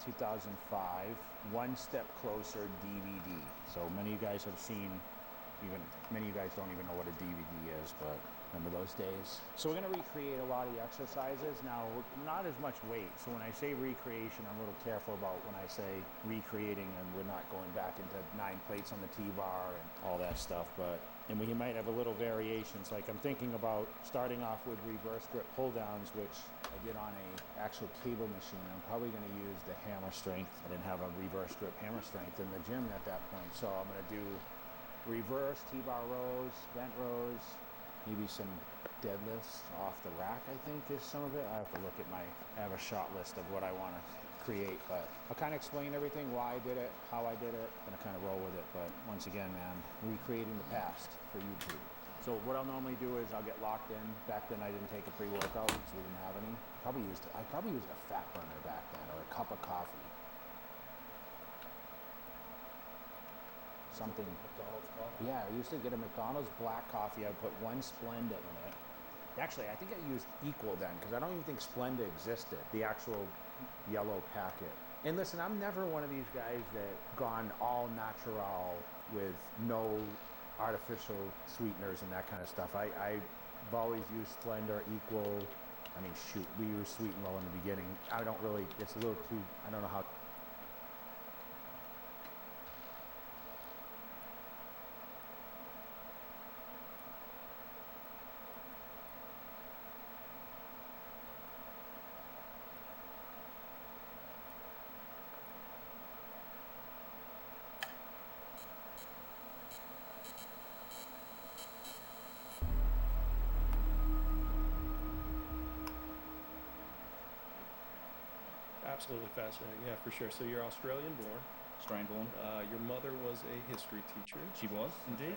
2005, One Step Closer DVD. So many of you guys have seen, many of you guys don't even know what a DVD is, but remember those days? So we're gonna recreate a lot of the exercises. Now, not as much weight. So when I say recreation, I'm a little careful about when I say recreating, and we're not going back into 9 plates on the T-bar and all that stuff, and we might have a little variations. Like I'm thinking about starting off with reverse grip pull downs, which I did on a actual cable machine. I'm probably gonna use the hammer strength. I didn't have a reverse grip hammer strength in the gym at that point. So I'm gonna do reverse T-bar rows, bent rows, maybe some deadlifts off the rack, I think is some of it. I have to look at I have a shot list of what I want to create, but I'll kind of explain everything, why I did it, how I did it. I'm gonna kind of roll with it, but once again, man, recreating the past for YouTube. So what I'll normally do is I'll get locked in. Back then I didn't take a pre-workout because we didn't have any. I probably used a fat burner back then, or a cup of coffee. Something. McDonald's coffee? Yeah, I used to get a McDonald's black coffee. I would put 1 Splenda in it. Actually, I think I used Equal then, because I don't even think Splenda existed, the actual yellow packet. And listen, I'm never one of these guys that gone all natural with no artificial sweeteners and that kind of stuff. I've always used Splenda, Equal. I mean, shoot, we used Sweet and Low in the beginning. It's a little too, I don't know how. Absolutely fascinating, yeah, for sure. So you're Australian born. Australian born. Your mother was a history teacher. She was, indeed.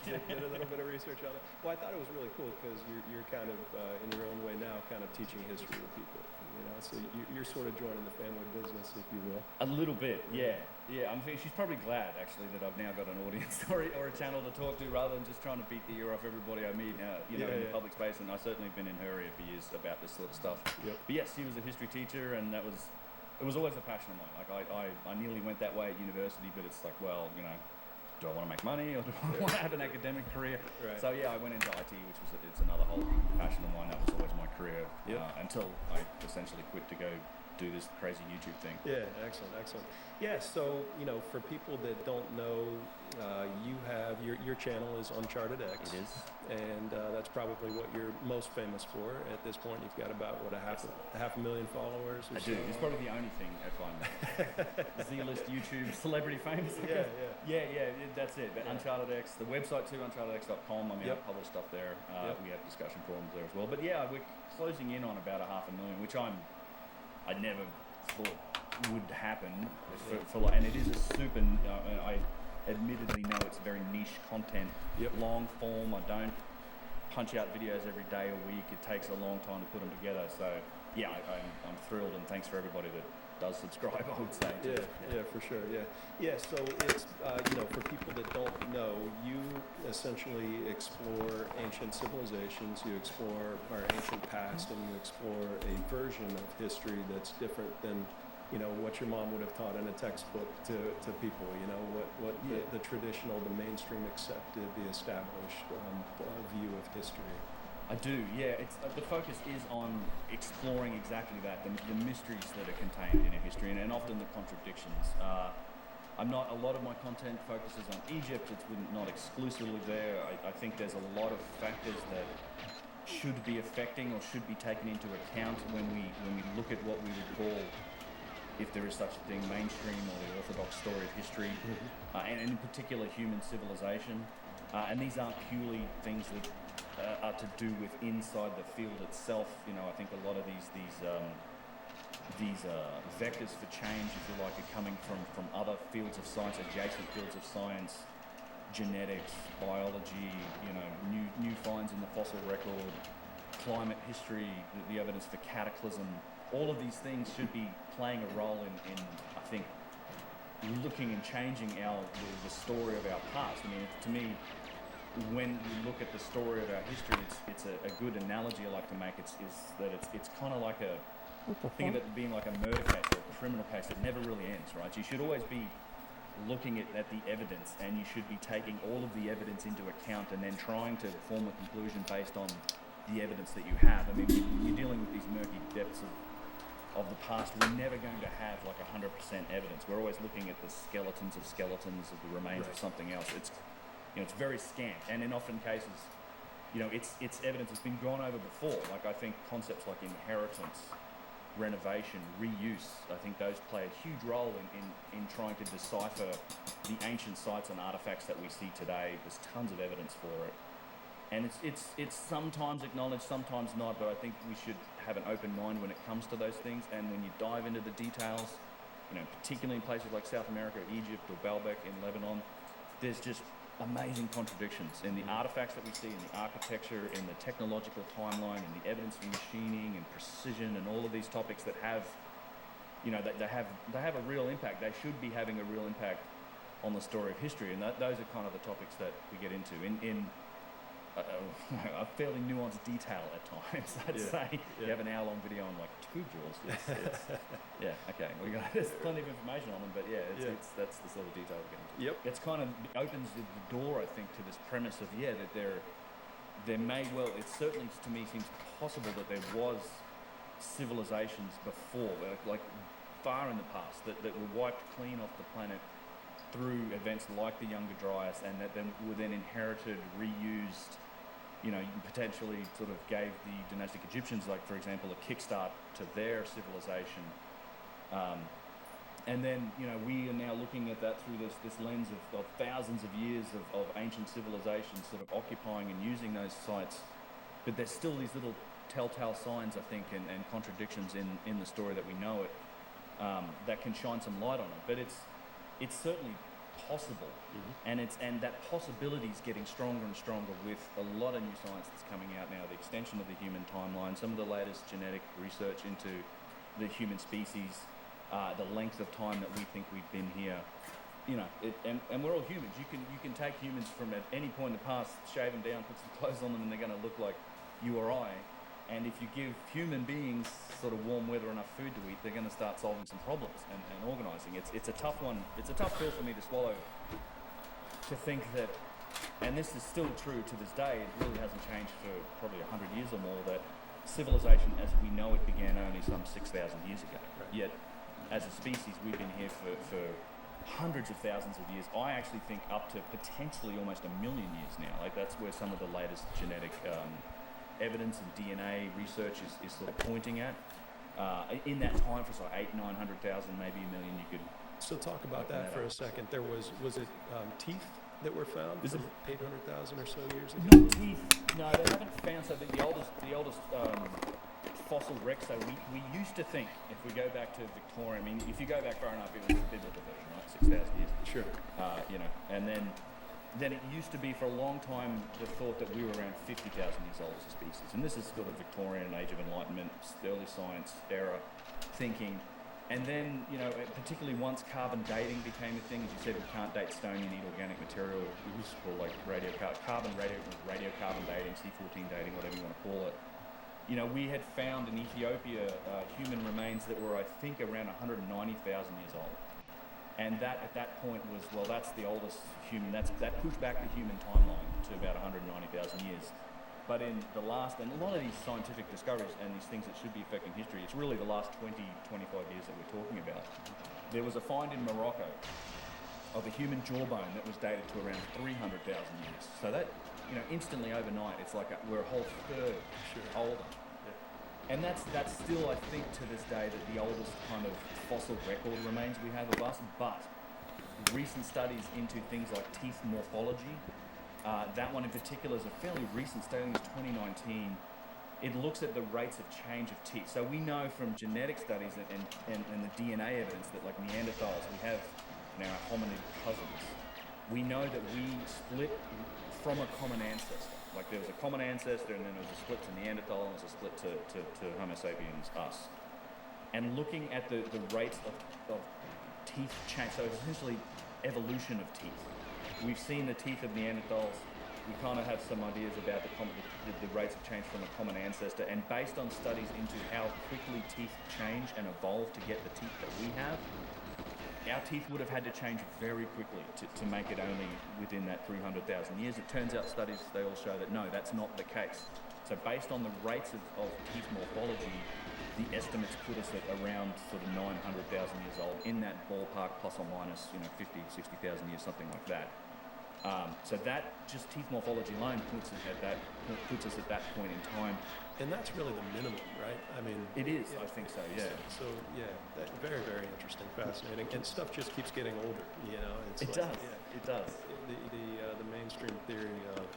Did a little bit of research on it. Well, I thought it was really cool because you're kind of, in your own way now, kind of teaching history to people. So you're sort of joining the family business, if you will. A little bit, yeah. I mean, she's probably glad, actually, that I've now got an audience or a channel to talk to rather than just trying to beat the ear off everybody I meet, in the public space. And I've certainly been in her ear for years about this sort of stuff. Yep. But yes, she was a history teacher, and it was always a passion of mine. Like, I nearly went that way at university, but it's like, well, do I want to make money or do I want to have an academic career? Right. So yeah, I went into IT, it's another whole passion of mine. That was always my career until I essentially quit to go do this crazy YouTube thing. Yeah, excellent. Yeah, so for people that don't know, you have your channel is Uncharted X. It is, and that's probably what you're most famous for at this point. You've got about a half a million followers. I do. It's probably the only thing I find Z-list YouTube celebrity famous. Yeah. That's it. But Uncharted X, the website too, unchartedx.com. I mean, I publish stuff there. We have discussion forums there as well. But yeah, we're closing in on about 500,000, which I never thought would happen. And it is a super. I admittedly know it's very niche content, long form. I don't punch out videos every day or week. It takes a long time to put them together. So yeah, I'm thrilled, and thanks for everybody that does subscribe, I would say. Yeah, for sure. Yeah. So it's for people that don't know, you essentially explore ancient civilizations. You explore our ancient past, and you explore a version of history that's different than what your mom would have taught in a textbook to people. The traditional, the mainstream accepted, the established view of history. I do, yeah. The focus is on exploring exactly that, the mysteries that are contained in our history, and often the contradictions. A lot of my content focuses on Egypt. It's not exclusively there. I think there's a lot of factors that should be affecting or should be taken into account when we look at what we would call, if there is such a thing, mainstream or the orthodox story of history, and in particular human civilization. And these aren't purely things that are to do with inside the field itself. I think a lot of these vectors for change, if you like, are coming from other fields of science, adjacent fields of science, genetics, biology, new finds in the fossil record, climate history, the evidence for cataclysm. All of these things should be playing a role in I think, looking and changing the story of our past. I mean, to me, when you look at the story of our history, it's a good analogy I like to make. It's kind of like think of it being like a murder case or a criminal case that never really ends, right? You should always be looking at the evidence, and you should be taking all of the evidence into account and then trying to form a conclusion based on the evidence that you have. I mean, you're dealing with these murky depths of the past. We're never going to have like 100% evidence. We're always looking at the skeletons of the remains of something else. It's, you know, it's very scant, and in often cases, you know, it's evidence that's been gone over before. Like, I think concepts like inheritance, renovation, reuse, I think those play a huge role in trying to decipher the ancient sites and artifacts that we see today. There's tons of evidence for it. And it's sometimes acknowledged, sometimes not, but I think we should have an open mind when it comes to those things. And when you dive into the details, you know, particularly in places like South America, Egypt, or Baalbek in Lebanon, there's just amazing contradictions in the artifacts that we see, in the architecture, in the technological timeline, in the evidence of machining and precision, and all of these topics that have, you know, they have a real impact. They should be having a real impact on the story of history, and those are kind of the topics that we get into in a fairly nuanced detail at times. I'd say you have an hour-long video on like tube drills. Yeah, okay. There's plenty of information on them, but that's the sort of detail we get into. Yep. It's kind of opens the door, I think, to this premise of that there may well. It certainly to me seems possible that there was civilizations before, like far in the past, that were wiped clean off the planet through events like the Younger Dryas, and that then were then inherited, reused, you know, potentially sort of gave the dynastic Egyptians, like, for example, a kickstart to their civilization. And then, you know, we are now looking at that through this lens of thousands of years of ancient civilizations sort of occupying and using those sites. But there's still these little telltale signs, I think, and contradictions in the story that we know it, that can shine some light on it. But it's certainly possible, and that possibility is getting stronger and stronger with a lot of new science that's coming out now. The extension of the human timeline, some of the latest genetic research into the human species, the length of time that we think we've been here. You know, and we're all humans. You can take humans from at any point in the past, shave them down, put some clothes on them, and they're going to look like you or I. And if you give human beings sort of warm weather, enough food to eat, they're going to start solving some problems and organising. It's a tough one. It's a tough pill for me to swallow, to think that, and this is still true to this day, it really hasn't changed for probably 100 years or more, that civilization as we know it began only some 6,000 years ago. Right. Yet, as a species, we've been here for hundreds of thousands of years. I actually think up to potentially almost 1 million years now. Like, that's where some of the latest genetic evidence and DNA research is sort of pointing at. In that time, for sort of 800,000, 900,000, maybe 1 million, you could. So talk about that for a second. There was it teeth that were found from 800,000 or so years ago? Not teeth. No, they haven't found. So the oldest fossil wrecks. So we used to think, if we go back to Victoria, I mean, if you go back far enough, it was the biblical version, right? 6,000 years. Sure. You know, and then it used to be for a long time the thought that we were around 50,000 years old as a species. And this is sort of Victorian Age of Enlightenment, early science era thinking. And then, you know, particularly once carbon dating became a thing, as you said, we can't date stone, you need organic material, or like radiocarbon dating, C14 dating, whatever you want to call it. You know, we had found in Ethiopia human remains that were, I think, around 190,000 years old. And that, at that point, was, well, that's the oldest human, that pushed back the human timeline to about 190,000 years. But in the last, and a lot of these scientific discoveries and these things that should be affecting history, it's really the last 20, 25 years that we're talking about. There was a find in Morocco of a human jawbone that was dated to around 300,000 years. So that, you know, instantly overnight, it's like we're a whole third older. And that's still, I think, to this day, that the oldest kind of fossil record remains we have of us. But recent studies into things like teeth morphology, that one in particular is a fairly recent study, it's 2019. It looks at the rates of change of teeth. So we know from genetic studies and the DNA evidence that, like Neanderthals, we have now hominid cousins. We know that we split from a common ancestor. Like, there was a common ancestor, and then there was a split to Neanderthal, and there was a split to Homo sapiens, us. And looking at the rates of teeth change, so it's essentially evolution of teeth. We've seen the teeth of Neanderthals we kind of have some ideas about the rates of change from a common ancestor, and based on studies into how quickly teeth change and evolve to get the teeth that we have, our teeth would have had to change very quickly to make it only within that 300,000 years. It turns out studies, they all show that no, that's not the case. So based on the rates of teeth morphology, the estimates put us at around sort of 900,000 years old, in that ballpark, plus or minus, 50, 60,000 years, something like that. So that just teeth morphology alone puts us at that point in time. And that's really the minimum, right? I mean, it is. I think so. Yeah. So yeah, that, very, very interesting, fascinating, and stuff just keeps getting older. It's it like, does. Yeah, it does. The mainstream theory of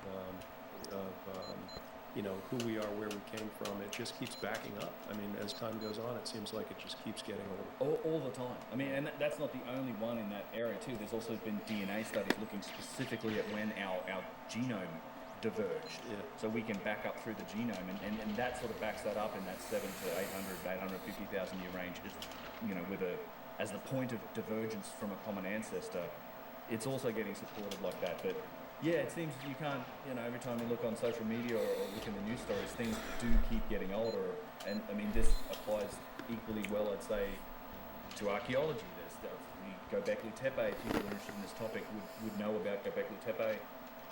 who we are, where we came from, it just keeps backing up. I mean, as time goes on, it seems like it just keeps getting older. All the time. I mean, and that's not the only one in that area too. There's also been DNA studies looking specifically at when our genome diverged. Yeah. So we can back up through the genome, and that sort of backs that up in that 7 to 850,000 year range. It's, as the point of divergence from a common ancestor, it's also getting supported like that. But yeah, it seems you can't, every time you look on social media or look in the news stories, things do keep getting older. And I mean, this applies equally well, I'd say, to archaeology. There's Göbekli Tepe. People who are interested in this topic would know about Göbekli Tepe.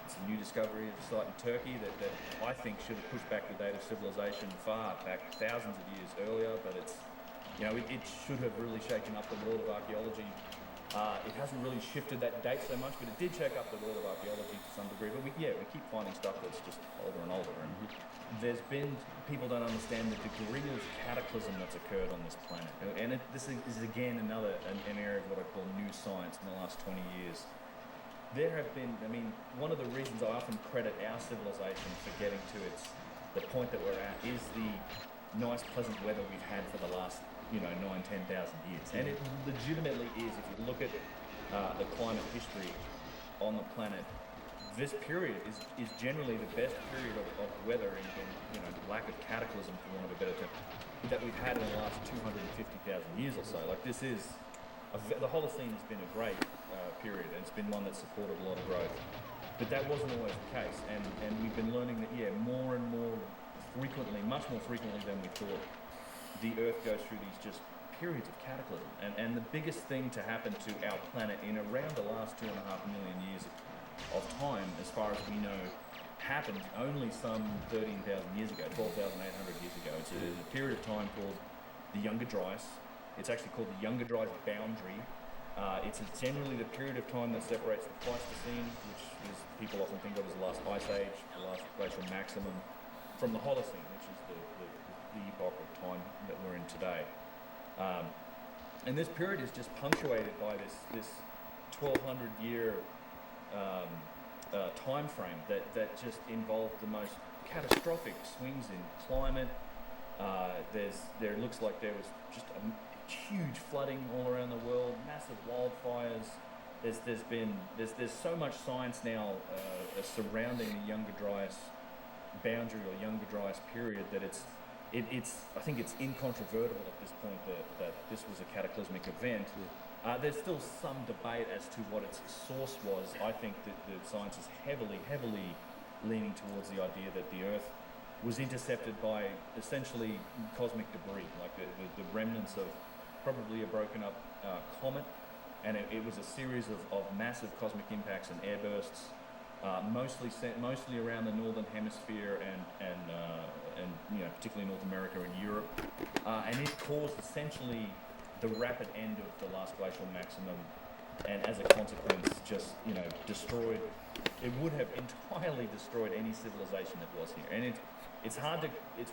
It's a new discovery of a site in Turkey that I think should have pushed back the date of civilization far back, thousands of years earlier. But it's, it should have really shaken up the world of archaeology. It hasn't really shifted that date so much, but it did shake up the world of archaeology to some degree. But we keep finding stuff that's just older and older. And there's been, people don't understand the degree of cataclysm that's occurred on this planet. And this is again an area of what I call new science in the last 20 years. There have been, one of the reasons I often credit our civilization for getting to the point that we're at is the nice, pleasant weather we've had for the last 9,000, 10,000 years. And it legitimately is, if you look at the climate history on the planet, this period is generally the best period of weather and lack of cataclysm, for want of a better term, that we've had in the last 250,000 years or so. Like, this is, the Holocene has been a great period, and it's been one that's supported a lot of growth. But that wasn't always the case, and we've been learning that, more and more frequently, much more frequently than we thought, the Earth goes through these just periods of cataclysm. And the biggest thing to happen to our planet in around the last 2.5 million years of time, as far as we know, happened only some 13,000 years ago, 12,800 years ago. It's a period of time called the Younger Dryas. It's actually called the Younger Dryas boundary. It's generally the period of time that separates the Pleistocene, which is, people often think of as the last ice age, the last glacial maximum, from the Holocene, which is the epoch of time that we're in today. And this period is just punctuated by this 1,200 year time frame that just involved the most catastrophic swings in climate. There looks like there was just a huge flooding all around the world, massive wildfires. There's so much science now surrounding the Younger Dryas boundary or Younger Dryas period that I think it's incontrovertible at this point that this was a cataclysmic event. There's still some debate as to what its source was. I think that the science is heavily leaning towards the idea that the Earth was intercepted by essentially cosmic debris, like the remnants of probably a broken up comet, and it was a series of massive cosmic impacts and airbursts, mostly around the northern hemisphere and particularly North America and Europe, and it caused essentially the rapid end of the last glacial maximum, and as a consequence just destroyed. It would have entirely destroyed any civilization that was here, and it's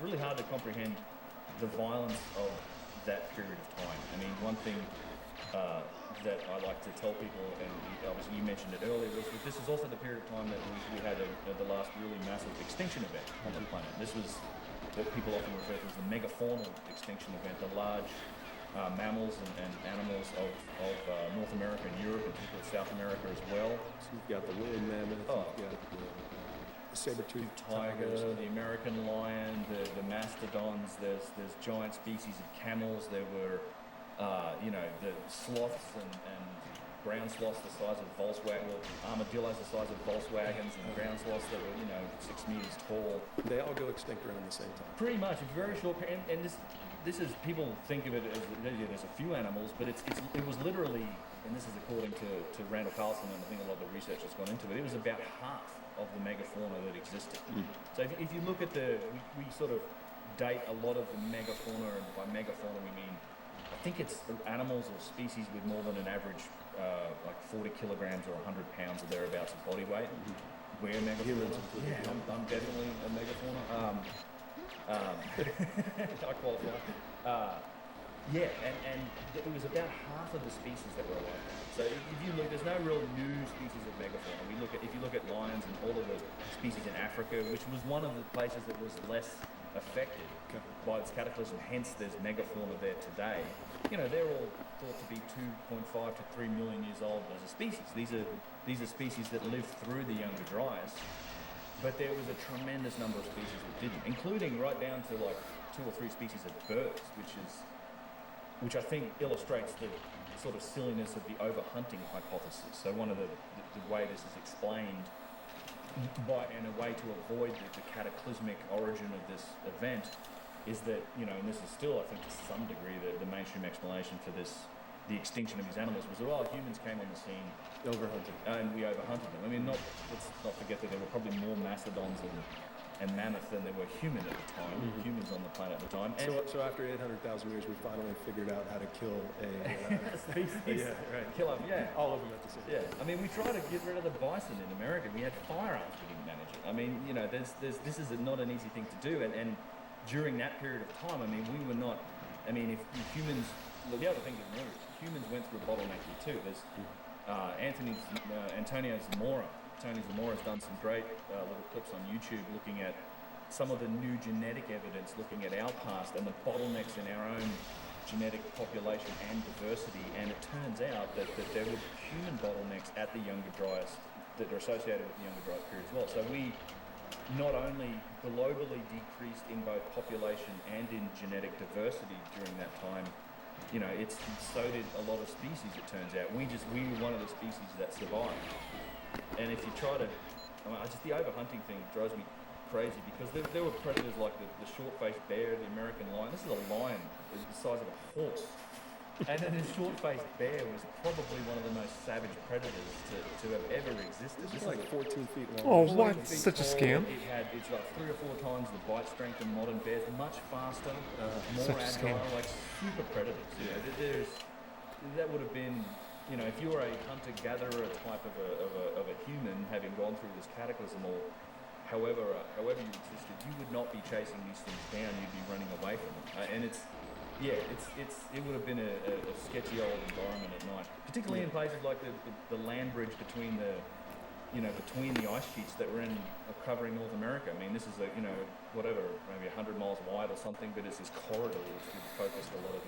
really hard to comprehend the violence of that period of time. One thing that I like to tell people, and obviously you mentioned it earlier, was that this is also the period of time that we had the last really massive extinction event on the planet. This was what people often refer to as the megafaunal extinction event, the large mammals and animals of North America and Europe, and particularly South America as well. So you've got the woolly mammoth, you've got the saber-toothed tiger, the American lion, the mastodons. There's giant species of camels. There were the sloths and ground sloths the size of Volkswagen, or armadillos the size of Volkswagens, and ground sloths that were 6 meters tall. They all go extinct around the same time. Pretty much, a very short period. And this is, people think of it as there's a few animals, but it was literally, and this is according to Randall Carlson, and I think a lot of the research has gone into it. It was about half of the megafauna that existed. So if you look at we sort of date a lot of the megafauna, and by megafauna we mean, I think it's animals or species with more than an average like 40 kilograms or 100 pounds or thereabouts of body weight. We're megafauna. Yeah, I'm definitely a megafauna. I qualify. And it was about half of the species that were like that. So if you look, there's no real new species of megafauna. If you look at lions and all of the species in Africa, which was one of the places that was less affected by this cataclysm, hence there's megafauna there today. They're all thought to be 2.5 to 3 million years old as a species. These are species that lived through the Younger Dryas, but there was a tremendous number of species that didn't, including right down to like 2 or 3 species of birds, which I think illustrates the sort of silliness of the overhunting hypothesis. So one of the way this is explained and a way to avoid the cataclysmic origin of this event is that, and this is still, I think, to some degree, the mainstream explanation for this, the extinction of these animals was that, humans came on the scene. Overhunting. And we overhunted them. I mean, let's not forget that there were probably more mastodons and mammoth than there were human at the time, humans on the planet at the time. And So after 800,000 years, we finally figured out how to kill a species. yeah, right. Kill them, yeah. All of them at the same time. Yeah, I mean, we tried to get rid of the bison in America. We had firearms, we didn't manage it. I mean, this is not an easy thing to do. And during that period of time, I mean, we were not, if humans, the other thing to remember is humans went through a bottleneck here too. There's Antonio Zamora. Tony Zamora's done some great little clips on YouTube looking at some of the new genetic evidence, looking at our past and the bottlenecks in our own genetic population and diversity. And it turns out that there were human bottlenecks at the Younger Dryas that are associated with the Younger Dryas period as well. So we not only globally decreased in both population and in genetic diversity during that time, so did a lot of species, it turns out. We were one of the species that survived. And if you try to, the overhunting thing drives me crazy, because there were predators like the short-faced bear, the American lion. This is a lion, it's the size of a horse. And then the short-faced bear was probably one of the most savage predators to have ever existed. This is like 14 feet long. Oh, what? Such a scam. It's like 3 or 4 times the bite strength of modern bears, much faster, more Such a scam. agile, like super predators. That would have been, if you were a hunter-gatherer type of a human, having gone through this cataclysm, or however you existed, you would not be chasing these things down. You'd be running away from them. And it would have been a sketchy old environment at night, particularly in places like the land bridge between the ice sheets that were covering North America. I mean, this is maybe 100 miles wide or something, but it's this corridor which we focused a lot of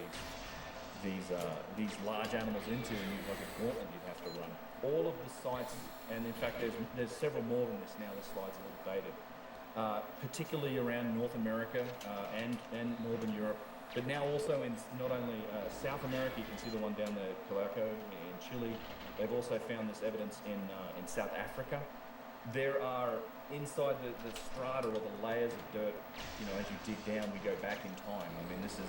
these large animals into, and like a gauntlet you'd have to run. All of the sites, and in fact there's several more than this now. This slide's a little dated, particularly around North America and Northern Europe. But now also in not only South America, you can see the one down there, Calaco in Chile. They've also found this evidence in South Africa. There are, inside the strata or the layers of dirt, as you dig down, we go back in time. I mean, this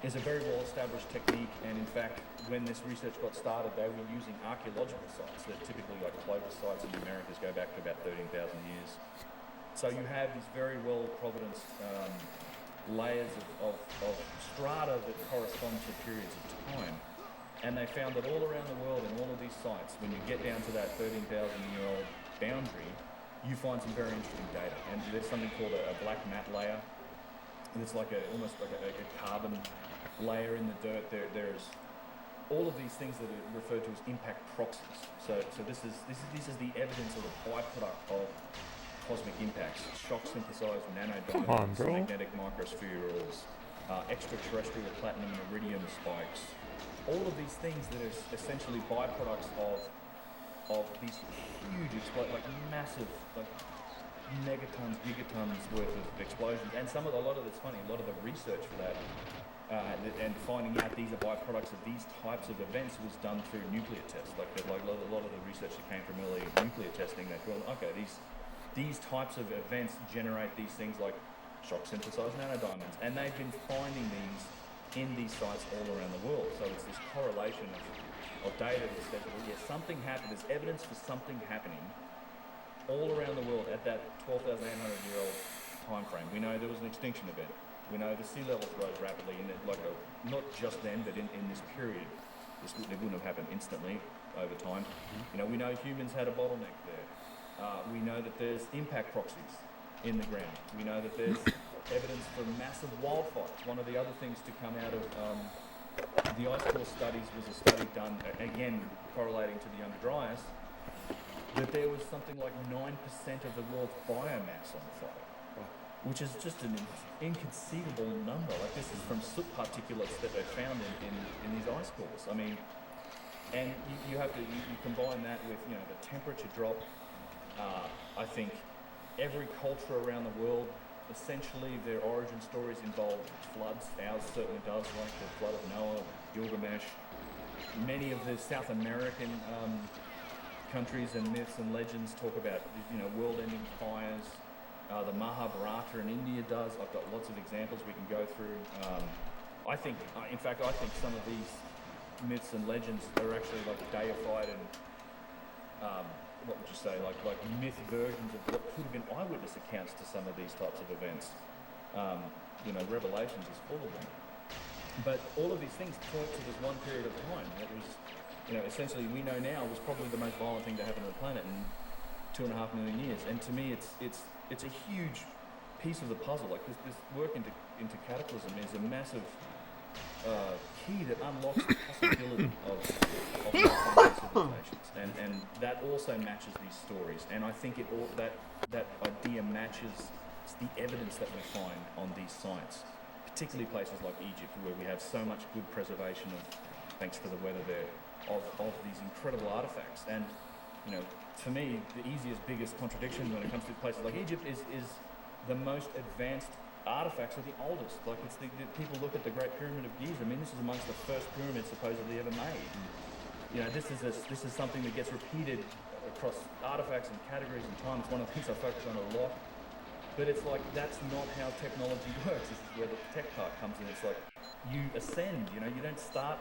is a very well-established technique, and in fact, when this research got started, they were using archaeological sites that typically, like Clovis sites in the Americas, go back to about 13,000 years. So you have these very well-provenanced layers of strata that correspond to periods of time. And they found that all around the world in all of these sites, when you get down to that 13,000-year-old boundary, you find some very interesting data. And there's something called a black mat layer. And it's almost like a carbon layer in the dirt. There's all of these things that are referred to as impact proxies. So this is the evidence or the byproduct of cosmic impacts, shock synthesized nanodiamonds, magnetic microspherules, extraterrestrial platinum and iridium spikes. All of these things that are essentially byproducts of these huge massive, megatons, gigatons worth of explosions. And a lot of the research for that and finding out these are byproducts of these types of events was done through nuclear tests. Like a lot of the research that came from early nuclear testing, they thought, okay, these types of events generate these things like shock synthesized nanodiamonds, and they've been finding these in these sites all around the world. So it's this correlation of data that says, well, yes, something happened. There's evidence for something happening all around the world at that 12,800-year-old time frame. We know there was an extinction event. We know the sea levels rose rapidly, and not just then, but in this period. It wouldn't have happened instantly over time. We know humans had a bottleneck there. We know that there's impact proxies in the ground. We know that there's evidence for massive wildfires. One of the other things to come out of the ice core studies was a study done, again, correlating to the Younger Dryas, that there was something like 9% of the world's biomass on fire, which is just an inconceivable number. Like, this is from soot particulates that they found in these ice cores. I mean, and you combine that with, the temperature drop. I think every culture around the world, essentially their origin stories involve floods. Ours certainly does, like the flood of Noah, Gilgamesh. Many of the South American countries and myths and legends talk about, world-ending fires. The Mahabharata in India does. I've got lots of examples we can go through. I think some of these myths and legends are actually like deified and what would you say, like myth versions of what could have been eyewitness accounts to some of these types of events. Revelations is full of them. But all of these things point to this one period of time that was, essentially we know now was probably the most violent thing to happen on the planet in 2.5 million years. And to me, it's a huge piece of the puzzle. Like this work into cataclysm is a massive key that unlocks the possibility of civilizations, and that also matches these stories. And I think that idea matches the evidence that we find on these sites, particularly places like Egypt, where we have so much good preservation thanks to the weather there, of these incredible artifacts. And for me, the easiest, biggest contradiction when it comes to places like Egypt is the most advanced artifacts are the oldest. Like, it's the people look at the Great Pyramid of Giza. I mean, this is amongst the first pyramids supposedly ever made. This is something that gets repeated across artifacts and categories and time. It's one of the things I focus on a lot. But it's like, that's not how technology works. This is where the tech part comes in. It's like, you ascend. You don't start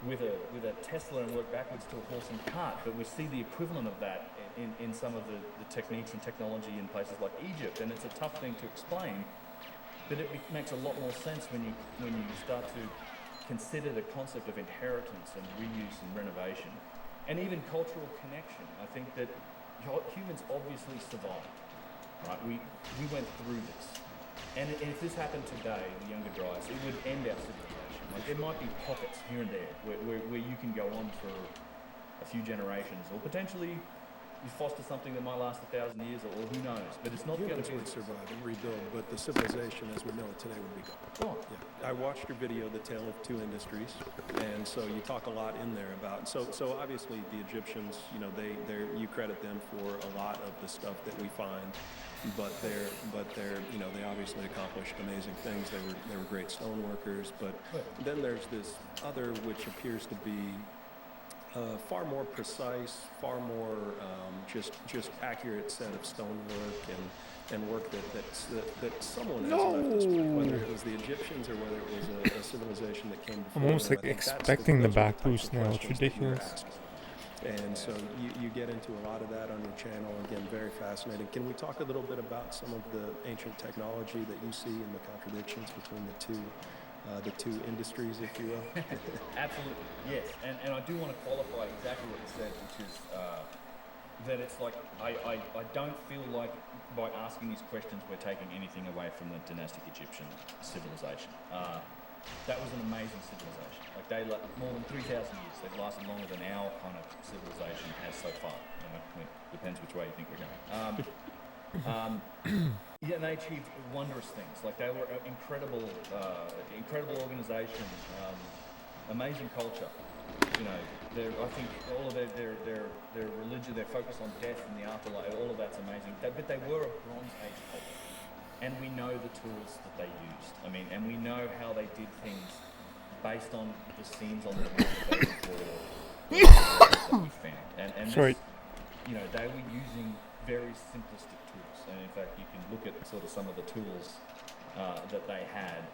with a Tesla and work backwards to a horse and cart. But we see the equivalent of that in some of the techniques and technology in places like Egypt, and it's a tough thing to explain, but it makes a lot more sense when you start to consider the concept of inheritance and reuse and renovation, and even cultural connection. I think that humans obviously survived, right? We went through this, and if this happened today, the Younger Dryas, it would end our civilization. Like, there might be pockets here and there where you can go on for a few generations, or potentially you foster something that might last 1,000 years, or who knows. But it's not going to be would survive and rebuild, but the civilization as we know it today would be gone. Oh. Yeah. I watched your video, The Tale of Two Industries, and so you talk a lot in there about. So obviously the Egyptians, you credit them for a lot of the stuff that we find, but they're they obviously accomplished amazing things. They were great stone workers, but then there's this other which appears to be far more precise, far more just accurate set of stonework and work that someone has left us with, whether it was the Egyptians or whether it was a civilization that came before. I'm almost like expecting the back boost now. It's ridiculous. And so you get into a lot of that on your channel. Again, very fascinating. Can we talk a little bit about some of the ancient technology that you see and the contradictions between the two industries, if you will? Absolutely, yes. And I do want to qualify exactly what you said, which is that it's like, I don't feel like by asking these questions we're taking anything away from the dynastic Egyptian civilization. That was an amazing civilization. Like, they more than 3,000 years. They've lasted longer than our kind of civilization has so far. It depends which way you think we're going. Yeah, and they achieved wondrous things. Like, they were incredible organization, amazing culture. I think all of their religion, their focus on death and the afterlife, all of that's amazing. But they were a Bronze Age culture, and we know the tools that they used. I mean, and we know how they did things based on the scenes on the wall that they that we found. And Sorry. this, you know, they were using very simplistic tools. And in fact, you can look at sort of some of the tools that they had.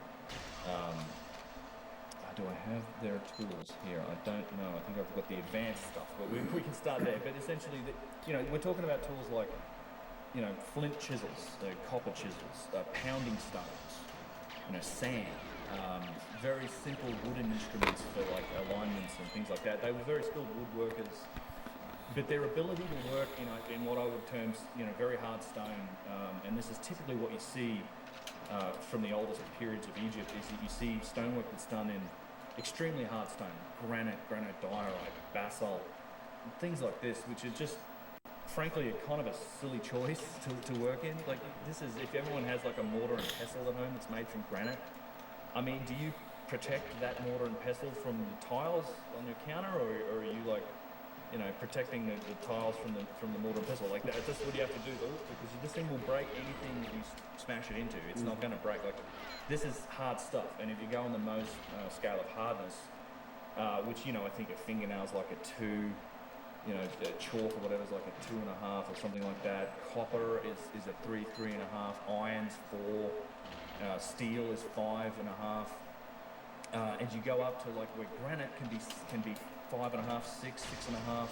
Do I have their tools here? I don't know. I think I've got the advanced stuff, but we can start there. But essentially, you know, we're talking about tools like, you know, flint chisels, copper chisels, pounding stones, you know, sand, very simple wooden instruments for like alignments and things like that. They were very skilled woodworkers, but their ability to work, you know, in what I would term, you know, very hard stone, and this is typically what you see from the oldest periods of Egypt, is that you see stonework that's done in extremely hard stone, granite, diorite, basalt, things like this, which are just, frankly, a kind of a silly choice to work in. Like, this is, if everyone has like a mortar and pestle at home that's made from granite, I mean, do you protect that mortar and pestle from the tiles on your counter, or are you like, you know, protecting the tiles from the mortar and pestle? Like, that's what you have to do, because this thing will break anything that you smash it into. It's not going to break. Like, this is hard stuff, and if you go on the Mohs scale of hardness, which, you know, I think a fingernail's like a 2, you know, chalk or whatever is like a 2.5 or something like that. Copper is a 3.5. Iron's 4. Steel is 5.5. And you go up to like where granite can be 5.5, 6, 6.5.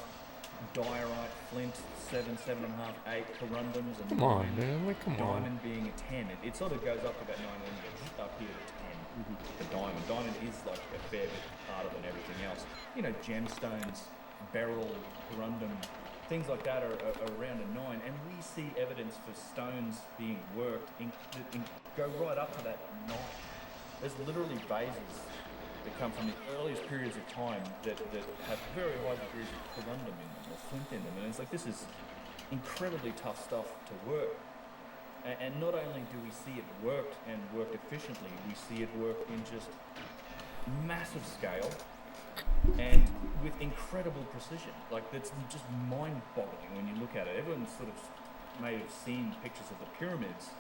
Diorite, flint, 7, 7.5, 8. Corundums and 9. Come on, man. Like, come on. Diamond being a 10. It sort of goes up to about 9 and then you get up here to 10. The diamond. Diamond is like a fair bit harder than everything else. You know, gemstones, beryl, corundum, things like that are around a 9, and we see evidence for stones being worked go right up to that 9. There's literally vases that come from the earliest periods of time that have very high degrees of corundum in them, or flint in them, and it's like, this is incredibly tough stuff to work. And not only do we see it worked and worked efficiently, we see it worked in just massive scale and with incredible precision. Like, that's just mind-boggling when you look at it. Everyone sort of may have seen pictures of the pyramids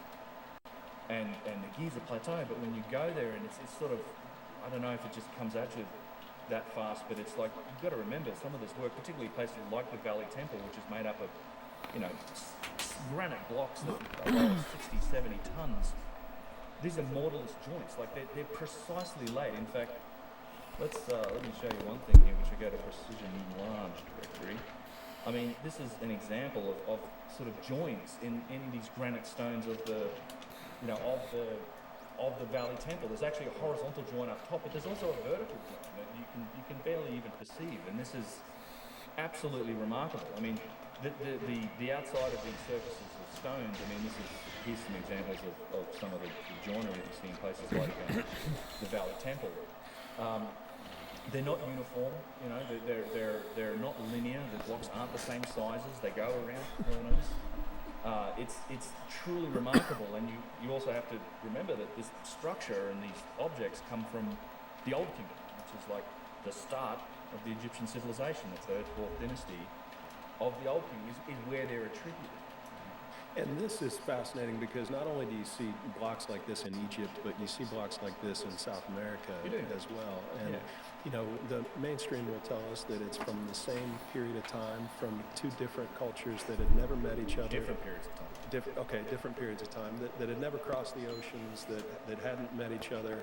and the Giza Plateau, but when you go there and it's sort of, I don't know if it just comes at you that fast, but it's like, you've got to remember some of this work, particularly places like the Valley Temple, which is made up of, you know, granite blocks that are 60, 70 tons. These are mortarless joints. Like, they're precisely laid. In fact, let me show you one thing here, which I go to Precision Enlarge directory. I mean, this is an example of sort of joints in these granite stones of the, you know, of the Valley Temple. There's actually a horizontal joint up top, but there's also a vertical joint that you can barely even perceive, and this is absolutely remarkable. I mean, the outside of these surfaces of stones, I mean, here's some examples of some of the joinery that you see in places like the Valley Temple. They're not uniform, you know, they're not linear. The blocks aren't the same sizes. They go around corners. It's truly remarkable, and you also have to remember that this structure and these objects come from the Old Kingdom, which is like the start of the Egyptian civilization. The 3rd, 4th dynasty of the Old Kingdom is where they're attributed. And this is fascinating because not only do you see blocks like this in Egypt, but you see blocks like this in South America as well. And, you know, the mainstream will tell us that it's from the same period of time, from 2 different cultures that had never met each other. Different periods of time. Different periods of time that had never crossed the oceans, that hadn't met each other.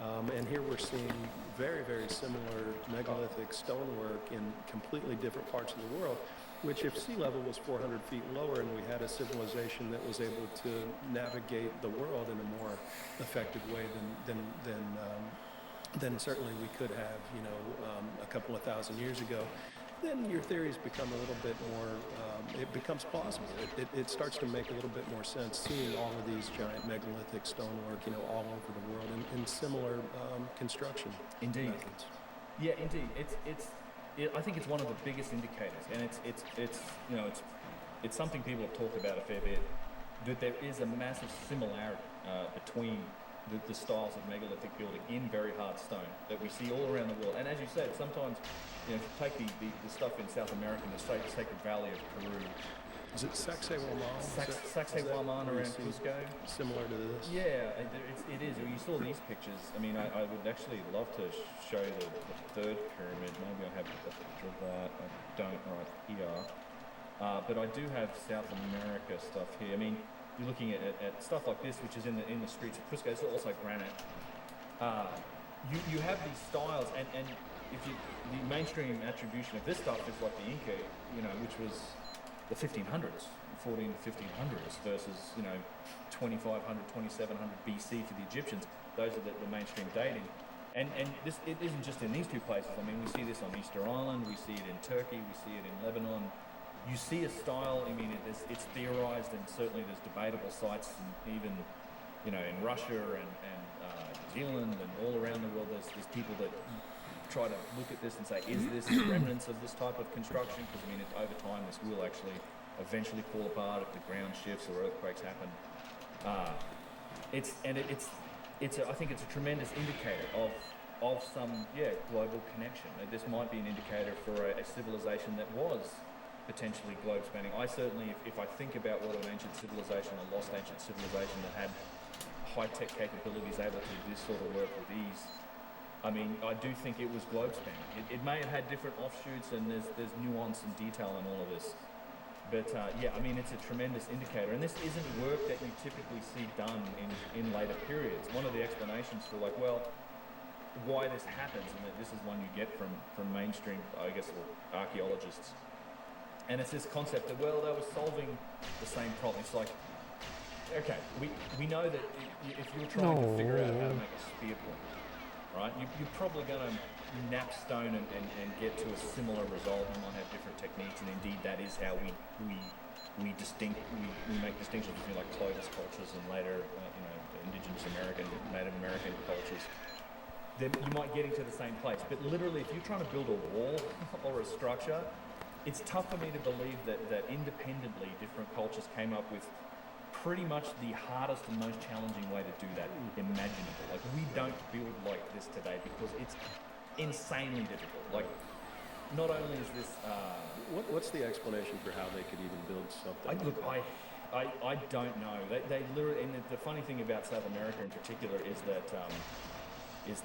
And here we're seeing very, very similar megalithic stonework in completely different parts of the world, which, if sea level was 400 feet lower and we had a civilization that was able to navigate the world in a more effective way than certainly we could have, you know, a couple of thousand years ago, then your theories become a little bit more, it becomes plausible. It starts to make a little bit more sense, seeing all of these giant megalithic stonework, you know, all over the world in similar construction methods. Yeah, indeed. I think it's one of the biggest indicators, and it's you know, it's something people have talked about a fair bit, that there is a massive similarity between the styles of megalithic building in very hard stone that we see all around the world. And as you said, sometimes, you know, if you take the stuff in South America, the Sacred Valley of Peru, Is it Sacsayhuaman? Sacsayhuaman around Cusco. Similar to this? Yeah, it is. You saw these pictures. I mean, I would actually love to show you the third pyramid. Maybe I have a picture of that. I don't right here. But I do have South America stuff here. I mean, you're looking at stuff like this, which is in the streets of Cusco. It's also granite. You have these styles, and if you the mainstream attribution of this stuff is like the Inca, which was the 1500s, 14 to 1500s versus 2500, 2700 BC for the Egyptians. Those are the mainstream dating. And this it isn't just in these two places. I mean, we see this on Easter Island, we see it in Turkey, we see it in Lebanon. You see a style. I mean, it's theorized, and certainly there's debatable sites, and even in Russia and New Zealand and all around the world. There's people that try to look at this and say, is this remnants of this type of construction? Because I mean, over time, this will actually eventually fall apart if the ground shifts or earthquakes happen. I think it's a tremendous indicator of some global connection. This might be an indicator for a civilization that was potentially globe spanning. I certainly, if I think about what an ancient civilization, a lost ancient civilization that had high-tech capabilities able to do this sort of work with ease, I mean, I do think it was globe spanning. It may have had different offshoots, and there's nuance and detail in all of this. But I mean, it's a tremendous indicator, and this isn't work that you typically see done in later periods. One of the explanations for why this happens, and that this is one you get from mainstream, I guess, archaeologists. And it's this concept that, they were solving the same problem. It's like, okay, we know that if you're trying to figure out how to make a spear point, right, you're probably going to nap stone and get to a similar result. We might have different techniques, and indeed that is how we make distinctions between like Clovis cultures and later indigenous American, Native American cultures. Then you might get into the same place. But literally, if you're trying to build a wall or a structure, it's tough for me to believe that independently different cultures came up with pretty much the hardest and most challenging way to do that imaginable. Like, we don't build like this today because it's insanely difficult. Like, not only is this what's the explanation for how they could even build something? I don't know. They literally, and the funny thing about South America in particular is that it's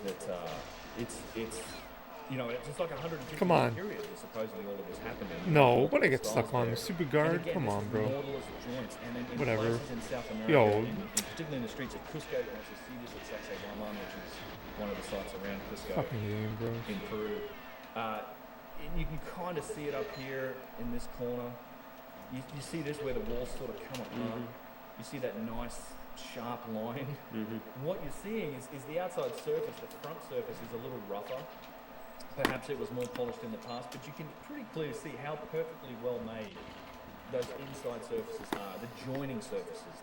it's like a 150 year period that supposedly all of this happened in. No, but I get stuck on the super guard. Again, Come on, bro. Joints, and in Whatever. places in South America, Yo. particularly in the streets of Cusco, you can actually see this at Sacsayhuaman, which is one of the sites around Cusco Fucking game, bro. in Peru. And you can kind of see it up here in this corner. You see this where the walls sort of come apart. Mm-hmm. You see that nice sharp line. Mm-hmm. What you're seeing is the outside surface, the front surface is a little rougher. Perhaps it was more polished in the past, but you can pretty clearly see how perfectly well made those inside surfaces are, the joining surfaces,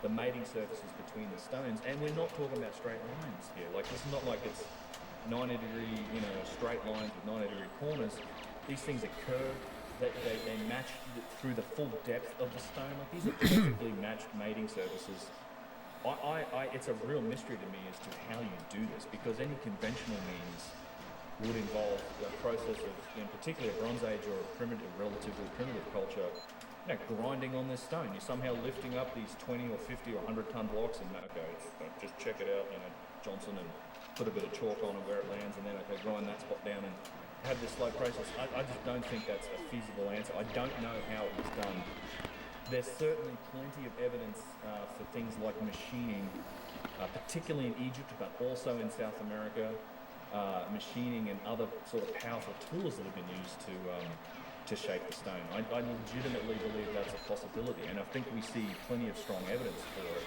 the mating surfaces between the stones. And we're not talking about straight lines here. Like, it's not like it's 90-degree, straight lines with 90-degree corners. These things are curved. They match through the full depth of the stone. Like, these are perfectly matched mating surfaces. It's a real mystery to me as to how you do this, because any conventional means would involve the process of, particularly a Bronze Age or a relatively primitive culture, grinding on this stone. You're somehow lifting up these 20 or 50 or 100-ton blocks and, just check it out, Johnson, and put a bit of chalk on it where it lands, and then, grind that spot down and have this slow process. I just don't think that's a feasible answer. I don't know how it was done. There's certainly plenty of evidence for things like machining, particularly in Egypt, but also in South America. Machining and other sort of powerful tools that have been used to shape the stone. I legitimately believe that's a possibility, and I think we see plenty of strong evidence for it.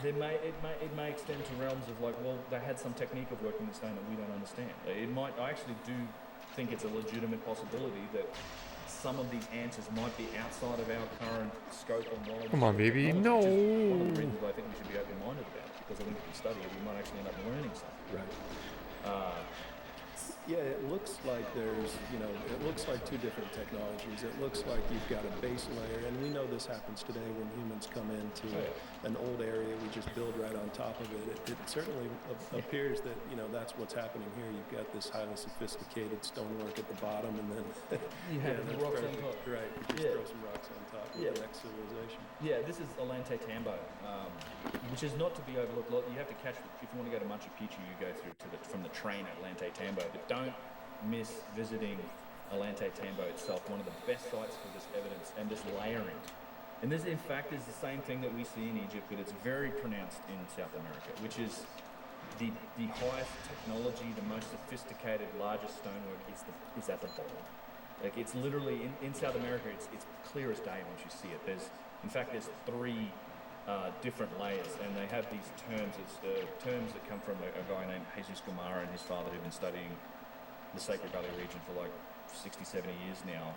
It may extend to realms of they had some technique of working the stone that we don't understand. I actually do think it's a legitimate possibility that some of these answers might be outside of our current scope of knowledge. Come on, baby. No. One of the reasons I think we should be open-minded about it, because I think if we study it, we might actually end up learning something. Right. Yeah, it looks like there's, it looks like two different technologies. It looks like you've got a base layer, and we know this happens today when humans come into an old area, we just build right on top of it. It certainly appears that, that's what's happening here. You've got this highly sophisticated stonework at the bottom, and then You have the that's rocks on perfect. top. Right, you just throw some rocks on top of the next civilization. Yeah, this is Alante Tambo, which is not to be overlooked. You have to catch, if you want to go to Machu Picchu, you go through from the train at Alante Tambo, but don't miss visiting Alante Tambo itself, one of the best sites for this evidence and this layering. And this, in fact, is the same thing that we see in Egypt, but it's very pronounced in South America, which is the highest technology, the most sophisticated, largest stonework is at the bottom. Like, it's literally, in South America, it's clear as day once you see it. There's 3 different layers, and they have these terms. It's terms that come from a guy named Jesus Gomara and his father, who've been studying the Sacred Valley region for like 60, 70 years now.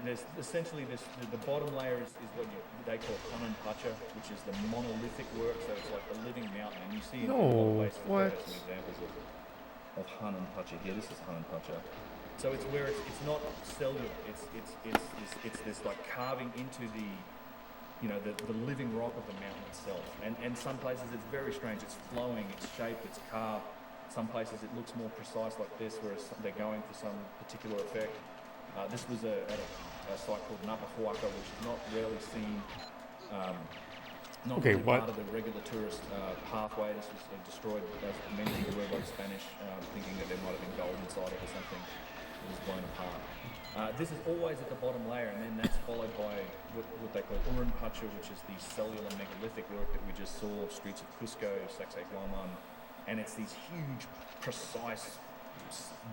There's essentially the bottom layer is what they call Hanan Pacha, which is the monolithic work, so it's like the living mountain, and you see in a lot of places what? some examples of Hanan Pacha here. This is Hanan Pacha. So it's where it's not cellular, it's this like carving into the living rock of the mountain itself. And some places it's very strange, it's flowing, it's shaped, it's carved. Some places it looks more precise like this, whereas they're going for some particular effect. This was at a site called Napahuaca, which is not rarely seen, not really part of the regular tourist pathway. This was destroyed, as many people were by the Spanish, thinking that there might have been gold inside it or something. It was blown apart. This is always at the bottom layer, and then that's followed by what they call Uran Pacha, which is the cellular megalithic work that we just saw, streets of Cusco, Sacsayhuaman, and it's these huge, precise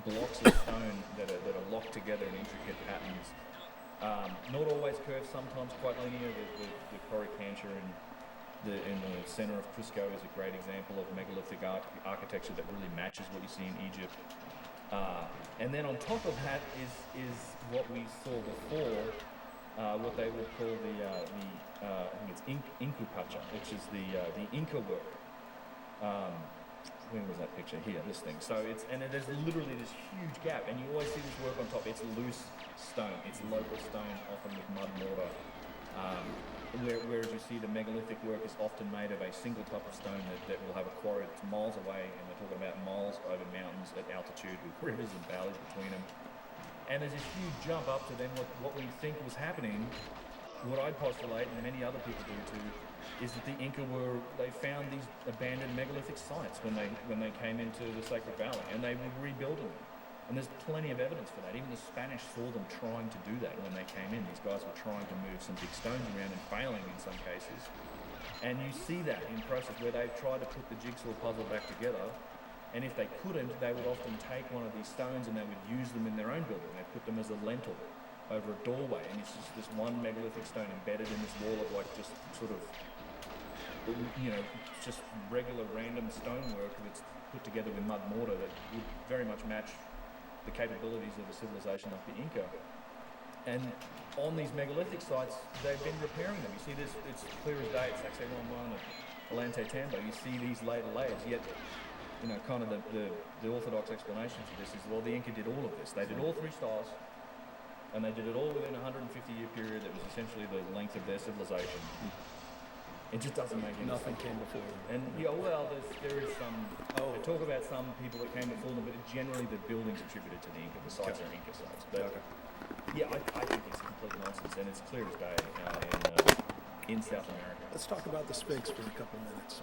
blocks of stone that are locked together in intricate patterns. Not always curved, sometimes quite linear. The Coricancha in the center of Cusco is a great example of megalithic architecture that really matches what you see in Egypt. And then on top of that is what we saw before, what they would call I think it's Inca Pacha, which is the Inca work. When was that picture? Here, this thing. So there's literally this huge gap, and you always see this work on top. It's loose stone. It's local stone, often with mud mortar. Whereas you see the megalithic work is often made of a single type of stone that will have a quarry that's miles away, and we're talking about miles over mountains at altitude with rivers and valleys between them. And there's this huge jump up to then what we think was happening. What I postulate, and many other people do too, is that the Inca they found these abandoned megalithic sites when they came into the Sacred Valley, and they were rebuilding them. And there's plenty of evidence for that. Even the Spanish saw them trying to do that when they came in. These guys were trying to move some big stones around and failing in some cases. And you see that in process where they try to put the jigsaw puzzle back together, and if they couldn't, they would often take one of these stones and they would use them in their own building. They put them as a lintel over a doorway, and it's just this one megalithic stone embedded in this wall of like just sort of, just regular random stonework that's put together with mud mortar that would very much match the capabilities of a civilization like the Inca. And on these megalithic sites, they've been repairing them. You see this, it's clear as day at Sacsayhuaman and Alante Tambo. You see these later layers, yet kind of the orthodox explanation for this is, well, the Inca did all of this. They did all 3 styles, and they did it all within a 150-year period that was essentially the length of their civilization. It just doesn't make any Nothing sense. came before them. And there is some. They talk about some people that came before them, but generally the buildings attributed to the Inca. The sites are Inca sites. But yeah, I think it's complete nonsense, and it's clear as day in South America. Let's talk about the Sphinx for a couple minutes.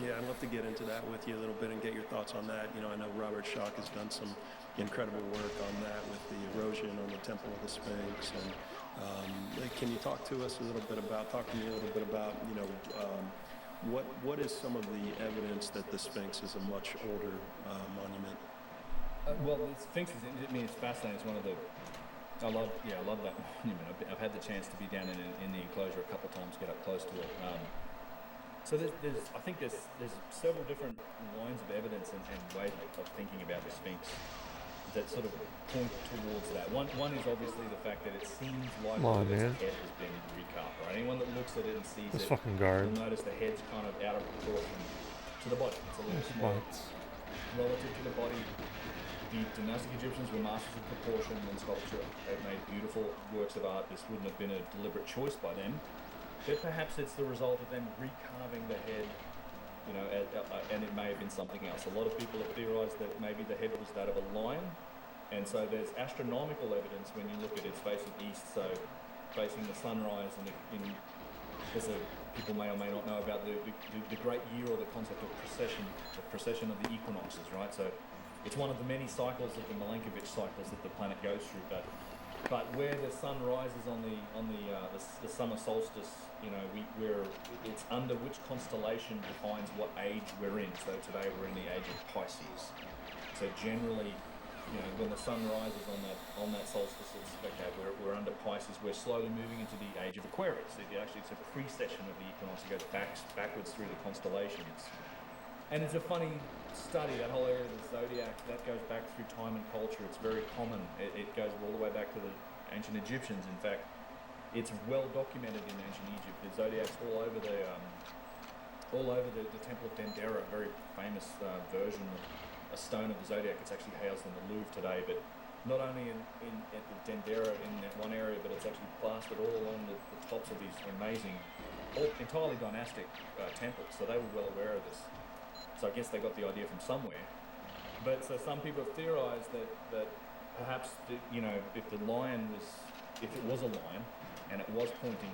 Yeah, I'd love to get into that with you a little bit and get your thoughts on that. I know Robert Schock has done some incredible work on that with the erosion on the Temple of the Sphinx. And can you talk to me a little bit about, what is some of the evidence that the Sphinx is a much older monument? Well, the Sphinx it's fascinating. It's one of the I love that monument. I've had the chance to be down in the enclosure a couple of times, get up close to it. So I think there's several different lines of evidence and ways of thinking about the Sphinx that sort of point towards that. One is obviously the fact that it seems like its head has been recarved. Right? Anyone that looks at it and sees this it, fucking guard. will notice the head's kind of out of proportion to the body. It's a little small. relative to the body. The dynastic Egyptians were masters of proportion and sculpture. They made beautiful works of art. This wouldn't have been a deliberate choice by them, but perhaps it's the result of them recarving the head, and it may have been something else. A lot of people have theorized that maybe the head was that of a lion, and so there's astronomical evidence when you look at it facing east, so facing the sunrise, and people may or may not know about the great year, or the concept of precession, the precession of the equinoxes, right? So it's one of the many cycles of the Milankovitch cycles that the planet goes through, but where the sun rises on the summer solstice, it's under which constellation defines what age we're in. So today we're in the age of Pisces. So generally, when the sun rises on that solstice, it's okay. We're under Pisces. We're slowly moving into the age of Aquarius. It's a precession of the equinox. It goes backwards through the constellations. And it's a funny study, that whole area of the zodiac, that goes back through time and culture. It's very common. It goes all the way back to the ancient Egyptians. In fact, it's well documented in ancient Egypt. The zodiac's all over the Temple of Dendera, a very famous version of a stone of the zodiac. It's actually housed in the Louvre today, but not only at the Dendera in that one area, but it's actually plastered all along the tops of these amazing, entirely dynastic temples. So they were well aware of this. So I guess they got the idea from somewhere. But so some people have theorized that perhaps if it was a lion and it was pointing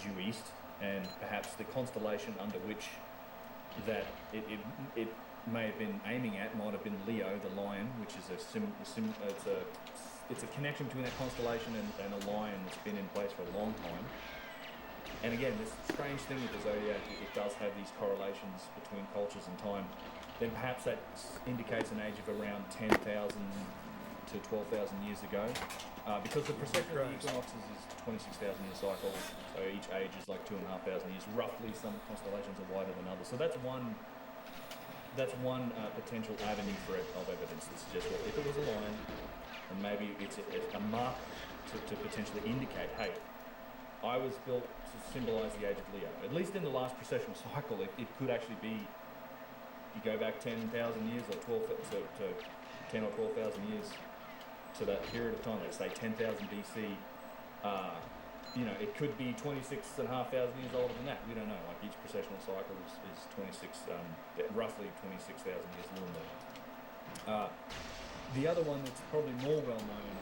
due east, and perhaps the constellation under which that it may have been aiming at might have been Leo, the lion, which is it's a connection between that constellation and a lion that's been in place for a long time. And again, this strange thing with the zodiac, it does have these correlations between cultures and time. Then perhaps that indicates an age of around 10,000 to 12,000 years ago. Because the precession of the equinoxes is 26,000 year cycle, so each age is like 2,500 years. Roughly, some constellations are wider than others. So that's one potential avenue of evidence that suggests, well, if it was a lion, and maybe it's a mark to potentially indicate, hey, I was built to symbolize the age of Leo. At least in the last precessional cycle, it could actually be, you go back 10,000 years or 10 or 12,000 years to that period of time, let's say 10,000 BC, it could be 26,500 years older than that. We don't know. Like each precessional cycle is 26, roughly 26,000 years, a little more. The other one that's probably more well known,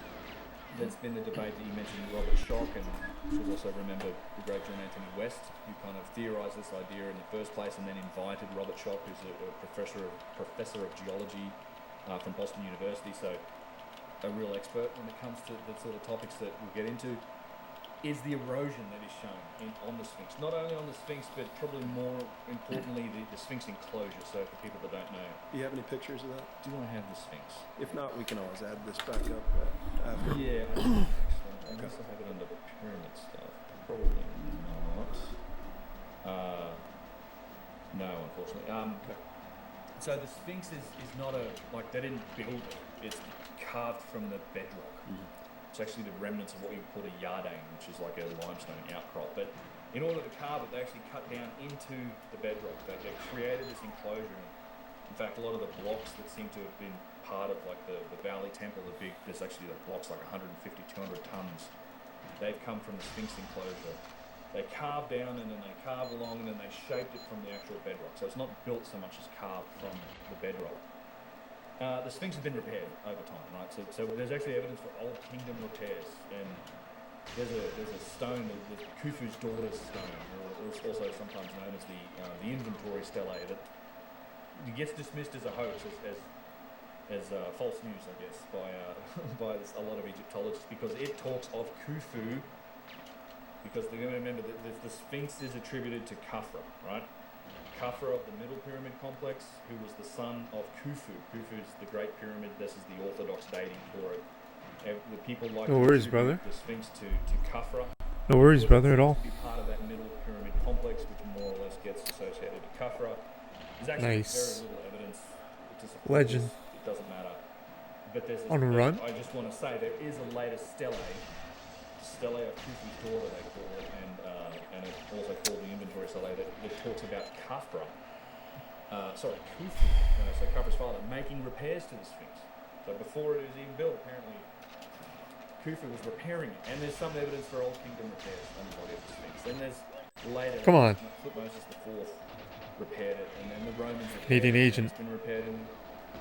there's been the debate that you mentioned, Robert Schoch, and you should also remember the great John Anthony West, who kind of theorised this idea in the first place, and then invited Robert Schoch, who's a professor of geology from Boston University, so a real expert when it comes to the sort of topics that we'll get into, is the erosion that is shown on the Sphinx. Not only on the Sphinx, but probably more importantly, the Sphinx enclosure. So for people that don't know. Do you have any pictures of that? Do I have the Sphinx? If not, we can always add this back up after. Yeah, I do, actually. Unless I have it under pyramid stuff. Probably not. No, unfortunately. Okay. So the Sphinx is not they didn't build it. It's carved from the bedrock. Mm-hmm. It's actually the remnants of what you call a yardane, which is like a limestone outcrop. But in order to carve it, they actually cut down into the bedrock. They created this enclosure. In fact, a lot of the blocks that seem to have been part of like the Valley Temple, there's actually the blocks like 150, 200 tons. They've come from the Sphinx enclosure. They carved down and then they carved along and then they shaped it from the actual bedrock. So it's not built so much as carved from the bedrock. The Sphinx has been repaired over time, right? So there's actually evidence for Old Kingdom repairs, and there's a stone, the Khufu's daughter's stone, or also sometimes known as the inventory stele, that gets dismissed as a hoax, as false news, I guess, by a lot of Egyptologists, because it talks of Khufu, because they're going to remember that the Sphinx is attributed to Khafra, right? Khafra of the Middle Pyramid Complex, who was the son of Khufu. Khufu is the Great Pyramid. This is the orthodox dating for it. The people like no worries, brother. The Sphinx to Khafra. No worries, brother, at all. To be part of that Middle Pyramid Complex, which more or less gets associated to Khafra. There's actually very little evidence to support Legend. this. It doesn't matter. But there's on a run. I just want to say there is a later stele of Khufu's daughter, they call it, and it's also called the inventory stele that talks about Khafra. Khufu, so Khufu's father, making repairs to the Sphinx. So before it was even built, apparently Khufu was repairing it, and there's some evidence for Old Kingdom repairs on the body of the Sphinx. Then there's later, Come on. Thutmose IV repaired it, and then the Romans repaired Canadian it. agent. It's been repaired in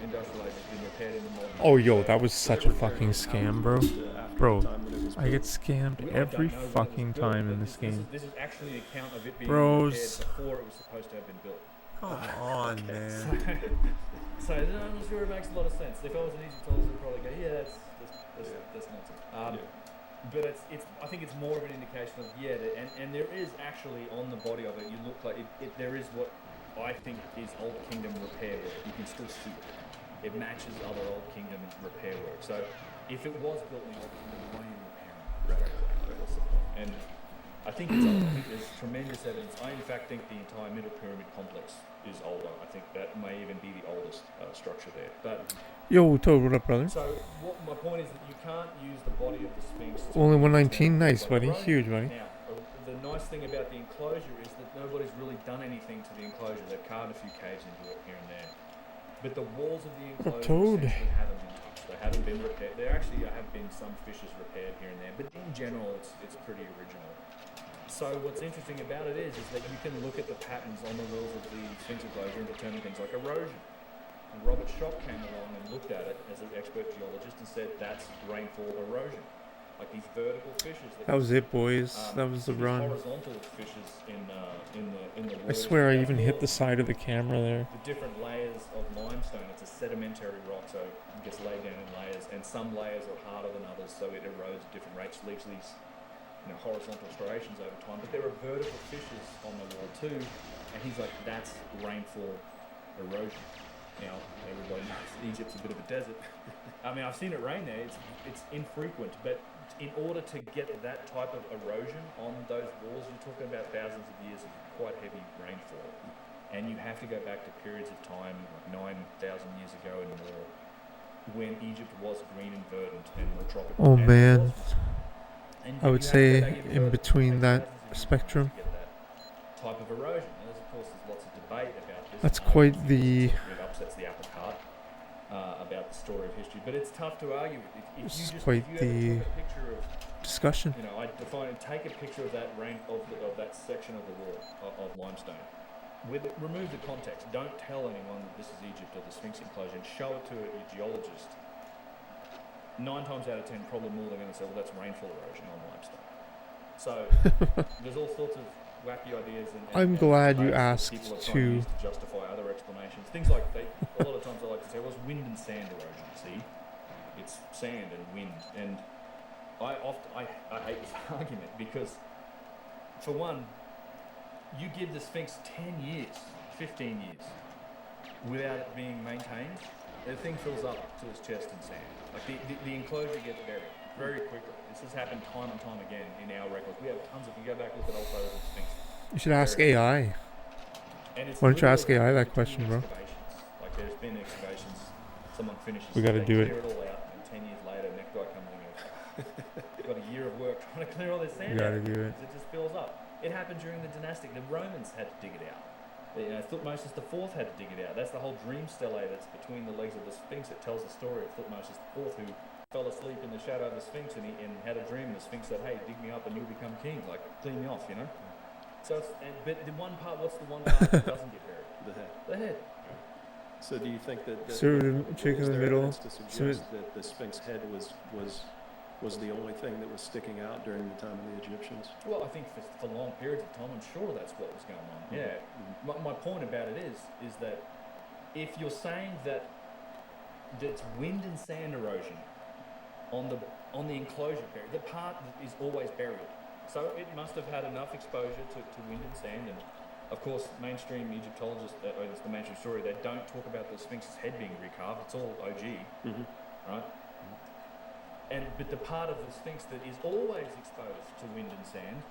industrial age. It's been repaired in the modern. Oh, yo, So that was such a fucking scam, bro. After Bro, the time when it was I get built. scammed I don't every know when it was fucking built, time but in this game. This is actually an account of it being Bros. repaired before it was supposed to have been built. Come on, So, man. so I'm not sure it makes a lot of sense. If I was an Egyptologist, I'd probably go, yeah, that's nonsense. But it's I think it's more of an indication of and there is actually on the body of it. You look like there is what I think is Old Kingdom repair work. You can still see it. It matches other Old Kingdom repair work. So if it was built in the Old Kingdom, why are you repairing it? Right. What's the point? And I think it's old. I think there's tremendous evidence. I in fact think the entire Middle Pyramid complex is older. I think that may even be the oldest structure there. But Yo, Toad, what up, brother? so what my point is that you can't use the body of the Sphinx. Only 119, nice, buddy. Right. Huge, buddy. Now, the nice thing about the enclosure is that nobody's really done anything to the enclosure. They've carved a few caves into it here and there. But the walls of the enclosure Toad? essentially haven't been touched. They haven't been repaired. There actually have been some fishes repaired here and there, but in general, it's pretty original. So what's interesting about it is that you can look at the patterns on the walls of the Sphinx enclosure and determine things like erosion. And Robert Schopp came along and looked at it as an expert geologist and said that's rainfall erosion. Like these vertical fissures. That was it, boys. That was the these run. Horizontal fissures in the I walls. swear I That's even hit all the side of the camera there. the different layers of limestone. It's a sedimentary rock, so it gets laid down in layers, and some layers are harder than others, so it erodes at different rates, leaves these horizontal striations over time. But there are vertical fissures on the wall too, and he's like, that's rainfall erosion. Now, everybody knows Egypt's a bit of a desert. I mean, I've seen it rain there. It's infrequent, but in order to get that type of erosion on those walls, you're talking about thousands of years of quite heavy rainfall. And you have to go back to periods of time, like 9,000 years ago and more, when Egypt was green and verdant and more tropical. Oh, And man. it was. And I would you have to go say back even in further, between take that thousands of years spectrum. to get that type of erosion. And there's, of course, there's lots of debate about this. That's and quite arguments the- because it upsets the apple cart about the story of history. But it's tough to argue with. If This you is just, quite if you ever the- took a picture of, Discussion. I define it. Take a picture of that of that section of the wall of limestone. Remove the context. Don't tell anyone that this is Egypt or the Sphinx enclosure, and show it to your geologist. 9 times out of 10, probably more, they're going to say, well, that's rainfall erosion on limestone. So there's all sorts of wacky ideas. I'm glad you debates that asked people are trying to- use to justify other explanations. Things like a lot of times I like to say, well, it's wind and sand erosion. See, it's sand and wind, and I hate this argument because, for one, you give the Sphinx 10 years, 15 years, without it being maintained, the thing fills up to its chest in sand. Like the enclosure gets buried very quickly. This has happened time and time again in our records. We have tons of. You go back and look at old photos of the Sphinx. You should ask AI. And it's Why don't you ask literally AI that between question, bro? excavations. Like there's been excavations. Someone finishes. We gotta they do it. clear it all out, and 10 years later, next guy comes in and goes, "We've got a year of work trying to clear all this sand We gotta out." do it. It just fills up. It happened during the dynastic. The Romans had to dig it out. Thutmose IV had to dig it out. That's the whole dream stele that's between the legs of the Sphinx. It tells the story of Thutmose IV, who fell asleep in the shadow of the Sphinx and had a dream. And the Sphinx said, "Hey, dig me up and you'll become king. Like, clean me off, So, but the one part, what's the one part that doesn't get buried? The head. The head. So do you think that So the chick in is the there middle, evidence to suggest that the Sphinx head was the only thing that was sticking out during the time of the Egyptians? Well, I think for long periods of time, I'm sure that's what was going on. Yeah. My point about it is that if you're saying that it's wind and sand erosion on the enclosure period, the part that is always buried. So it must have had enough exposure to wind and sand, and of course, mainstream Egyptologists, or it's the mainstream story, they don't talk about the Sphinx's head being recarved. It's all OG, right? But the part of the Sphinx that is always exposed to wind and sand,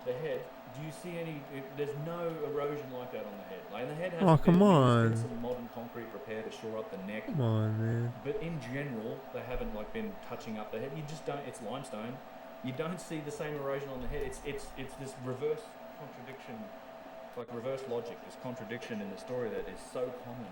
the head. Do you see any? There's no erosion like that on the head. Like the head has Oh, a bit come of on. some modern concrete repair to shore up the neck. Come on, man. But in general, they haven't been touching up the head. You just don't. It's limestone. You don't see the same erosion on the head. It's this reverse contradiction like reverse logic, this contradiction in the story that is so common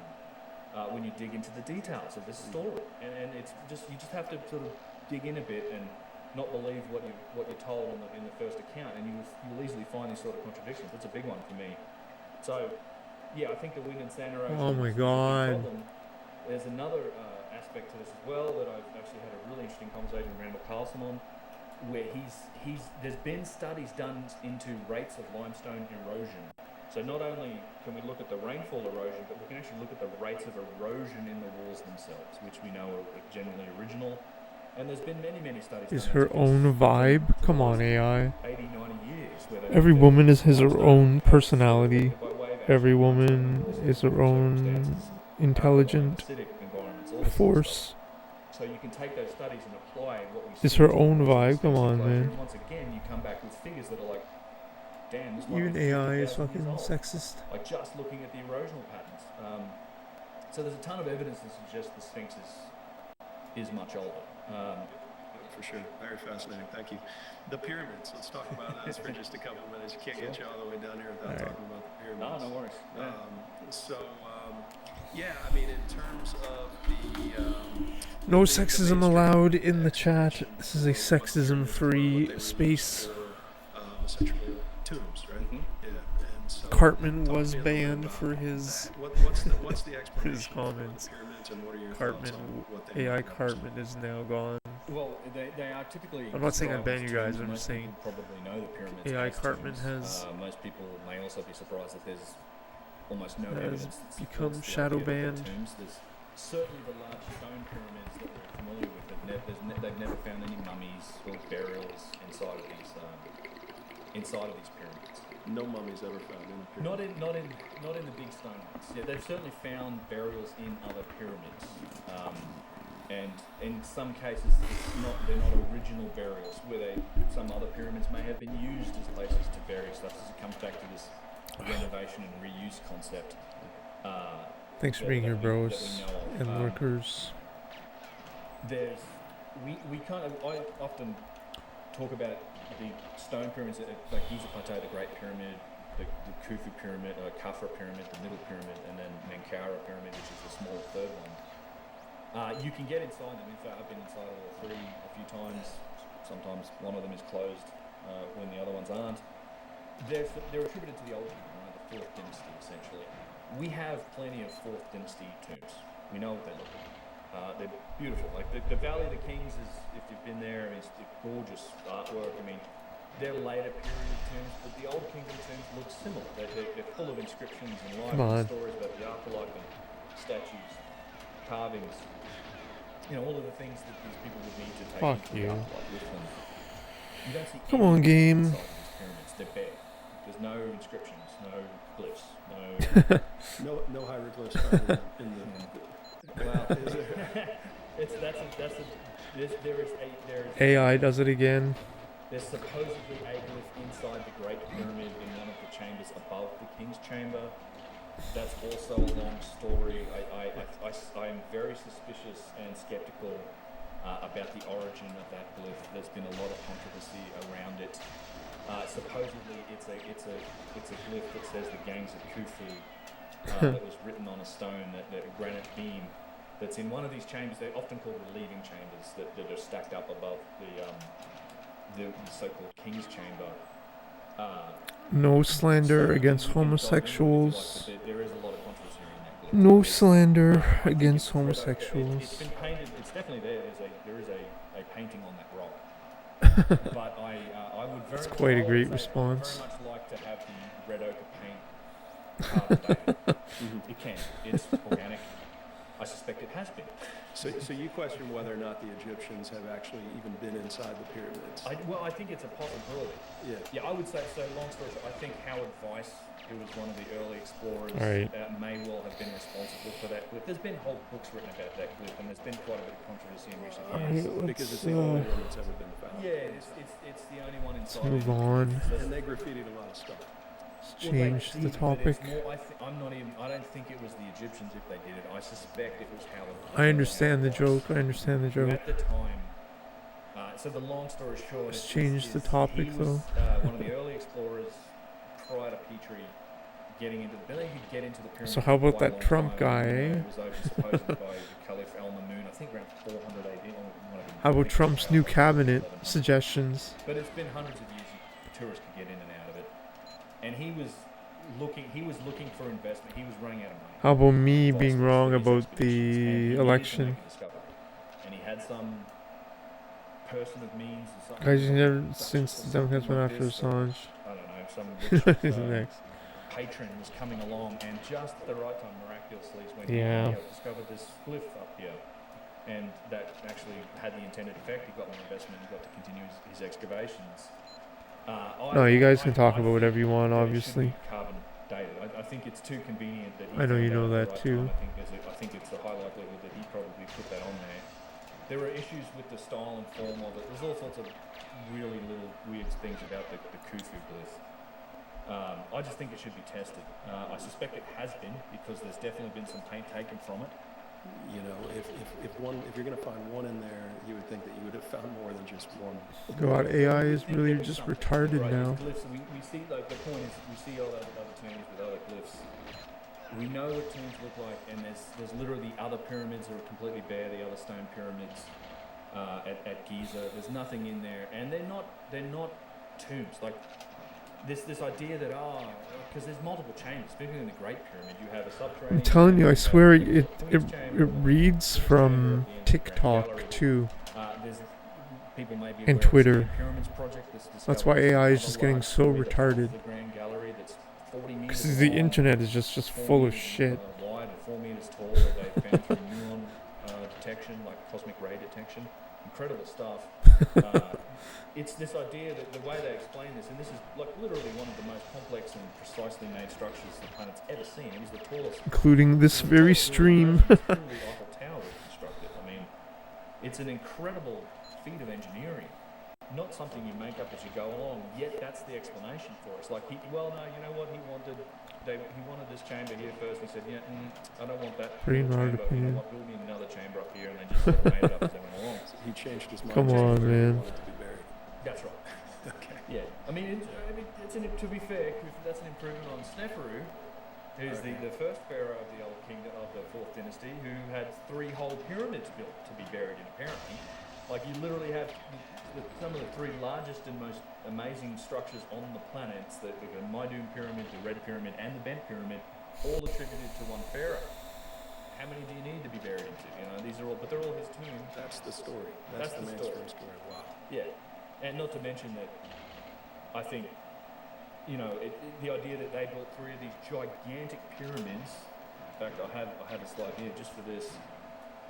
when you dig into the details of this story, and it's just you just have to sort of dig in a bit and not believe what you're told in the first account, and you'll easily find these sort of contradictions. It's a big one for me. So, yeah, I think the wind and sand erosion. Oh my is a big God. problem. There's another aspect to this as well that I've actually had a really interesting conversation with Randall Carlson on, where there's been studies done into rates of limestone erosion. So not only can we look at the rainfall erosion, but we can actually look at the rates of erosion in the walls themselves, which we know are generally original. And there's been many studies. Is her own vibe? Come on, AI. 80, 90 years. Every woman has her own personality. Every woman is her own intelligent force. So you can take those studies and apply what we see. Is her own vibe? Come on, man. Once again, you come back with figures that are like, damn, this Even might be AI is 50,000 fucking years old. sexist. Like just looking at the erosional patterns. So there's a ton of evidence that suggests the Sphinx is much older. For sure. Very fascinating. Thank you. The pyramids. Let's talk about those for just a couple of minutes. You can't get you all the way down here without talking about the pyramids. No worries. Yeah. Yeah, I mean, in terms of the... No sexism allowed in the chat. This is a sexism-free space. Essentially tombs, right? Mm-hmm. Yeah. And so Cartman was banned for his what's the explanation his comments. for the pyramids, and what are your Cartman, thoughts on what they AI might Cartman is now gone. Well, they are typically. I'm not saying I ban you described as guys, I'm tombs. just Most saying people probably know the pyramids. AI as Cartman tombs. has Most people may also be surprised that there's almost no has evidence that become supports the shadow idea that they're banned. Tombs. There's certainly the large stone pyramids that we're familiar with. They've never found any mummies or burials inside of these pyramids. No mummies ever found in the pyramid. Not in the big stone ones. Yeah, they've certainly found burials in other pyramids, and in some cases they're not original burials. Some other pyramids may have been used as places to bury stuff. As it comes back to this renovation and reuse concept. Thanks for being here, bros and lurkers. I often talk about the stone pyramids, like Giza Plateau, the Great Pyramid, the Khufu Pyramid, Khafra Pyramid, the Middle Pyramid, and then Menkaure Pyramid, which is the smaller third one. You can get inside them. In fact, I've been inside all three a few times. Sometimes one of them is closed when the other ones aren't. They're attributed to the old kingdom, right? The 4th dynasty, essentially. We have plenty of 4th dynasty tombs. We know what they look like. They're beautiful. Like the Valley of the Kings is, if you've been there, it's gorgeous artwork. I mean, they're later period tombs, but the Old Kingdom tombs look similar. They're full of inscriptions and life and stories about the afterlife and statues, carvings. You know, all of the things that these people would need to take into the afterlife with them. You don't see Come on, game. inside these pyramids. They're bare. There's no inscriptions, no glyphs, no hieroglyphs found in the... Well, there is AI does it again. There's supposedly a glyph inside the Great Pyramid in one of the chambers above the King's Chamber. That's also a long story. I am very suspicious and skeptical about the origin of that glyph. There's been a lot of controversy around it. Supposedly, it's a glyph that says the gangs of Khufu. That was written on a stone, that a granite beam that's in one of these chambers. They're often called relieving chambers that are stacked up above the so-called King's Chamber. No slander against homosexuals. There is a lot of controversy around that. No slander against homosexuals. It's been painted. It's definitely there. There is a painting on that rock. But I would very. That's quite a great I would response. very much like to have the red ochre paint carved back. It can. It's organic. I suspect it has been. So you question whether or not the Egyptians have actually even been inside the pyramids? I think it's a possibility. Yeah, I would say so. Long story short, I think Howard Weiss, who was one of the early explorers, may well have been responsible for that glyph. There's been whole books written about that glyph, and there's been quite a bit of controversy in recent years. Because it's the only one that's ever been found. Yeah, it's the only one inside. Let's move on. And they graffitied a lot of stuff. Change the topic. I don't think it was the Egyptians if they did it. I suspect it was Howard. I understand the joke. At the time. So the long story short. Let's change the topic, he was, though. One of the early explorers prior to Petrie. getting into the pyramid. So how about for quite a that long Trump time, guy, even though eh? It was opened supposedly by the Caliph Al-Mamun, I think around 400 AD. Or might have been- How I about think it was Trump's about new like cabinet 1100. suggestions? But it's been hundreds of years tourists could get in and out of it. And he was looking for investment. He was running out of money. How about me Vastly being for wrong these about expeditions, and he the needed to election? make a discovery. And he had some person of means or something. Guys, you never Dutch since or the Democrats something went like after this, or, Assange. I don't know, some rich Who's next? patron was coming along, and just at the right time, miraculously, is when Yeah. he discovered this glyph up here. And that actually had the intended effect. He got more investment, he got to continue his excavations. No, you guys can talk I about whatever you want, think that it obviously. should be carbon dated. I think it's too convenient that he I know found you know at that the right too. time. I think it's a high likelihood that he probably put that on there. There are issues with the style and form of it. There's all sorts of really little weird things about the Khufu glyph. I just think it should be tested. I suspect it has been, because there's definitely been some paint taken from it. You know, if you're going to find one in there, you would think that you would have found more than just one. God, AI We is think really there was just something, retarded right? now. With glyphs, we see, like, the point is, we see all other tombs with other glyphs. We know what tombs look like, and there's literally other pyramids that are completely bare, the other stone pyramids at Giza. There's nothing in there, and they're not tombs. Like, this idea that because there's multiple chambers. Particularly in the Great Pyramid, you have a subterranean. I'm telling you, I swear it Queen's chamber, reads Queen's chamber from at the end of the Grand TikTok Gallery. too. There's people may be And aware of the Twitter. Second Pyramids project that's That's why discovered AI is another just getting large so pyramid above retarded. The Grand Gallery that's 40 meters Because the long, internet is just 4 full of meters, shit. Wide and 4 meters tall, that they found through muon detection, like cosmic ray detection. Incredible stuff. It's this idea that the way they explain this, and this is like literally one of the most complex and precisely made structures the planet's ever seen. It was the tallest, Including this very stream. Eiffel Tower was constructed. I mean, it's an incredible feat of engineering. Not something you make up as you go along. Yet that's the explanation for it. It's like, you know what he wanted. He wanted this chamber here first. And he said, yeah, I don't want that Pretty little hard chamber. opinion. I want build me another chamber up here, and they just sort of made it up as they went along. He changed his mind. Come on, man. He wanted to be buried. That's right. Okay. Yeah, I mean, to be fair, that's an improvement on Sneferu, who's the first pharaoh of the old kingdom of the 4th dynasty, who had 3 whole pyramids built to be buried in. Apparently, like, you literally have some of the 3 largest and most amazing structures on the planet. It's the Maidum pyramid, the Red Pyramid, and the Bent Pyramid, all attributed to one pharaoh. How many do you need to be buried into? You know, these are all, but they're all his tombs. That's the story. That's the mainstream story. Wow. Yeah, and not to mention that I think, you know, the idea that they built 3 of these gigantic pyramids. In fact, I have a slide here just for this.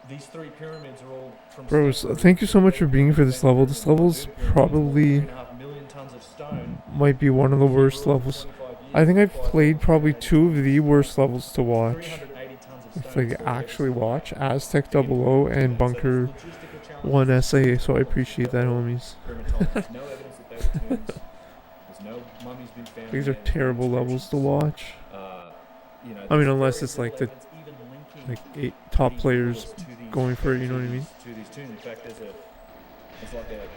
These 3 pyramids are all from. Bros, thank you so much for being for this level. This level's probably 3.5 million tons of stone. might be one of the worst levels. I think I've played probably 2 of the worst levels to watch. 380 tons of If stone. I actually watch Aztec 00 and Bunker 1 SA, so I appreciate that, homies. There's no evidence that they were tombs. There's no mummies been found. These are there. terrible levels to watch. You know, I mean, there's unless very it's like little the evidence even linking 8 top these players rulers to these- going for it, you know what I mean? To these tombs. In fact, there's like a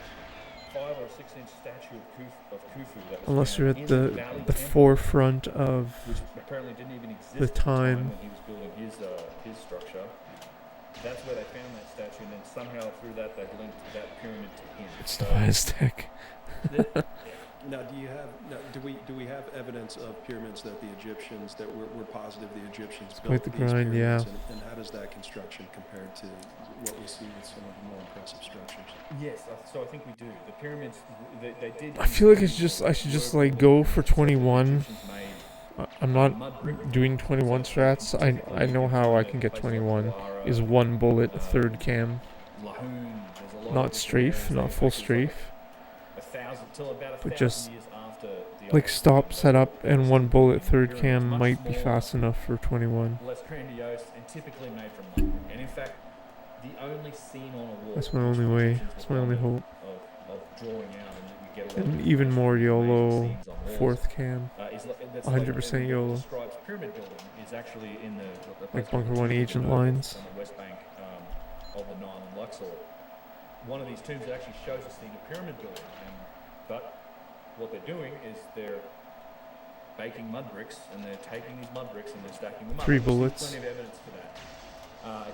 5 or 6 inch statue of Khufu that was Unless you're found at in the Valley the Temple, forefront of which apparently didn't even exist the at the time time. when he was building his structure. That's where they found that statue, and then somehow through that they linked that pyramid to him. it's So the Aztec. Now, do we have evidence of pyramids that the Egyptians, that we're positive the Egyptians built quite the these grind, pyramids, yeah. and how does that construction compare to what we see with some of the more impressive structures? yes, so I think we do. The pyramids, they did. I feel like I should just like go for 21. I'm not doing 21 strats. I know how I can get 21. Is 1 bullet, 3rd cam. Not strafe, not full strafe. But just like stop, set up, and 1 bullet 3rd cam might be fast enough for 21. Less grandiose and typically made from lumber. And in fact, the only scene on a wall. That's my only way. That's my only hope. Of drawing out, and we get a lot And of even more amazing YOLO scenes on walls. 4th cam. That's 100% YOLO. Describes pyramid building is actually in the Like place Bunker called 1 agent lines. on the west bank of the Nile and Luxor. One of these tombs actually shows a scene of pyramid building, but what they're doing is they're baking mud bricks, and they're taking these mud bricks and they're stacking them up. 3 And we see bullets. Plenty of evidence for that.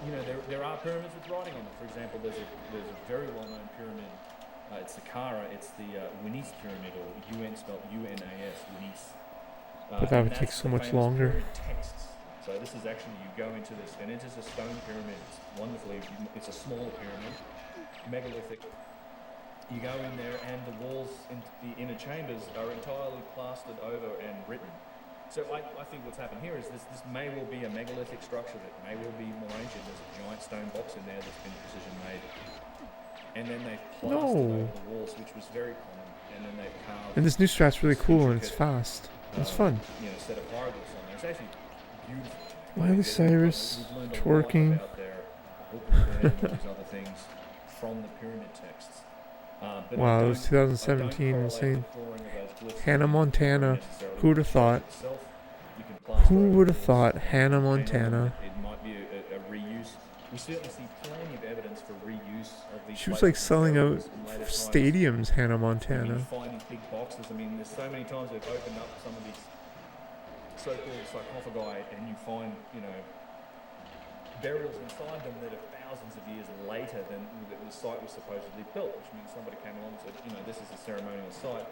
You know, there are pyramids with writing on them. For example, there's a very well-known pyramid. It's Saqqara. It's the Winis pyramid, or UN spelled U-N-A-S, Winis. But that would take so much longer. Texts. So this is actually, you go into this, and it is a stone pyramid. It's wonderfully, it's a smaller pyramid, megalithic. You go in there, and the walls in the inner chambers are entirely plastered over and written. So I think what's happened here is this may well be a megalithic structure that may well be more ancient. There's a giant stone box in there that's been precision made. And then they've plastered over the walls, which was very common. And then they've carved... And this new strat's really cool and it's fast. It's fun. You know, set of hieroglyphs on there. It's actually beautiful. Miley Cyrus twerking. These other things from the pyramid texts. Wow, it was 2017, insane. Hannah Montana. Who would have thought? Who would have thought Hannah Montana? It might be a reuse. We certainly see plenty of evidence for reuse of these. She was like selling out stadiums, Hannah I Montana. mean, finding big boxes. I mean, there's so many times they've opened up some of these so-called sarcophagi, and you find, you know, burials inside them that are thousands of years later than the site was supposedly built, which means somebody came along and said, you know, this is a ceremonial site.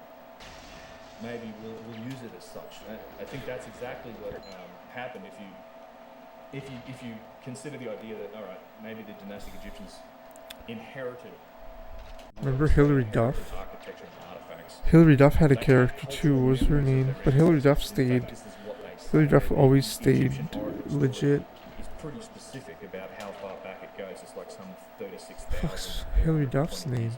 Maybe we'll use it as such. I think that's exactly what happened. If you consider the idea that, all right, maybe the dynastic Egyptians inherited. Remember Hilary Duff? Architecture and artifacts. Hilary Duff had a character too. What was her name? But Hilary Duff stayed. Hilary Duff always stayed legit. Is pretty specific about how far back it goes. It's like some 36,000. Fuck's Hilary Duff's name?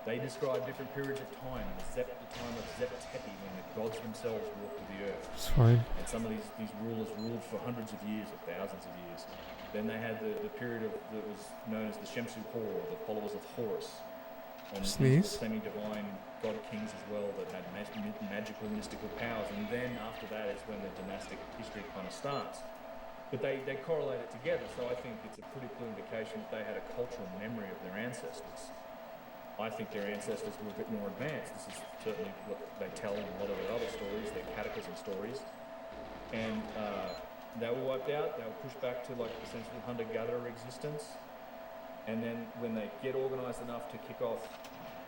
They describe different periods of time. The time of Zep-Tepi, when the gods themselves walked the earth. It's fine. And some of these rulers ruled for hundreds of years or thousands of years. Then they had the period that was known as the Shemsu Hor, or the followers of Horus. And Sneeze. these were semi-divine god kings as well that had magical, mystical powers. And then after that is when the dynastic history kind of starts. But they correlate it together, so I think it's a pretty clear indication that they had a cultural memory of their ancestors. I think their ancestors were a bit more advanced. This is certainly what they tell in a lot of their other stories, their catechism stories. And they were wiped out, they were pushed back to like essentially hunter-gatherer existence. And then when they get organised enough to kick off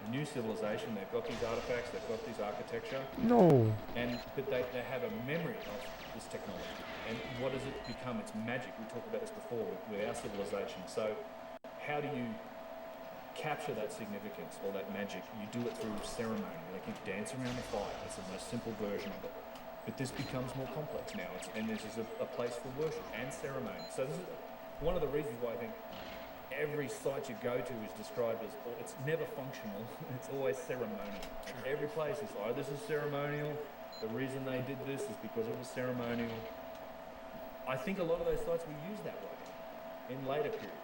a new civilization, they've got these artifacts, they've got this architecture. No. But they have a memory of this technology. And what does it become? It's magic. We talked about this before with our civilization. So how do you capture that significance or that magic? You do it through ceremony. Like you dance around the fire. That's the most simple version of it. But this becomes more complex now. And this is a place for worship and ceremony. So this is one of the reasons why I think every site you go to is described as, it's never functional, it's always ceremonial. Every place is, oh, this is ceremonial. The reason they did this is because it was ceremonial. I think a lot of those sites were used that way in later periods.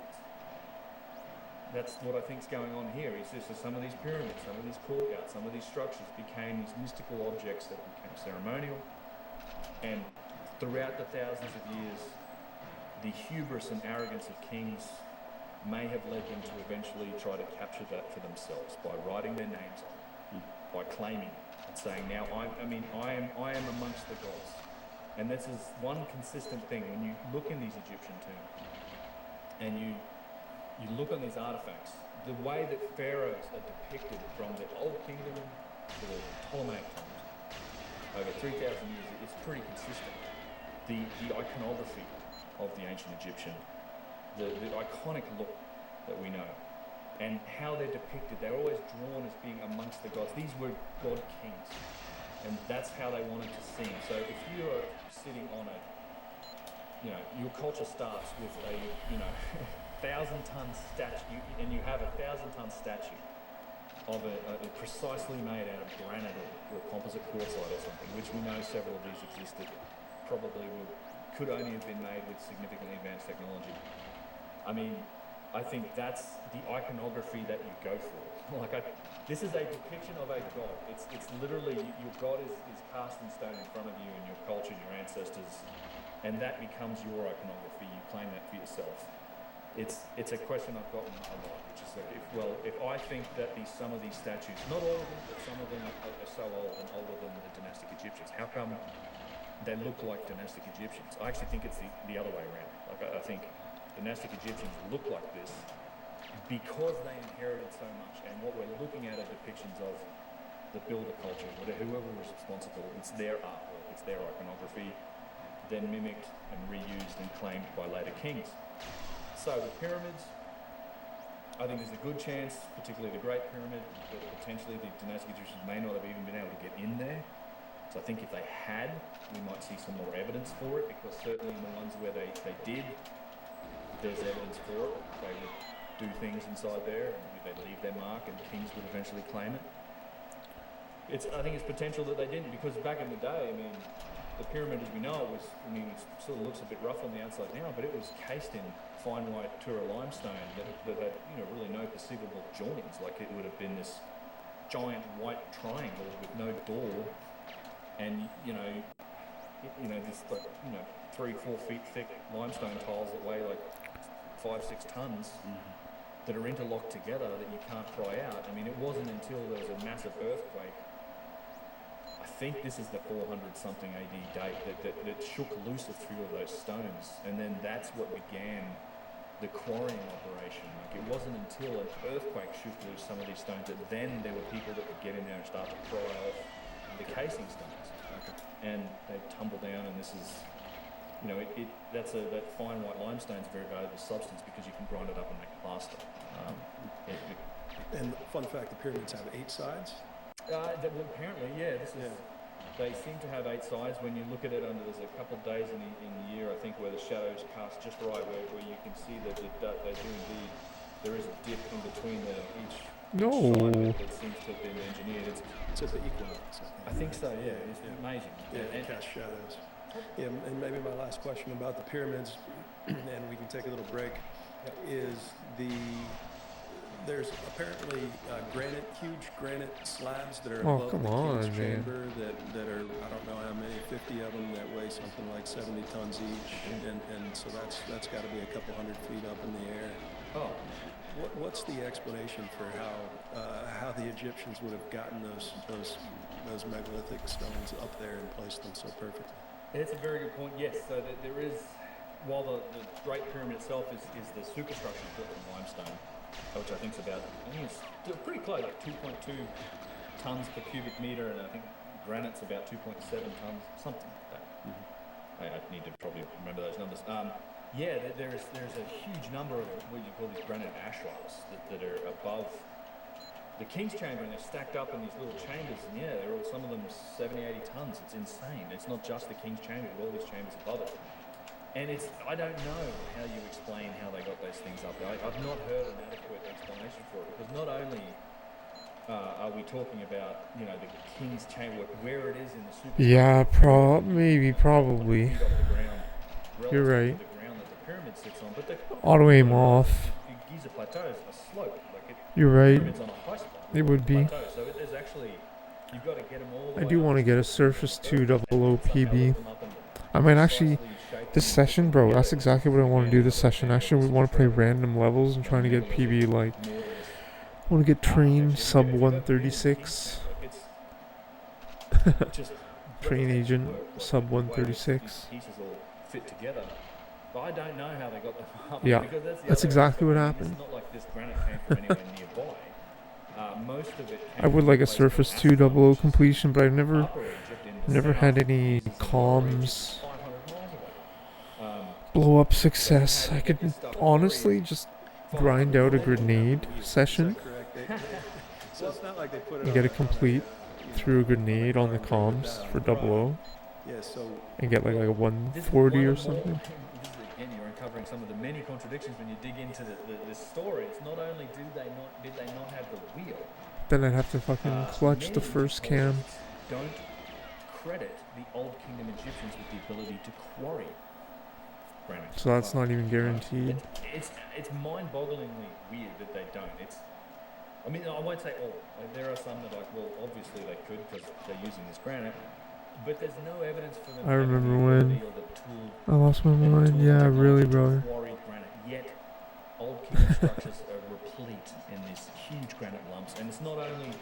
That's what I think is going on here. Is this, some of these pyramids, some of these courtyards, some of these structures became these mystical objects that became ceremonial. And throughout the thousands of years, the hubris and arrogance of kings may have led them to eventually try to capture that for themselves by writing their names on it, by claiming it and saying, now I am amongst the gods. And this is one consistent thing when you look in these Egyptian tombs and you look on these artifacts, the way that pharaohs are depicted from the Old Kingdom to the Ptolemaic times over 3,000 years is pretty consistent. The iconography of the ancient Egyptian, the iconic look that we know, and how they're depicted, they're always drawn as being amongst the gods. These were god kings, and that's how they wanted to seem. So if you are sitting on your culture starts with a 1,000-ton statue, and you have a 1,000-ton statue of a precisely made out of granite or composite quartzite or something, which we know several of these existed, probably could only have been made with significantly advanced technology. I mean, I think that's the iconography that you go for. This is a depiction of a god. It's literally, your god is cast in stone in front of you in your culture, your ancestors, and that becomes your iconography. You claim that for yourself. it's a question I've gotten a lot, which is that if I think that some of these statues, not all of them, but some of them are so old and older than the dynastic Egyptians, how come they look like dynastic Egyptians? I actually think it's the other way around. Like I think dynastic Egyptians look like this because they inherited so much, and what we're looking at are depictions of the builder culture, whoever was responsible. It's their artwork, it's their iconography, then mimicked and reused and claimed by later kings. So the pyramids, I think there's a good chance, particularly the Great Pyramid, that potentially the dynastic Egyptians may not have even been able to get in there. So I think if they had, we might see some more evidence for it, because certainly in the ones where they did, there's evidence for it. They would do things inside there, and they'd leave their mark, and kings would eventually claim it. I think it's potential that they didn't, because back in the day, I mean, the pyramid as we know it was, I mean, it sort of looks a bit rough on the outside now, but it was cased in fine white Tura limestone that had, really no perceivable joins. Like it would have been this giant white triangle with no door, and this 3-4 feet thick limestone tiles that weigh like 5-6 tons that are interlocked together that you can't pry out. I mean, it wasn't until there was a massive earthquake, I think this is the 400-something AD date, that shook loose a few of those stones, and then that's what began the quarrying operation. Like it wasn't until an earthquake shook loose some of these stones that then there were people that would get in there and start to pry off the casing stones. Okay. And they tumble down, and this is, that fine white limestone is a very valuable substance because you can grind it up and make plaster. And fun fact, the pyramids have 8 sides? Apparently, yeah. They seem to have 8 sides. When you look at it there's a couple of days in the year, I think, where the shadows cast just right, where you can see that they do indeed, there is a dip in between each side that seems to have been engineered. It's at the equinox. I think so, yeah. It's amazing. Yeah, and cast shadows. Yeah, and maybe my last question about the pyramids, and we can take a little break, is there's apparently huge granite slabs that are above the king's chamber that are, I don't know how many, 50 of them that weigh something like 70 tons each, and so that's got to be a couple hundred feet up in the air. Oh, what's the explanation for how the Egyptians would have gotten those megalithic stones up there and placed them so perfectly? It's a very good point. Yes, so there is, while the Great Pyramid itself is the superstructure built in limestone, which I think it's pretty close, like 2.2 tons per cubic meter, and I think granite's about 2.7 tons, something like that. I need to probably remember those numbers. There's a huge number of what you call these granite ashrafts that are above the king's chamber, and they're stacked up in these little chambers, and they're all, some of them 70, 80 tons. It's insane. It's not just the king's chamber, but all these chambers above it. And I don't know how you explain how they got those things up there. I've not heard an adequate explanation for it, because not only are we talking about, the king's chamber, where it is in the superstructure. Yeah, probably. You're right. The ground that the pyramid sits on, but auto aim off. Giza plateau is a slope. You're right. Pyramid's on a high spot. It would be. Plateau, so there's actually, you've got to get them all the I way do up want to get a Surface 2 00 PB. I might actually, this session, bro, that's exactly what I want to do this session. Actually, we want to play random levels and trying to get PB, like, I want to get train sub 136. Train agent sub 136. Pieces all fit together. But I don't know how they got them up. Yeah, that's exactly what happened. It's not like this granite came from anywhere nearby. Most of it I would like a Surface 2 00 completion, but I've never had any comms blow up success. I could honestly just grind out a grenade session and get a complete through a grenade on the comms for 00 and get like a 140 or something. Again, you're uncovering some of the many contradictions when you dig into the story. It's not only did they not have the wheel. Then I'd have to fucking clutch the first cam. Don't credit the Old Kingdom Egyptians with the ability to quarry granite. So that's not even guaranteed. It's mind-bogglingly weird that they don't. I won't say all. Like, there are some that obviously they could because they're using this granite. But there's no evidence for them. I remember when I lost my mind. Yeah, really, bro. Quarry granite. Yet old kingdom structures are replete in these huge granite lumps, and it's not only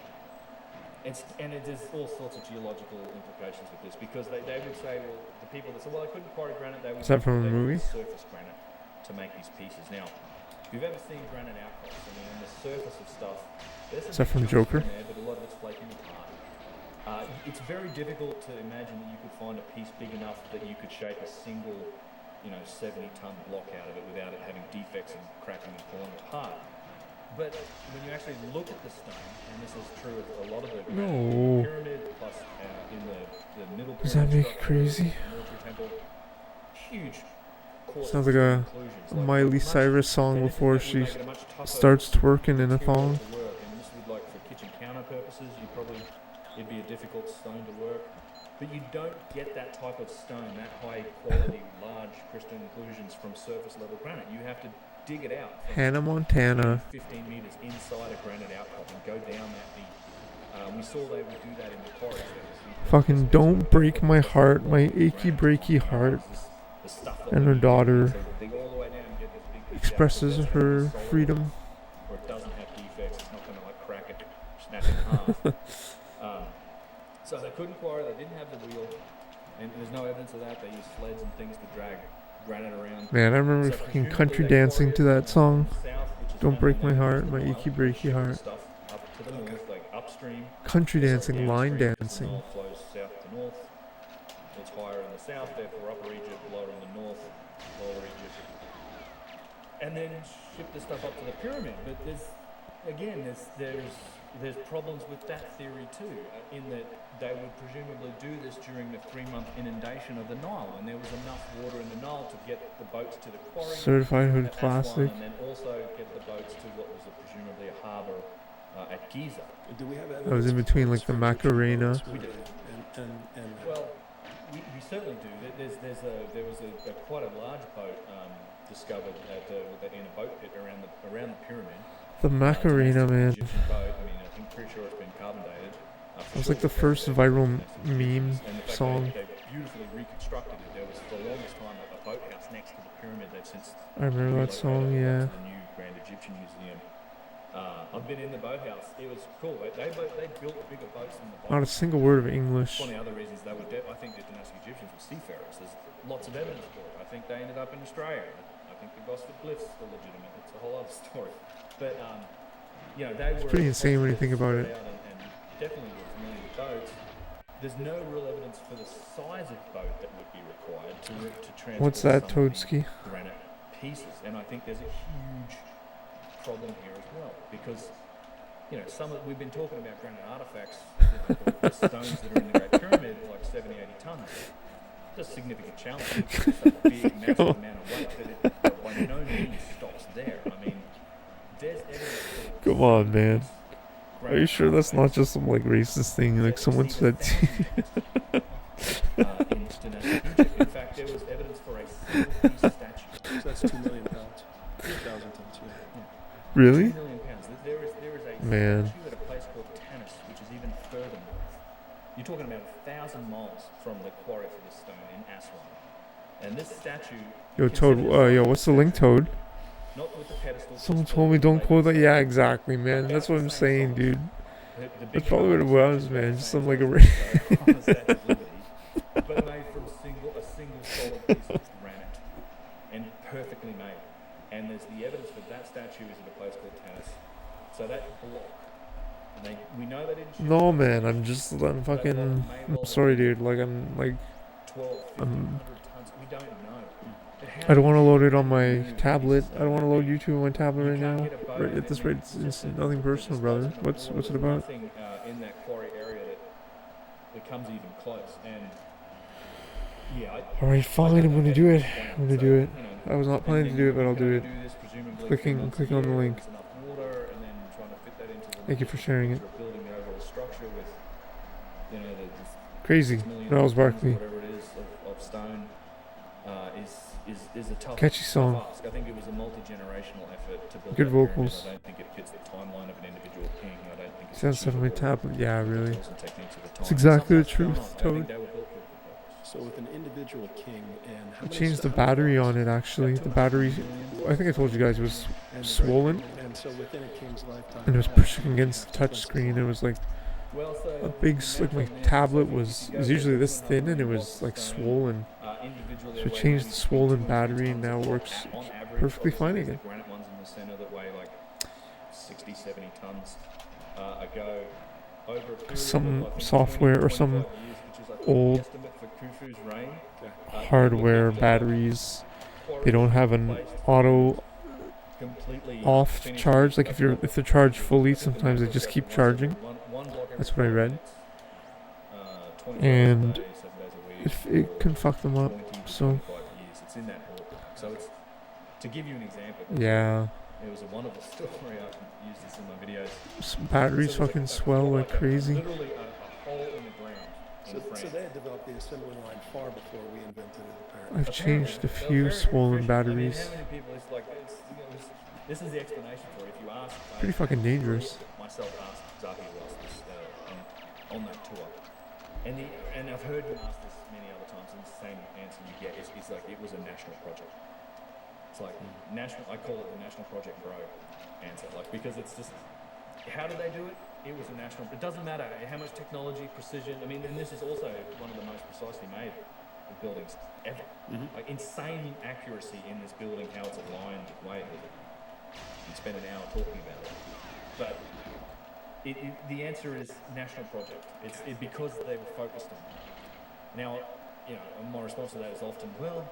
there's all sorts of geological implications with this, because they would say, well, the people that say, well, I couldn't quarry granite, they would Is that from a they would movie? use surface granite to make these pieces. Now, if you've ever seen granite outcrops, I mean, on the surface of stuff, there's some Is that from chunks Joker? in there, but a lot of it's flaking apart. It's very difficult to imagine that you could find a piece big enough that you could shape a single, 70-ton block out of it without it having defects and cracking and falling apart. But when you actually look at the stone, and this is true of a lot of the No. pyramid, plus in the middle pyramid Does that make it structure, crazy? the military temple, huge Sounds like a Miley Cyrus song before she starts twerking in a thong. And this would, like, for kitchen counter purposes, it'd be a difficult stone to work. But you don't get that type of stone, that high quality, large crystalline inclusions from surface level granite. You have to dig it out. Hannah Montana. 15 meters inside a granite outcrop and go down that deep. We saw they would do that in the quarries. Fucking don't break my heart, my achy breaky heart. And her daughter expresses her freedom. Where it doesn't have defects, it's not going to like crack it, snap it in half. So they couldn't quarry, they didn't have the wheel, and there's no evidence of that. They used sleds and things to drag granite around. Man, I remember fucking country dancing to that song. Don't break my heart, my achy breaky heart. Up to the north, like upstream. Country dancing, line dancing. The Nile flows south to north. It's higher in the south, therefore Upper Egypt, lower in the north, Lower Egypt. And then ship the stuff up to the pyramid. But there's problems with that theory too, in that they would presumably do this during the 3-month inundation of the Nile, when there was enough water in the Nile to get the boats to the quarry. Certified Hood at Aswan, Classic. and then also get the boats to what was presumably a harbour at Giza. Do we have That was in between like the Macarena. We do. And Well, we certainly do. There was a quite a large boat discovered in a boat pit around the pyramid. The Macarena, man. Egyptian boat. I mean, I'm pretty sure it's been carbon dated. It was like the first viral meme song. They beautifully reconstructed it. There was for the longest time a boathouse next to the pyramid. They've since I remember that song, yeah. to the new Grand Egyptian Museum. I've been in the boathouse. It was cool. They built bigger boats than the boat. Not a single word of English. One of the other reasons they were I think the dynastic Egyptians were seafarers. There's lots of evidence for it. I think they ended up in Australia. I think the Gosford glyphs are legitimate. It's a whole other story. But they were pretty insane when you think about it. And definitely were familiar with boats. There's no real evidence for the size of boat that would be required to transport. What's that, some of these Toadski? granite pieces, and I think there's a huge problem here as well, because we've been talking about granite artifacts, the stones that are in the Great Pyramid, like 70, 80 tons. It's a significant challenge. It's such a big, massive amount of weight that it by no means stops there. I mean, there's evidence that Come on, man. Are you granite sure that's not artifacts just some like racist thing? Like someone said. in dynastic Egypt. In fact, there was evidence for a single-piece statue. so that's 2 million pounds. 2,000 tons, yeah. Really? 2 million pounds. There is a Man. statue at a place called Tanis, which is even further north. You're talking about 1,000 miles from the quarry for this stone in Aswan. And this statue... Yo, Toad. Yo, what's the link, Toad? Not with the pedestal. Someone told me don't quote that. Yeah, exactly, man. That's what I'm saying, dude. That's probably what it was, man. Just some like a. But made from a single solid piece of granite, and perfectly made. And there's the evidence for that statue is at a place called Tanis. So that block, and we know they didn't. No, man. I'm fucking. I'm sorry, dude. Like I'm like. 12, 1,500 tons. We don't know. I don't want to load it on my tablet. I don't want to load YouTube on my tablet right now. Right at this rate, it's nothing personal, brother. What's it about? Nothing in that quarry area that comes even close. And yeah. Alright, fine. I'm gonna do it. I'm gonna do it. I was not planning to do it, but I'll do it. Click on the link. Thank you for sharing it. Building the overall structure with, Crazy. Gnarls Barkley. Whatever it is of stone is a tough Catchy song. task. I think it was a multi-generational effort to build Good that pyramid. vocals. I don't think it fits the timeline of an individual king. I don't think it's Sounds stuff on my achievable tablet. Yeah, with the really. tools and techniques of the time. It's exactly Some the parts don't. truth, I think Toad. they were built for the purpose. So with an individual king and how I many changed the how many battery watts? on it actually. The battery, I think I told you guys, was And the swollen, and so within a king's lifetime, and it was how often pushing do you against have the to touch cleanse the screen. It clock? was like Well, so a big, like my natural tablet so if was, you it was go usually to this 2.5 thin, and it million was watts of like stone, swollen. individually So they I weigh changed maybe the between swollen 2 and 3 battery, and tons now of it rock works on average. perfectly Obviously, fine there's again. the granite ones in the center that weigh like 60, 70 tons a go over a period of, Some I think, 20 software to or 25 some years, which is, I think, old the estimate for Khufu's reign. Okay. You would hardware have to have batteries, quarries they don't have an replaced, auto completely off finished charge. Like if reconstructed. they're charged fully, I think the sometimes they network just goes keep once charging. every one block every That's what I 12 read. minutes, 24 hours a And day, 7 days a week, it can fuck them up. 20 to So 25 years. It's in that ballpark. So it's, to give you an example, yeah, it was a wonderful story. I can use this in my videos. some batteries So there's fucking swell well, like crazy. literally a hole in the ground in So France. they had developed the assembly line far before we invented it, apparently. I've changed a Apparently, few they're very swollen efficient. I mean, batteries. how many people? It's like this is the explanation for it. If you ask, Pretty fucking dangerous. Myself asked Zahi whilst this on that tour, and I've heard him ask this many other times, and the same answer you get is like it was a national project. It's like national. I call it the national project bro answer, like because it's just how did they do it? It was a national. It doesn't matter how much technology, precision. I mean, and this is also one of the most precisely made buildings ever. Like insane accuracy in this building, how it's aligned, weight. You spend an hour talking about it, but the answer is national project. It's because they were focused on it. Now, my response to that is often, well,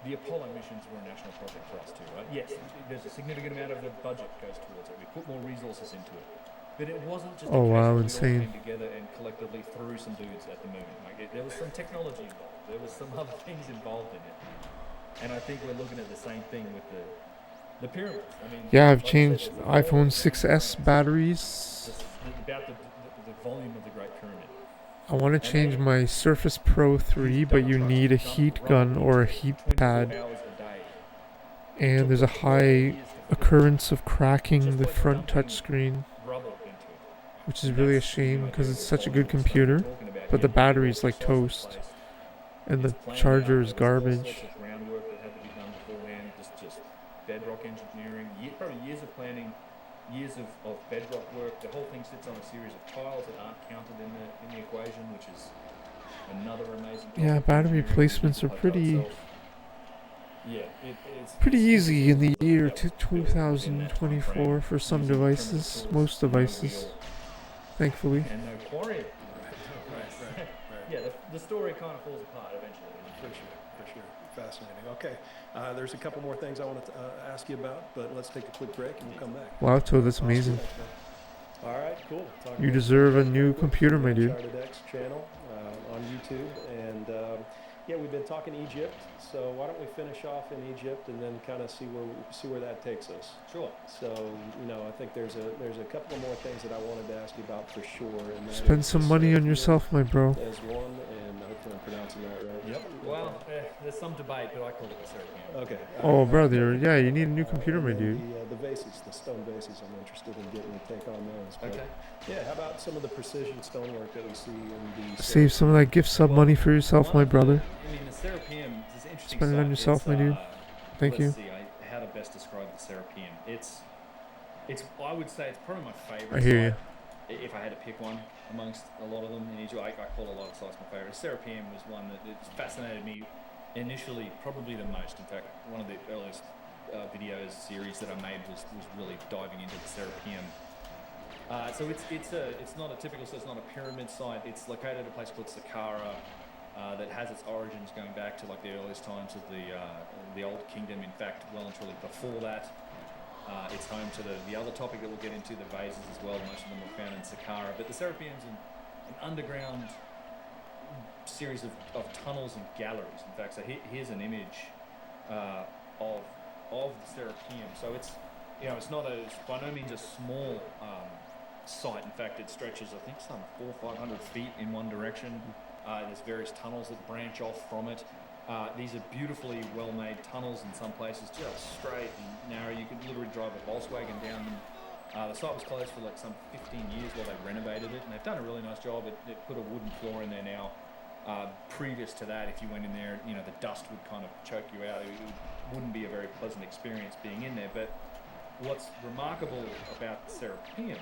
the Apollo missions were a national project for us too, right? Yes, there's a significant amount of the budget goes towards it. We put more resources into it. But it wasn't just a Oh, case wow, of we insane. all came together and collectively threw some dudes at the moon. Like there was some technology involved. There was some other things involved in it. And I think we're looking at the same thing with the pyramids. I mean, Yeah, I've like I said, changed there's a whole iPhone thing 6s batteries. just about the volume of the Great Pyramid. I want to change my Surface Pro 3, but you need a heat gun or a heat 24 pad, hours a day. and there's a high occurrence of cracking the front touchscreen, which is really a shame because it's such a good computer, but the battery's like toast, and the charger is garbage. Groundwork that had to be done beforehand, just bedrock engineering, probably years of planning, years of bedrock work. The whole thing sits on a series of tiles that aren't counted in the equation, which is another amazing. Yeah, battery replacements are pretty easy in the year 2024 for some devices, most devices, thankfully. And no quarry. Right. Yeah, the story kind of falls apart eventually. For sure. Fascinating. Okay, there's a couple more things I want to ask you about, but let's take a quick break and we'll come back. Wow, Toad, that's amazing. All right, cool. You deserve a new computer, my dude. Uncharted X channel on YouTube, and yeah, we've been talking Egypt. So why don't we finish off in Egypt and then kind of see where that takes us? Sure. So I think there's a couple more things that I wanted to ask you about for sure. And that Spend is some the money on Serapeum yourself, my bro. as one, and hopefully I'm pronouncing that right. Yep. Well, there's some debate, but I call it the Serapeum. Okay. Oh, brother, yeah, you need a new computer, my And then dude. the vases, the stone vases, I'm interested in getting your take on those. But Okay. yeah, how about some of the precision stonework that we see in the Save some of that gift sub money for yourself, my brother. I mean, the Serapeum is an interesting Spend it on site. yourself, my dude. Thank you. Let's see how to best describe the Serapeum. It's I would say it's probably my favorite. I hear you. If I had to pick one amongst a lot of them in Egypt, I call a lot of sites my favorite. Serapeum was one that fascinated me initially, probably the most. In fact, one of the earliest videos series that I made was really diving into the Serapeum. So it's not a typical, so it's not a pyramid site. It's located at a place called Saqqara that has its origins going back to like the earliest times of the Old Kingdom. In fact, well and truly before that. It's home to the other topic that we'll get into, the vases as well. Most of them were found in Saqqara. But the Serapeum's an underground series of tunnels and galleries. In fact, so here's an image of the Serapeum. So it's it's by no means a small site. In fact, it stretches, I think, some 400 or 500 feet in one direction. There's various tunnels that branch off from it. These are beautifully well-made tunnels in some places, just straight and narrow. You could literally drive a Volkswagen down them. The site was closed for like some 15 years while they renovated it, and they've done a really nice job. They put a wooden floor in there now. Previous to that, if you went in there, you know, the dust would kind of choke you out. It wouldn't be a very pleasant experience being in there. But what's remarkable about the Serapeum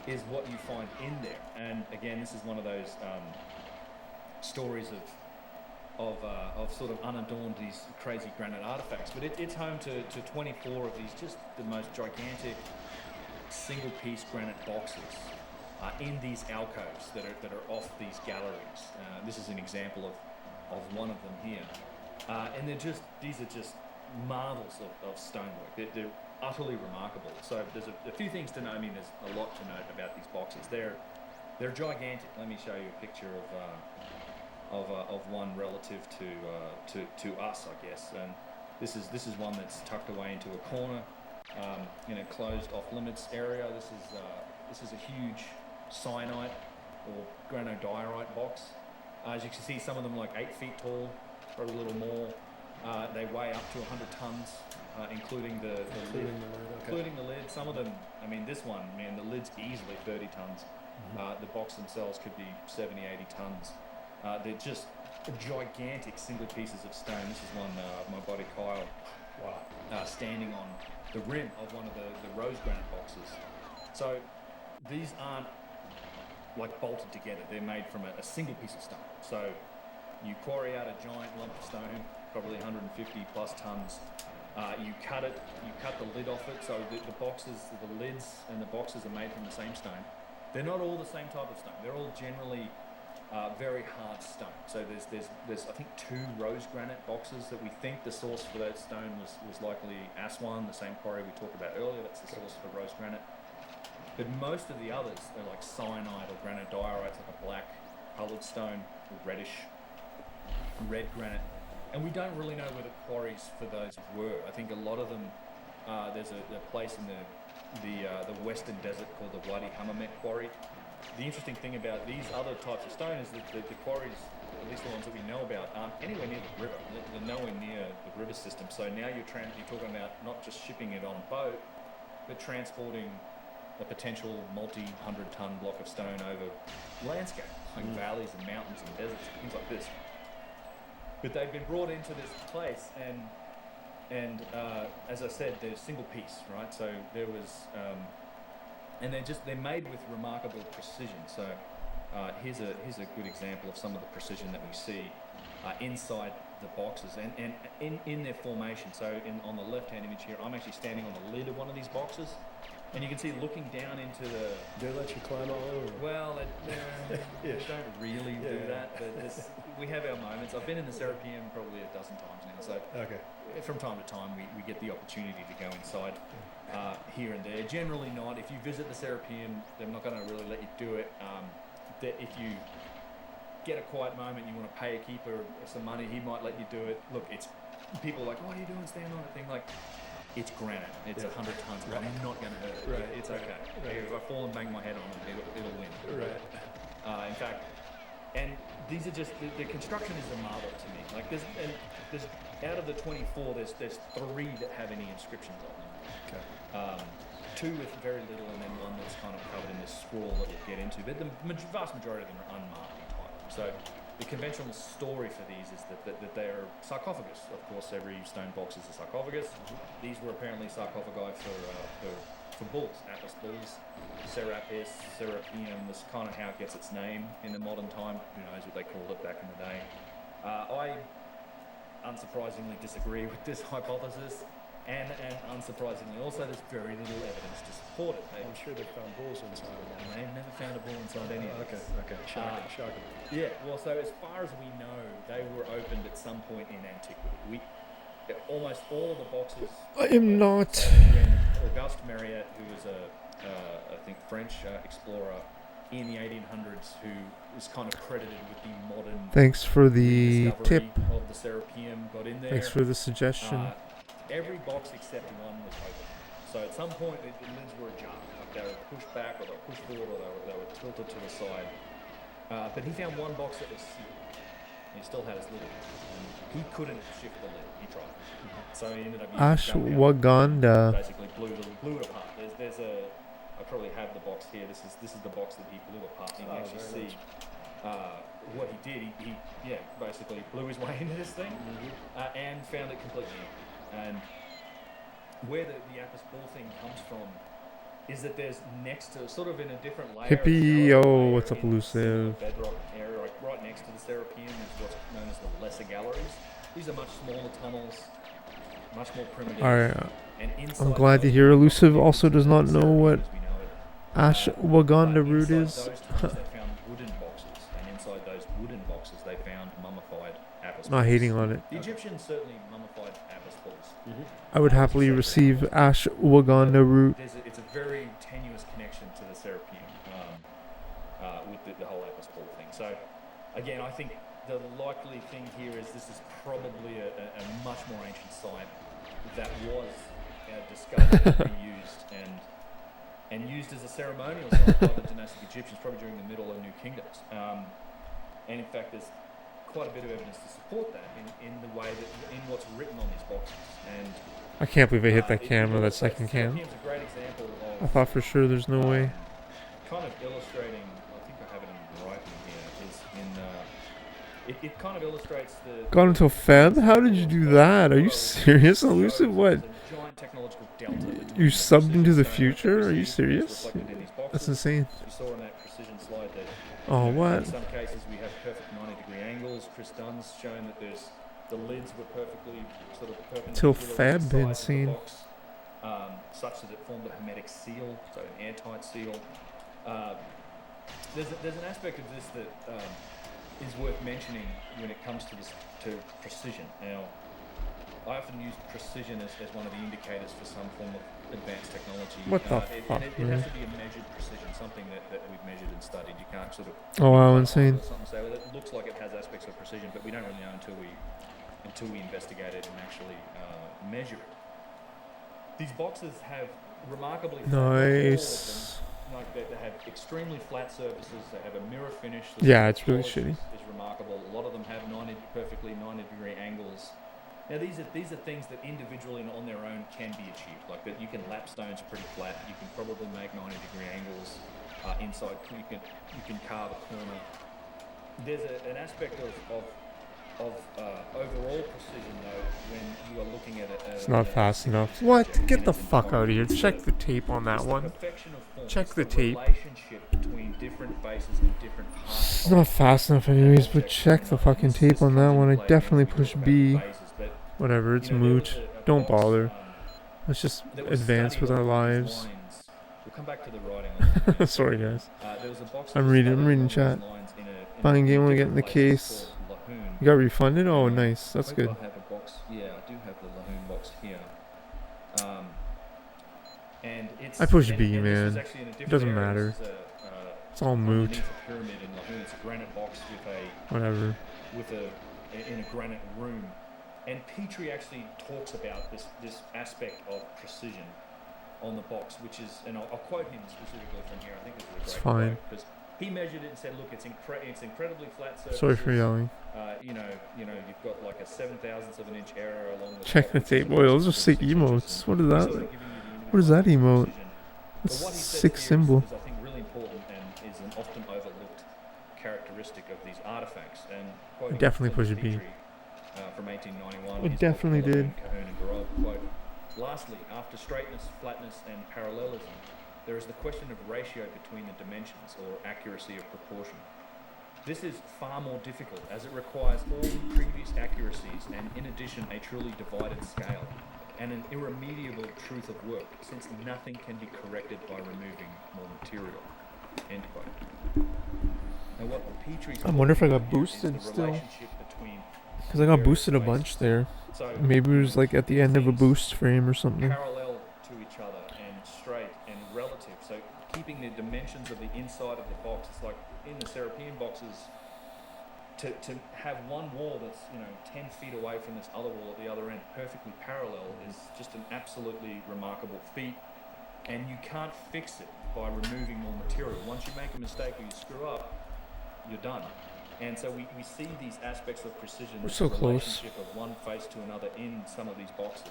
is what you find in there. And again, this is one of those stories of sort of unadorned, these crazy granite artifacts. But it's home to 24 of these, just the most gigantic single-piece granite boxes in these alcoves that are off these galleries. This is an example of one of them here. And these are just marvels of stonework. They're utterly remarkable. So there's a few things to know. I mean, there's a lot to note about these boxes. They're gigantic. Let me show you a picture of one relative to us, I guess. And this is one that's tucked away into a corner in a closed off limits area. This is a huge cyanite or granodiorite box. As you can see, some of them are like 8 feet tall, probably a little more. They weigh up to 100 tons, including the lid. Including the lid. Some of them, I mean, this one, man, the lid's easily 30 tons. The box themselves could be 70, 80 tons. They're just gigantic single pieces of stone. This is one my buddy Kyle standing on the rim of one of the rose granite boxes. So these aren't like bolted together. They're made from a single piece of stone. So you quarry out a giant lump of stone, probably 150 plus tons. You cut the lid off it. So the boxes, the lids and the boxes are made from the same stone. They're not all the same type of stone. They're all generally very hard stone. So there's I think 2 rose granite boxes that we think the source for that stone was likely Aswan, the same quarry we talked about earlier. That's the source for rose granite. But most of the others are like cyanide or granodiorite, it's like a black coloured stone or reddish red granite. And we don't really know where the quarries for those were. I think a lot of them, there's a place in the western desert called the Wadi Hammamet quarry. The interesting thing about these other types of stone is that the quarries, at least the ones that we know about, aren't anywhere near the river. They're nowhere near the river system. So now you're talking about not just shipping it on a boat, but transporting a potential multi-100-ton block of stone over landscape, like valleys and mountains and deserts, things like this. But they've been brought into this place, and as I said, they're single piece, right? So there was, and they're made with remarkable precision. So here's a good example of some of the precision that we see inside the boxes and in their formation. So on the left-hand image here, I'm actually standing on the lid of one of these boxes. And you can see looking down into the... Do they let you climb all over? Well, they don't really do that. But we have our moments. I've been in the Serapeum probably a dozen times now. So from time to time, we get the opportunity to go inside here and there. Generally not. If you visit the Serapeum, they're not going to really let you do it. If you get a quiet moment, you want to pay a keeper some money, he might let you do it. Look, it's people are like, what are you doing standing on a thing? Like, it's granite. It's 100 tons. Right. I'm not going to hurt it. Right. It's okay. Right. If I fall and bang my head on it, it'll win. Right. In fact, and these are just the construction is a marvel to me. Like there's out of the 24, there's 3 that have any inscriptions on them. Okay. 2 with very little, and then 1 that's kind of covered in this scroll that we'll get into. But the vast majority of them are unmarked in type. So the conventional story for these is that they're sarcophagus. Of course, every stone box is a sarcophagus. These were apparently sarcophagi for bulls, Apis bulls, Serapis, Serapeum. That's kind of how it gets its name in the modern time. Who knows what they called it back in the day. I unsurprisingly disagree with this hypothesis. And unsurprisingly, also there's very little evidence to support it. I'm sure they found bulls inside of them. They've never found a bull inside any of this. Okay. Shocking. Yeah, well, so as far as we know, they were opened at some point in antiquity. Almost all of the boxes... I am not... When Auguste Mariette, who was I think, French explorer in the 1800s, who is kind of credited with the modern... Thanks for the tip. ...of the Serapeum, got in there. Thanks for the suggestion. Every box except 1 was open. So at some point, the lids were ajar. Like they were pushed back, or they were pushed forward, or they were tilted to the side. But he found 1 box that was sealed. And he still had his lid. He couldn't shift the lid. He tried. So he ended up using Ashwagandha. basically blew it apart. There's I probably have the box here. This is the box that he blew apart. You can actually see what he did, he basically blew his way into this thing and found it completely new. And where the Apis ball thing comes from is that there's next to, sort of in a different layer, Hippie, layer what's up, in the similar elusive? bedrock area, like right next to the Serapeum is what's known as the lesser galleries. These are much smaller tunnels, much more primitive. Alright, And I'm glad to hear elusive also does not know what ashwagandha root is. Those tunnels they found wooden boxes, and inside those wooden boxes they found mummified Apis Not balls. hating on it. The Egyptians certainly mummified Apis balls. I would happily receive ashwagandha root. It's a very tenuous connection to the Serapeum with the whole Apis ball thing. So, again, I think the likely thing here is this is probably a much more ancient site that was discovered, reused, and used as a ceremonial site by the dynastic Egyptians, probably during the Middle and New Kingdoms. And in fact, there's quite a bit of evidence to support that in the way that in what's written on these boxes. And I can't believe I hit that camera, that second cam. Serapeum's a great example I of thought for sure there's no way. kind of illustrating. I think I have it in writing here. Is in it kind of illustrates the. Got until Feb? How did you do that? Are you serious, elusive? What? Giant technological delta between You subbed into the precision future? Are you accuracy serious? reflected in these That's boxes. insane. You saw in that precision slide that Oh, in what? some cases we have perfect 90-degree angles. Chris Dunn's shown that the lids were perfectly sort of perpendicular Till to the Feb, sides of the insane. box, such that it formed a hermetic seal, so an airtight seal. There's an aspect of this that is worth mentioning when it comes to precision. Now, I often use precision as one of the indicators for some form of advanced technology. What the fuck, it man? has to be a measured precision, something that we've measured and studied. You can't sort of Oh, wow, insane. something say, well, it looks like it has aspects of precision, but we don't really know until we investigate it and actually measure it. These boxes have remarkably flat, all of them, Nice. like they have extremely flat surfaces. They have a mirror finish. The Yeah, it's really polish shitty. Is remarkable. A lot of them have perfectly 90-degree angles. Now these are things that individually and on their own can be achieved. Like that, you can lap stones pretty flat. You can probably make 90-degree angles inside. You can carve a corner. There's an aspect of overall precision though when you are looking at it. It's not fast enough. What? Get the fuck out of here. Check the tape on that one. Check the tape. Relationship between different faces and different parts. It's not fast enough anyways, but check the fucking tape on that one. I definitely push B. Whatever, it's moot. Don't bother. Let's just advance with our lives. We'll come back to the writing on Sorry, guys. there was a box I'm reading chat. Buying game when I get in the case. You got refunded? Oh, nice. That's good. I have a box. Yeah, I do have the Lahoon box here. And it's, I push and, B, and this was man. actually in a different Doesn't area. matter. This is It's all moot. underneath a pyramid in Lahoon. It's a granite box Whatever. in a granite room. And Petrie actually talks about this aspect of precision on the box, which is, and I'll quote him specifically from here. I think this is a great It's fine. quote, because he measured it and said, "Look, it's incredibly flat surface. Sorry for yelling. You know, you've got like a 7/1000th of an inch error along the Check top, the which is tape. the Boy, those are most sick precision. emotes. What is He's that? sort of giving you the What is that individual emote? precision. That's But a what he says sick here symbol. is, I think, really important and is an often overlooked characteristic of these artifacts. And quoting definitely from push a B. Petrie, from 1891. We his definitely book, did. Cahoon and Garov, quote, "Lastly, after straightness, flatness, and parallelism, there is the question of ratio between the dimensions, or accuracy of proportion. This is far more difficult, as it requires all previous accuracies and, in addition, a truly divided scale, and an irremediable truth of work, since nothing can be corrected by removing more material." End quote. Now, what Petrie's I wonder if I got talking about here is boosted the still. relationship between Because I got various boosted a faces. bunch there. So, Maybe it was like at the end of a boost frame or something. parallel to each other and straight and relative. So keeping the dimensions of the inside of the box. It's like in the Serapeum boxes, to have one wall that's 10 feet away from this other wall at the other end, perfectly parallel, is just an absolutely remarkable feat. And you can't fix it by removing more material. Once you make a mistake or you screw up, you're done. And so we see these aspects of precision, We're this so close. relationship of one face to another in some of these boxes.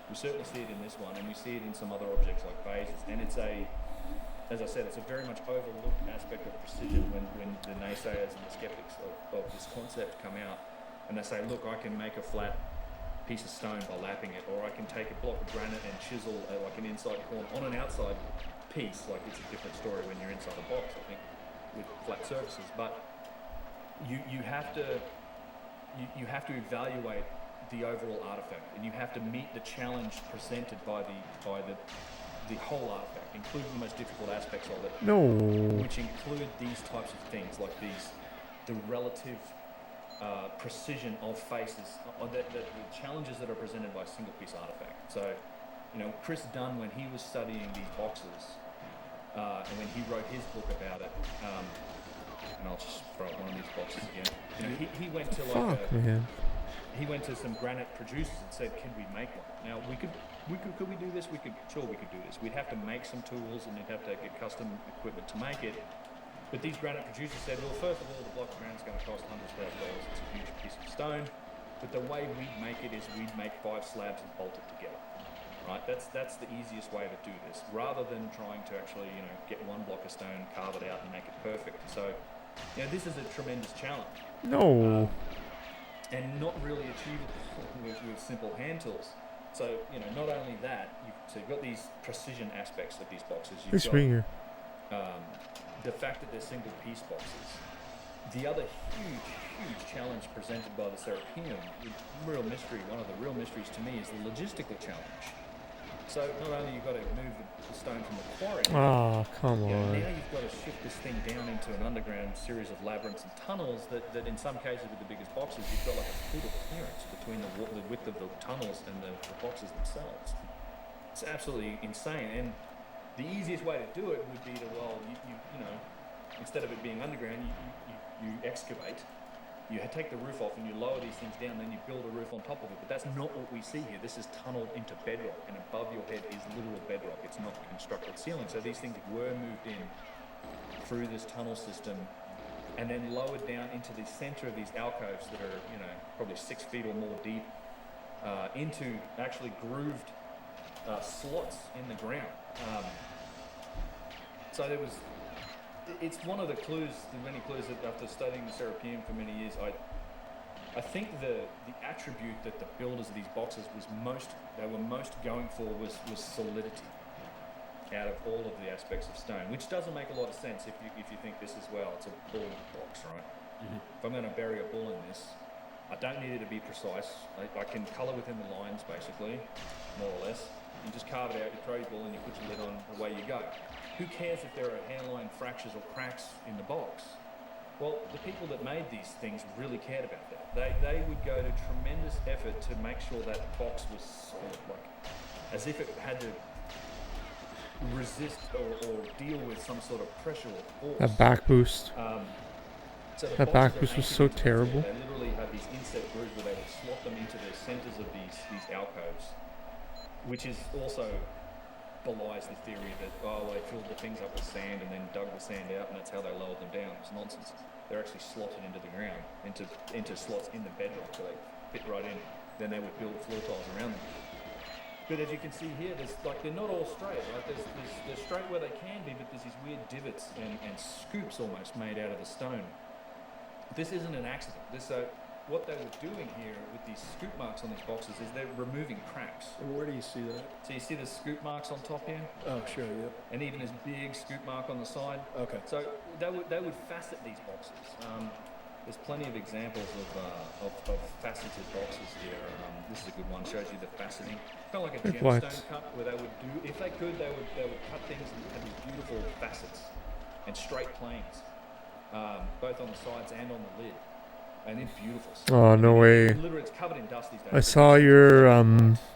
We certainly see it in this one, and we see it in some other objects like vases. And it's a as I said, it's a very much overlooked aspect of precision when the naysayers and the skeptics of this concept come out and they say, look, I can make a flat piece of stone by lapping it, or I can take a block of granite and chisel like an inside corner on an outside piece. Like, it's a different story when you're inside a box, I think, with flat surfaces. But you have to evaluate the overall artifact, and you have to meet the challenge presented by the whole artifact, including the most difficult aspects of it. No. Which include these types of things, like the relative precision of faces, the challenges that are presented by a single piece artifact. So, Chris Dunn, when he was studying these boxes, and when he wrote his book about it, and I'll just throw up one of these boxes again. He went to he went to some granite producers and said, "Can we make one?" Now could we do this? Sure we could do this. We'd have to make some tools and you'd have to get custom equipment to make it. But these granite producers said, well, first of all, the block of granite is going to cost hundreds of $1,000. It's a huge piece of stone. But the way we'd make it is we'd make 5 slabs and bolt it together. Right? That's the easiest way to do this, rather than trying to actually, get one block of stone, carve it out, and make it perfect. So, this is a tremendous challenge. No. And not really achievable with simple hand tools. So, not only that, you've got these precision aspects of these boxes. You've got the fact that they're single piece boxes. The other huge challenge presented by the Serapeum, one of the real mysteries to me, is the logistical challenge. So not only you've got to move the stone from the quarry, come on. Now you've got to shift this thing down into an underground series of labyrinths and tunnels that in some cases with the biggest boxes, you've got like a foot of clearance between the width of the tunnels and the boxes themselves. It's absolutely insane. And the easiest way to do it would be to, instead of it being underground, you excavate, you take the roof off and you lower these things down, then you build a roof on top of it. But that's not what we see here. This is tunneled into bedrock, and above your head is literal bedrock. It's not constructed ceiling. So these things were moved in through this tunnel system and then lowered down into the center of these alcoves that are, probably 6 feet or more deep, into actually grooved slots in the ground. So it's one of the many clues that after studying the Serapeum for many years, I think the attribute that the builders of these boxes were most going for was solidity out of all of the aspects of stone, which doesn't make a lot of sense if you think this as well. It's a bull box, right? Mm-hmm. If I'm going to bury a bull in this, I don't need it to be precise. I can colour within the lines, basically, more or less. You just carve it out, you throw your bull and you put your lid on, away you go. Who cares if there are hairline fractures or cracks in the box? Well, the people that made these things really cared about that. They would go to tremendous effort to make sure that box was solid, like as if it had to resist or deal with some sort of pressure or force. That back boost. So that back boost was so terrible. They literally have these inset grooves where they would slot them into the centers of these alcoves, which is also belies the theory that, they filled the things up with sand and then dug the sand out and that's how they lowered them down. It's nonsense. They're actually slotted into the ground, into slots in the bedrock, so they fit right in. Then they would build floor tiles around them. But as you can see here, they're not all straight, right? They're straight where they can be, but there's these weird divots and scoops almost made out of the stone. This isn't an accident. What they were doing here with these scoop marks on these boxes is they're removing cracks. And where do you see that? So you see the scoop marks on top here? Oh, sure, yeah. And even this big scoop mark on the side. Okay. So they would facet these boxes. There's plenty of examples of faceted boxes here. This is a good one. Shows you the faceting. Kind of like a gemstone cut, where they would do, if they could, they would cut things and have these beautiful facets and straight planes, both on the sides and on the lid. And it's beautiful. Oh, no way. Literally, it's covered in dust these days. I saw your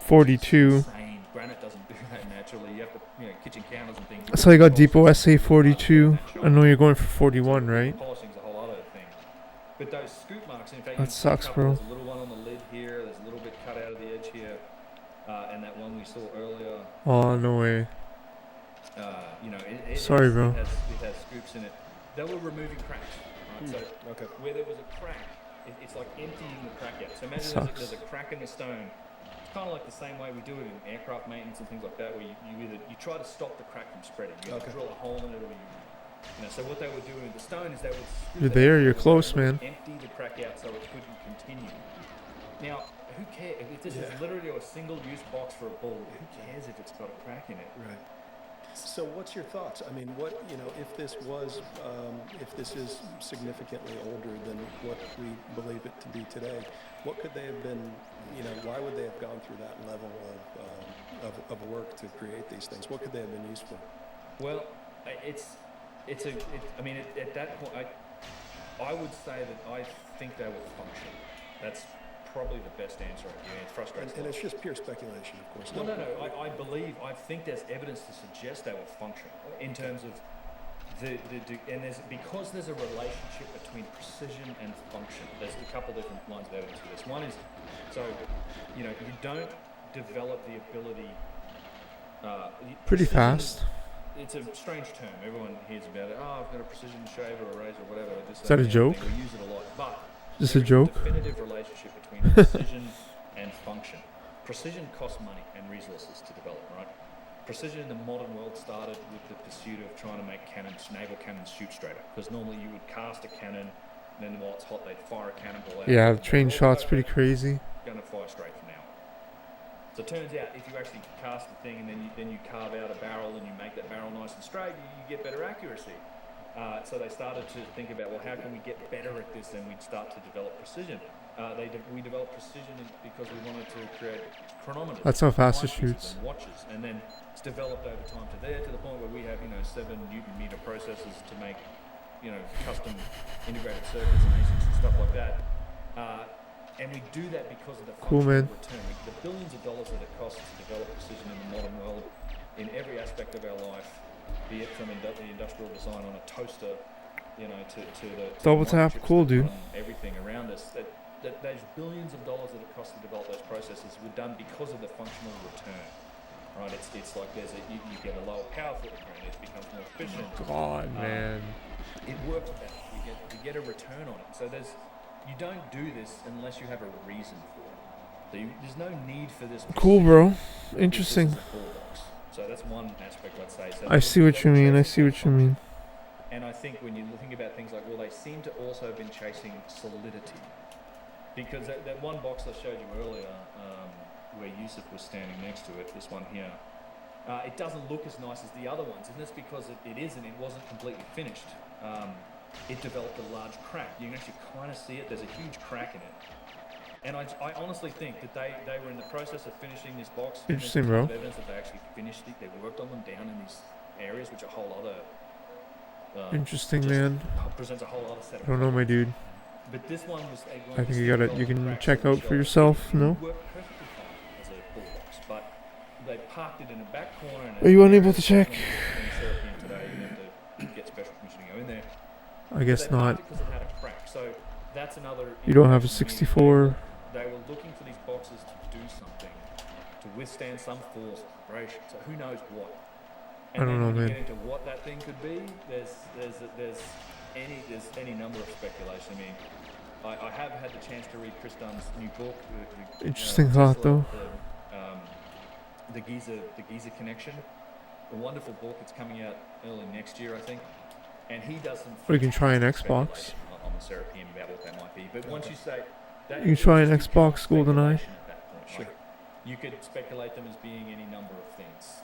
42. Granite doesn't do that naturally. You have to, kitchen counters and things. I saw you got Depot SA 42. I know you're going for 41, right? Polishing's a whole other thing. But those scoop marks, in fact, that sucks, bro. There's a little one on the lid here. There's a little bit cut out of the edge here, and that one we saw earlier. Oh, no way. Sorry, bro. It has scoops in it. They were removing cracks. Right? So where there was a crack, it's like emptying the crack out. So imagine there's a crack in the stone. It's kind of like the same way we do it in aircraft maintenance and things like that, where you try to stop the crack from spreading. You either drill a hole in it, or so what they would do with the stone is they would You're there. You're close, man. empty the crack out so it couldn't continue. Now, who cares if this is literally a single-use box for a bull? Who cares if it's got a crack in it? Right. So what's your thoughts? I mean, what, if this is significantly older than what we believe it to be today, what could they have been, why would they have gone through that level of work to create these things? What could they have been used for? Well, at that point, I would say that I think they will function. That's probably the best answer I can. It frustrates me. And it's just pure speculation, of course. Well, no. I think there's evidence to suggest they will function in terms of because there's a relationship between precision and function. There's a couple different lines of evidence for this. One is, you don't develop the ability. Pretty fast. It's a strange term. Everyone hears about it. Oh, I've got a precision shaver or razor or whatever. Is that a joke? We use it a lot, but is this a joke? There's a definitive relationship between precision and function. Precision costs money and resources to develop, right? Precision in the modern world started with the pursuit of trying to make naval cannons shoot straighter. Because normally you would cast a cannon, and then while it's hot, they'd fire a cannonball out. Yeah, the train shot's pretty crazy. Going to fire straight from now. So it turns out if you actually cast the thing and then you carve out a barrel and you make that barrel nice and straight, you get better accuracy. So they started to think about, well, how can we get better at this? And we'd start to develop precision. We developed precision because we wanted to create chronometers. That's how fast it shoots. And watches, and then it's developed over time to the point where we have 7 Newton-meter processors to make custom integrated circuits and ASICs and stuff like that. And we do that because of the functional return. The billions of dollars that it costs to develop precision in the modern world, in every aspect of our life, be it from the industrial design on a toaster, to the double tap, cool, dude. Everything around us. That those billions of dollars that it costs to develop those processes were done because of the functional return. Right? It's like you get a lower power footprint. It becomes more efficient. Come on, man. It works better. You get a return on it. So you don't do this unless you have a reason for it. So there's no need for this. Cool, bro. Interesting. So that's one aspect I'd say. So I see what you mean. And I think when you think about things like, well, they seem to also have been chasing solidity. Because that one box I showed you earlier, where Yusuf was standing next to it, this one here, it doesn't look as nice as the other ones. And that's because it wasn't completely finished. It developed a large crack. You can actually kind of see it. There's a huge crack in it. And I honestly think that they were in the process of finishing this box. Interesting, bro. Evidence that they actually finished it. They worked on them down in these areas, which are a whole other... Interesting, man. Presents a whole other set of I don't know, my dude. But this one was... I think you can check out for yourself, no? It worked perfectly fine as a bullbox, but they parked it in a back corner... Are you unable to check? Today, you have to get special permission to go in there. I guess not. Because it had a crack. So that's another... You don't have a 64... They were looking for these boxes to do something, to withstand some force, vibration. So who knows what? And I don't know, man. Get into what that thing could be. There's any number of speculation. I mean, I have had the chance to read Chris Dunn's new book. Interesting thought, though. The Gyges Connection. A wonderful book. It's coming out early next year, I think. And he does some... Or you can try an Xbox. On the Serapeum about what that might be. But once you say... You can try an Xbox, GoldenEye. Sure. You could speculate them as being any number of things.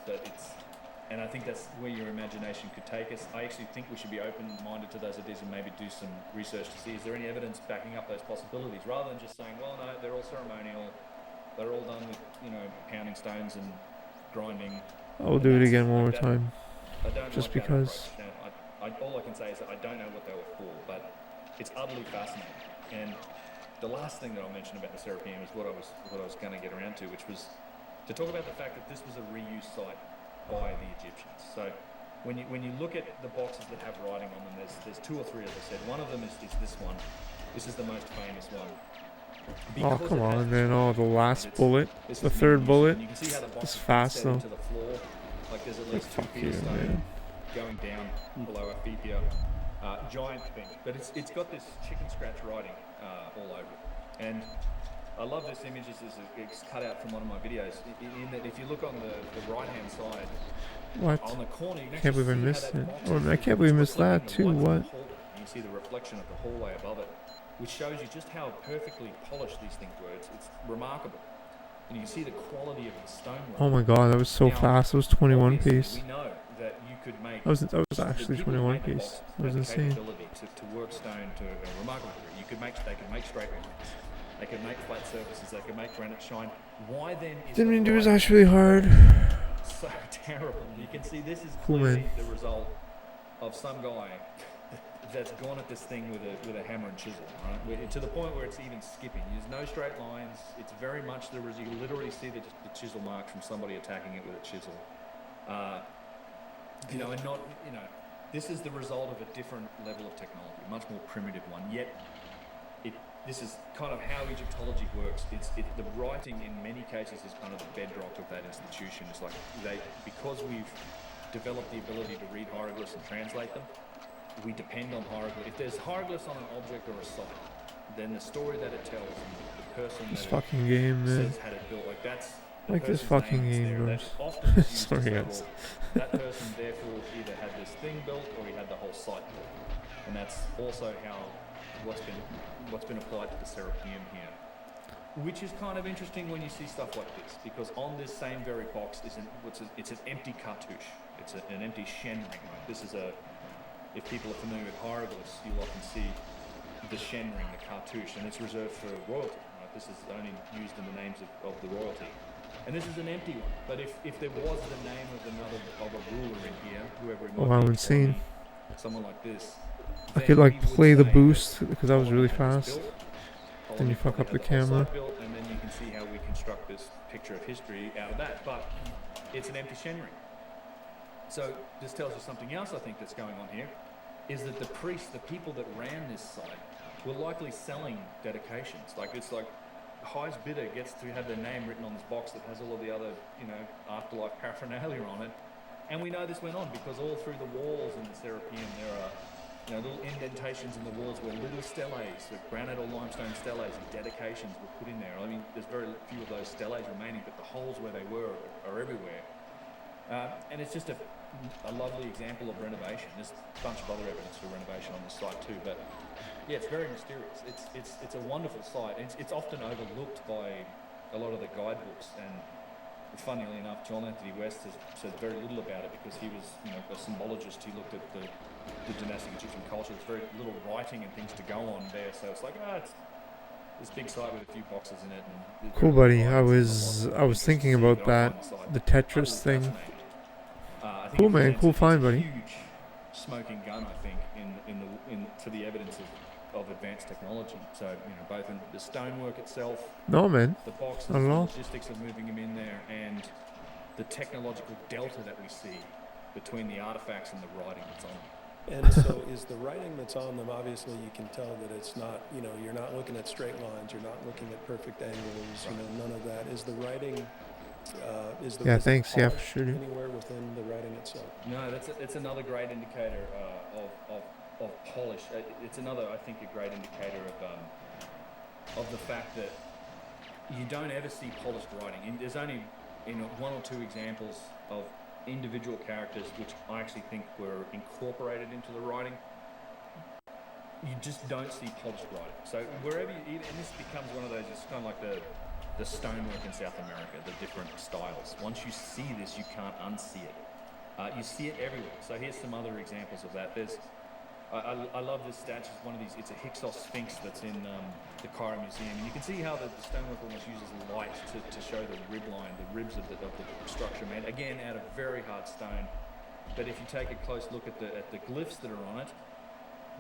And I think that's where your imagination could take us. I actually think we should be open-minded to those ideas and maybe do some research to see is there any evidence backing up those possibilities, rather than just saying, well, no, they're all ceremonial. They're all done with, pounding stones and grinding. I'll do it again one more time. I don't just like because. All I can say is that I don't know what they were for, but it's utterly fascinating. And the last thing that I'll mention about the Serapeum is what I was going to get around to, which was to talk about the fact that this was a reuse site by the Egyptians. So when you look at the boxes that have writing on them, there's 2 or 3, as I said. One of them is this one. This is the most famous one. Oh, come on, man. Oh, the last bullet. The third bullet. It's fast, though. To the floor. Like there's at least 2 feet of stone going down below our feet here. Giant thing. But it's got this chicken scratch writing all over it. And I love this image. It's cut out from one of my videos. In that, if you look on the right-hand side, What? on the corner, you can Can't actually believe I see missed how it. that box Oh, I is can't believe I missed reflecting that the too. light from What? the hallway. You can see the reflection of the hallway above it, which shows you just how perfectly polished these things were. It's remarkable. And you can see the quality of the stonework. Oh my god, that was so Now, fast. It was 21 obviously, piece. we know that you could make... That was the actually people who 21 made the piece. boxes It was had the insane. capability to work stone to a remarkable degree. They could make straight lines. They could make flat surfaces. They could make granite shine. Why then is Didn't the mean to do it was writing actually hard. so terrible? You can see this is Cool, clearly man. the result of some guy that's gone at this thing with a hammer and chisel, right? To the point where it's even skipping. There's no straight lines. It's very much you literally see the chisel marks from somebody attacking it with a chisel. And not, this is the result of a different level of technology, a much more primitive one. Yet, this is kind of how Egyptology works. The writing in many cases is kind of the bedrock of that institution. It's like because we've developed the ability to read hieroglyphs and translate them, we depend on hieroglyphs. If there's hieroglyphs on an object or a site, then the story that it tells and the person This that fucking game, man. says had it built, that's Like this person's fucking name game, there. bro. That's often just used Sorry, to say, guys. well, that person therefore either had this thing built or he had the whole site built. And that's also how what's been applied to the Serapeum here. Which is kind of interesting when you see stuff like this, because on this same very box is it's an empty cartouche. It's an empty shen ring. This is if people are familiar with hieroglyphs, you'll often see the shen ring, the cartouche, and it's reserved for royalty. Right? This is only used in the names of the royalty. And this is an empty one. But if there was the name of a ruler in here, whoever it might Wow, be, insane. someone like this, I then could like we would play the say boost that because that was really Solomon had this fast. built, Then you Solomon fuck up probably the had whole camera. site built, and then you can see how we construct this picture of history out of that. But it's an empty shen ring. So this tells you something else I think that's going on here, is that the priests, the people that ran this site, were likely selling dedications. It's like highest bidder gets to have their name written on this box that has all of the other, afterlife paraphernalia on it. And we know this went on because all through the walls in the Serapeum there are little indentations in the walls where little steles, the granite or limestone steles and dedications were put in there. I mean, there's very few of those steles remaining, but the holes where they were are everywhere. And it's just a lovely example of renovation. There's a bunch of other evidence for renovation on this site too, but yeah, it's very mysterious. It's a wonderful site. It's often overlooked by a lot of the guidebooks, and funnily enough, John Anthony West has said very little about it because he was, a symbologist. He looked at the dynastic Egyptian culture. There's very little writing and things to go on there, so it's like, it's this big site with a few boxes in it. And Cool, buddy. I was thinking about that, the Tetris thing. Cool, man. Cool find, buddy. Huge smoking gun, I think, in to the evidence of advanced technology. So both in the stonework itself, No, man. the boxes, Not at the all. logistics of moving them in there, and the technological delta that we see between the artifacts and the writing that's on them. And so is the writing that's on them, obviously you can tell that it's not, you're not looking at straight lines, you're not looking at perfect angles, none of that. Is the writing, is the Thanks. Yeah, for polished sure, dude. anywhere within the writing itself? No, it's another great indicator of polish. It's another, I think, a great indicator of the fact that you don't ever see polished writing. There's only one or two examples of individual characters which I actually think were incorporated into the writing. You just don't see polished writing. So wherever and this becomes one of those, it's kind of like the stonework in South America, the different styles. Once you see this, you can't unsee it. You see it everywhere. So here's some other examples of that. I love this statue. It's one of these. It's a Hyksos Sphinx that's in the Cairo Museum, and you can see how the stonework almost uses light to show the rib line, the ribs of the structure made again out of very hard stone. But if you take a close look at the glyphs that are on it,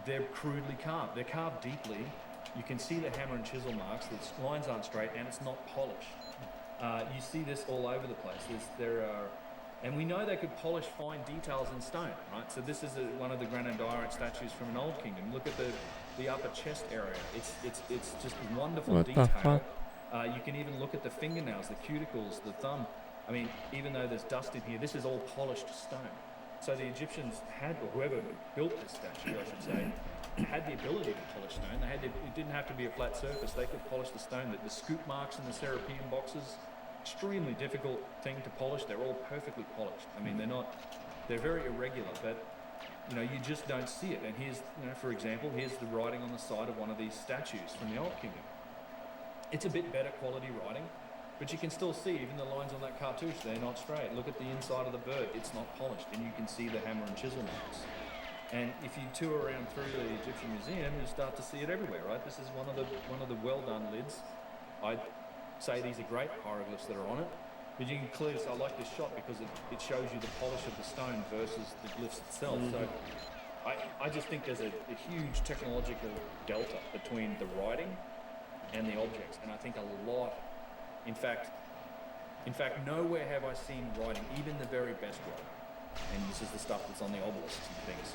they're crudely carved. They're carved deeply. You can see the hammer and chisel marks. The lines aren't straight, and it's not polished. You see this all over the place. And we know they could polish fine details in stone, right? So this is one of the granite diorite statues from an old kingdom. Look at the upper chest area. It's just wonderful What the detail. fuck? You can even look at the fingernails, the cuticles, the thumb. I mean, even though there's dust in here, this is all polished stone. So the Egyptians had, or whoever built this statue, I should say, had the ability to polish stone. It didn't have to be a flat surface. They could polish the stone. The scoop marks in the Serapeum boxes, extremely difficult thing to polish. They're all perfectly polished. I mean, they're very irregular, but you just don't see it. And here's, for example, here's the writing on the side of one of these statues from the Old Kingdom. It's a bit better quality writing, but you can still see even the lines on that cartouche, they're not straight. Look at the inside of the bird, it's not polished, and you can see the hammer and chisel marks. And if you tour around through the Egyptian Museum, you start to see it everywhere, right? This is one of the well done lids. I'd say these are great hieroglyphs that are on it, but you can clearly, I like this shot because it shows you the polish of the stone versus the glyphs itself. So I just think there's a huge technological delta between the writing and the objects, and I think a lot, in fact, nowhere have I seen writing, even the very best writing, and this is the stuff that's on the obelisks and things,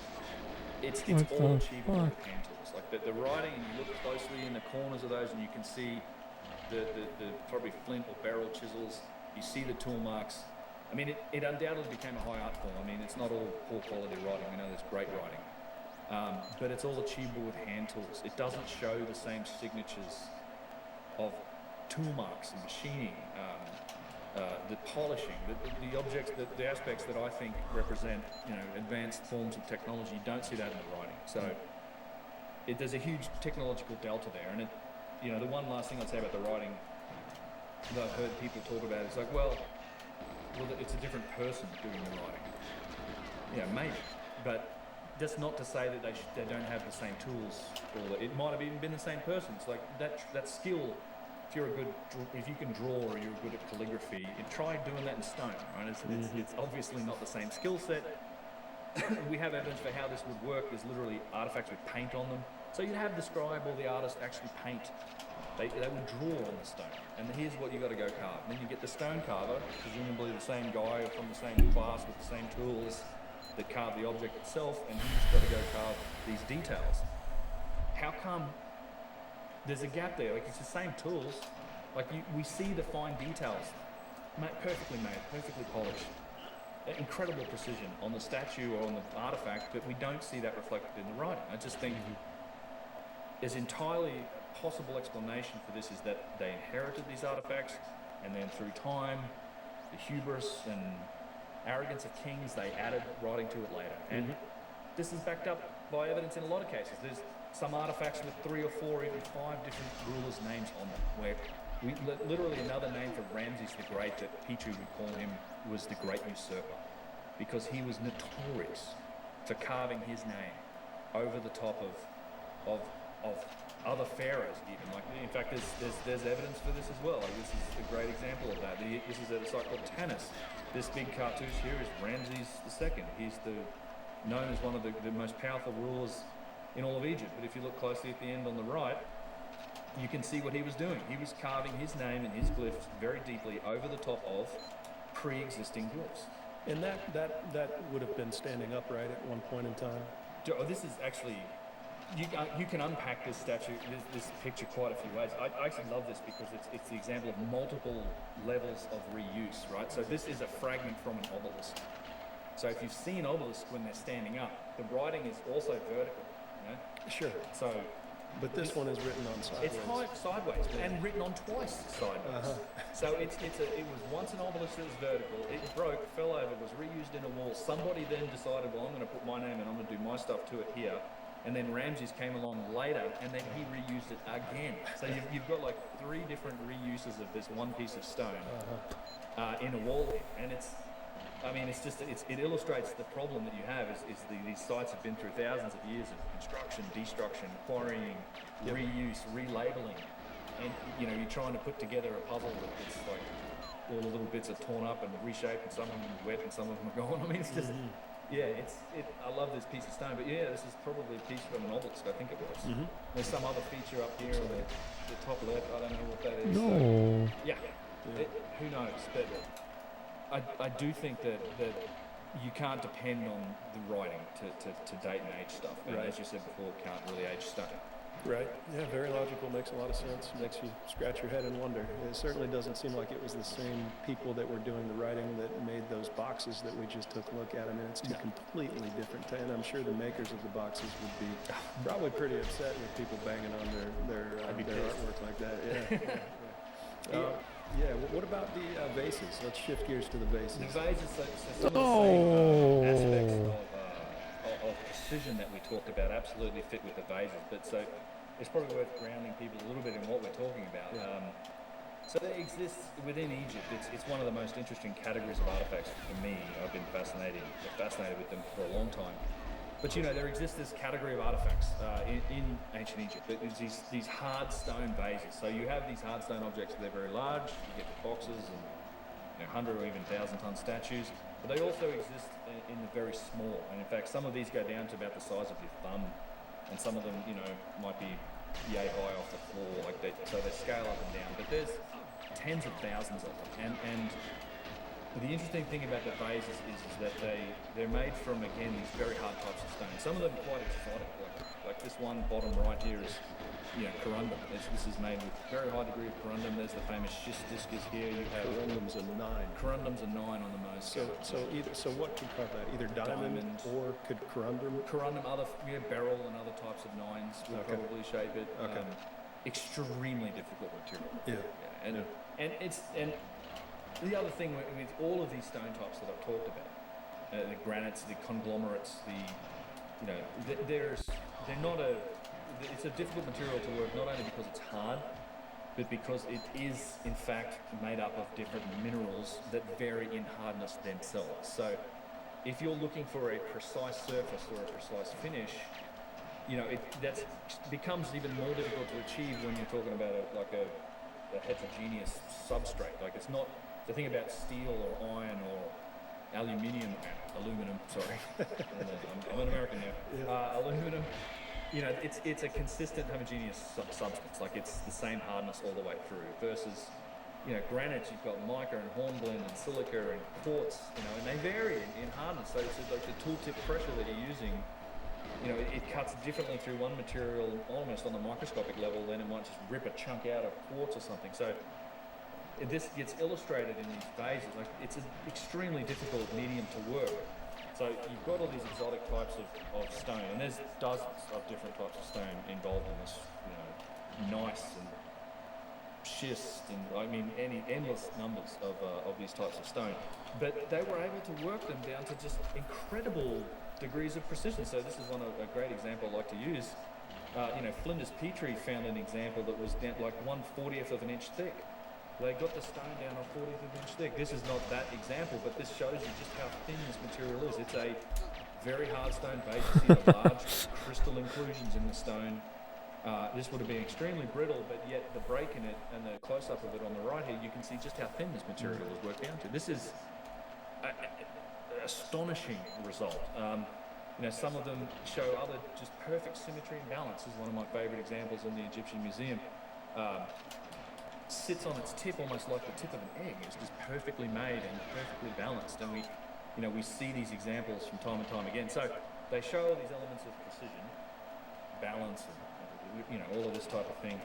it's all achievable with hand tools. Like the writing, and you look closely in the corners of those and you can see the probably flint or beryl chisels, you see the tool marks. I mean, it undoubtedly became a high art form. I mean, it's not all poor quality writing, we know there's great writing, but it's all achievable with hand tools. It doesn't show the same signatures of tool marks and machining, the polishing, the objects, the aspects that I think represent, advanced forms of technology. You don't see that in the writing. So there's a huge technological delta there. And the one last thing I'd say about the writing that I've heard people talk about is like, well, it's a different person doing the writing. Yeah, maybe, but that's not to say that they don't have the same tools, or it might have even been the same person. It's like that skill. If you can draw or you're good at calligraphy, try doing that in stone, right? It's obviously not the same skill set. We have evidence for how this would work. There's literally artifacts with paint on them. So you'd have the scribe or the artist actually paint. They would draw on the stone. And here's what you got to go carve. And then you get the stone carver, presumably the same guy from the same class with the same tools that carve the object itself, and he's got to go carve these details. How come there's a gap there? Like, it's the same tools. Like, we see the fine details, perfectly made, perfectly polished, incredible precision on the statue or on the artifact, but we don't see that reflected in the writing. I just think there's entirely a possible explanation for this is that they inherited these artifacts, and then through time, the hubris and arrogance of kings, they added writing to it later. And this is backed up by evidence in a lot of cases. There's some artifacts with 3 or 4, even 5 different rulers' names on them, where literally another name for Ramses the Great that Petrie would call him was the Great Usurper, because he was notorious for carving his name over the top of other pharaohs even. Like, in fact, there's evidence for this as well. Like, this is a great example of that. This is at a site called Tanis. This big cartouche here is Ramses II. He's known as one of the most powerful rulers in all of Egypt. But if you look closely at the end on the right, you can see what he was doing. He was carving his name and his glyphs very deeply over the top of pre-existing glyphs. And that would have been standing upright at one point in time. This is actually, you can unpack this statue, this picture quite a few ways. I actually love this because it's the example of multiple levels of reuse, right? So this is a fragment from an obelisk. So if you've seen obelisks when they're standing up, the writing is also vertical, Sure. So, but this one is written on sideways. It's high sideways and written on twice sideways. So it was once an obelisk that was vertical. It broke, fell over, was reused in a wall. Somebody then decided, well, I'm going to put my name and I'm going to do my stuff to it here. And then Ramses came along later, and then he reused it again. So you've got like 3 different reuses of this one piece of stone in a wall here, and it illustrates the problem that you have is these sites have been through thousands of years of construction, destruction, quarrying, reuse, relabeling, and you're trying to put together a puzzle that's like all the little bits are torn up and reshaped, and some of them are wet and some of them are gone. I mean, it's just I love this piece of stone, but this is probably a piece from an obelisk, I think it was. There's some other feature up here on the top left. I don't know what that is. No. So, who knows? But I do think that you can't depend on the writing to date and age stuff. And as you said before, can't really age stone. Right. Yeah, very logical. Makes a lot of sense. Makes you scratch your head and wonder. It certainly doesn't seem like it was the same people that were doing the writing that made those boxes that we just took a look at. I mean, it's two completely different, and I'm sure the makers of the boxes would be probably pretty upset with people banging on their artwork like that. What about the vases? Let's shift gears to the vases. The vases, so some of the same aspects of precision that we talked about absolutely fit with the vases, but so it's probably worth grounding people a little bit in what we're talking about. So they exist within Egypt. It's one of the most interesting categories of artifacts for me. I've been fascinated with them for a long time. But there exists this category of artifacts in ancient Egypt. There's these hard stone vases. So you have these hard stone objects. They're very large. You get the boxes and 100 or even 1,000-ton statues. But they also exist in the very small. And in fact, some of these go down to about the size of your thumb, and some of them, might be yay high off the floor. So they scale up and down. But there's tens of thousands of them. And the interesting thing about the vases is that they're made from, again, these very hard types of stone. Some of them are quite exotic, like this one bottom right here is, corundum. This is made with very high degree of corundum. There's the famous schist discus here. You have corundum's a 9. Corundum's a 9 on the most. So what could carve that? Either diamond or could corundum? Corundum, beryl and other types of 9s would probably shape it. Okay. Extremely difficult material. Yeah. And the other thing with all of these stone types that I've talked about, the granites, the conglomerates, it's a difficult material to work not only because it's hard, but because it is in fact made up of different minerals that vary in hardness themselves. So if you're looking for a precise surface or a precise finish, that becomes even more difficult to achieve when you're talking about a heterogeneous substrate. Like it's not the thing about steel or iron or aluminum, sorry. I'm an American now. Aluminum, it's a consistent homogeneous substance. Like it's the same hardness all the way through versus, granite, you've got mica and hornblende and silica and quartz, and they vary in hardness. So it's like the tooltip pressure that you're using, it cuts differently through one material almost on the microscopic level, then it might just rip a chunk out of quartz or something. So this gets illustrated in these vases. Like it's an extremely difficult medium to work. So you've got all these exotic types of stone, and there's dozens of different types of stone involved in this. Gneiss and schist, and any endless numbers of these types of stone. But they were able to work them down to just incredible degrees of precision. So this is a great example I like to use. Flinders Petrie found an example that was down like 1/40th of an inch thick. They got the stone down on 40th of an inch thick. This is not that example, but this shows you just how thin this material is. It's a very hard stone base. You see the large crystal inclusions in the stone. This would have been extremely brittle, but yet the break in it and the close-up of it on the right here, you can see just how thin this material is worked down to. This is an astonishing result. Some of them show other just perfect symmetry and balance. This is one of my favorite examples in the Egyptian Museum. Sits on its tip almost like the tip of an egg. It's just perfectly made and perfectly balanced, and we see these examples from time and time again. So they show all these elements of precision, balance, and all of this type of thing.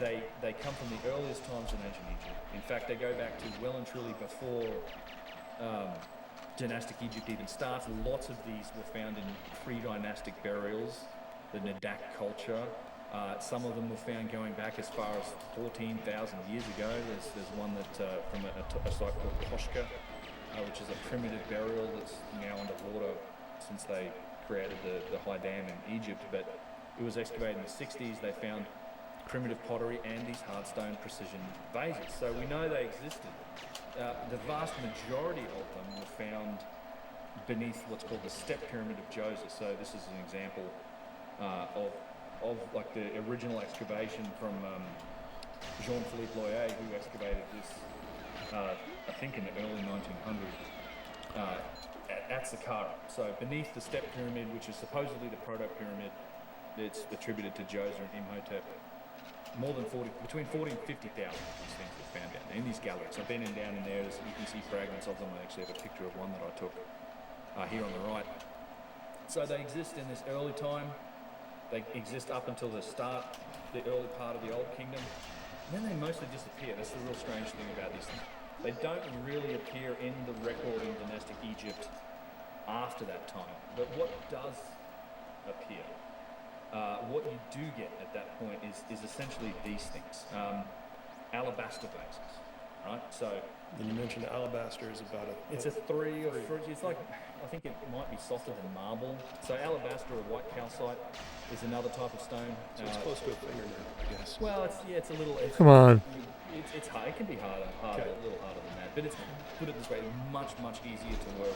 They come from the earliest times in ancient Egypt. In fact, they go back to well and truly before dynastic Egypt even starts. Lots of these were found in pre-dynastic burials, the Nadak culture. Some of them were found going back as far as 14,000 years ago. There's one that from a site called Toshka, which is a primitive burial that's now underwater since they created the high dam in Egypt. But it was excavated in the 60s. They found primitive pottery and these hardstone precision vases. So we know they existed. The vast majority of them were found beneath what's called the Step Pyramid of Gyges. So this is an example of like the original excavation from Jean-Philippe Loyer, who excavated this, I think in the early 1900s, at Saqqara. So beneath the Step Pyramid, which is supposedly the Proto-Pyramid, it's attributed to Djoser and Imhotep. Between 40 and 50,000 of these things were found down there in these galleries. I've been down in there. You can see fragments of them. I actually have a picture of one that I took here on the right. So they exist in this early time. They exist up until the start, the early part of the Old Kingdom. And then they mostly disappear. That's the real strange thing about these things. They don't really appear in the record in dynastic Egypt after that time. But what does appear, what you do get at that point is essentially these things. Alabaster vases, right? So And you mentioned alabaster is about a... it's a 3 or 4, it's like, I think it might be softer than marble. So alabaster or white calcite is another type of stone. So it's close to a fingernail, I guess. Well, it's a little... Come on. It's hard. It can be harder, Okay. a little harder than that. But it's, put it this way, much easier to work.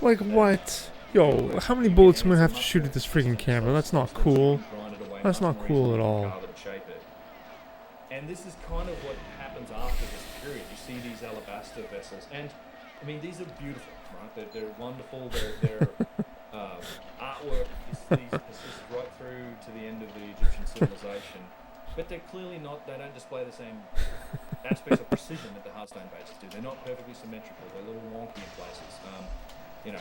Like what? Yo, how many bullets am I gonna have to shoot at this freaking camera? That's not cool. That's not cool at all. And this is kind of what happens after this period. You see these alabaster vessels, and I mean these are beautiful, right? They're wonderful. Their artwork persists right through to the end of the Egyptian civilization. But they're clearly not. They don't display the same aspects of precision that the hardstone vases do. They're not perfectly symmetrical. They're a little wonky in places. You know,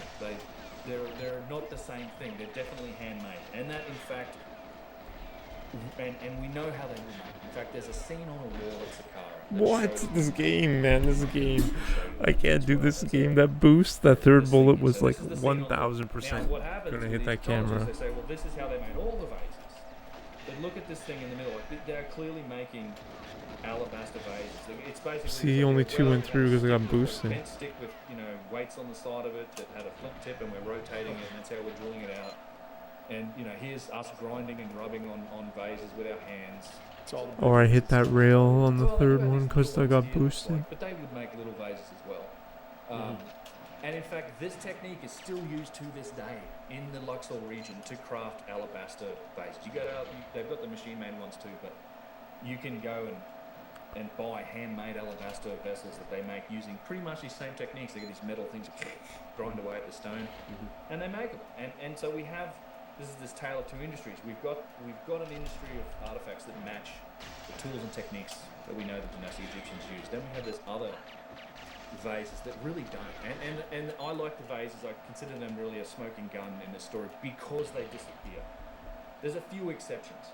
they're not the same thing. They're definitely handmade, and that in fact. And we know how they were made. In fact, there's a scene on a wall at Saqqara. What? This game, man, this game. I can't do this game. That boost, that third bullet was like 1000% gonna hit that camera. They say, well, this is how they made all the vases. But look at this thing in the middle. Like, they're clearly making alabaster vases. It's basically... See, only 2 went through because I got boosted. Bent stick with, you know, weights on the side of it that had a flip tip, and we're rotating it, and that's how we're drilling it out. And, you know, here's us grinding and rubbing on vases with our hands. Or I hit that rail on the third one because I got boosted. But they would make little vases as well. And in fact, this technique is still used to this day in the Luxor region to craft alabaster vases. You go out, they've got the machine-made ones too, but you can go and buy handmade alabaster vessels that they make using pretty much these same techniques. They get these metal things that grind away at the stone, and they make them. And so we have... This is this tale of two industries. We've got an industry of artifacts that match the tools and techniques that we know the dynastic Egyptians used. Then we have this other vases that really don't. And I like the vases. I consider them really a smoking gun in this story because they disappear. There's a few exceptions.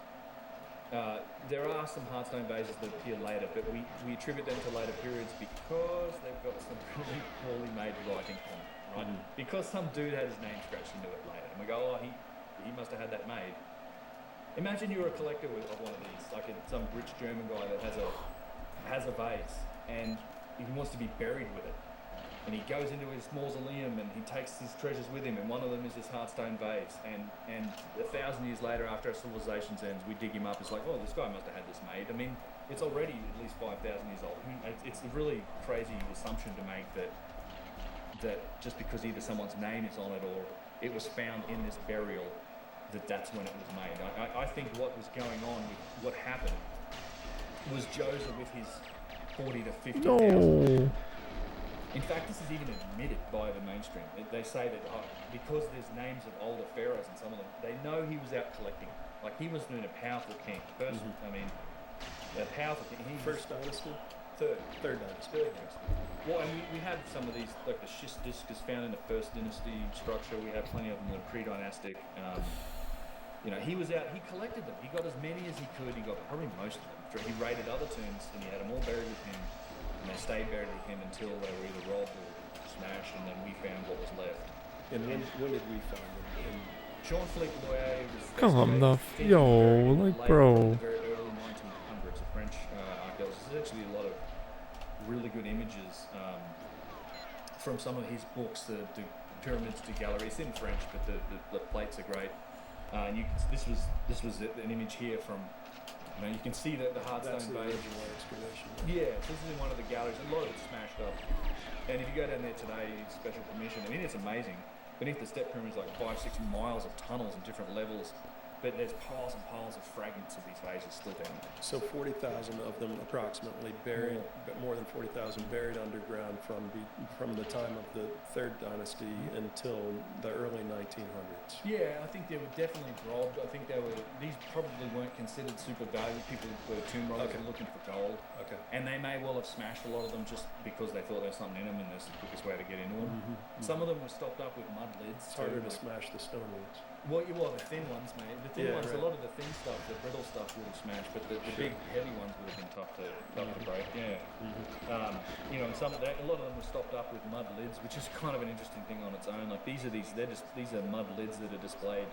There are some hardstone vases that appear later, but we attribute them to later periods because they've got some really poorly made writing on them, right? Because some dude had his name scratched into it later, and we go, oh, he must have had that made. Imagine you're a collector of one of these, like some rich German guy that has a vase, and he wants to be buried with it. And he goes into his mausoleum and he takes his treasures with him, and one of them is this hardstone vase. And 1,000 years later, after our civilization's ends, we dig him up. It's like, oh, this guy must have had this made. I mean, it's already at least 5,000 years old. It's a really crazy assumption to make that just because either someone's name is on it or it was found in this burial, that's when it was made. I think what was going on with what happened was Joseph with his 40 to 50,000. No. In fact, this is even admitted by the mainstream. They say that because there's names of older pharaohs and some of them, they know he was out collecting. Like, he was a powerful king. I mean, a powerful king. First dynasty? Third dynasty. Well, and we have some of these, like the schist disc is found in the first dynasty structure. We have plenty of them that are pre-dynastic. You know, he was out, he collected them. He got as many as he could. He got probably most of them. He raided other tombs and he had them all buried with him. And they stayed buried with him until they were either robbed or smashed, and then we found what was left. And when did we find them? Jean-Philippe Loyer was... Come the yo, like, bro. The very early 1900s, a French archaeologist. There's actually a lot of really good images from some of his books, the Pyramids de Gallery. It's in French, but the plates are great. And this was an image here from, you know, you can see that the hardstone vase. Yeah, so this is in one of the galleries. A lot of it's smashed up. And if you go down there today, it's special permission. I mean, it's amazing. Beneath the step pyramids, like 5-6 miles of tunnels and different levels. But there's piles and piles of fragments of these vases still down there. So 40,000 of them approximately buried, but more than 40,000 buried underground from the time of the Third Dynasty until the early 1900s. Yeah, I think they were definitely robbed. I think these probably weren't considered super valuable. People were tomb robbers looking for gold. Okay. And they may well have smashed a lot of them just because they thought there was something in them and that's the quickest way to get into them. Some of them were stopped up with mud lids. It's harder to smash the stone ones. Well, the thin ones, mate. The thin Yeah, ones, right. a lot of the thin stuff, the brittle stuff would have smashed, but the big heavy ones would have been tough to break. Yeah. You know, and a lot of them were stopped up with mud lids, which is kind of an interesting thing on its own. Like these are mud lids that are displayed,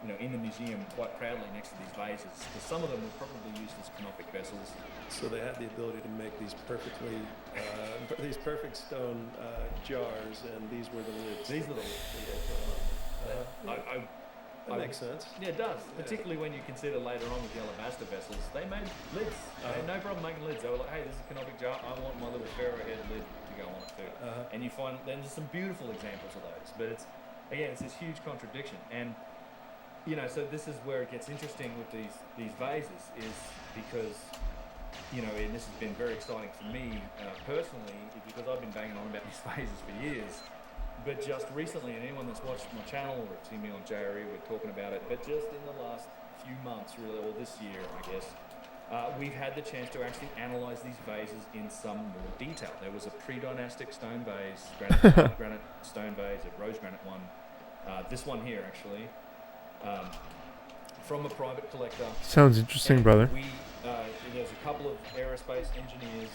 you know, in the museum quite proudly next to these vases. Because some of them were probably used as canopic vessels. So they had the ability to make these perfect stone jars, and these were the lids. These are the That makes sense. Yeah, it does. Particularly when you consider later on with the alabaster vessels, they made lids. They had no problem making lids. They were like, hey, this is a canopic jar. I want my little pharaoh head lid to go on it too. And you find then there's some beautiful examples of those. But it's this huge contradiction. And you know, so this is where it gets interesting with these vases, is because, you know, and this has been very exciting for me personally, because I've been banging on about these vases for years. But just recently, and anyone that's watched my channel or seen me on JRE, we're talking about it, but just in the last few months, really, or this year, I guess, we've had the chance to actually analyse these vases in some more detail. There was a pre-dynastic stone vase, granite stone vase, a rose granite one, this one here, actually, from a private collector. Sounds interesting, brother. There's a couple of aerospace engineers.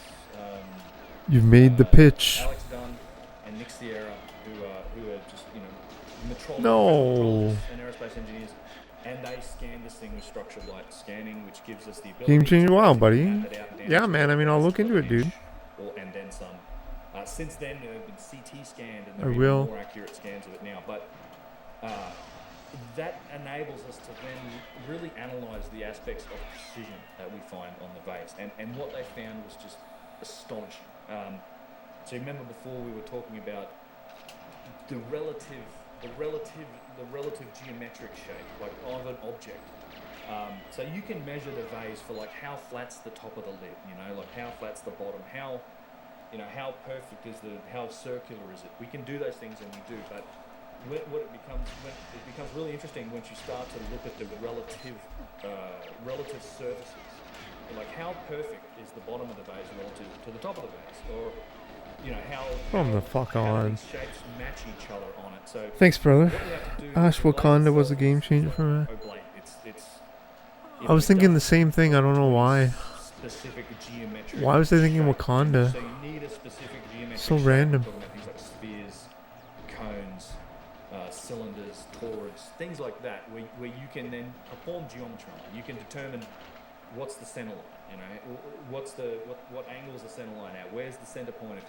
You've made the pitch. Alex Dunn and Nick Sierra, who are just, you know, No. and aerospace engineers, and they scan this thing with structured light scanning, which gives us the ability Game changing to wow, map buddy. it out and down Yeah, to man. I mean, I'll look into it, dude. and then some. Since then, they've been CT scanned, and I there are will. even more accurate scans of it now. But that enables us to then really analyse the aspects of precision that we find on the vase, and what they found was just astonishing. So remember before we were talking about the relative geometric shape, like of an object. So you can measure the vase for like how flat's the top of the lid, you know, like how flat's the bottom, how perfect is how circular is it. We can do those things, and we do, but when it becomes really interesting once you start to look at the relative surfaces, like how perfect is the bottom of the vase relative to the top of the vase, or you know how From the fuck how on. these shapes match each other on it. So Thanks, brother. what we have to do Ash with the Wakanda laser was a cells game is changer like for me. oblate. It's you I know, was it thinking the doesn't same thing. I don't know why. specific geometric Why was I thinking shape. Wakanda? So you need a specific geometric So shape. random. We're talking about things like spheres, cones, cylinders, toroids, things like that, where you can then perform geometry. You can determine what's the center line. You know, what angle is the center line at? Where's the center point if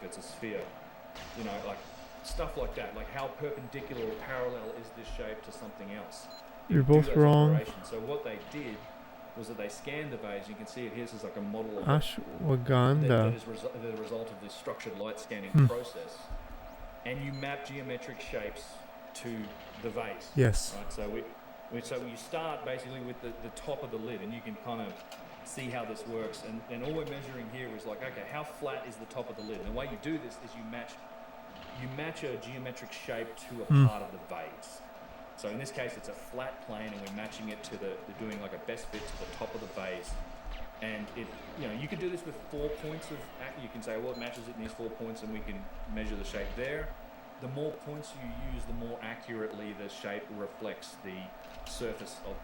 it's a sphere? You know, like stuff like that. Like how perpendicular or parallel is this shape to something else? You're Do both those wrong. operations. So what they did was that they scanned the vase. You can see it here. This is like a model of Ash that Wakanda. is the result of this structured light scanning process. And you map geometric shapes to the vase. Yes. Right. So you start basically with the top of the lid, and you can kind of see how this works. And all we're measuring here is like, okay, how flat is the top of the lid? And the way you do this is you match a geometric shape to a part of the vase. So in this case, it's a flat plane, and we're matching it to we're doing like a best fit to the top of the vase. And you can do this with 4 points you can say, well, it matches it in these 4 points, and we can measure the shape there. The more points you use, the more accurately the shape reflects the surface of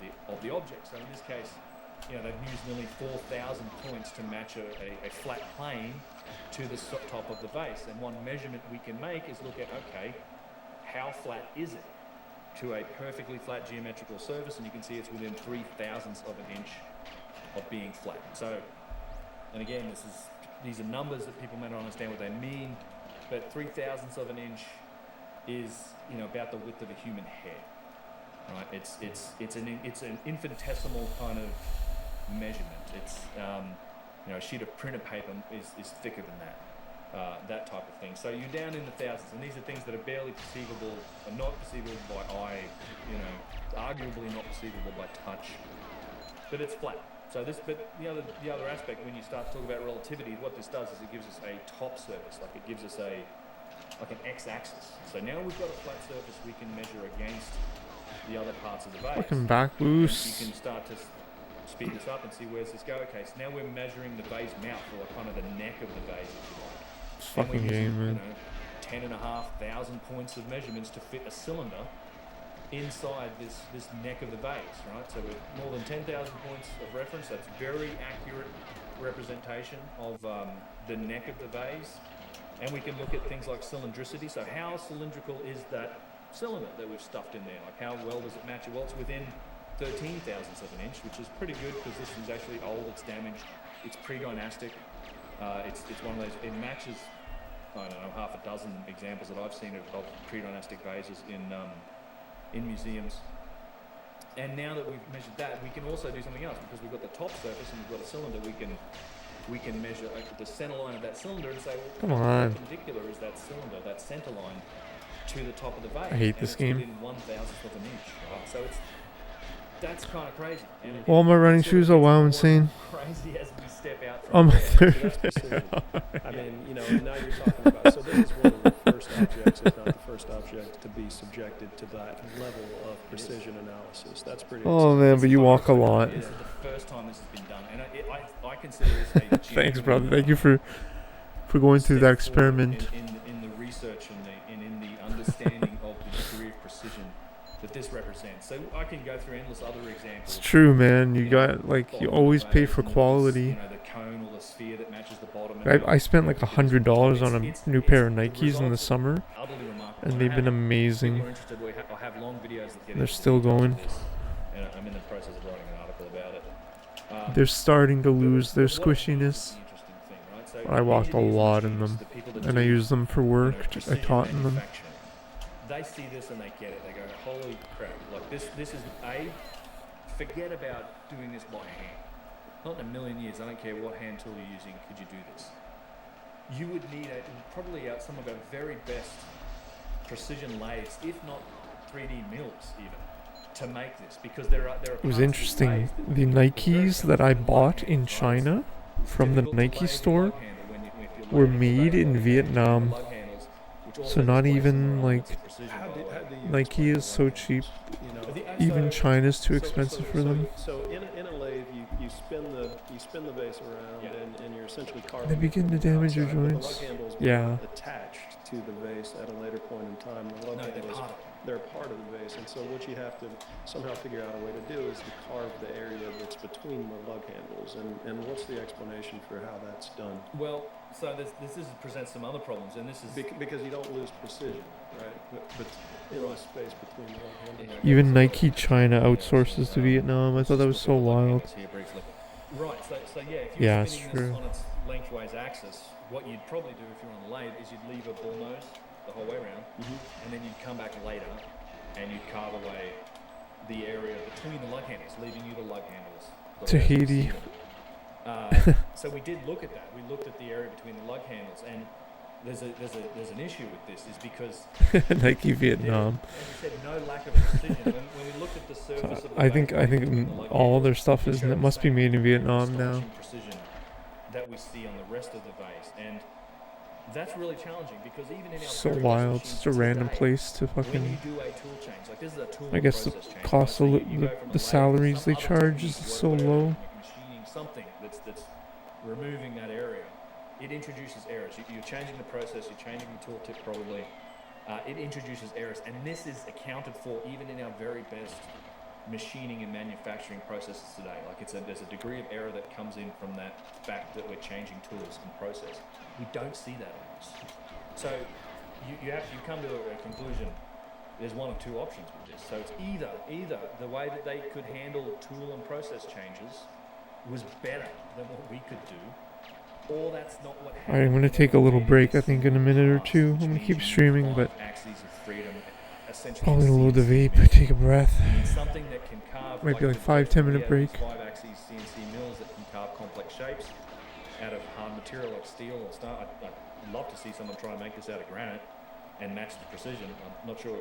the object. So in this case, they've used nearly 4,000 points to match a flat plane to the top of the vase. And one measurement we can make is look at, okay, how flat is it to a perfectly flat geometrical surface? And you can see it's within 0.003 of an inch of being flat. So, and again, these are numbers that people may not understand what they mean, but 0.003 of an inch is about the width of a human hair, right? It's an infinitesimal kind of measurement. It's a sheet of printer paper is thicker than that type of thing. So you're down in the thousands, and these are things that are barely perceivable, are not perceivable by eye, arguably not perceivable by touch, but it's flat. So but the other aspect, when you start to talk about relativity, what this does is it gives us a top surface, like it gives us like an x-axis. So now we've got a flat surface we can measure against the other parts of the vase. Fucking back You boost. can start to speed this up and see where's this go. Okay, so now we're measuring the vase mouth, or kind of the neck of the vase, if you like. It's And fucking we're using, game, man. 10,500 points of measurements to fit a cylinder inside this neck of the vase, right? So with more than 10,000 points of reference, that's very accurate representation of the neck of the vase. And we can look at things like cylindricity. So how cylindrical is that cylinder that we've stuffed in there? Like how well does it match it? Well, it's within 13 thousandths of an inch, which is pretty good because this is actually old, it's damaged, it's pre-dynastic. It's one of those, it matches, I don't know, half a dozen examples that I've seen of pre-dynastic vases in museums. And now that we've measured that, we can also do something else because we've got the top surface and we've got a cylinder. We can measure the center line of that cylinder and say, well, Come on. how perpendicular is that cylinder, that center line, to the top of the vase? I hate And this it's game. within 1,000th of an inch, right? So that's kind of crazy. And All my running it sort of shoes are gets wow more insane. crazy as we step out from On my there. So that's precision. I mean, you know, now you're talking about, so this is one of the first objects, if not the first object, to be subjected to that level of precision analysis. That's pretty Oh man, but you walk a lot. This is the first time this has been done, and I consider this a Thanks, genuine, brother. Thank you for going through that step forward experiment. in the research and in the understanding of the degree of precision that this represents. So I can go through endless other examples. It's true, man. You You know, got like you bottom always of the pay vase for and quality. you know, the cone or the sphere that matches the bottom. And I spent like $100 on a new pair of the Nikes in the results summer, are utterly remarkable. and I they've been have- People amazing. are interested. I have long videos that get They're into still the details going. of this, and I'm in the process of writing an article about it. They're starting to lose their But what I think is squishiness. the interesting thing, right? So I walked a engineers and lot in machinists, them, the people that and I do, use them for you know, work. I precision taught in them. manufacturing, they see this and they get it. They go, holy crap! Like this is forget about doing this by hand. Not in a million years. I don't care what hand tool you're using. Could you do this? You would need probably some of our very best precision lathes, if not 3D mills, even to make this, because there are. It was interesting. The Nikes that I bought in China from the Nike store were made in Vietnam. So not even like Nike is so cheap. You know, Even China's too so- expensive so- for them. So in a lathe, you spin the vase around, Yeah. and you're essentially carving. They begin to damage your outside, but joints. The lug handles Yeah. were attached to the vase at a later point in time. The lug No, they're handles, part of it. they're part of the vase, and so what you have to somehow figure out a way to do is to carve the area that's between the lug handles. And what's the explanation for how that's done? Well, so this presents some other problems, and this is Because you don't lose precision, right? But in the space between the lug handles. Even Nike China outsources to Vietnam. I thought that was so wild. Here briefly. Right, so yeah, if Yeah, you're it's spinning true. this on its lengthways axis, what you'd probably do if you're on a lathe is you'd leave a bull nose the whole way around, and then you'd come back later and you'd carve away the area between the lug handles, leaving you the lug handles. Tahiti. So we did look at that. We looked at the area between the lug handles, and there's an issue with this, is because Nike Vietnam. as you said, no lack of precision. When we looked at the surface of the I think vase between the lug all handles, their stuff it is showed it the must be same made in Vietnam now. astonishing precision that we see on the rest of the vase, and that's really challenging because even in our So very best wild. machines Just a random today, place to when you fucking. do a tool change, like this is a tool I guess the process change, cost right? of So you go from a the lathe to salaries some they other charge technique is to so work with, low. like machining something that's removing that area. It introduces errors. You're changing the process. You're changing the tooltip probably. It introduces errors, and this is accounted for even in our very best machining and manufacturing processes today. Like there's a degree of error that comes in from that fact that we're changing tools and process. We don't see that on this. So you come to a conclusion. There's one of two options with this. So it's either the way that they could handle tool and process changes was better than what we could do, or that's not what happened. Alright, I'm gonna take a little break. I think in a minute or two. I'm gonna keep streaming, but probably load the vape, take a breath. Something that can carve, Might be like the 5-10 minute yeah, break. these 5-axis CNC mills that can carve complex shapes out of hard material like steel or steel. I'd love to see someone try and make this out of granite and match the precision. I'm not sure,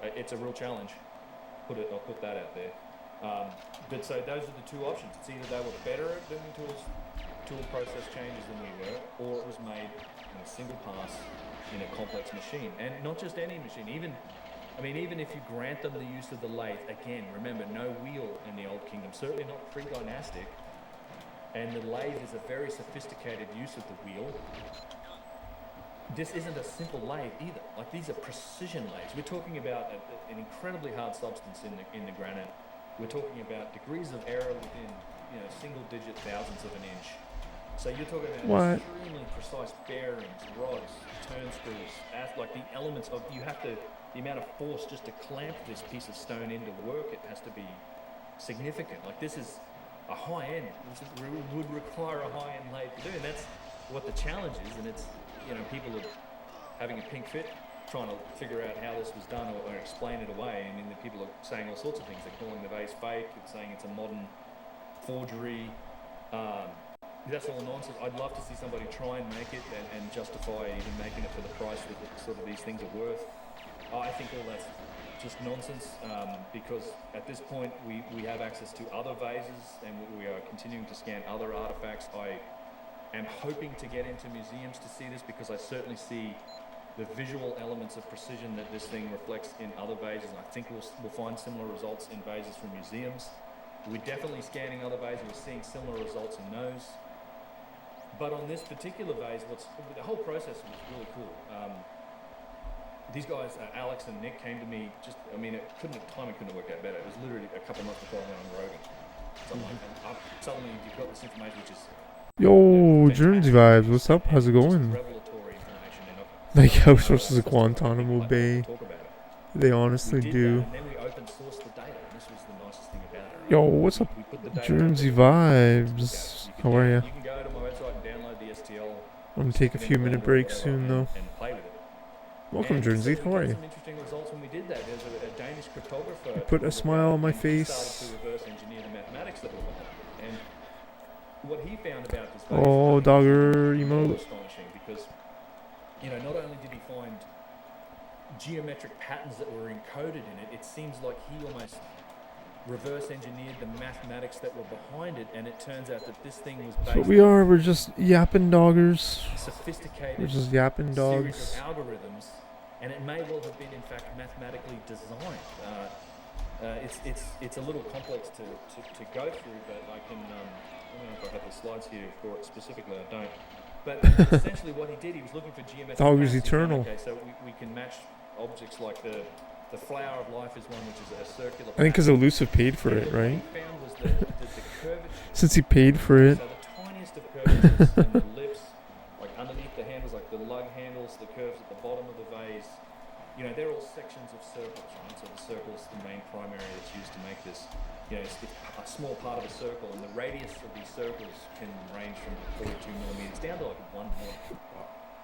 it's a real challenge. I'll put that out there. But so those are the two options. It's either they were better at doing tool process changes than we were, or it was made in a single pass in a complex machine. And not just any machine, even if you grant them the use of the lathe, again, remember, no wheel in the Old Kingdom, certainly not pre-dynastic, and the lathe is a very sophisticated use of the wheel. this isn't a simple lathe either. Like, these are precision lathes. We're talking about an incredibly hard substance in the granite. We're talking about degrees of error within, single-digit thousandths of an inch. So you're talking about What? extremely precise bearings, rods, turn screws, like the elements of the amount of force just to clamp this piece of stone into work, it has to be significant. Like, this is a high end. This would require a high end lathe to do, and that's what the challenge is. And it's, people are having a pink fit trying to figure out how this was done or explain it away. I mean, the people are saying all sorts of things. They're calling the vase fake. They're saying it's a modern forgery. That's all nonsense. I'd love to see somebody try and make it and justify even making it for the price that sort of these things are worth. I think all that's just nonsense, because at this point we have access to other vases and we are continuing to scan other artifacts. I am hoping to get into museums to see this, because I certainly see the visual elements of precision that this thing reflects in other vases. And I think we'll find similar results in vases from museums. We're definitely scanning other vases. We're seeing similar results in those. But on this particular vase, the whole process was really cool. These guys, Alex and Nick, came to me timing couldn't have worked out better. It was literally a couple of months before I went on Rogan. So I'm like, suddenly you've got this information which is... Yo, Jersey vibes, what's up? How's it going? Revelatory information. Like how sources of Guantanamo Bay, Talk about it. they honestly We did do. that, and then we open sourced the data, and this was the nicest thing about it. Yo, what's up, We put the data Jersey out there. vibes? How are ya? You can go to my website and download the STL. I'm gonna take a few minute break soon though. And play with it. Welcome, And Jersey. so we How are got you? Some interesting results when we did that. There's a Danish cryptographer. You put a smile on my and he face. started to reverse engineer the mathematics that were behind it. And what he found about this vase Oh, was dogger more emote. astonishing, because not only did he find geometric patterns that were encoded in it, it seems like he almost reverse engineered the mathematics that were behind it, and it turns out that this thing was based So we are, we're just yapping doggers. on sophisticated We're just yapping series dogs. of algorithms, and it may well have been in fact mathematically designed. It's a little complex to go through, but I can I don't know if I have the slides here for it specifically. I don't. But essentially, what he did, he was looking for geometric Dog is patterns. He found, eternal. Okay, so we can match objects like the flower of life is one which is a circular. I think because pattern. Elusive paid for it, And right? What he found was that the curvature. Since he paid for it. So the tiniest of curvatures in the lips, like underneath the handles, like the lug handles, the curves at the bottom of the vase, they're all sections of circles, right? So the circle's the main primary that's used to make this. It's a small part of a circle, and the radius of these circles can range from 42 millimeters down to like 1 millimeter.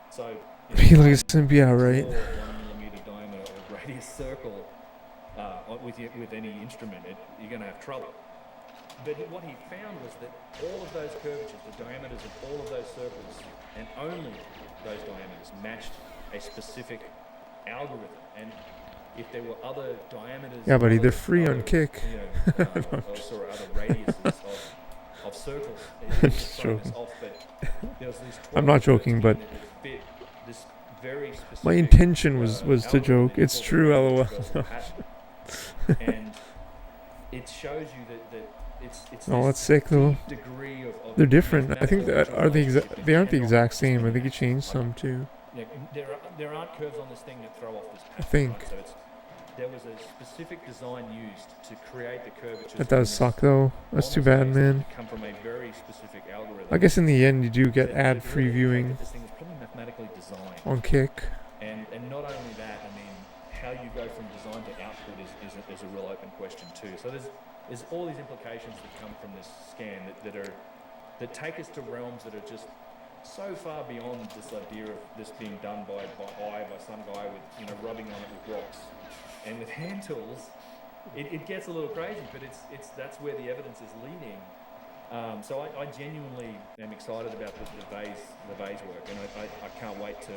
So, Be like a Symbia, right? 1 millimeter diameter or radius circle with any instrument, you're going to have trouble. But what he found was that all of those curvatures, the diameters of all of those circles, and only those diameters, matched a specific algorithm. And if there were other diameters, Yeah, buddy, they're other- free on other, Kick. also other radiuses of circles, I'm just throwing this joking. off, but there was these I'm not 12 joking, but that fit this very specific, my intention was to algorithm joke. that It's called true, the lol. universal pattern. And it shows you that it's Oh, this that's sick though. deep degree of They're different. I think mathematical that are the relationship they aren't the cannot exact just same. I be think he matched. changed Like, some too. there aren't curves on this thing that throw off this pattern. think. Right? So there was a specific design used to create the curvatures. That on does this- suck though. That's on too this bad, vase man. that come from a very specific algorithm. I guess in the end you do get that ad really free indicate viewing that This thing was probably mathematically designed. on Kick. And not only that, I mean, how you go from design to output is a real open question too. So there's all these implications that come from this scan that take us to realms that are just so far beyond this idea of this being done by some guy with rubbing on it with rocks and with hand tools. It gets a little crazy, but that's where the evidence is leading. So I genuinely am excited about the vase work, and I can't wait to.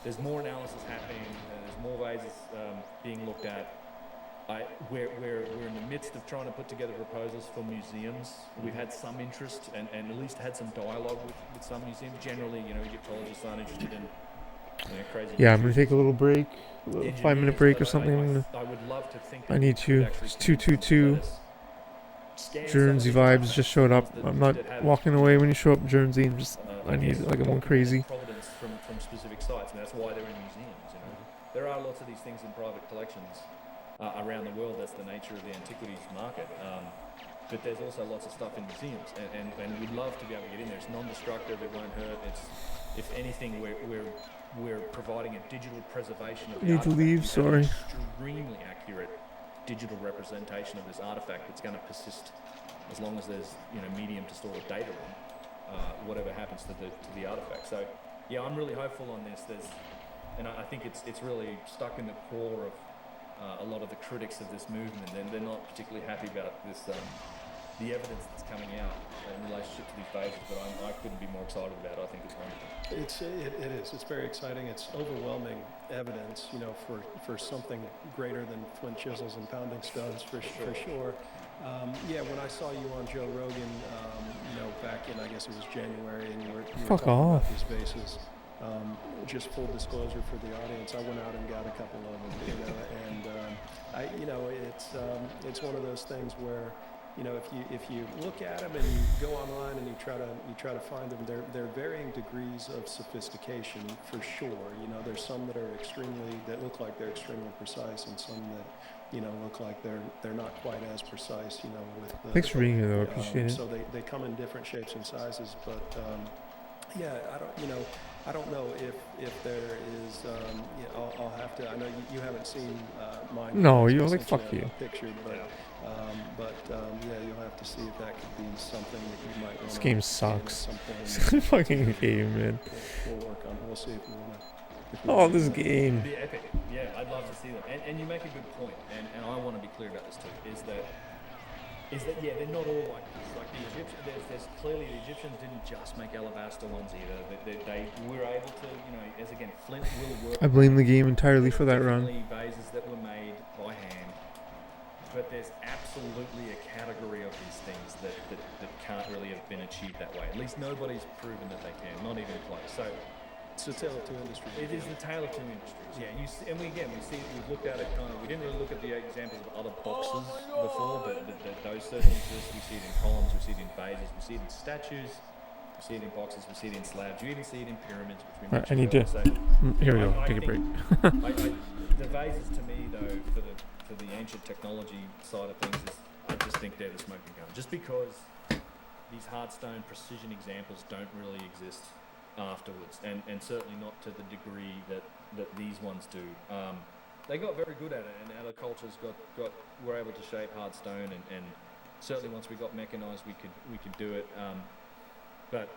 There's more analysis happening. There's more vases being looked at. We're in the midst of trying to put together proposals for museums. We've had some interest and at least had some dialogue with some museums. Generally, Egyptologists aren't interested in crazy. Yeah, I'm gonna take a little break, a little engineers, 5-minute break or but something. I would love to think. I that need we could to. actually It's convince them to 222. let us scan some of Jersey these vibes artifacts, just showed up. ones that I'm not have, walking away when you show up, Jersey. I'm just I I need guess, like I'm going documented crazy. provenance from from specific sites, and that's why they're in museums. You know, there are lots of these things in private collections around the world. That's the nature of the antiquities market. But there's also lots of stuff in museums, and we'd love to be able to get in there. It's non-destructive, it won't hurt. It's, if anything, we're providing a digital preservation of the Need to artifact. leave, You have sorry. an extremely accurate digital representation of this artifact that's going to persist as long as there's medium to store the data on, whatever happens to the artifact. So yeah, I'm really hopeful on this. And I think it's really stuck in the core of a lot of the critics of this movement. They're not particularly happy about this, the evidence that's coming out in relationship to these phases, but I couldn't be more excited about it. I think it's wonderful. It is. It's very exciting. It's overwhelming evidence, for something greater than flint chisels and pounding stones, for sure. When I saw you on Joe Rogan, back in, I guess it was January, and you were Fuck talking off. about these bases. Just full disclosure for the audience, I went out and got a couple of them, and it's one of those things where, if you look at them and you go online and you try to find them, they're varying degrees of sophistication, for sure. There's some that look like they're extremely precise, and some that look like they're not quite as precise. With the, Thanks for being here, though. I appreciate it. So they come in different shapes and sizes, but I don't know if there is. I'll have to. I know you haven't seen mine. No, you're like, fuck you. Picture, but you'll have to see if that could be something that you might want. This game sucks. At some point. It's a fucking game, man. We'll work on. We'll see if we want to. Oh, this game. It'd be epic. Yeah, I'd love to see them. And you make a good point, and I want to be clear about this too. Is that they're not all like this. Like the Egyptians, there's clearly the Egyptians didn't just make alabaster ones either. They were able to, as again, flint will work. I blame the game entirely for that run. Vases that were made by hand, but there's absolutely a category of these things that can't really have been achieved that way. At least nobody's proven that they can, not even close. So it's a tale of two industries. it is the tale of two industries. Yeah, we've looked at it kind of. We didn't really look at the examples of other boxes before, but those certainly exist. We see it in columns, we see it in vases, we see it in statues, we see it in boxes, we see it in slabs. You even see it in pyramids. Which we I need to. Here we go. Take a break. The vases, to me, though, for the ancient technology side of things, I just think they're the smoking gun. Just because these hardstone precision examples don't really exist afterwards, and certainly not to the degree that these ones do. They got very good at it, and other cultures were able to shape hard stone, and certainly once we got mechanized, we could do it. But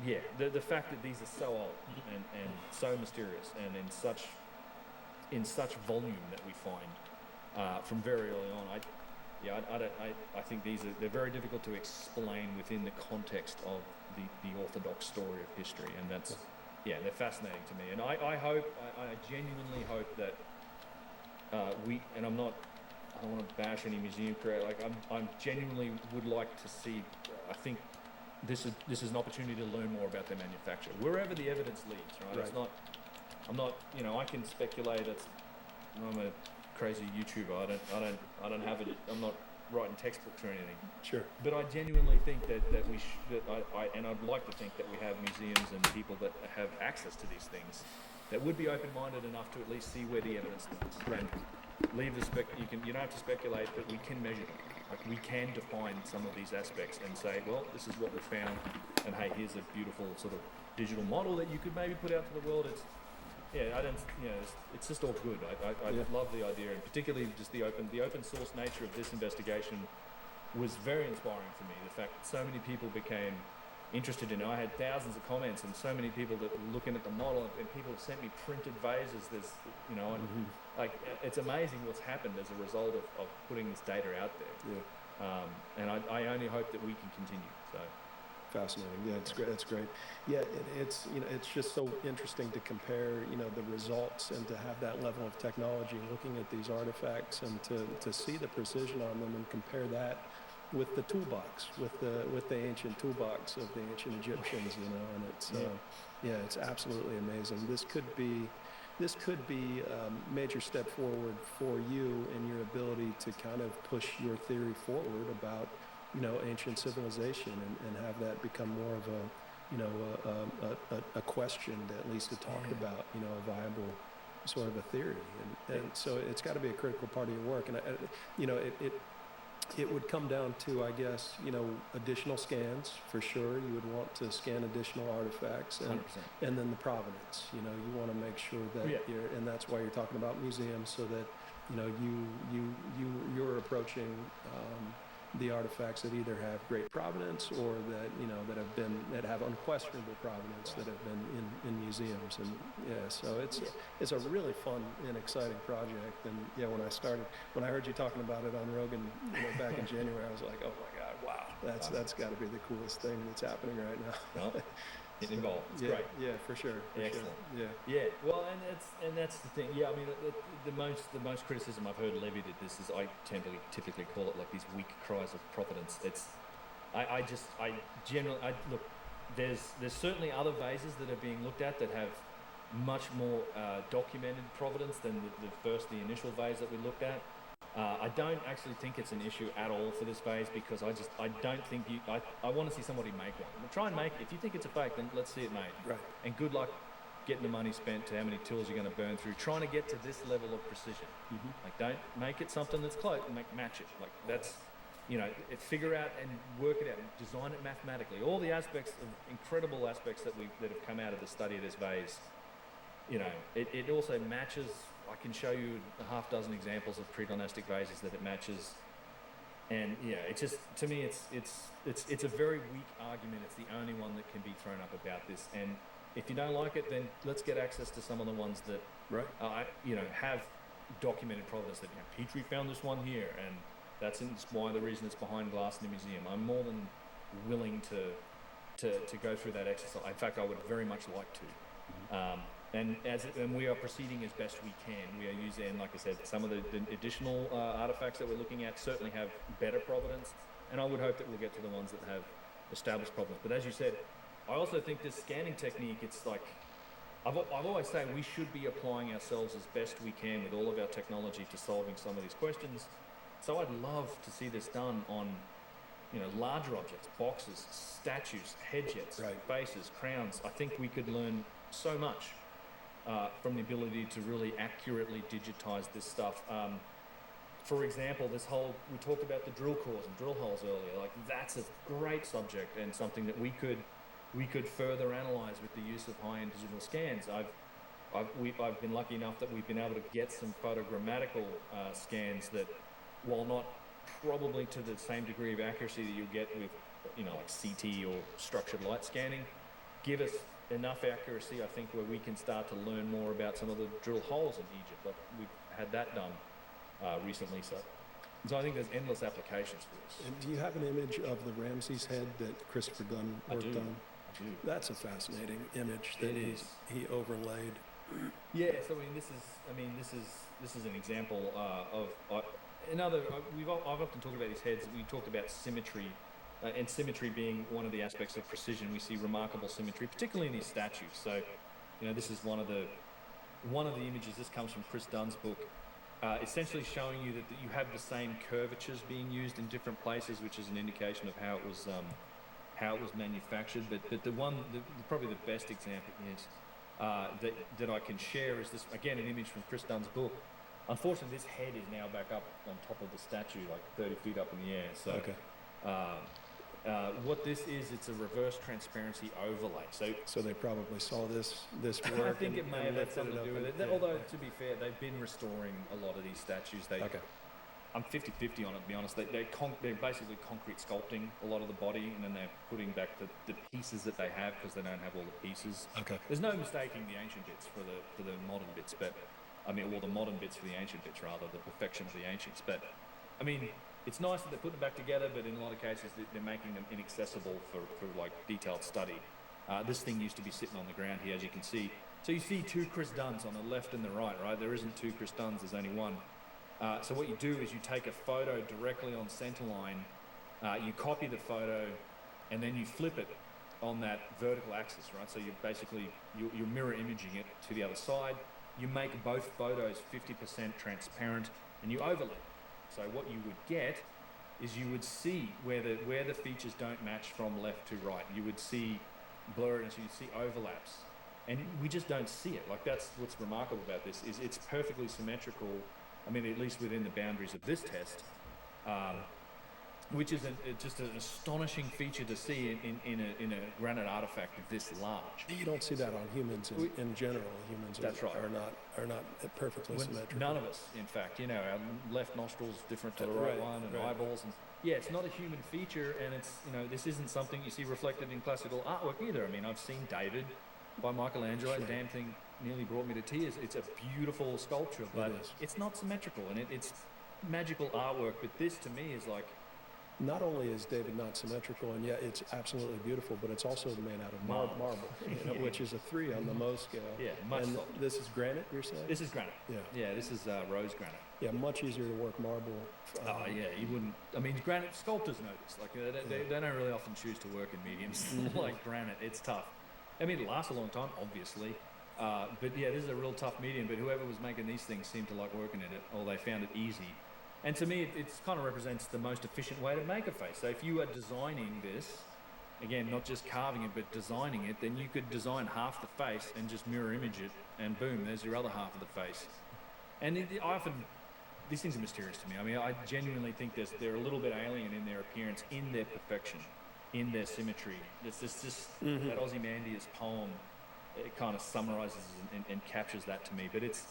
yeah, the fact that these are so old and so mysterious, and in such volume that we find from very early on, I think they're very difficult to explain within the context of the orthodox story of history, and they're fascinating to me. And I genuinely hope that I don't want to bash any museum creator. Like I'm genuinely would like to see. I think this is an opportunity to learn more about their manufacture, wherever the evidence leads. Right? It's not. I'm not. I can speculate. I'm a crazy YouTuber. I don't have it. I'm not writing textbooks or anything. Sure. But I genuinely think that I'd like to think that we have museums and people that have access to these things that would be open-minded enough to at least see where the evidence leads. Right. And leave the you don't have to speculate, but we can measure them. Like we can define some of these aspects and say, well, this is what we found, and hey, here's a beautiful sort of digital model that you could maybe put out to the world. It's just all good. I love the idea, and particularly just the open source nature of this investigation was very inspiring for me. The fact that so many people became interested in it. I had thousands of comments, and so many people that were looking at the model, and people have sent me printed vases. It's amazing what's happened as a result of putting this data out there. Yeah. And I only hope that we can continue. So. Fascinating. Yeah, it's great. That's great. Yeah, it's just so interesting to compare, the results and to have that level of technology looking at these artifacts and to see the precision on them and compare that with the toolbox, with the ancient toolbox of the ancient Egyptians, and it's it's absolutely amazing. This could be a major step forward for you in your ability to kind of push your theory forward about ancient civilization and have that become more of you know, a question that at least it talked about, you know, a viable sort of a theory, and so it's got to be a critical part of your work, and you know, it would come down to, I guess, you know, additional scans for sure. You would want to scan additional artifacts, and 100%. and then the provenance. You know, you want to make sure that Yeah. and that's why you're talking about museums, so that you know you're approaching the artifacts that either have great provenance or that you know that have unquestionable provenance that have been in museums, and yeah, so it's a really fun and exciting project. And yeah, when I heard you talking about it on Rogan, you know, back in January, I was like, oh my God, wow, that's got to be the coolest thing that's happening right now. Well, get involved. It's yeah, great. yeah, for sure, Excellent. yeah. Yeah, well, and that's the thing. Yeah, I mean, the most criticism I've heard levied at this is I typically call it like these weak cries of providence. It's I generally look. There's certainly other vases that are being looked at that have much more documented providence than the initial vase that we looked at. I don't actually think it's an issue at all for this vase, because I don't think I want to see somebody make one. We'll try and make it. If you think it's a fake, then let's see it made. Right. And good luck getting the money spent to how many tools you're going to burn through trying to get to this level of precision. Like, don't make it something that's close. Match it. Like, that's, you know, figure out and work it out and design it mathematically. All the aspects, of incredible aspects that have come out of the study of this vase. You know, it also matches. I can show you a half dozen examples of pre-dynastic vases that it matches, and yeah, it's just, to me, it's a very weak argument. It's the only one that can be thrown up about this, and if you don't like it, then let's get access to some of the ones that you know, have documented provenance. That, you know, Petrie found this one here, and that's why the reason it's behind glass in the museum. I'm more than willing to go through that exercise. In fact, I would very much like to. And we are proceeding as best we can. We are using, and like I said, some of the additional artifacts that we're looking at certainly have better provenance, and I would hope that we'll get to the ones that have established provenance. But as you said, I also think this scanning technique, it's like, I've always said we should be applying ourselves as best we can with all of our technology to solving some of these questions. So I'd love to see this done on, you know, larger objects, boxes, statues, head jets, faces, crowns. I think we could learn so much from the ability to really accurately digitize this stuff. For example, we talked about the drill cores and drill holes earlier. Like, that's a great subject and something that we could further analyze with the use of high-end digital scans. I've been lucky enough that we've been able to get some photogrammatical scans that, while not probably to the same degree of accuracy that you get with, you know, like CT or structured light scanning, give us enough accuracy, I think, where we can start to learn more about some of the drill holes in Egypt. Like, we've had that done recently, so I think there's endless applications for this. And do you have an image of the Ramses head that Christopher Dunn worked on? I do. That's a fascinating image that he overlaid. Yeah, so this is an example of I've often talked about these heads. We talked about symmetry. And symmetry being one of the aspects of precision. We see remarkable symmetry, particularly in these statues. So, you know, this is one of the images. This comes from Chris Dunn's book, essentially showing you that you have the same curvatures being used in different places, which is an indication of how it was manufactured. But probably the best example is that I can share is this, again, an image from Chris Dunn's book. Unfortunately, this head is now back up on top of the statue, like 30 feet up in the air. So. Okay. What this is, it's a reverse transparency overlay. So they probably saw this work. I think it may have had something to do with it. Yeah. Although, to be fair, they've been restoring a lot of these statues. I'm 50-50 on it, to be honest. They're basically concrete sculpting a lot of the body, and then they're putting back the pieces that they have, because they don't have all the pieces. Okay. There's no mistaking the ancient bits for the modern bits, but the modern bits for the ancient bits, rather, the perfection of the ancients. But I mean, it's nice that they're putting them back together, but in a lot of cases they're making them inaccessible for like detailed study. This thing used to be sitting on the ground here, as you can see. So you see two Chris Dunns on the left and the right, right? There isn't two Chris Dunns, there's only one. So what you do is you take a photo directly on centerline, you copy the photo, and then you flip it on that vertical axis, right? So you're mirror imaging it to the other side. You make both photos 50% transparent, and you overlay. So what you would get is you would see where the features don't match from left to right. You would see blurriness, you see overlaps, and we just don't see it. Like, that's what's remarkable about this, is it's perfectly symmetrical. I mean, at least within the boundaries of this test, which is just an astonishing feature to see in a granite artifact of this large. You don't see that on humans in general. Humans That's right. are not perfectly symmetrical. None of us, in fact, you know, our left nostril's different to the right one, and eyeballs, and yeah, it's not a human feature, and it's, you know, this isn't something you see reflected in classical artwork either. I mean, I've seen David by Michelangelo, and damn thing nearly brought me to tears. It's a beautiful sculpture, but it's not symmetrical, and it's magical artwork. But this, to me, is like, not only is David not symmetrical, and yet it's absolutely beautiful, but it's also made out of marble, you know, which is a 3 on the Mohs scale. Yeah, much and softer. This is granite, you're saying? This is granite. Yeah. This is rose granite. Yeah, much easier to work marble. Yeah, you wouldn't. I mean, granite sculptors know this. Like, they don't really often choose to work in mediums like granite. It's tough. I mean, it lasts a long time, obviously. But yeah, this is a real tough medium. But whoever was making these things seemed to like working in it, or they found it easy. And to me, it kind of represents the most efficient way to make a face. So if you are designing this, again, not just carving it, but designing it, then you could design half the face and just mirror image it, and boom, there's your other half of the face. And these things are mysterious to me. I mean, I genuinely think they're a little bit alien in their appearance, in their perfection, in their symmetry. It's just that Ozymandias poem, it kind of summarizes and captures that to me. But it's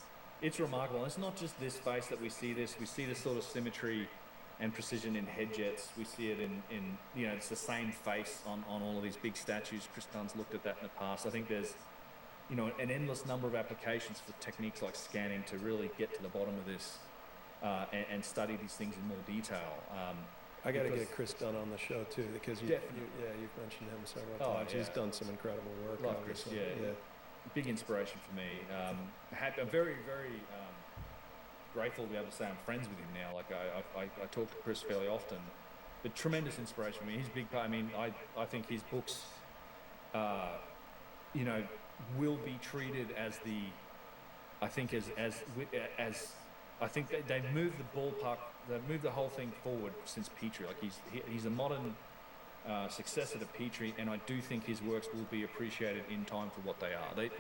remarkable. And it's not just this face that we see this sort of symmetry and precision in head jets. We see it in you know, it's the same face on all of these big statues. Chris Dunn's looked at that in the past. I think there's, you know, an endless number of applications for techniques like scanning to really get to the bottom of this and study these things in more detail. I got to get Chris Dunn on the show too, because you've mentioned him several times. Yeah. He's done some incredible work. Love Chris, yeah. Big inspiration for me. I'm very, very grateful to be able to say I'm friends with him now. Like, I talk to Chris fairly often. But tremendous inspiration for me. He's a big part. I mean, I think his books, you know, will be treated as I think they've moved the ballpark. They've moved the whole thing forward since Petrie. Like, he's a modern successor to Petrie, and I do think his works will be appreciated in time for what they are. They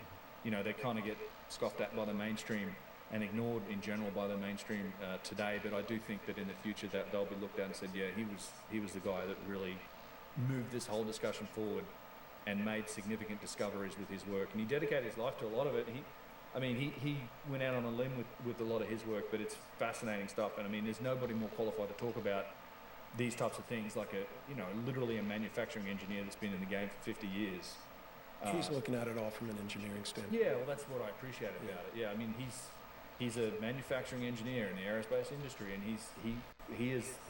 kind of get scoffed at by the mainstream and ignored in general by the mainstream today. But I do think that in the future that they'll be looked at and said, yeah, he was the guy that really moved this whole discussion forward and made significant discoveries with his work. And he dedicated his life to a lot of it. He went out on a limb with a lot of his work, but it's fascinating stuff. And I mean, there's nobody more qualified to talk about these types of things, like literally a manufacturing engineer that's been in the game for 50 years. He's looking at it all from an engineering standpoint. Yeah, well, that's what I appreciate about it. Yeah, I mean, he's a manufacturing engineer in the aerospace industry, and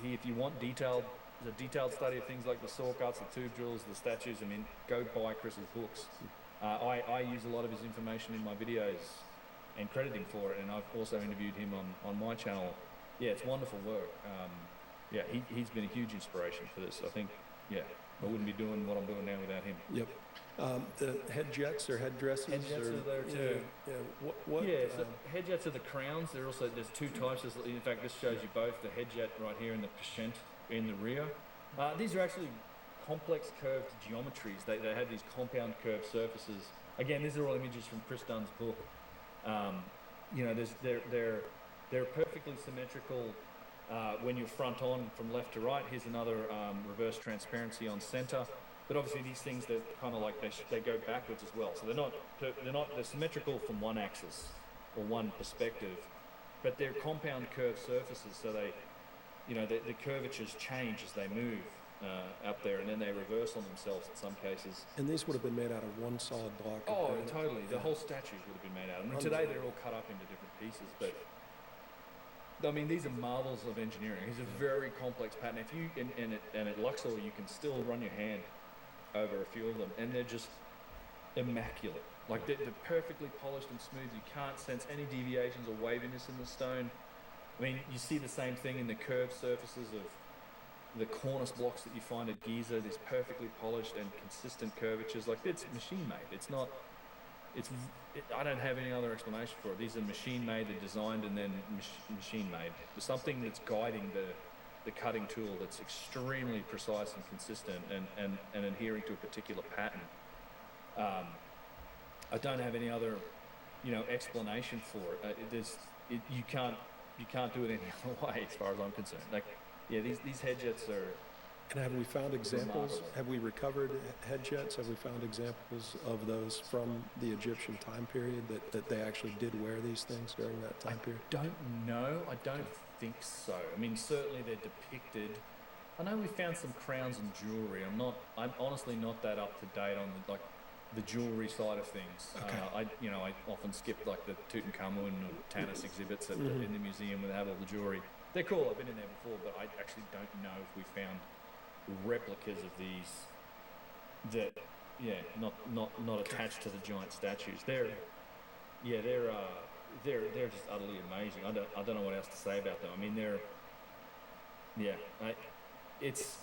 if you want a detailed study of things like the saw cuts, the tube drills, the statues, I mean, go buy Chris's books. I use a lot of his information in my videos and credit him for it, and I've also interviewed him on my channel. Yeah, it's wonderful work. He's been a huge inspiration for this. I think, I wouldn't be doing what I'm doing now without him. Yep. The head jets or head dresses? Head jets are there too. So head jets are the crowns. There's two types. In fact, this shows you both, the head jet right here and the percent in the rear. These are actually complex curved geometries. They have these compound curved surfaces. Again, these are all images from Chris Dunn's book. They're perfectly symmetrical when you're front on from left to right. Here's another reverse transparency on center. But obviously these things, they're kind of like they go backwards as well. So they're symmetrical from one axis or one perspective, but they're compound curved surfaces. So the curvatures change as they move up there, and then they reverse on themselves in some cases. And these would have been made out of one solid block. Oh, totally. The whole statues would have been made out of. I mean, today they're all cut up into different pieces, but I mean, these are marvels of engineering. It's a very complex pattern. If you and at Luxor, you can still run your hand over a few of them, and they're just immaculate. Like, they're perfectly polished and smooth. You can't sense any deviations or waviness in the stone. I mean, you see the same thing in the curved surfaces of the cornice blocks that you find at Giza. These perfectly polished and consistent curvatures. Like, it's machine made. It's not. I don't have any other explanation for it. These are machine made. They're designed and then machine made. There's something that's guiding the cutting tool that's extremely precise and consistent and adhering to a particular pattern. I don't have any other, explanation for it. You can't do it any other way, as far as I'm concerned. Like, yeah, these head jets are. And have we found examples? Remarkable. Have we recovered head jets? Have we found examples of those from the Egyptian time period that they actually did wear these things during that time period? Don't know. I don't think so. I mean, certainly they're depicted. I know we found some crowns and jewelry. I'm honestly not that up to date on the jewelry side of things. Okay. I often skip like the Tutankhamun or Tanis exhibits in the museum where they have all the jewelry. They're cool. I've been in there before, but I actually don't know if we found replicas of these that, not attached to the giant statues. They're just utterly amazing. I don't know what else to say about them. I mean, it's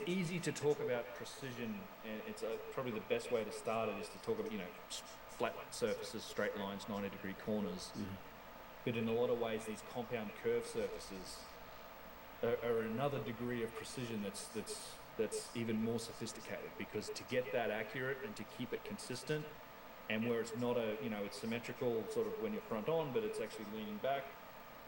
easy to talk about precision, and it's probably the best way to start it is to talk about flat surfaces, straight lines, 90-degree corners. But in a lot of ways, these compound curve surfaces are another degree of precision that's even more sophisticated, because to get that accurate and to keep it consistent, and where it's not it's symmetrical sort of when you're front on, but it's actually leaning back,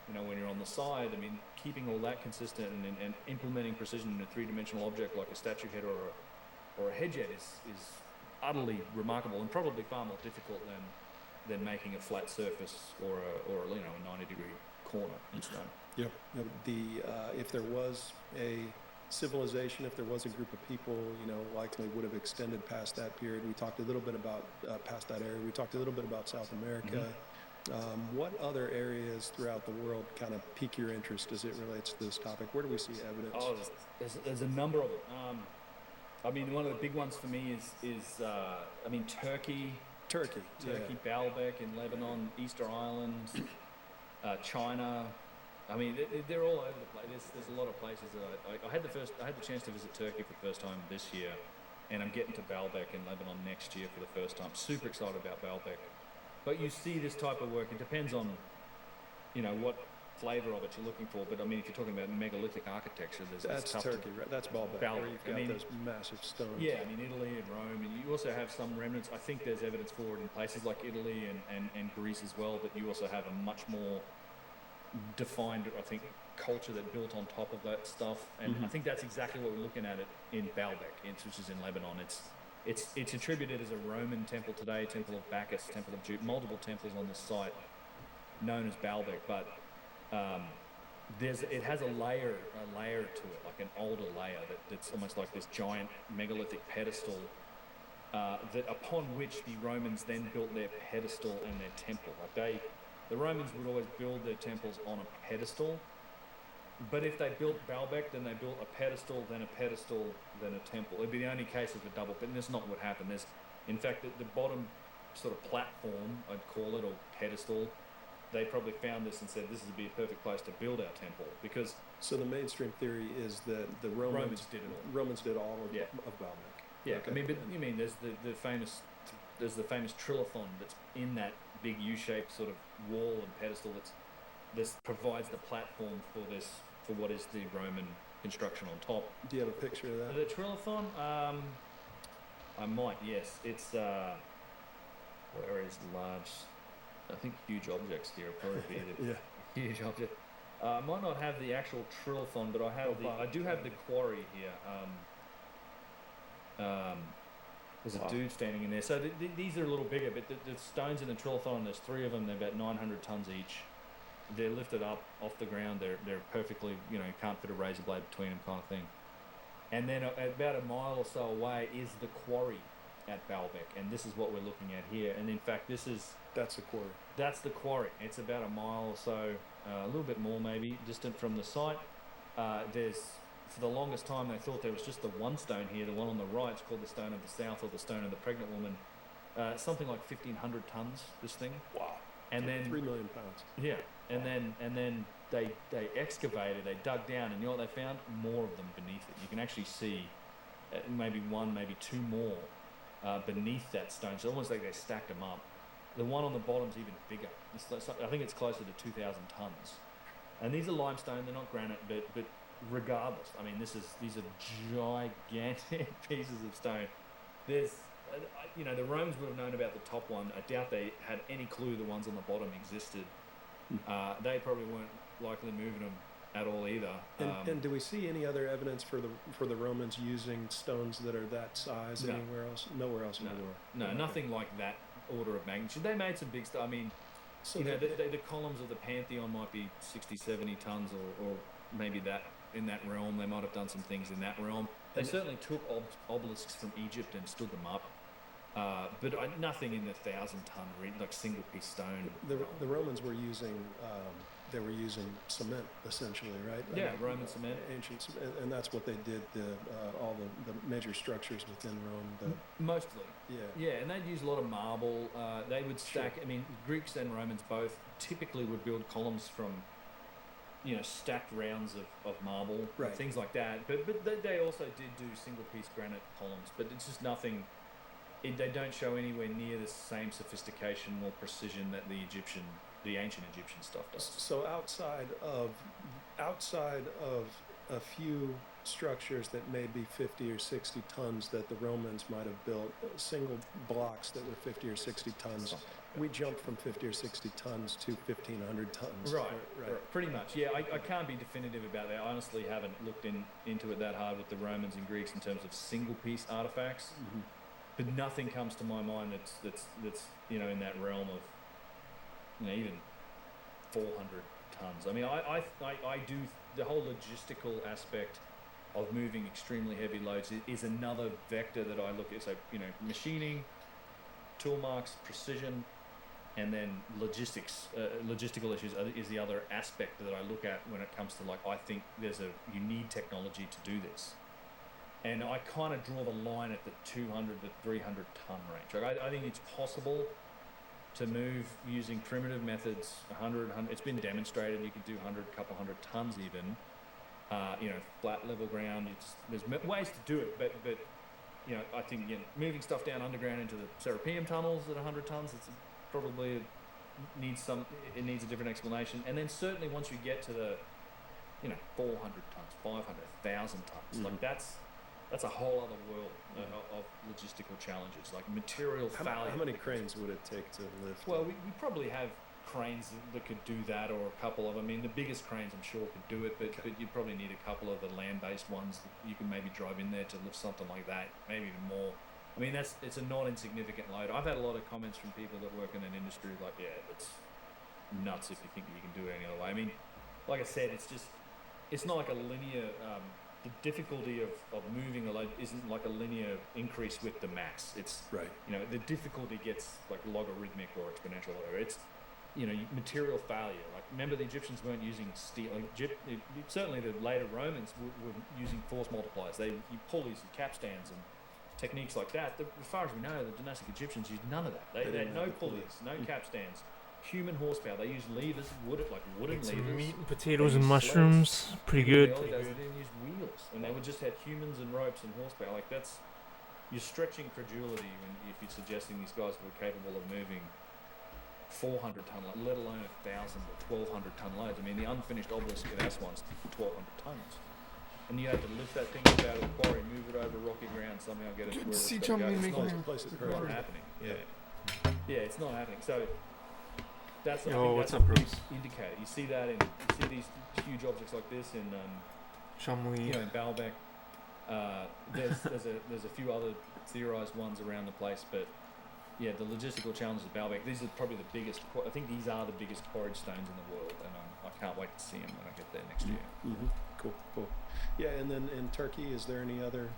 when you're on the side. I mean, keeping all that consistent and implementing precision in a three-dimensional object like a statue head or a head jet is utterly remarkable, and probably far more difficult than making a flat surface or a 90-degree corner in stone. Yep. If there was a civilization, if there was a group of people, likely would have extended past that period. We talked a little bit about past that area. We talked a little bit about South America. What other areas throughout the world kind of pique your interest as it relates to this topic? Where do we see evidence? Oh, there's a number of them. I mean, one of the big ones for me is Turkey. Turkey, Baalbek in Lebanon, Easter Island, China. I mean, they're all over the place. There's a lot of places that I had the chance to visit Turkey for the first time this year, and I'm getting to Baalbek in Lebanon next year for the first time. Super excited about Baalbek. But you see this type of work. It depends on, what flavor of it you're looking for. But I mean, if you're talking about megalithic architecture, that's Turkey, right? That's Baalbek. Where you've got those massive stones. Yeah, I mean, Italy and Rome, and you also have some remnants. I think there's evidence for it in places like Italy and Greece as well. But you also have a much more defined, I think, culture that built on top of that stuff. And I think that's exactly what we're looking at it in Baalbek, which is in Lebanon. It's attributed as a Roman temple today, Temple of Bacchus, Temple of Jupiter, multiple temples on this site known as Baalbek, but it has a layer to it, like an older layer that's almost like this giant megalithic pedestal that upon which the Romans then built their pedestal and their temple. Like the Romans would always build their temples on a pedestal, but if they built Baalbek, then they built a pedestal, then a temple. It'd be the only case of a double, but that's not what happened. In fact, the bottom sort of platform, I'd call it, or pedestal, they probably found this and said, this would be a perfect place to build our temple, because... So the mainstream theory is that the Romans did it all. Romans did all of Baalbek. Yeah, okay. I mean, but you mean there's the famous trilithon that's in that big U-shaped sort of wall and pedestal this provides the platform for what is the Roman construction on top. Do you have a picture of that? The trilithon, I might, yes. It's where is large? I think huge objects here will probably be the huge object. I might not have the actual trilithon, but I do have the quarry here. There's a dude standing in there. So these are a little bigger, but the stones in the trilithon, there's 3 of them. They're about 900 tons each. They're lifted up off the ground. They're perfectly, you can't fit a razor blade between them, kind of thing. And then about a mile or so away is the quarry at Baalbek, and this is what we're looking at here. And in fact, that's the quarry. That's the quarry. It's about a mile or so, a little bit more maybe, distant from the site. For the longest time, they thought there was just the one stone here, the one on the right. It's called the Stone of the South, or the Stone of the Pregnant Woman. Something like 1,500 tons, this thing. Wow. And then 3 million pounds. Yeah. And then they excavated, they dug down, and you know what they found? More of them beneath it. You can actually see maybe 1, maybe 2 more beneath that stone. So almost like they stacked them up. The one on the bottom's even bigger. I think it's closer to 2,000 tons. And these are limestone, they're not granite, but regardless, I mean, these are gigantic pieces of stone. There's, the Romans would have known about the top one. I doubt they had any clue the ones on the bottom existed. They probably weren't likely moving them at all either. And do we see any other evidence for the Romans using stones that are that size No. anywhere else? Nowhere else in the world. No, Okay. nothing like that order of magnitude. They made some big stuff. I mean, So the columns of the Pantheon might be 60, 70 tons, or maybe that in that realm. They might have done some things in that realm. They certainly took obelisks from Egypt and stood them up. But nothing in the 1,000-ton, like single piece stone. the Romans were using cement essentially, right? Yeah, Roman cement. Ancient, and that's what they did. All the major structures within Rome. Mostly. Yeah. Yeah, and they'd use a lot of marble. They would stack. Sure. I mean, Greeks and Romans both typically would build columns from, stacked rounds of marble, and Right. things like that. But they also did do single piece granite columns. But it's just nothing. They don't show anywhere near the same sophistication or precision that the ancient Egyptian stuff does. So outside of a few structures that may be 50 or 60 tons that the Romans might have built, single blocks that were 50 or 60 tons, we jumped from 50 or 60 tons to 1,500 tons. Right. Pretty much. Yeah, I can't be definitive about that. I honestly haven't looked into it that hard with the Romans and Greeks in terms of single piece artifacts. Mm-hmm. But nothing comes to my mind that's in that realm of even 400 tons. I mean, I do the whole logistical aspect of moving extremely heavy loads is another vector that I look at. So machining, tool marks, precision, and then logistical issues is the other aspect that I look at when it comes to I think you need technology to do this. And I kind of draw the line at the 200 to 300 ton range. I think it's possible to move using primitive methods. 100. It's been demonstrated you can do 100, couple hundred tons even. Flat level ground. There's ways to do it, but I think moving stuff down underground into the Serapeum tunnels at 100 tons, it's probably needs a different explanation. And then certainly once you get to the 400 tons, 500, 1,000 tons, like that's a whole other world of logistical challenges, like material failure. How many cranes would it take to lift? Well, we probably have cranes that could do that, or a couple of them. I mean, the biggest cranes I'm sure could do it, but you'd probably need a couple of the land-based ones that you can maybe drive in there to lift something like that, maybe even more. I mean, it's a not insignificant load. I've had a lot of comments from people that work in an industry like, yeah, it's nuts if you think that you can do it any other way. I mean, like I said, it's not like a linear. The difficulty of moving a load isn't like a linear increase with the mass. It's right. The difficulty gets like logarithmic or exponential, or it's material failure. Like remember the Egyptians weren't using steel. Certainly the later Romans were using force multipliers. They pulleys and capstans and techniques like that. As far as we know, the dynastic Egyptians used none of that. They had no pulleys, no capstans. Human horsepower. They used levers, wooden levers. Some meat and potatoes and mushrooms. Pretty good. They didn't use wheels, and they would just had humans and ropes and horsepower. Like you're stretching credulity if you're suggesting these guys were capable of moving 400 ton, let alone 1,000 or 1,200 ton loads. I mean, the unfinished obelisk at Aswan's 1,200 tons, and you had to lift that thing out of the quarry, move it over rocky ground, somehow get it to where it's got to go. It's not happening. Yeah, it's not happening. So. That's a big indicator. You see these huge objects like this in Chumley. in Baalbek. There's a few other theorized ones around the place, but yeah, the logistical challenges of Baalbek. These are probably the biggest. I think these are the biggest quarried stones in the world, and I can't wait to see them when I get there next year. Mm-hmm. Cool. Yeah, and then in Turkey, is there any other?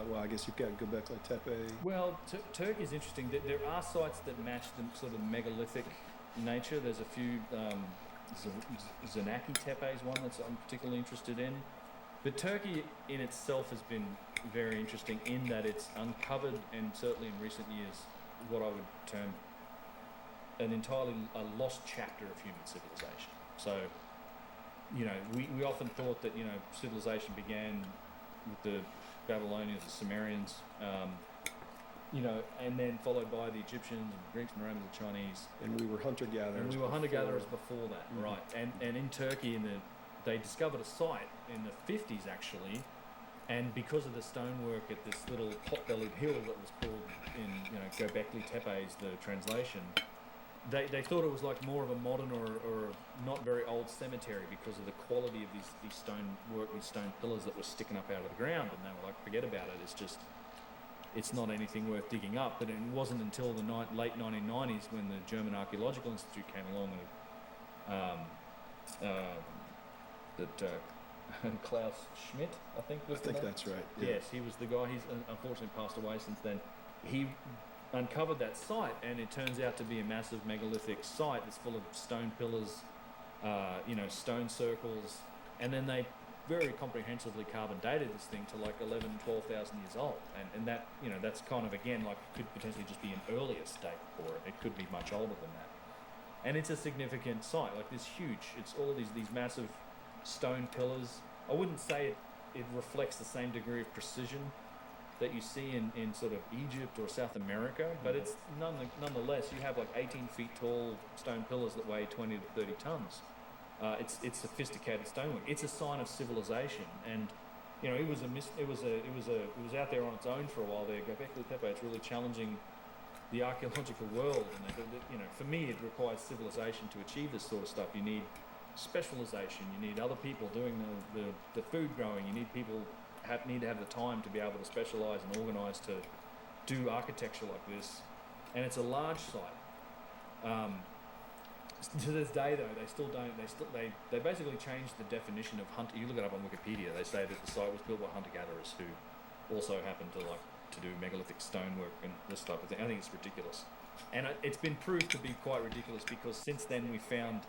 Well, I guess you've got Göbekli Tepe. Well, Turkey is interesting. There are sites that match the sort of megalithic nature. There's a few. Zanaki Tepe is one I'm particularly interested in. But Turkey in itself has been very interesting in that it's uncovered, and certainly in recent years, what I would term an entirely lost chapter of human civilization. So, we often thought that civilization began with the Babylonians, the Sumerians. And then followed by the Egyptians and the Greeks and the Romans and the Chinese. And we were hunter-gatherers. And we were hunter-gatherers before that, right. And in Turkey, in the they discovered a site in the 50s actually, and because of the stonework at this little pot-bellied hill that was called in Göbekli Tepe is the translation, they thought it was like more of a modern or not very old cemetery because of the quality of these stonework, these stone pillars that were sticking up out of the ground, and they were like, forget about it, it's not anything worth digging up. But it wasn't until the late 1990s when the German Archaeological Institute came along and Klaus Schmidt, I think was the name. That's right. Yeah. Yes, he was the guy. He's unfortunately passed away since then. He uncovered that site, and it turns out to be a massive megalithic site that's full of stone pillars, stone circles, and then they very comprehensively carbon dated this thing to like 12,000 years old, and that that's kind of again like could potentially just be an earlier state for it. It could be much older than that, and it's a significant site. Like this huge, it's all these massive stone pillars. I wouldn't say it reflects the same degree of precision that you see in sort of Egypt or South America, but it's nonetheless, you have like 18 feet tall stone pillars that weigh 20 to 30 tons. It's sophisticated stonework. It's a sign of civilization, and it was out there on its own for a while there. Göbekli Tepe, it's really challenging the archaeological world, and for me, it requires civilization to achieve this sort of stuff. You need specialization. You need other people doing the food growing. You need people need to have the time to be able to specialize and organize to do architecture like this, and it's a large site. To this day, though, they basically changed the definition of hunter. You look it up on Wikipedia. They say that the site was built by hunter-gatherers who also happened to do megalithic stonework and this type of thing. I think it's ridiculous, and it's been proved to be quite ridiculous because since then we found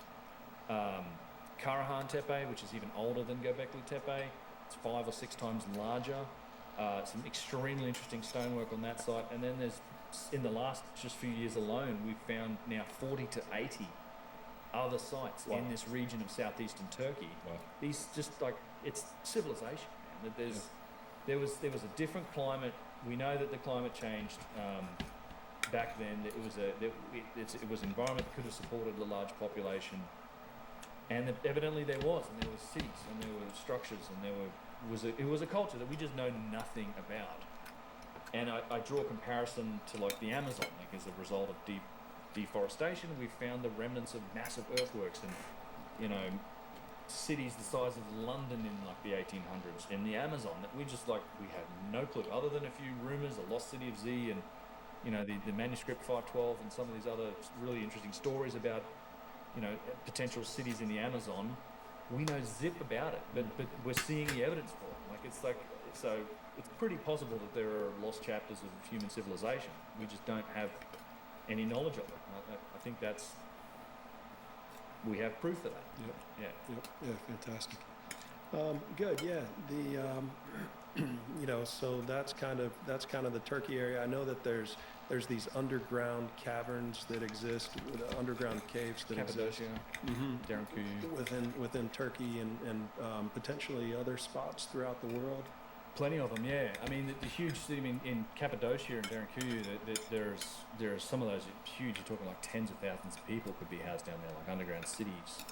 Karahan Tepe, which is even older than Göbekli Tepe. It's 5 or 6 times larger. Some extremely interesting stonework on that site, and then there's in the last just few years alone, we've found now 40 to 80 other sites in this region of southeastern Turkey. Wow. These just like it's civilization, man. There was a different climate. We know that the climate changed back then. It was an environment that could have supported a large population, and evidently there was cities and there were structures and it was a culture that we just know nothing about. And I draw a comparison to like the Amazon, like as a result of deforestation, we found the remnants of massive earthworks and cities the size of London in like the 1800s in the Amazon that we have no clue, other than a few rumors, the lost city of Z and the manuscript 512 and some of these other really interesting stories about potential cities in the Amazon. We know zip about it, but we're seeing the evidence for it. So it's pretty possible that there are lost chapters of human civilization. We just don't have any knowledge of it. I think we have proof of that. Yeah, fantastic. Good. Yeah. So that's kind of the Turkey area. I know that there's these underground caverns that exist, underground caves that exist. Cappadocia, within Turkey and potentially other spots throughout the world. Plenty of them, yeah. I mean, the huge city in Cappadocia and Derinkuyu, there's some of those huge. You're talking like tens of thousands of people could be housed down there, like underground cities.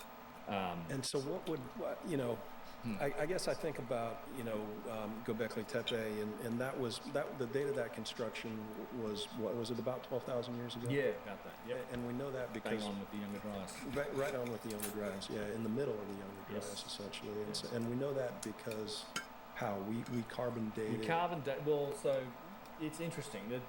And so, I guess I think about Göbekli Tepe, and the date of that construction was about 12,000 years ago. Yeah, about that. Yeah, and we know that because bang on with the Younger Dryas. Right on with the Younger Dryas. Yeah, in the middle of the Younger Dryas, essentially. And we know that because how we carbon dated. Well, so it's interesting that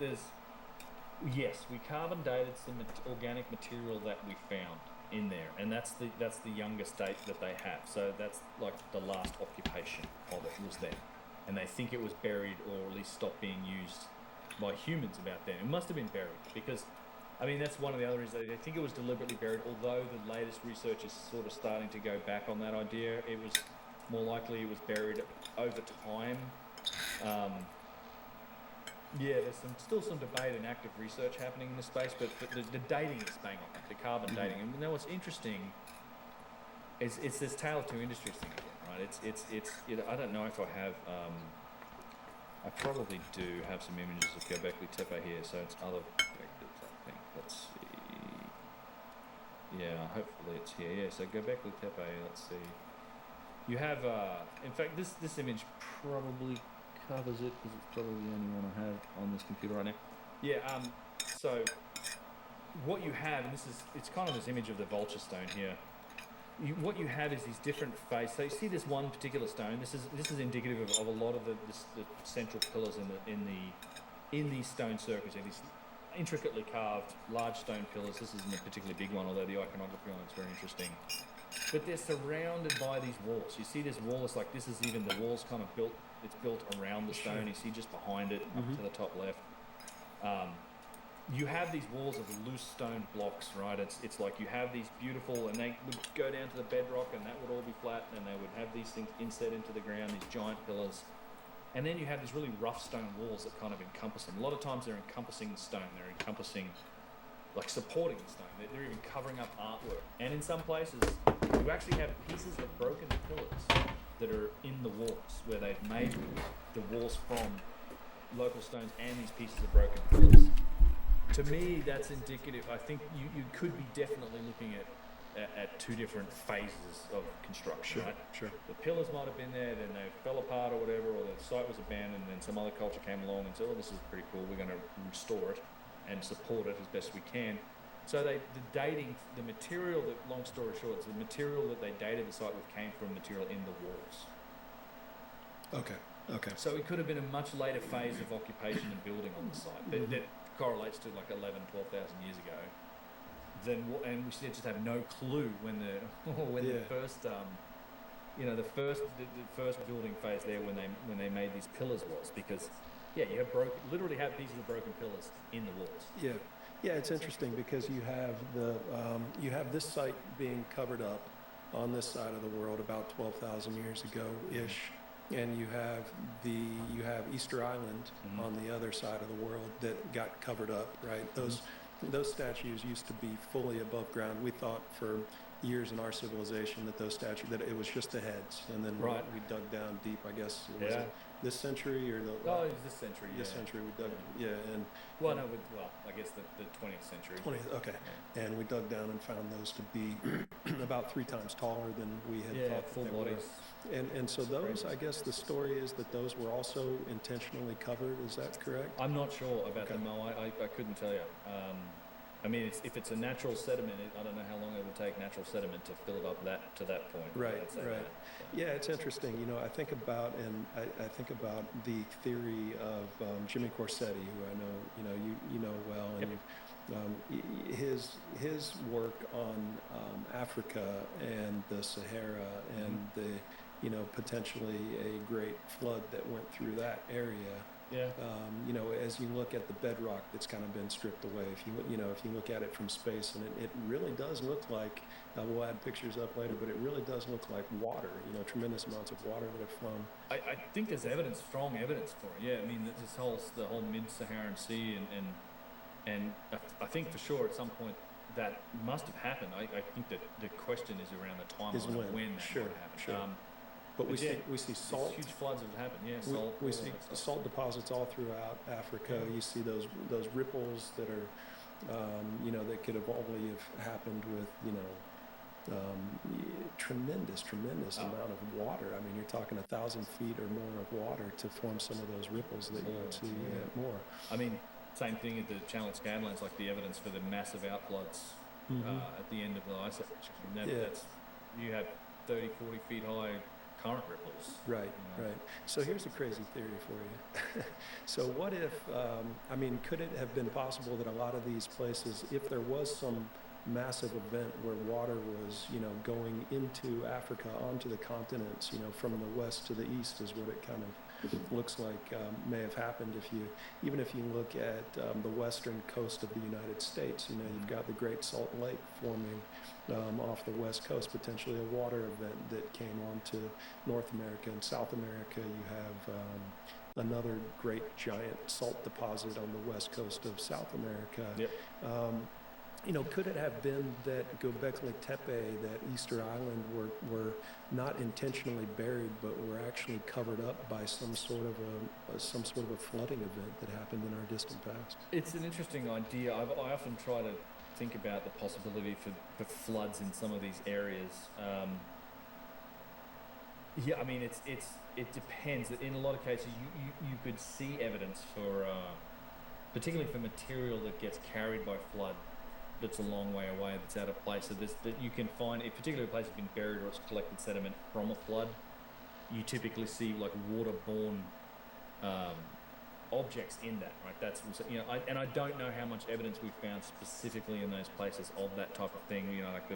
we carbon dated some organic material that we found in there, and that's the youngest date that they have. So that's like the last occupation of it was there, and they think it was buried or at least stopped being used by humans about then. It must have been buried because, I mean, that's one of the other reasons they think it was deliberately buried. Although the latest research is sort of starting to go back on that idea, it was more likely it was buried over time. There's still some debate and active research happening in this space, but the dating is bang on, the carbon dating. And now what's interesting is it's this tale of two industries thing again, right? I don't know if I have, I probably do have some images of Göbekli Tepe here, so it's other perspectives, I think. Let's see. Yeah, hopefully it's here. Yeah, so Göbekli Tepe, let's see. You have, in fact, this image probably covers it because it's probably the only one I have on this computer right now. Yeah. So what you have, and it's kind of this image of the vulture stone here. What you have is these different phases. So you see this one particular stone. This is indicative of a lot of the central pillars in these stone circles. These intricately carved large stone pillars. This isn't a particularly big one, although the iconography on it's very interesting. But they're surrounded by these walls. You see this wall, it's like this is even the wall's kind of built. It's built around the stone. You see just behind it, up to the top left. You have these walls of loose stone blocks, right? It's like you have these beautiful, and they would go down to the bedrock, and that would all be flat, and they would have these things inset into the ground, these giant pillars. And then you have these really rough stone walls that kind of encompass them. A lot of times they're encompassing the stone. They're encompassing, like supporting the stone. They're even covering up artwork. And in some places, you actually have pieces of broken pillars that are in the walls, where they've made the walls from local stones and these pieces of broken pillars. To me, that's indicative. I think you could be definitely looking at two different phases of construction. Right? Sure. The pillars might have been there, then they fell apart or whatever, or the site was abandoned, and then some other culture came along and said, "Oh, this is pretty cool. We're going to restore it and support it as best we can." So the material that, long story short, the material that they dated the site with came from material in the walls. Okay. So it could have been a much later phase of occupation and building on the site that correlates to like 11, 12,000 years ago. And we just have no clue when the first the first building phase there when they made these pillars was, because you have literally have pieces of broken pillars in the walls. Yeah, it's interesting because you have you have this site being covered up on this side of the world about 12,000 years ago ish, and you have Easter Island on the other side of the world that got covered up. Right, those statues used to be fully above ground. We thought for years in our civilization that that it was just the heads, and then we dug down deep. I guess was it this century or the it was this century. This century we dug and I guess the 20th century. 20th, okay. And we dug down and found those to be about 3 times taller than we had thought. Full bodies. And so those, I guess the story is that those were also intentionally covered. Is that correct? I'm not sure about them. No, I couldn't tell you. I mean, if it's a natural sediment, I don't know how long it would take natural sediment to fill it up to that point. Right. Yeah, it's interesting. I think about the theory of Jimmy Corsetti, who I know you know well, and his work on Africa and the Sahara and the potentially a great flood that went through that area. Yeah. As you look at the bedrock that's kind of been stripped away, if you look at it from space, and it really does look like, we'll add pictures up later, but it really does look like water. Tremendous amounts of water that have flown. I think there's strong evidence for it. Yeah, I mean, the whole mid-Saharan Sea, and I think for sure at some point that must have happened. I think that the question is around the timeline of when that might happen. Sure. But we see salt. Huge floods have happened. Yeah, salt. We see salt deposits all throughout Africa. You see those ripples that are, that could have only have happened with, tremendous amount of water. I mean, you're talking 1,000 feet or more of water to form some of those ripples that you would see more. I mean, same thing at the Channel Scanlands, like the evidence for the massive outfloods at the end of the ice age. That's, you have 30, 40 feet high current ripples. Right. So here's a crazy theory for you. So what if, could it have been possible that a lot of these places, if there was some massive event where water was, going into Africa, onto the continents, from the west to the east is what it kind of looks like may have happened. Even if you look at the western coast of the United States, you've got the Great Salt Lake forming off the west coast, potentially a water event that came onto North America and South America. You have another great giant salt deposit on the west coast of South America. Yep. Could it have been that Göbekli Tepe, that Easter Island, were not intentionally buried, but were actually covered up by some sort of a flooding event that happened in our distant past? It's an interesting idea. I often try to think about the possibility for floods in some of these areas. Yeah, I mean, it depends. In a lot of cases, you could see evidence for, particularly for material that gets carried by flood, that's a long way away, that's out of place. So that you can find, if particularly a place has been buried or it's collected sediment from a flood, you typically see like waterborne objects in that, right? That's, you know, I don't know how much evidence we've found specifically in those places of that type of thing. You know, like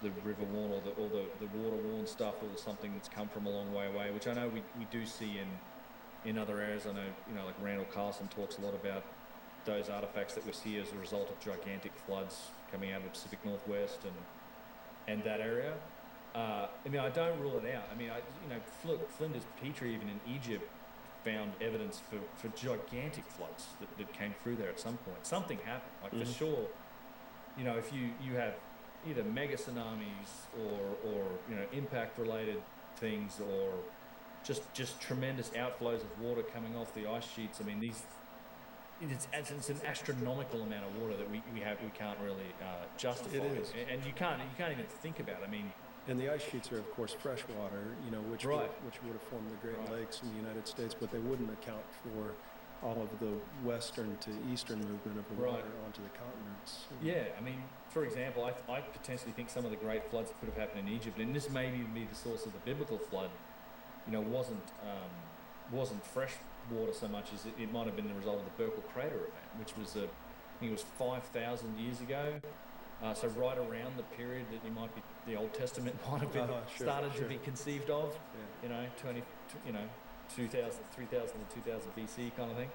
the river worn or the water worn stuff, or something that's come from a long way away, which I know we do see in other areas. I know, you know, like Randall Carlson talks a lot about those artifacts that we see as a result of gigantic floods coming out of the Pacific Northwest and that area. I mean, I don't rule it out. I mean, you know, Flinders Petrie, even in Egypt, found evidence for gigantic floods that came through there at some point. Something happened, like for sure. You know, if you have either mega tsunamis or you know, impact related things, or just tremendous outflows of water coming off the ice sheets. I mean, it's an astronomical amount of water that we can't really justify. It is. And you can't even think about it. I mean, And the ice sheets are, of course, freshwater, you know, which Right. would have formed the Great Right. Lakes in the United States, but they wouldn't account for all of the western to eastern movement of the Right. water onto the continents. yeah, I mean, for example, I potentially think some of the great floods that could have happened in Egypt, and this may even be the source of the biblical flood, you know, wasn't fresh water so much as it might have been the result of the Berkel crater event, which was I think it was 5,000 years ago. So right around the period that the Old Testament might have been started to be conceived of, Yeah. you know, 2000, 3000 to 2000 BC kind of thing.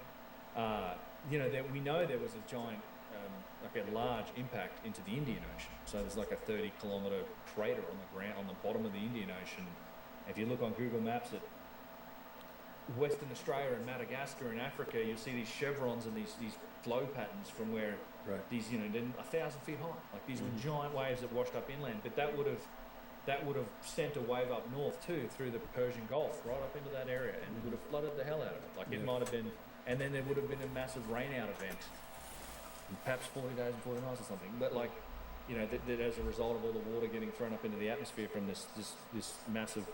You know, that we know there was a giant, like a large impact into the Indian Ocean. So there's like a 30-kilometer crater on the ground, on the bottom of the Indian Ocean. If you look on Google Maps at Western Australia and Madagascar and Africa, you'll see these chevrons and these flow patterns from where these, you know, then 1,000 feet high. Like these were giant waves that washed up inland, but that would have sent a wave up north too, through the Persian Gulf, right up into that area, and would have flooded the hell out of it. Like it might have been, and then there would have been a massive rainout event, perhaps 40 days and 40 nights or something. But like, you know, that as a result of all the water getting thrown up into the atmosphere from this massive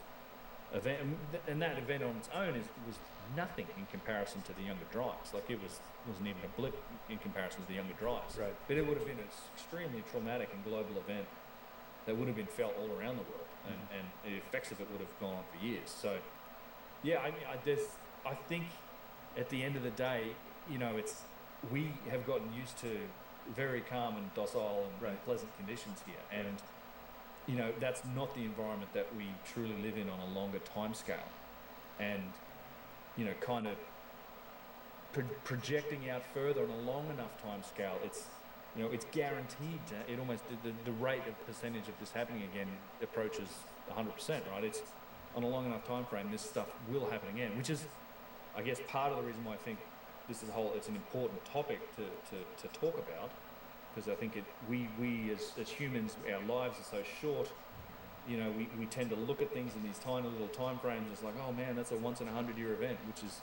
event, and that event on its own was nothing in comparison to the Younger Dryas. Like it wasn't even a blip in comparison to the Younger Dryas. Right. But it would have been an extremely traumatic and global event that would have been felt all around the world, and the effects of it would have gone on for years. So, yeah, I mean, I think at the end of the day, you know, we have gotten used to very calm and docile and pleasant conditions here, and you know, that's not the environment that we truly live in on a longer time scale. And, you know, kind of projecting out further on a long enough time scale, it's, you know, it's guaranteed to, it almost, the rate of percentage of this happening again approaches 100%, right? It's on a long enough time frame, this stuff will happen again, which is, I guess, part of the reason why I think this is it's an important topic to talk about. Because I think we as humans, our lives are so short, you know, we tend to look at things in these tiny little time frames. It's like, oh man, that's a once in 100-year event, which is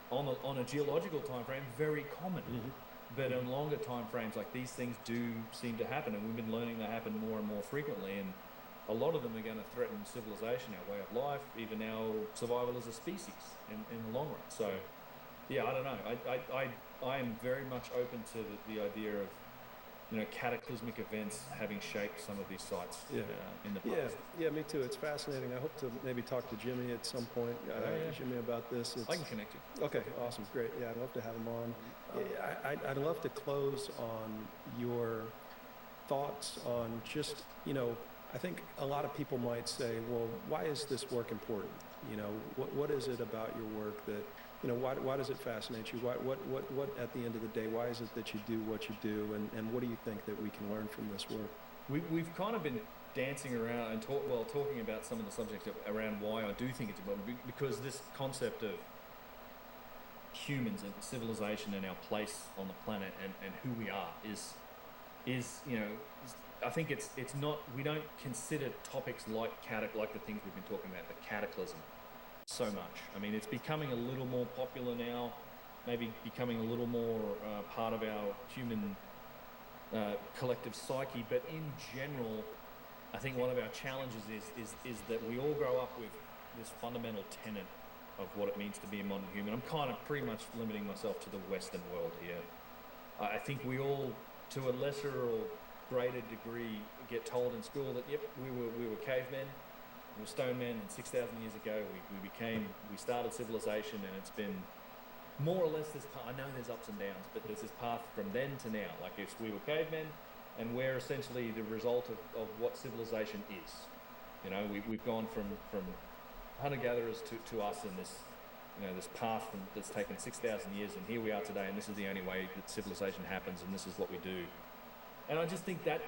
on a geological time frame very common. But in longer time frames, like these things do seem to happen, and we've been learning they happen more and more frequently. And a lot of them are going to threaten civilization, our way of life, even our survival as a species in the long run. So, yeah, I don't know. I am very much open to the idea of, you know, cataclysmic events having shaped some of these sites in the past. Yeah, me too. It's fascinating. I hope to maybe talk to Jimmy at some point, Jimmy, about this. I can connect you. Okay, awesome, great. Yeah, I'd love to have him on. I'd love to close on your thoughts on just, you know, I think a lot of people might say, well, why is this work important? You know, what is it about your work that, you know, why does it fascinate you? What at the end of the day, why is it that you do what you do, and what do you think that we can learn from this work? We've kind of been dancing around and talking about some of the subjects around why I do think it's important, because this concept of humans and civilization and our place on the planet and who we are is you know, I think it's not, we don't consider topics like the things we've been talking about, the cataclysm, so much. I mean, it's becoming a little more popular now, maybe becoming a little more part of our human collective psyche, but in general, I think one of our challenges is that we all grow up with this fundamental tenet of what it means to be a modern human. I'm kind of pretty much limiting myself to the Western world here. I think we all, to a lesser or greater degree, get told in school that yep, we were cavemen, we were stone men, and 6,000 years ago we started civilization, and it's been more or less this path. I know there's ups and downs, but there's this path from then to now. Like if we were cavemen, and we're essentially the result of what civilization is. You know, we've gone from hunter-gatherers to us in this, you know, this path that's taken 6,000 years, and here we are today, and this is the only way that civilization happens, and this is what we do. And I just think that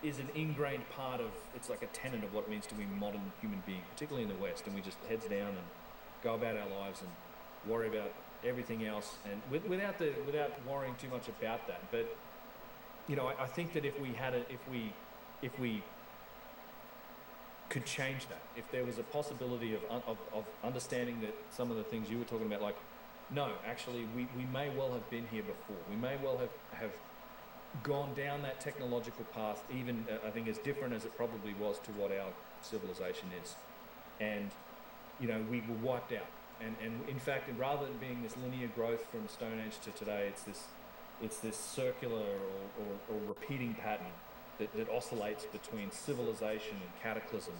is an ingrained part of, it's like a tenet of what it means to be a modern human being, particularly in the West, and we just heads down and go about our lives and worry about everything else, and without worrying too much about that. But you know, I think that if we could change that, if there was a possibility of understanding that some of the things you were talking about, like, no, actually, we may well have been here before. We may well have gone down that technological path, even I think as different as it probably was to what our civilization is, and you know, we were wiped out. And in fact, rather than being this linear growth from Stone Age to today, it's this circular or repeating pattern that oscillates between civilization and cataclysm,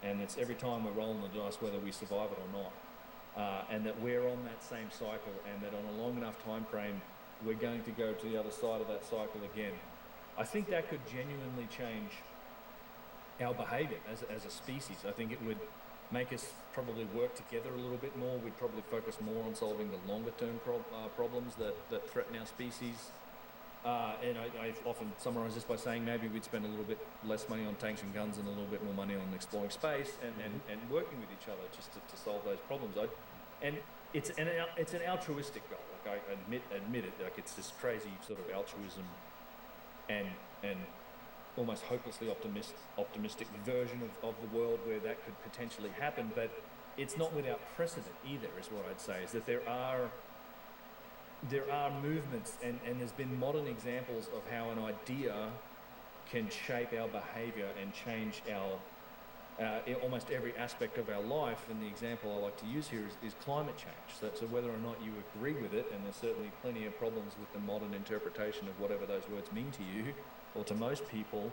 and it's every time we're rolling the dice whether we survive it or not, and that we're on that same cycle, and that on a long enough time frame we're going to go to the other side of that cycle again. I think that could genuinely change our behavior as a species. I think it would make us probably work together a little bit more. We'd probably focus more on solving the longer term problems that threaten our species. And I often summarize this by saying maybe we'd spend a little bit less money on tanks and guns and a little bit more money on exploring space and working with each other just to solve those problems. And it's an altruistic goal. Like I admit it. Like it's this crazy sort of altruism and almost hopelessly optimistic version of the world where that could potentially happen, but it's not without precedent either, is what I'd say, is that there are movements and there's been modern examples of how an idea can shape our behavior and change our almost every aspect of our life. And the example I like to use here is climate change. So whether or not you agree with it, and there's certainly plenty of problems with the modern interpretation of whatever those words mean to you, or to most people,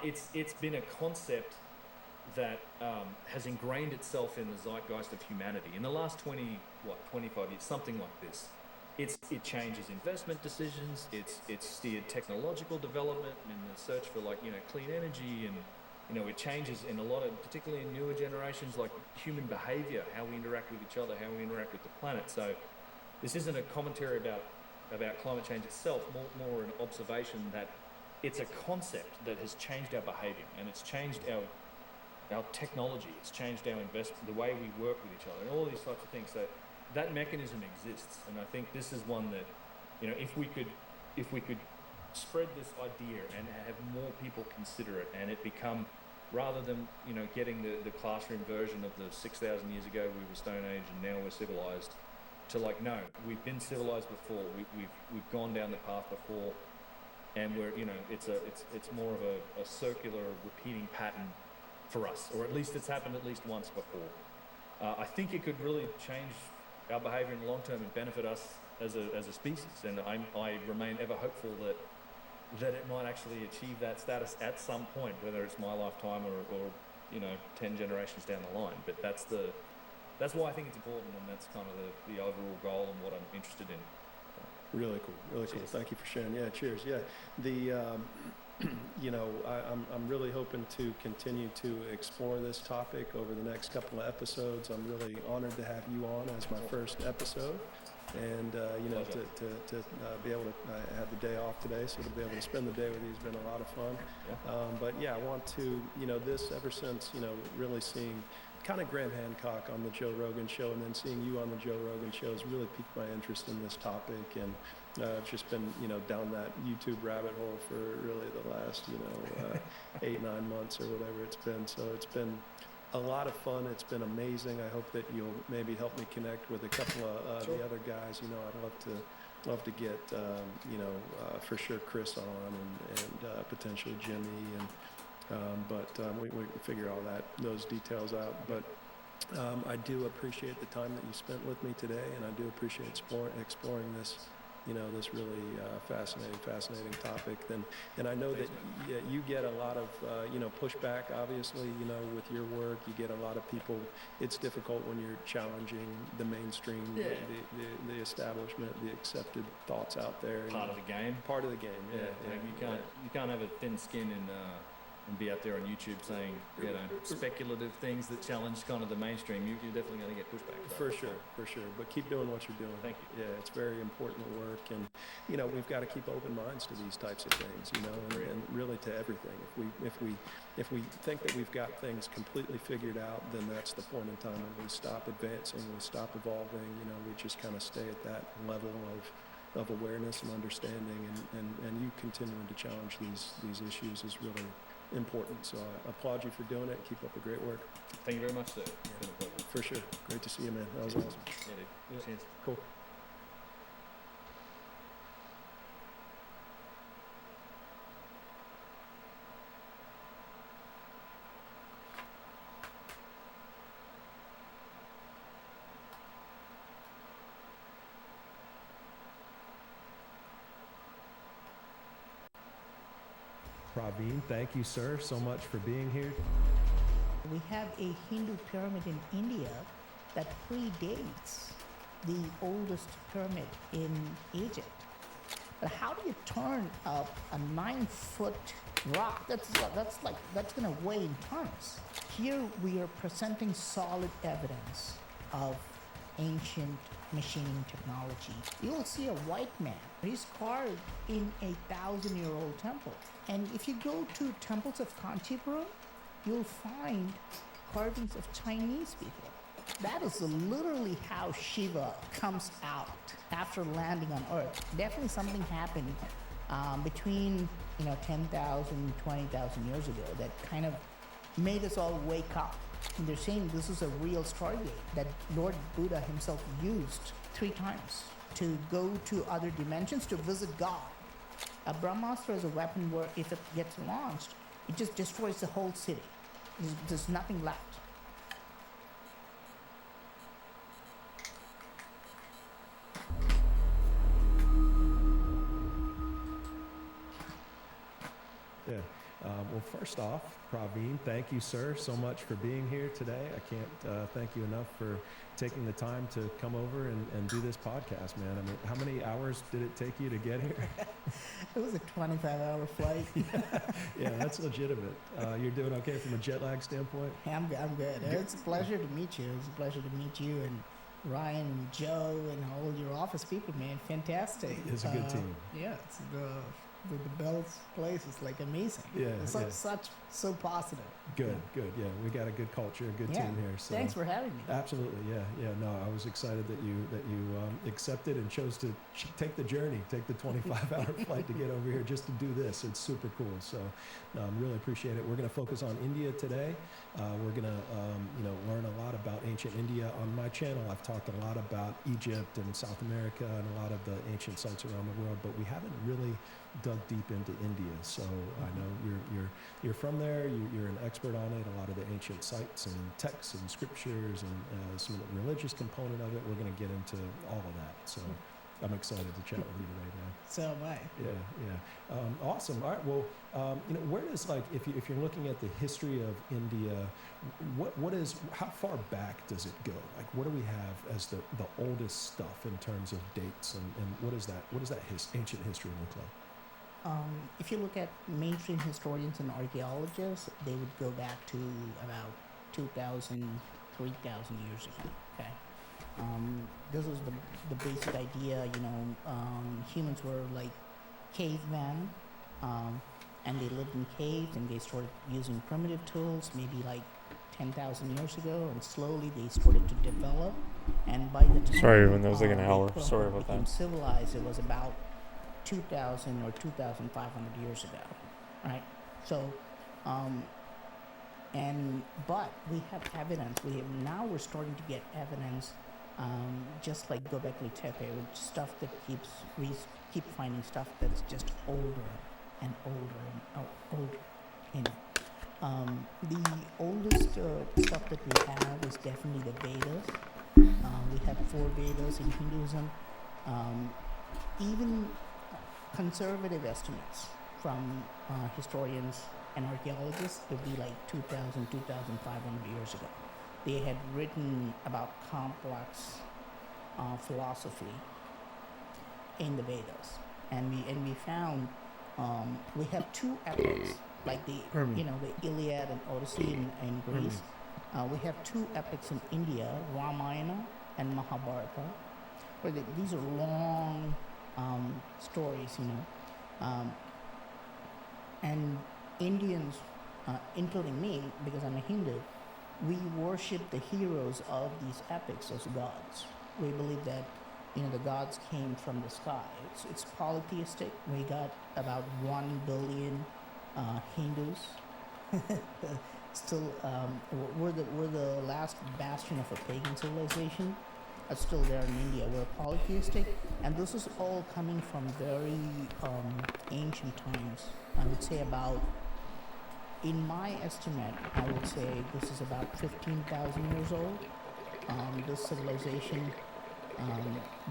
it's been a concept that has ingrained itself in the zeitgeist of humanity in the last 25 years, something like this. It changes investment decisions. It's steered technological development and the search for clean energy, and it changes in a lot of, particularly in newer generations, like human behavior, how we interact with each other, how we interact with the planet. So this isn't a commentary about climate change itself, more an observation that it's a concept that has changed our behavior, and it's changed our technology, it's changed our investment, the way we work with each other, and all these types of things. So that mechanism exists, and I think this is one that, if we could spread this idea and have more people consider it, and it become, rather than getting the classroom version of the 6,000 years ago we were Stone Age and now we're civilized, to no, we've been civilized before, we've gone down the path before. And we're, it's more of a circular, repeating pattern for us, or at least it's happened at least once before. I think it could really change our behavior in the long term and benefit us as a species. And I remain ever hopeful that it might actually achieve that status at some point, whether it's my lifetime or 10 generations down the line. But that's why I think it's important, and that's kind of the overall goal and what I'm interested in. Really cool. Thank you for sharing. Yeah, cheers. Yeah, I'm really hoping to continue to explore this topic over the next couple of episodes. I'm really honored to have you on as my first episode, and to be able to have the day off today, so to be able to spend the day with you has been a lot of fun. But yeah, I want to, this ever since really seeing kind of Graham Hancock on the Joe Rogan show, and then seeing you on the Joe Rogan show has really piqued my interest in this topic, and I've just been down that YouTube rabbit hole for really the last 8-9 months or whatever it's been. So it's been a lot of fun. It's been amazing. I hope that you'll maybe help me connect with a couple of the other guys. I'd love to get for sure Chris on, and potentially Jimmy, We can figure all those details out. But I do appreciate the time that you spent with me today, and I do appreciate exploring this, this really fascinating topic. And I know that you get a lot of, pushback, obviously, with your work. You get a lot of people. It's difficult when you're challenging the mainstream, the establishment, the accepted thoughts out there. Part of the game. Part of the game, yeah. You can't have a thin skin and be out there on YouTube saying, speculative things that challenge kind of the mainstream. You're definitely going to get pushback. For sure. But keep doing what you're doing. Thank you. Yeah, it's very important work, and we've got to keep open minds to these types of things, and really to everything. If we think that we've got things completely figured out, then that's the point in time when we stop advancing, we stop evolving. We just kind of stay at that level of awareness and understanding, and you continuing to challenge these issues is really important. So I applaud you for doing it. Keep up the great work. Thank you very much, sir. It's been a pleasure. For sure. Great to see you, man. That was awesome. Yeah, dude. Cheers. Cool. Praveen, thank you, sir, so much for being here. We have a Hindu pyramid in India that predates the oldest pyramid in Egypt. But how do you turn up a 9-foot rock that's going to weigh in tons? Here we are presenting solid evidence of ancient machining technology. You'll see a white man. He's carved in a 1,000-year-old temple. And if you go to temples of Kanchipuram, you'll find carvings of Chinese people. That is literally how Shiva comes out after landing on Earth. Definitely something happened between 10,000, 20,000 years ago that kind of made us all wake up. And they're saying this is a real stargate that Lord Buddha himself used 3 times to go to other dimensions to visit God. A Brahmastra is a weapon where if it gets launched, it just destroys the whole city. There's nothing left. Yeah. Well, first off, Praveen, thank you, sir, so much for being here today. I can't thank you enough for taking the time to come over and do this podcast, man. I mean, how many hours did it take you to get here? It was a 25-hour flight. Yeah, that's legitimate. You're doing okay from a jet lag standpoint? I'm good. It's a pleasure to meet you. It's a pleasure to meet you and Ryan and Joe and all your office people, man. Fantastic. It's a good team. Yeah, it's the Bell's place is like amazing. Yeah, it's so positive. Good. Yeah, we got a good culture, a good team here. So thanks for having me. Absolutely, yeah. No, I was excited that you accepted and chose to take the journey, take the 25-hour flight to get over here just to do this. It's super cool. So, really appreciate it. We're going to focus on India today. We're going to learn a lot about ancient India. On my channel, I've talked a lot about Egypt and South America and a lot of the ancient sites around the world, but we haven't really dug deep into India. So I know you're from there. You're an expert on it. A lot of the ancient sites and texts and scriptures and some of the religious component of it. We're going to get into all of that. So I'm excited to chat with you today, man. So am I. Yeah. Awesome. All right. Well, where does, like, if you're looking at the history of India, how far back does it go? Like, what do we have as the oldest stuff in terms of dates, and what is that ancient history look like? If you look at mainstream historians and archaeologists, they would go back to about 2,000, 3,000 years ago. Okay. This is the basic idea. Humans were like cavemen, and they lived in caves, and they started using primitive tools maybe like 10,000 years ago, and slowly they started to develop. And by the time Sorry, everyone, that was like an hour. Sorry about became that. Civilized, it was about 2,000 or 2,500 years ago, right? So, but we have evidence. Now we're starting to get evidence, just like Göbekli Tepe, with stuff that keep finding stuff that's just older and older and older. The oldest stuff that we have is definitely the Vedas. We have 4 Vedas in Hinduism. Even conservative estimates from historians and archaeologists would be like 2,000, 2,500 years ago. They had written about complex philosophy in the Vedas, and we found we have 2 epics like the the Iliad and Odyssey in Greece. We have 2 epics in India, Ramayana and Mahabharata, where these are long stories, and Indians, including me, because I'm a Hindu, we worship the heroes of these epics as gods. We believe that the gods came from the sky. It's polytheistic. We got about 1 billion Hindus. Still, we're the last bastion of a pagan civilization. That's still there in India. We're polytheistic, and this is all coming from very ancient times. I would say about, in my estimate, I would say this is about 15,000 years old. This civilization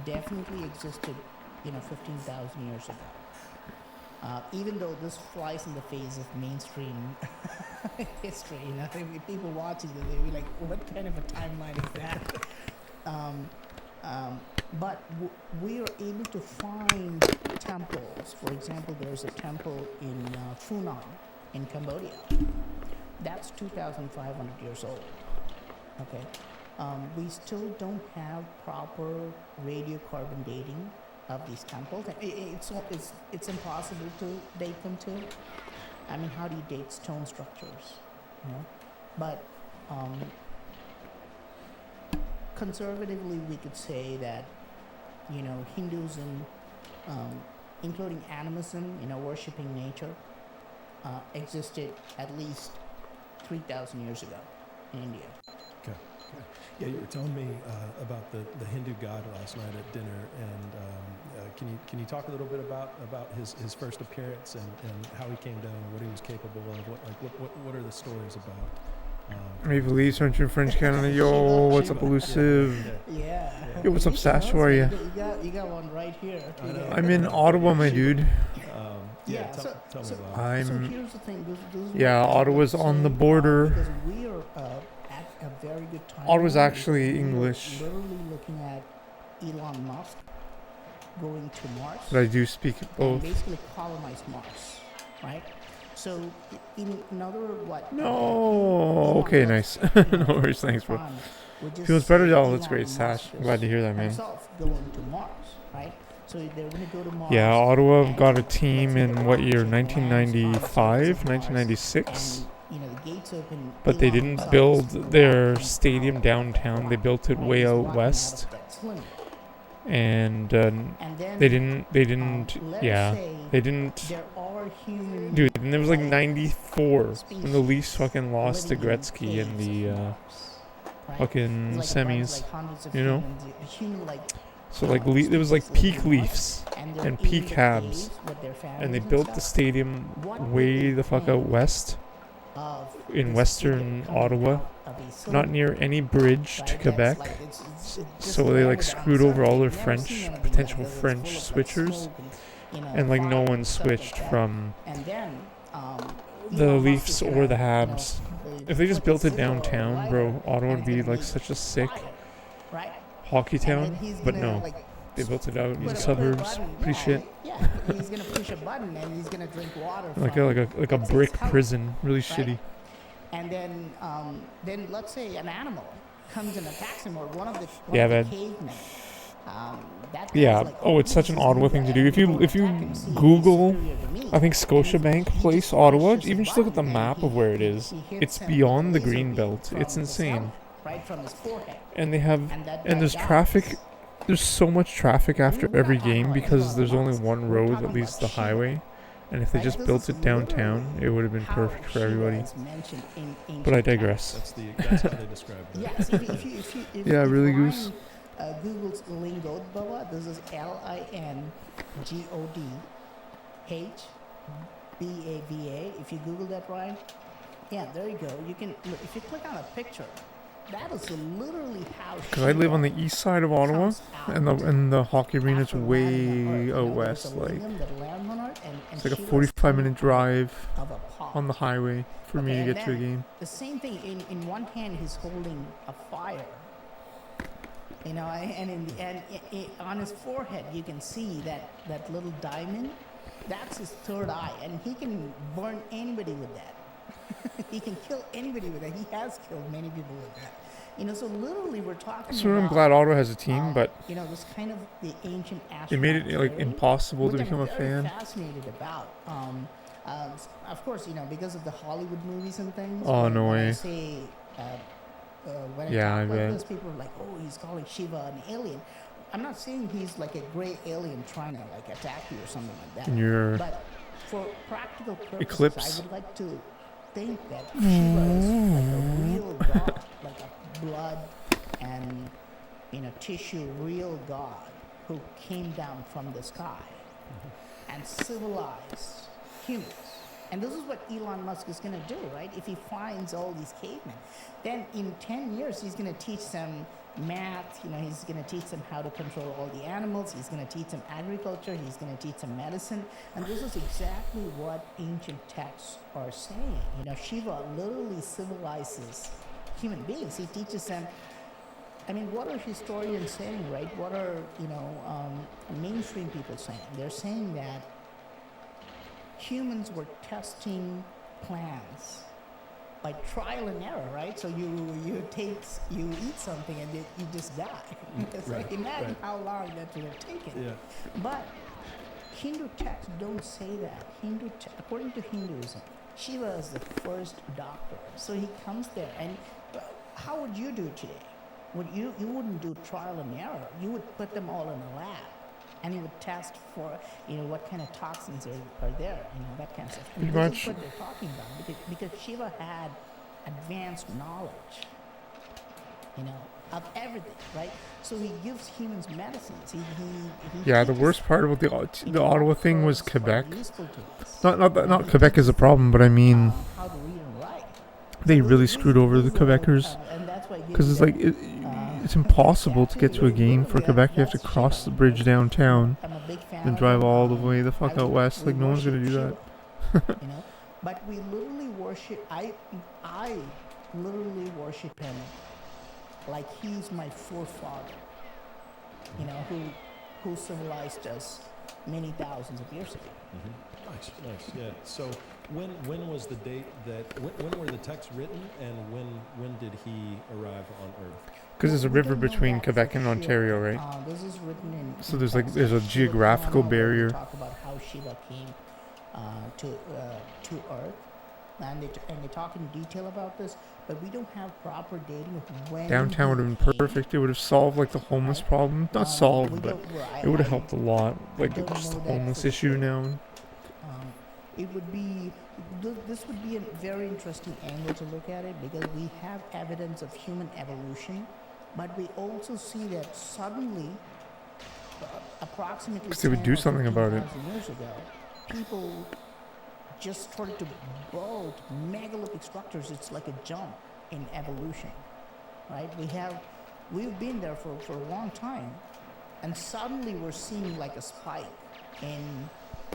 definitely existed, 15,000 years ago. Even though this flies in the face of mainstream history, people watching this, they'll be like, "What kind of a timeline is that?" But we are able to find temples. For example, there's a temple in Funan in Cambodia. That's 2,500 years old. Okay. We still don't have proper radiocarbon dating of these temples. It's impossible to date them too. I mean, how do you date stone structures? But conservatively, we could say that Hinduism, including animism, worshiping nature, existed at least 3,000 years ago in India. Okay. Yeah, you were telling me about the Hindu god last night at dinner, and can you talk a little bit about his first appearance and how he came down and what he was capable of? What are the stories about? Maple Leafs, aren't you in French Canada? Yo, what's up, elusive? Yeah. Yo, what's up, Sash? How are you? You got one right here. I'm in Ottawa, my dude. Tell me about I'm. So here's the thing. This is Yeah, Ottawa's on the border. Because we are at a very good time. Ottawa's now, actually because we are English. Literally looking at Elon Musk going to Mars. But I do speak and both. basically colonize Mars, right? So in another what? No. Okay, nice. No worries, thanks, bro. Feels better, y'all. That's great, Sash. I'm glad to hear that, man. Himself going to Mars, right? So they're going to go to Mars. Yeah, Ottawa and got a let's team say in the what year? rockets and lands on the surface of 1995, Mars, 1996. and, the gates open. But they Elon didn't himself build is their walking stadium out downtown. of They that built it rock, way right? He's out walking west, out of that sling. and And then, they didn't. let's Yeah, say they didn't. there are human Dude, and it was like '94 when the Leafs species fucking lost to living in Gretzky in caves the of Mars, right? fucking It's like a bunch, semis. like hundreds of you know? humans, human like So like it was like species living peak in Mars, Leafs they're and in peak the Habs, caves with their and they families built the stuff. stadium What would way they the fuck out think west, of in this western figure coming Ottawa, out of a not cylinder, near any bridge to right? That's Quebec. like, it's just So they laying like it on screwed the over all their surface. You've never seen French anything potential like this. It's French full of, like, switchers, smoke and, and like no fire one and stuff like switched that. from And then the Elon Musk Leafs is or gonna, the Habs. If they just flick built a it cigarette or a downtown, bro, lighter, Ottawa and would it's be gonna like make such a sick fire, right? hockey And then town. he's But gonna, no, like, they built it out in put the a suburbs. button. Pretty shit. Yeah, he's gonna push a button and he's gonna drink water Like from, a let's say, brick his house, prison. Really right? shitty. And then let's say an animal comes and attacks him, or one of the Yeah, the man. cavemen. That guy's Yeah. like, Oh, it's such this an is Ottawa ninja, thing to do. and If you go if you attack him. See, he's Google, superior to me. I think And Scotiabank he Place, just Ottawa. pushes Even just look at the button map and of where it he is. hits It's him with a beyond the laser green beam belt. from It's his insane. helmet, right from his forehead. And they have And that and guy there's dies. traffic. There's so much traffic after We're not every talking game about because Elon there's only Musk. one We're road talking that leads to about the Shiva. highway. And if they Right? just This built is it downtown, literally it would have been how perfect for Shiva everybody. is mentioned in ancient But I texts. digress. That's how they describe it. Yes, if Yeah, really, Ryan, Goose. Google's Lingodbaba, this is LINGODHBAVA. If you Google that, Ryan, Yeah, there you go. You can look, if you click on a picture, that is literally how. Because I live on the east side of Ottawa, and the hockey arena's after landing on way Earth. out There was a west. Like lingam that landed on Earth, and it's like a Shiva is coming 45-minute drive out of a pod. on the highway for me Okay, to and get to a then game. The same thing. In one hand, he's holding a fire. You know, on his forehead, you can see that little diamond. That's his third eye, and he can burn anybody with that. He can kill anybody with that. He has killed many people with that. You know, so literally we're talking So about. I'm glad Ottawa has a team, but You know, this kind of the ancient astronaut they made it like theory, impossible to which become I'm a very fan. fascinated about. Of course, you know, because of the Hollywood movies and things. Oh, when, no when I way. say, when Yeah, I I talk like bet. this, people are like, "Oh, he's calling Shiva an alien." I'm not saying he's like a gray alien trying to like attack you or something like that. And your But for practical purposes, eclipse. I would like to think that Shiva is like a real god, like a blood and tissue real god who came down from the sky and civilized humans. And this is what Elon Musk is going to do, right? If he finds all these cavemen, then in 10 years, he's going to teach them math. You know, he's going to teach them how to control all the animals. He's going to teach them agriculture. He's going to teach them medicine. And this is exactly what ancient texts are saying. You know, Shiva literally civilizes human beings. He teaches them. I mean, what are historians saying, right? What are, mainstream people saying? They're saying that humans were testing plants by trial and error, right? So you eat something and you just die. It's like, imagine how long that would have taken. Yeah. But Hindu texts don't say that. According to Hinduism, Shiva is the first doctor. So he comes there, and how would you do it today? You wouldn't do trial and error. You would put them all in a lab, and you would test for what kind of toxins are there, that kind of stuff. And Pretty this much. is what they're talking about because Shiva had advanced knowledge, of everything, right? So he gives humans medicines. He Yeah, the teaches, worst part about the Ottawa thing was herbs are Quebec. useful to us. Not He Quebec is a teaches, problem, but I mean how to read and write. they So really this- screwed over the this is what, Quebecers and that's why it gives because you it's that, like it's impossible to get to a game for Quebec. You have to cross the bridge downtown I'm a big fan and of drive him. all the way the fuck I out would- west. we Like no one's gonna worship do that. Shiva, But we literally worship. I literally worship him like he's my forefather. Who civilized us many thousands of years ago. Nice, yeah. So when was the date when were the texts written, and when did he arrive on Earth? Because there's a We river don't know between that Quebec for and sure. Ontario, right? This is written in. So in there's texts a like Shiva geographical Purana, where they barrier. talk about how Shiva came to Earth, and they talk in detail about this, but we don't have proper dating of when. Downtown would he have been came. perfect. It would have solved like the homeless problem. Not We solved, but don't- well, it would have I- helped a lot. Like don't just the know that homeless for issue sure. now. It would be, this would be a very interesting angle to look at it because we have evidence of human evolution, but we also see that suddenly, approximately 'Cause they would 10 do or something about it. 15,000 years ago, people just started to build megalithic structures. It's like a jump in evolution, right? We've been there for a long time, and suddenly we're seeing like a spike in.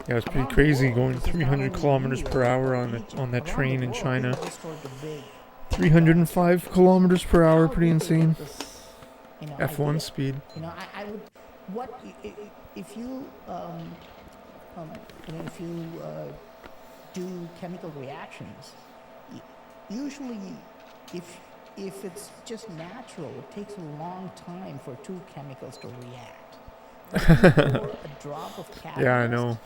Yeah, it's pretty Around the crazy world, going this is not 300 only kilometers India, per hour but on Egypt. on that Around train the in world, China. people just started to big. 305 kilometers per hour, How pretty do they get insane. this, F1 idea? speed. I would. What if you if you do chemical reactions? Usually, if it's just natural, it takes a long time for two chemicals to react. But if you pour a drop of catalyst, Yeah, I know.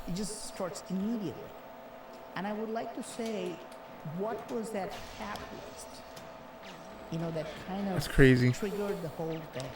it just starts immediately. And I would like to say, what was that catalyst? That kind of That's crazy. triggered the whole thing.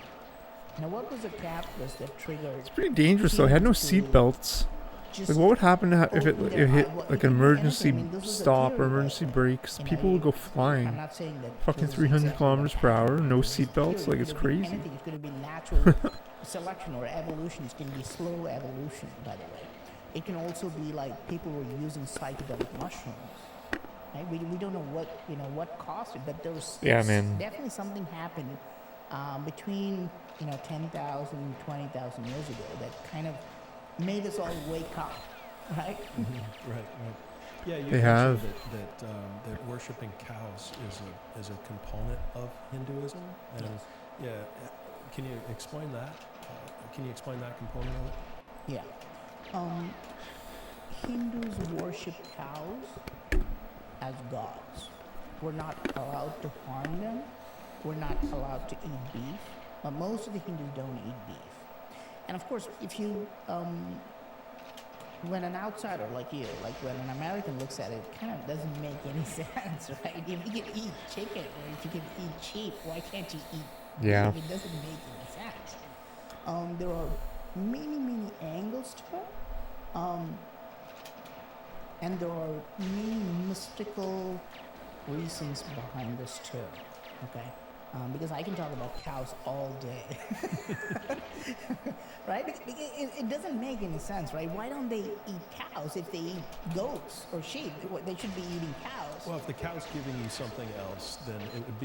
Now, what was the catalyst that triggered? It's pretty dangerous though. It had no seat belts. Just Like, what would happen if it open it their hit eye- well, like it an could be emergency anything. I mean, this is a stop or theory, emergency but, brakes? People would go I'm flying. not saying that. Fucking this is 300 exactly kilometers what per hour, happened. no This is a seat belts, theory. like, It it's could have been crazy. anything. It could have been natural selection or evolution. It can be slow evolution, by the way. It can also be like people were using psychedelic mushrooms. right? We don't know what caused it, but Yeah, man. definitely something happened between 10,000, 20,000 years ago that kind of made us all wake up, right? Right. Yeah, you They can have. say that worshiping cows is a component of Hinduism, and Yes. yeah, can you explain that? Can you explain that component of it? Yeah. Hindus worship cows as gods. We're not allowed to harm them. We're not allowed to eat beef. But most of the Hindus don't eat beef. And of course, if you, when an outsider like you, like when an American looks at it, it kind of doesn't make any sense, right? If you can eat chicken or if you can eat sheep, why can't you eat Yeah. beef? It doesn't make any sense. There are many angles to it. And there are many mystical reasons behind this too, okay? Because I can talk about cows all day, right? Because it doesn't make any sense, right? Why don't they eat cows if they eat goats or sheep? They should be eating cows. Well, if the cow's giving you something else, then it would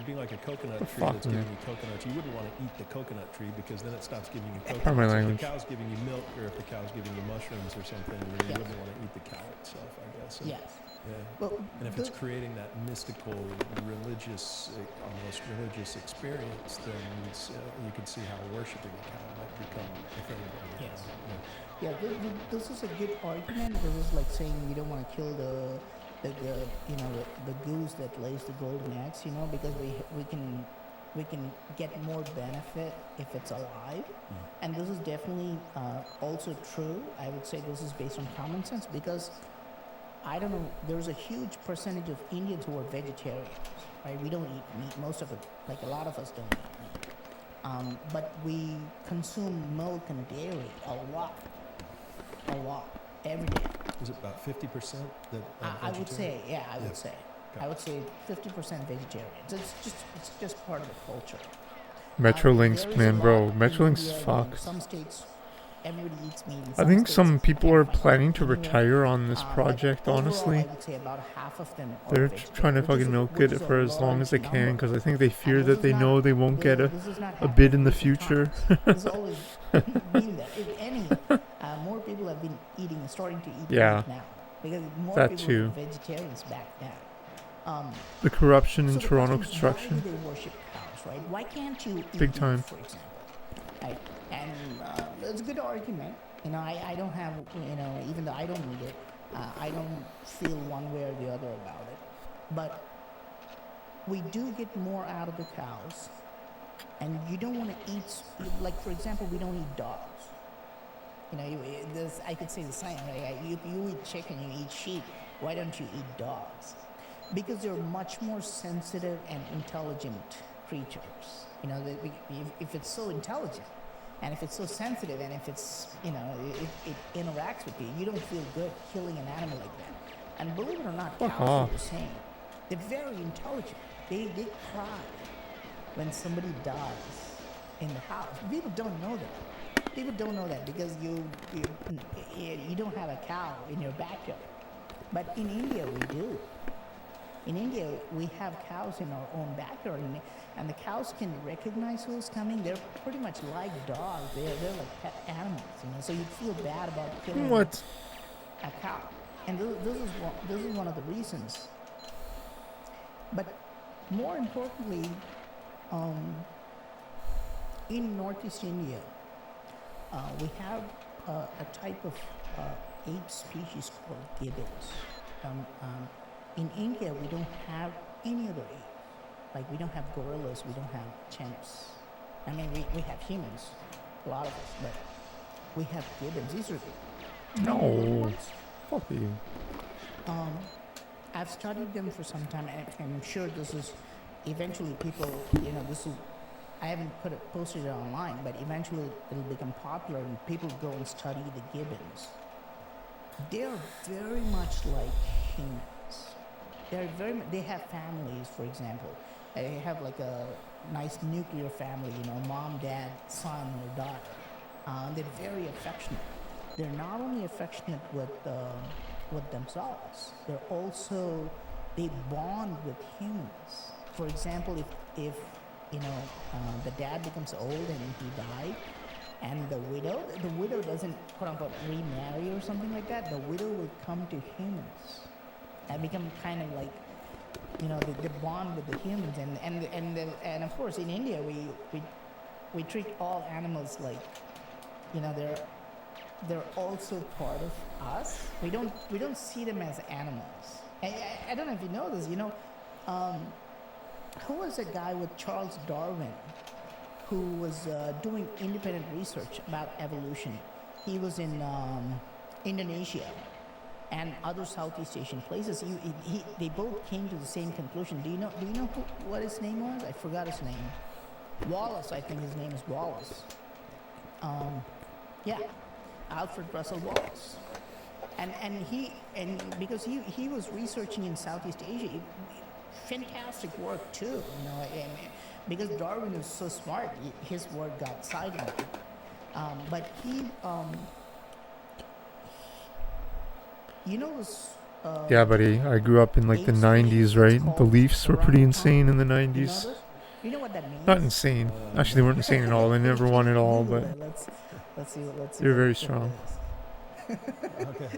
be like a coconut tree fuck, that's man? giving you coconuts. You wouldn't want to eat the coconut tree because then it stops giving you Pardon coconuts. my If language. the cow's giving you milk, or if the cow's giving you mushrooms or something, then you Yes. wouldn't want to eat the cow itself, I guess. And, Yes. Yeah. Well, And if it's creating that mystical, almost religious experience, then you can see how worshiping a cow might become a thing. Yes. Yeah, this is a good argument. This is like saying you don't want to kill the goose that lays the golden eggs, because we can get more benefit if it's alive. And this is definitely also true. I would say this is based on common sense because I don't know, there's a huge percentage of Indians who are vegetarians, right? We don't eat meat. Most of it, like a lot of us don't eat meat. But we consume milk and dairy a lot, every day. Is it about 50% that I would say, I would Yeah. say. Okay. I would say 50% vegetarians. It's just part of the culture. Metrolinx, There is man, a bro. lot in Metrolinx India, is in fucked. some states, everybody eats meat. In I think states, some people can't are find it planning to anywhere. retire on this But project, overall, honestly. I would say about half of them are They're vegetarian, trying to which is fucking a- milk which it is a for as long as they large can number. because I think they fear And that this they is know not- they won't get this is not a bid in the happening future. recent times. It's always been there. If any, more people have been starting to eat Yeah. meat now because more That people too. were vegetarians back then. The corruption in So the Toronto question is, construction. why do they worship cows, right? Why can't you eat Big beef, time. for example? Right? And it's a good argument. I don't have, even though I don't eat it, I don't feel one way or the other about it. But we do get more out of the cows. And you don't want to eat, like, for example, we don't eat dogs. I could say the same, right? You eat chicken, you eat sheep. Why don't you eat dogs? Because they're much more sensitive and intelligent creatures. If it's so intelligent, and if it's so sensitive, and if it's, it interacts with you, you don't feel good killing an animal like that. And believe it or not, Fuck cows off. are the same. They're very intelligent. They cry when somebody dies in the house. People don't know that. People don't know that because you don't have a cow in your backyard. But in India, we do. In India, we have cows in our own backyard, and the cows can recognize who's coming. They're pretty much like dogs. They're like pet animals, So you feel bad about killing What? a cow, and this is one of the reasons. But more importantly, in Northeast India, we have a type of ape species called gibbons. In India, we don't have any other ape. Like, we don't have gorillas, we don't have chimps. I mean, we have humans, a lot of us, but we have gibbons. These are tiny little No. ones. Fuck you. I've studied them for some time, and I'm sure this is eventually people, I haven't posted it online, but eventually it'll become popular and people go and study the gibbons. They're very much like humans. They have families, for example. They have like a nice nuclear family, mom, dad, son, or daughter. They're very affectionate. They're not only affectionate with with themselves. They're also, they bond with humans. For example, if the dad becomes old and he died, and the widow doesn't quote unquote remarry or something like that. The widow will come to humans and become kind of like, they bond with the humans, and of course in India we treat all animals like, they're also part of us. We don't see them as animals. I don't know if you know this. Who was a guy with Charles Darwin who was doing independent research about evolution? He was in Indonesia and other Southeast Asian places. They both came to the same conclusion. Do you know what his name was? I forgot his name. Wallace, I think his name is Wallace. Yeah, Alfred Russel Wallace. And because he was researching in Southeast Asia, fantastic work too. And because Darwin is so smart, his work got sidelined. But he, this. Yeah, buddy. I grew up in like the 90s, right? The Leafs were pretty insane in the 90s. You know what that means? Not insane. Actually, they weren't insane at all. They never won it all, but let's see. they're very strong. Okay.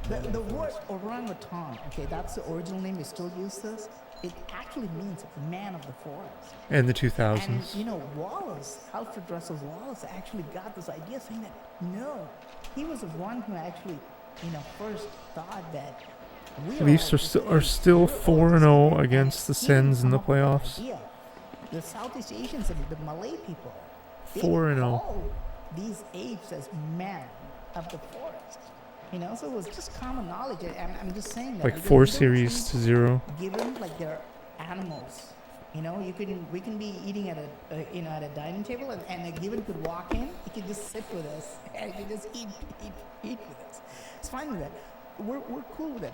The word orangutan, okay, that's the original name. They still use this. It actually means man of the forest. And the 2000s. And Wallace, Alfred Russel Wallace, actually got this idea, saying that no, he was the one who actually, first thought that Leafs are still 4-0 against the Sens in the playoffs. The Southeast Asians and the Malay people, they 4-0. call these apes as men of the forest. So it was just common knowledge. I'm just saying that. Like 4 series to 0. Given like they're animals, we can be eating at a dining table, and a given could walk in. He could just sit with us and he could just eat with us. It's fine with that. We're cool with it.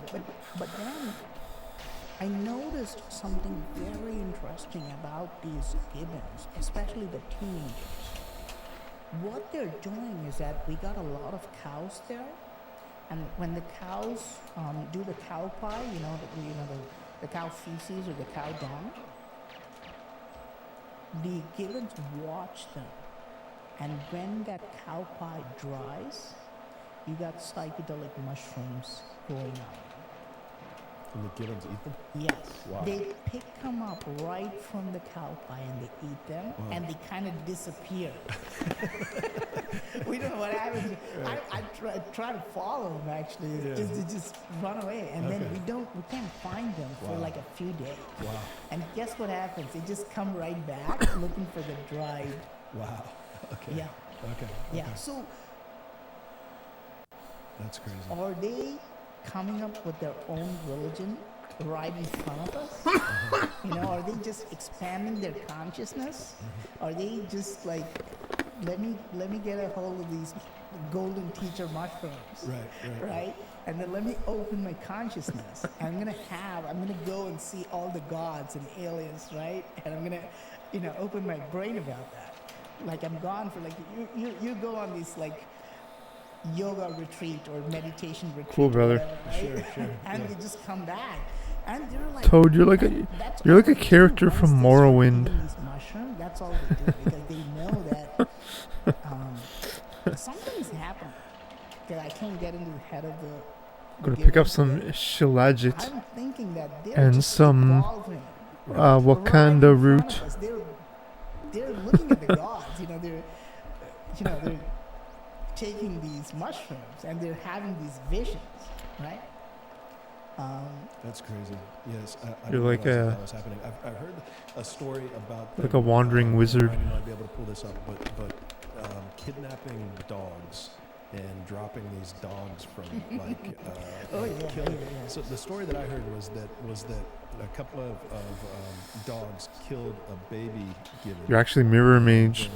But then I noticed something very interesting about these gibbons, especially the teenagers. What they're doing is that we got a lot of cows there. And when the cows do the cow pie, the cow feces or the cow dung, the gibbons watch them. And when that cow pie dries, you got psychedelic mushrooms going on. And the gibbons eat them? Yes. Wow. They pick them up right from the cow pie and they eat them, and they kind of disappear. We don't know what happens. Right. I try to follow them actually. Yeah. They just run away, and then we can't find them for like a few days. Wow. And guess what happens? They just come right back looking for the dried. Wow. Okay. Yeah. Okay. Yeah. So that's crazy. Are they coming up with their own religion right in front of us? Are they just expanding their consciousness? Are they just like, let me get a hold of these golden teacher mushrooms, right? And then let me open my consciousness. I'm gonna go and see all the gods and aliens, right? And I'm gonna, open my brain about that. Like I'm gone for like you go on these like yoga retreat or meditation retreat. Cool, brother. Whatever, right? Sure. And they just come back, and they're like, Toad, you're like a character from Morrowind. These mushrooms, that's all they do because they know that something's happened that I can't get into the head of the. Gonna pick up some shilajit I'm thinking that and some Wakanda root. They're looking at the gods. They're taking these mushrooms and they're having these visions, right? That's crazy. Yes, I You're like that was happening. I've heard a story about like a wandering wizard. I might be able to pull this up, but kidnapping dogs and dropping these dogs from like killing. Yeah. So the story that I heard was that a couple of dogs killed a baby gibbon. You're actually mirror mage.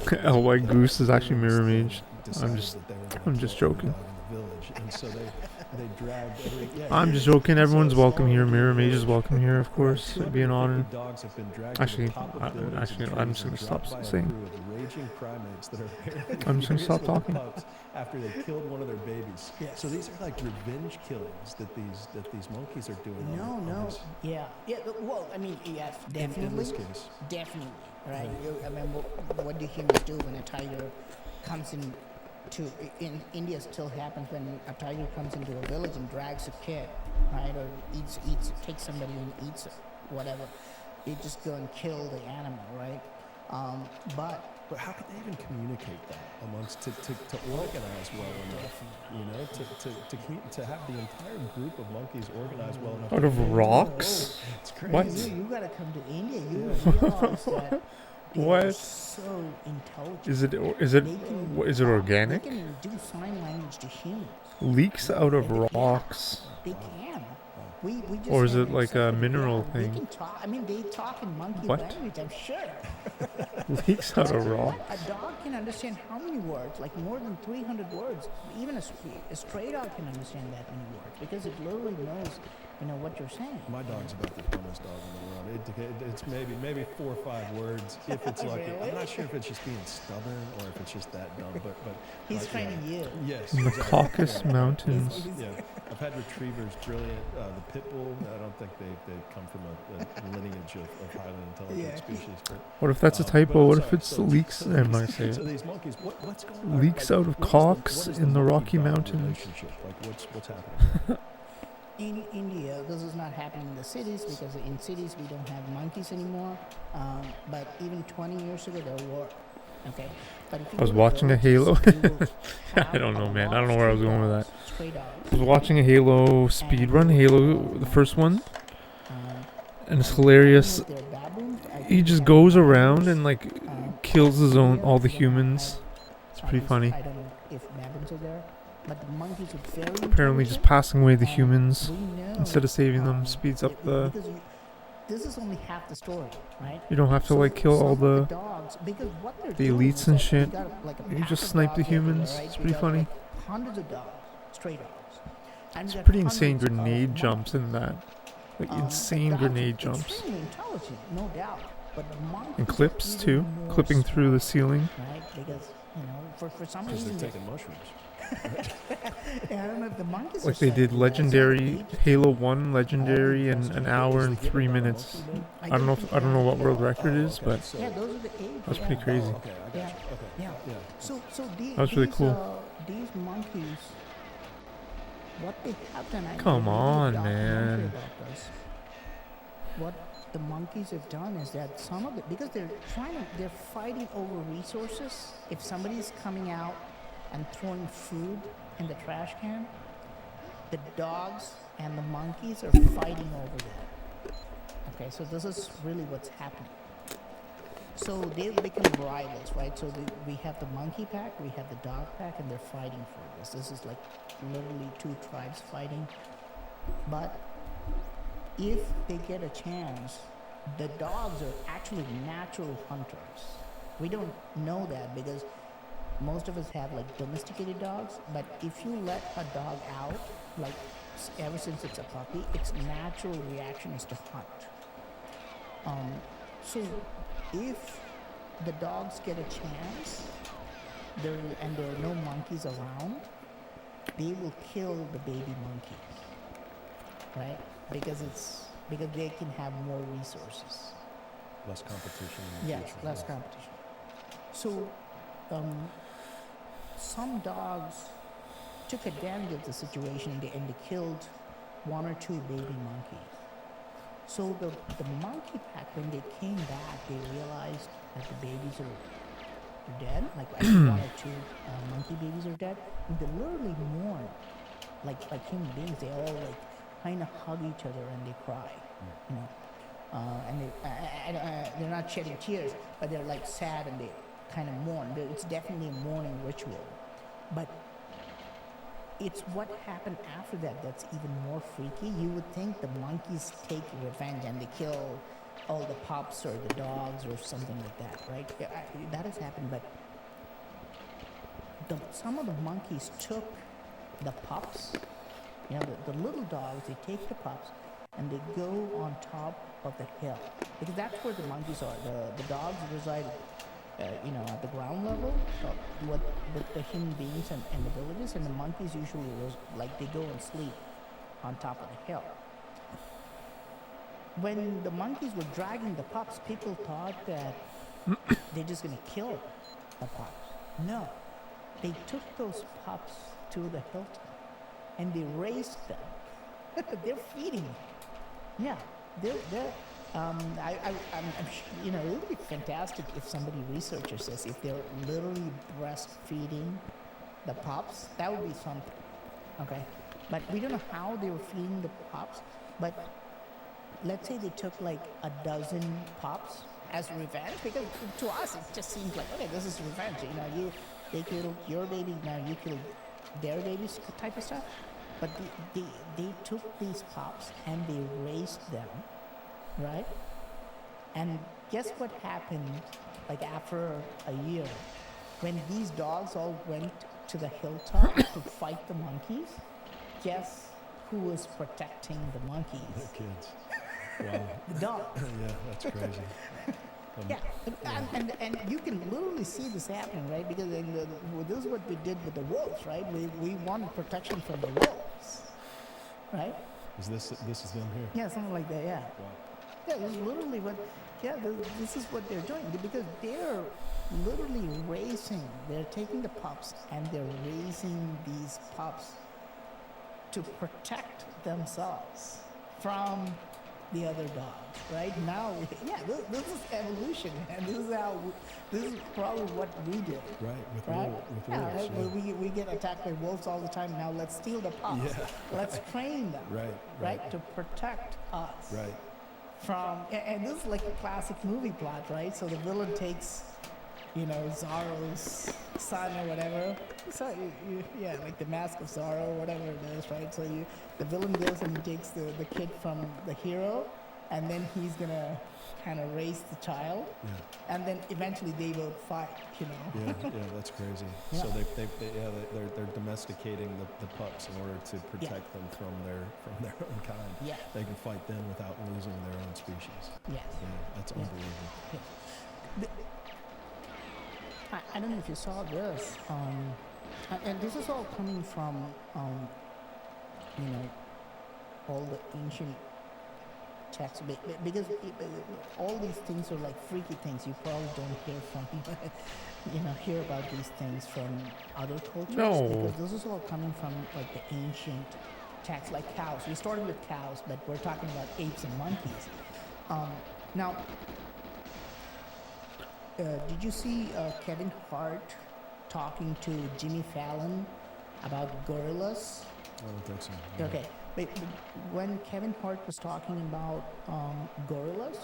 The White Goose is actually mirror mage. I'm just joking. In the village. And so They dragged every. Yeah, I'm just joking. Everyone's welcome here. Mirror Mage is welcome here, of course. It'd be an honor. Dogs have been dragged Actually, to the top of buildings and actually, I'm just gonna trees and stop dropped by a saying. crew of raging primates that are apparently I'm just gonna furious stop with the talking. pups after they killed one of their babies. Yes. So these are like revenge killings that these monkeys are doing. No. Yeah. Well, I mean, yes, definitely. In this case. Definitely, right? I mean, what do humans do when a tiger comes in India still happens when a tiger comes into a village and drags a kid, right? Or takes somebody and eats it, whatever. They just go and kill the animal, right? But how could they even communicate that amongst to organize well enough? You know, to have the entire group of monkeys organize well enough. Out of rocks? It's crazy. What? You gotta come to India. You realize that they are What? so intelligent. Is it They organic? can do sign language to humans. Leaks out of rocks. They can. We just Or is haven't it like a accepted it. mineral Yeah, thing? They can talk. I mean, they talk in monkey What? language. I'm sure. Leaks out of rocks. A dog can understand how many words? Like more than 300 words. Even a stray dog can understand that many words because it literally knows, what you're saying. My dog's about the dumbest dog in the world. It's maybe 4 or 5 words if it's lucky. Really? I'm not sure if it's just being stubborn or if it's just that dumb. But He's like, training you. Yes. In the exactly. Caucasus Yeah. Mountains. Yeah, I've had retrievers, brilliant. The pit bull, I don't think they come from a lineage of highly intelligent Yeah. species. But, What if that's a but typo? I'm What if sorry, it's leaks? I might say so it. these monkeys, what's going on? Leaks out of what is cocks what is in the monkey Rocky dog Mountains. relationship? Like what's happening? In India, this is not happening in the cities because in cities we don't have monkeys anymore. But even 20 years ago there were. Okay. But if you I was go to watching a villages, Halo. you will I don't know, have man. a I don't know lot where I of was going with that. stray dogs. I was watching a Halo speedrun, Halo, the first one, and it's hilarious. They're baboons. I He think just they goes have around baboons. and like Um, kills all the here, humans. It's at pretty least funny. I don't know if baboons are there, but the monkeys are very Apparently, just intelligent, passing away the and humans we know, instead of saving them um, speeds up it- the. because this is only half the story, right? You don't have to So like kill some all of the. dogs because what they're the doing elites is and that shit. we got, like, a You pack just of snipe the dogs everywhere, humans. right? It's We pretty got, funny. like, hundreds of dogs, stray dogs. And It's we got pretty insane hundreds of grenade jumps monkeys. in that. Like The insane dogs grenade are jumps. Extremely intelligent, no doubt. But the monkeys And are clips even too. more Clipping through the smart, ceiling. right? Because for some Because reason, they're taking mushrooms. I don't know if the monkeys are Like they did psychic, legendary so Halo 1 legendary in an hour and 3 minutes. I don't know think I don't know what they world are. record is, but So, Yeah, those are the age. that's yeah. pretty crazy. okay, I got Yeah. you. Okay. Yeah. So That was really cool. These monkeys, what they have done. I Come made a on, documentary man. about this. What the monkeys have done is that because they're fighting over resources. If somebody's coming out and throwing food in the trash can, the dogs and the monkeys are fighting over that. Okay, so this is really what's happening. So they've become rivals, right? So we have the monkey pack, we have the dog pack, and they're fighting for this. This is like literally 2 tribes fighting. But if they get a chance, the dogs are actually natural hunters. We don't know that because most of us have like domesticated dogs, but if you let a dog out, like ever since it's a puppy, its natural reaction is to hunt. So if the dogs get a chance, there are no monkeys around, they will kill the baby monkeys, right? Because they can have more resources. Less competition. In the Yes, future. less competition. So, some dogs took advantage of the situation and they killed 1 or 2 baby monkeys. So the monkey pack, when they came back, they realized that the babies are dead. Like 1 or 2 monkey babies are dead. And they literally mourn, like human beings. They all like kind of hug each other and they cry, you know. And they're not shedding tears, but they're like sad and they kind of mourn. It's definitely a mourning ritual. But it's what happened after that that's even more freaky. You would think the monkeys take revenge and they kill all the pups or the dogs or something like that, right? That has happened, but some of the monkeys took the pups You know, the little dogs, they take the pups and they go on top of the hill because that's where the monkeys are. The dogs reside, you know, at the ground level with the human beings and the villages, and the monkeys usually like they go and sleep on top of the hill. When the monkeys were dragging the pups, people thought that they're just gonna kill the pups. No, they took those pups to the hilltop and they raised them. They're feeding them. Yeah, they're. You know, it would be fantastic if somebody researches this. If they're literally breastfeeding the pups, that would be something. Okay, but we don't know how they were feeding the pups. But let's say they took like a dozen pups as revenge, because to us it just seems like, okay, this is revenge. You know, they killed your baby, now you killed their babies, type of stuff. But they took these pups and they raised them, right? And guess what happened, like after a year, when these dogs all went to the hilltop to fight the monkeys? Guess who was protecting the monkeys? The kids. Wow. The dog. Yeah, that's crazy. Yeah, and you can literally see this happening, right? Because this is what we did with the wolves, right? We wanted protection from the wolves, right? This is them here? Yeah, something like that, yeah. Wow. Yeah, this is literally what, this is what they're doing, because they're literally they're taking the pups and they're raising these pups to protect themselves from the other dogs, right? Now, yeah, this is evolution, and this is probably what we did. Right, with Right? wolves. Yeah. We get attacked by wolves all the time. Now let's steal the pups. Yeah. Let's train them. Right. To protect us. Right. From, and this is like a classic movie plot, right? So the villain takes, you know, Zorro's son or whatever. So yeah, like the Mask of Zorro, whatever it is, right? So the villain goes and he takes the kid from the hero, and then he's gonna kind of raise the child, and then eventually they will fight, you know. Yeah, that's crazy. Yeah. So they're domesticating the pups in order to protect them from their own kind. Yeah. They can fight them without losing their own species. Yes. Yeah, that's unbelievable. Yeah. I don't know if you saw this, and this is all coming from, you know, all the ancient texts, because all these things are like freaky things. You probably don't hear from, hear about these things from other cultures. No. Because this is all coming from like the ancient texts, like cows. We started with cows, but we're talking about apes and monkeys. Now, did you see Kevin Hart talking to Jimmy Fallon about gorillas? I don't think so. No. Okay, but when Kevin Hart was talking about gorillas,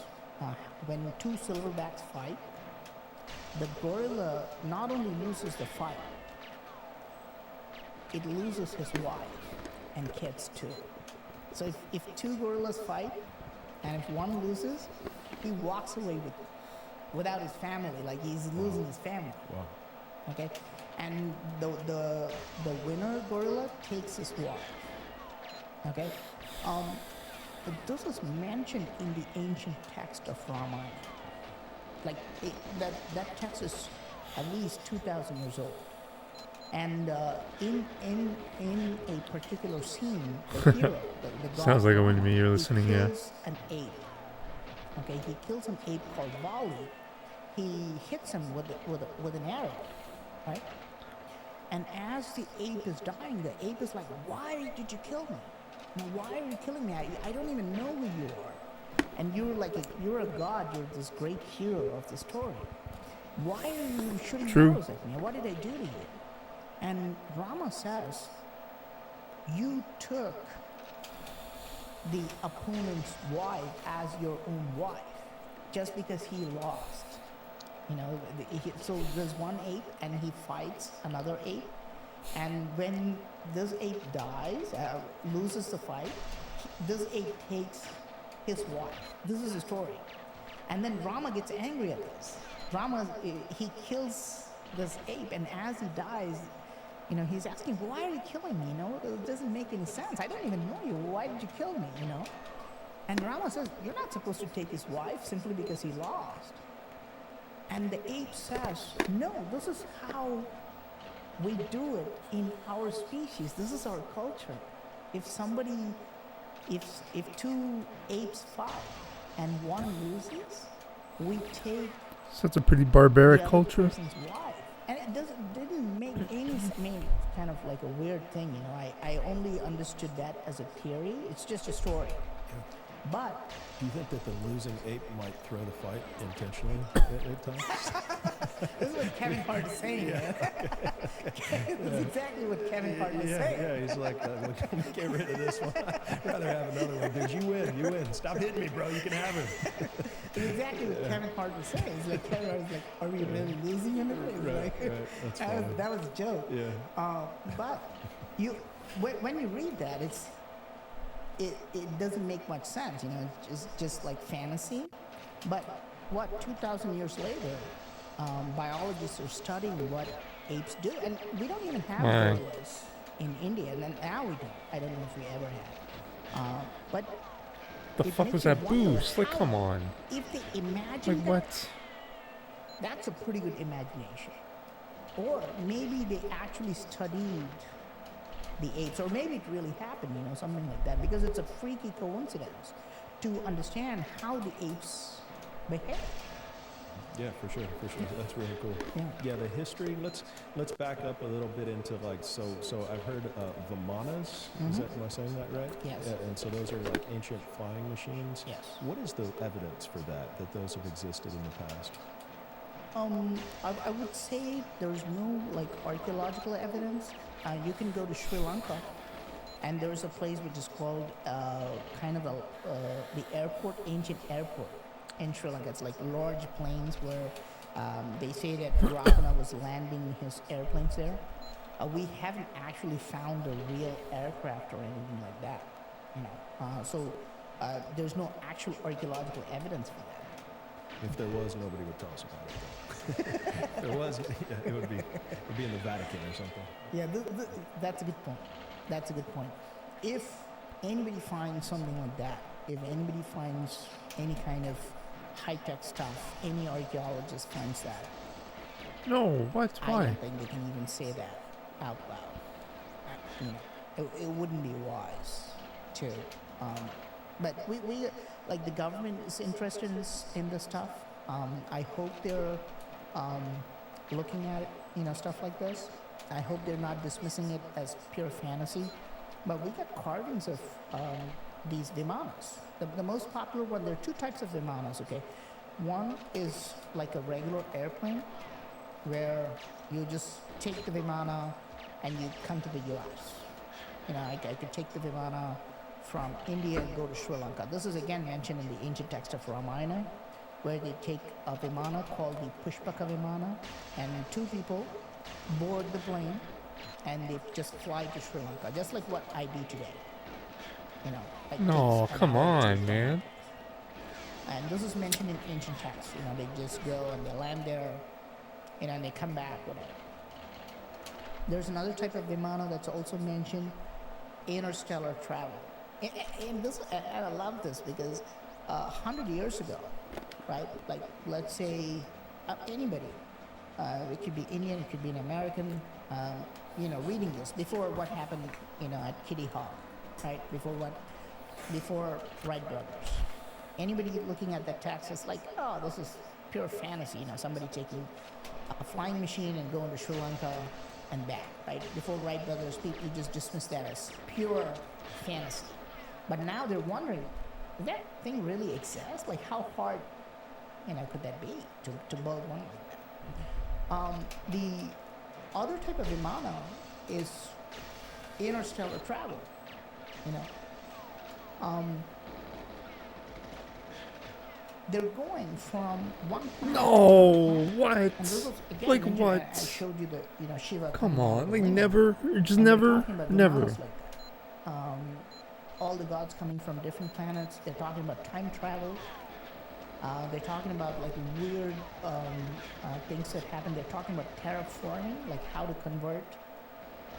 when two silverbacks fight, the gorilla not only loses the fight, it loses his wife and kids too. So if two gorillas fight, and if one loses, he walks away without his family, like he's losing his family. Wow. Okay, and the winner gorilla takes his wife. Okay, but this is mentioned in the ancient text of Ramayana. Like that text is at least 2,000 years old, and in a particular scene, the hero, the god, Sounds like it when you're listening, he yeah. kills an ape. Okay, he kills an ape called Vali. He hits him with an arrow, right? And as the ape is dying, the ape is like, "Why did you kill me? Now, why are you killing me? I don't even know who you are. And you're a god. You're this great hero of the story. Why are you shooting arrows at me? What did I do to you?" And Rama says, "You took the opponent's wife as your own wife just because he lost." You know, so there's one ape and he fights another ape, and when this ape dies, loses the fight, this ape takes his wife. This is the story. And then Rama gets angry at this. Rama, he kills this ape, and as he dies, You know, he's asking, why are you killing me? You know, it doesn't make any sense. I don't even know you. Why did you kill me? You know? And Rama says, you're not supposed to take his wife simply because he lost. And the ape says, no, this is how we do it in our species. This is our culture. If somebody, if two apes fight and one loses, we take So it's a pretty barbaric the other culture. person's wife. And it didn't make any, I mean, kind of like a weird thing, you know. I only understood that as a theory. It's just a story. But Do you think that the losing ape might throw the fight intentionally at times? this is what Kevin Hart is saying, man. That's exactly what Kevin Hart is saying. Yeah, he's like, get rid of this one. I'd rather have another one, dude. You win. Stop hitting me, bro. You can have him. It's exactly what Kevin Hart was saying. It's like Kevin Hart is like, are we really losing him? Right. That's funny. That was a joke. Yeah. But when you read that, it doesn't make much sense. You know, it's just like fantasy. But what 2,000 years later, biologists are studying what apes do, and we don't even have Right. gorillas in India, and now we don't. I don't know if we ever had. But The it fuck makes was you that wonder boost? Like, how- come on. If they imagine Like, that, what? that's a pretty good imagination. Or maybe they actually studied the apes, or maybe it really happened, you know, something like that, because it's a freaky coincidence to understand how the apes behave. Yeah, for sure. That's really cool. Yeah. The history. Let's back up a little bit into like so. I've heard Vimanas. Am I saying that right? Yes. Yeah, and so those are like ancient flying machines. Yes. What is the evidence for that those have existed in the past? I would say there's no like archaeological evidence. You can go to Sri Lanka, and there's a place which is called the airport, ancient airport in Sri Lanka. It's like large plains where they say that Ravana was landing his airplanes there. We haven't actually found a real aircraft or anything like that, you know. So there's no actual archaeological evidence for that. If there was, nobody would tell us about it. If there was, it would be in the Vatican or something. Yeah, that's a good point. That's a good point. If anybody finds something like that, if anybody finds any kind of high-tech stuff, any archaeologist finds that, No, what? I Why? don't think they can even say that out loud. You know, it wouldn't be wise to. But we like the government is interested in this stuff. I hope they're looking at it, you know, stuff like this. I hope they're not dismissing it as pure fantasy. But we got carvings of these vimanas. The most popular one, there are two types of vimanas, okay? One is like a regular airplane where you just take the vimana and you come to the US. You know, I could take the vimana from India and go to Sri Lanka. This is again mentioned in the ancient text of Ramayana, where they take a vimana called the Pushpaka Vimana, and two people board the plane and they just fly to Sri Lanka, just like what I do today. You know, like No, takes an come hour to on, take man. and this is mentioned in ancient texts. You know, they just go and they land there, you know, and they come back, whatever. There's another type of vimana that's also mentioned, interstellar travel. And this, and I love this because 100 years ago, right? Like, let's say anybody, it could be Indian, it could be an American, you know, reading this before what happened, you know, at Kitty Hawk, right? Before Wright brothers. Anybody looking at that text is like, oh, this is pure fantasy, you know, somebody taking a flying machine and going to Sri Lanka and back, right? Before Wright brothers, people just dismissed that as pure fantasy. But now they're wondering, does that thing really exist? Like, how hard, you know, could that be to build one like that? The other type of vimana is interstellar travel, you know. They're going from one planet No, what? and this was, again, Like mentioned, I what? showed you the, you know, Shiva. Come coming out of on, the like lingam. never, just And they're never, talking about never. vimanas like that. All the gods coming from different planets. They're talking about time travel. They're talking about like weird things that happen. They're talking about terraforming, like how to convert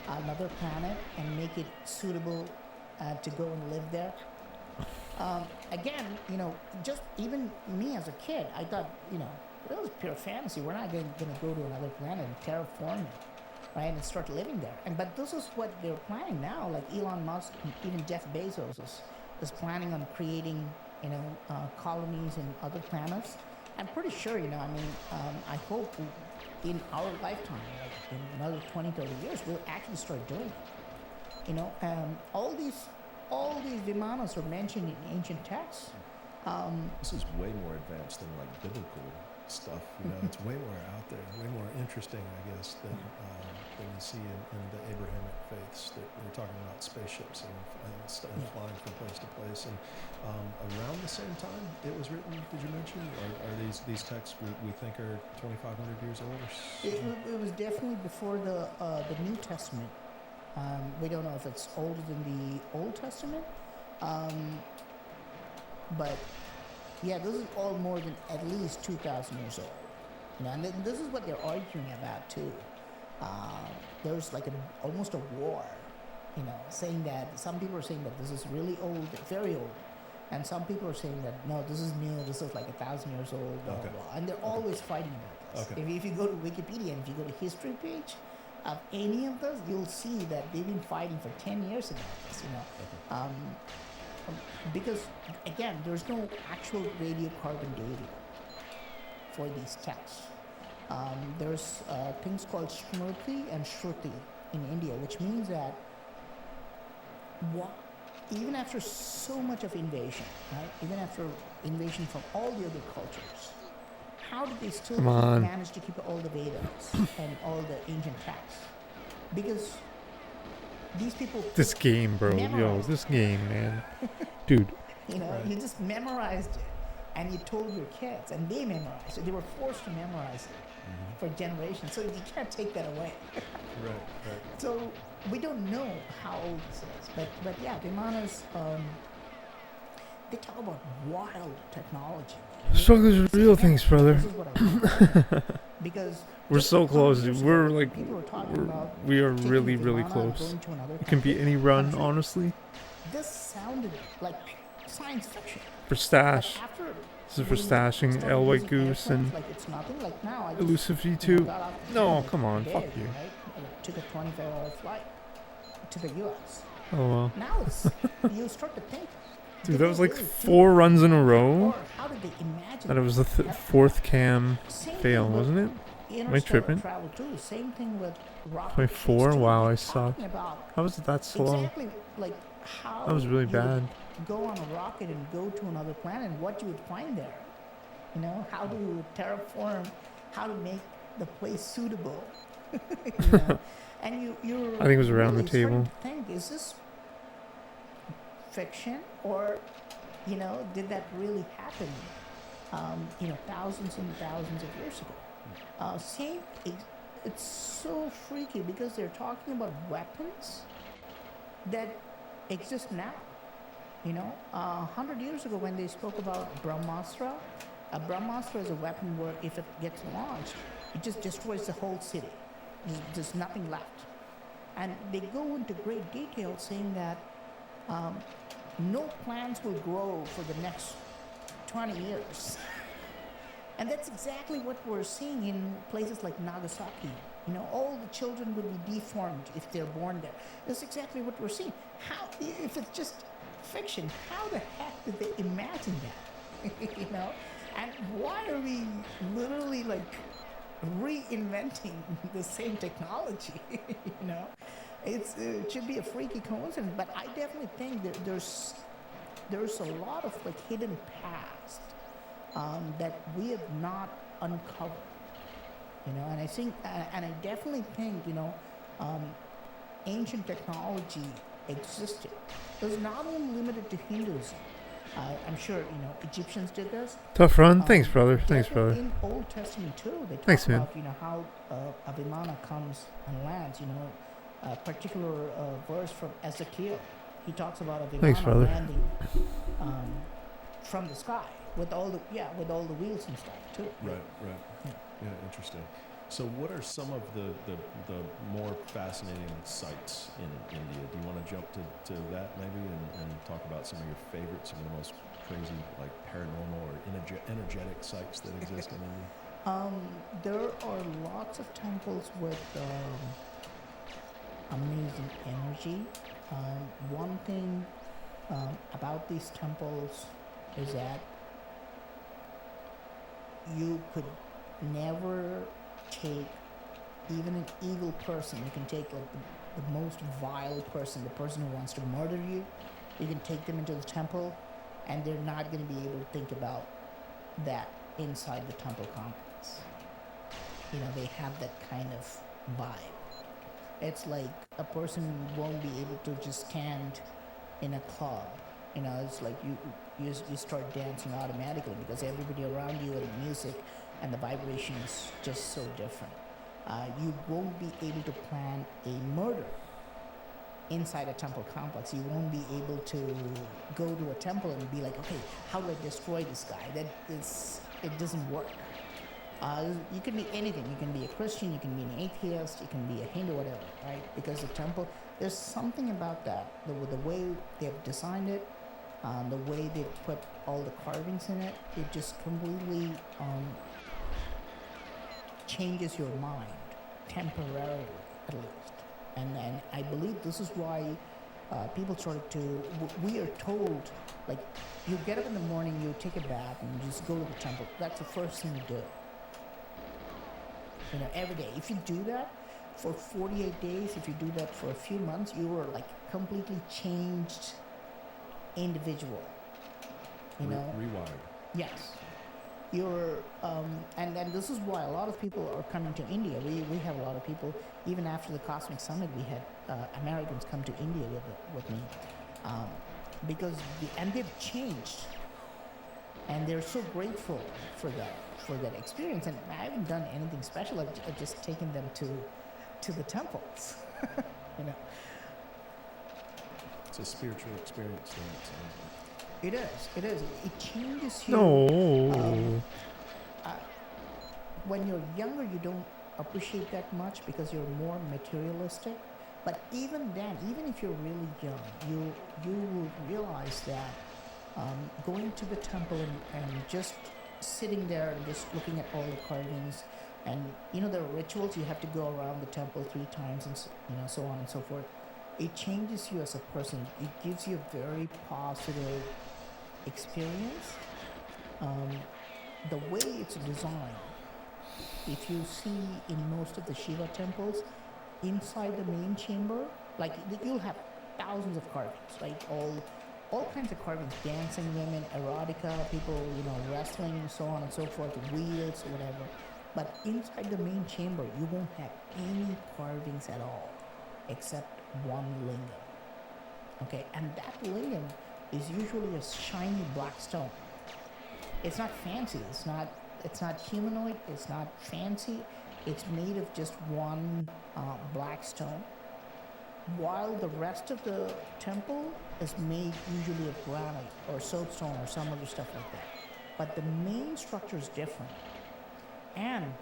another planet and make it suitable to go and live there. Again, just even me as a kid, I thought, it was pure fantasy. We're not going to go to another planet and terraform it, right, and start living there. But this is what they're planning now. Like Elon Musk, even Jeff Bezos is planning on creating, colonies in other planets. I'm pretty sure, I hope in our lifetime, like in another 20, 30 years, we'll actually start doing it. All these Vimanas are mentioned in ancient texts. This is way more advanced than like biblical stuff. It's way more out there, way more interesting, I guess, than we see in the Abrahamic faiths. That they're talking about spaceships and flying from place to place. And around the same time it was written, did you mention? Are these texts we think are 2,500 years old? It was definitely before the New Testament. We don't know if it's older than the Old Testament, but yeah, this is all more than at least 2,000 years old. And this is what they're arguing about too. There's like almost a war, saying that some people are saying that this is really old, very old, and some people are saying that no, this is new, this is like 1,000 years old, blah, blah, blah. And they're always fighting about this. If you go to Wikipedia and if you go to history page of any of those, you'll see that they've been fighting for 10 years about this, because again, there's no actual radiocarbon dating for these texts. There's things called Smriti and Shruti in India, which means that even after so much of invasion, right? Even after invasion from all the other cultures, how did they still manage to keep all the Vedas and all the ancient texts? Because these people... This game, bro. This game, man. Dude. You just memorized it, and you told your kids, and they memorized it. They were forced to memorize it for generations, so you can't take that away. Right. So we don't know how old this is, but yeah, Vimanas, they talk about wild technology. Struggles with real things, brother. This is what I want. Because we're so close, dude. We're like, we are really, really close. It can be any run, honestly. This sounded like science fiction. For stash. This is for stashing L White Goose and Elusive G2. No, come on, fuck you. Right? Took a 24-hour flight to the US. Oh well. Now you start to think. Dude, that was like 4 runs in a row. How did they imagine that it was the 4th cam fail, wasn't it? Am I tripping? Same thing with rocket. 24? Wow, I suck. How was it that slow? Exactly like how that was really bad. Go on a rocket and go to another planet, and what you would find there. How to terraform, how to make the place suitable. And you're I think it was around the table. Think, is this fiction, or did that really happen thousands and thousands of years ago? It's so freaky because they're talking about weapons that exist now. 100 years ago when they spoke about Brahmastra, a Brahmastra is a weapon where if it gets launched, it just destroys the whole city. There's nothing left. And they go into great detail saying that no plants will grow for the next 20 years. And that's exactly what we're seeing in places like Nagasaki. All the children will be deformed if they're born there. That's exactly what we're seeing. How, if it's just fiction, how the heck did they imagine that? And why are we literally like reinventing the same technology? It should be a freaky coincidence, but I definitely think that there's a lot of like hidden past that we have not uncovered. And I think, and I definitely think, ancient technology existed. It was not only limited to Hinduism. I'm sure, Egyptians did this. Tough run. Thanks, brother. Thanks, brother. In Old Testament too, they talk about, how a Vimana comes and lands. A particular verse from Ezekiel. He talks about a Vimana landing from the sky with all the wheels and stuff too. Right. Yeah, interesting. So what are some of the more fascinating sites in India? Do you want to jump to that maybe and talk about some of your favorites, some of the most crazy, like paranormal or energetic sites that exist in India? There are lots of temples with amazing energy. One thing about these temples is that you could never take even an evil person. You can take like the most vile person, the person who wants to murder you. You can take them into the temple, and they're not going to be able to think about that inside the temple complex. You know, they have that kind of vibe. It's like a person won't be able to just stand in a club. You know, it's like you start dancing automatically because everybody around you and the music and the vibration is just so different. You won't be able to plan a murder inside a temple complex. You won't be able to go to a temple and be like, okay, how do I destroy this guy? It doesn't work. You can be anything. You can be a Christian, you can be an atheist, you can be a Hindu, whatever, right? Because the temple, there's something about that, the way they've designed it, the way they put all the carvings in it, it just completely changes your mind, temporarily at least. And I believe this is why people started to, we are told, like, you get up in the morning, you take a bath, and you just go to the temple. That's the first thing you do. You know, every day. If you do that for 48 days, if you do that for a few months, you are like completely changed individual. You know? Rewired. Yes. You're, and this is why a lot of people are coming to India. We have a lot of people, even after the Cosmic Summit, we had Americans come to India with me. Because, and they've changed. And they're so grateful for that experience. And I haven't done anything special. I've just taken them to the temples. You know. It's a spiritual experience, then, it sounds like. It is. It changes you. No. When you're younger, you don't appreciate that much because you're more materialistic. But even then, even if you're really young, you will realize that going to the temple and just sitting there and just looking at all the carvings, and you know, there are rituals. You have to go around the temple 3 times, and so on and so forth. It changes you as a person. It gives you a very positive experience. The way it's designed, if you see in most of the Shiva temples, inside the main chamber, like you'll have thousands of carvings, right? All kinds of carvings, dancing women, erotica, people, you know, wrestling, so on and so forth, wheels, whatever. But inside the main chamber, you won't have any carvings at all, except one lingam. Okay, and that lingam is usually a shiny black stone. It's not fancy. It's not humanoid. It's not fancy. It's made of just one black stone, while the rest of the temple is made usually of granite or soapstone or some other stuff like that. But the main structure is different. And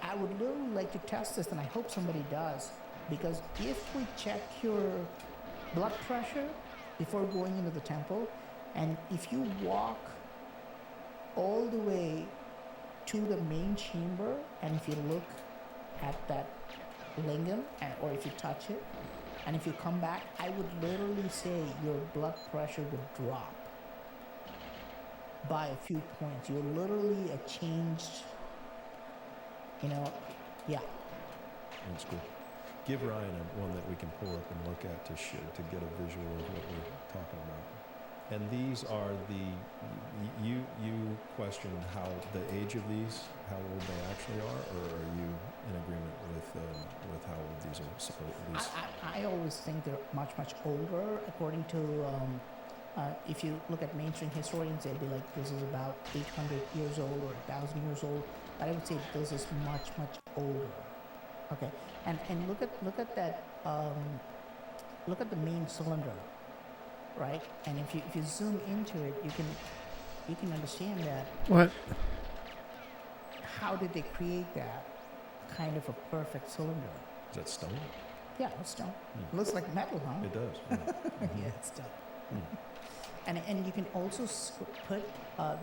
I would literally like to test this, and I hope somebody does, because if we check your blood pressure before going into the temple, and if you walk all the way to the main chamber, and if you look at that lingam, or if you touch it, and if you come back, I would literally say your blood pressure would drop by a few points. You're literally a changed, you know, yeah. That's cool. Give Ryan one that we can pull up and look at to get a visual of what we're talking about. And these are you question how the age of these, how old they actually are, or are you in agreement with how old these are? I always think they're much older. According to if you look at mainstream historians, they'd be like, this is about 800 years old or 1,000 years old. But I would say this is much older. Okay, and look at that. Look at the main cylinder, right? And if you zoom into it, you can understand that. What? how did they create that kind of a perfect cylinder? Is that stone? Yeah, it's stone. Looks like metal, huh? It does. Yeah. Yeah, it's stone. And you can also put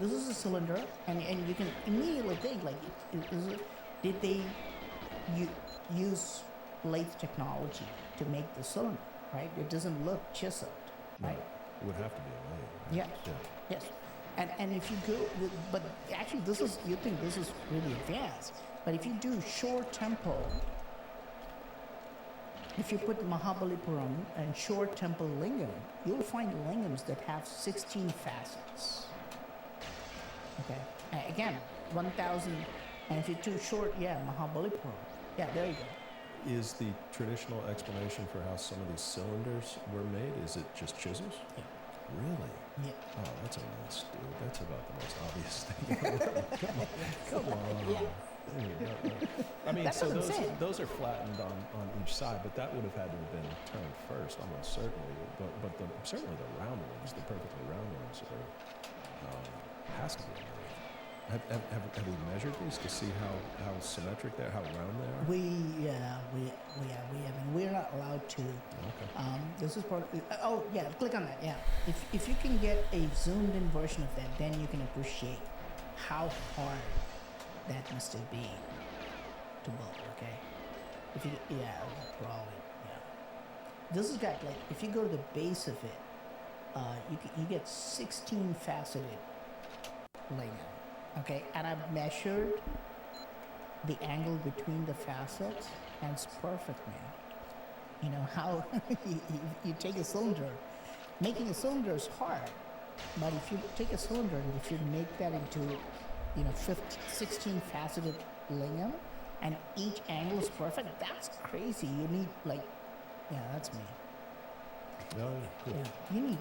this is a cylinder, and you can immediately think like, did they use lathe technology to make the cylinder? Right? It doesn't look chiseled, right? It would have to be a lathe. Right? Yes. Yeah. Yes. And if you go, but actually this is, you think this is really advanced, but if you do short tempo, if you put Mahabalipuram and short tempo lingam, you'll find lingams that have 16 facets. Okay. Again, 1,000, and if you do short, yeah, Mahabalipuram. Yeah, there you go. Is the traditional explanation for how some of these cylinders were made, is it just chisels? Yeah. Really? Yeah. Oh, that's a mess, dude. That's about the most obvious thing. Come on. Yeah. I mean, That's so what I'm saying. those are flattened on each side, but that would have had to have been turned first, almost certainly. But certainly the round ones, the perfectly round ones, has to be made. Have we measured these to see how symmetric they're, how round they are? We have, and we're not allowed to. Okay. This is part of, oh yeah, click on that, yeah. If you can get a zoomed in version of that, then you can appreciate how hard that must have been to build, okay? If you, yeah, probably, yeah. This has got, like, if you go to the base of it, you get 16 faceted layout, okay? And I've measured the angle between the facets, and it's perfect, man. You know how you take a cylinder, making a cylinder is hard, but if you take a cylinder and if you make that into 16 faceted lingam, and each angle is perfect, that's crazy. You need that's me. No, cool. Yeah, you need,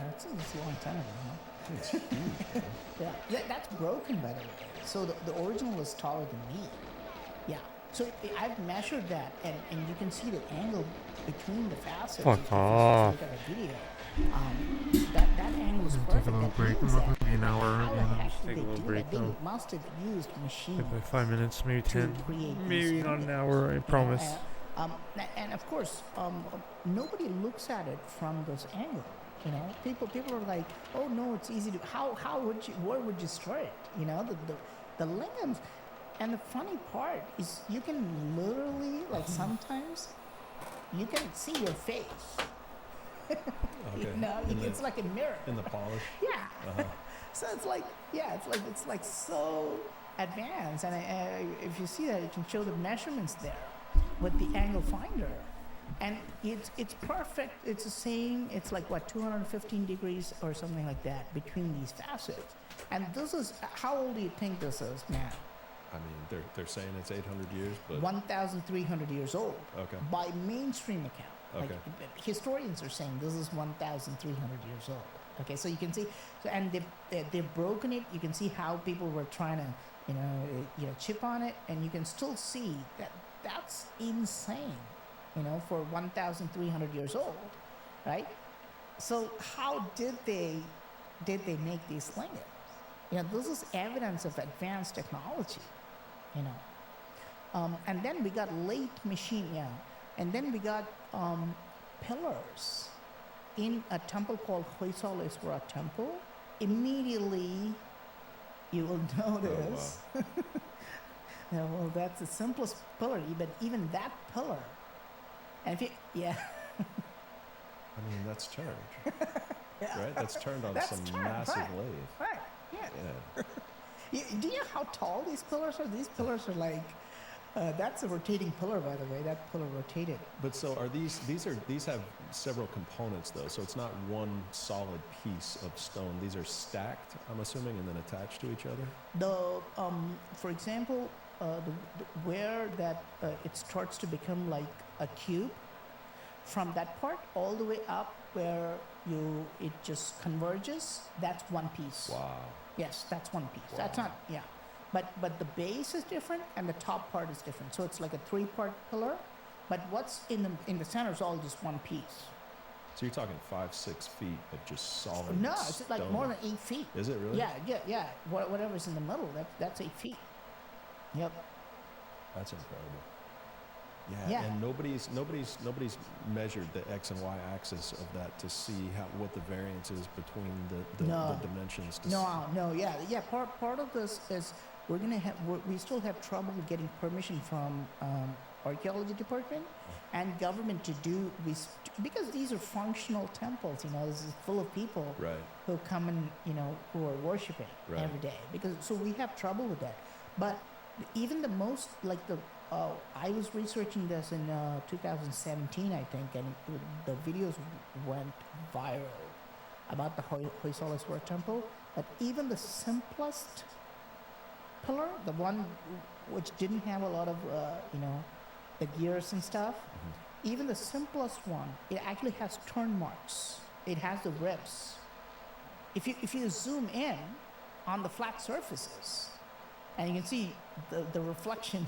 it's a long time ago, huh? It's huge. Man. Yeah, that's broken, by the way. So the original is taller than me. Yeah. So I've measured that, and you can see the angle between the facets. Fuck if you off. look at the video. That angle is perfect. Take a little That break. means I'm that not gonna be an hour how the again. heck Just did take a they little do break that? now. They must have used machines. Like 5 minutes, maybe 10. create Maybe these not an images. hour, I promise. And of course, nobody looks at it from this angle. You know, people are like, oh no, it's easy to. Where would you store it? You know, the lingams. And the funny part is, you can literally, like, sometimes you can see your face. Okay. You know, it's like a mirror. In the polish. Yeah. Uh-huh. So it's like so advanced, and if you see that, you can show the measurements there with the angle finder, and it's perfect. It's the same. It's like what, 215 degrees or something like that between these facets. And this is, how old do you think this is, man? I mean, they're saying it's 800 years, but 1,300 years old. Okay. By mainstream account. Okay. Like, historians are saying this is 1,300 years old. Okay, so you can see, and they've broken it. You can see how people were trying to, chip on it, and you can still see that that's insane, for 1,300 years old, right? So how did they make these lingams? This is evidence of advanced technology, and then we got lathe machine, and then we got pillars in a temple called Hoysaleswara Temple. Immediately, you will notice. Oh, wow. Well, that's the simplest pillar, but even that pillar, and if you, I mean, that's turned, right? That's turned on That's some turned, massive right. lathe. right, yeah. Yeah. Do you know how tall these pillars are? These pillars are like, that's a rotating pillar, by the way. That pillar rotated. But so are these have several components though, so it's not one solid piece of stone. These are stacked, I'm assuming, and then attached to each other? For example, where that it starts to become like a cube, from that part all the way up where it just converges, that's one piece. Wow. Yes, that's one piece. Wow. That's not, yeah. But the base is different and the top part is different. So it's like a 3-part pillar, but what's in the center is all just one piece. So you're talking 5-6 feet of just solid No, it's like stone. more than 8 feet. Is it really? Yeah. Whatever's in the middle, that's 8 feet. Yep. That's incredible. Yeah. And nobody's measured the X and Y axis of that to see what the variance is between the No. dimensions. Yeah. Part of this is we still have trouble getting permission from archaeology department and government to do because these are functional temples. This is full of people Right. who come and who are worshiping Right. every day. So we have trouble with that. But even the most I was researching this in 2017, I think, and the videos went viral about the Hoysala temple. But even the simplest pillar, the one which didn't have a lot of, the gears and stuff, even the simplest one, it actually has turn marks. It has the ribs. If you zoom in on the flat surfaces, and you can see the reflection,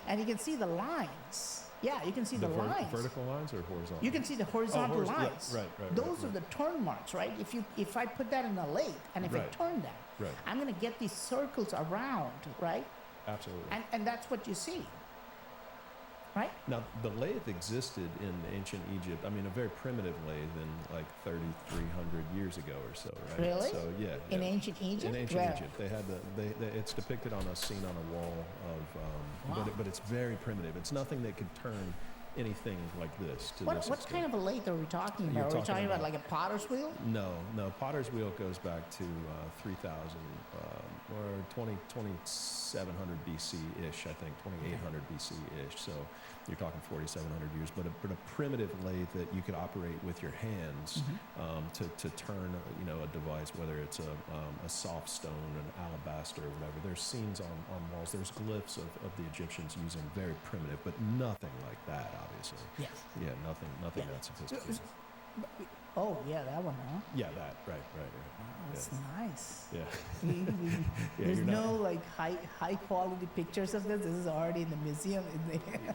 and you can see the lines. Yeah, you can see the lines. Vertical lines or horizontal? You can see the horizontal lines. Yeah, right. Those are the turn marks, right? If I put that in a lathe and if I Right. turn that, Right. I'm gonna get these circles around, right? Absolutely. And that's what you see, right? Now, the lathe existed in ancient Egypt. I mean, a very primitive lathe in like 3,300 years ago or so, right? Really? So yeah. In yeah. ancient Egypt? In ancient Where? Egypt, they had it's depicted on a scene on a wall of, Wow. but it's very primitive. It's nothing that could turn anything like this to this What extent. kind of a lathe are we talking You're about? Are we talking talking about about- like a potter's wheel? No, Potter's wheel goes back to 3,000 or 2,700 BC-ish, I think, 2,800 BC-ish. So you're talking 4,700 years. But a primitive lathe that you could operate with your hands to turn, a device, whether it's a soft stone, an alabaster, or whatever. There's scenes on walls. There's glyphs of the Egyptians using very primitive, but nothing like that, obviously. Yes. Yeah, nothing Yeah. that sophisticated. Oh yeah, that one, huh? Yeah, that right. That's nice. Yeah. There's you're no not- like high quality pictures of this. This is already in the museum.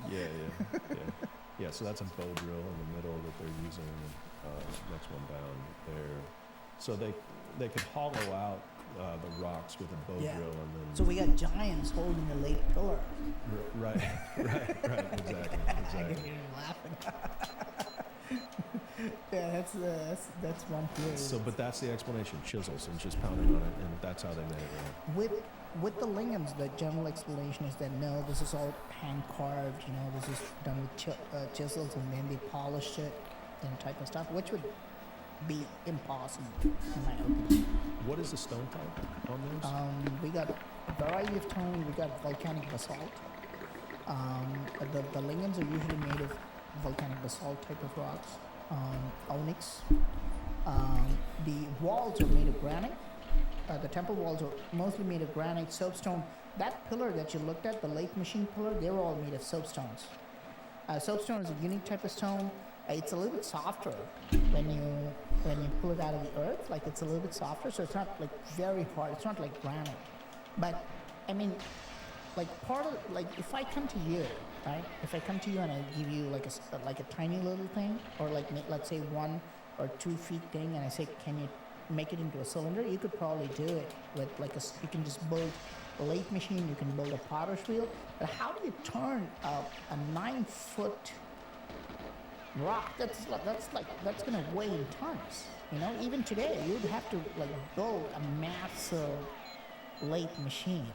Yeah. So that's a bow drill in the middle that they're using. And, next one down there. So they could hollow out the rocks with a bow Yeah. drill and then. So we got giants holding a late pillar. Right. Exactly. I can hear him laughing. Yeah, that's one theory. So, but that's the explanation: chisels and just pounding on it, and that's how they made it. Right? With the lingams, the general explanation is that no, this is all hand carved. This is done with chisels, and then they polished it, and type of stuff, which would be impossible in my opinion. What is the stone type on those? We got a variety of stone. We got volcanic basalt. The lingams are usually made of volcanic basalt type of rocks. Onyx. The walls are made of granite. The temple walls are mostly made of granite, soapstone. That pillar that you looked at, the lathe machine pillar, they were all made of soapstones. Soapstone is a unique type of stone. It's a little bit softer when you pull it out of the earth. Like it's a little bit softer, so it's not like very hard. It's not like granite. But I mean, like if I come to you, right? If I come to you and I give you like a tiny little thing, or let's say 1 or 2 feet thing, and I say, can you make it into a cylinder? You could probably do it with you can just build a lathe machine. You can build a potter's wheel. But how do you turn a 9-foot rock? That's gonna weigh in tons. Even today you would have to build a massive lathe machine.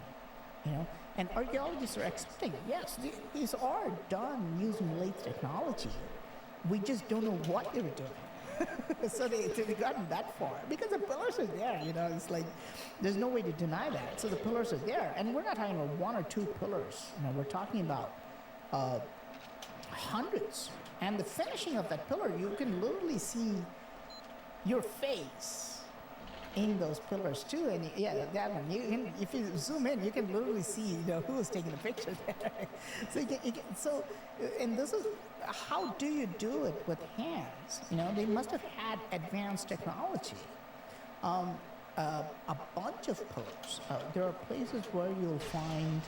And archaeologists are accepting, yes, these are done using lathe technology. We just don't know what they were doing. So they've gotten that far because the pillars are there. It's like there's no way to deny that. So the pillars are there, and we're not talking about 1 or 2 pillars. We're talking about hundreds. And the finishing of that pillar, you can literally see your face in those pillars too. And yeah, that one. If you zoom in, you can literally see who was taking the picture there. And this is how do you do it with hands? They must have had advanced technology. A bunch of pillars. There are places where you'll find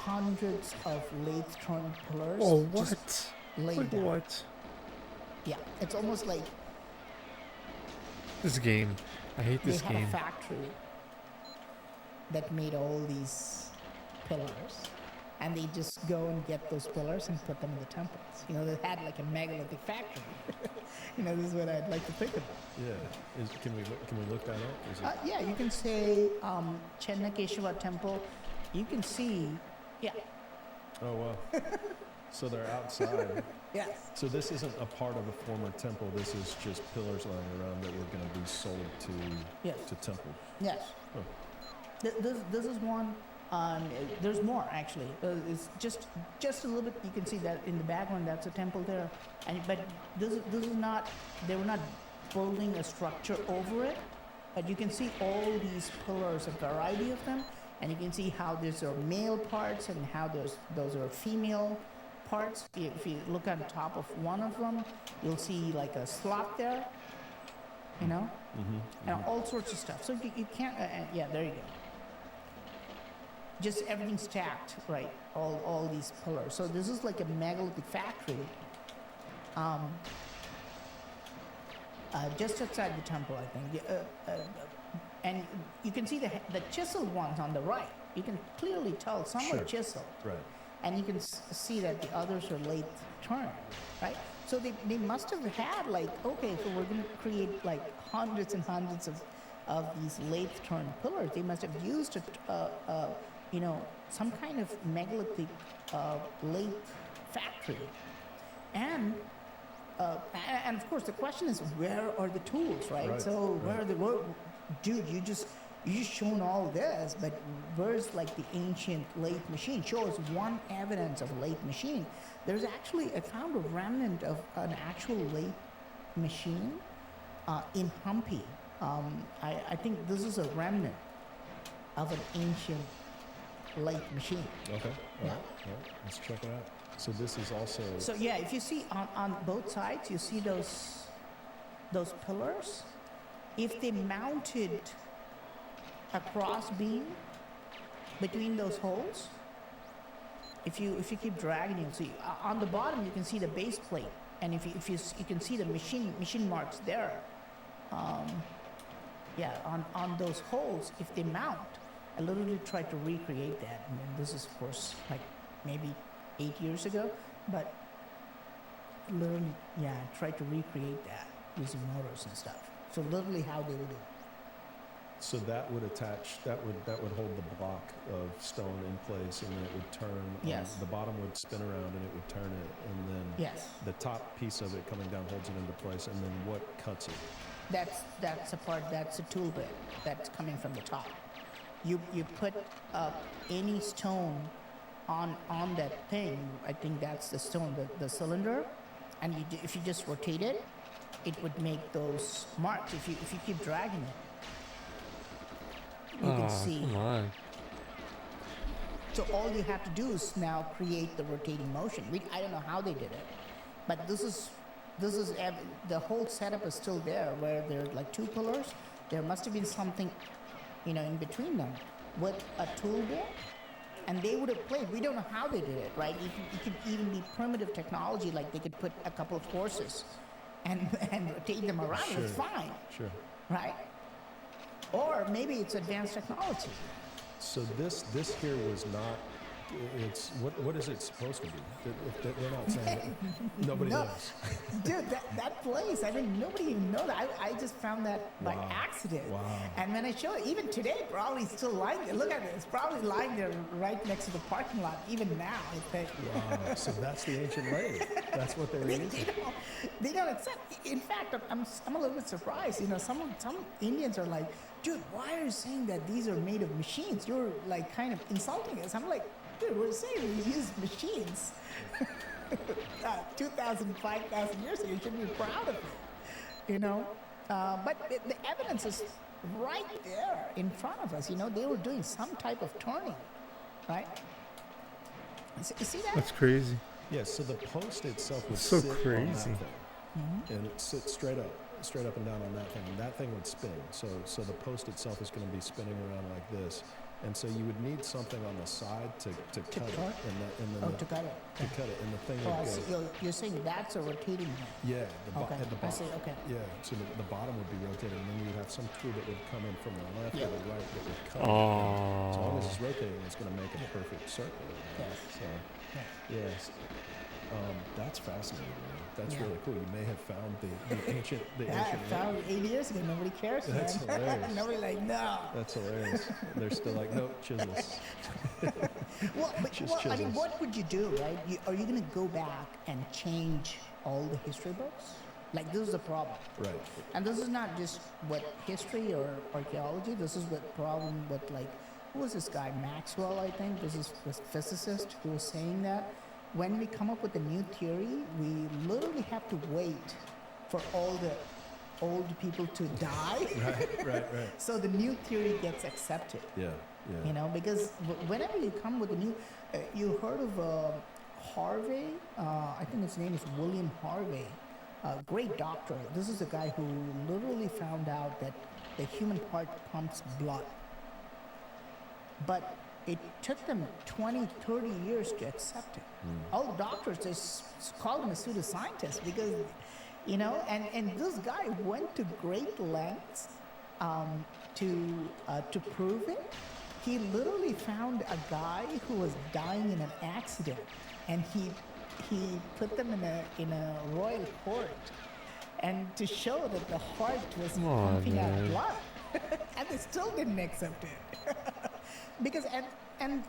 hundreds of lathe-turned pillars. Oh, just what? laid down. What? Yeah, it's almost like This game. I hate this they had game. a factory that made all these pillars, and they just go and get those pillars and put them in the temples. You know, they had like a megalithic factory. You know, this is what I'd like to think about. Yeah. Can we look that up? Is it, Yeah, you can say Chennakeshava temple. You can see, yeah, oh, wow. So they're outside. yes, So this isn't a part of a former temple. This is just pillars lying around that were going to be sold Yes. to temples. yes. Oh. This is one. There's more actually. It's just a little bit. You can see that in the background. That's a temple there, but this is not. They were not building a structure over it, but you can see all these pillars, a variety of them, and you can see how these are male parts and how those are female parts. If you look on top of one of them, you'll see like a slot there, you know, and all sorts of stuff. So you can't. Yeah, there you go. Just everything stacked, right? All these pillars. So this is like a megalithic factory. Just outside the temple, I think. And you can see the chiseled ones on the right. You can clearly tell some Sure. are chiseled. Right. And you can see that the others are late turned, right? So they must have had like, okay, so we're going to create like hundreds and hundreds of these late turned pillars. They must have used you know, some kind of megalithic late factory. And of course the question is, where are the tools, right? Right, So where are the dude? You just shown all this, but where's like the ancient lathe machine? Show us one evidence of a lathe machine. There's actually I found a remnant of an actual lathe machine in Hampi. I think this is a remnant of an ancient lathe machine. Okay. All Yeah. right. All right. Let's check it out. So this is also. So yeah, if you see on both sides, you see those pillars. If they mounted a cross beam between those holes, if you keep dragging, you'll see on the bottom you can see the base plate, and if you can see the machine marks there. Yeah, on those holes, if they mount, I literally tried to recreate that. I mean, this is of course like maybe 8 years ago, but literally, yeah, I tried to recreate that using motors and stuff. So literally how they would do it. So that would attach. That would hold the block of stone in place, and then it would turn. Yes. The bottom would spin around, and it would turn it, and then Yes. the top piece of it coming down holds it into place, and then what cuts it? That's a part. That's a tool bit that's coming from the top. You put any stone on that thing. I think that's the stone, the cylinder, and if you just rotate it, it would make those marks. If you keep dragging it, you can see. Come on. So all you have to do is now create the rotating motion. I don't know how they did it, but this is the whole setup is still there, where there are like two pillars. There must have been something, you know, in between them with a tool bit, and they would have played. We don't know how they did it, right? It could even be primitive technology, like they could put a couple of horses and rotate them around. Sure. It's fine, Sure. right? Or maybe it's advanced technology. So this here was not. It's what is it supposed to be? They're not saying it. Nobody No. knows. Dude, that place, I mean, nobody even know that. I just found that by Wow. accident. Wow. And when I show it, even today, probably still lying there. Look at it. It's probably lying there right next to the parking lot, even now, I think. Wow. So that's the ancient lathe. That's what they were using. They don't accept. In fact, I'm a little bit surprised. You know, some Indians are like, dude, why are you saying that these are made of machines? You're like kind of insulting us. I'm like, dude, we're saying we use machines 2,000, 5,000 years ago. You should be proud of it, you know? But the evidence is right there in front of us. You know, they were doing some type of turning, right? You see that? That's crazy. Yes. So the post itself would So sit on that crazy. thing, Mm-hmm. and it sits straight up and down on that thing. And that thing would spin. So the post itself is going to be spinning around like this, And so you would need something on the side to cut cut? it, and then Oh, the, to cut it. to cut it, and the thing Oh, would I go. see. You're saying that's a rotating one. Yeah, Okay, at the I bottom. see, okay. Yeah, so the bottom would be rotating, and then you'd have some tool that would come in from the left Yeah. or the right that would cut it. Oh. As long as it's rotating, it's going to make a perfect circle. Yes. So, yes. That's fascinating. Man. That's Yeah. really cool. You may have found the ancient, Yeah, I found 8 years ago. Nobody cares, That's man. hilarious. Nobody like, no. That's hilarious. They're still like, nope, chisels. Just I mean, chisels. what would you do, right? Are you going to go back and change all the history books? Like, this is the problem. Right. And this is not just what history or archaeology. This is what problem with, like, who was this guy, Maxwell, I think? This is this physicist who was saying that when we come up with a new theory, we literally have to wait for all the old people to die. Right. So the new theory gets accepted. Yeah. You know, because whenever you come with a new, you heard of Harvey? I think his name is William Harvey. Great doctor. This is a guy who literally found out that the human heart pumps blood. But it took them 20, 30 years to accept it. All the doctors just called him a pseudoscientist because, you know, and this guy went to great lengths to prove it. He literally found a guy who was dying in an accident, and he put them in a royal court, and to show that the heart was pumping out man. blood, and they still didn't accept it. Because and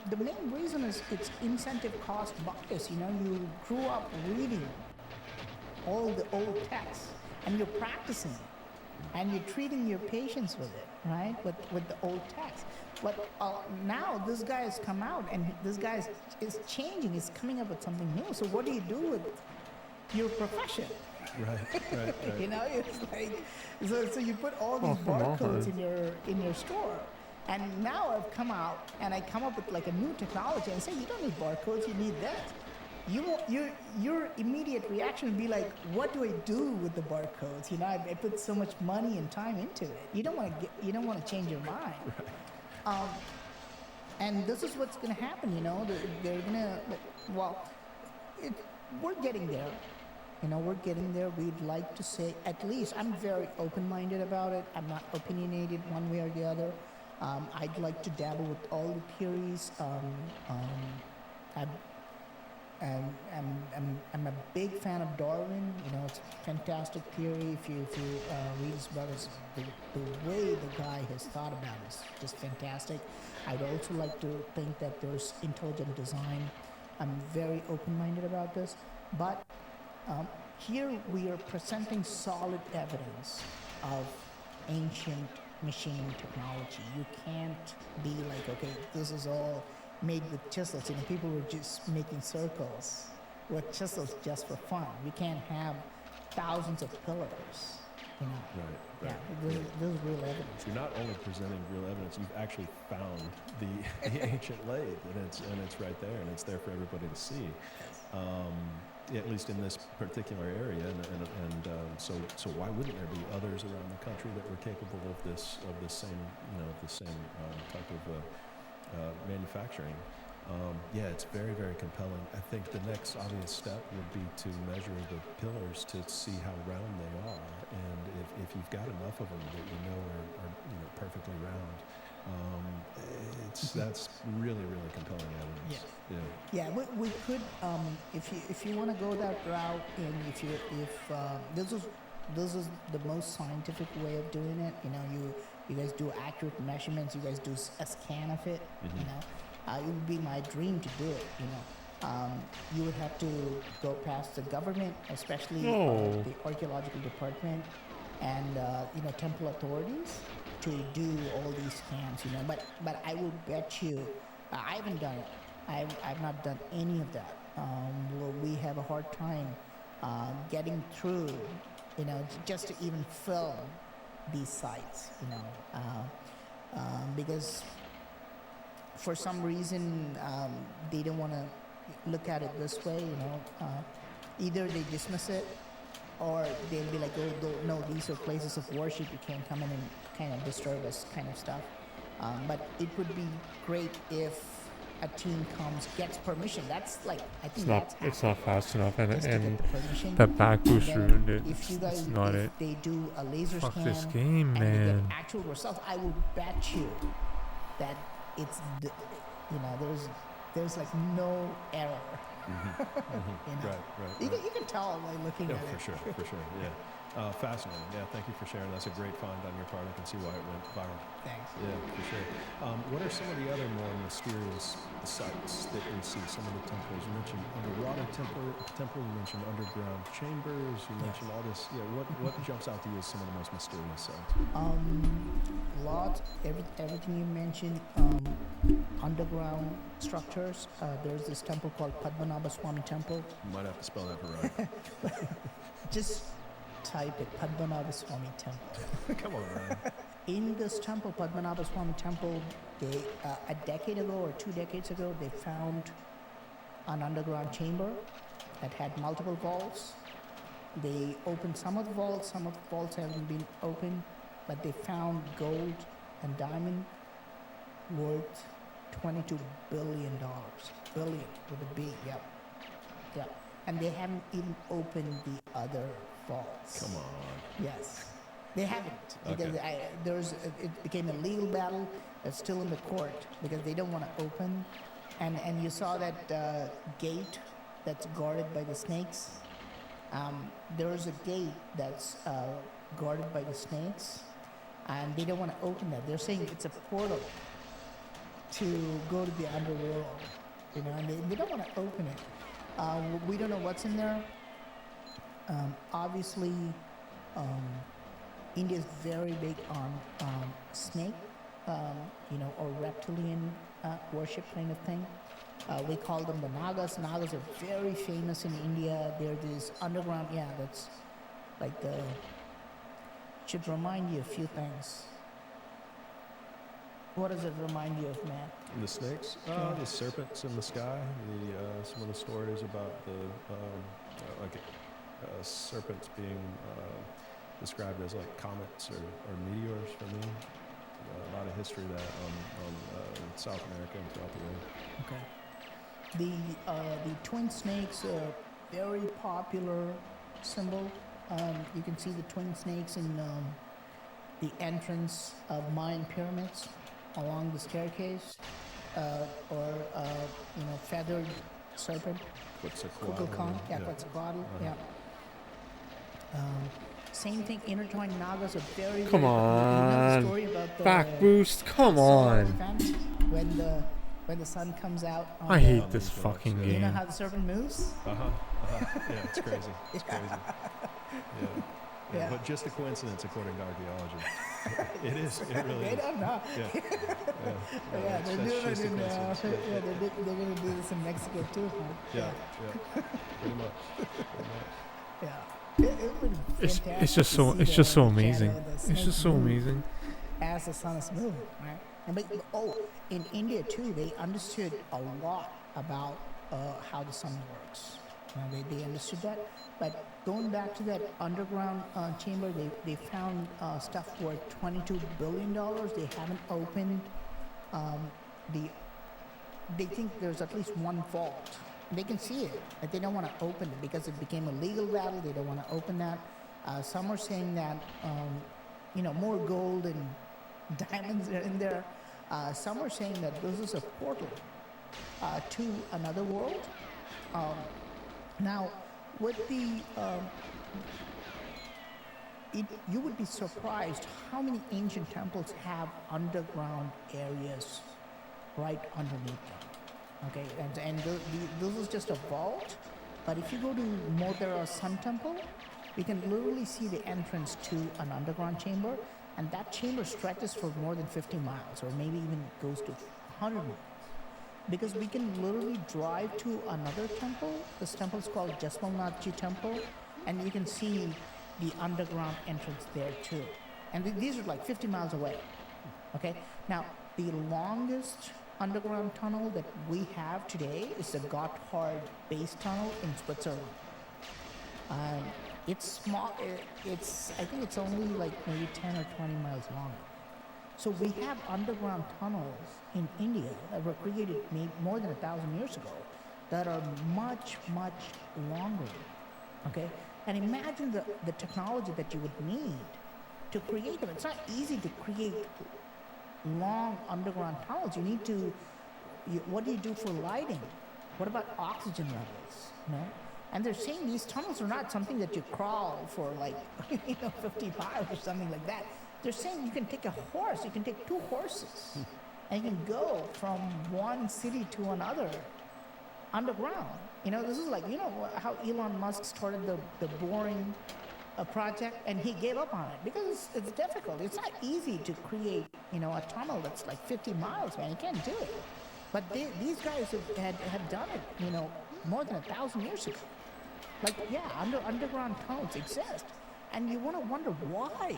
the main reason is it's incentive cost bias. You know, you grew up reading all the old texts, and you're practicing it, and you're treating your patients with it, right? With the old text. But now this guy has come out, and this guy is changing. He's coming up with something new. So what do you do with your profession? Right. You know, it's like so you put all these come on. barcodes in your store. And now I've come out and I come up with like a new technology and say, you don't need barcodes, you need this. Your immediate reaction would be like, what do I do with the barcodes? You know, I put so much money and time into it. You don't want to change your mind. And this is what's going to happen. You know, they're going to. Well, we're getting there. You know, we're getting there. We'd like to say, at least, I'm very open-minded about it. I'm not opinionated one way or the other. I'd like to dabble with all the theories. I'm a big fan of Darwin. You know, it's a fantastic theory. If you read his brothers, the way the guy has thought about it is just fantastic. I'd also like to think that there's intelligent design. I'm very open-minded about this, but here we are presenting solid evidence of ancient machining technology. You can't be like, okay, this is all made with chisels. You know, people were just making circles with chisels just for fun. We can't have thousands of pillars, you know. Right. Yeah, this is real evidence. You're not only presenting real evidence, you've actually found the ancient lathe, and it's right there, and it's there for everybody to see. At least in this particular area, and so why wouldn't there be others around the country that were capable of this same type of manufacturing? Yeah, it's very, very compelling. I think the next obvious step would be to measure the pillars to see how round they are, and if you've got enough of them that you know are perfectly round, that's really, really compelling evidence. Yeah, we could, if you want to go that route, and if this is the most scientific way of doing it. You know, you guys do accurate measurements. You guys do a scan of it. You know, it would be my dream to do it. You know, you would have to go past the government, especially the archaeological department, and temple authorities to do all these scans. You know, but I will bet you, I haven't done it. I've not done any of that. We have a hard time getting through, you know, just to even film these sites, you know, because for some reason they don't want to look at it this way, you know. Either they dismiss it, or they'll be like, oh, no, these are places of worship, you can't come in and kind of disturb us, kind of stuff. But it would be great if a team comes, gets permission. That's like, I think It's not fast enough, and just to get the permission. that back boost And then ruined it. If you guys, It's not if it. they do a laser Fuck scan this game, and they get man. actual results, I will bet you that there's like no error. Right. You can tell by looking Yeah, at it. for sure. Yeah. Fascinating. Yeah, thank you for sharing. That's a great find on your part. I can see why it went viral. Thanks. Yeah, for sure. What are some of the other more mysterious sites that we see? Some of the temples you mentioned, underwater temple. You mentioned underground chambers. You mentioned all this. Yeah, what jumps out to you as some of the most mysterious sites? Everything you mentioned, underground structures. There's this temple called Padmanabha Swami Temple. You might have to spell that for right. Just type it, Padmanabha Swami Temple. Come on, man. In this temple, Padmanabha Swami Temple, they a decade ago or 2 decades ago, they found an underground chamber that had multiple vaults. They opened some of the vaults haven't been opened, but they found gold and diamond worth $22 billion. Billion with a B, yep. And they haven't even opened the other vaults. Come on. Yes. They haven't, because Okay. it became a legal battle that's still in the court because they don't want to open. And you saw that gate that's guarded by the snakes. There's a gate that's guarded by the snakes, and they don't want to open that. They're saying it's a portal to go to the underworld, and they don't want to open it. We don't know what's in there. Obviously, India is very big on snake, or reptilian worship kind of thing. We call them the Nagas. Nagas are very famous in India. They're this underground, that's like should remind you a few things. What does it remind you of, man? The snakes, the serpents in the sky. Some of the stories about the serpents being described as like comets or meteors for me. A lot of history of that on South America and throughout the world. Okay. The twin snakes are very popular symbol. You can see the twin snakes in the entrance of Mayan pyramids along the staircase, or feathered serpent. Quetzalcoatl. Quetzalcoatl. Yeah. Same thing. Intertwined Nagas are very. Come on. You know the story about the Back boost. Come solar on. event when the sun comes out. I hate this fucking You know game. how the serpent moves? Yeah, it's crazy. It's crazy. Yeah. But just a coincidence, according to archaeology. It is. It really They is. don't know. Yeah. Yeah, they're that's doing just it a in. coincidence. They're gonna do this in Mexico too. Huh? Yeah. Pretty much. Yeah. It would be fantastic It's just to so see it's just the so shadow amazing. of the It's snake just so move amazing. as the sun is moving, right? In India too, they understood a lot about how the sun works. They understood that. But going back to that underground chamber, they found stuff worth $22 billion. They haven't opened. They think there's at least one vault. They can see it, but they don't want to open it because it became a legal battle. They don't want to open that. Some are saying that more gold and diamonds are in there. Some are saying that this is a portal to another world. Now, with you would be surprised how many ancient temples have underground areas right underneath them. Okay, and this is just a vault. But if you go to Modhera Sun Temple, you can literally see the entrance to an underground chamber, and that chamber stretches for more than 50 miles, or maybe even goes to 100 miles. Because we can literally drive to another temple. This temple is called Jasmalnathji Temple, and you can see the underground entrance there too. And these are like 50 miles away. Okay, now the longest underground tunnel that we have today is the Gotthard Base Tunnel in Switzerland. It's small. I think it's only like maybe 10 or 20 miles long. So we have underground tunnels in India that were created more than 1,000 years ago that are much, much longer. Okay? And imagine the technology that you would need to create them. It's not easy to create long underground tunnels. You need to, what do you do for lighting? What about oxygen levels? You know? And they're saying these tunnels are not something that you crawl for like, 50 miles or something like that. They're saying you can take a horse, you can take 2 horses, and you can go from one city to another underground. This is like, how Elon Musk started the boring project, and he gave up on it because it's difficult. It's not easy to create, a tunnel that's like 50 miles, man. You can't do it. But these guys have done it, more than 1,000 years ago. Like, yeah, underground tunnels exist, and you want to wonder why.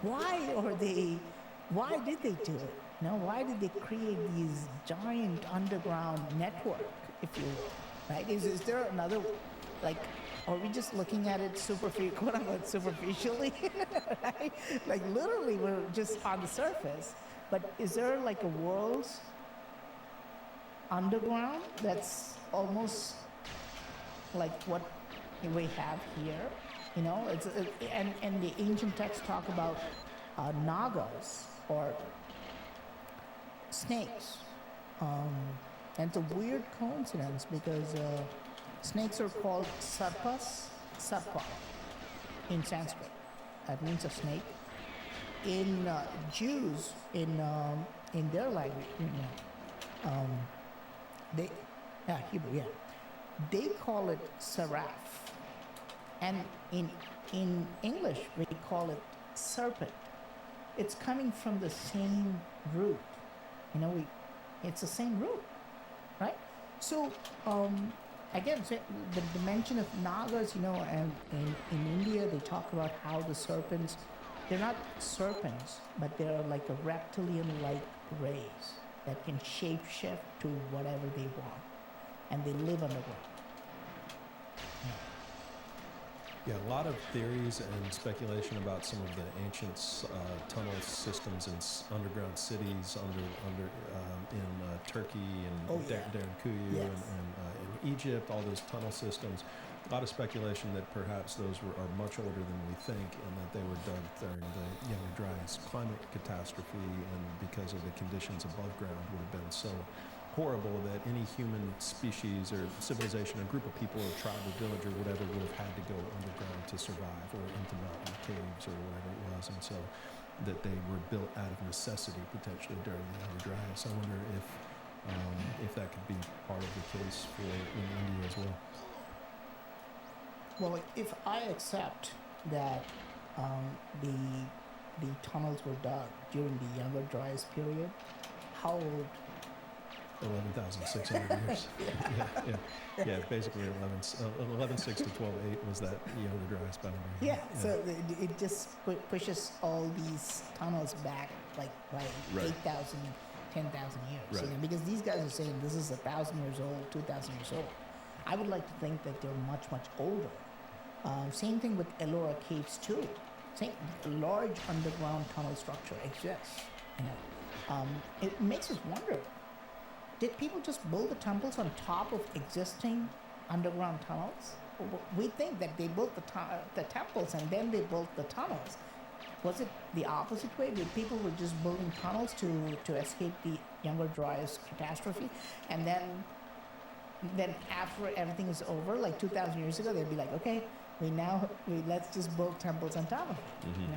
Why did they do it? Why did they create these giant underground network, if you will, right? Is there another, like, are we just looking at it quote unquote superficially, right? Like literally we're just on the surface, but is there like a world underground that's almost like what we have here? And the ancient texts talk about nagas or snakes. And it's a weird coincidence because snakes are called sarpa in Sanskrit. That means a snake. In Jews, in their language, Hebrew, they call it seraph. And in English, we call it serpent. It's coming from the same root. It's the same root, right? So, again, so the mention of nagas, and in India, they talk about how the serpents, they're not serpents, but they're like a reptilian-like race that can shape-shift to whatever they want. And they live underground. Yeah, a lot of theories and speculation about some of the ancient tunnel systems in underground cities in Turkey and Derinkuyu Yes. and in Egypt, all those tunnel systems. A lot of speculation that perhaps those are much older than we think, and that they were dug during the Younger Dryas climate catastrophe, and because of the conditions above ground would have been so horrible that any human species or civilization, a group of people or tribe or village or whatever would have had to go underground to survive, or into mountain caves or whatever it was, and so that they were built out of necessity potentially during the Younger Dryas. I wonder if that could be part of the case in India as well. Well, if I accept that the tunnels were dug during the Younger Dryas period, how old? 11,600 years. Yeah. Basically 11,6 to 12,8 was that Younger Dryas boundary. Yeah. So it just pushes all these tunnels back like by 8,000, 10,000 years. Right. Because these guys are saying this is 1,000 years old, 2,000 years old. I would like to think that they're much, much older. Same thing with Ellora Caves too. Large underground tunnel structure exists. It makes us wonder, did people just build the temples on top of existing underground tunnels? We think that they built the temples and then they built the tunnels. Was it the opposite way? Did people were just building tunnels to escape the Younger Dryas catastrophe, and then after everything is over, like 2,000 years ago, they'd be like, okay, let's just build temples on top of it. Mm-hmm.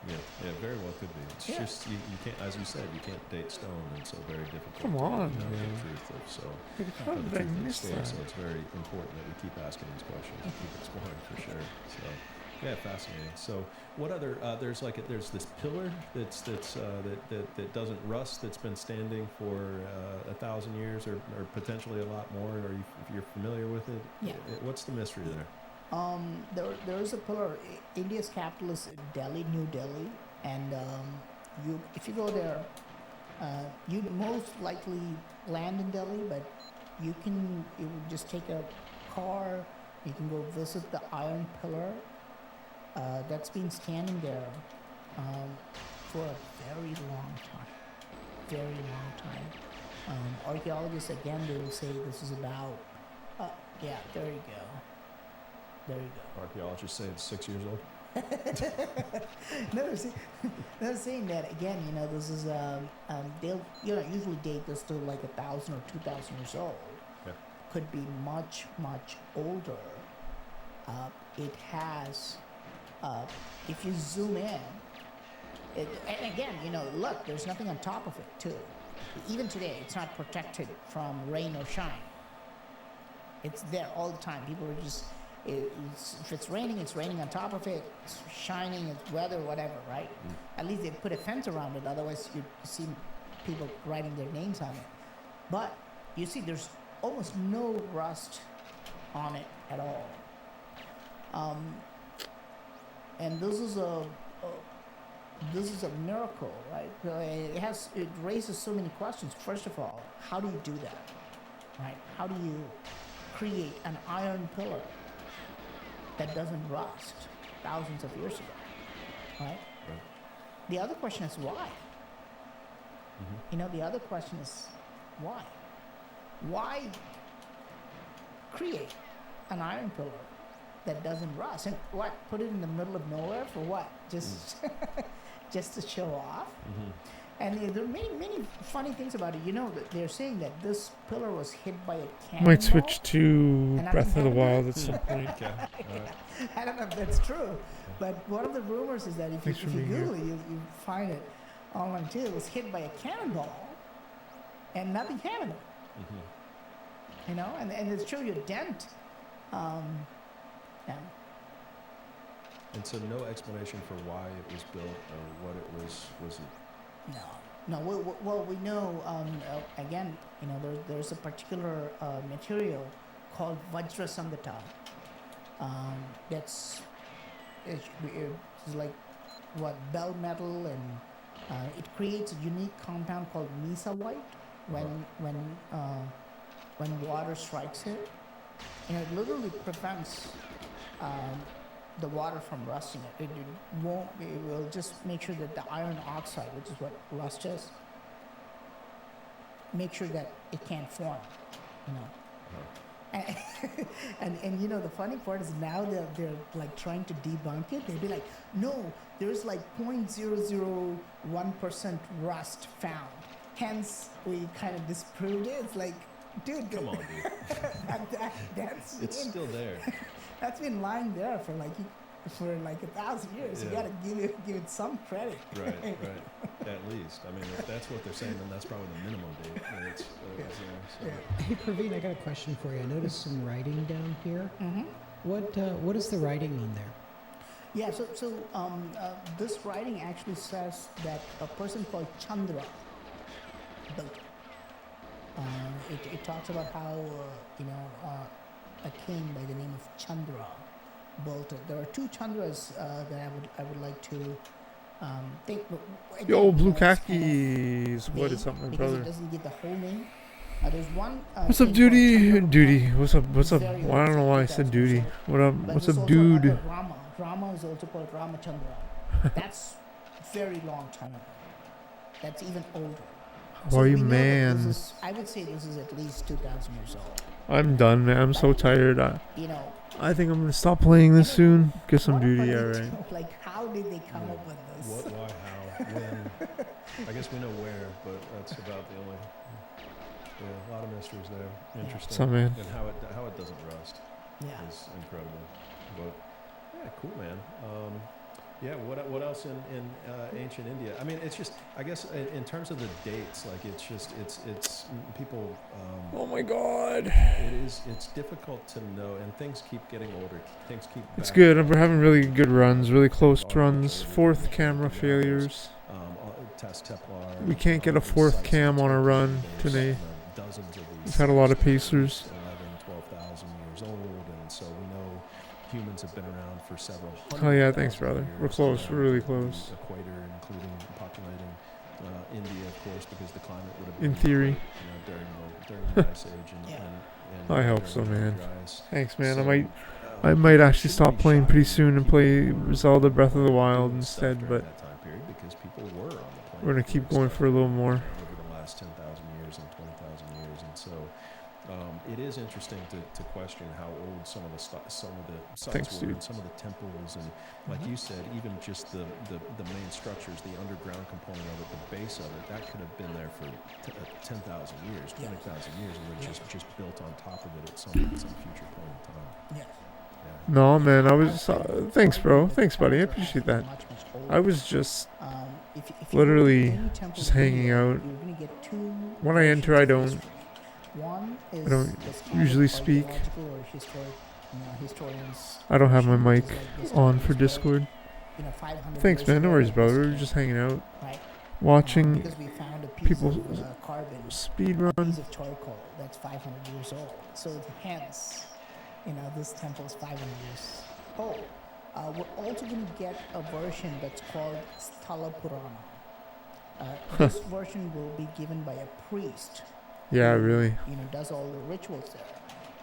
Yeah, very well could be. It's just you can't, as you said, you can't date stone, and so very difficult. Come on, to know man. the truth of. So, How the did I truth of the miss story. that? So it's very important that we keep asking these questions and keep exploring for sure. So, yeah, fascinating. So, what other? There's this pillar that doesn't rust, that's been standing for 1,000 years or potentially a lot more. If you're familiar with it, Yeah. What's the mystery there? There is a pillar. India's capital is Delhi, New Delhi, and if you go there, you most likely land in Delhi, but you would just take a car. You can go visit the iron pillar that's been standing there for a very long time. Very long time. Archaeologists, again, they will say this is about, yeah, there you go. There you go. Archaeologists say it's 6 years old. No, see, they're saying that again. You know, this is they'll usually date this to like 1,000 or 2,000 years old. Yeah. Could be much older. It has, if you zoom in, and again, you know, look, there's nothing on top of it too. Even today, it's not protected from rain or shine. It's there all the time. People are just. If it's raining on top of it. It's shining, it's weather, whatever, right? At least they put a fence around it. Otherwise, you see people writing their names on it. But you see, there's almost no rust on it at all. And this is a miracle, right? It raises so many questions. First of all, how do you do that, right? How do you create an iron pillar that doesn't rust thousands of years ago, right? The other question is why? You know, the other question is why? Why create an iron pillar that doesn't rust? And what, put it in the middle of nowhere for what? Just just to show off? And there are many funny things about it. You know, they're saying that this pillar was hit by a cannonball. Might switch to Breath of the Wild at some point. Okay. I don't know if that's true, but one of the rumors is that if you Google it, you find it online too. It was hit by a cannonball, and nothing happened. You know, and it's true, your dent. Yeah. And so no explanation for why it was built or what it was it? No. Well, we know. Again, you know, there's a particular material called Vajra Sangata. It's like what, bell metal, and it creates a unique compound called mesa white when water strikes it. You know, it literally prevents the water from rusting it. It will just make sure that the iron oxide, which is what rust is, make sure that it can't form, you know. And you know, the funny part is now they're like trying to debunk it. They'd be like, no, there's like 0.001% rust found. Hence, we kind of disproved it. It's like, dude, come on, dude. that's it's still there. That's been lying there for like 1,000 years. Yeah. You gotta give it some credit. Right. At least. I mean, if that's what they're saying, then that's probably the minimum date. Hey, Praveen, I got a question for you. I noticed some writing down here. What is the writing on there? Yeah. So this writing actually says that a person called Chandra built it. It talks about how a king by the name of Chandra built it. There are two Chandras that I would like to think. Again, Yo, blue it's kind of khakis. What vague is up, my because brother? it doesn't give the whole name. There's one. What's up, king called Duty? Chandra. Duty. What's up? What's up? Very Well, I don't know why I said Duty. What up? But What's there's up, also dude? another Rama. Rama is also called Ramachandra. That's very long time ago. That's even older. How are you, we know that man? I would say this is at least 2,000 years old. I'm done, man. I'm so tired. You know, I think I'm gonna stop playing this soon. Get some what duty, are they alright. doing? Like, how did they come up with this? What, why, how, when? I guess we know where, but that's about the only. Yeah, a lot of mysteries there. Interesting. What's up, man? And how it doesn't rust Yeah. is incredible. But yeah, cool, man. Yeah, what else in ancient India? I mean, it's just, I guess in terms of the dates, like it's people. Oh my god. It's difficult to know, and things keep getting older. Things keep. It's good. We're having really good runs, really close runs. Fourth camera failures. We can't get a fourth cam on a run today. We've had a lot of pacers. 12,000 years old, and so we know humans have been around for several hundred. Oh yeah, thanks, thousand brother. years, We're close. We're really close. The equator, including populating India, of course, because the climate would have In been theory. during the ice age and I hope so, during the man. dry ice. Thanks, man. So, I might actually stop playing pretty soon and play Zelda Breath of the Wild doing stuff instead, during but that time period because because people were on the planet. We're gonna keep going for a little more. Over the last 10,000 years and 20,000 years, and so it is interesting to question how old some of the sites were, and some of the temples, and like you said, even just the main structures, the underground component of it, the base of it, that could have been there for 10,000 years, 20,000 years, and they're just built on top of it at some future point in time. Yes. No, man, I was. Thanks, bro. Thanks, buddy. I appreciate that. I was just If you literally go to any temple just in hanging India, out. You're gonna get two When I enter, I versions of don't. history. One is I don't the standard usually speak. archaeological or historians. I don't have my version, which mic is like this on time for is Discord. 500 Thanks, years man. No ago, worries, bro. this We were came, just hanging out, right? watching Because we found a piece people of carbon, speed a run. piece of charcoal that's 500 years old. So hence, this temple is 500 years old. We're also going to get a version that's called Sthala Purana. This version will be given by a priest. Yeah, who, really. Does all the rituals there.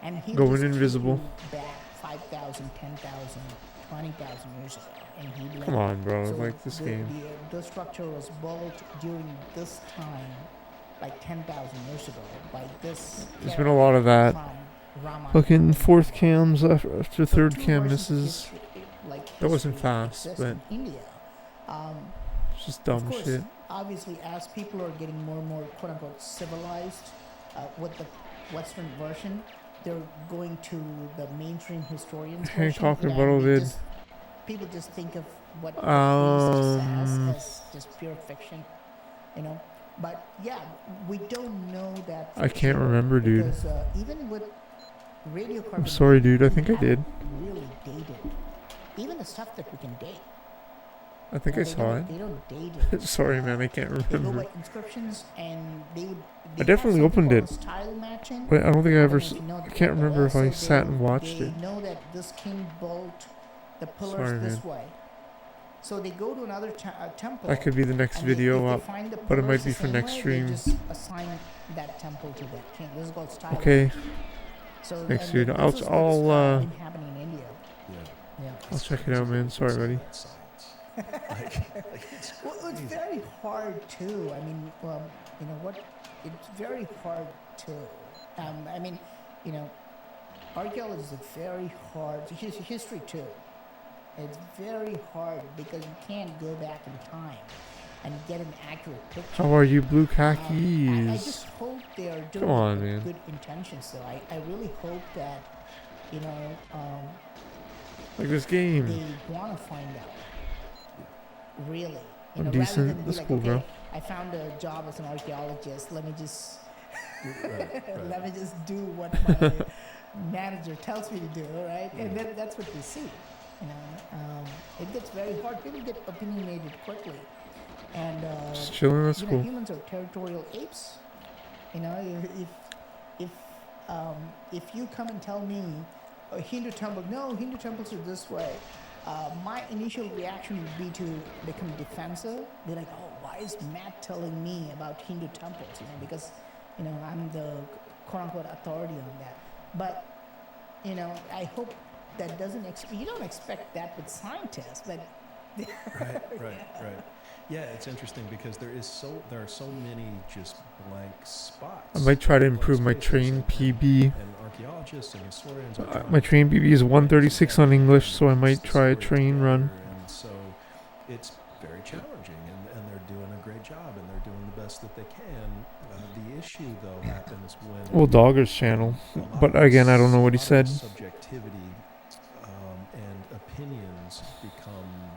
And he Going just take invisible. you back 5,000, 10,000, 20,000 years ago. And he'd be like, Come on, bro. so Like this game. The structure was built during this time, like 10,000 years ago, by this. There's been a lot of that. from Rama. Looking fourth cams after So third two cam versions of misses. history, like That wasn't history fast, exists but in India. it's just Of dumb course, shit. obviously, as people are getting more and more "quote unquote" civilized with the Western version, they're going to the mainstream historians version. Hancock and and Buttle they did. just- people just think of what the priest says as just pure fiction, But yeah, we don't know that. For I can't sure, remember, dude. Because even with radiocarbon, I'm sorry, dude. I think I haven't did. really dated even the stuff that we can date. I think I saw it. They don't date it. Sorry, man. I can't They go remember. by inscriptions, and they would. I definitely opened it. Style matching. But I don't think I ever. don't know if you know I that, can't but remember if I also sat and watched they it. know that this king built the pillars Sorry, this man. way. So they go to another temple. That could be the next and if video they up. find the but it might pillars be the for same next way, stream. They just assign that temple to that king. This is called style. Okay. So Thanks, and dude. this I'll is what's been happening in India. Yeah. Yeah. I'll check it out, man. Sorry, buddy. Well, it's very hard too. I mean, it's very hard too. I mean, archaeology is a very hard. History too. It's very hard because you can't go back in time and get an accurate picture. How are you, blue I khakis? just hope they are doing Come on, it with man. good intentions. So I really hope that Like this game. they want to find out. Really. I'm rather decent. than be That's like, cool, okay, bro. I found a job as an archaeologist. Let me just Right. let me just do what my manager tells me to do, right? And then that's what we see. It gets very hard. People get opinionated quickly, and Just chilling. That's cool. humans are territorial apes. If you come and tell me a Hindu temple, no, Hindu temples are this way. My initial reaction would be to become defensive. Be like, oh, why is Matt telling me about Hindu temples? Because, I'm the quote-unquote authority on that. But, I hope that doesn't. You don't expect that with scientists, but. Right. Yeah, it's interesting because there are so many just blank spots. I might try to blank improve my spaces, train and PB. And archaeologists and historians. Are trying My to train PB is find 136 on English, so I might the try a story train together, run. And so it's very challenging, and they're doing a great job, and they're doing the best that they can. The issue, though, happens when Well, Dogger's channel. a lot But of again, I don't know what he a lot said. of subjectivity and opinions become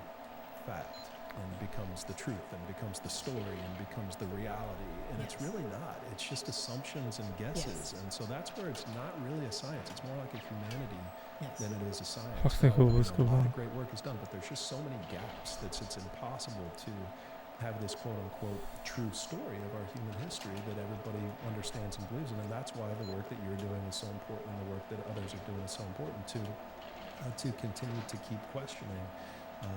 fact, and becomes the truth, and becomes the story, and becomes the reality. And it's really not. It's just assumptions and guesses. And so that's where it's not really a science. It's more like a humanity than it is a science. Fuck that, cool. Let's go A lot on. of great work is done, but there's just so many gaps that it's impossible to have this quote-unquote true story of our human history that everybody understands and believes in. And that's why the work that you're doing is so important, and the work that others are doing is so important to continue to keep questioning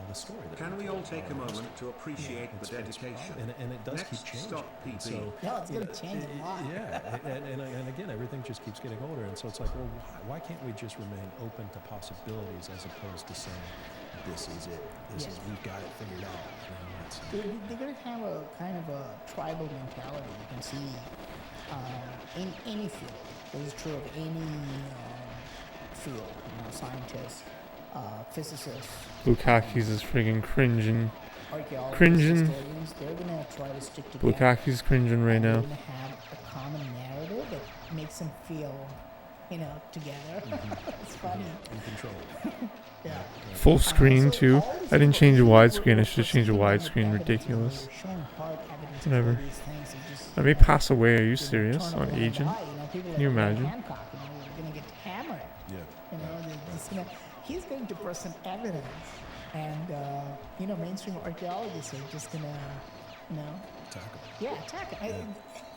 the story. That Can we all take a history. moment to appreciate the dedication? And it does keep Next changing. stop, And PB. so, No, it's going to change a lot. and again, everything just keeps getting older, and so it's like, well, why can't we just remain open to possibilities as opposed to saying, this is it, we've got it figured out. advance. they're going to have a kind of a tribal mentality. You can see in any field. This is true of any field. You know, scientists, physicists, Blue khakis is friggin' cringing. archaeologists, Cringing. historians. They're going to try to stick Blue together. khakis cringing right And they're now. going to have a common narrative that makes them feel, you know, together. It's funny. In control. Yeah. Full screen So too. all these I didn't people- change the people were- widescreen. I were should have changed the proceeding with widescreen. evidence, Ridiculous. they were showing hard evidence of Whatever. all these things. They just, I may you know, pass away. Are you you know, serious? turn a On blind agent? eye, you know, people Can you like Graham imagine? Hancock, you know, are going to get hammered. Yeah. You know, they're just gonna, he's going to present evidence, and you know, mainstream archaeologists are just gonna, you know, Tackle. yeah, attack it.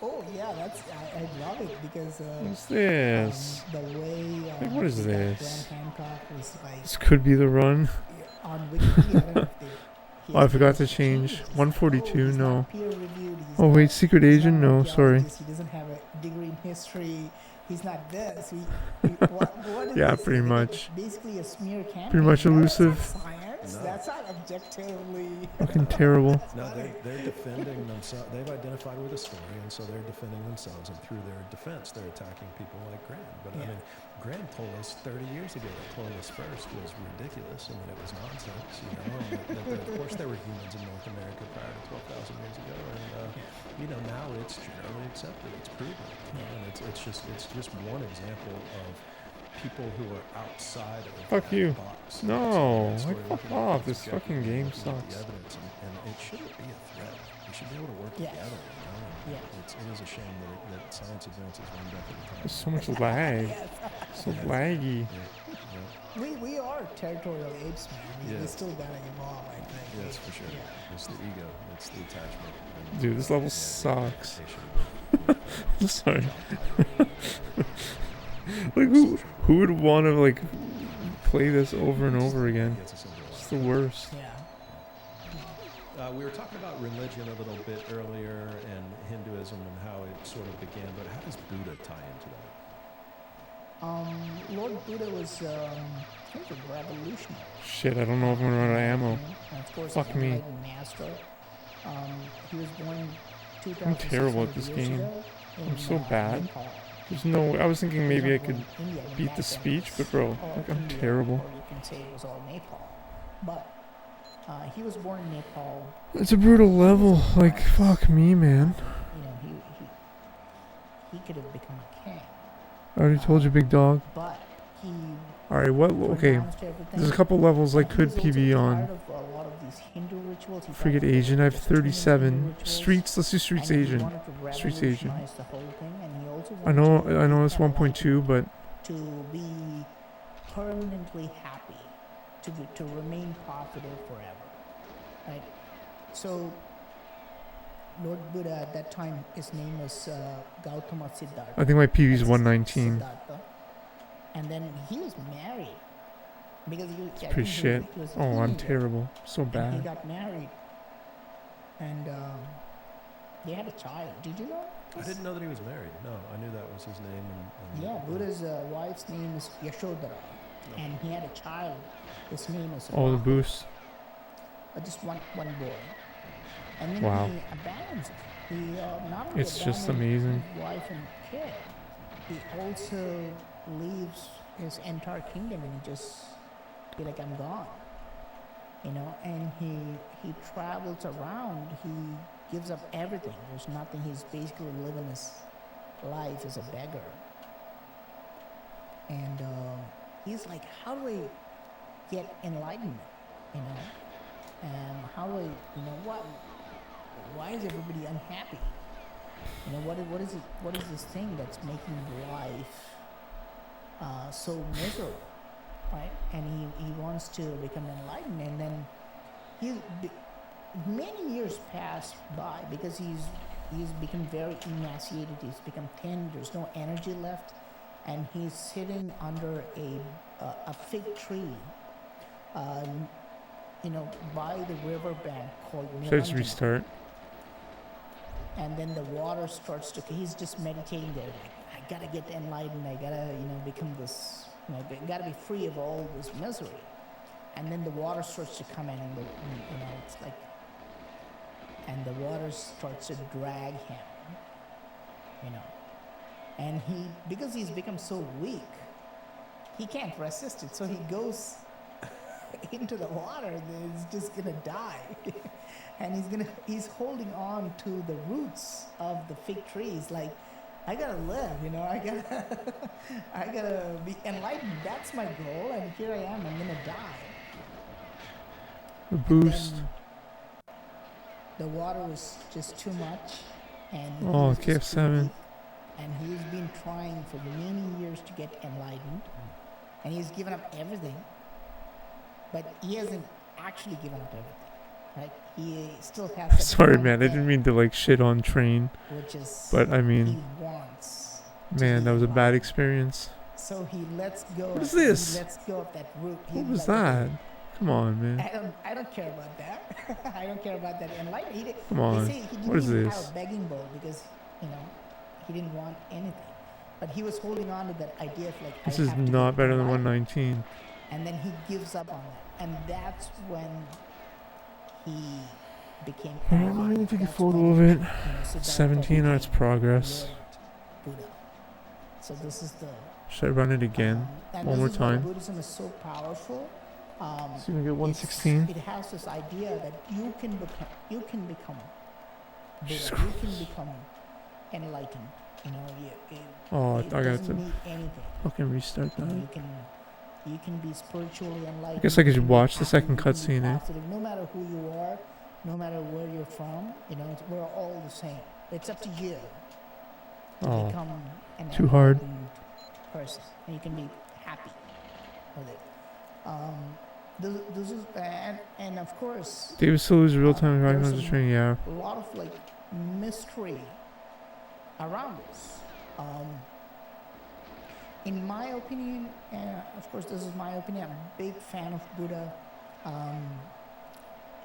Oh yeah, I love it because What's this? the way Like, what is that this? Graham Hancock was like This could be the run. on Wikipedia. I don't know if he Oh, I has forgot to changed. change. He's like, 142, he's no. not peer-reviewed, he's Oh not- wait, secret he's agent? not an No, sorry. archaeologist, he doesn't have a degree in history. He's not this. What is Yeah, this? pretty It's much. basically a smear campaign. Pretty much elusive. That's not science. No. That's not objectively. Fucking terrible. No, they're defending themselves. They've identified with a story, and so they're defending themselves. And through their defense, they're attacking people like Graham. But I Yeah. mean, Graham told us 30 years ago that Columbus first was ridiculous and that it was nonsense. You know, and that of course there were humans in North America prior to 12,000 years ago, and you know now it's generally accepted. It's proven, you know, and it's just one example of people who are outside of Fuck that you. box. No, That's like, where fuck looking at off. what's This fucking objective, game looking at the sucks. evidence, and it shouldn't be a threat. We should be able to work Yes. together. You know? And Yes. it is a shame that science advances one step at a time. There's so much lag. So laggy. Yeah, We are territorial apes, man. We Yeah. still gotta evolve, I think. yes, for sure. Yeah. It's the ego. It's the attachment. and, Dude, this level the sucks. identification. Sorry. Like who would want to like play this over and over again? Gets us into it. It's the worst. Yeah. We were talking about religion a little bit earlier and Hinduism and how it sort of began, but how does Buddha tie into that? Lord Buddha was he was a revolutionary. Shit, I don't know if I'm gonna run out of ammo. And of course, Fuck he's an me. enlightened master. He was born 2,600 I'm terrible at this years game. ago I'm in, so bad. Nepal. There's no. I was thinking He maybe I was could born in India, and beat back the then speech, it but was bro, all like I'm India, terrible. Or you can say it was all Nepal. But he was born in Nepal. It's a brutal level. Like fuck me, man. You know, he could have become a king, I already told you, big dog. but he All right, what? Okay, renounced everything. there's a couple levels I And he could was also PB on. tired of a lot of these Hindu rituals. He Frigate thought that Asian. I have there were too many 37. Hindu rituals, Streets. Let's do Streets and he Asian. wanted to Streets Asian. revolutionize the whole thing, and he also I know. wanted to I know it's become 1.2, but to be permanently happy, to remain positive forever, right? So Lord Buddha at that time, his name was Gautama Siddhartha. I think my PV is That's 119. Siddhartha. And then he was married because he was I Pretty think shit. he was a Oh, I'm teenager, terrible. So and he bad. got married, and they had a child. Did you know? I didn't know that he was married. No, I knew that was his name. And Yeah, Buddha's wife's name is Yashodhara, and he had a child. His name was Oh, the Rahul, boost. just one boy. And then Wow. he abandons it. He not only It's just abandoned amazing. his wife and kid, he also leaves his entire kingdom and he just be like, I'm gone. You know, and he travels around. He gives up everything. There's nothing. He's basically living his life as a beggar. And he's like, how do I get enlightenment? You know, and how do I, you know, why is everybody unhappy? You know, what is it? What is this thing that's making life so miserable, right? And he wants to become enlightened, and then many years pass by because he's become very emaciated. He's become thin. There's no energy left, and he's sitting under a fig tree, you know, by the riverbank called Should I just Niranjana. restart? And then the water starts to, he's just meditating there, like, I gotta get enlightened, I gotta, you know, become this, you know, gotta be free of all this misery. And then the water starts to come in, and you know, it's like and the water starts to drag him, you know. And because he's become so weak, he can't resist it. So he goes into the water and he's just gonna die. And he's holding on to the roots of the fig trees, like, I gotta live, you know, I gotta be enlightened. That's my goal, and here I am, I'm gonna die. The boost. Then the water was just too much, and he Oh, was just too KF7. weak, and he's been trying for many years to get enlightened, and he's given up everything, but he hasn't actually given up everything, right? He still has that Sorry, one man. I didn't thing, mean to like shit on Train, which is but I he mean, wants to man, be that was a bad enlightened. experience. So he lets go. What is He this? lets go of that root. What He's was like, that? okay, Come on, man. I don't care about that. I don't care about that enlightenment. Come They on. say he didn't What is even this? have a begging bowl because, you know, he didn't want anything. But he was holding on to that idea of like, This I is have to not be better than enlightened. 119. And then he gives up on that. And that's when he became I'm arrogant. gonna take a That's photo when, of it. you know, Siddhartha 17 on its became progress. Lord Buddha. So this is the Should I run it again? and One this more is why time. Buddhism is so powerful. So we get 116. It has this idea that you can become Buddha. Jesus You can become enlightened. You know, Oh, it I got doesn't to need anything. fucking restart You know, that. you can be spiritually enlightened. guess I you could can be watch the happy, second you can be cutscene, eh? positive. No matter who you are, no matter where you're from, you know, we're all the same. It's up to you to Oh, become an too hard. enlightened person, and you can be happy with it. This is and of course David Silver's real-time there's driving was some- training, yeah. a lot of like mystery around us. In my opinion, of course this is my opinion, I'm a big fan of Buddha,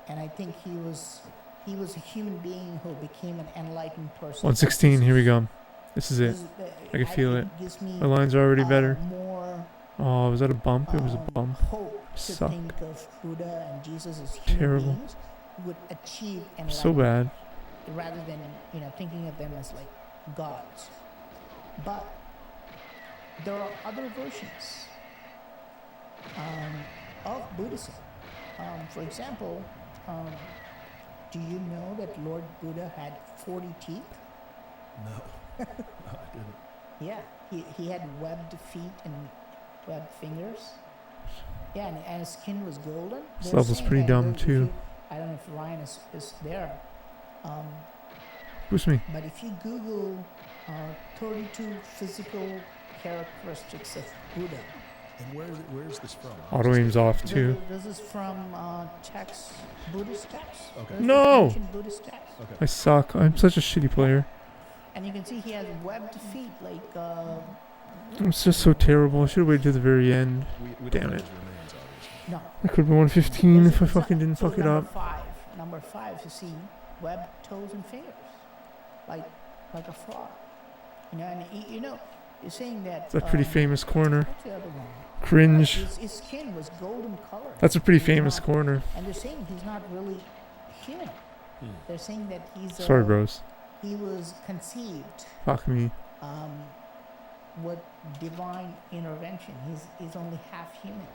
and I think he was a human being who became an enlightened person. 116, here we go. This is it. I can feel it. Gives me My lines are already better. more Oh, was that a bump? It was a bump. hope to Suck. think of Buddha and Jesus as human Terrible. beings who would achieve enlightenment So bad. rather than, you know, thinking of them as like gods. But there are other versions of Buddhism. For example, do you know that Lord Buddha had 40 teeth? No. No, I didn't. Yeah, he had webbed feet and webbed fingers. Yeah, and his skin was golden. This They're level's saying pretty that dumb, if too. you- I don't know if Ryan is there. Boost me. But if you Google 32 physical characteristics of Buddha, And where's this from? Auto aim's off, too. This is from texts, Buddhist texts. Okay. There's No! ancient Buddhist texts. Okay. I suck. I'm such a shitty player. And you can see he has webbed feet, like I'm just so terrible. I should have waited to the very end. We Damn don't know it. his remains, obviously. no. I could have been 115 if I This is fucking didn't so fuck it number up. Number five, you see webbed toes and fingers, like a frog. You know, and you know, you're saying that. It's a pretty famous corner. What's the other one? Cringe. His skin was golden color. That's a pretty He's famous not- corner. And they're saying he's not really human. Hmm. They're saying that he's. Sorry, bros. He was conceived Fuck me. with divine intervention. He's only half human.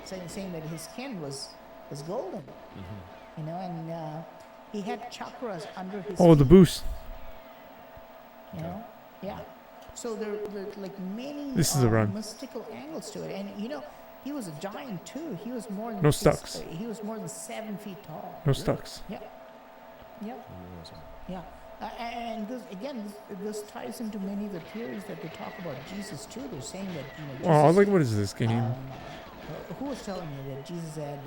So they're saying that his skin was golden. Mm-hmm. You know, and he had chakras under his. Oh, the feet, boost. You know, yeah. So there like many This is a run. mystical angles to it, and you know, he was a giant too. He was more than No stucks. He was more than 7 feet tall. No stucks. Yeah. Yeah. Yeah. And this again, this ties into many of the theories that they talk about Jesus too. They're saying that, you know, Oh, Jesus, like, what is this game? who was telling me that Jesus had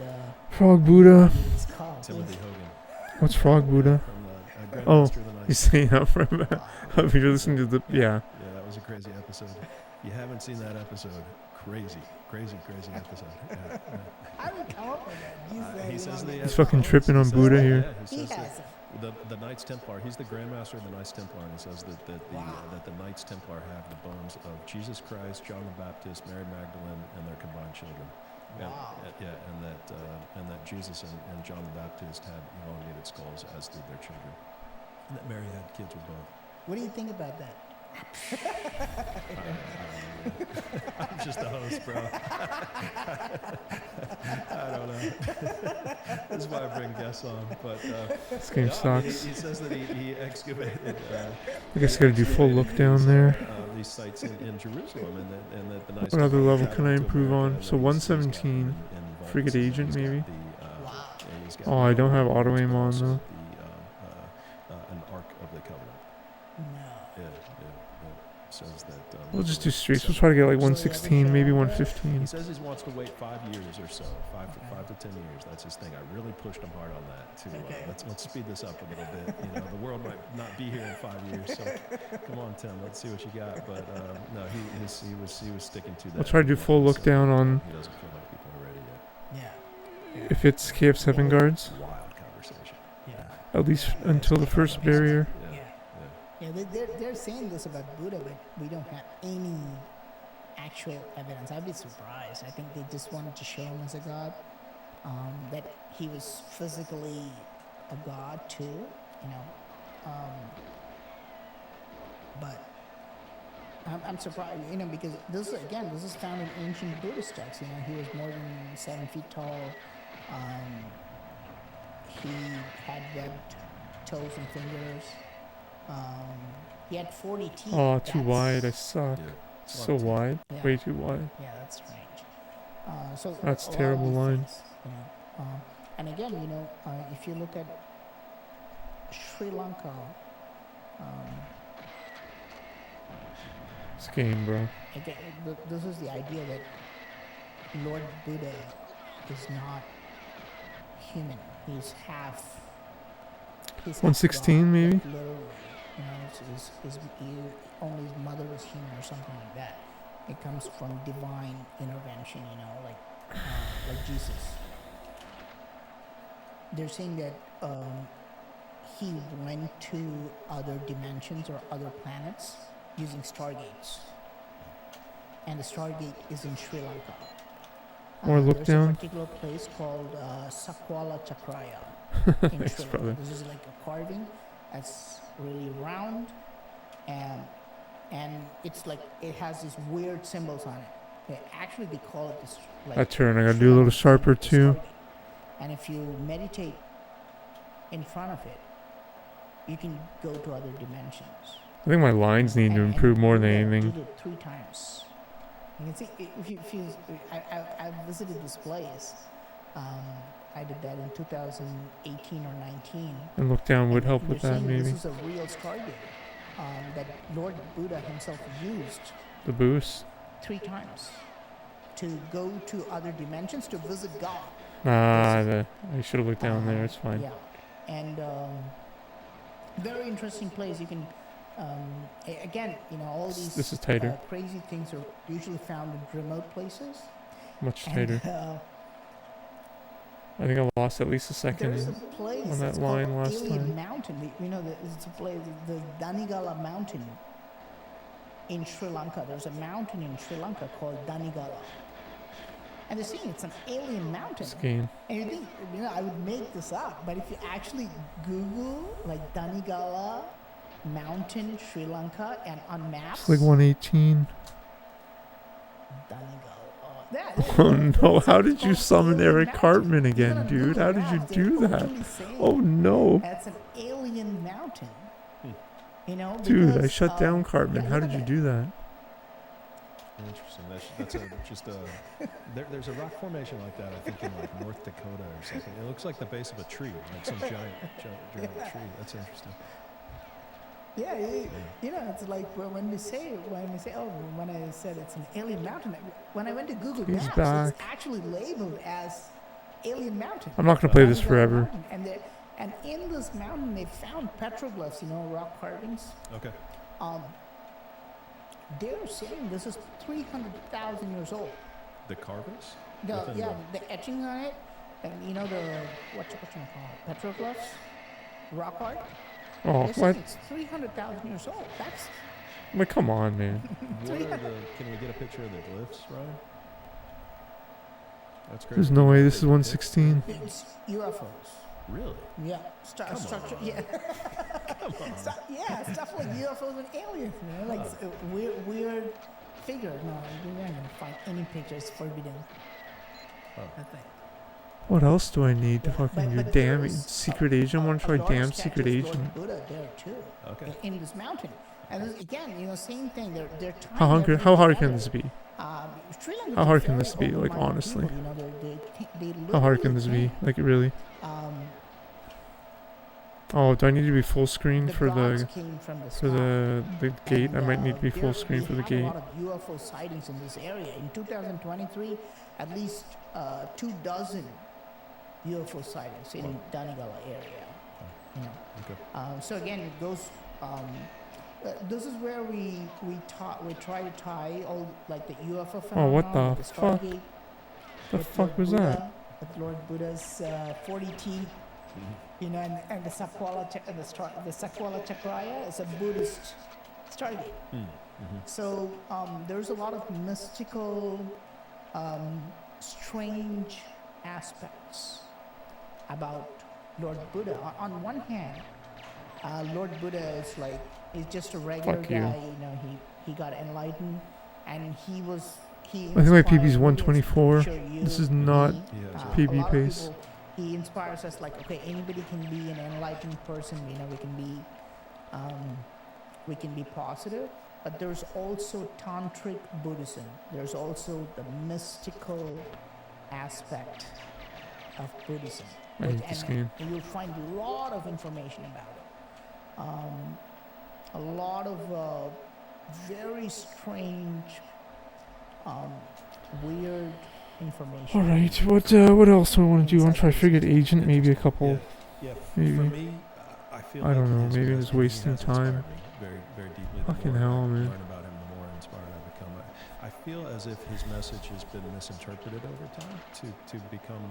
Frog Buddha. it's called Timothy Hogan. What's Frog Buddha? From the Oh, Grandmaster of the Night. he's saying that from. If you're listening to the. Yeah. Yeah, that was a crazy episode. If you haven't seen that episode, crazy episode. Yeah, yeah. I didn't come up with that. He says the, He's fucking tripping on he says Buddha that- here. Yeah, he He says has. the Knights Templar. He's the Grandmaster of the Knights Templar, and he says that the Knights Templar have the bones of Jesus Christ, John the Baptist, Mary Magdalene, and their combined children. Wow. And that Jesus and John the Baptist had elongated skulls, as did their children. And that Mary had kids with both. What do you think about that? I'm just the host, bro. I don't know. That's why I bring guests on. But This game sucks. he says that he excavated. I guess I gotta do full look down there. These sites in Jerusalem, and that the nice. What other level traveled can I to improve America, on? and So then he's got them 117. in vaults, Frigate and agent, he's got maybe? the, Wow. and he's got Oh, I don't have the auto aim on also though. an Ark of the Covenant. No. Yeah. Says that. We'll just do streaks. We'll try to get like 116, maybe He 115. says he wants to wait 5 years or so, five to 10 years. That's his thing. I really pushed him hard on that too. Let's speed this up a little bit. The world might not be here in 5 years, so come on, Tim. Let's see what you got. But no, he was sticking to that. We'll try to do full look down on He doesn't feel like people are ready yet. Yeah. if it's KF7 guards. Wild conversation. Yeah. At least until the first barrier. Yeah, they're saying this about Buddha, but we don't have any actual evidence. I'd be surprised. I think they just wanted to show him as a god, that he was physically a god too, but I'm surprised, because this is found in ancient Buddhist texts. He was more than 7 feet tall. He had webbed toes and fingers. He had 40 teeth. Oh, too wide. I suck. Yeah. So wide. Yeah. Way too wide. Yeah, that's strange. So That's a lot of terrible these line. things, and again, if you look at Sri Lanka, This game, bro. again, this is the idea that Lord Buddha is not human. He's half. He's half 116 God, maybe? like literally, only his mother was human or something like that. It comes from divine intervention, like Jesus. They're saying that he went to other dimensions or other planets using stargates, and the stargate is in Sri Lanka. Or look there's down. a particular place called Sakwala Chakraya in Thanks, Sri Lanka. brother. This is like a carving that's really round, and it's like it has these weird symbols on it. They call it this. Like, That turn, I gotta Sri do a little Lankan sharper Stargate. too. And if you meditate in front of it, you can go to other dimensions. I think my lines need to And improve more than Buddha anything. did it 3 times. You can see I visited this place. I did that in 2018 or 19. And look down would And help they're with that, saying maybe. This is a real stargate that Lord Buddha himself used The boost. 3 times to go to other dimensions to visit God. I should have looked down there. It's fine. Yeah, and very interesting place. You can, again, all these This is tighter. crazy things are usually found in remote places. Much And, tighter. I think I lost at least a there is a second. place on that that's line called last Alien time. Mountain. It's a place, the Danigala Mountain in Sri Lanka. There's a mountain in Sri Lanka called Danigala. And they're saying it's an alien mountain. This game. And you think, I would make this up, but if you actually Google like Danigala Mountain, Sri Lanka, and on maps, It's like 118. Danigala. Oh no, how did you summon Eric Cartman again, dude? How did you do that? Oh no. That's an alien mountain. Dude, I because, shut down Cartman. yeah, How look did you at do that? Interesting. There's a rock formation like that. I think in like North Dakota or something. It looks like the base of a tree, like some giant tree. That's interesting. Yeah, it's like when I said it's an alien mountain. When I went to Google He's Maps, back. it's actually labeled as alien mountain. I'm not gonna play this Danigala forever. Mountain. And in this mountain, they found petroglyphs, rock carvings. Okay. They're saying this is 300,000 years old. The carvings? The etching on it, and the what you call it, petroglyphs, rock art. Oh, They're saying what? it's 300,000 years old. That's Like, come on, man. Can we get a picture of the glyphs, Ryan? That's great. There's no way this is 116. It's UFOs. Really? Yeah, structure. Yeah, yeah, stuff like UFOs and aliens, man. Like weird figure. No, you're not gonna find any pictures forbidden. I think. What else do I need to fucking do? but there Damn, is Secret Agent. I want to try a large damn statue Secret of Agent. Lord Buddha there too. Okay. In this mountain, and this, again, same thing. They're tying How hard can everything this be? together. Sri Lanka How is hard can very this be, like, open-minded honestly? people, they How hard can literally this be? Like, really? Oh, do I need to be full screen the for gods the came from the for sky. the gate? I might need to be full There- screen we for the had gate. a lot of UFO sightings in this area. In 2023, at least 24 UFO sightings in Danigala area. Okay. So again, it goes. This is where we try to tie all like the UFO phenomenon. Oh, what the with fuck? Stargate, The with fuck Lord was Buddha, that? With Lord Buddha's 40 teeth. And the Sakwala the Sakwala Chakraya is a Buddhist Stargate. So there's a lot of mystical, strange aspects about Lord Buddha. On one hand, Lord Buddha is just a regular Fuck you. guy. He got enlightened, and he I think my PB is inspired 124. I'm sure you, This is not me, Yeah, a PB lot of pace. people, he inspires us like, okay, anybody can be an enlightened person. We can be positive, but there's also tantric Buddhism. There's also the mystical aspect of Buddhism. I hate this game. And you'll find a lot of information about it. A lot of very strange, weird information. All right, what else do I want to do? I want to try Frigate Agent, maybe a couple. Yeah. Maybe. For me, I feel I like don't know, his maybe I'm message, just he wasting has time. inspired me very, very deeply. The Fucking more hell, I man. learn about him, the more inspired I become. I feel as if his message has been misinterpreted over time to become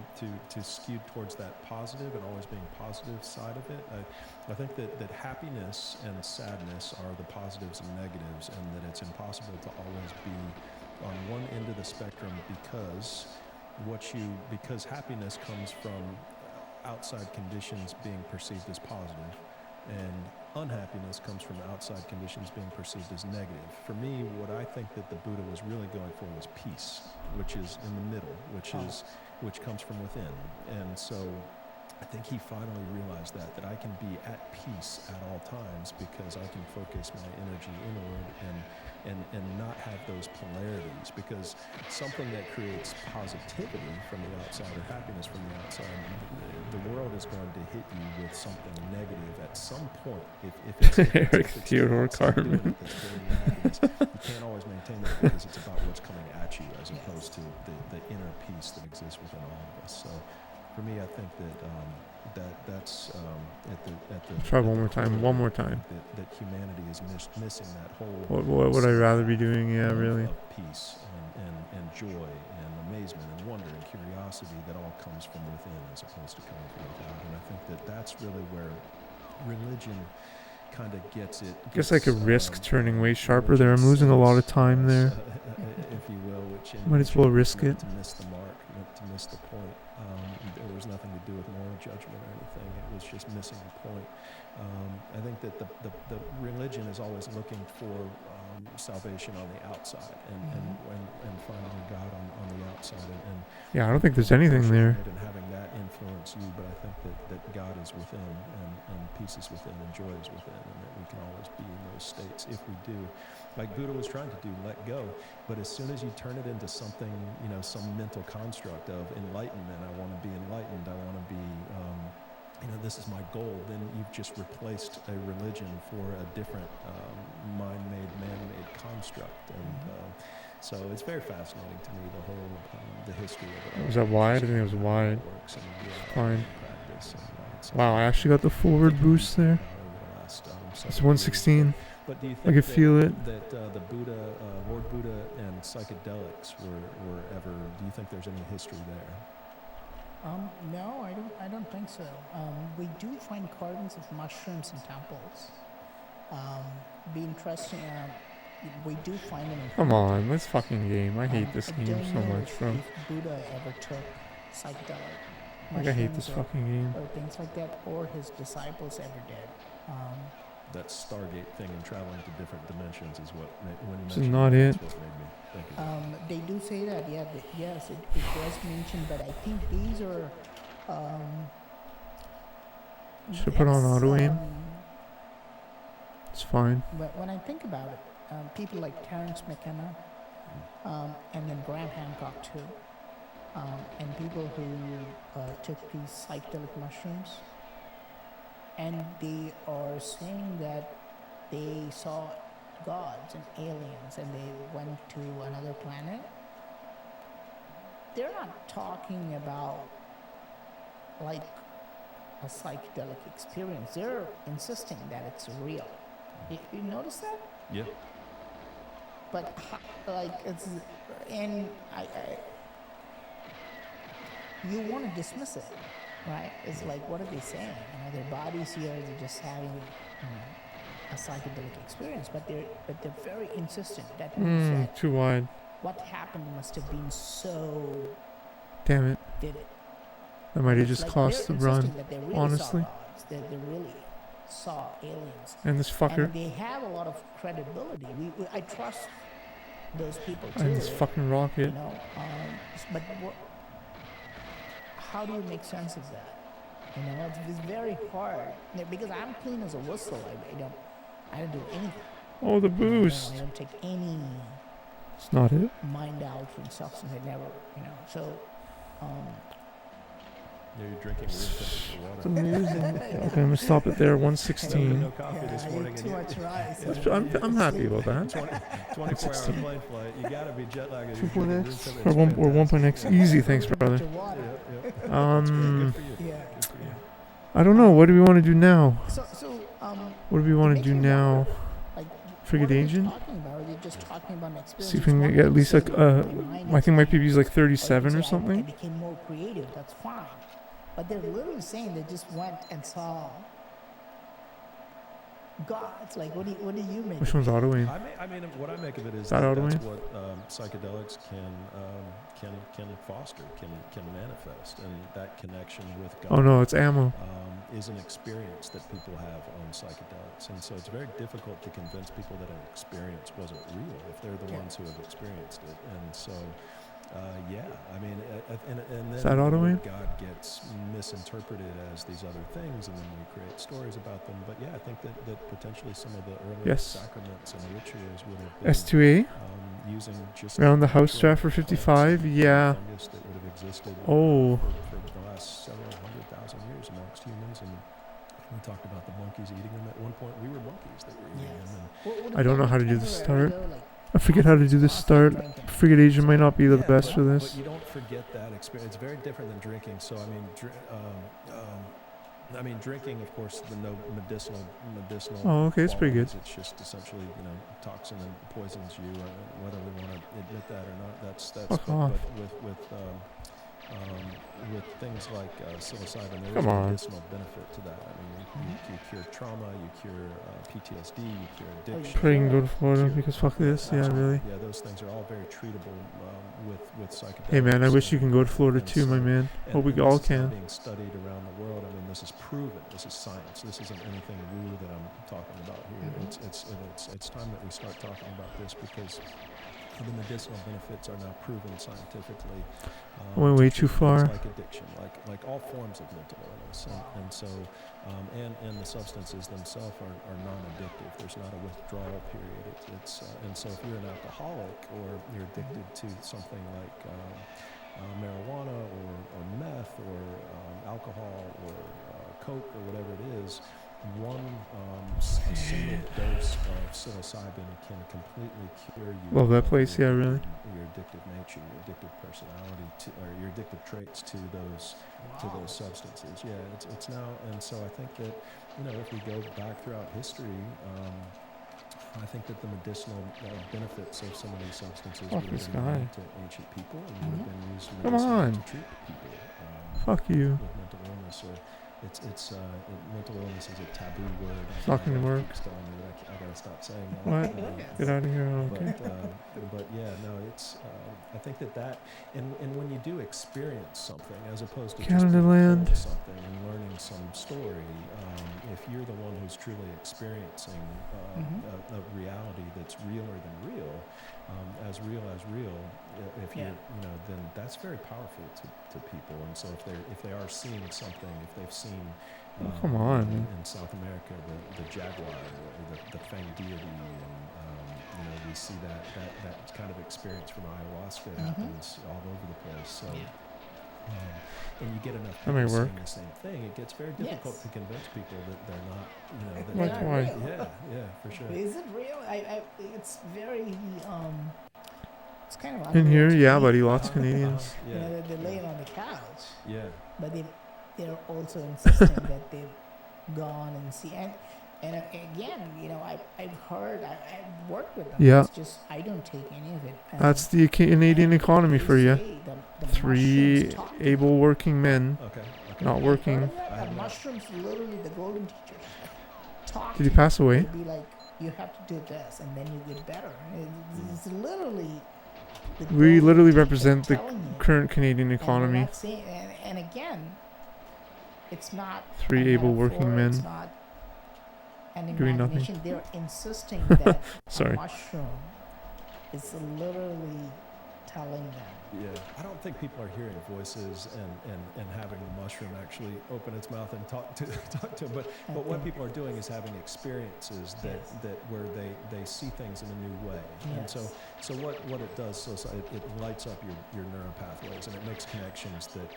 to skewed towards that positive and always being positive side of it. I think that happiness and sadness are the positives and negatives, and that it's impossible to always be on one end of the spectrum because happiness comes from outside conditions being perceived as positive, and unhappiness comes from outside conditions being perceived as negative. For me, what I think that the Buddha was really going for was peace, which is in the middle, which comes from within. And so I think he finally realized that I can be at peace at all times because I can focus my energy inward and not have those polarities, because something that creates positivity from the outside or happiness from the outside, the world is going to hit you with something negative at some point. If Eric it's Theodore outside doing Cartman. it that's bringing you happiness, you can't always maintain that because it's about what's coming at you as opposed to the inner peace that exists within all of us. So for me, I think that's at the Try at one the more time. core One more time. that humanity is missing that whole What would I rather be doing? Yeah, of- really. of peace and joy and amazement and wonder and curiosity that all comes from within as opposed to coming from without. And I think that's really where religion kind of gets it. I guess I could risk turning way sharper there. I'm religion losing a lot of sense, time there. if you will, which Might as well risk meant it. to miss the mark, meant to miss the point. There was nothing to do with moral judgment or anything. It was just missing the point. I think that the religion is always looking for salvation on the outside and finding God on the outside and Yeah, I don't think there's anything there. and having that influence you. But I think that God is within and peace is within and joy is within, and that we can always be in those states if we do. Like Buddha was trying to do, let go. But as soon as you turn it into something, some mental construct of enlightenment, I want to be enlightened, I want to be, this is my goal, then you've just replaced a religion for a different mind-made, man-made construct. And so it's very fascinating to me, the history of it all. Was that wide? I think it was wide. Works and Fine. practice and so Wow, I actually got the forward boost there. over the last, It's several years. 116. But do you I think could feel it. that the Buddha, Lord Buddha, and psychedelics were ever? Do you think there's any history there? No, I don't think so. We do find carvings of mushrooms in temples. Be interesting. we do find them in Come on, this fucking game. I hate Um, this I game don't so know much, bro. if Buddha ever took psychedelic Like, I hate mushrooms this fucking game. or things like that, or his disciples ever did. That Stargate thing and traveling to different dimensions is what when you This is mentioned not that, it. that's what made me think of it. They do say that, yeah, yes, it was mentioned, but I think these are. Should I put on that's, auto aim? It's fine. But when I think about it, people like Terence McKenna, and then Graham Hancock too, and people who took these psychedelic mushrooms, and they are saying that they saw gods and aliens and they went to another planet. They're not talking about like a psychedelic experience. They're insisting that it's real. You notice that? Yeah. But like it's, and I you want to dismiss it, right? It's like, what are they saying? You know, their bodies here, they're just having, a psychedelic experience, but they're very insistent. That means that Too wide. what happened must have been so Damn it. vivid. That might have It's just like cost the they're run, insisting that they really honestly. saw gods. They really saw aliens. And this fucker. And they have a lot of credibility. I trust those people too. And this fucking You rocket. know, but how do you make sense of that? You know, it's very hard because I'm clean as a whistle. I don't do anything. Oh, the I boost. don't take any It's not it. mind altering substance. I never, So, Yeah, you're drinking room temperature It's water. amazing. Okay, I'm gonna stop it there. 116. No coffee this I morning. ate and too you- much rice. I'm happy about that. 24-hour plane flight. You gotta be jet lagged. 2.x or 1.x. Easy, thanks, brother. To water. Good for you. Yeah. Good for you. I don't know. What do we want to do now? So, What do we want to do now? like, Frigate what are we agent? talking about? Are they just talking about an experience? See if we can It's get one at least thing like to say that in my mind I think my it's PB is like fine, 37 you or can say, I something. became more creative. That's fine. But they're literally saying they just went and saw gods. Like, what do you make? Which one's auto aim? I mean, what I make of it is that that auto that's aim? what psychedelics can foster, can manifest, and that connection with God. Oh no, it's ammo. Is an experience that people have on psychedelics, and so it's very difficult to convince people that an experience wasn't real if they're the ones who have experienced it. And so, yeah, I mean, and then Is that auto the aim? word God gets misinterpreted as these other things, and then we create stories about them. But yeah, I think that potentially some of the earliest Yes. sacraments and rituals would have been S2A using just around the house natural strat for plants 55. and Yeah. fungus that would have existed Oh. for the last several 100,000 years amongst humans. And we talked about the monkeys eating them. At one point, we were monkeys that were eating Yes. them. What I don't know if how to you do the ever start. go, like, I forget how to do this start. Frigate agent might not be the best for But this. you don't forget that experience. It's very different than drinking. So I mean, drinking, of course, the no medicinal. Oh, okay, it's pretty good. qualities. It's just essentially, toxin and poisons you. Whether we want to admit that or not, that's. Fuck but, off. with things like psilocybin, there is Come on. medicinal benefit to that. I mean, you cure trauma, you cure PTSD, you cure addiction. Probably can go to Florida because fuck this. Yeah, really. Yeah, those things are all very treatable with psychedelics. Hey man, I wish you and- can go to Florida and too, my so- man. and- Hope we and all this is now can. being studied around the world. I mean, this is proven. This is science. This isn't anything woo that I'm talking about here. It's time that we start talking about this because the medicinal benefits are now proven scientifically. I went way to too treat things far. like addiction, like all forms of mental illness, and so and the substances themselves are non-addictive. There's not a withdrawal period. And so if you're an alcoholic or you're addicted to something like marijuana or meth or alcohol or coke or whatever it is, a single dose of psilocybin can completely cure you. Love that of place, yeah, really. Your addictive nature, your addictive personality, or your addictive traits to those substances. Yeah, it's now, and so I think that if we go back throughout history. I think that the medicinal benefits of some of these substances Fuck would this have been guy. known to ancient people and would have been used Come medicinally on. to treat people Fuck you. with mental illness mental illness is a taboo word. It's not gonna work. Keeps telling me that I gotta stop saying that. What? Get out of here. Okay. But yeah, no, it's. I think that and when you do experience something, as opposed to just Canada being land. told something and learning some story, if you're the one who's truly experiencing a reality that's realer than real, as real, if Yeah. then that's very powerful to people. And so if they are seeing something, if they've seen. Come on, man. In South America, the jaguar, or the fanged deity, and we see that kind of experience from ayahuasca happens all over the place. So, and you get enough That may people work. saying the same thing, it gets very difficult Yes. to convince people that they're not, that Like They're why? real. yeah, for sure. Is it real? It's very, it's kind of In here, unreal to yeah, me. buddy. Lots of Canadians. You know, they're laying on the couch, Yeah. but they're also insisting that they've gone and see. And again, I've heard, I've worked with them. Yeah. It's just I don't take any of it. And That's the Canadian economy they for you. say the 3 mushrooms talk to you. able working men Okay. not Heard working. of that? I have The not. mushrooms, literally the golden teachers, talk. Did he to pass you. away? They'd be like, you have to do this, and then you get better. It's literally. The We golden literally teacher represent the telling you. current Canadian And we're economy. not saying, and again, it's not 3 a able working metaphor, It's men not an doing nothing. imagination. They're insisting that Sorry. a mushroom is literally telling them. Yeah, I don't think people are hearing voices and having the mushroom actually open its mouth and talk to them. But what people are doing is having experiences that where they see things in a new way. And so what it does, it lights up your neural pathways, and it makes connections that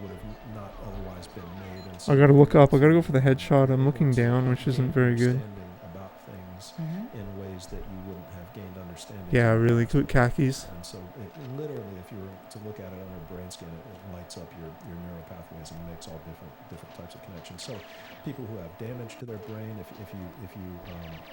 would have not otherwise been made. And so I gotta look up. I gotta go for the headshot. I'm looking down, which isn't very good. Understanding about things in ways that you wouldn't have gained understanding. Yeah, in the really past. good khakis. And so it literally, if you were to look at it under brain scan, it lights up your neural pathways and makes all different types of connections. So people who have damage to their brain, if you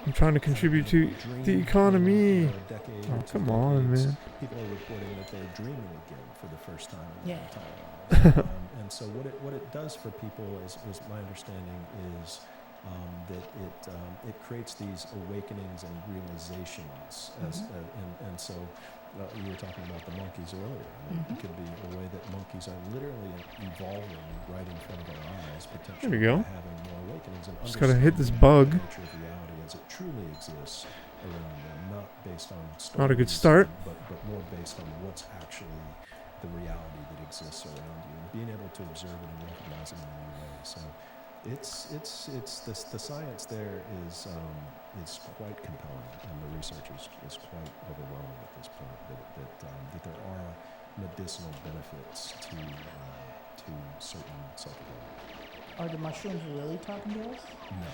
I'm trying to contribute to the economy. for a decade Oh, or 2 come on, decades, man. people are reporting that they're dreaming again for the first time in their Yeah. entire lives. And so what it does for people is my understanding is that it creates these awakenings and realizations, and so you were talking about the monkeys earlier. I mean, It could be a way that monkeys are literally evolving right in front of our eyes, potentially There we go. by having more awakenings and Just gotta hit this understanding bug. the nature of reality as it truly exists around them, not based on Not a good stories, start. but more based on what's actually the reality that exists around you, and being able to observe it and recognize it in a new way. So the science there is quite compelling, and the research is quite overwhelming at this point. That there are medicinal benefits to certain psychedelics. Are the mushrooms really talking to us? No,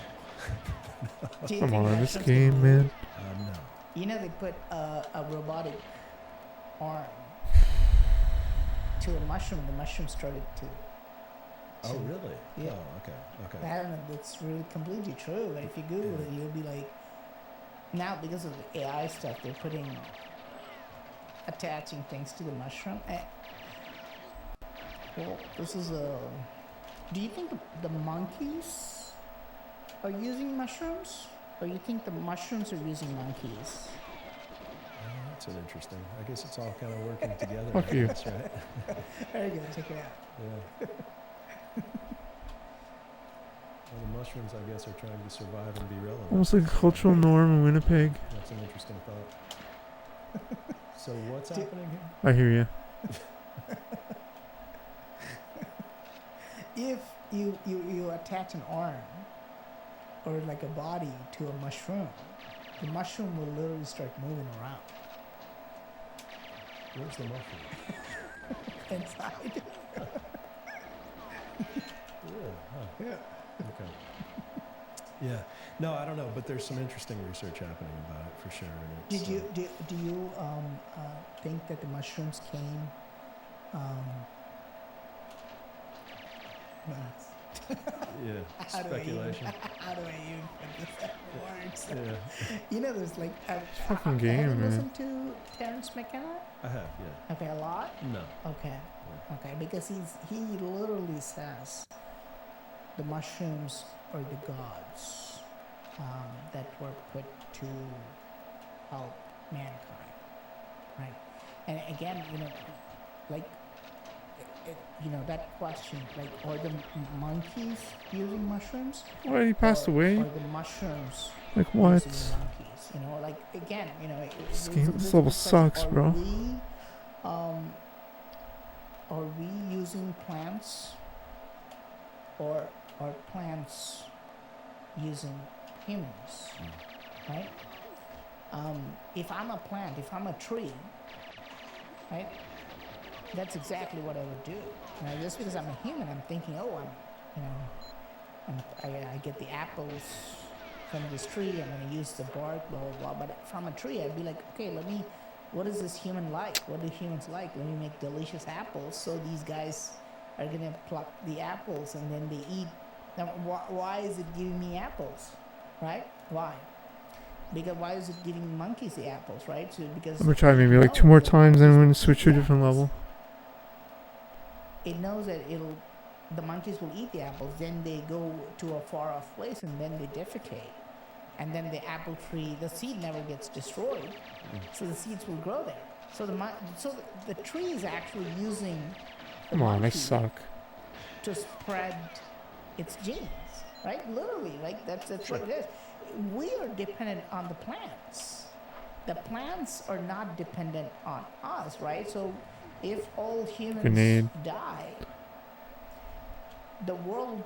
Do you Come think on, this mushrooms game, can man. really- no. You know, they put a robotic arm to a mushroom. The mushroom started to. Oh, really? Yeah. Oh, okay. I don't know. That's really completely true. But if you Google it, you'll be like, now because of the AI stuff, they're attaching things to the mushroom. Well, this is a. Do you think the monkeys are using mushrooms, or you think the mushrooms are using monkeys? That's an interesting. I guess it's all kind of working together. Fuck I you. guess, right? Very good. Check it out. Yeah. Well, the mushrooms, I guess, are trying to survive and be relevant. Almost like a cultural norm in Winnipeg. That's an interesting thought. So what's happening here? I hear you. If you attach an arm or like a body to a mushroom, the mushroom will literally start moving around Where's the mushroom? inside. Yeah. Okay. Yeah. No, I don't know, but there's some interesting research happening about it for sure. And it's, Do you think that the mushrooms came? Yeah. Speculation. How do I even put this words? Yeah. You know, there's like fucking game, have you man. listened to Terrence McKenna? I have. Yeah. Okay, a lot. No. Okay, okay, because he literally says the mushrooms are the gods that were put to help mankind, right? And again, like, that question, like, are the monkeys using mushrooms? What, he passed away? Or the mushrooms Like what? using monkeys? Like, again, This level sucks, are bro. Are we using plants, or are plants using humans, right? If I'm a plant, if I'm a tree, right, that's exactly what I would do. Just because I'm a human, I'm thinking, oh, I get the apples from this tree, I'm going to use the bark, blah, blah, blah. But from a tree, I'd be like, okay, what is this human like? What do humans like? Let me make delicious apples. So these guys are going to pluck the apples and then they eat. Now, why is it giving me apples, right? Why? Because why is it giving monkeys the apples, right? So because I'm gonna try maybe like 2 more times, then I'm gonna switch to a different level. It knows that the monkeys will eat the apples, then they go to a far off place and then they defecate. And then the apple tree, the seed never gets destroyed, so the seeds will grow there. So the tree is actually using the Come on, I monkey suck. to spread its genes, right? Literally, right? That's what it is. We are dependent on the plants. The plants are not dependent on us, right? So if all humans die, the world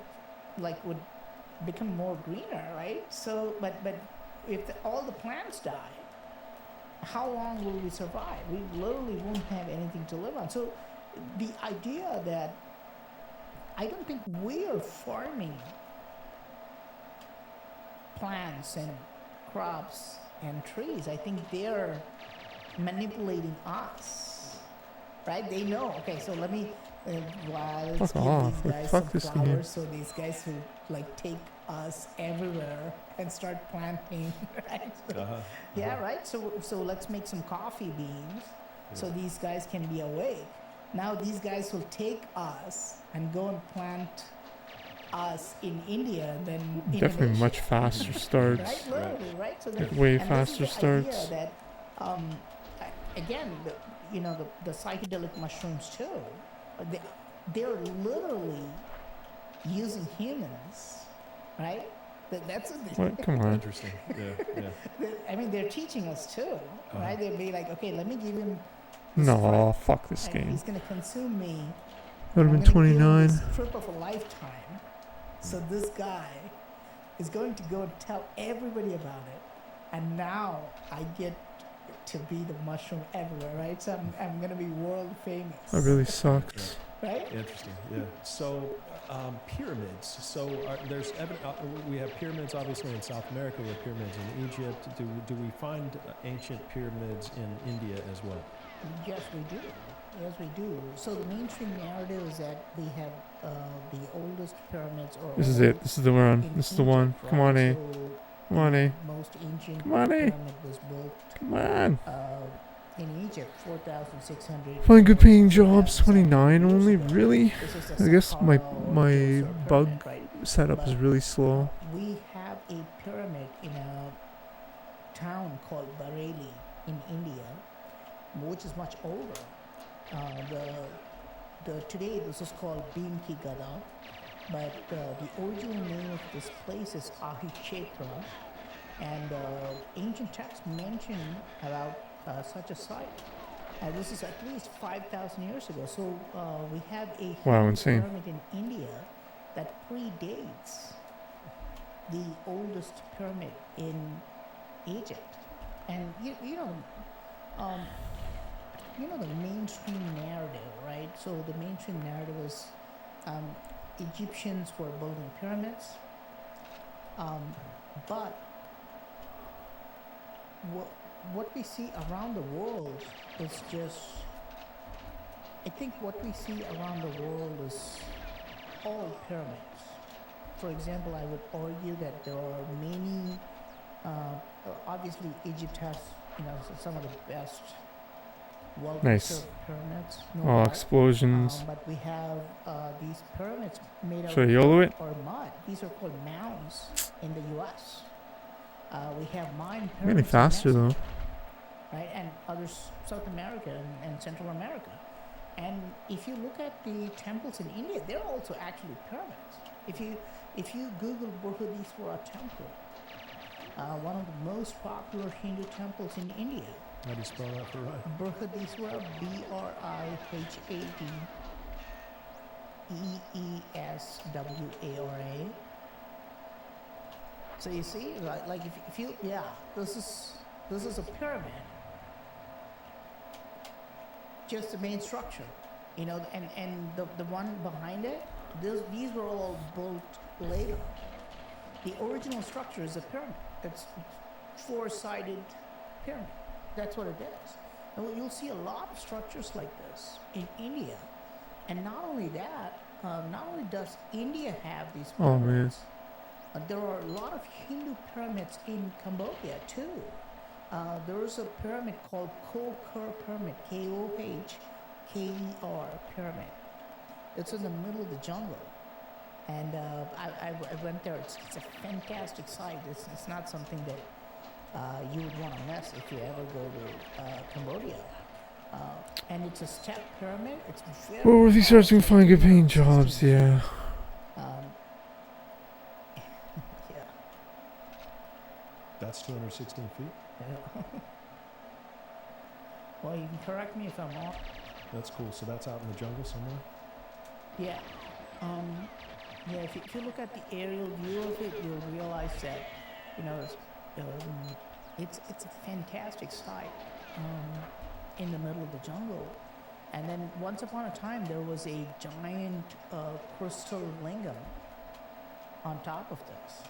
would become more greener, right? So, but if all the plants die, how long will we survive? We literally won't have anything to live on. So the idea that I don't think we are farming plants and crops and trees. I think they're manipulating us, right? They know, okay, so let's Fuck give off. these guys Fuck some this game. flowers, so these guys will take us everywhere and start planting, right? So, right? So let's make some coffee beans so these guys can be awake. Now these guys will take us and go and plant us in India, then Definitely much faster starts. right? Literally, right? So Way and faster this is the idea starts. that, again, the psychedelic mushrooms too, they're literally using humans, right? That's What? Come on. Interesting. Yeah. I mean, they're teaching us too, right? They'd be like, okay, let me give him. No, fuck this and game. he's gonna consume me. That would I'm have been gonna give him 29. this trip of a lifetime. So this guy is going to go and tell everybody about it, and now I get to be the mushroom everywhere, right? So I'm gonna be world famous. That really sucks. Right? Interesting. Yeah. So pyramids. So we have pyramids obviously in South America. We have pyramids in Egypt. Do we find ancient pyramids in India as well? Yes, we do. Yes, we do. So the mainstream narrative is that we have the oldest pyramids. This is it. This is the one. This is the one. Egypt, Come on, right? A. So Come on, A. most ancient Come on, A. pyramid was built Come on. in Egypt, 4,600. Find good paying jobs. 29 only. Really? This is the I guess my Saqqara Djoser bug pyramid, right? setup is really slow. We have a pyramid in a town called Bareilly in India, which is much older. Today this is called Bhim Ki Gada, but the original name of this place is Ahichetra, and ancient texts mention about such a site. This is at least 5,000 years ago. So we have a Wow, huge insane. pyramid in India that predates the oldest pyramid in Egypt. And the mainstream narrative, right? So the mainstream narrative is Egyptians were building pyramids, but what we see around the world is just, I think what we see around the world is all pyramids. For example, I would argue that there are many, obviously Egypt has, some of the best well Nice. preserved pyramids. No Oh, doubt. explosions. But we have these pyramids made out Should I of YOLO it? dirt or mud. These are called mounds in the U.S. We have mine I'm pyramids getting in faster Mexico, though. right? And others, South America and Central America. And if you look at the temples in India, they're also actually pyramids. If you Google Brihadiswara Temple, one of the most popular Hindu temples in India, How do you spell that for right? Brihadiswara, Brihadeswara. So you see, like if you, yeah, this is a pyramid. Just the main structure, you know, and the one behind it, these were all built later. The original structure is a pyramid. It's four-sided pyramid. That's what it is. And you'll see a lot of structures like this in India. And not only that, not only does India have these Oh, man. pyramids, there are a lot of Hindu pyramids in Cambodia too. There is a pyramid called Koker Pyramid, Kohker Pyramid. It's in the middle of the jungle. And I went there. It's a fantastic site. It's not something that you would want to miss if you ever go to Cambodia. And it's a step pyramid. It's very. Well, if he starts doing fine, good paying jobs, yeah. Yeah. That's 216 feet? Well, you can correct me if I'm wrong. That's cool. So that's out in the jungle somewhere? Yeah. Yeah, if you look at the aerial view of it, you'll realize that, you know, it's a fantastic site in the middle of the jungle. And then once upon a time, there was a giant crystal lingam on top of this.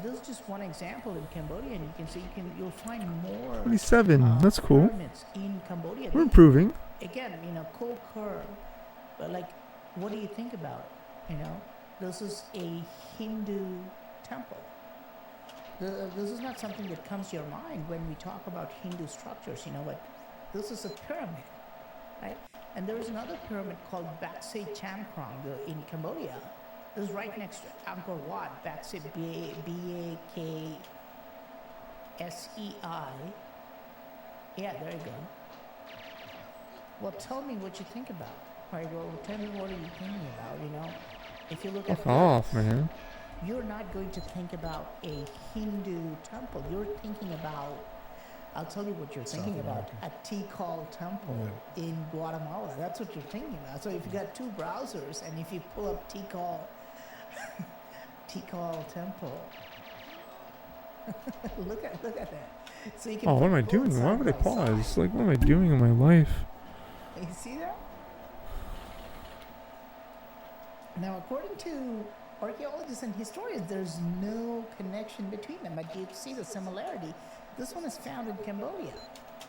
This is just one example in Cambodia, and you can see you'll find more 27. That's cool. pyramids in Cambodia. We're improving. Again, you know, Koker, but like, what do you think about it? You know, this is a Hindu temple. This is not something that comes to your mind when we talk about Hindu structures, you know, but this is a pyramid, right? And there is another pyramid called Batsay Chamkrong in Cambodia. This is right next to Angkor Wat, Batsay, Baksei. Yeah, there you go. Well, tell me what you think about. Right, well, tell me what are you thinking about, you know? If you look Fuck at off, this, man. you're not going to think about a Hindu temple. You're thinking about, I'll tell you what you're thinking about, a Tikal temple in Guatemala. That's what you're thinking about. So if you got two browsers and if you pull up Tikal temple, look at that. So you can Oh, what am I put both doing? Why side would I by pause? side. Like, what am I doing in my life? You see that? Now, according to archaeologists and historians, there's no connection between them, but you see the similarity. This one is found in Cambodia.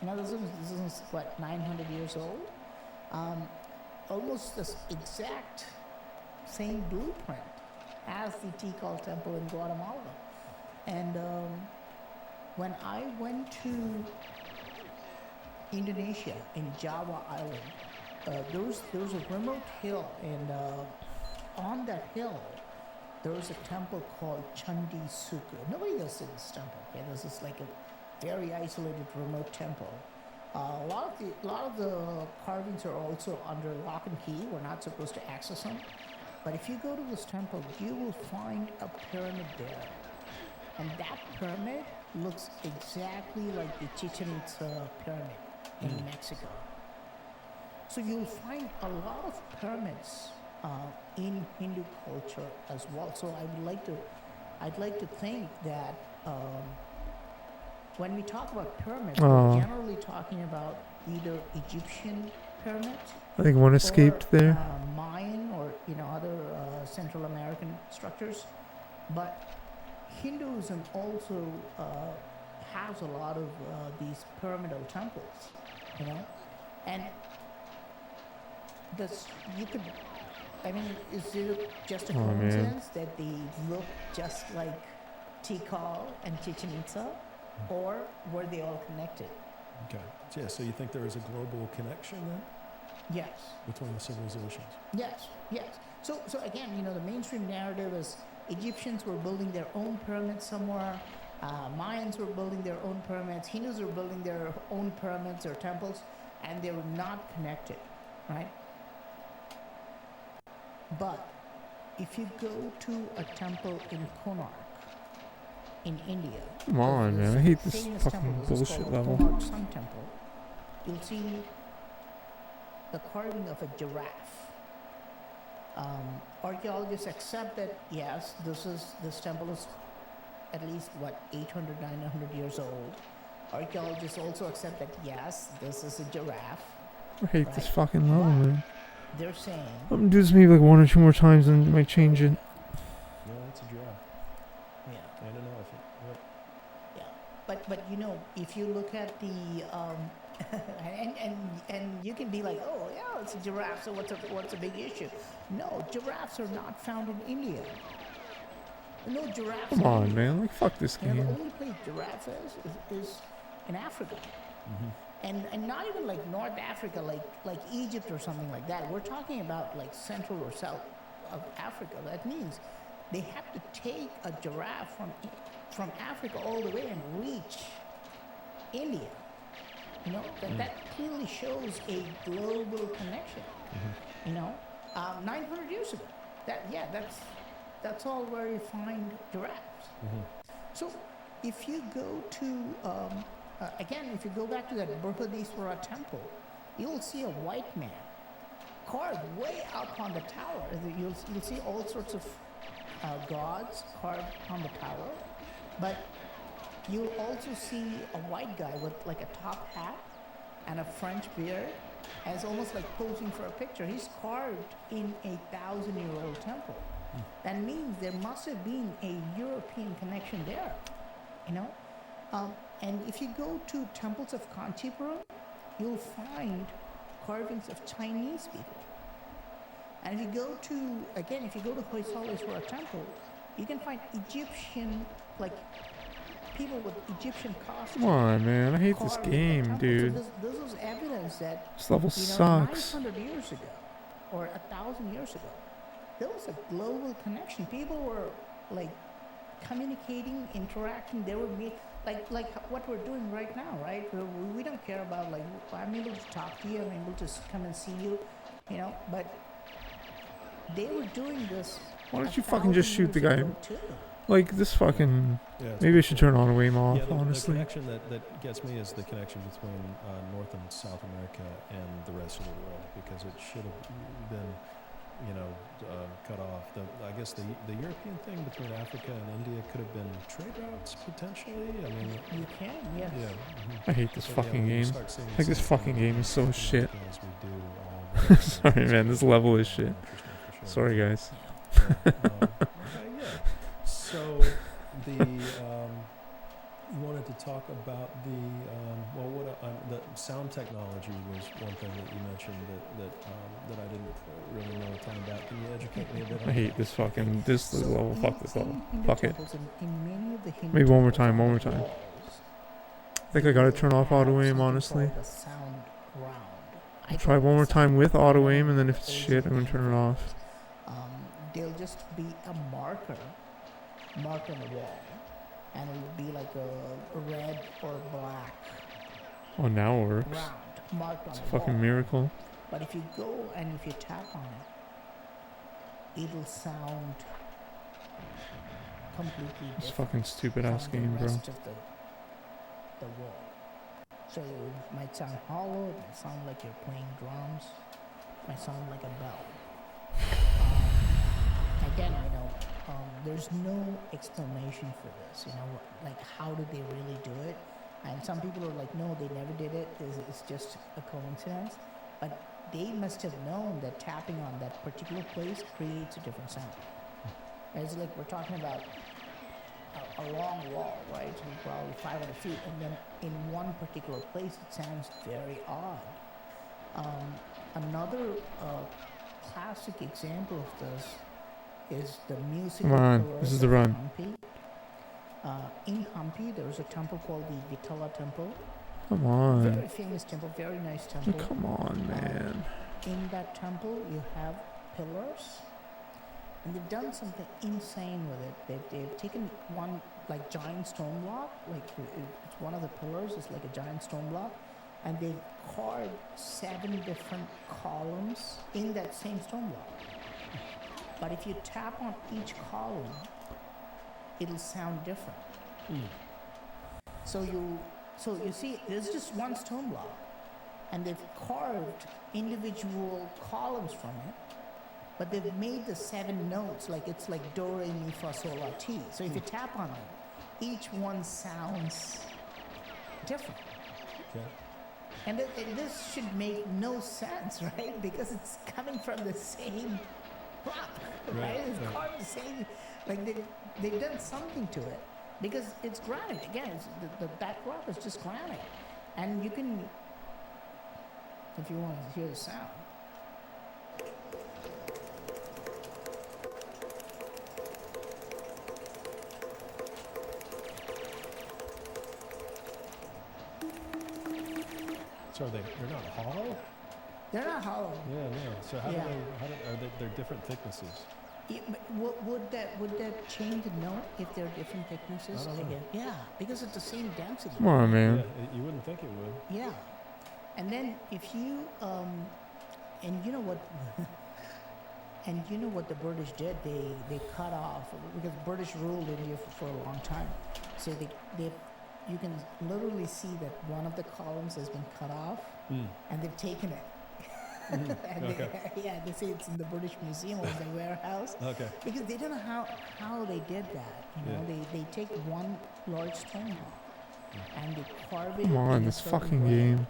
You know, this is what, 900 years old? Almost this exact same blueprint as the Tikal temple in Guatemala. And when I went to Indonesia, in Java Island, there was a remote hill, and on that hill, there was a temple called Chandi Suku. Nobody goes to this temple. Okay, this is like a very isolated, remote temple. A lot of the carvings are also under lock and key. We're not supposed to access them. But if you go to this temple, you will find a pyramid there, and that pyramid looks exactly like the Chichen Itza pyramid in Mexico. So you'll find a lot of pyramids in Hindu culture as well. So I'd like to think that when we talk about pyramids, we're generally talking about either Egyptian pyramids, I think one escaped or, there. Mayan, or other Central American structures. But Hinduism also has a lot of these pyramidal temples, you know, and this you could. I mean, is it just a coincidence that they look just like Tikal and Chichen Itza, or were they all connected? Okay. Yeah, so you think there is a global connection then Yes. between the civilizations? Yes, yes. So again, the mainstream narrative is Egyptians were building their own pyramids somewhere. Mayans were building their own pyramids. Hindus were building their own pyramids or temples, and they were not connected, right? But if you go to a temple in Konark, in India, Come on, there's man. I hate this famous fucking temple, this is bullshit called level. Konark Sun Temple, you'll see the carving of a giraffe. Archaeologists accept that yes, this temple is at least 800, 900 years old. Archaeologists also accept that yes, this is a giraffe. I hate this Right. fucking level, But man. they're saying, I'm gonna do this maybe like 1 or 2 more times and might change it. No, it's a giraffe. yeah, And an elephant. Yep. yeah. But if you look at the and you can be like, oh yeah, it's a giraffe. So what's a big issue? No, giraffes are not found in India. No giraffes. Come in on, India. man. Like, fuck this The game. only place giraffe is in Africa. And not even like North Africa, like Egypt or something like that. We're talking about like Central or South of Africa. That means they have to take a giraffe from Africa all the way and reach India. That clearly shows a global connection. 900 years ago. That's all where you find giraffes. So if you go to again, if you go back to that Burhadiswara temple, you'll see a white man carved way up on the tower. You'll see all sorts of gods carved on the tower, but you'll also see a white guy with like a top hat and a French beard, as almost like posing for a picture. He's carved in a 1,000-year-old temple. That means there must have been a European connection there, And if you go to temples of Kanchipuram, you'll find carvings of Chinese people. And if you go to Hoysala temple, you can find Egyptian, like people with Egyptian costumes. Come on, man. I hate this carved in the game, temple. dude. So this is evidence that This level sucks. 900 years ago or 1,000 years ago, there was a global connection. People were like communicating, interacting. They were like what we're doing right now, right? We don't care about like I'm able to talk to you, I'm able to come and see you, But they were doing this. Why don't you fucking just 1,000 shoot the years guy? ago, too. Like, this fucking... Yeah, it's Maybe I should turn auto aim off, yeah, the honestly. connection that gets me is the connection between North and South America and the rest of the world, because it should have been, cut off. I guess the European thing between Africa and India could have been trade routes potentially. I mean, You can, yes. yeah. I hate this But, yeah, fucking when you game. start seeing Like, this some fucking game is so in shit. America as we do all the Sorry, man. This level is shit. interesting for sure. Sorry, guys. Okay, yeah. So you wanted to talk about the sound technology was one thing that you mentioned that I didn't really know a ton about. Can you educate me a bit on I hate that? this fucking... This level. Fuck this level. Hindu Fuck it. temples, in many of the Hindu Maybe one more temples time, on one the more time. walls, I think I gotta turn off have auto aim, something honestly. called a sound round. I I'll call try it one a more time sound with auto round. aim, and then if it's Those shit, are I'm gonna turn it off. There'll just be a marker marked on the wall, and it'll be like a red or black Oh, now it works. round marked on It's a the wall. fucking miracle. But if you go and if you tap on it, it'll sound completely This different fucking stupid ass from game, the bro. rest of the wall. So it might sound hollow, it might sound like you're playing drums, it might sound like a bell. Again, there's no explanation for this, like how did they really do it? And some people are like, no, they never did it, it's just a coincidence. But they must have known that tapping on that particular place creates a different sound. It's like we're talking about a long wall, right? So probably 500 feet, and then in one particular place it sounds very odd. Another classic example of this is the musical Come on, pillar this is the of run. Hampi. In Hampi, there is a temple called the Vitala Temple. Come on. Very famous temple, very nice temple. Come on, man. In that temple, you have pillars, and they've done something insane with it. They've taken one like giant stone block, like it's one of the pillars is like a giant stone block, and they've carved 7 different columns in that same stone block. But if you tap on each column, it'll sound different. So you see, there's just one stone block, and they've carved individual columns from it, but they've made the 7 notes like it's like do, re, mi, fa, sol, la, ti. So if you tap on them, each one sounds different. Okay. And this should make no sense, right? Because it's coming from the same rock, right? It's carved the same, like they've done something to it. Because it's granite. Again, the back rock is just granite. And you can, if you want to hear the sound. So they're not hollow? They're not hollow. Yeah. So how Yeah. are they're different thicknesses? Yeah, but would that change the note if they're different thicknesses? I don't know. Again, yeah, because it's the same density. Come on, man. Yeah, you wouldn't think it would. Yeah, and then if you and you know what, and you know what the British did? They cut off because British ruled India for a long time. So they you can literally see that one of the columns has been cut off, and they've taken it. And Okay. they say it's in the British Museum or the warehouse. Okay. Because they don't know how they did that. You know, they take one large stone block and they carve it Come on, in a this certain fucking way game.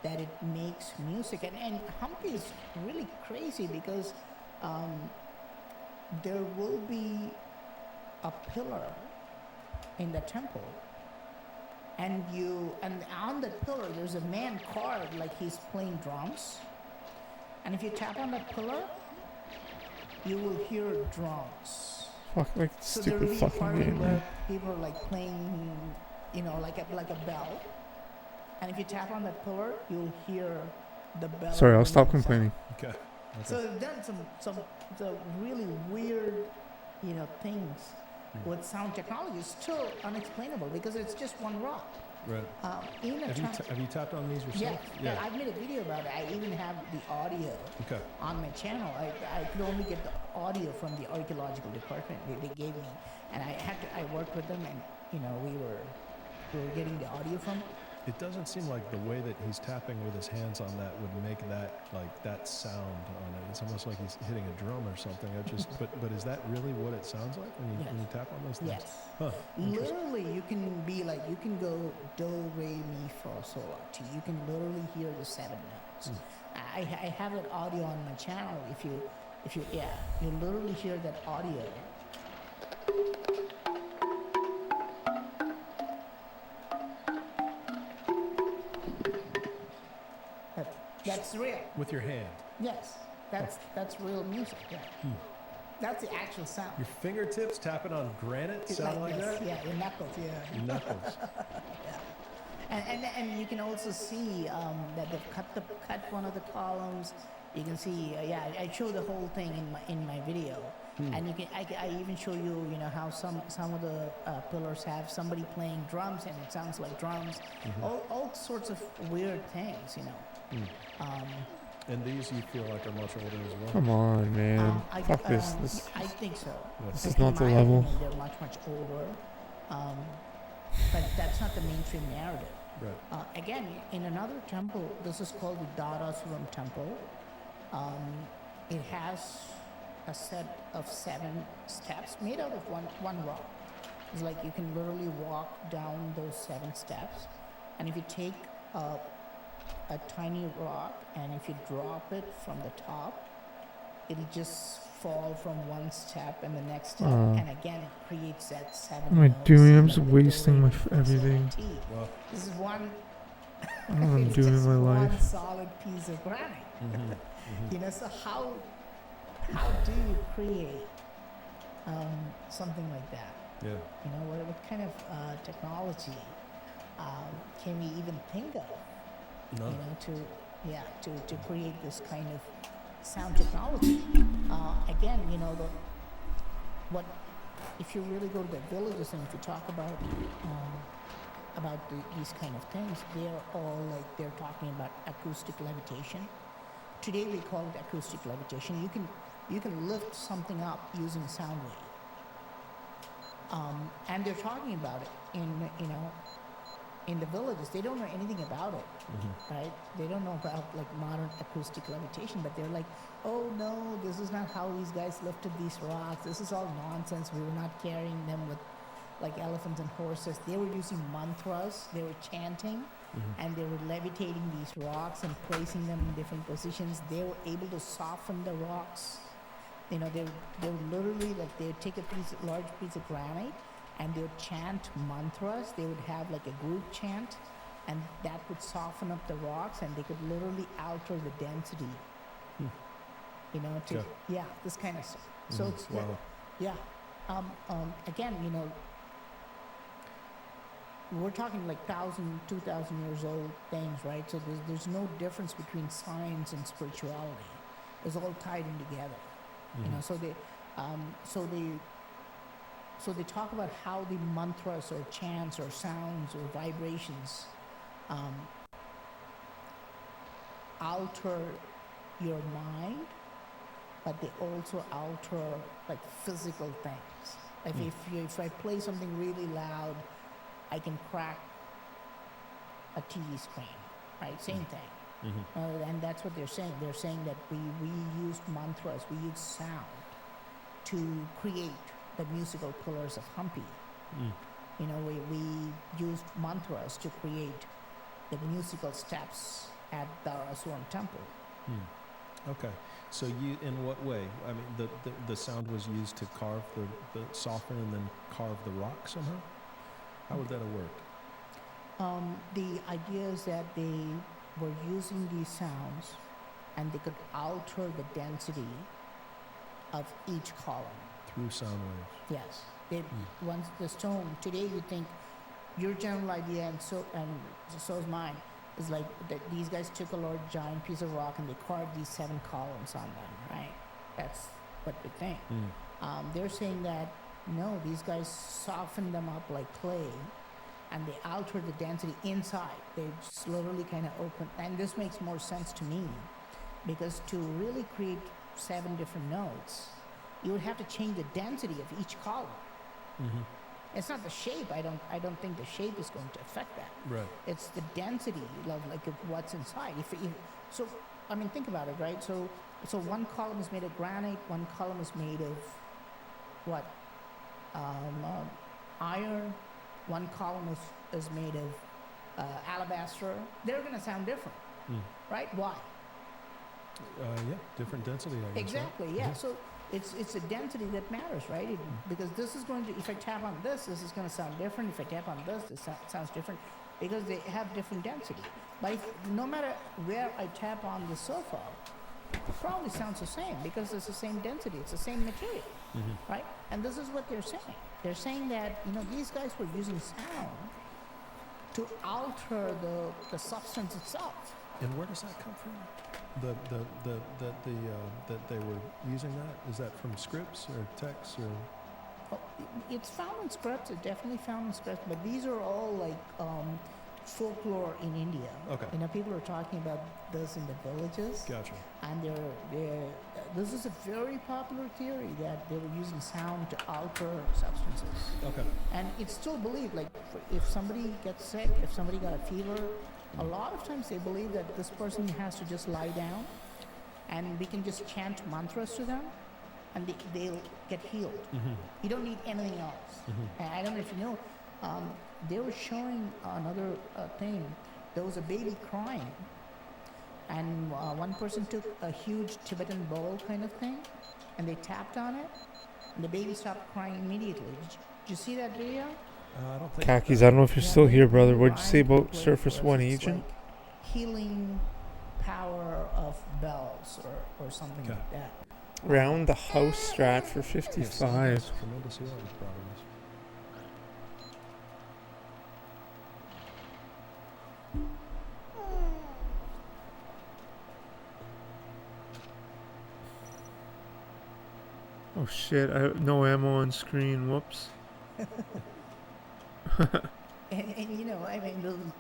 that it makes music. And Humpy is really crazy because there will be a pillar in the temple. And on the pillar there's a man carved like he's playing drums. And if you tap on that pillar, you will hear drums. Fuck, like So there will stupid be a fucking part game, where man. people are like playing, like a bell. And if you tap on that pillar, you'll hear the bell. Sorry, I'll ringing stop sound. complaining. Okay. So they've done some really weird, things with sound technology. It's still unexplainable because it's just one rock. Right. Have you tapped on these yourself? Yeah, I've made a video about it. I even have the audio Okay. on my channel. I could only get the audio from the archaeological department they gave me, and I worked with them, and we were getting the audio from. It doesn't seem like the way that he's tapping with his hands on that would make that sound on it. It's almost like he's hitting a drum or something. But is that really what it sounds like when you tap on those things? Yes. Huh. Literally, you can go do, re, mi, fa, sol, la, ti. You can literally hear the 7 notes. I have that audio on my channel. If you literally hear that audio. That's real. With your hand. Yes, that's real music. Yeah. That's the actual sound. Your fingertips tapping on granite It's sound like this, that? Yeah, your knuckles. Yeah. Your knuckles. And you can also see that they've cut one of the columns. You can see, I show the whole thing in my video, and I even show you, how some of the pillars have somebody playing drums and it sounds like drums, all sorts of weird things, And these you feel like are much older as well? Come on, man. Fuck this. I think so. This is not the In my level. opinion, they're much older, but that's not the mainstream narrative. Right. Again, in another temple, this is called the Darasuram temple. It has a set of 7 steps made out of one rock. It's like you can literally walk down those 7 steps, and if you take a tiny rock and if you drop it from the top, it'll just fall from one step and the next step, and again it creates that 7 What am I notes, doing? I'm just like the wasting do, my re, mi, fa, sol, everything. la, ti. Well, This is one. I don't know what I'm it's doing in just my one life. solid piece of granite. So how do you create something like that? yeah. What kind of technology can we even think of, No. to create this kind of sound technology. Again, if you really go to the villages and if you talk about these kind of things, they're talking about acoustic levitation. Today we call it acoustic levitation. You can lift something up using a sound wave. And they're talking about it in the villages. They don't know anything about it, right? They don't know about like modern acoustic levitation, but they're like, oh no, this is not how these guys lifted these rocks. This is all nonsense. We were not carrying them with like elephants and horses. They were using mantras. They were chanting, and they were levitating these rocks and placing them in different positions. They were able to soften the rocks. They would literally, like, they would take a large piece of granite and they would chant mantras. They would have like a group chant, and that would soften up the rocks, and they could literally alter the density. This kind of stuff. So it's wow. Again, we're talking like 1,000, 2,000 years old things, right? So there's no difference between science and spirituality. It's all tied in together. So they talk about how the mantras or chants or sounds or vibrations alter your mind, but they also alter like physical things. Like if I play something really loud, I can crack a TV screen, right? Same thing. And that's what they're saying. They're saying that we used mantras, we used sound to create the musical pillars of Hampi. We used mantras to create the musical steps at Daraswan Temple. Okay. So in what way? I mean, the sound was used to carve the soften and then carve the rock somehow? How would that have worked? The idea is that they were using these sounds and they could alter the density of each column. Through sound waves. Yes. Once the stone, today you think your general idea, and so is mine, is like that these guys took a large giant piece of rock and they carved these 7 columns on them, right? That's what we think. They're saying that no, these guys softened them up like clay and they altered the density inside. They just literally kind of opened, and this makes more sense to me because to really create 7 different notes, you would have to change the density of each column. It's not the shape. I don't think the shape is going to affect that. Right. It's the density of what's inside. So I mean, think about it, right? So one column is made of granite, one column is made of what? Iron. One column is made of alabaster. They're going to sound different, right? Why? Different density, I guess. Exactly, yeah. So it's the density that matters, right? Because this is going to, if I tap on this is going to sound different. If I tap on this sounds different because they have different density. But no matter where I tap on the sofa, it probably sounds the same because it's the same density. It's the same material, right? And this is what they're saying. They're saying that, these guys were using sound to alter the substance itself. And where does that come from? That they were using that? Is that from scripts or texts or? Oh, it's found in scripts. It's definitely found in scripts. But these are all like folklore in India. Okay. People are talking about this in the villages. Gotcha. And this is a very popular theory that they were using sound to alter substances. Okay. And it's still believed. Like if somebody gets sick, if somebody got a fever, a lot of times they believe that this person has to just lie down and we can just chant mantras to them and they'll get healed. You don't need anything else. And I don't know if you know, they were showing another thing. There was a baby crying and one person took a huge Tibetan bowl kind of thing and they tapped on it and the baby stopped crying immediately. Did you see that video? I don't think. Khakis, I don't know if you're still here, brother. What'd you say about Surface 1 agent? Like healing power of bells or something like that. Round the house strat for 55. Tremendous healing properties. Oh shit! I have no ammo on screen. Whoops. And you know, I mean,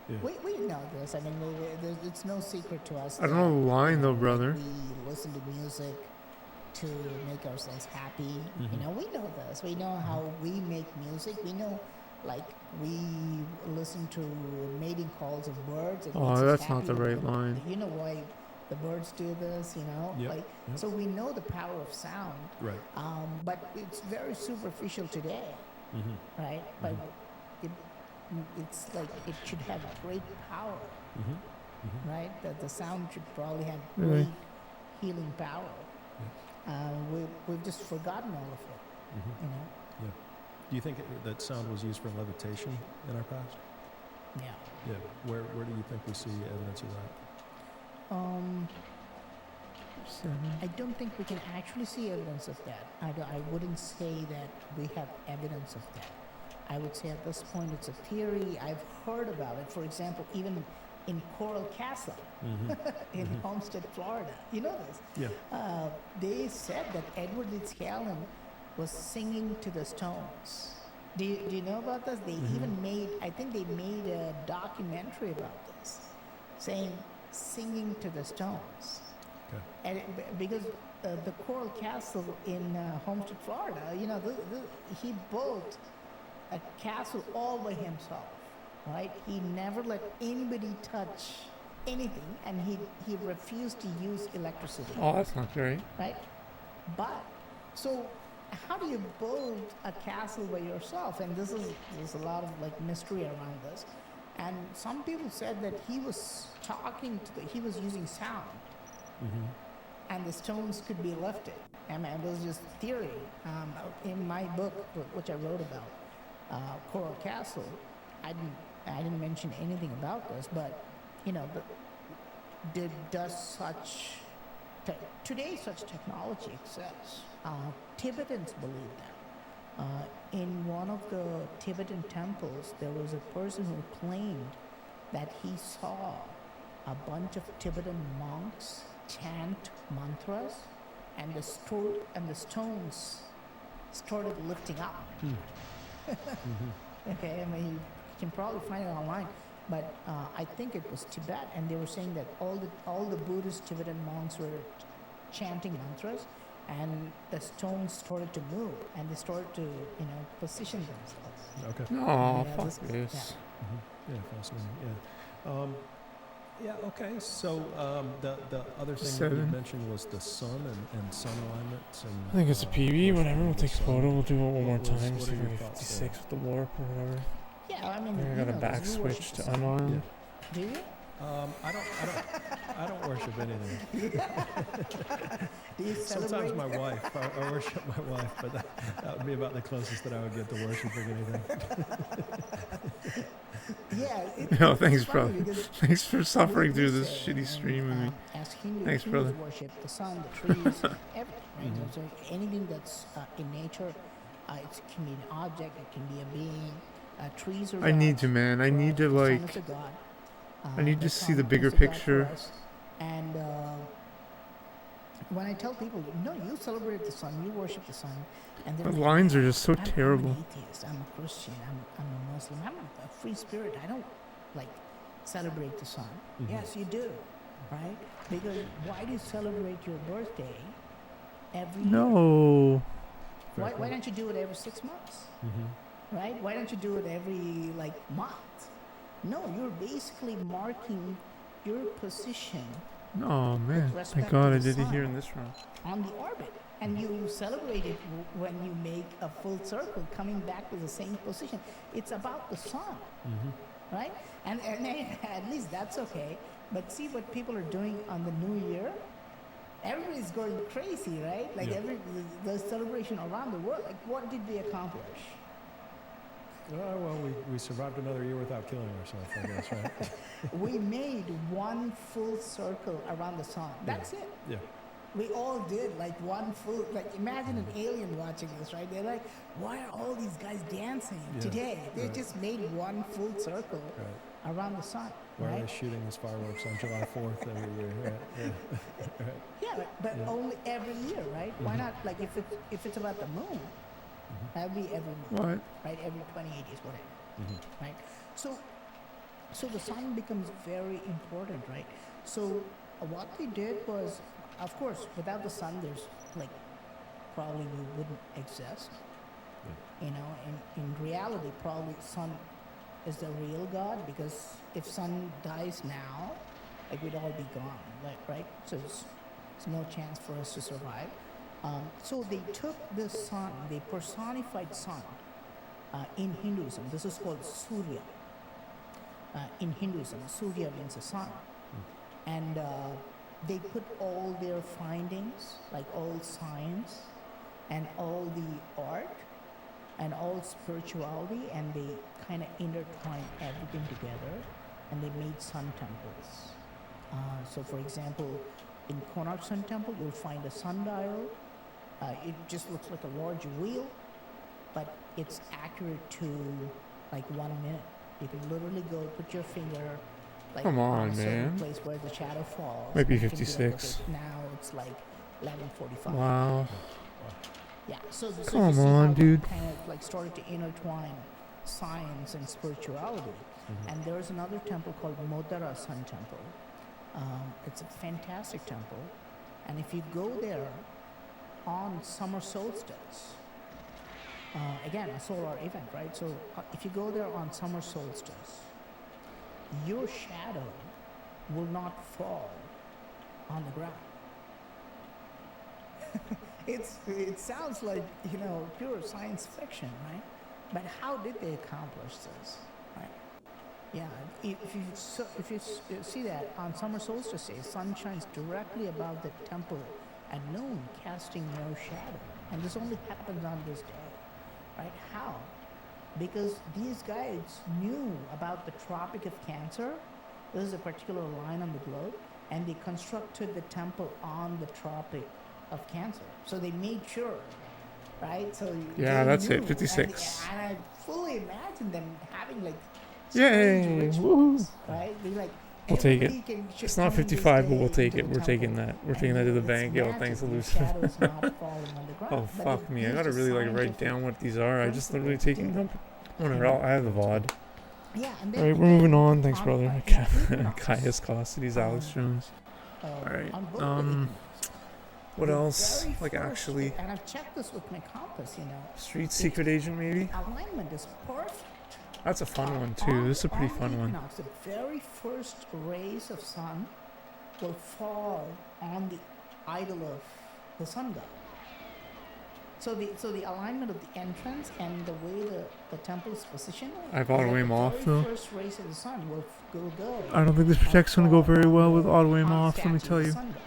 Yeah. we know this. I mean, it's no secret to us. I don't know the that, line you though, know, brother. We listen to music to make ourselves happy. Mm-hmm. You know, we know this. We know how we make music. We know, like, we listen to mating calls of birds. It makes Oh, us that's not happy. the right line. You know why the birds do this? You know, Yep, like, yep. so we know the power of sound. Right. But it's very superficial today, Mm-hmm. right? But it's like it should have great power, Mm-hmm. Mm-hmm. right? That the sound should probably have Really? great healing power. We've just forgotten all of it, Mm-hmm. you know? Yeah. Do you think that sound was used for levitation in our past? Yeah. Yeah. Where do you think we see evidence of that? I don't think we can actually see evidence of that. I wouldn't say that we have evidence of that. I would say at this point it's a theory. I've heard about it. For example, even in Coral Castle in Homestead, Florida. You know this? Yeah. They said that Edward Leeds-Callan was singing to the Stones. Do you know about this? They even made, I think they made a documentary about this, saying singing to the Stones. Okay. And because the Coral Castle in Homestead, Florida, you know, he built a castle all by himself, right? He never let anybody touch anything, and he refused to use electricity, Oh, that's not great. right? But so how do you build a castle by yourself? And there's a lot of like mystery around this. And some people said that he was he was using sound, and the stones could be lifted. I mean, it was just theory. In my book, which I wrote about Coral Castle, I didn't mention anything about this, but you know, today such technology exists. Tibetans believe that. In one of the Tibetan temples, there was a person who claimed that he saw a bunch of Tibetan monks chant mantras, and the stones started lifting up. Okay, I mean, you can probably find it online, but I think it was Tibet, and they were saying that all the Buddhist Tibetan monks were chanting mantras, and the stones started to move, and they started to, you know, position themselves. Okay. Oh, Yeah, fuck this- this. Yeah, fascinating. Yeah. Yeah. Okay. So the other thing that you 7. mentioned was the sun and sun alignments and. I think it's a PB. Whatever. We'll the take a sun. photo. We'll do it one more What time. are See if your we get thoughts 56 with the warp or whatever. Yeah, I mean, I you got a know, back you worship switch the to sun. unarmed. Do you? I don't worship anything. Do you celebrate? Sometimes my wife. I worship my wife, but that would be about the closest that I would get to worshiping anything. Yeah. No, it's thanks, funny brother. because Thanks for suffering we through this say, shitty stream with me. As Hindus, Thanks, brother. worship the sun, the trees, everything. Right? So anything that's in nature, it can be an object, it can be a being. Trees are I need gods, to, man. I need to, the sun like, is a god. I need to The see the sun bigger is a god for picture. us. And when I tell people, no, you celebrate the sun, you worship the sun, and they're The like, lines are just so I'm terrible. an atheist, I'm a Christian, I'm a Muslim, I'm a free spirit. I don't like celebrate the sun. Yes, you do, right? Because why do you celebrate your birthday every year? No. Why don't you do it every 6 months? Right? Why don't you do it every like month? No, you're basically marking your position Oh, man. respect Thank God to I the did it sun. here in this round. on the orbit, and you celebrate it when you make a full circle coming back to the same position. It's about the sun, right? And at least that's okay. But see what people are doing on the new year? Everybody's going crazy, right? Like Yeah. the celebration around the world. Like, what did we accomplish? Well, we survived another year without killing ourselves, I guess, right? We made one full circle around the sun. That's it. Yeah. We all did like one full, like imagine an alien watching this, right? They're like, why are all these guys dancing Yeah, today? They right. just made one full circle Right. around the sun, Why are right? they shooting us fireworks on July 4th every year? Right. Yeah, but only every year, right? Why not? Like if it's about the moon, that would be every month, What? right? Every 28 days, whatever, right? So the sun becomes very important, right? So what they did was, of course, without the sun, there's like probably we wouldn't exist. You know, in reality, probably sun is the real God, because if sun dies now, like we'd all be gone, like, right? So there's no chance for us to survive. So they took the sun, they personified sun in Hinduism. This is called Surya. In Hinduism, Surya means the sun. And they put all their findings, like all science and all the art and all spirituality, and they kind of intertwined everything together, and they made sun temples. So for example, in Konark Sun Temple, you'll find a sundial. It just looks like a large wheel, but it's accurate to like 1 minute. You can literally go put your finger like Come on, a certain man. place where the shadow falls. Might be and you can like, 56. okay, now it's like 11:45. Wow. Yeah, so Come you see on, how dude. kind of like started to intertwine science and spirituality. And there's another temple called Modara Sun Temple. It's a fantastic temple, and if you go there on summer solstice, again a solar event, right? So if you go there on summer solstice, your shadow will not fall on the ground. It sounds like, you know, pure science fiction, right? But how did they accomplish this, right? Yeah, if you see that on summer solstice day, sun shines directly above the temple at noon, casting no shadow, and this only happens on this day, right? How? Because these guys knew about the Tropic of Cancer. This is a particular line on the globe, and they constructed the temple on the Tropic of Cancer. So they made sure, right? So Yeah, they that's knew, it, 56. And I fully imagine them having like Yay! strange Woohoo! rituals, right? They like We'll take it. everybody should It's not come this 55, but we'll day take into it. the We're taking temple, that. We're and taking that to the it's bank. Yo, magic. thanks to Your Lucifer. shadow's not falling on the ground. Oh, But fuck they me. I used gotta a really like write scientific down what these are. I just literally principle taking to them. Whatever, I have the VOD. Yeah, and then Alright, we're moving on. Thanks, on- brother. on equinox, Gyges Causities, Alex Jones. Alright, on both the equinox, what the else? very Like, first- actually, and I've checked this with my compass, you know. Street Secret Agent, maybe? Alignment is perfect. That's a fun one, too. This is a pretty on fun the one. equinox, the very first rays of sun will fall on the idol of the sun god. So the alignment of the entrance and the way the temple is positioned. I've is that auto aim the off, very though. First rays of the sun will go. I don't think this and project's gonna go fall very on well with the- auto aim on the off, let me statue of tell the you. sun god.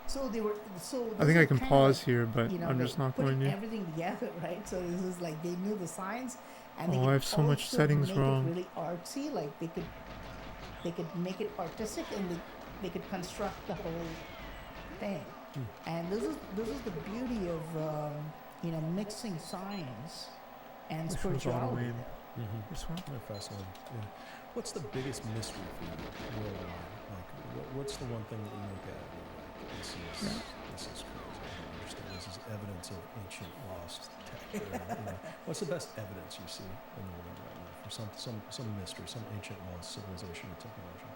So they were. So I think this I is can kinda pause like, here, but you know, I'm they just not putting going to. everything together, right? So this is like they knew the science, and they Oh, could I have so much also settings make wrong. It really artsy, like they could make it artistic, and they could construct the whole thing. And this is the beauty of you know, mixing science and Which one's auto spirituality. aim? This one? They're fascinating. Yeah. What's the biggest mystery for you worldwide? Like, what's the one thing that you look at and you're like, this is crazy. I don't understand. This is evidence of ancient lost tech. Or, you know, what's the best evidence you see in the world right now for some mystery, some ancient lost civilization or technology?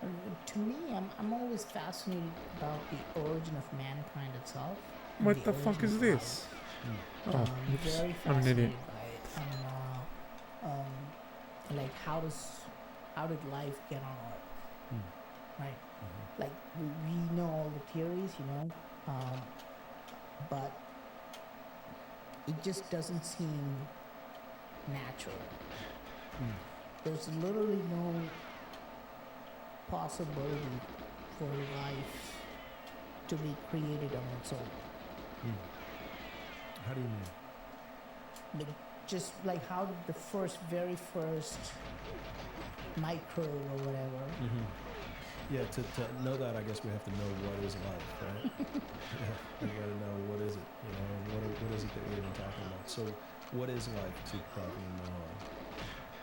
To me, I'm always fascinated about the origin of mankind itself. and What the fuck origin is of this? life. Oh, Very I'm an fascinated idiot. by it. And like how did life get on Earth? Right? Like we know all the theories, you know, but it just doesn't seem natural. There's literally no possibility for life to be created on its own. How do you mean? Like, just like how did the very first microbe or whatever. Yeah, to know that, I guess we have to know what is life, right? Yeah, we got to know what is it, you know, what is it that we're even talking about. So, what is life to Pravi Mohan?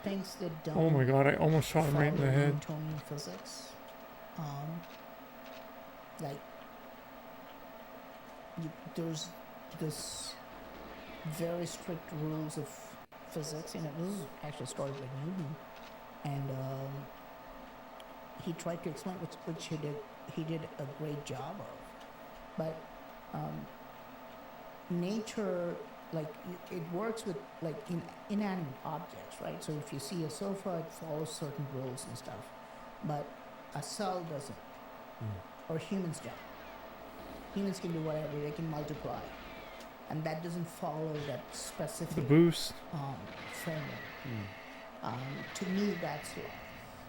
Things that don't. Oh my god, I almost shot him right in the follow head. Newtonian physics. Like there's this very strict rules of physics. This is actually started by Newton, and he tried to explain which he did a great job of. But nature, it works with inanimate objects, right? So if you see a sofa, it follows certain rules and stuff, but a cell doesn't, or humans don't. Humans can do whatever, they can multiply, and that doesn't follow that specific The boost. framework. To me, that's life.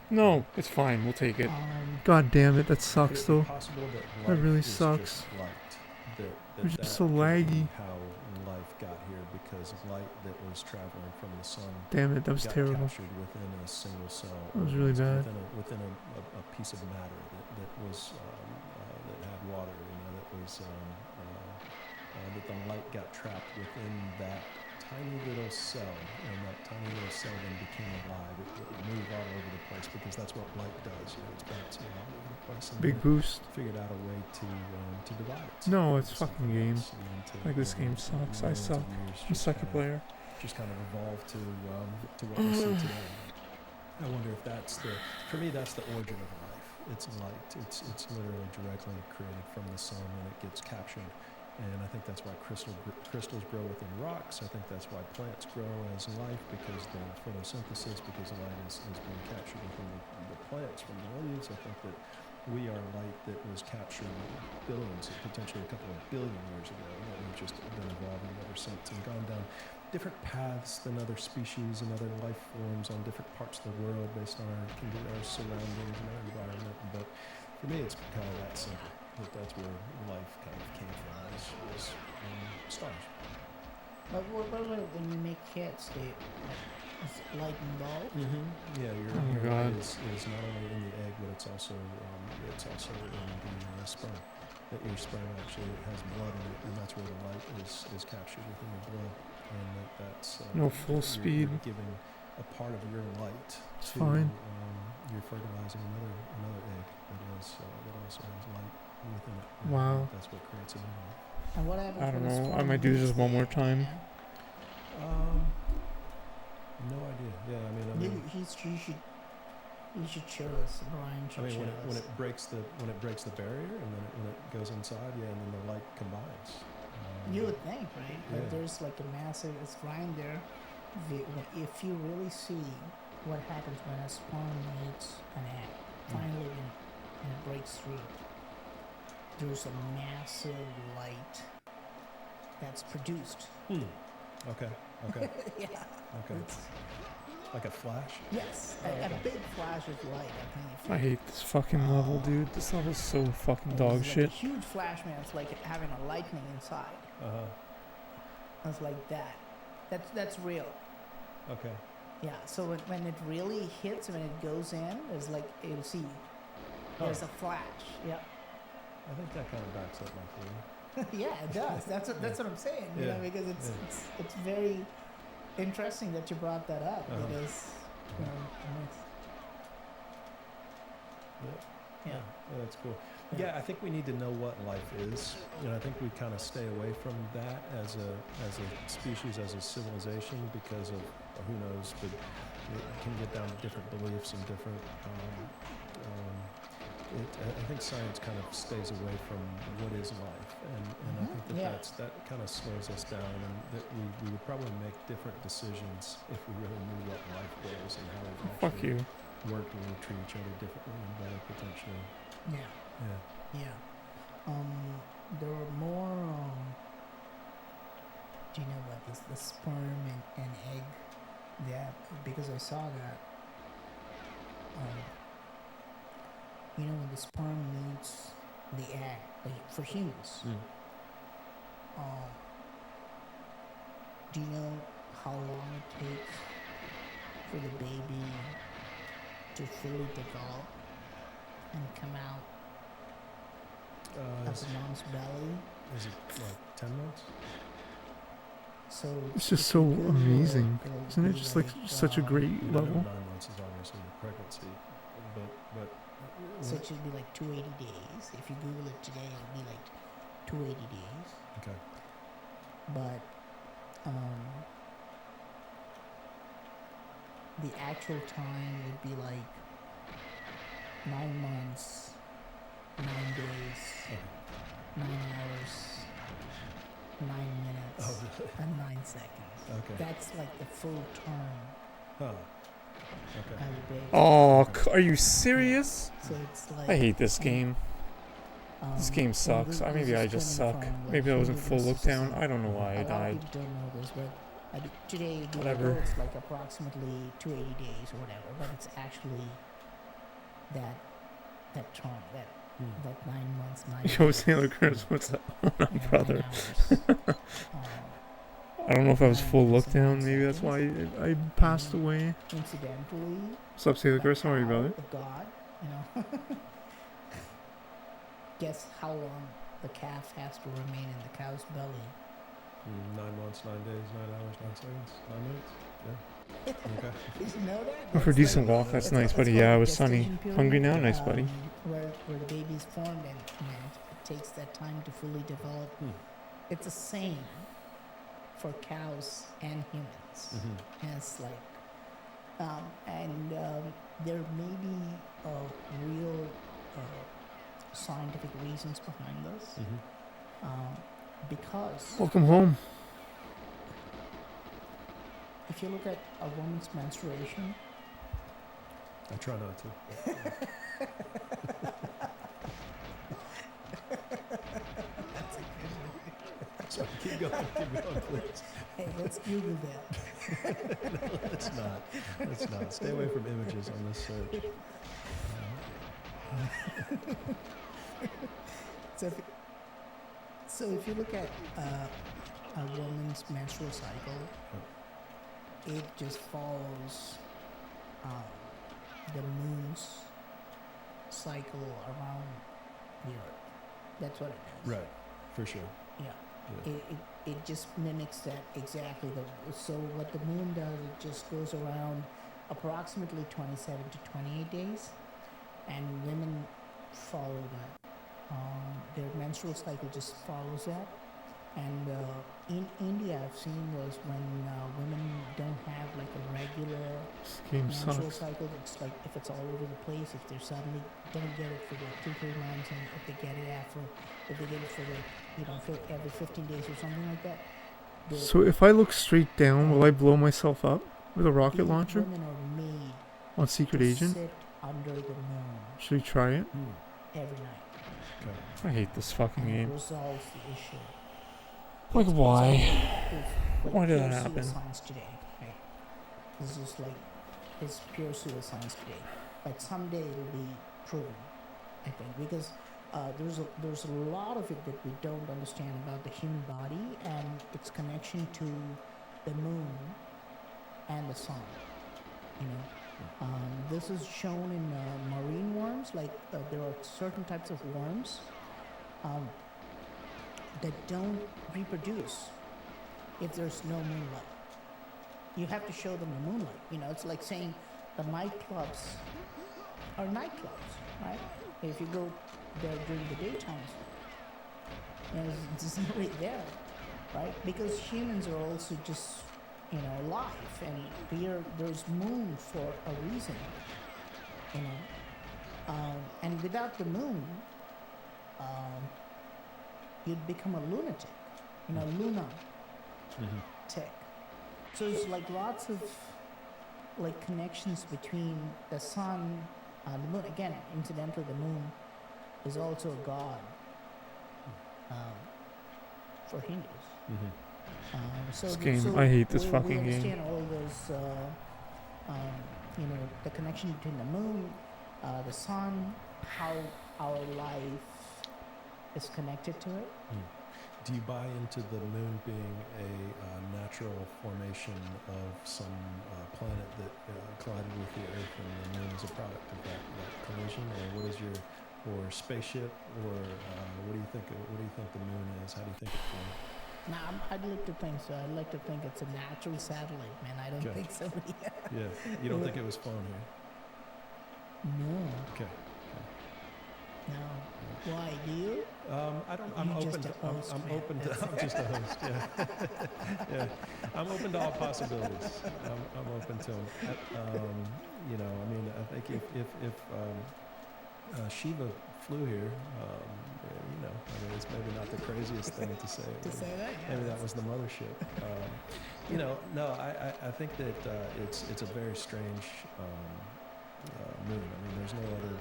No, it's fine. We'll take it. God damn it, that Could sucks it be though. possible that That life really is sucks. just light? It's That just so could be laggy. how life got here, because light that was traveling from the sun Damn it, that was got terrible. captured within a single cell. That was really bad. Within a piece of matter that was that had water. That was that the light got trapped within that tiny little cell, and that tiny little cell then became alive. It moved all over the place, because that's what light does. It's bouncing all over the place. And Big they boost. figured out a way to divide it. No, it's into fucking something game. else, and then Like, this over game sucks. I millions of suck. years I'm a just sucky kinda- player. Just kind of evolved to what we see today. I wonder if for me, that's the origin of life. It's light. It's literally directly created from the sun, and it gets captured. And I think that's why crystals grow within rocks. I think that's why plants grow as life, because the photosynthesis, because the light is being captured within the plants from the leaves. I think that we are light that was captured billions, potentially a couple of billion years ago, that we've just been evolving ever since and gone down different paths than other species and other life forms on different parts of the world based on our surroundings and our environment. But for me, it's kind of that simple. That's where life kind of came from, was stars. But what about when you make hits? Is light involved? Yeah, your Oh my light God. is not only in the egg, but it's also in the sperm. That your sperm actually has blood in it, and that's where the light is captured within the blood. And that's No full speed. You're giving a part of your light It's to. fine. You're fertilizing another egg that also has light within it. And Wow. That's what creates a new light. And what happens I don't when the know. I sperm might do hits this the one more egg, time. man? No idea. Yeah, I mean, You should show us. Brian should show when us. it breaks the barrier, and then when it goes inside, yeah, and then the light combines. You would think, right? Yeah. Like there's like a massive. It's right there. If you really see what happens when a sperm meets an egg, finally when it breaks through, there's a massive light that's produced. Okay. Yeah. Okay. It's, Like a flash. yes, a big flash of light. I think. If I hate this fucking level, dude. This level's so fucking dog it's shit. Like a huge flash, man. It's like having a lightning inside. It's like that. That's real. Okay. Yeah. So when it really hits, when it goes in, there's like you'll see. There's a flash. Yeah. I think that kind of backs up my theory. Yeah, it does. That's what I'm saying. You Yeah. know, because it's very interesting that you brought that up because you know it makes, yeah. Yeah, that's cool. Yeah. Yeah, I think we need to know what life is. I think we kind of stay away from that as a species, as a civilization, because of who knows, but it can get down to different beliefs and different. I think science kind of stays away from what is life, and I think that kind of slows us down, and that we would probably make different decisions if we really knew what life was and how it Fuck actually you. worked, and we treat each other differently and better potentially. Yeah. Yeah. There are more. Do you know about this? The sperm and egg. Yeah, because I saw that. You know, when the sperm meets the egg, like for humans. Do you know how long it takes for the baby to fully develop and come out of the mom's belly? Is it like 10 months? So It's just if so you Google amazing. it'll Isn't it be just like such a great I know level? 9 months is obviously pregnancy, but So it should be like 280 days. If you Google it today, it'll be like 280 days, Okay. but the actual time would be like 9 months, 9 days, Okay. 9 hours, 9 minutes, Oh, really? and 9 seconds. Okay. That's like the full term Huh. of Okay. a day. Oh, are you serious? So it's like I hate this and, game. This game and sucks. this Maybe is I just coming suck. from, like, Maybe I was in Hindu full look down. mysticism. I don't know why I A lot of died. people don't know this, but today the Whatever. it's like approximately 280 days or whatever, but it's actually that term, that 9 months, 9 Yo, days, Sailor Chris, what's up? Hold on, 9 brother. hours. I don't know if I was 9 full minutes look and 9 down. Maybe that's why seconds. I passed away. Incidentally, What's up, Sailor the Chris? How are you, cow, brother? the god, guess how long the calf has to remain in the cow's belly? 9 months, 9 days, 9 hours, 9 seconds, 9 minutes. Yeah. Okay. Did you know that? Oh, for a That's decent like- walk, that's it's nice, called buddy. the Yeah, it was sunny. gestation period, Hungry now? Nice, buddy. Where the baby's formed and it takes that time to fully develop. It's the same for cows and humans. Mm-hmm. And it's like, there may be real scientific reasons behind this. Mm-hmm. Because Welcome home. if you look at a woman's menstruation, I try not to. Sorry, keep going, please. hey, let's Google that. No, let's not. Let's not. Stay away from images on this search. So if you look at a woman's menstrual cycle, it just follows the moon's cycle around the earth. That's what it is. Right, for sure. Yeah. Yeah. It just mimics that exactly. So what the moon does, it just goes around approximately 27 to 28 days, and women follow that. Their menstrual cycle just follows that. And in India, I've seen was when women don't have like a regular This game menstrual sucks. cycle. It's like if it's all over the place, if they suddenly don't get it for like 2-3 months, and if they get it if they get it for like for every 15 days or something like that. So if I look straight down, will I blow myself up with a rocket these launcher women are made on Secret to Agent? sit under the moon Should we try it? every night, I hate this fucking and it game. resolves the issue. Like, why? Like Why did pure that happen? pseudoscience today, right? This is like it's pure pseudoscience today. But someday it'll be proven, I think, because there's a lot of it that we don't understand about the human body and its connection to the moon and the sun. This is shown in marine worms. Like there are certain types of worms that don't reproduce if there's no moonlight. You have to show them the moonlight. It's like saying the nightclubs are nightclubs, right? If you go there during the daytime, there's nobody there, right? Because humans are also just, alive, and there's moon for a reason, and without the moon, you'd become a lunatic, lunatic. So it's like lots of like connections between the sun and the moon. Again, incidentally, the moon is also a god for Hindus. So This the- game, so I hate this we fucking game. understand all those, the connection between the moon, the sun, how our life is connected to it. Do you buy into the moon being a natural formation of some planet that collided with the Earth, and the moon is a product of that collision, or what is or spaceship, or what do you think? What do you think the moon is? How do you think it formed? Nah, I'd like to think so. I'd like to think it's a natural satellite, man. I don't Okay. think somebody. Yeah, you don't think it was flown here? No. Okay. No. Why? Do you? I don't. I'm You're open. just To, a host, I'm man. open to. That's I'm just a host. Yeah. Yeah. I'm open to all possibilities. I'm open to them. You know, I mean, I think if Shiva flew here, you know, I mean, it's maybe not the craziest thing to say. To say that, yeah. Maybe that was the mothership. You know, no, I think that it's a very strange moon. I mean, there's no other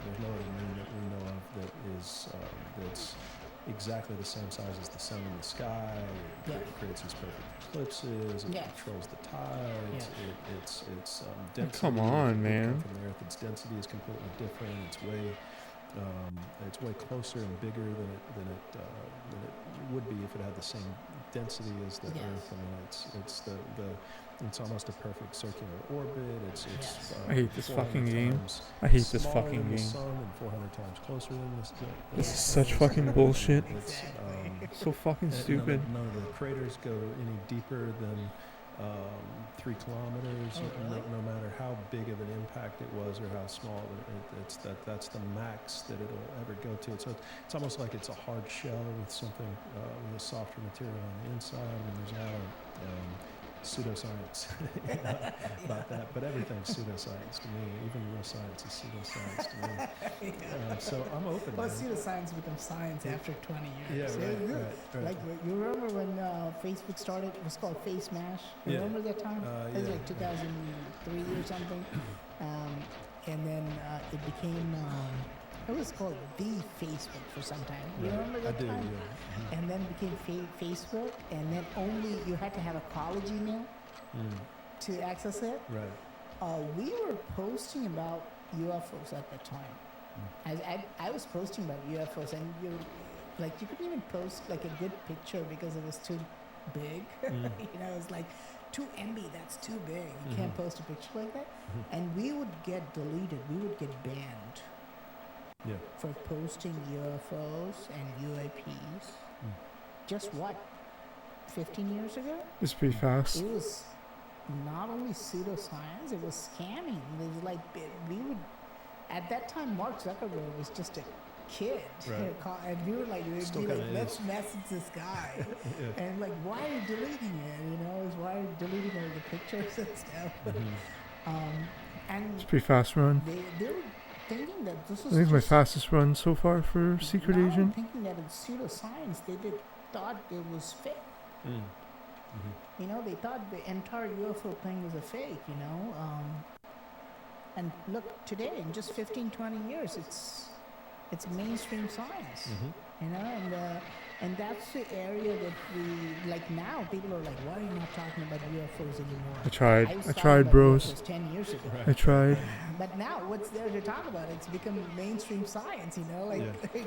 moon that we know of that is that's exactly the same size as the sun in the sky. Yeah. It creates these perfect eclipses. It Yes. controls the tides. Yeah. It's density. Come if on, you man. Come from the Earth, its density is completely different. It's way closer and bigger than it would be if it had the same density as the Yes. Earth. I mean, it's almost a perfect circular orbit. It's Yes. I hate this 400 fucking game. times I hate this smaller fucking than the game. sun and 400 times closer than the sun. This is such fucking bullshit. It's, So fucking and stupid. None of the craters go any deeper than 3 kilometers. Oh, really? No matter how big of an impact it was or how small, that's the max that it'll ever go to. So it's almost like it's a hard shell with something with a softer material on the inside. I mean, there's a lot of pseudoscience about that, but everything's pseudoscience to me. Even real science is pseudoscience to me. So I'm open. Well, man. pseudoscience becomes science after 20 years. Yeah, So right, it's good. right. Like, you remember when Facebook started? It was called Face Mash. Yeah. Remember that time? It was yeah, like 2003 or something. And then it became, it was called The Facebook for some time. You Right. remember that I do, time? yeah. Mhm. And then it became Facebook, and then only you had to have a college email to access it. Right. We were posting about UFOs at the time. I was posting about UFOs, and you couldn't even post like a good picture because it was too big. You know, it was like 2 MB. That's too big. You can't post a picture like that. And we would get deleted. We would get banned Yeah. for posting UFOs and UAPs. Just what? 15 years ago? It's pretty fast. It was not only pseudoscience, it was scamming. It was like, we would, at that time, Mark Zuckerberg was just a kid. Right. And we were like, Still we'd be like, kinda let's is. message this guy. Yeah. And like, why are you deleting it? You know, why are you deleting all the pictures and stuff? And It's pretty fast run. they were thinking that this I was think it's my just fastest run so far for Secret now Agent. thinking that it's pseudoscience. They thought it was fake. You know, they thought the entire UFO thing was a fake, you know. And look, today, in just 15, 20 years, it's mainstream science, you know, and that's the area that we, like now, people are like, why are you not talking about UFOs anymore? I tried. was I talking tried, about bros. UFOs 10 years ago. I tried. But now, what's there to talk about? It's become mainstream science, you know? Like,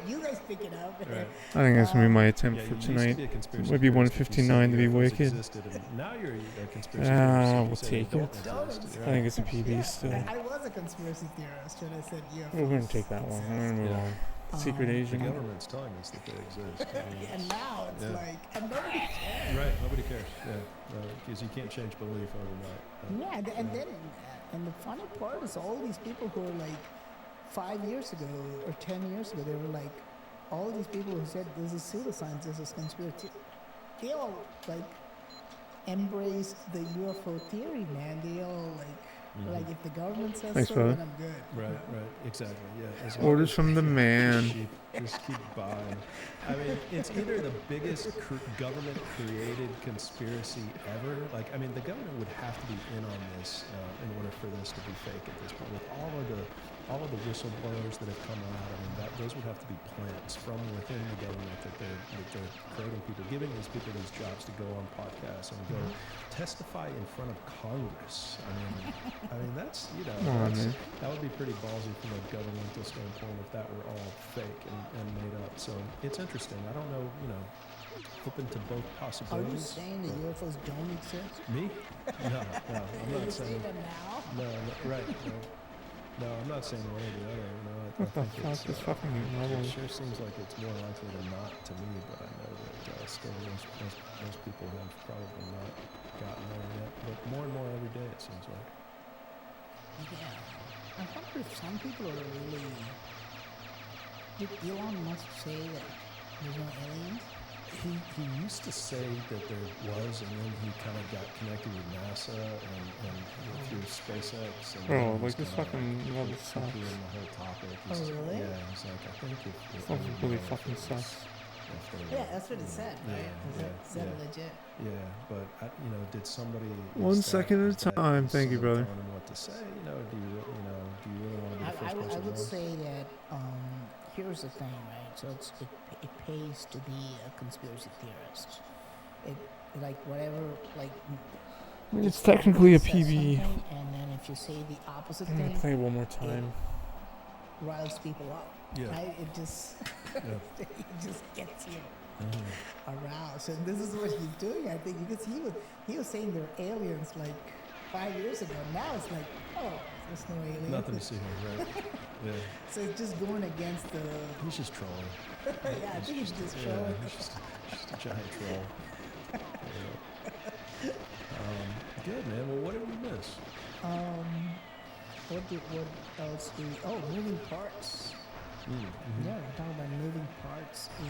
you guys pick it up. Right. I think that's gonna be my attempt Yeah, for you used to tonight. be a conspiracy Maybe theorist if you said 159 to be UFOs wicked. existed, and now you're a conspiracy Ah, theorist if you we'll say take they it. don't exist, I think it's a PB still. I was a conspiracy theorist when I said UFOs. We're gonna take that one. We're gonna move Yeah. on. Secret The Agent. government's telling us that they exist. I mean, And now it's Yeah. like, and nobody cares. right, nobody cares. Yeah, because you can't change belief overnight. Yeah, and the funny part is all these people who are like 5 years ago or 10 years ago, they were like, all these people who said this is pseudoscience, this is conspiracy, they all like embraced the UFO theory, man. They all like if the government says Thanks, so, brother. then I'm good. Right, exactly. Yeah. as long Orders as from the man. Just keep buying. I mean, it's either the biggest government-created conspiracy ever. Like, I mean, the government would have to be in on this in order for this to be fake at this point. With all of the whistleblowers that have come out, I mean, those would have to be plants from within the government that they're creating people, giving these people these jobs to go on podcasts and go testify in front of Congress. I mean, that's Come on, man. that would be pretty ballsy from a governmental standpoint if that were all fake and made up. So it's interesting. I don't know, open to both Are you possibilities. saying the UFOs don't exist? Me? No, I'm Are not you saying. saying that now? No, right. No, I'm not saying one or the other. What the fuck? This fucking level. It sure seems like it's more likely than not to me, but I know that still most people have probably not gotten there yet. But more and more every day, it seems like. Yeah. I wonder if some people are really Did Elon Musk say that there's no aliens? He used to say that there was, and then he kind of got connected with NASA and through SpaceX. And Bro, then like he's this kinda, fucking level in sucks. the whole topic. Oh, really? Yeah, he's like, I think if This level we really know if fucking it was- sucks. if they Yeah, were, that's what you it know, said, right? Is that yeah. legit? Yeah, but did somebody? One second at a is that time. Thank you, someone brother. telling him what to say? Do you really want to be the first I person to would know? say that here's the thing, right? So it pays to be a conspiracy theorist. It like whatever like. I mean, it's if technically a somebody says PB. something, and then if you say the opposite I'm gonna thing, play it one more time. riles people up. Yeah. Right? It just it just gets you Mhm. aroused. And this is what he's doing, I think, because he was saying there are aliens like 5 years ago. Now it's like, oh, there's no aliens. Nothing to see here, right? Yeah, So it's just going against the. he's just trolling. Yeah, I think he's just Yeah, showing. he's just a giant troll. Yeah. Good man. Well, what did we miss? What else do we? Oh, moving parts. Mm-hmm. Yeah, we're talking about moving parts in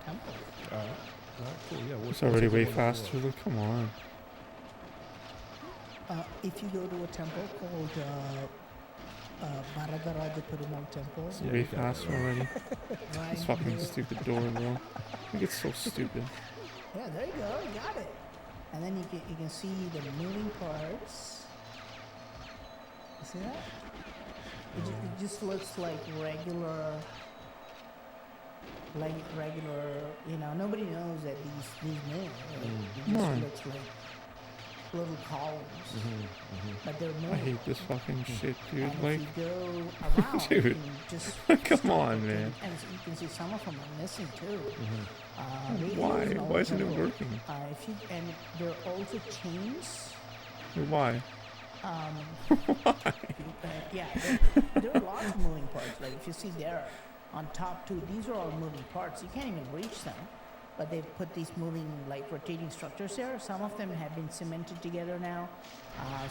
temples. All right, cool. Yeah, It's already way faster. Look, come on. If you go to a temple called Varadaraja Perumal Temple, It's Yeah, way you got it faster right. already. right This fucking here- stupid door, bro. I think it's so stupid. Yeah, there you go, you got it. And then you can see the moving parts. You see that? It just looks like regular, nobody knows that these move. Right? It just Right. looks like little columns, Mm-hmm. but they're I moving. hate this fucking shit, dude. And Like, if you go around, you dude. can just Come stop on, it, man. And you can see some of them are missing too. why? Here's an Why old isn't it temple. working? And there are also chains. Why? Yeah, there are lots of moving parts. Like if you see there on top too, these are all moving parts. You can't even reach them, but they've put these moving, like rotating structures there. Some of them have been cemented together now.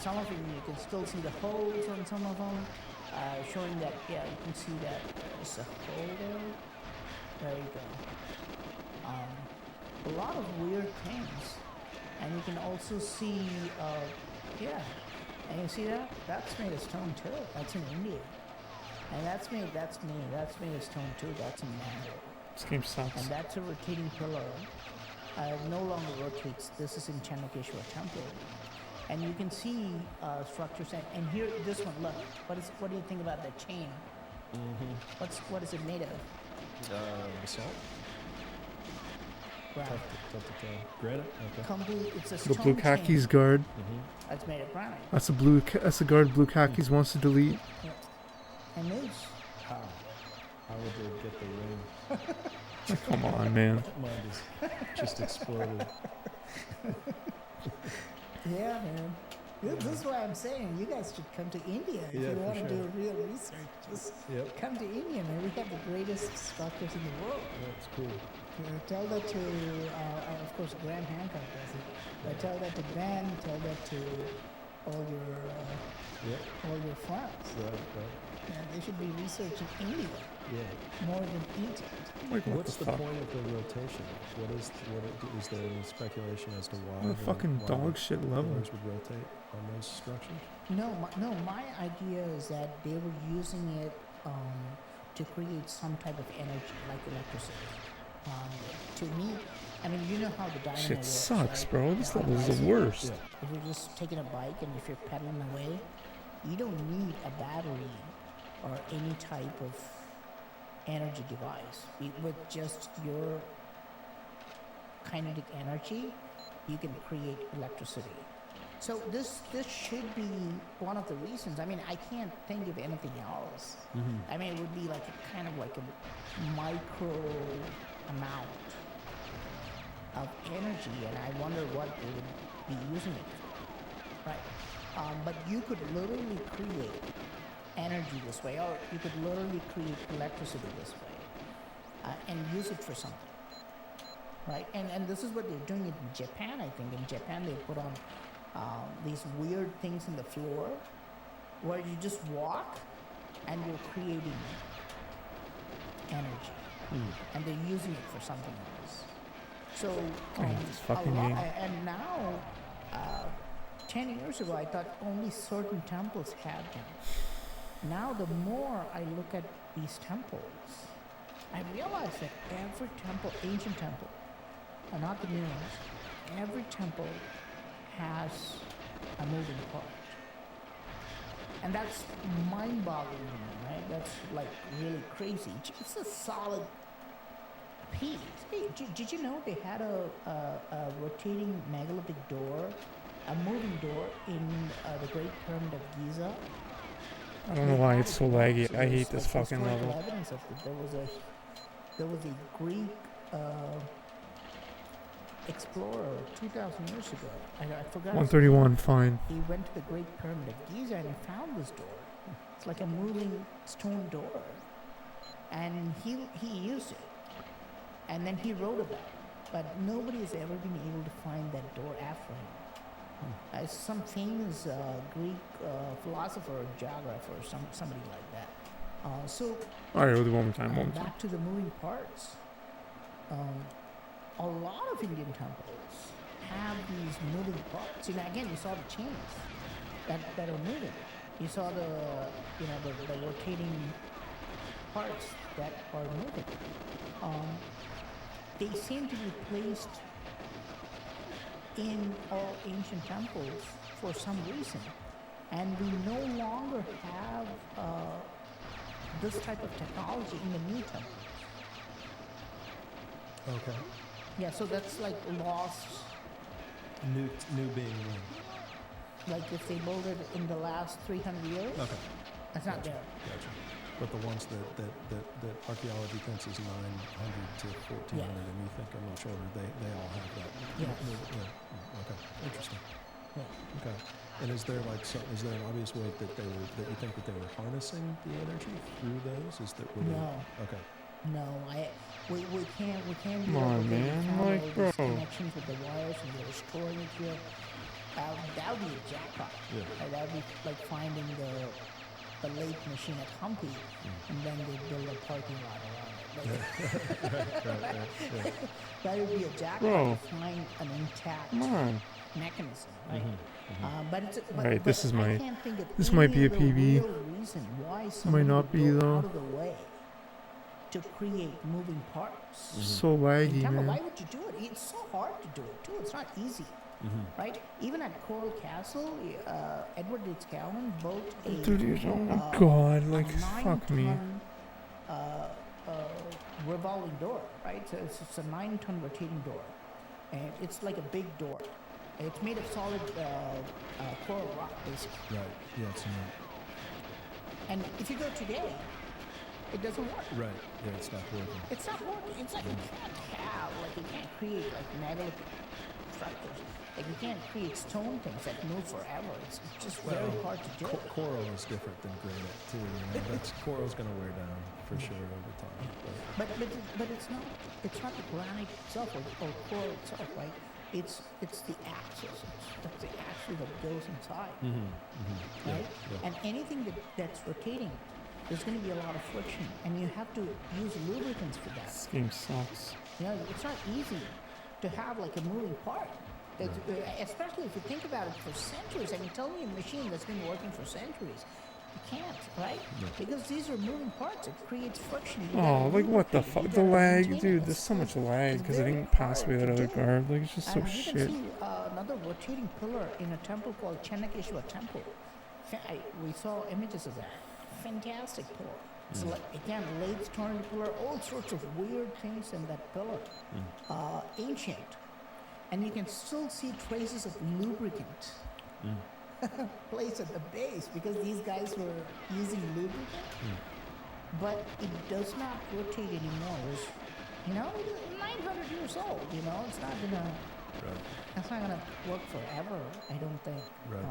Some of them you can still see the holes on some of them, showing that, yeah, you can see that there's a hole there. There you go. A lot of weird things. And you can also see, yeah, and you see that? That's made of stone too. That's in India. And that's made of stone too. That's in Mangalore. This game sucks. And that's a rotating pillar. No longer rotates. This is in Channakeshwar Temple. And you can see structures. And here, this one, look. What do you think about that chain? What is it made of? Basalt? Granite. Tough to tell. Granite? Okay. Complete, it's a The stone blue chain khakis guard. that's made of granite. That's the guard blue khakis wants to delete. And moves. How? How would they get the ring? Come on, man. Mine just exploded. Yeah, man. This is why I'm saying you guys should come to India if Yeah, you for want to sure. do real research. Just Yep. come to India, man. We have the greatest structures in the world. That's cool. Tell that to, of course, Graham Hancock does it. But tell that to Ben. Tell that to all Yep. your friends. Right. Yeah, they should be researching India Yeah. more than Egypt. Like, what What's the the fuck? point of the rotation? Is there any speculation as to why? What a fucking why dog the shit level. pillars would rotate on those structures? No, my idea is that they were using it to create some type of energy, like electricity. To me, I mean, you know how the dynamo Shit works, sucks, right? bro. This Yeah, level is the bicycle. worst. Yeah. If you're just taking a bike and if you're pedaling away, you don't need a battery or any type of energy device. With just your kinetic energy, you can create electricity. So this should be one of the reasons. I mean, I can't think of anything else. I mean, it would be like a kind of like a micro amount of energy, and I wonder what they would be using it for, right? But you could literally create energy this way, or you could literally create electricity this way, and use it for something, right? And this is what they're doing in Japan, I think. In Japan, they put on these weird things in the floor where you just walk and you're creating energy, and they're using it for something else. So, this fucking game. and now, 10 years ago, I thought only certain temples had them. Now, the more I look at these temples, I realize that every temple, ancient temple, not the new ones, every temple has a moving part. And that's mind-boggling to me, right? That's like really crazy. It's a solid piece. Hey, did you know they had a rotating megalithic door, a moving door in the Great Pyramid of Giza? I don't know why it's so laggy. I hate this fucking historical level. Evidence of it. There was a Greek explorer 2,000 years ago. I forgot. 131, fine. He went to the Great Pyramid of Giza and he found this door. It's like a moving stone door, and he used it, and then he wrote about it. But nobody has ever been able to find that door after him. Some famous Greek philosopher or geographer, or somebody like that. Alright, we'll do one more time. Back to the moving parts. A lot of Indian temples have these moving parts. Again, you saw the chains that are moving. You saw the rotating parts that are moving. They seem to be placed in all ancient temples for some reason, and we no longer have this type of technology in the new temples. Okay. Yeah, so that's like lost. New being when? Like if they built it in the last 300 years, Okay. that's not Gotcha. there. Gotcha. But the ones that archaeology thinks is 900 to 1400, Yeah. and you think are much older, they all have that. Yes. Yeah. Okay. Interesting. Yeah. Okay. And is there an obvious way that you think that they were harnessing the energy through those? No. Okay. No, we can't Come do on, it. They man, found all like, these bro. connections with the wires and they're storing it here. That would be a jackpot. Yeah. That would be like finding the lathe machine at Humpy, and then they build a parking lot around it. Right. That would be a jackpot Bro. to find an intact Come on. mechanism, right? But it's Right, this is I my- can't think of this any might be a other PB. real reason why somebody not would be, go though. out of the way to create moving parts. So In laggy, temple, man. why would you do it? It's so hard to do it too. It's not easy, right? Even at Coral Castle, Edward Yates Cowan built a Dude, oh my god, like, a fuck me. 9-ton, revolving door, right? So it's a 9-ton rotating door, and it's like a big door. It's made of solid coral rock, basically. Right. Yeah. It's And if you go today, it doesn't work. right. Yeah. It's not working. It's not working. It's like you can't create like megalithic structures. Like you can't create stone things that move forever. It's just very hard to do. Coral is different than granite too. That's coral's going to wear down for sure over time. But it's not the granite itself or coral itself, right? It's the axis. It's the axis that goes inside, right? Yeah. And anything that's rotating, there's going to be a lot of friction, and you have to use lubricants for that. This game sucks. It's not easy to have like a moving part. Especially if you think about it for centuries. I mean, tell me a machine that's been working for centuries. You can't, right? Because these are moving parts. It creates friction. You Oh, gotta like what the lubricate it. fuck? You The gotta lag, maintain dude. it. There's so much lag It's because I very didn't pass hard away that to other do. guard. Like, it's just so And you shit. can see another rotating pillar in a temple called Chennakeshwar Temple. We saw images of that. Fantastic pillar. It's like, again, lathe turning pillar, all sorts of weird things in that pillar. Ancient. And you can still see traces of lubricant placed at the base because these guys were using lubricant. But it does not rotate anymore. It's, 900 years old, it's not gonna, that's not gonna work forever, I don't think. Right.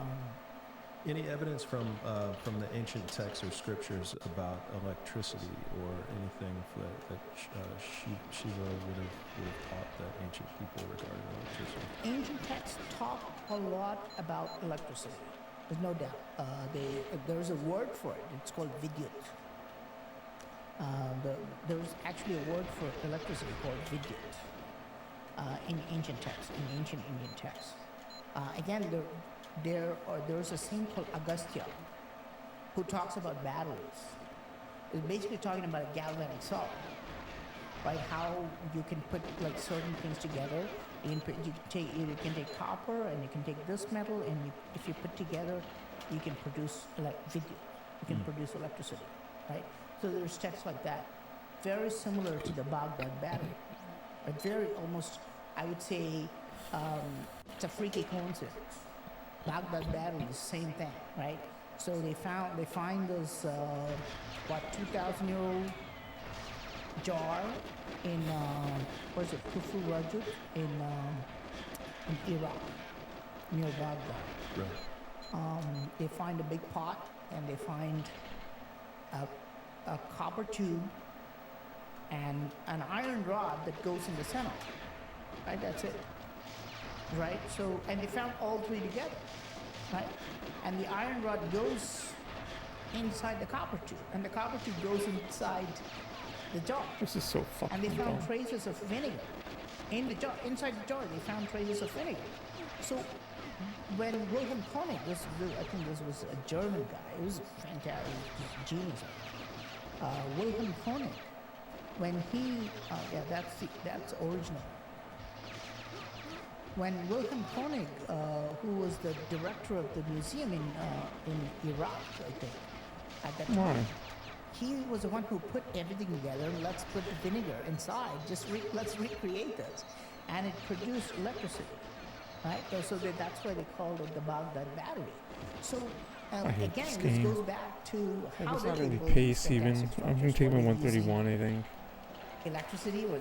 Any evidence from the ancient texts or scriptures about electricity or anything that Shiva would have taught that ancient people regarding electricity? Ancient texts talk a lot about electricity. There's no doubt. There's a word for it. It's called vidyut. There was actually a word for electricity called vidyut in ancient texts, in ancient Indian texts. Again, there's a saint called Agastya who talks about batteries. It's basically talking about a galvanic cell, right? How you can put like certain things together. You can take copper and you can take this metal, and if you put together, you can produce vidyut. You can produce electricity, right? So there's texts like that, very similar to the Baghdad battery, but very almost, I would say, it's a freaky coincidence. Baghdad battery is the same thing, right? So they find this 2,000-year-old jar in Kufu Rajut in Iraq, near Baghdad. Right. They find a big pot, and they find a copper tube and an iron rod that goes in the center. Right, that's it. Right, so, and they found all three together. Right, and the iron rod goes inside the copper tube, and the copper tube goes inside the jar. This is so fucking And they found dumb. traces of vinegar in the jar. Inside the jar, they found traces of vinegar. So when Wilhelm Koenig, I think this was a German guy, it was fantastic, genius. Wilhelm Koenig, when he, that's original. When Wilhelm Koenig, who was the director of the museum in Iraq, I think, at that time, he was the one who put everything together. Let's put the vinegar inside. Let's recreate this, and it produced electricity, right? So that's why they called it the Baghdad battery. So again, this goes back to how It's did not they any build pace these even. fantastic I'm gonna structures? take my Were they using 131, I think. electricity, or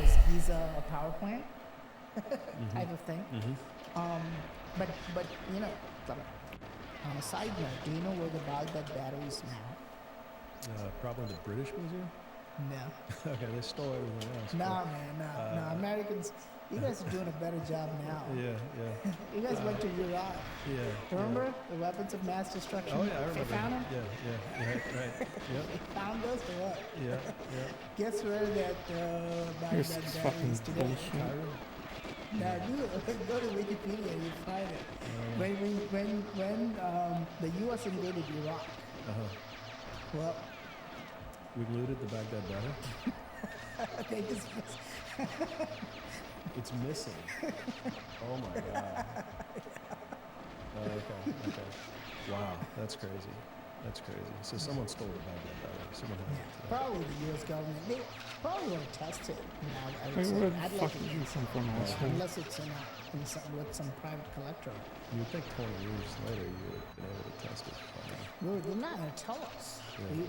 was Giza a power plant type of thing? But you know, on a side note, do you know where the Baghdad battery is now? Probably the British Museum. No. Okay, they stole everything else. No, man, no. Americans, you guys are doing a better job now. Yeah. You guys went to Iraq. Yeah. Remember the weapons of mass destruction? Oh yeah, I remember. They found them? Yeah. Right. Yep. They found those or what? Yeah. Guess where that This Baghdad is battery fucking is today? bullshit. Now, go to Wikipedia and you find it. When the U.S. invaded Iraq, well, We looted the Baghdad battery. they just It's missing. Oh my god. Okay. Wow, that's crazy. That's crazy. So someone stole the Baghdad battery. Someone has it. probably the U.S. government. They probably want to test it. I would Like, say. where the I'd fuck like to did you come from, know, asshole? unless it's with some private collector. You would think 20 years later you would have been able to test it. They're not going to tell us. Yeah.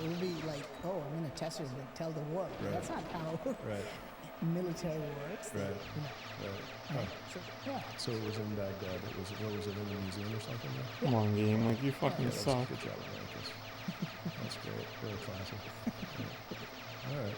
It would be like, oh, I'm going to test it and tell the world. Right. That's not how Right. military works. Right. Right. So, yeah. So it was in Baghdad. What was it, in the museum or something? There? Come on, game. Like, you fucking That's suck. good job, Americans. That's great. Really classy. All right.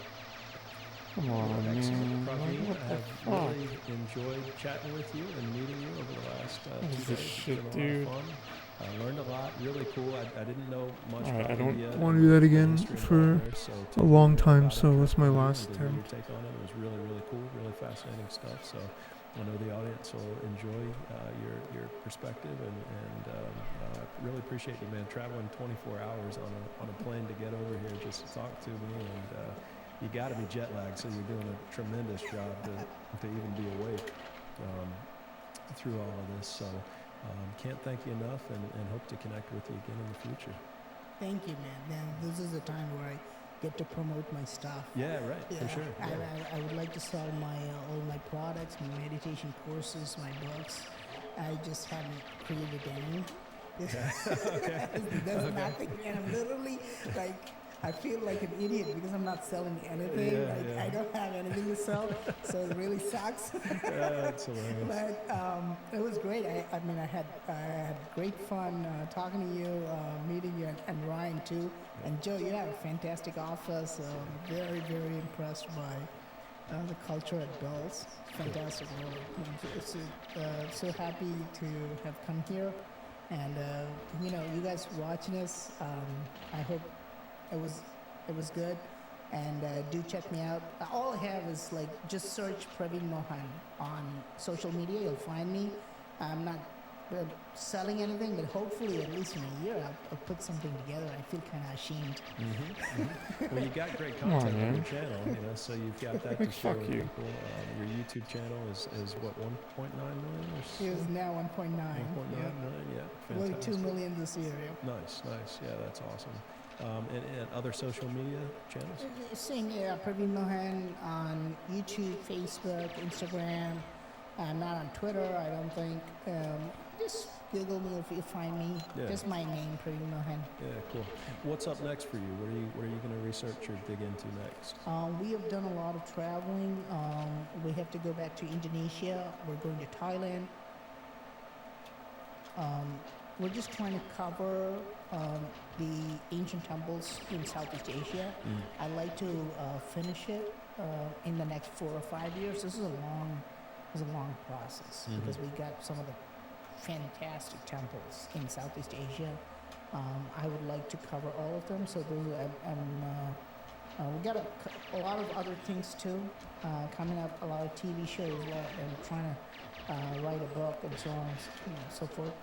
Come on, Excellent. man. Like, Praveen, what I the have fuck? really enjoyed chatting with you and meeting you over the last What 2 is days. this It's shit, been a dude? lot of fun. I learned a lot. Really cool. I didn't know much Alright, about I don't India wanna and do that the again history for involved there, so to a long hear time, about it so from that's my you last and to hear attempt. your take on it was really, really cool, really fascinating stuff. So I know the audience will enjoy your perspective, and really appreciate you, man. Traveling 24 hours on a plane to get over here just to talk to me, and you got to be jet lagged, so you're doing a tremendous job to even be awake through all of this. So can't thank you enough, and hope to connect with you again in the future. Thank you, man. Then this is the time where I get to promote my stuff. Yeah, right, for sure. Yeah. I would like to sell my all my products, my meditation courses, my books. I just haven't created any. Okay. There's nothing, man. I'm literally like, I feel like an idiot because I'm not selling anything. Yeah. I don't have anything to sell, so it really sucks. That's hilarious. But it was great. I mean, I had great fun talking to you, meeting you, and Ryan too. And Joe, you have a fantastic office. Very, very impressed by the culture at Bell's. Fantastic, really. So happy to have come here. And you guys watching us, I hope it was it was good. And do check me out. All I have is like just search Praveen Mohan on social media. You'll find me. I'm not selling anything, but hopefully at least in a year I'll put something together. I feel kind of ashamed. Well, you got great Come on, content on man. your channel, you know, so you've got that Like, to share fuck with you. people. Your YouTube channel is what, 1.9 million or so? It is now 1.9. 1.9 Yeah. million, yeah, Really fantastic. 2 million this year. Yeah. Nice, yeah, that's awesome. And other social media channels? Same, yeah. Praveen Mohan on YouTube, Facebook, Instagram. Not on Twitter, I don't think. Just Google me if you find me. Yeah. Just my name, Praveen Mohan. Yeah, cool. What's up next for you? What are you going to research or dig into next? We have done a lot of traveling. We have to go back to Indonesia. We're going to Thailand. We're just trying to cover the ancient temples in Southeast Asia. I'd like to finish it in the next 4 or 5 years. This is a long process because we got some of the fantastic temples in Southeast Asia. I would like to cover all of them. So those, we got a lot of other things too coming up. A lot of TV shows, and trying to write a book and so on, and so forth.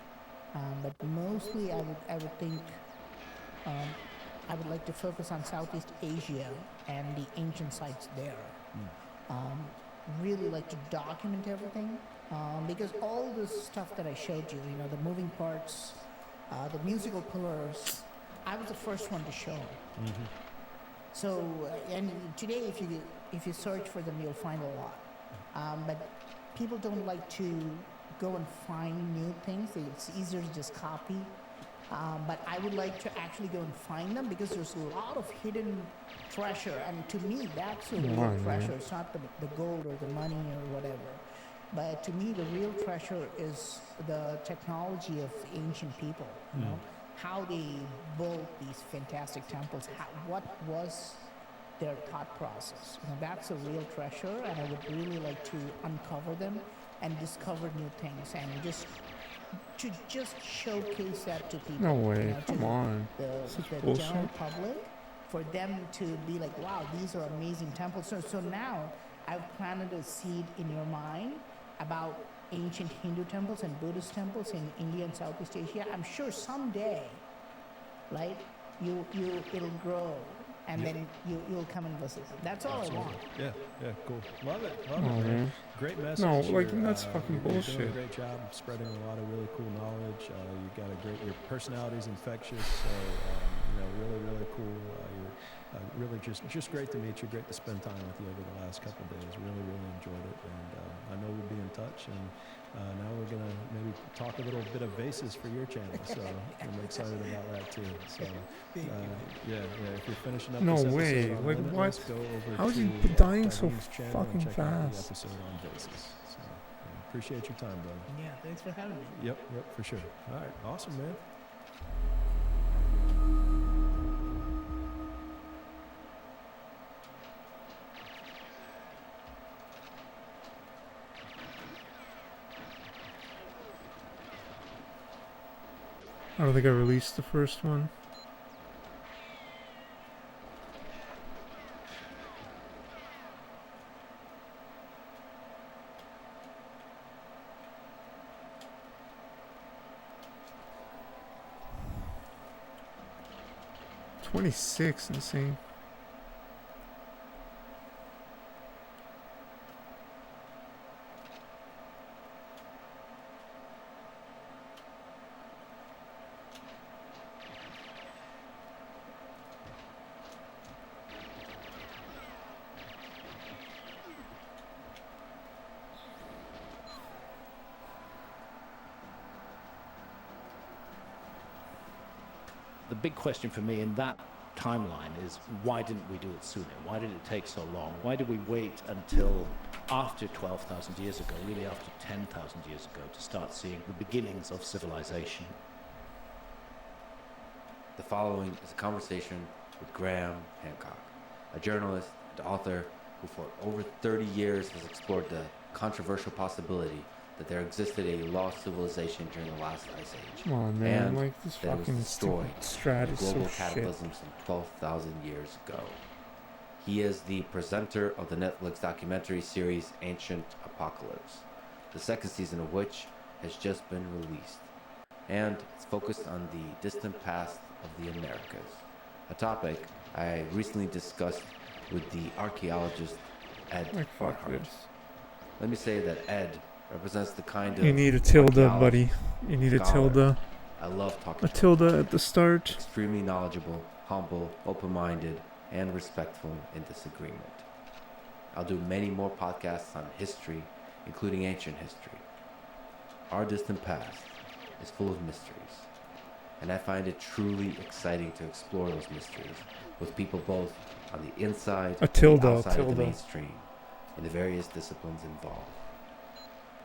But mostly, I would think I would like to focus on Southeast Asia and the ancient sites there. Really like to document everything because all this stuff that I showed you, the moving parts, the musical pillars, I was the first one to show. So, and today, if you search for them, you'll find a lot. But people don't like to go and find new things. It's easier to just copy. But I would like to actually go and find them because there's a lot of hidden treasure. And to me, that's the real treasure. It's not the gold or the money or whatever. But to me, the real treasure is the technology of ancient people. You know, how they built these fantastic temples. What was their thought process? That's a real treasure, and I would really like to uncover them and discover new things, and just showcase that to people. No way, to come on. The bullshit. general public, for them to be like, wow, these are amazing temples. So now I've planted a seed in your mind about ancient Hindu temples and Buddhist temples in India and Southeast Asia. I'm sure someday, right, it'll grow, and then you'll come and visit. That's all I want. Yeah, cool. Love it, Oh, man. man. Great message. No, like, You're, that's fucking you're doing bullshit. a great job spreading a lot of really cool knowledge. You got your personality's infectious, so, really cool. You're really just great to meet you. Great to spend time with you over the last couple of days. Really enjoyed it, and I know we'll be in touch. And now we're gonna maybe talk a little bit of vases for your channel. So I'm excited about that too. So if you're finishing up No this episode way. on Like, Limitless, what? go over How is to he dying so Daveen's channel and fucking check out the fast? episode on vases. So appreciate your time, brother. Yeah, thanks for having me. Yep, for sure. All right, awesome, man. I don't think I released the first one. $26, insane. The big question for me in that timeline is, why didn't we do it sooner? Why did it take so long? Why did we wait until after 12,000 years ago, really after 10,000 years ago, to start seeing the beginnings of civilization? The following is a conversation with Graham Hancock, a journalist and author who for over 30 years has explored the controversial possibility that there existed a lost civilization during the last ice age. Come on, man. And Like, this that it was fucking destroyed strat in is global so shit. cataclysm some 12,000 years ago. He is the presenter of the Netflix documentary series Ancient Apocalypse, the second season of which has just been released. And it's focused on the distant past of the Americas, a topic I recently discussed with the archaeologist Ed Like, fuck Farhart. this. Let me say that Ed represents the kind of You need a tilde, archaeologist, buddy. You need a scholar tilde. I love talking A to. tilde at the start. Extremely knowledgeable, humble, open-minded, and respectful in disagreement. I'll do many more podcasts on history, including ancient history. Our distant past is full of mysteries, and I find it truly exciting to explore those mysteries with people both on the inside A tilde, and the outside of the tilde. mainstream in the various disciplines involved.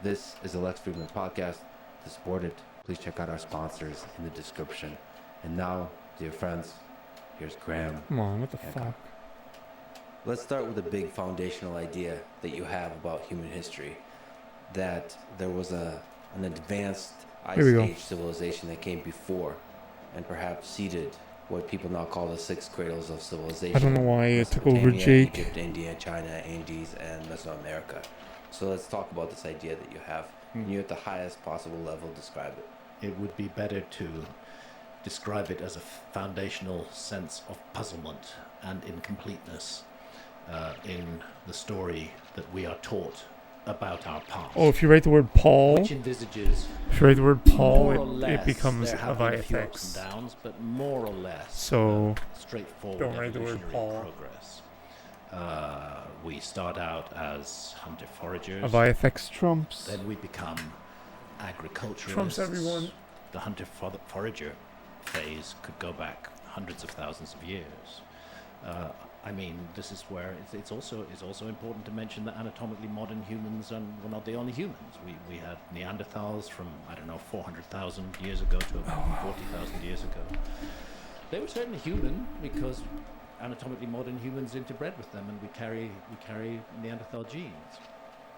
This is the Lex Friedman Podcast. To support it, please check out our sponsors in the description. And now, dear friends, here's Graham. Come on, what the Hancock. fuck? Let's start with a big foundational idea that you have about human history, that there was an advanced Ice Here we go. Age civilization that came before and perhaps seeded what people now call the six cradles of civilization. I don't know why it took over Mesopotamia, Jake. Egypt, India, China, Andes, and Mesoamerica. So let's talk about this idea that you have. And you at the highest possible level describe it. It would be better to describe it as a foundational sense of puzzlement and incompleteness in the story that we are taught about our past. Oh, if you write the word Paul, Which envisages if you write the word Paul, more or less, it becomes there a have been a few ups VFX. and downs, but more or less So, straightforward don't write the word evolutionary Paul. progress. We start out as hunter-foragers. A VFX trumps. Then we become agriculturalists. Trumps everyone. The hunter-forager phase could go back hundreds of thousands of years. I mean, this is where it's also important to mention that anatomically modern humans were not the only humans. We had Neanderthals from, 400,000 years ago to about 40,000 years ago. They were certainly human because anatomically modern humans interbred with them, and we carry Neanderthal genes.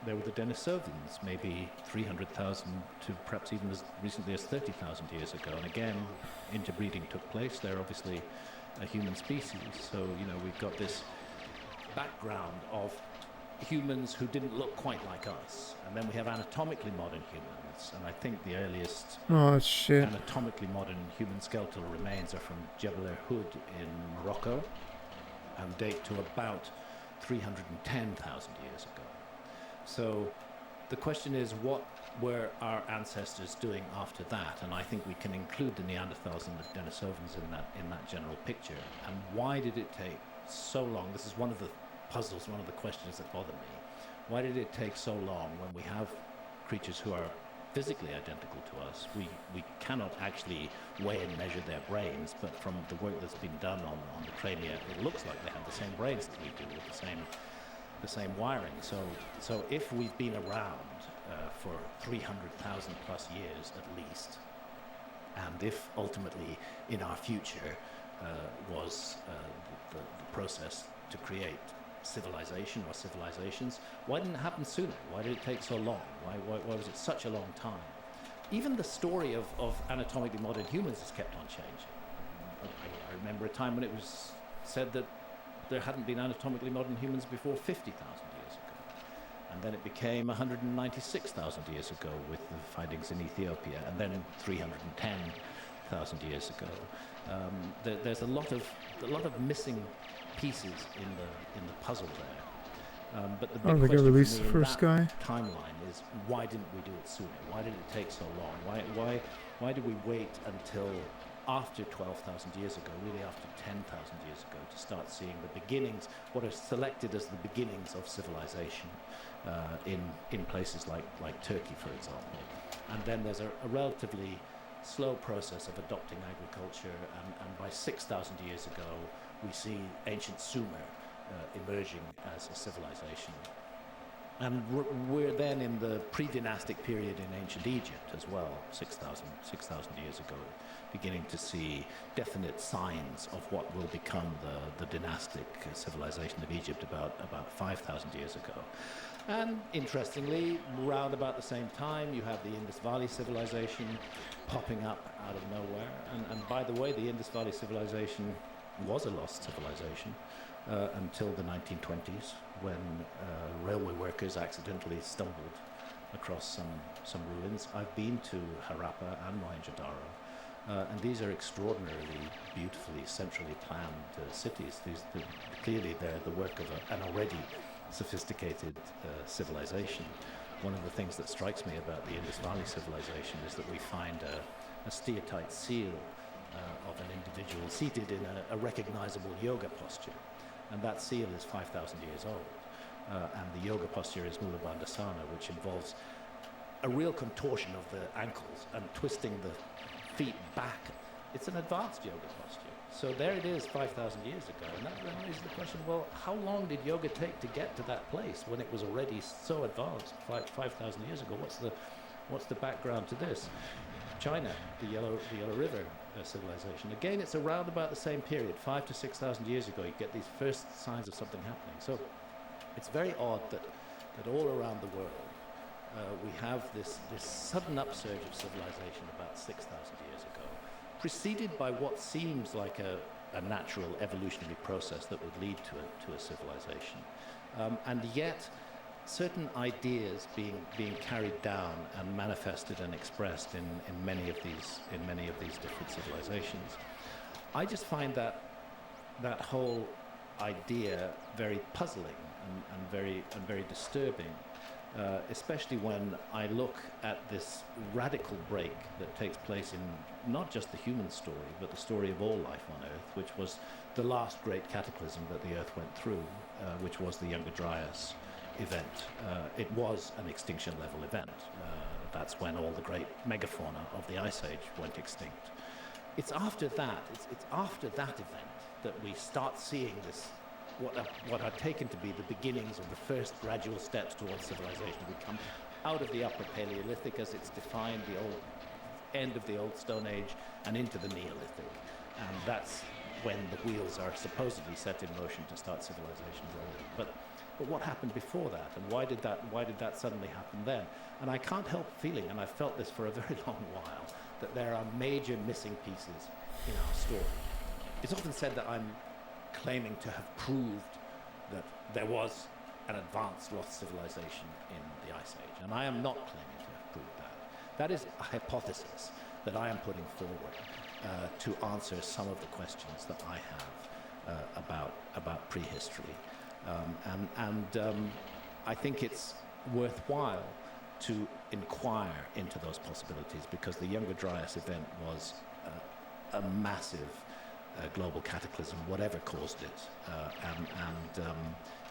There were the Denisovans, maybe 300,000 to perhaps even as recently as 30,000 years ago. And again, interbreeding took place. They're obviously a human species. So, we've got this background of humans who didn't look quite like us. And then we have anatomically modern humans. And I think the earliest Oh, shit. anatomically modern human skeletal remains are from Jebel Hood in Morocco and date to about 310,000 years ago. So the question is, what were our ancestors doing after that? And I think we can include the Neanderthals and the Denisovans in that general picture. And why did it take so long? This is one of the puzzles, one of the questions that bother me. Why did it take so long when we have creatures who are physically identical to us? We cannot actually weigh and measure their brains, but from the work that's been done on the crania, it looks like they have the same brains as we do, with the same wiring. So if we've been around for 300,000 plus years at least, and if ultimately in our future was the process to create civilization or civilizations, why didn't it happen sooner? Why did it take so long? Why was it such a long time? Even the story of anatomically modern humans has kept on changing. I remember a time when it was said that there hadn't been anatomically modern humans before 50,000 years ago. And then it became 196,000 years ago with the findings in Ethiopia, and then 310,000 years ago. There's a lot of missing pieces in the puzzle there. But the big Oh, they question got for released me the in first that guy. timeline is, why didn't we do it sooner? Why did it take so long? Why did we wait until after 12,000 years ago, really after 10,000 years ago, to start seeing the beginnings, what are selected as the beginnings of civilization in places like Turkey, for example. And then there's a relatively slow process of adopting agriculture, and by 6,000 years ago, we see ancient Sumer emerging as a civilization. And we're then in the pre-dynastic period in ancient Egypt as well, 6,000 years ago, beginning to see definite signs of what will become the dynastic civilization of Egypt about 5,000 years ago. And interestingly, round about the same time, you have the Indus Valley civilization popping up out of nowhere. And by the way, the Indus Valley civilization was a lost civilization until the 1920s, when railway workers accidentally stumbled across some ruins. I've been to Harappa and Mohenjo-daro, and these are extraordinarily beautifully centrally planned cities. Clearly they're the work of an already sophisticated civilization. One of the things that strikes me about the Indus Valley civilization is that we find a steatite seal of an individual seated in a recognizable yoga posture, and that seal is 5,000 years old. And the yoga posture is Mula Bandhasana, which involves a real contortion of the ankles and twisting the feet back. It's an advanced yoga posture. So there it is 5,000 years ago, and that then raises the question, well, how long did yoga take to get to that place when it was already so advanced 5,000 years ago? What's the background to this? China, the Yellow River civilization. Again, it's around about the same period, 5,000 to 6,000 years ago, you get these first signs of something happening. So it's very odd that all around the world we have this sudden upsurge of civilization about 6,000 years ago, preceded by what seems like a natural evolutionary process that would lead to a civilization. And yet, certain ideas being carried down and manifested and expressed in many of these different civilizations. I just find that whole idea very puzzling and very disturbing, especially when I look at this radical break that takes place in not just the human story, but the story of all life on Earth, which was the last great cataclysm that the Earth went through, which was the Younger Dryas event. It was an extinction level event. That's when all the great megafauna of the Ice Age went extinct. It's after that, it's after that event that we start seeing this, what are taken to be the beginnings of the first gradual steps towards civilization. We come out of the Upper Paleolithic as it's defined, the old end of the Old Stone Age, and into the Neolithic. And that's when the wheels are supposedly set in motion to start civilization rolling. But what happened before that, and why did that suddenly happen then? And I can't help feeling, and I've felt this for a very long while, that there are major missing pieces in our story. It's often said that I'm claiming to have proved that there was an advanced lost civilization in the Ice Age, and I am not claiming to have proved that. That is a hypothesis that I am putting forward to answer some of the questions that I have about prehistory. I think it's worthwhile to inquire into those possibilities, because the Younger Dryas event was a massive global cataclysm, whatever caused it,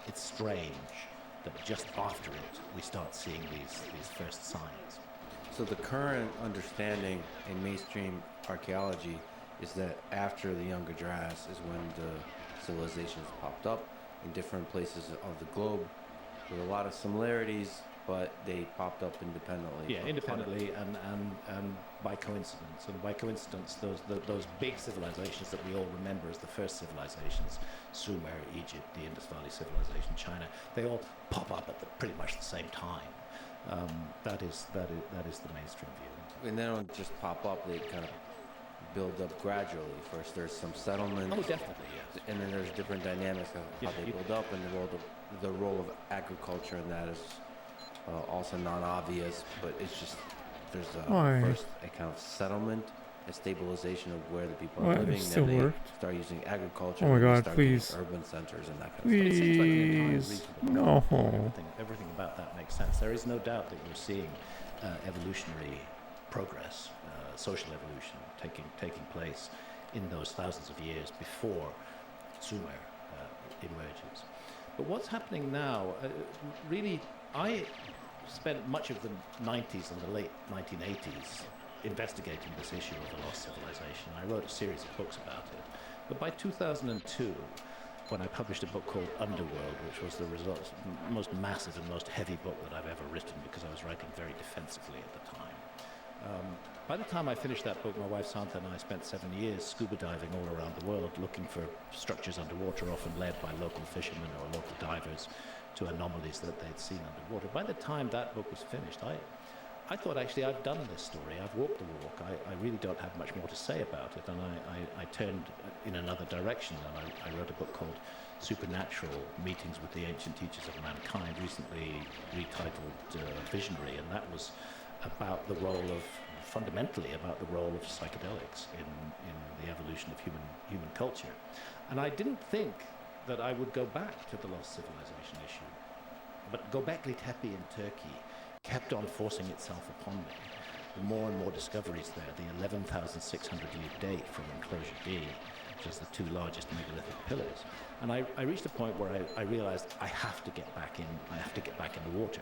it's strange that just after it we start seeing these first signs. So the current understanding in mainstream archaeology is that after the Younger Dryas is when the civilizations popped up in different places of the globe with a lot of similarities, but they popped up independently. Yeah, independently and by coincidence. And by coincidence, those big civilizations that we all remember as the first civilizations, Sumer, Egypt, the Indus Valley civilization, China, they all pop up at pretty much the same time. That is the mainstream view. And they don't just pop up, they kind of build up gradually. First there's some settlement. Oh, definitely, yes. And then there's different dynamics of how they build up, and the role of agriculture in that is also non-obvious, but it's just there's first a kind of settlement, a stabilization of where the people are living, then they start using agriculture, oh my God, start please. urban centers and that kind Please. of stuff. It seems like an entirely reasonable No. everything about that makes sense. There is no doubt that we're seeing evolutionary progress, social evolution taking place in those thousands of years before Sumer emerges. But what's happening now, really, I spent much of the 90s and the late 1980s investigating this issue of the lost civilization. I wrote a series of books about it. But by 2002, when I published a book called Underworld, which was the most massive and most heavy book that I've ever written, because I was writing very defensively at the time, By the time I finished that book, my wife Santa and I spent 7 years scuba diving all around the world, looking for structures underwater, often led by local fishermen or local divers to anomalies that they'd seen underwater. By the time that book was finished, I thought, actually, I've done this story. I've walked the walk. I really don't have much more to say about it. And I turned in another direction, and I wrote a book called Supernatural: Meetings with the Ancient Teachers of Mankind, recently retitled Visionary, and that was about the role of, fundamentally about the role of psychedelics in the evolution of human culture. And I didn't think that I would go back to the lost civilization issue. But Göbekli Tepe in Turkey kept on forcing itself upon me. The more and more discoveries there, the 11,600-year date from Enclosure D, which is the two largest megalithic pillars. And I reached a point where I realized I have to get back in. I have to get back in the water,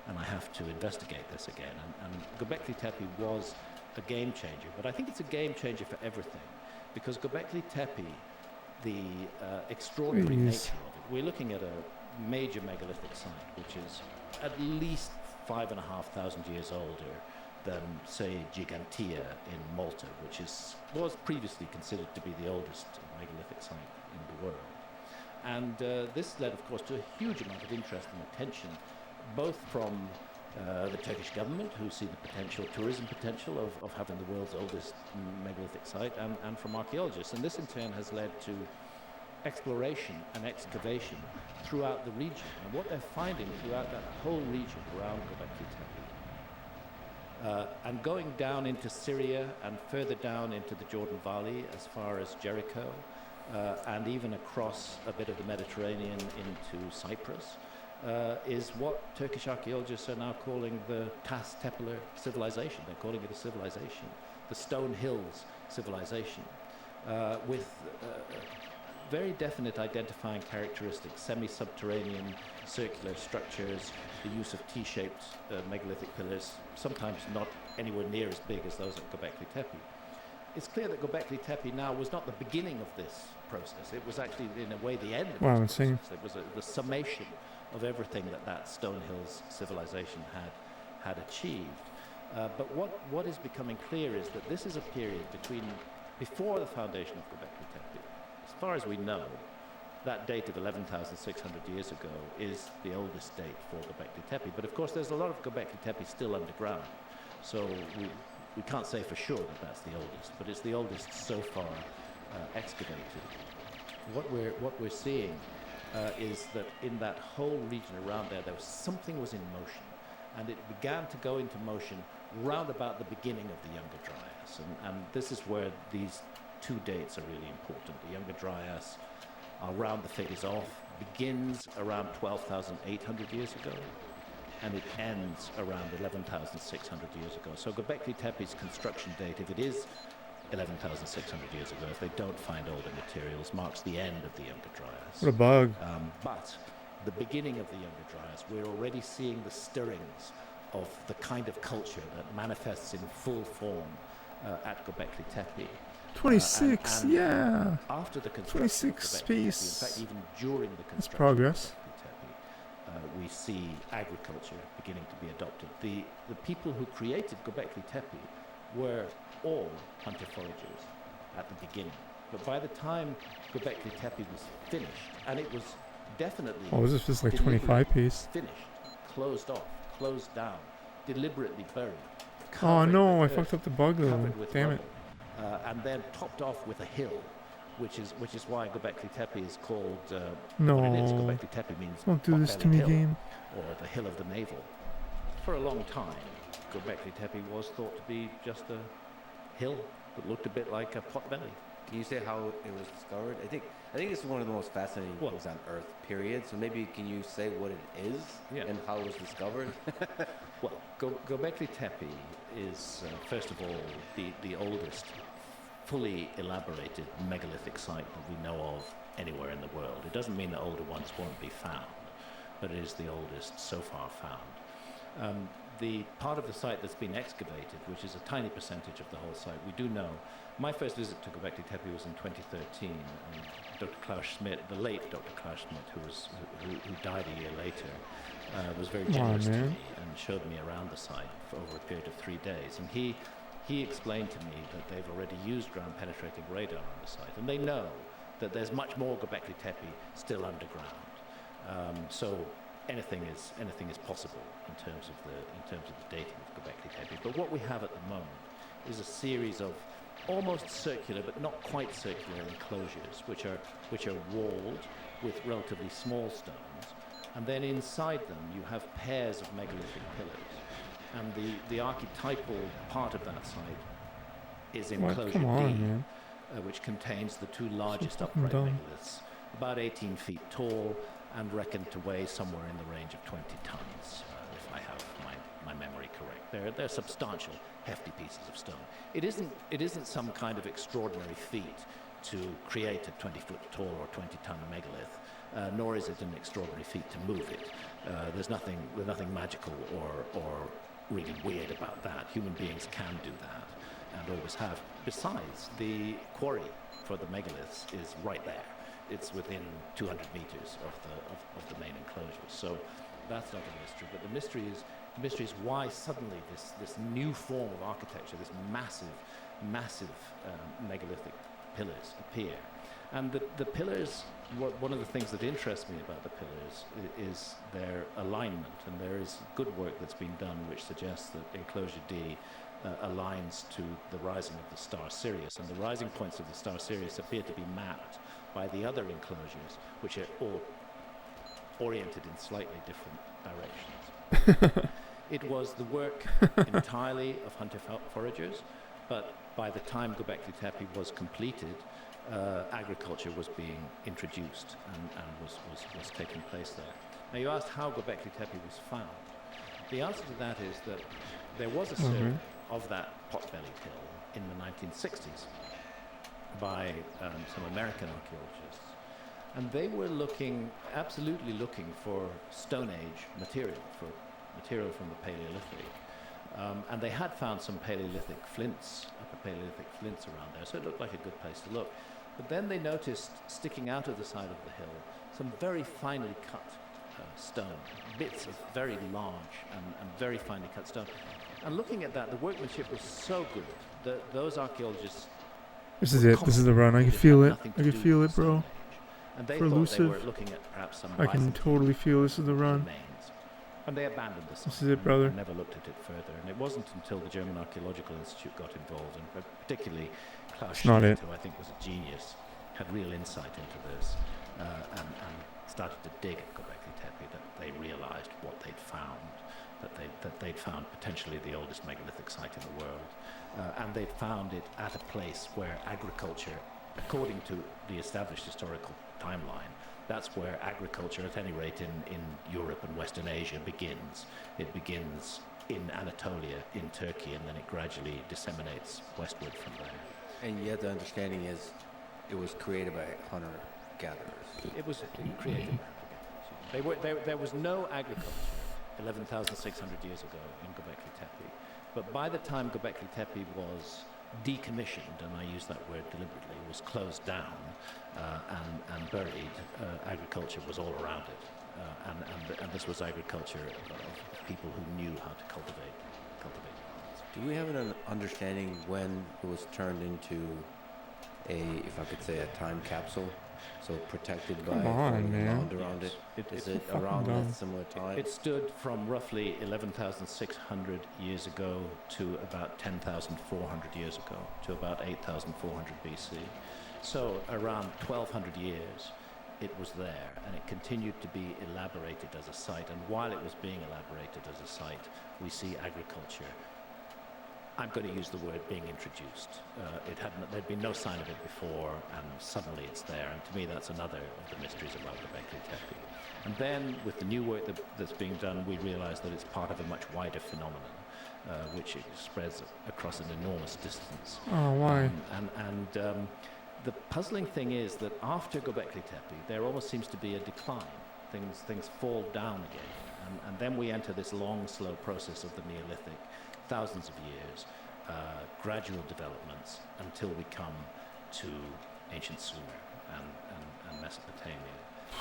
and I have to investigate this again. And Göbekli Tepe was a game changer, but I think it's a game changer for everything, because Göbekli Tepe, the extraordinary nature of it, we're looking at a major megalithic site, which is at least 5,500 years older than, say, Gigantea in Malta, which was previously considered to be the oldest megalithic site in the world. And this led, of course, to a huge amount of interest and attention, both from the Turkish government, who see the tourism potential of having the world's oldest megalithic site, and from archaeologists. And this, in turn, has led to exploration and excavation throughout the region. And what they're finding throughout that whole region around Göbekli Tepe, and going down into Syria and further down into the Jordan Valley as far as Jericho, and even across a bit of the Mediterranean into Cyprus, is what Turkish archaeologists are now calling the Tas Tepeler civilization. They're calling it a civilization, the Stone Hills civilization, with very definite identifying characteristics: semi-subterranean circular structures, the use of T-shaped megalithic pillars, sometimes not anywhere near as big as those at Göbekli Tepe. It's clear that Göbekli Tepe now was not the beginning of this process. It was actually, in a way, the end of this process. It was the summation of everything that Stone Hills civilization had achieved. But what is becoming clear is that this is a period before the foundation of Göbekli Tepe. As far as we know, that date of 11,600 years ago is the oldest date for Göbekli Tepe. But of course, there's a lot of Göbekli Tepe still underground, so we can't say for sure that that's the oldest, but it's the oldest so far excavated. What we're seeing is that in that whole region around there something was in motion, and it began to go into motion round about the beginning of the Younger Dryas, and this is where these two dates are really important. The Younger Dryas, I'll round the figures off, begins around 12,800 years ago, and it ends around 11,600 years ago. So Göbekli Tepe's construction date, if it is 11,600 years ago, if they don't find older materials, marks the end of the Younger Dryas. What a bug. But the beginning of the Younger Dryas, we're already seeing the stirrings of the kind of culture that manifests in full form at Göbekli Tepe. 26, and yeah. After the construction 26 of Göbekli Tepe, in piece. fact, even during the That's construction progress. of Göbekli Tepe, we see agriculture beginning to be adopted. The people who created Göbekli Tepe were all hunter foragers at the beginning. But by the time Göbekli Tepe was finished, and it was definitely Oh, was this just like 25 piece? finished, closed off, closed down, deliberately buried. Oh covered no, I with fucked earth, up the bug though. covered with Damn it. rubble, and then topped off with a hill, which is why Göbekli Tepe is called No. what it is. Göbekli Tepe means Don't do this to Potbelly me, Hill, game. or the Hill of the Navel. For a long time, Göbekli Tepe was thought to be just a hill that looked a bit like a potbelly. Can you say how it was discovered? I think this is one of the most fascinating things on Earth, period. So maybe can you say what it is and how it was discovered? Well, Göbekli Tepe is, first of all, the oldest fully elaborated megalithic site that we know of anywhere in the world. It doesn't mean that older ones won't be found, but it is the oldest so far found. The part of the site that's been excavated, which is a tiny percentage of the whole site, we do know. My first visit to Göbekli Tepe was in 2013, and Dr. Klaus Schmidt, the late Dr. Klaus Schmidt, who died a year later, was very generous to me and showed me around the site for over a period of 3 days. And he explained to me that they've already used ground-penetrating radar on the site, and they know that there's much more Göbekli Tepe still underground. So anything is possible in terms of the dating of Göbekli Tepe. But what we have at the moment is a series of almost circular but not quite circular enclosures, which are walled with relatively small stones, and then inside them you have pairs of megalithic pillars. And the archetypal part of that site is enclosure Come on, D, man. Which contains the two largest fucking upright dumb. megaliths, about 18 feet tall and reckoned to weigh somewhere in the range of 20 tons, if I have my memory correct. They're substantial, hefty pieces of stone. It isn't some kind of extraordinary feat to create a 20-foot tall or 20-ton megalith, nor is it an extraordinary feat to move it. There's nothing magical or really weird about that. Human beings can do that and always have. Besides, the quarry for the megaliths is right there. It's within 200 meters of the main enclosure. So that's not a mystery. But the mystery is why suddenly this new form of architecture, this massive megalithic pillars appear. And the pillars, one of the things that interests me about the pillars is their alignment, and there is good work that's been done which suggests that enclosure D aligns to the rising of the star Sirius, and the rising points of the star Sirius appear to be mapped by the other enclosures, which are all oriented in slightly different directions. It was the work entirely of hunter-foragers, but by the time Göbekli Tepe was completed, agriculture was being introduced and was taking place there. Now, you asked how Göbekli Tepe was found. The answer to that is that there was a survey of that pot-bellied hill in the 1960s by some American archaeologists, and they were absolutely looking for Stone Age material, for material from the Paleolithic. And they had found some Paleolithic flints, upper Paleolithic flints around there, so it looked like a good place to look. But then they noticed, sticking out of the side of the hill, some very finely cut stone, bits of very large and very finely cut stone. And looking at that, the workmanship was so good that those archaeologists... This is it. This is the run. I can feel it. I can feel it, bro. And they For thought they were elusive, looking at perhaps some I can totally feel this is the run. remains. And they abandoned the site. This is it, brother. And never looked at it further. And it wasn't until the German Archaeological Institute got involved, and particularly Klaus It's not Schmidt, it. who I think was a genius, had real insight into this, and started to dig at Göbekli Tepe, that they realized what they'd found, that they'd found potentially the oldest megalithic site in the world. And they'd found it at a place where agriculture, according to the established historical timeline, that's where agriculture, at any rate in Europe and Western Asia, begins. It begins in Anatolia, in Turkey, and then it gradually disseminates westward from there. And yet the understanding is it was created by hunter-gatherers. It was created by hunter-gatherers. There was no agriculture 11,600 years ago in Göbekli Tepe. But by the time Göbekli Tepe was decommissioned, and I use that word deliberately, was closed down and buried, agriculture was all around it. And this was agriculture of people who knew how to cultivate lands. Do we have an understanding when it was turned into if I could say, a time capsule? So protected by Come on, man. mound around it. Is it fucking around dumb. that similar time? It stood from roughly 11,600 years ago to about 10,400 years ago, to about 8,400 BC. So around 1,200 years, it was there, and it continued to be elaborated as a site. And while it was being elaborated as a site, we see agriculture. I'm going to use the word being introduced. There'd been no sign of it before, and suddenly it's there. And to me, that's another of the mysteries about Göbekli Tepe. And then, with the new work that's being done, we realize that it's part of a much wider phenomenon, which spreads across an enormous distance. Oh, why? The puzzling thing is that after Göbekli Tepe, there almost seems to be a decline. Things fall down again, and then we enter this long, slow process of the Neolithic, thousands of years, gradual developments until we come to ancient Sumer and Mesopotamia.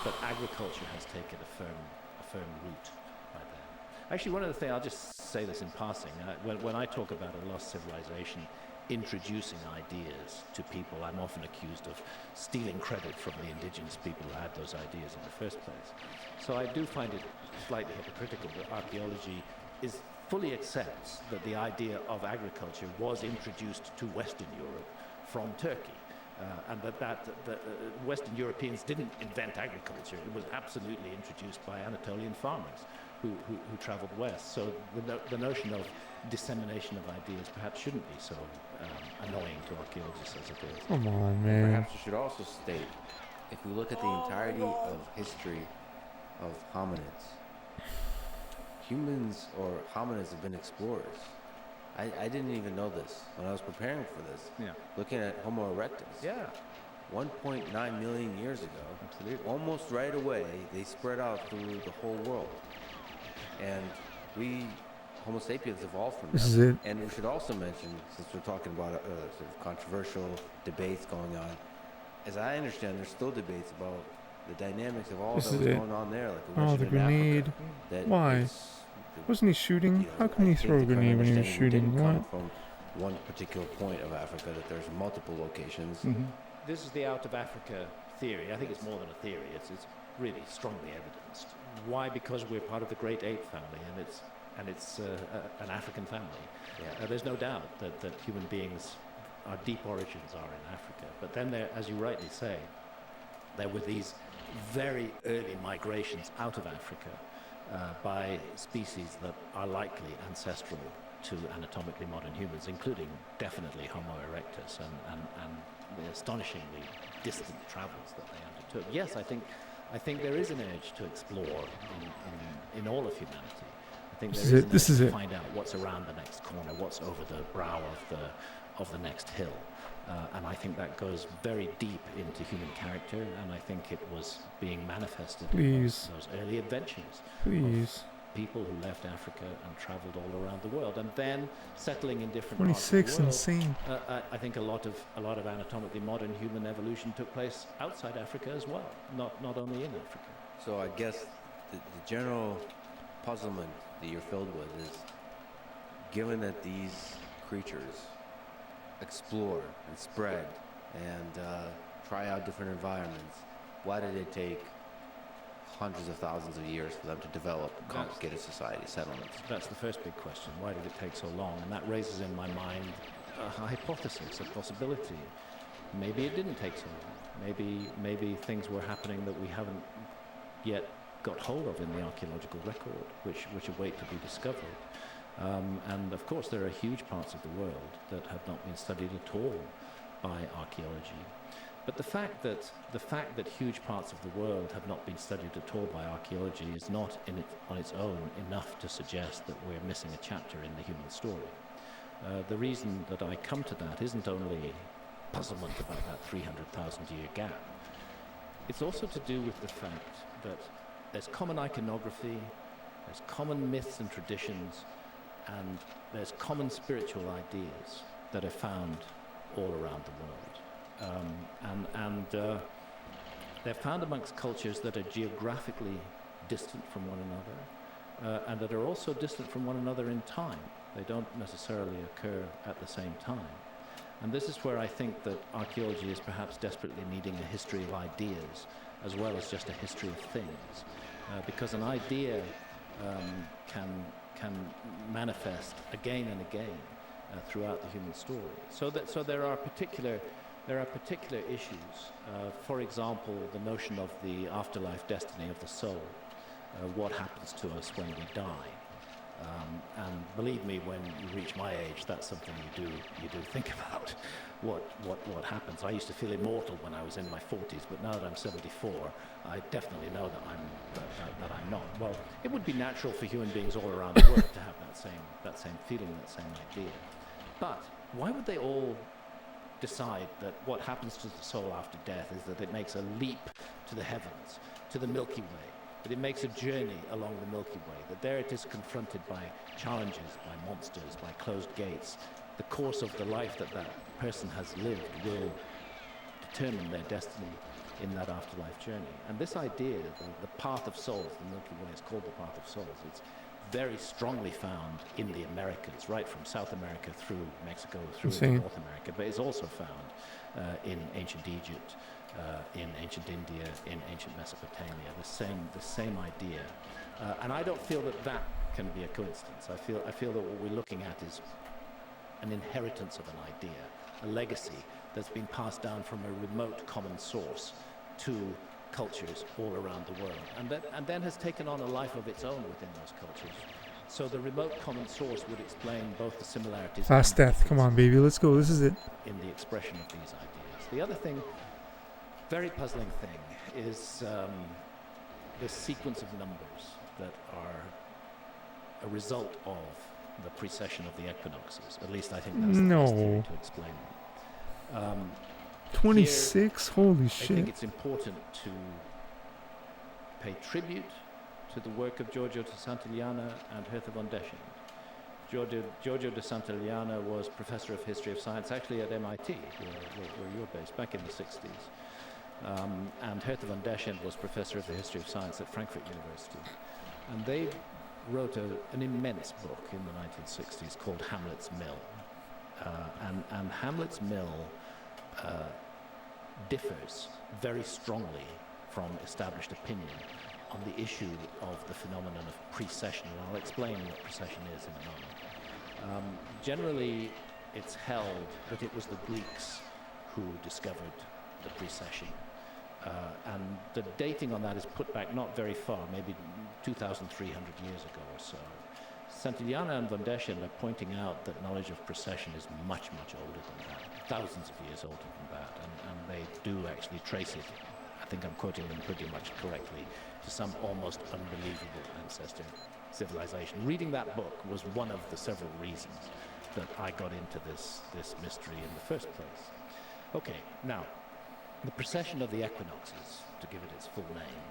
But agriculture has taken a firm root by then. Actually, one of the things, I'll just say this in passing, when I talk about a lost civilization introducing ideas to people, I'm often accused of stealing credit from the indigenous people who had those ideas in the first place. So I do find it slightly hypocritical that archaeology fully accepts that the idea of agriculture was introduced to Western Europe from Turkey. And that Western Europeans didn't invent agriculture. It was absolutely introduced by Anatolian farmers who traveled west. So the notion of dissemination of ideas perhaps shouldn't be so annoying to archaeologists as it is. Come on, man. Perhaps we should also state, if we look at the entirety of history of hominids, humans or hominids have been explorers. I didn't even know this when I was preparing for this. Yeah. Looking at Homo erectus. Yeah. 1.9 million years ago. Absolutely. Almost right away, they spread out through the whole world. And we, Homo sapiens, evolved from This them. is it. And we should also mention, since we're talking about sort of controversial debates going on, as I understand, there's still debates about the dynamics of all This that is was it. going on there. Like we Oh, mentioned the in grenade. Africa, that Why? it's- Wasn't he shooting? How can he I think throw a the current grenade when he was understanding shooting? didn't come What? from one particular point of Africa, that there's multiple locations. Mm-hmm. This is the out of Africa theory. I think it's more than a theory. It's really strongly evidenced. Why? Because we're part of the great ape family, and it's an African family. Yeah. There's no doubt that human beings, our deep origins are in Africa. But then there, as you rightly say, there were these very early migrations out of Africa by species that are likely ancestral to anatomically modern humans, including definitely Homo erectus and the astonishingly distant travels that they undertook. Yes, I think there is an urge to explore in all of humanity. I think there is an urge to find out what's around the next corner, what's over the brow of the next hill. And I think that goes very deep into human character, and I think it was being manifested in those early adventures. Please. Of people who left Africa and traveled all around the world, and then settling in different parts of the world. 26, insane. I think a lot of anatomically modern human evolution took place outside Africa as well, not only in Africa. So I guess the general puzzlement that you're filled with is, given that these creatures explore and spread and try out different environments, why did it take hundreds of thousands of years for them to develop complicated society settlements? That's the first big question. Why did it take so long? And that raises in my mind a hypothesis, a possibility. Maybe it didn't take so long. Maybe things were happening that we haven't yet got hold of in the archaeological record, which await to be discovered. And of course, there are huge parts of the world that have not been studied at all by archaeology. But the fact that huge parts of the world have not been studied at all by archaeology is not on its own enough to suggest that we're missing a chapter in the human story. The reason that I come to that isn't only puzzlement about that 300,000-year gap. It's also to do with the fact that there's common iconography, there's common myths and traditions, and there's common spiritual ideas that are found all around the world. They're found amongst cultures that are geographically distant from one another, and that are also distant from one another in time. They don't necessarily occur at the same time. And this is where I think that archaeology is perhaps desperately needing a history of ideas as well as just a history of things. Because an idea can manifest again and again throughout the human story. So there are particular issues. For example, the notion of the afterlife destiny of the soul. What happens to us when we die? And believe me, when you reach my age, that's something you do think about. What happens? I used to feel immortal when I was in my 40s, but now that I'm 74, I definitely know that I'm not. Well, it would be natural for human beings all around the world to have that same feeling, that same idea. But why would they all decide that what happens to the soul after death is that it makes a leap to the heavens, to the Milky Way, that it makes a journey along the Milky Way, that there it is confronted by challenges, by monsters, by closed gates. The course of the life that person has lived will determine their destiny in that afterlife journey. And this idea, the path of souls, the Milky Way is called the path of souls. very strongly found in the Americas, right from South America through Mexico, through Insane. into North America, but it's also found in ancient Egypt, in ancient India, in ancient Mesopotamia. The same idea, and I don't feel that can be a coincidence. I feel that what we're looking at is an inheritance of an idea, a legacy that's been passed down from a remote common source to cultures all around the world, and then has taken on a life of its own within those cultures. So the remote common source would explain both the similarities Fast and death. Come on, baby. Let's go. This is it. in the expression of these ideas. The other thing, very puzzling thing, is the sequence of numbers that are a result of the precession of the equinoxes. At least I think that's the best theory to explain them. 26? Holy I shit. think it's important to pay tribute to the work of Giorgio de Santillana and Hertha von Deschend. Giorgio de Santillana was professor of history of science actually at MIT, where you're based, back in the 60s. And Hertha von Deschend was professor of the history of science at Frankfurt University. And they wrote an immense book in the 1960s called Hamlet's Mill. And Hamlet's Mill differs very strongly from established opinion on the issue of the phenomenon of precession, and I'll explain what precession is in a moment. Generally, it's held that it was the Greeks who discovered the precession, and the dating on that is put back not very far, maybe 2,300 years ago or so. Santillana and von Deschend are pointing out that knowledge of precession is much, much older than that, thousands of years older than that, and they do actually trace it, I think I'm quoting them pretty much correctly, to some almost unbelievable ancestor civilization. Reading that book was one of the several reasons that I got into this mystery in the first place. Okay, now, the precession of the equinoxes, to give it its full name,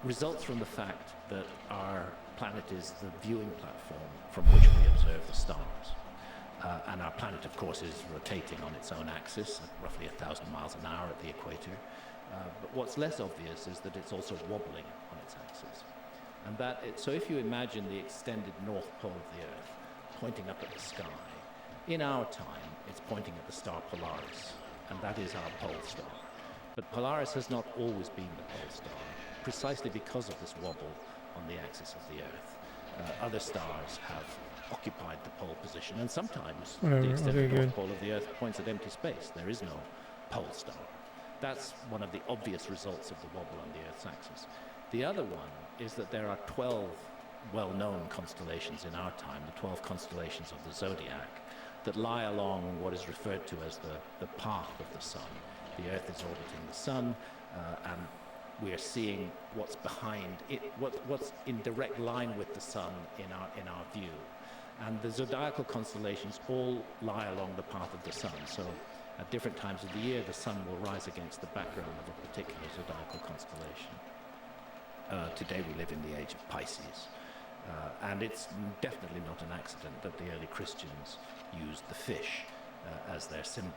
results from the fact that our planet is the viewing platform from which we observe the stars. And our planet, of course, is rotating on its own axis at roughly 1,000 miles an hour at the equator. But what's less obvious is that it's also wobbling on its axis. And so if you imagine the extended north pole of the Earth pointing up at the sky, in our time, it's pointing at the star Polaris, and that is our pole star. But Polaris has not always been the pole star, precisely because of this wobble on the axis of the Earth. Other stars have occupied the pole position, and sometimes the extended north pole of the Earth points at empty space. There is no pole star. That's one of the obvious results of the wobble on the Earth's axis. The other one is that there are 12 well-known constellations in our time, the 12 constellations of the zodiac, that lie along what is referred to as the path of the sun. The Earth is orbiting the sun, and we are seeing what's behind it, what's in direct line with the sun in our view. And the zodiacal constellations all lie along the path of the sun. So at different times of the year, the sun will rise against the background of a particular zodiacal constellation. Today we live in the age of Pisces. And it's definitely not an accident that the early Christians used the fish as their symbol.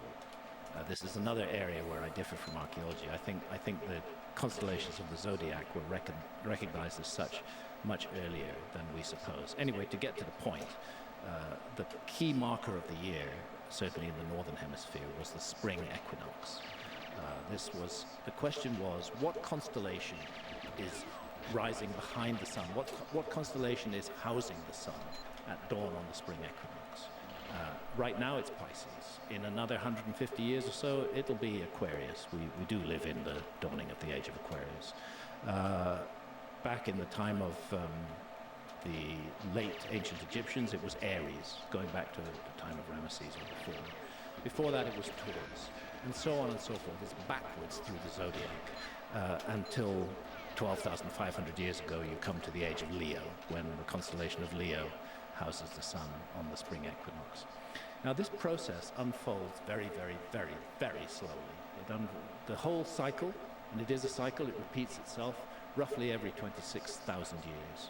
This is another area where I differ from archaeology. I think the constellations of the zodiac were recognized as such much earlier than we suppose. Anyway, to get to the point, the key marker of the year, certainly in the northern hemisphere, was the spring equinox. The question was, what constellation is rising behind the sun? What constellation is housing the sun at dawn on the spring equinox? Right now it's Pisces. In another 150 years or so, it'll be Aquarius. We do live in the dawning of the age of Aquarius. Back in the time of the late ancient Egyptians, it was Aries, going back to the time of Ramesses or before. Before that, it was Taurus, and so on and so forth. It's backwards through the zodiac until 12,500 years ago, you come to the age of Leo, when the constellation of Leo houses the sun on the spring equinox. Now, this process unfolds very, very, very, very slowly. The whole cycle, and it is a cycle, it repeats itself roughly every 26,000 years.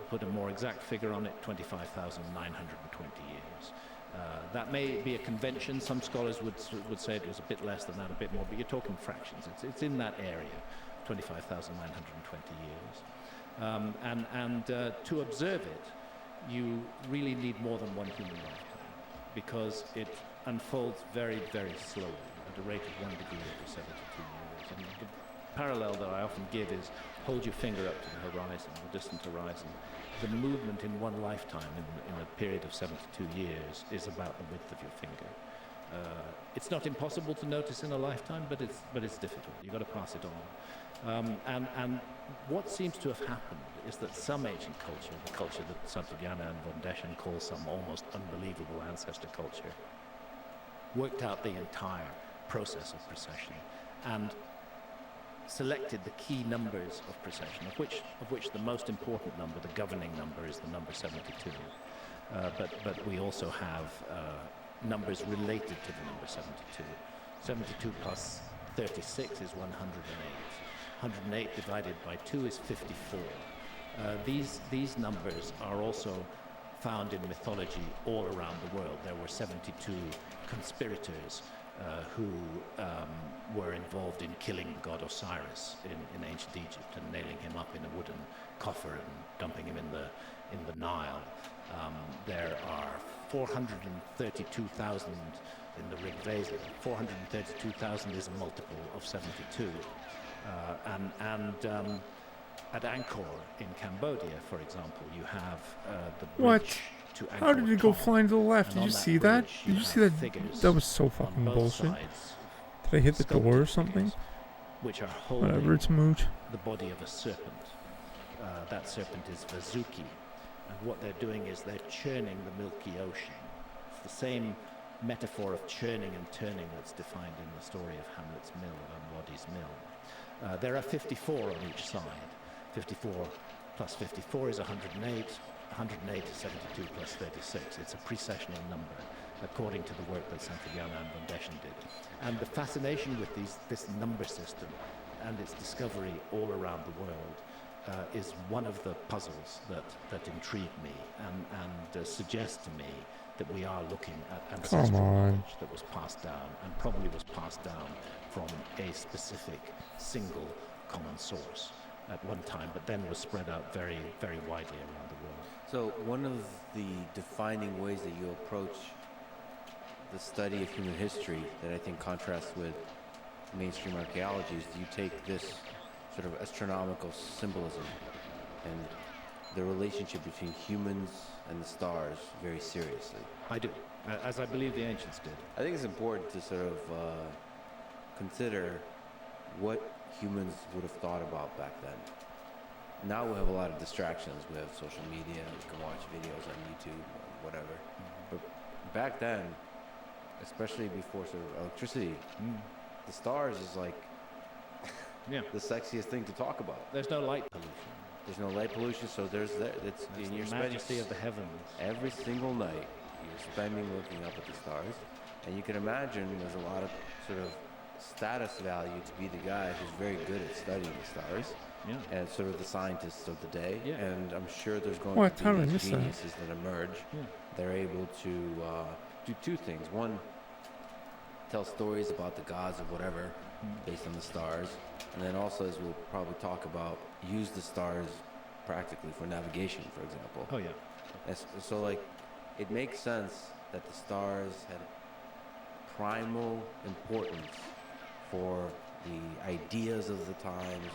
Put a more exact figure on it, 25,920 years. That may be a convention. Some scholars would say it was a bit less than that, a bit more, but you're talking fractions. It's in that area, 25,920 years. To observe it, you really need more than one human lifetime, because it unfolds very, very slowly at a rate of 1 degree every 72 years. And the parallel that I often give is hold your finger up to the horizon, the distant horizon. The movement in one lifetime in a period of 72 years is about the width of your finger. It's not impossible to notice in a lifetime, but it's difficult. You've got to pass it on. And what seems to have happened is that some ancient culture, the culture that Santayana and von Deschen call some almost unbelievable ancestor culture, worked out the entire process of precession and selected the key numbers of precession, of which the most important number, the governing number, is the number 72. But we also have numbers related to the number 72. 72 plus 36 is 108. 108 divided by 2 is 54. These numbers are also found in mythology all around the world. There were 72 conspirators who were involved in killing the god Osiris in ancient Egypt and nailing him up in a wooden coffer and dumping him in the Nile. There are 432,000 in the Rig Veda. 432,000 is a multiple of 72. At Angkor in Cambodia, for example, you have the bridge to Angkor. How did it go Thom. flying to the left? And Did on you that see that? bridge, Did you have see that? figures That was so on fucking both bullshit. sides, Did I hit the door or sculpted something? figures, which are holding Whatever, it's moot. the body of a serpent. That serpent is Vasuki, and what they're doing is they're churning the Milky Ocean. It's the same metaphor of churning and turning that's defined in the story of Hamlet's Mill and Waddy's Mill. There are 54 on each side. 54 plus 54 is 108. 108 is 72 plus 36. It's a precessional number, according to the work that Santayana and von Deschen did. And the fascination with this number system and its discovery all around the world is one of the puzzles that intrigue me and suggests to me that we are looking at ancestral knowledge that was passed down, and probably was passed down from a specific single common source at one time, but then was spread out very, very widely around the world. So one of the defining ways that you approach the study of human history that I think contrasts with mainstream archaeology is you take this sort of astronomical symbolism and the relationship between humans and the stars very seriously. I do, as I believe the ancients did. I think it's important to sort of consider what humans would have thought about back then. Now we have a lot of distractions. We have social media, we can watch videos on YouTube, or whatever. But back then, especially before sort of electricity, the stars is like the sexiest thing to talk about. There's no light pollution. There's no light pollution, so it's the you're majesty of the heavens. Every single night you're spending looking up at the stars, and you can imagine there's a lot of sort of status value to be the guy who's very good at studying the stars. Yeah. And sort of the scientists of the day. Yeah. And I'm sure there's going What? to How be did I these miss that? geniuses that emerge. Yeah. They're able to do two things. One, tell stories about the gods of whatever based on the stars. And then also, as we'll probably talk about, use the stars practically for navigation, for example. Oh, yeah. So, like, it makes sense that the stars had primal importance for the ideas of the times,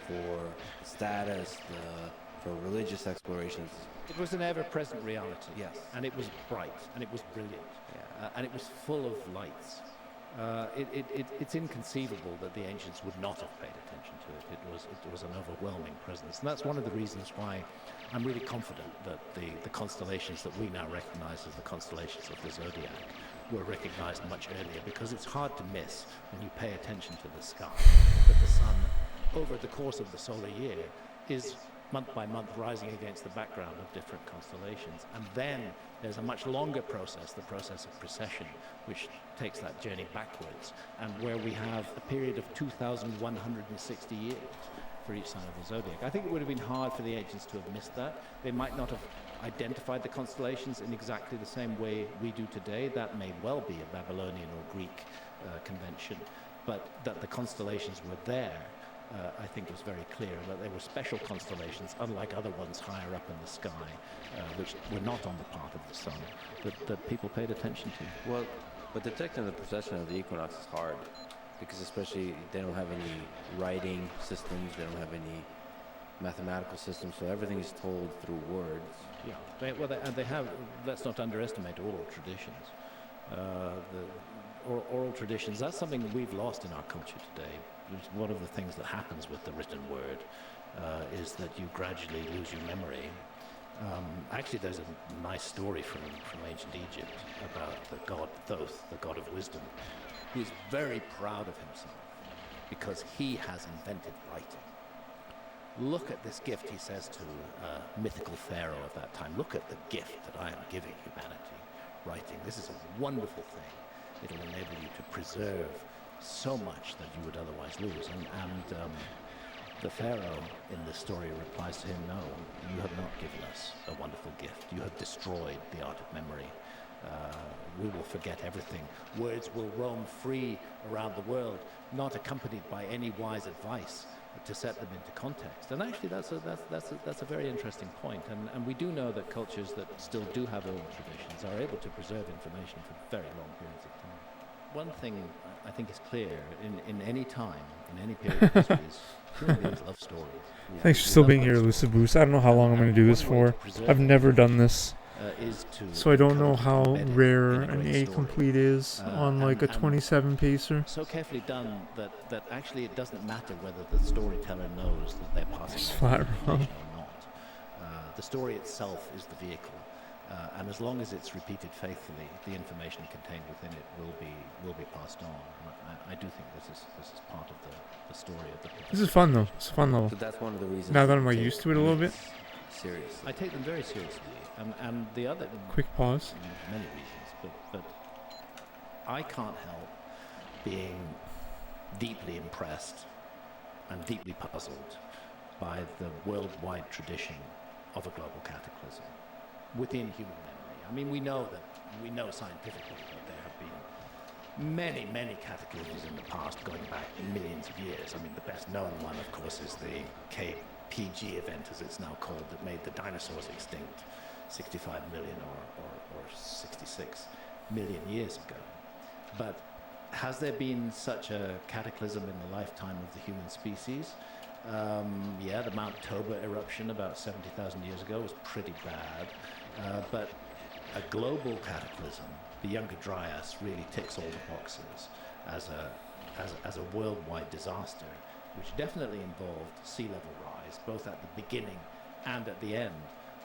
for status, for religious explorations. It was an ever-present reality. Yes. And it was bright, and it was brilliant, and it was full of lights. It's inconceivable that the ancients would not have paid attention to it. It was an overwhelming presence, and that's one of the reasons why I'm really confident that the constellations that we now recognize as the constellations of the zodiac were recognized much earlier, because it's hard to miss when you pay attention to the sky that the sun, over the course of the solar year, is month by month rising against the background of different constellations. And then there's a much longer process, the process of precession, which takes that journey backwards, and where we have a period of 2,160 years for each sign of the zodiac. I think it would have been hard for the ancients to have missed that. They might not have identified the constellations in exactly the same way we do today. That may well be a Babylonian or Greek convention, but that the constellations were there I think was very clear, that they were special constellations, unlike other ones higher up in the sky, which were not on the path of the sun, that people paid attention to. Well, but detecting the precession of the equinox is hard because especially they don't have any writing systems, they don't have any mathematical systems, so everything is told through words. Yeah, they have. Let's not underestimate oral traditions. The oral traditions. That's something we've lost in our culture today. One of the things that happens with the written word is that you gradually lose your memory. Actually, there's a nice story from ancient Egypt about the god Thoth, the god of wisdom, who is very proud of himself because he has invented writing. Look at this gift, he says to a mythical pharaoh of that time. Look at the gift that I am giving humanity, writing. This is a wonderful thing. It'll enable you to preserve so much that you would otherwise lose. And the pharaoh in this story replies to him, no, you have not given us a wonderful gift. You have destroyed the art of memory. We will forget everything. Words will roam free around the world, not accompanied by any wise advice to set them into context. And actually that's a very interesting point. And we do know that cultures that still do have oral traditions are able to preserve information for very long periods of time. One thing I think is clear in any time, in any period of history, is human beings love stories. Thanks for still being here, Elusive Boost. I don't know how long I'm going to do this for. I've never done this. So I don't know how rare an A complete is on like a 27 pacer. So carefully done that actually it doesn't matter whether the storyteller knows that they're passing It's on flat information wrong. or not. The story itself is the vehicle, and as long as it's repeated faithfully, the information contained within it will be passed on. And I do think this is part of the story of the. This is fun though. It's a fun level. So that's one of the reasons. Now that I'm like used to it a little bit. Seriously. I take them very seriously, and the other Quick pause. many reasons, but I can't help being deeply impressed and deeply puzzled by the worldwide tradition of a global cataclysm within human memory. I mean, we know scientifically that there have been many cataclysms in the past, going back millions of years. I mean, the best known one, of course, is the KPG event, as it's now called, that made the dinosaurs extinct 65 million or 66 million years ago. But has there been such a cataclysm in the lifetime of the human species? Yeah, the Mount Toba eruption about 70,000 years ago was pretty bad. But a global cataclysm, the Younger Dryas, really ticks all the boxes as a worldwide disaster, which definitely involved sea level rise, both at the beginning and at the end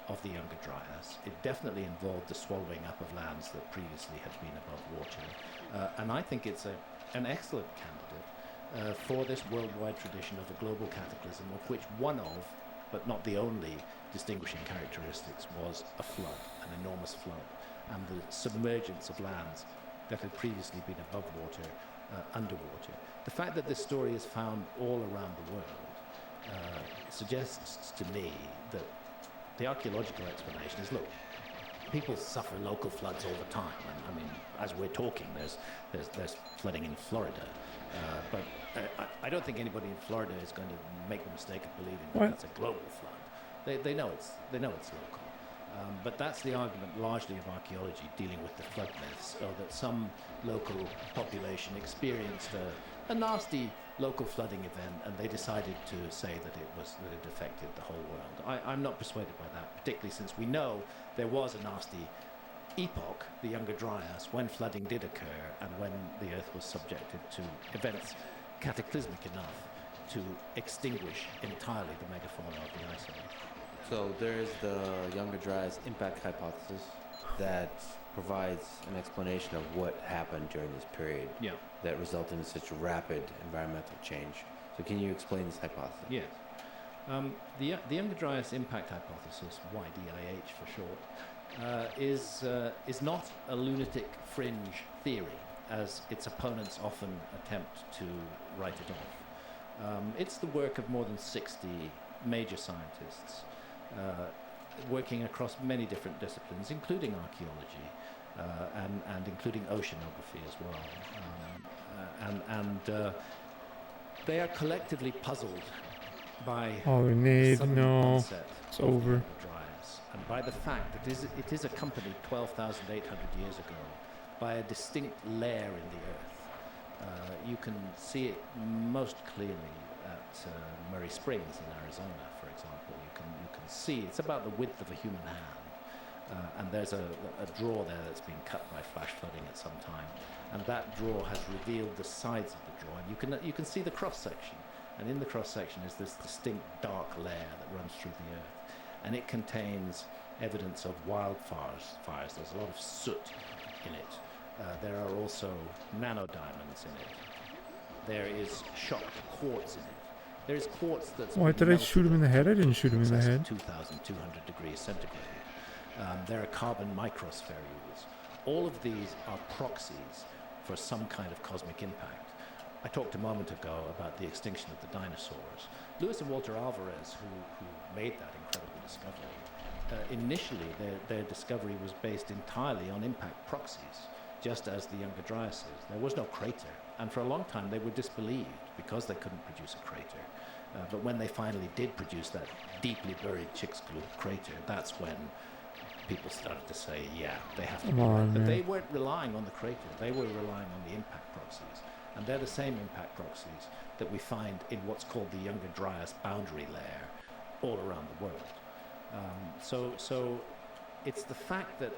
of the Younger Dryas. It definitely involved the swallowing up of lands that previously had been above water. And I think it's an excellent candidate for this worldwide tradition of a global cataclysm, of which one of, but not the only, distinguishing characteristics was a flood, an enormous flood, and the submergence of lands that had previously been above water, underwater. The fact that this story is found all around the world suggests to me that the archaeological explanation is, look, people suffer local floods all the time. And, I mean, as we're talking, there's flooding in Florida. But I don't think anybody in Florida is going to make the mistake of believing that it's a global flood. They know it's local. But that's the argument largely of archaeology dealing with the flood myths, or that some local population experienced a nasty local flooding event, and they decided to say that it affected the whole world. I'm not persuaded by that, particularly since we know there was a nasty epoch, the Younger Dryas, when flooding did occur and when the Earth was subjected to events cataclysmic enough to extinguish entirely the megafauna of the ice age. So there's the Younger Dryas impact hypothesis that provides an explanation of what happened during this period that resulted in such rapid environmental change. So can you explain this hypothesis? Yes. The Younger Dryas impact hypothesis, YDIH for short, is not a lunatic fringe theory, as its opponents often attempt to write it off. It's the work of more than 60 major scientists working across many different disciplines, including archaeology and including oceanography as well. They are collectively puzzled by Oh, the Nade, sudden no. onset It's of the over. Younger Dryas, and by the fact that it is accompanied 12,800 years ago by a distinct layer in the earth. You can see it most clearly at Murray Springs in Arizona, for example. You can see it's about the width of a human hand, and there's a draw there that's been cut by flash flooding at some time, and that draw has revealed the sides of the draw, and you can see the cross section. And in the cross-section is this distinct dark layer that runs through the earth. And it contains evidence of wildfires. There's a lot of soot in it. There are also nanodiamonds in it. There is shocked quartz in it. There is quartz that's Why did I shoot him in the head? I didn't shoot him in the head. 2,200 degrees centigrade. There are carbon microspherules. All of these are proxies for some kind of cosmic impact. I talked a moment ago about the extinction of the dinosaurs. Lewis and Walter Alvarez, who made that incredible discovery, initially their discovery was based entirely on impact proxies, just as the Younger Dryas is. There was no crater, and for a long time they were disbelieved because they couldn't produce a crater. But when they finally did produce that deeply buried Chicxulub crater, that's when people started to say, yeah, they have to be right. But they weren't relying on the crater, they were relying on the impact proxies. And they're the same impact proxies that we find in what's called the Younger Dryas boundary layer all around the world. So it's the fact that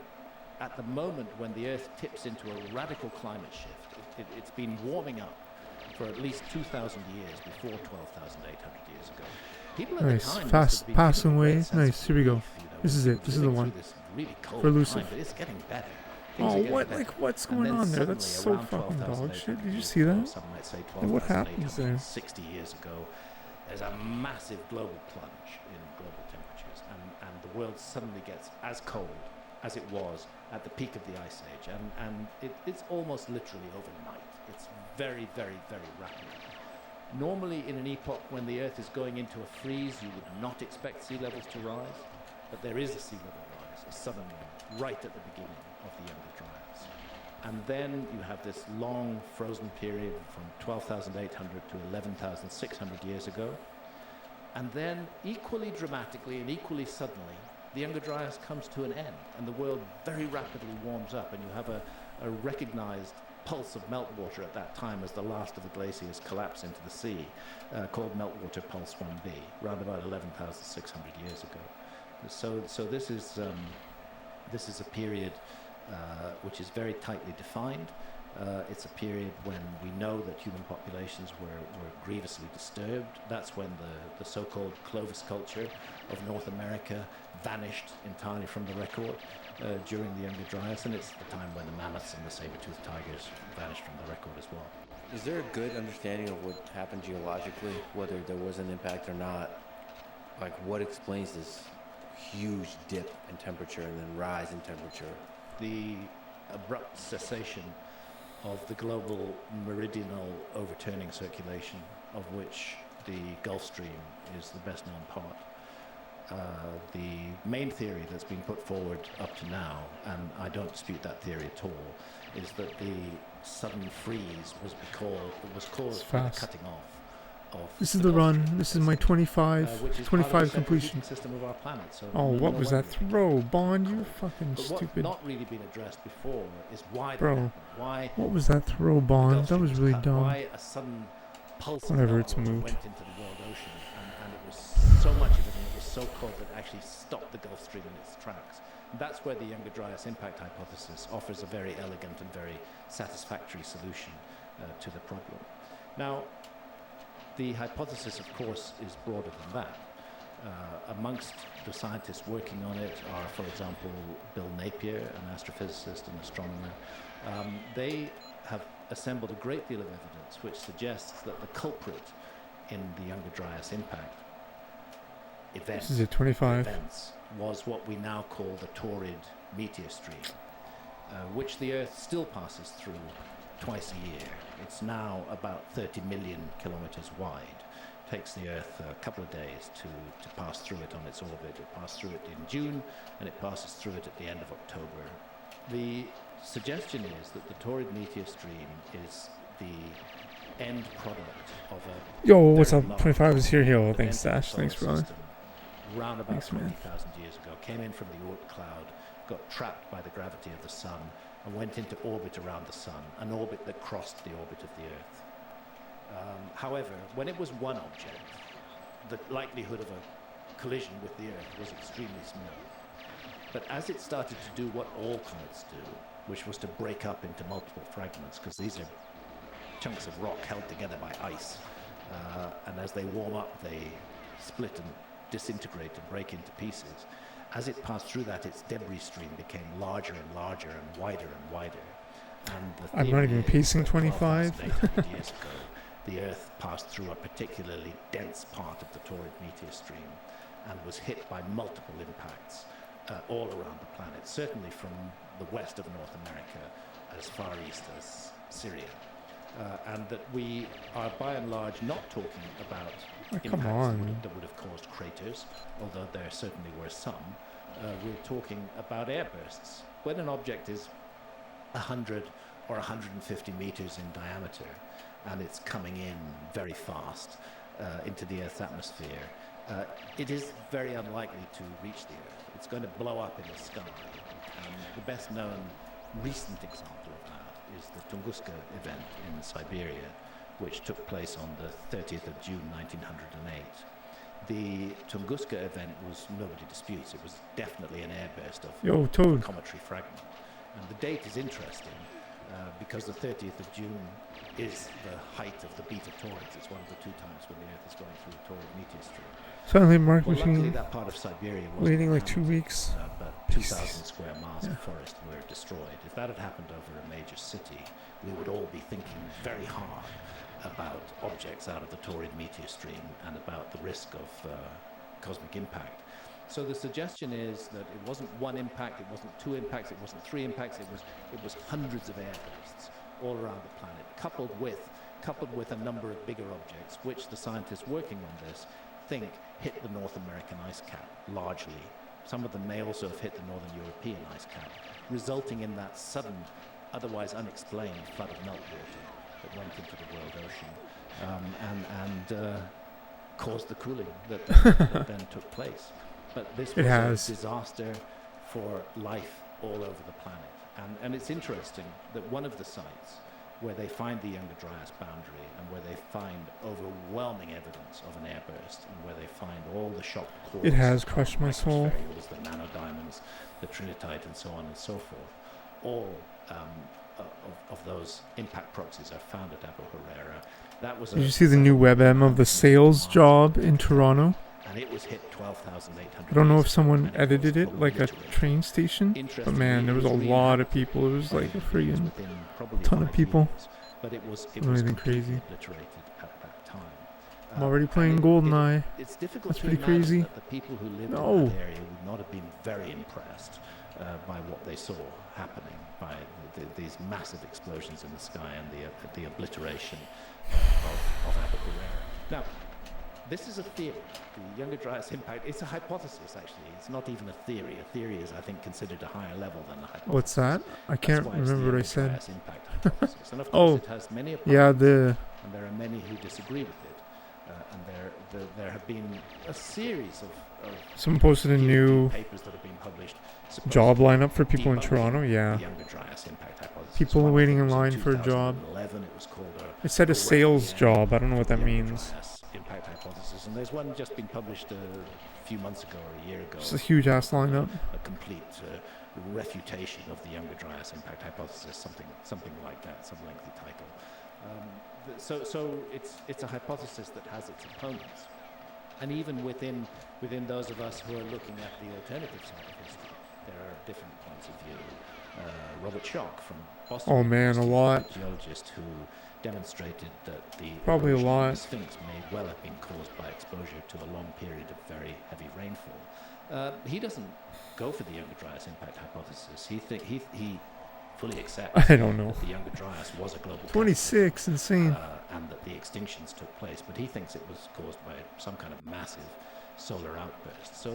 at the moment when the Earth tips into a radical climate shift, it's been warming up for at least 2,000 years before 12,800 years ago. People at Nice, the time fast passing way. Nice, here we go. This is it. This is the one. Really cold for Lucifer. time, but it's getting better. Oh, what? Like, what's going on there? That's so fucking dog shit. Did you see that? Some might say And what happens there? 60 years ago, there's a massive global plunge in global temperatures, and the world suddenly gets as cold as it was at the peak of the Ice Age, and it's almost literally overnight. It's very, very, very rapid. Normally, in an epoch when the Earth is going into a freeze, you would not expect sea levels to rise, but there is a sea level rise, a sudden one, right at the beginning of the Younger Dryas. And then you have this long frozen period from 12,800 to 11,600 years ago. And then, equally dramatically and equally suddenly, the Younger Dryas comes to an end, and the world very rapidly warms up, and you have a recognized pulse of meltwater at that time as the last of the glaciers collapse into the sea, called Meltwater Pulse 1b, around about 11,600 years ago. So this is a period which is very tightly defined. It's a period when we know that human populations were grievously disturbed. That's when the so-called Clovis culture of North America vanished entirely from the record during the Younger Dryas, and it's the time when the mammoths and the saber-toothed tigers vanished from the record as well. Is there a good understanding of what happened geologically, whether there was an impact or not? Like, what explains this huge dip in temperature and then rise in temperature? The abrupt cessation of the global meridional overturning circulation, of which the Gulf Stream is the best known part. The main theory that's been put forward up to now, and I don't dispute that theory at all, is that the sudden freeze was caused by the cutting off of this is the run. This is my 25 completion. System of our planet. So oh, what was that throw, Bond? You fucking but stupid. What's not really been addressed before is why. Bro, why? What was that throw, Bond? That was really dumb. Why a sudden pulse Whatever, it's moved. Went into the world ocean, and it was so much of it, and it was so cold that it actually stopped the Gulf Stream in its tracks. And that's where the Younger Dryas impact hypothesis offers a very elegant and very satisfactory solution to the problem. Now, the hypothesis, of course, is broader than that. Amongst the scientists working on it are, for example, Bill Napier, an astrophysicist and astronomer. They have assembled a great deal of evidence which suggests that the culprit in the Younger Dryas impact events was what we now call the torrid meteor stream, which the Earth still passes through twice a year. It's now about 30 million kilometers wide. It takes the Earth a couple of days to pass through it on its orbit. It passed through it in June, and it passes through it at the end of October. The suggestion is that the torrid meteor stream is the end product of a Yo, what's very up? large 25 is here. Yo, thanks, event Stash. Thanks, solar brother. system round about Thanks, man. 20,000 years ago, came in from the Oort cloud, got trapped by the gravity of the sun, and went into orbit around the sun, an orbit that crossed the orbit of the Earth. However, when it was one object, the likelihood of a collision with the Earth was extremely small. But as it started to do what all comets do, which was to break up into multiple fragments, because these are chunks of rock held together by ice, and as they warm up, they split and disintegrate and break into pieces. As it passed through that, its debris stream became larger and larger and wider and wider. And the I'm not theory even is pacing that 25. 12,800 years ago, the Earth passed through a particularly dense part of the Taurid meteor stream and was hit by multiple impacts all around the planet, certainly from the west of North America as far east as Syria. And that we are by and large not talking about Come impacts on. that would have caused craters, although there certainly were some. We're talking about airbursts. When an object is 100 or 150 meters in diameter and it's coming in very fast into the Earth's atmosphere, it is very unlikely to reach the Earth. It's going to blow up in the sky. And the best known recent example of that is the Tunguska event in Siberia, which took place on the 30th of June 1908. The Tunguska event was, nobody disputes, it was definitely an airburst of Yo, Toad. a cometary fragment. And the date is interesting because the 30th of June is the height of the Beta Taurids. It's one of the two times when the Earth is going through the Taurid meteor stream. Suddenly, Mark Well, luckily Machine that part of Siberia was waiting like 2 weeks. but 2,000 square miles of forest were destroyed. If that had happened over a major city, we would all be thinking very hard about objects out of the Taurid meteor stream and about the risk of cosmic impact. So the suggestion is that it wasn't one impact, it wasn't two impacts, it wasn't three impacts, it was hundreds of airbursts all around the planet, coupled with a number of bigger objects, which the scientists working on this think hit the North American ice cap largely. Some of them may also have hit the Northern European ice cap, resulting in that sudden, otherwise unexplained flood of meltwater that went into the world ocean and caused the cooling that then took place. But this was a disaster for life all over the planet. And it's interesting that one of the sites where they find the Younger Dryas boundary and where they find overwhelming evidence of an airburst and where they find all the shock cores, It has crushed my soul. the nanodiamonds, the trinitite, and so on and so forth. All of those impact proxies are found at Abu Huraira. That was. Did you see the new WebM of the sales job in Toronto? And it was hit 12,800. I don't know if someone edited it like a train station, but man, there was a lot of people. It was like a friggin' ton of people. But it was Anything crazy. obliterated at that time. I'm already playing GoldenEye. It's difficult That's to pretty imagine crazy. that the people who lived No. in that area would not have been very impressed by what they saw happening, by these massive explosions in the sky and the obliteration of Abu Huraira. Now, this is a theory. The Younger Dryas impact, it's a hypothesis, actually. It's not even a theory. A theory is, I think, considered a higher level than a hypothesis. What's that? I can't That's why it's the remember what I Younger said. Dryas impact hypothesis. And of Oh, course, it has many yeah, opponents, and there are many who disagree with it. And there have been a series of someone posted a new papers that have been published. job lineup for people in debunking Toronto. Yeah, the Younger Dryas impact hypothesis. people One of waiting them in was line for a job. 2011. It was called It said a sales job. I don't know what that means. Impact hypothesis, and there's one just been published a few months ago or a year ago. It's a huge ass lineup. A complete refutation of the Younger Dryas impact hypothesis, something like that, some lengthy title. So it's a hypothesis that has its opponents, and even within those of us who are looking at the alternative side of history, there are different points of view. Robert Schoch from Boston. Oh man, a lot. A geologist who demonstrated that the Probably a erosion of lot. the Sphinx may well have been caused by exposure to a long period of very heavy rainfall. He doesn't go for the Younger Dryas impact hypothesis. He fully accepts I don't know. that the Younger Dryas was a global 26, insane. and that the extinctions took place, but he thinks it was caused by some kind of massive solar outburst. So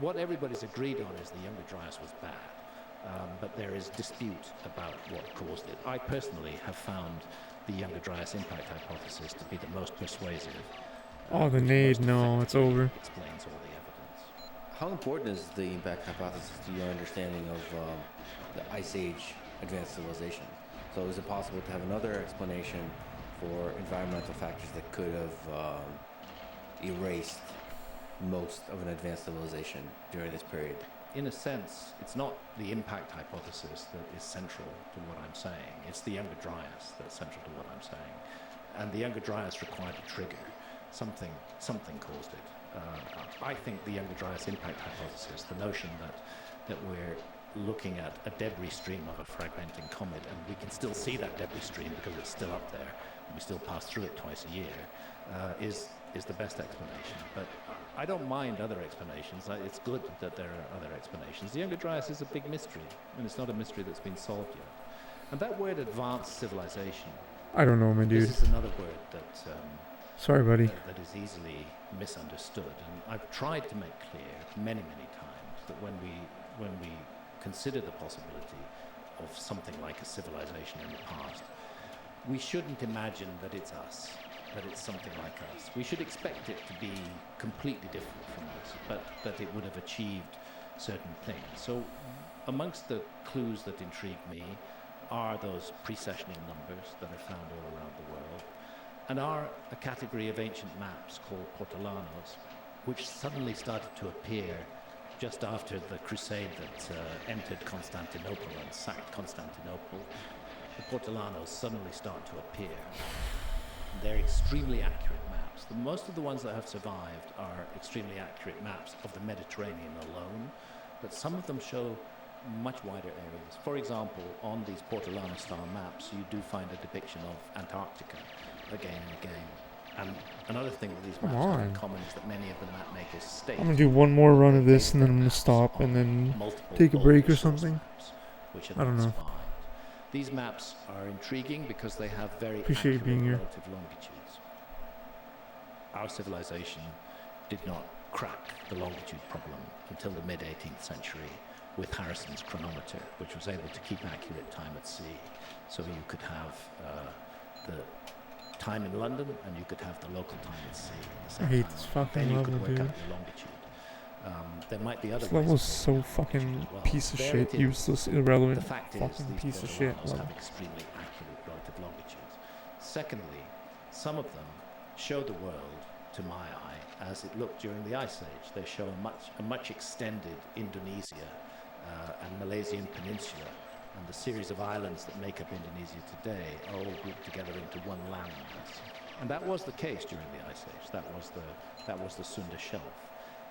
what everybody's agreed on is the Younger Dryas was bad. but there is dispute about what caused it. I personally have found the Younger Dryas impact hypothesis to be the most persuasive. Oh, the which nade, most no, it's effectively over. explains all the evidence. How important is the impact hypothesis to your understanding of the Ice Age advanced civilization? So is it possible to have another explanation for environmental factors that could have erased most of an advanced civilization during this period? In a sense, it's not the impact hypothesis that is central to what I'm saying. It's the Younger Dryas that's central to what I'm saying. And the Younger Dryas required a trigger. Something caused it. I think the Younger Dryas impact hypothesis, the notion that we're looking at a debris stream of a fragmenting comet, and we can still see that debris stream because it's still up there, and we still pass through it twice a year, is the best explanation. But I don't mind other explanations. It's good that there are other explanations. The Younger Dryas is a big mystery, and it's not a mystery that's been solved yet. And that word advanced civilization, I don't know, my dude. this is another word that Sorry, buddy. that is easily misunderstood. And I've tried to make clear many, many times that when we consider the possibility of something like a civilization in the past, we shouldn't imagine that it's us, that it's something like us. We should expect it to be completely different from us, but that it would have achieved certain things. So amongst the clues that intrigue me are those precessional numbers that are found all around the world, and are a category of ancient maps called portolanos, which suddenly started to appear just after the crusade that entered Constantinople and sacked Constantinople. The portolanos suddenly start to appear. They're extremely accurate maps. Most of the ones that have survived are extremely accurate maps of the Mediterranean alone, but some of them show much wider areas. For example, on these Portolano-style maps, you do find a depiction of Antarctica again and again. And another thing that these maps have in common is that many of the map makers state I'm gonna do one more run of this, and then I'm gonna stop, and then take a break or something. I don't know. These maps are intriguing because they have very Appreciate accurate being here. relative longitudes. Our civilization did not crack the longitude problem until the mid-18th century with Harrison's chronometer, which was able to keep accurate time at sea. So you could have the time in London, and you could have the local time at sea at the same I hate time. this fucking Then you level, could work dude. out your longitude. There might be other This ways level's of so working out fucking longitude as well. piece of There shit, it is. useless, irrelevant, The fact is, fucking these piece of shit portolanos level. have extremely accurate relative longitudes. Secondly, some of them show the world, to my eye, as it looked during the Ice Age. They show a much extended Indonesia and Malaysian peninsula, and the series of islands that make up Indonesia today are all grouped together into one landmass. And that was the case during the Ice Age. That was the Sunda Shelf.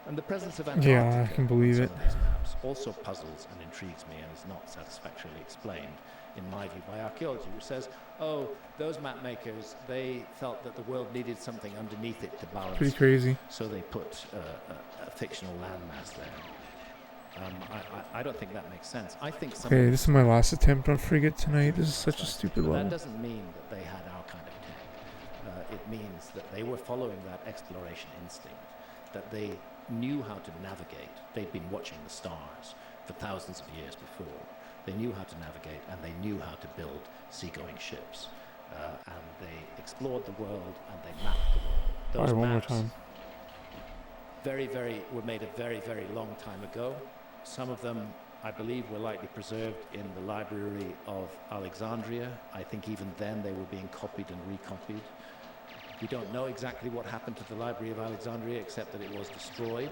And the presence of Antarctica Yeah, I can believe on it. some of these maps also puzzles and intrigues me, and is not satisfactorily explained, in my view, by archaeology, which says, oh, those map makers, they felt that the world needed something underneath it to balance. Pretty crazy. So they put a fictional landmass there. I don't think that makes sense. I think some Okay, of this is my last attempt on Frigate tonight. This is such a stupid but that level. doesn't mean that they had our kind of tech. It means that they were following that exploration instinct, that they knew how to navigate. They'd been watching the stars for thousands of years before. They knew how to navigate, and they knew how to build seagoing ships. And they explored the world, and they mapped the world. Those Alright, one more maps time. were made a very, very long time ago. Some of them, I believe, were likely preserved in the Library of Alexandria. I think even then they were being copied and recopied. We don't know exactly what happened to the Library of Alexandria, except that it was destroyed.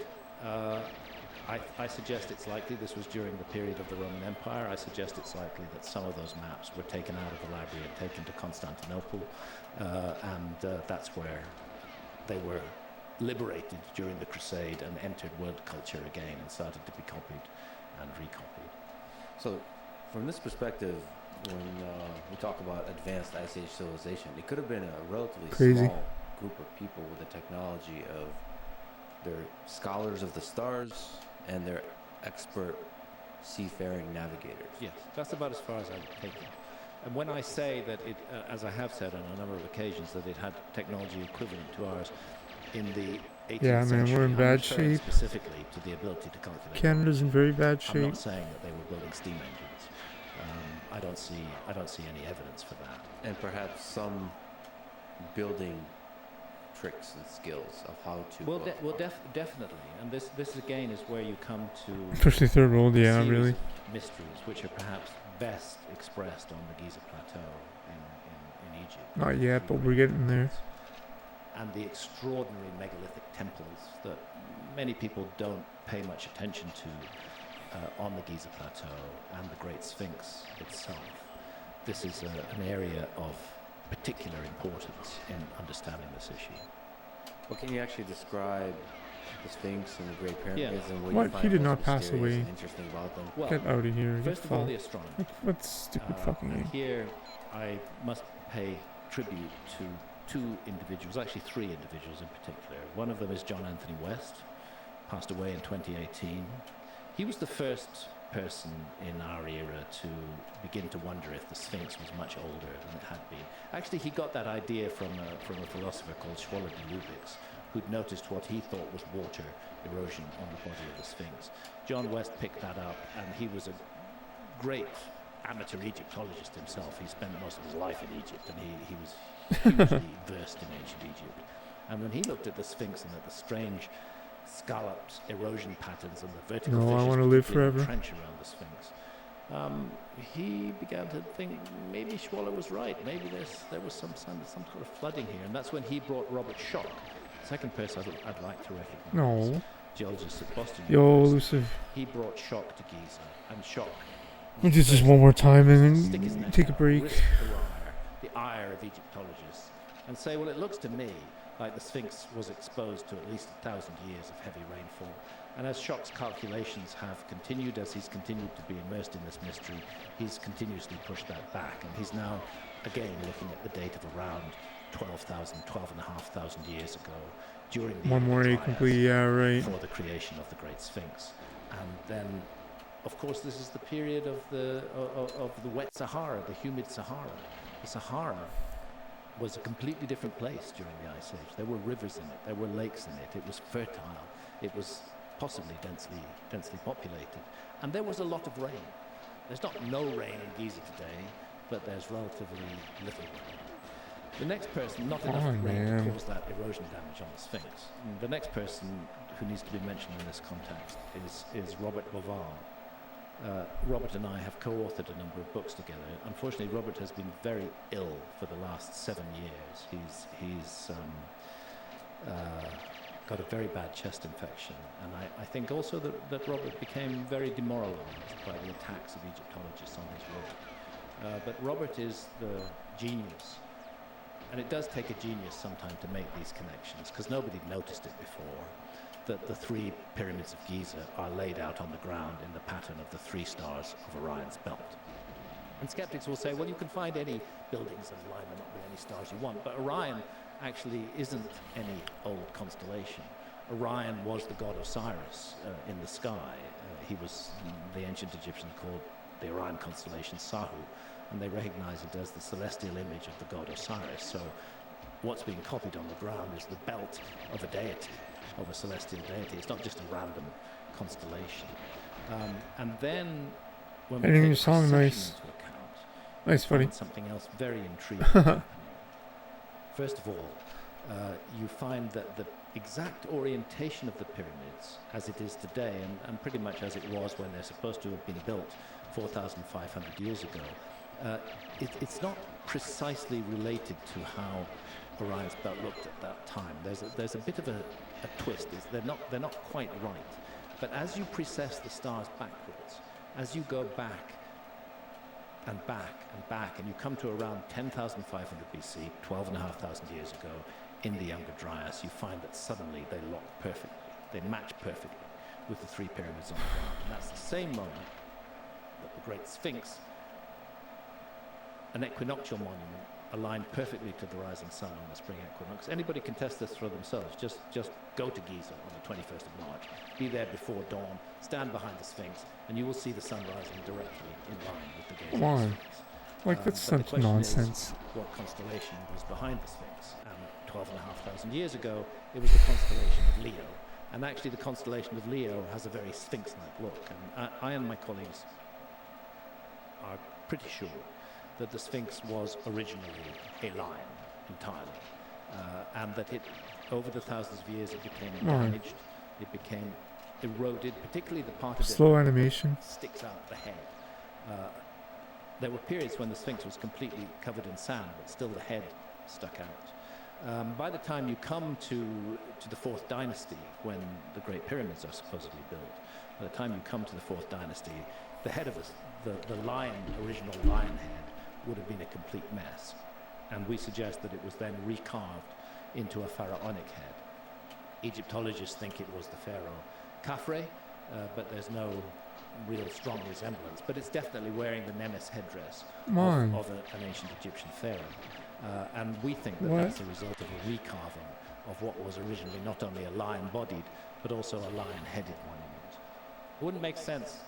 I suggest it's likely this was during the period of the Roman Empire. I suggest it's likely that some of those maps were taken out of the library and taken to Constantinople, and that's where they were liberated during the Crusade and entered world culture again and started to be copied and recopied. So, from this perspective, when we talk about advanced Ice Age civilization, it could have been a relatively small group of people with the technology of their scholars of the stars and their expert seafaring navigators. Yes, that's about as far as I would take it. And when I say that it, as I have said on a number of occasions, that it had technology equivalent to ours in the 18th Yeah, man, century, we're in I'm bad referring shape. specifically to the ability to calculate. Canada's in very bad I'm shape. not saying that they were building steam engines. I don't see any evidence for that. And perhaps some building tricks and skills of how to. Definitely. And this again is where you come to Especially third world, a yeah, series really. of mysteries which are perhaps best expressed on the Giza Plateau in Egypt. Not yet, but we're getting there. And the extraordinary megalithic temples that many people don't pay much attention to on the Giza Plateau and the Great Sphinx itself. This is an area of particular importance in understanding this issue. Well, can you actually describe the Sphinx and the Great Pyramids and what What? you find He did most not pass mysterious away. and interesting about them? Well, Get out of here. Get first of all, fall. the astronomy. What stupid fucking And name. here, I must pay tribute to two individuals, actually three individuals in particular. One of them is John Anthony West, passed away in 2018. He was the first person in our era to begin to wonder if the Sphinx was much older than it had been. Actually, he got that idea from a philosopher called Schwaller de Lubicz, who'd noticed what he thought was water erosion on the body of the Sphinx. John West picked that up, and he was a great amateur Egyptologist himself. He spent most of his life in Egypt, and he was hugely versed in ancient Egypt. And when he looked at the Sphinx and at the strange scalloped erosion patterns and the vertical No, I fissures wanna live particularly in the forever. trench around the Sphinx, he began to think maybe Schwaller was right. Maybe there was some sort of flooding here, and that's when he brought Robert Schoch, the second person I'd like to recognize. No. Geologist at Boston Yo, University. Elusive. He brought Schoch to Giza, and Schoch We'll do this one more time and then take a break. risk the ire of Egyptologists, and say, well, it looks to me like the Sphinx was exposed to at least 1,000 years of heavy rainfall. And as Schoch's calculations have continued, as he's continued to be immersed in this mystery, he's continuously pushed that back. And he's now, again, looking at the date of around 12,500 years ago, during the One more Trias, complete, yeah, right. for the creation of the Great Sphinx. And then, of course, this is the period of the wet Sahara, the humid Sahara. The Sahara was a completely different place during the Ice Age. There were rivers in it, there were lakes in it, it was fertile, it was possibly densely populated, and there was a lot of rain. There's not no rain in Giza today, but there's relatively little rain. The next person, not enough rain to cause that erosion damage on the Sphinx. The next person who needs to be mentioned in this context is Robert Bauval. Robert and I have co-authored a number of books together. Unfortunately, Robert has been very ill for the last 7 years. He's got a very bad chest infection, and I think also that Robert became very demoralized by the attacks of Egyptologists on his work. But Robert is the genius, and it does take a genius sometime to make these connections, because nobody noticed it before, that the three pyramids of Giza are laid out on the ground in the pattern of the three stars of Orion's belt. And skeptics will say, well, you can find any buildings and line them up with any stars you want, but Orion actually isn't any old constellation. Orion was the god Osiris in the sky. He was, the ancient Egyptians called the Orion constellation Sahu, and they recognize it as the celestial image of the god Osiris. So what's being copied on the ground is the belt of a deity, of a celestial deity. It's not just a random constellation. And then when we Editing take your song, precision nice. into account, Nice, we buddy. find something else very intriguing happening. First of all, you find that the exact orientation of the pyramids as it is today, and pretty much as it was when they're supposed to have been built 4,500 years ago, it's not precisely related to how Orion's belt looked at that time. There's a bit of a twist. They're not quite right. But as you precess the stars backwards, as you go back and back and back, and you come to around 10,500 BC, 12,500 years ago, in the Younger Dryas, you find that suddenly they lock perfectly. They match perfectly with the three pyramids on the ground. And that's the same moment that the Great Sphinx, an equinoctial monument, aligned perfectly to the rising sun on the spring equinox. Anybody can test this for themselves. Just go to Giza on the 21st of March. Be there before dawn. Stand behind the Sphinx, and you will see the sun rising directly in line with the gaze Come of the on. Sphinx. Like, that's But the such question nonsense. is, what constellation was behind the Sphinx? And 12,500 years ago, it was the constellation of Leo. And actually, the constellation of Leo has a very Sphinx-like look. And I and my colleagues are pretty sure that the Sphinx was originally a lion entirely, and that it, over the thousands of years, it became damaged, it became eroded, particularly the part of Slow it animation. that sticks out the head. There were periods when the Sphinx was completely covered in sand, but still the head stuck out. By the time you come to the Fourth Dynasty, when the Great Pyramids are supposedly built, by the time you come to the Fourth Dynasty, the head of the lion, original lion head, would have been a complete mess. And we suggest that it was then recarved into a pharaonic head. Egyptologists think it was the pharaoh Khafre, but there's no real strong resemblance. But it's definitely wearing the Nemes headdress of an ancient Egyptian pharaoh. And we think that that's a result of a recarving of what was originally not only a lion-bodied, but also a lion-headed monument. It wouldn't make sense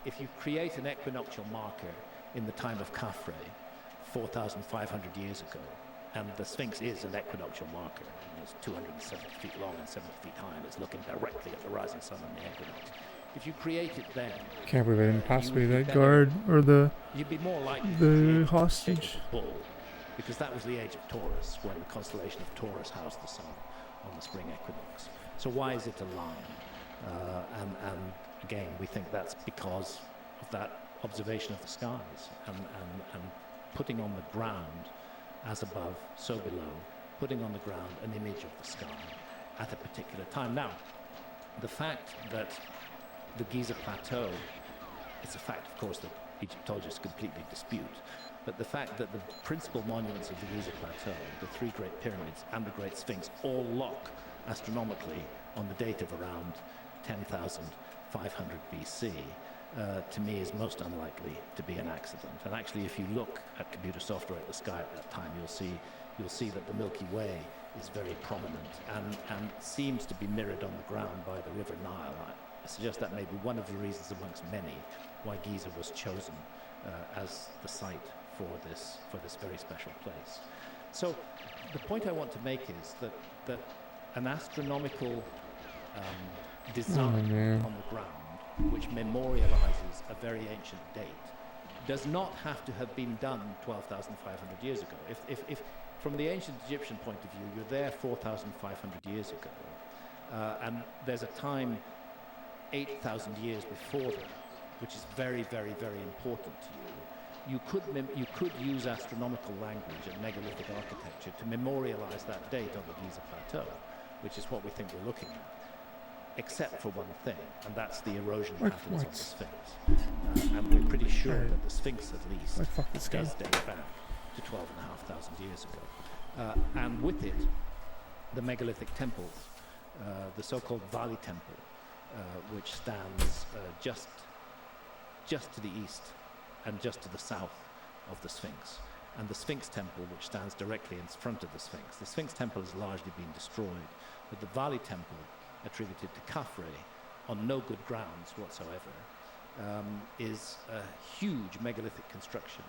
if you create an equinoctial marker in the time of Khafre, 4,500 years ago, and the Sphinx is an equinoctial marker. It's 270 feet long and 70 feet high, and it's looking directly at the rising sun on the equinox. If you create it then, Can't believe I didn't pass away that guard or you'd be more likely the to hostage. bull, because that was the age of Taurus, when the constellation of Taurus housed the sun on the spring equinox. So why is it a lion? And again, we think that's because of that observation of the skies and putting on the ground, as above, so below, putting on the ground an image of the sky at a particular time. Now, the fact that the Giza Plateau, it's a fact, of course, that Egyptologists completely dispute, but the fact that the principal monuments of the Giza Plateau, the three Great Pyramids and the Great Sphinx, all lock astronomically on the date of around 10,500 BC, to me is most unlikely to be an accident. And actually, if you look at computer software at the sky at that time, you'll see that the Milky Way is very prominent and seems to be mirrored on the ground by the River Nile. I suggest that may be one of the reasons amongst many why Giza was chosen as the site for this very special place. So the point I want to make is that an astronomical design on the ground, which memorializes a very ancient date, does not have to have been done 12,500 years ago. If from the ancient Egyptian point of view, you're there 4,500 years ago, and there's a time 8,000 years before that, which is very, very, very important to you. You could use astronomical language and megalithic architecture to memorialize that date on the Giza Plateau, which is what we think we're looking at, except for one thing, and that's the erosion patterns on the Sphinx. And we're pretty sure that the Sphinx, at least, does date back to 12,500 years ago. And with it, the megalithic temples, the so-called Valley Temple, which stands just to the east and just to the south of the Sphinx, and the Sphinx Temple, which stands directly in front of the Sphinx. The Sphinx Temple has largely been destroyed, but the Valley Temple, attributed to Khafre on no good grounds whatsoever, is a huge megalithic construction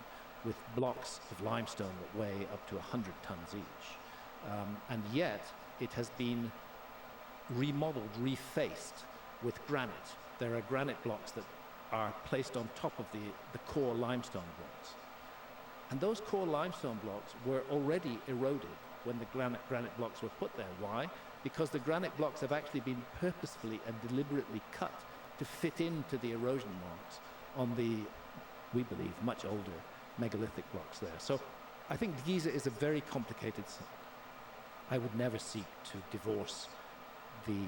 with blocks of limestone that weigh up to 100 tons each. And yet it has been remodeled, refaced with granite. There are granite blocks that are placed on top of the core limestone blocks. And those core limestone blocks were already eroded when the granite blocks were put there. Why? Because the granite blocks have actually been purposefully and deliberately cut to fit into the erosion marks on the, we believe, much older megalithic blocks there. So I think Giza is a very complicated site. I would never seek to divorce the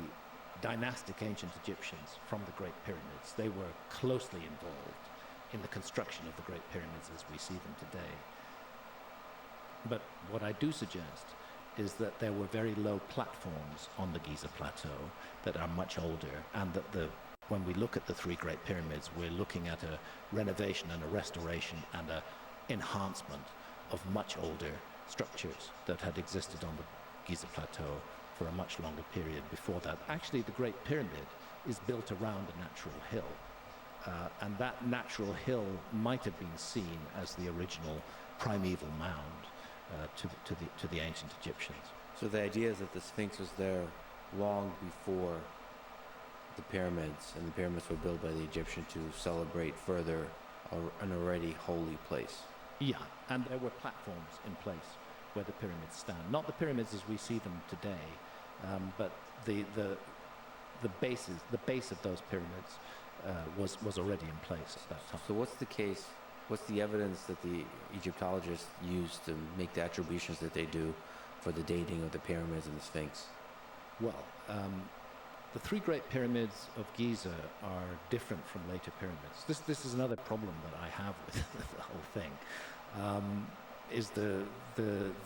dynastic ancient Egyptians from the Great Pyramids. They were closely involved in the construction of the Great Pyramids as we see them today. But what I do suggest is that there were very low platforms on the Giza Plateau that are much older, and that when we look at the three Great Pyramids, we're looking at a renovation and a restoration and an enhancement of much older structures that had existed on the Giza Plateau for a much longer period before that. Actually, the Great Pyramid is built around a natural hill, and that natural hill might have been seen as the original primeval mound to the ancient Egyptians. So the idea is that the Sphinx was there long before the pyramids, and the pyramids were built by the Egyptians to celebrate further an already holy place. Yeah, and there were platforms in place where the pyramids stand. Not the pyramids as we see them today, but the base of those pyramids was already in place at that time. So what's the case? What's the evidence that the Egyptologists used to make the attributions that they do for the dating of the pyramids and the Sphinx? Well, the three great pyramids of Giza are different from later pyramids. This is another problem that I have with the whole thing. Is the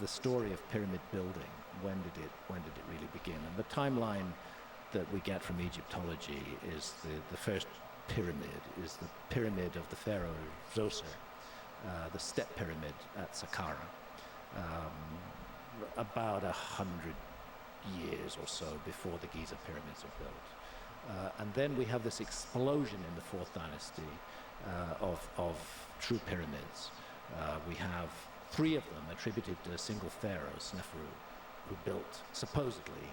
story of pyramid building? When did it really begin? And the timeline that we get from Egyptology is the first pyramid is the pyramid of the pharaoh Zoser, the step pyramid at Saqqara, about 100 years or so before the Giza pyramids are built. And then we have this explosion in the fourth dynasty of true pyramids. We have three of them attributed to a single pharaoh, Sneferu, who built, supposedly,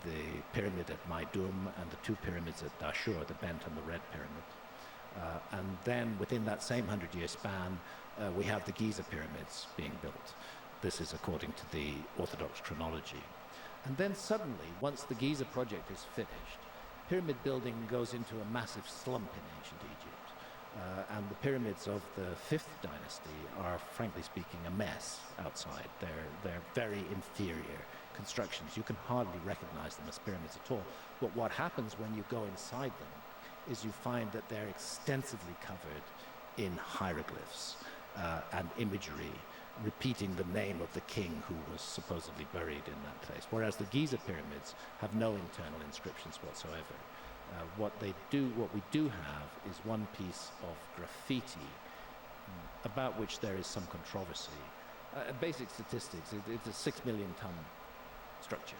the pyramid at Maidum and the two pyramids at Dashur, the bent and the red pyramid. And then within that same 100-year span, we have the Giza pyramids being built. This is according to the Orthodox chronology. And then suddenly, once the Giza project is finished, pyramid building goes into a massive slump in ancient Egypt. And the pyramids of the fifth dynasty are, frankly speaking, a mess outside. They're very inferior constructions. You can hardly recognize them as pyramids at all. But what happens when you go inside them is you find that they're extensively covered in hieroglyphs and imagery, repeating the name of the king who was supposedly buried in that place. Whereas the Giza pyramids have no internal inscriptions whatsoever. What we do have is one piece of graffiti about which there is some controversy. Basic statistics, it's a 6 million ton structure.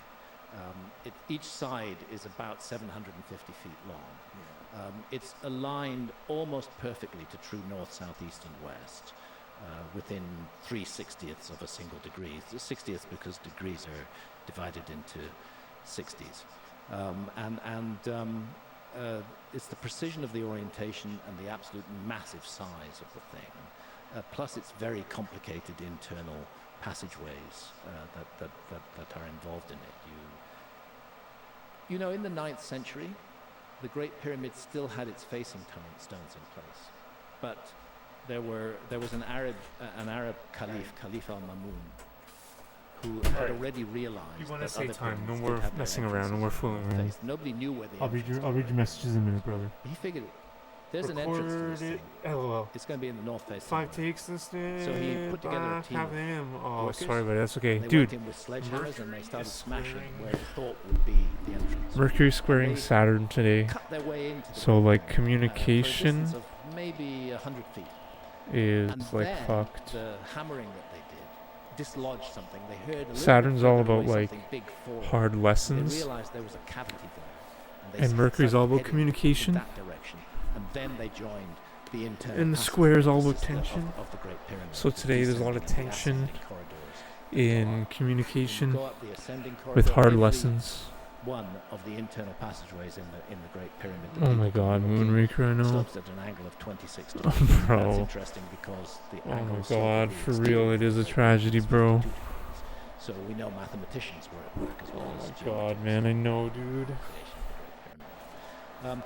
Each side is about 750 feet long. It's aligned almost perfectly to true north, south, east and west, within 3/60ths of a single degree. The 60th because degrees are divided into 60s. It's the precision of the orientation and the absolute massive size of the thing, plus its very complicated internal passageways that are involved in it. You know, in the 9th century, the Great Pyramid still had its facing stones in place, but there was an Arab caliph, Caliph al-Mamun, who had already realized. You want to that say other time? No pyramids more did have their messing around. No entrances more fooling in around. place. Nobody knew where the I'll read entrances your were. messages in a minute, brother. He figured there's an entrance to this thing. LOL. It's going to be in the north face. 5 takes this day. So he put together a team of Oh, workers. sorry, but that's okay. They Dude, went in with sledgehammers and they started is smashing squaring- where they thought would be the entrance. Mercury squaring They Saturn today. cut their way into the So, like, for a communication distance of maybe 100 feet. is And like then fucked. the hammering that they did dislodged something. They heard a little Saturn's bit all further about away like something big fall. hard They lessons, realized there was a cavity there. and Mercury's all about communication, that direction. And then they joined the internal and the passage square is all about system tension. of the Great Pyramid. So today there's a lot of Descending and tension ascending corridors. in You communication go up the ascending with corridor, hard every lessons. One of the internal passageways in the Great Pyramid. that Oh my people god, can walk in Moonraker, I know. slopes at an angle of 26 Oh, degrees. That's bro. interesting because the Oh angle my slope of god, the for exterior real, it is a is tragedy, bro. 52 degrees. So we know mathematicians were at work as well Oh as my god, geometrists man, I in know, the dude. creation of the Great Pyramid.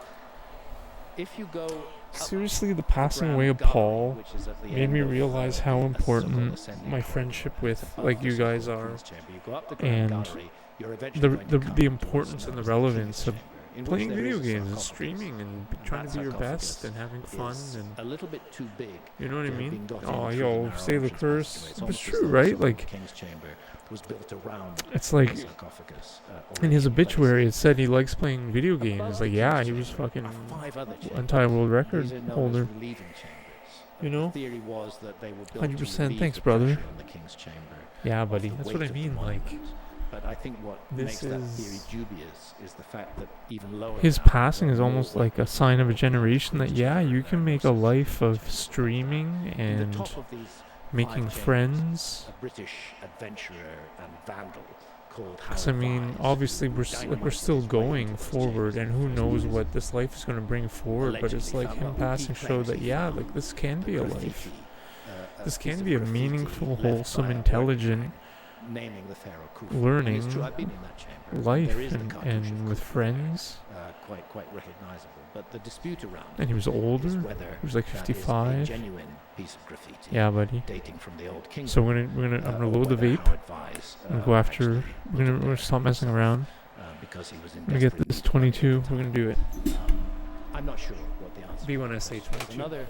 If you go up Seriously, the passing ground away of gallery, Paul which is at the made end me of, realize how the so-called important ascending my corridor, friendship it's with, above like, the you guys so-called are, Queen's Chamber. You go up the ground and gallery, you're eventually going to come the towards importance and the known as the relevance King's of Chamber, in which playing there video is a games and sarcophagus. streaming and And trying that to be your sarcophagus best and having fun is and a little bit too big. you know what I to have mean? been got in Oh, through the yo, narrow say the entrance curse. passageway. It's It's almost as true, though the right? so-called Like, King's Chamber was built around it's like, the sarcophagus. in his already in place. obituary, it said he likes playing video games. Above Like, the yeah, King's he was Chamber fucking are 5 other chambers. anti-world record These are known as holder. relieving chambers. You know? The theory was that they were built 100%, to relieve thanks, the brother. pressure on the King's Chamber Yeah, of buddy, the that's weight what I of the mean. Like, monument. But I think what this makes that theory is- dubious is the fact that even lower his down, passing there is are almost more like a sign of a generation that, Queen's yeah, Chamber you and can there make a was life of chambers. streaming In the and top of these making 5 chambers, friends. a British adventurer and vandal called Because I mean, obviously we're still going forward, and who knows what this life is going to bring forward. But it's like him passing showed that like this can be a life. This can be a meaningful, wholesome, intelligent, naming the pharaoh Khufu. learning And it's true, I've been in that chamber. life There is the cartouche and of with Khufu friends. there, quite recognizable. But the dispute around And he was older. is whether He was like that is a 55. genuine piece of graffiti. Yeah, buddy. Dating from the old kingdom. So I'm gonna load the vape. I'm gonna go after. We're gonna stop messing around. Because he was in I'm gonna get this 22. We're gonna do it. I'm not sure what the answer. B1SA 22. Another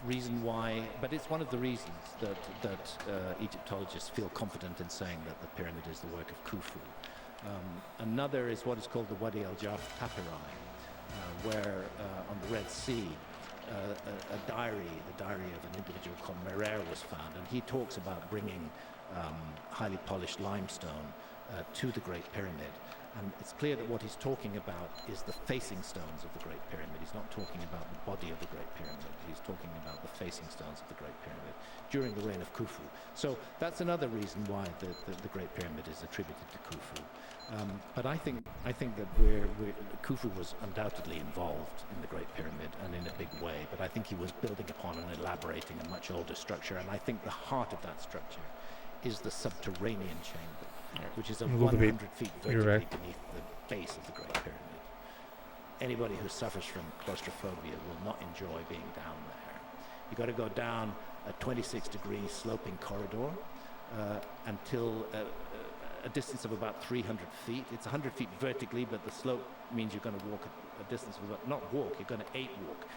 reason why, but it's one of the reasons that Egyptologists feel confident in saying that the pyramid is the work of Khufu. Another is what is called the Wadi al-Jarf papyri, where on the Red Sea, the diary of an individual called Merer was found, and he talks about bringing highly polished limestone to the Great Pyramid. And it's clear that what he's talking about is the facing stones of the Great Pyramid. He's not talking about the body of the Great Pyramid. He's talking about the facing stones of the Great Pyramid during the reign of Khufu. So that's another reason why the Great Pyramid is attributed to Khufu. But I think that Khufu was undoubtedly involved in the Great Pyramid and in a big way. But I think he was building upon and elaborating a much older structure. And I think the heart of that structure is the subterranean chamber, which is 100 feet vertically beneath the base of the Great Pyramid. Anybody who suffers from claustrophobia will not enjoy being down there. You've got to go down a 26-degree sloping corridor until a distance of about 300 feet. It's 100 feet vertically, but the slope means you're going to walk a distance of about, not walk, you're going to ape walk.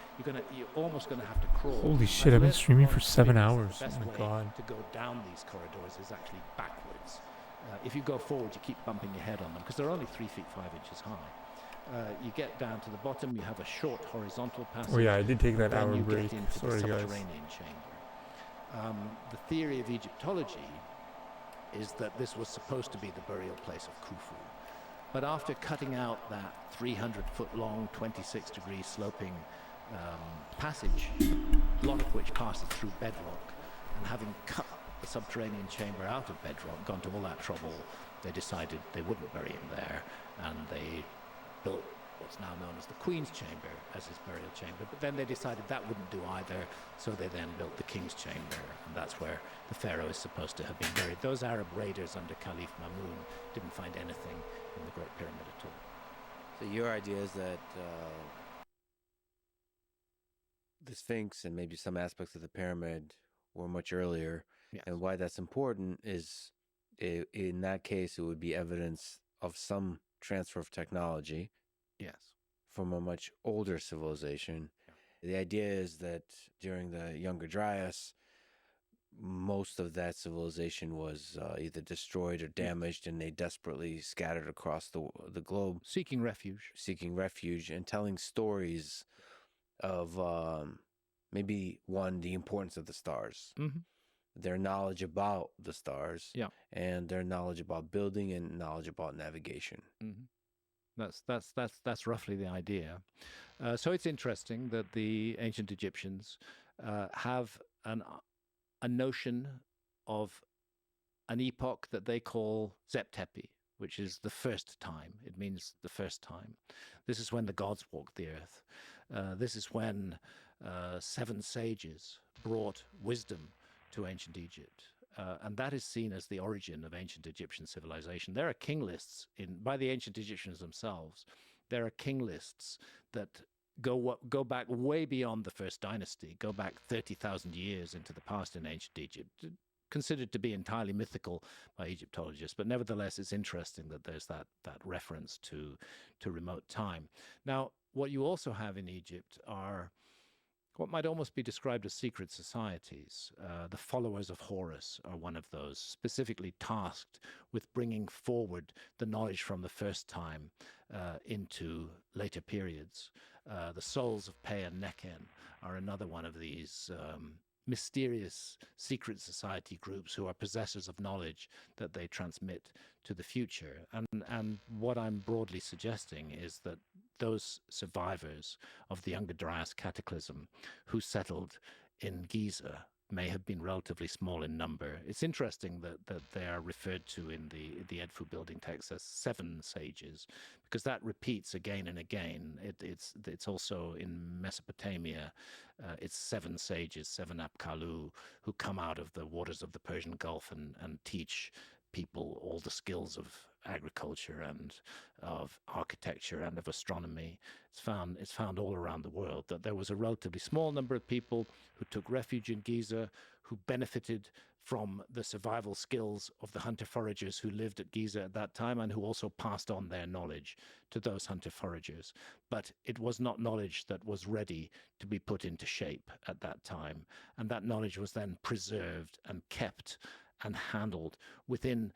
You're almost going to have to crawl. Holy shit, I've been streaming for 7 hours. The best Oh my way god. to go down these corridors is actually backwards. If you go forward, you keep bumping your head on them because they're only 3 feet 5 inches high. You get down to the bottom, you have a short horizontal passage. Oh yeah, I did take that then hour you break. get into Sorry the guys. subterranean chamber. The theory of Egyptology is that this was supposed to be the burial place of Khufu. But after cutting out that 300-foot-long, 26-degree sloping passage, a lot of which passes through bedrock, and having cut the subterranean chamber out of bedrock, gone to all that trouble, they decided they wouldn't bury him there, and they built what's now known as the Queen's Chamber as his burial chamber. But then they decided that wouldn't do either, so they then built the King's Chamber, and that's where the pharaoh is supposed to have been buried. Those Arab raiders under Caliph Mamun didn't find anything in the Great Pyramid at all. So your idea is that the Sphinx and maybe some aspects of the pyramid were much earlier, Yes. and why that's important is in that case it would be evidence of some transfer of technology. Yes. From a much older civilization. Yeah. The idea is that during the Younger Dryas, most of that civilization was either destroyed or damaged, and they desperately scattered across the globe, seeking refuge and telling stories of maybe the importance of the stars, their knowledge about the stars, and their knowledge about building and knowledge about navigation. That's roughly the idea. So it's interesting that the ancient Egyptians have a notion of an epoch that they call Zeptepi, which is the first time. It means the first time. This is when the gods walked the earth. This is when 7 sages brought wisdom to ancient Egypt. And that is seen as the origin of ancient Egyptian civilization. There are king lists by the ancient Egyptians themselves. There are king lists that go back way beyond the first dynasty, go back 30,000 years into the past in ancient Egypt, considered to be entirely mythical by Egyptologists. But nevertheless, it's interesting that there's that reference to remote time. Now, what you also have in Egypt are what might almost be described as secret societies. The followers of Horus are one of those, specifically tasked with bringing forward the knowledge from the first time into later periods. The souls of Pe and Neken are another one of these mysterious secret society groups who are possessors of knowledge that they transmit to the future. And what I'm broadly suggesting is that those survivors of the Younger Dryas cataclysm who settled in Giza may have been relatively small in number. It's interesting that they are referred to in the Edfu building text as 7 sages, because that repeats again and again. It's also in Mesopotamia. It's 7 sages, 7 Apkallu, who come out of the waters of the Persian Gulf and teach people all the skills of agriculture and of architecture and of astronomy. It's found all around the world that there was a relatively small number of people who took refuge in Giza, who benefited from the survival skills of the hunter-foragers who lived at Giza at that time, and who also passed on their knowledge to those hunter-foragers. But it was not knowledge that was ready to be put into shape at that time. And that knowledge was then preserved and kept and handled within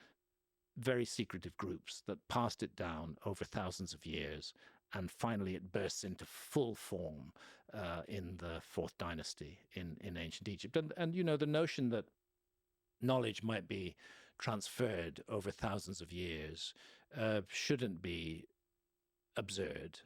very secretive groups that passed it down over thousands of years, and finally it bursts into full form in the 4th dynasty in ancient Egypt. And you know, the notion that knowledge might be transferred over thousands of years shouldn't be absurd.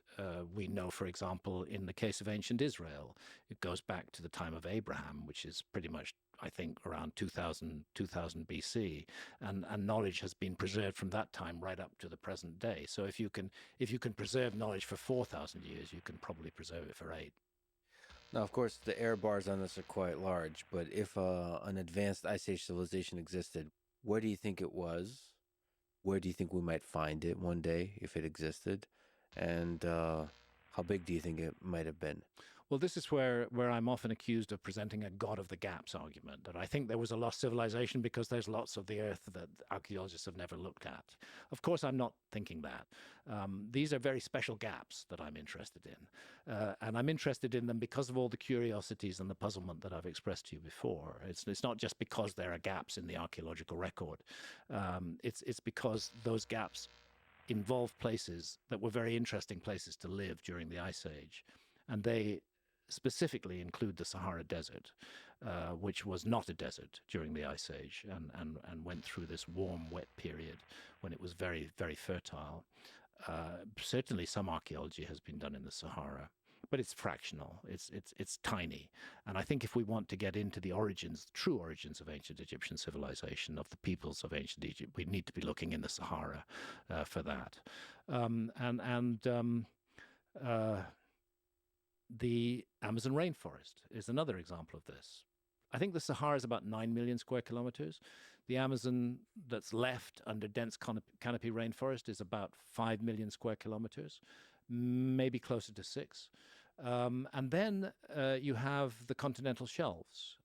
We know, for example, in the case of ancient Israel, it goes back to the time of Abraham, which is pretty much, I think, around 2000 BC, and knowledge has been preserved from that time right up to the present day. So if you can preserve knowledge for 4,000 years, you can probably preserve it for 8. Now, of course, the error bars on this are quite large, but if an advanced Ice Age civilization existed, where do you think it was? Where do you think we might find it one day if it existed? And how big do you think it might have been? Well, this is where I'm often accused of presenting a God of the gaps argument, that I think there was a lost civilization because there's lots of the earth that archaeologists have never looked at. Of course, I'm not thinking that. These are very special gaps that I'm interested in. And I'm interested in them because of all the curiosities and the puzzlement that I've expressed to you before. It's not just because there are gaps in the archaeological record. It's because those gaps involve places that were very interesting places to live during the Ice Age. And they specifically include the Sahara Desert, which was not a desert during the Ice Age and went through this warm, wet period when it was very, very fertile. Certainly some archaeology has been done in the Sahara, but it's fractional. It's tiny. And I think if we want to get into the origins, the true origins of ancient Egyptian civilization, of the peoples of ancient Egypt, we need to be looking in the Sahara for that. The Amazon rainforest is another example of this. I think the Sahara is about 9 million square kilometers. The Amazon that's left under dense canopy rainforest is about 5 million square kilometers, maybe closer to 6. And then you have the continental shelves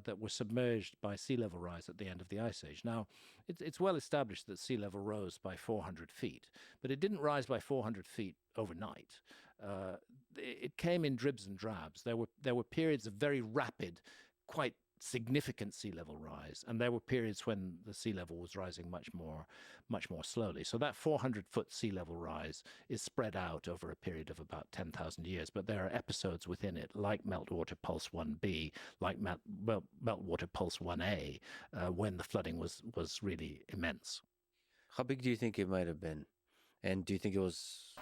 that were submerged by sea level rise at the end of the Ice Age. Now, it's well established that sea level rose by 400 feet, but it didn't rise by 400 feet overnight. It came in dribs and drabs. There were periods of very rapid, quite significant sea level rise, and there were periods when the sea level was rising much more slowly. So that 400-foot sea level rise is spread out over a period of about 10,000 years, but there are episodes within it, like Meltwater Pulse 1b, like Meltwater Pulse 1a, when the flooding was really immense. How big do you think it might have been? And do you think it was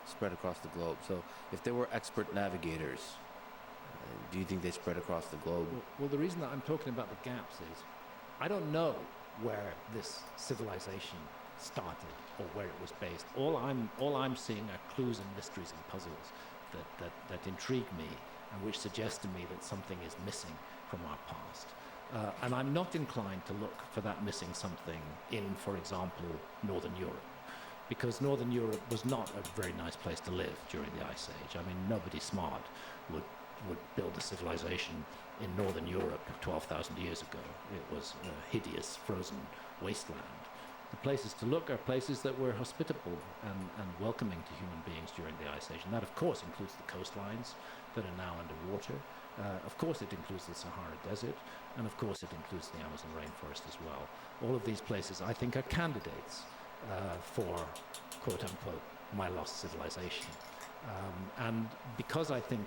spread across the globe? So if there were expert navigators, do you think they spread across the globe? Well, the reason that I'm talking about the gaps is I don't know where this civilization started or where it was based. All I'm seeing are clues and mysteries and puzzles that intrigue me and which suggest to me that something is missing from our past. And I'm not inclined to look for that missing something in, for example, Northern Europe, because Northern Europe was not a very nice place to live during the Ice Age. I mean, nobody smart would build a civilization in Northern Europe 12,000 years ago. It was a hideous, frozen wasteland. The places to look are places that were hospitable and welcoming to human beings during the Ice Age. And that, of course, includes the coastlines that are now underwater. Of course, it includes the Sahara Desert. And, of course, it includes the Amazon rainforest as well. All of these places, I think, are candidates for, quote-unquote, my lost civilization. And because I think,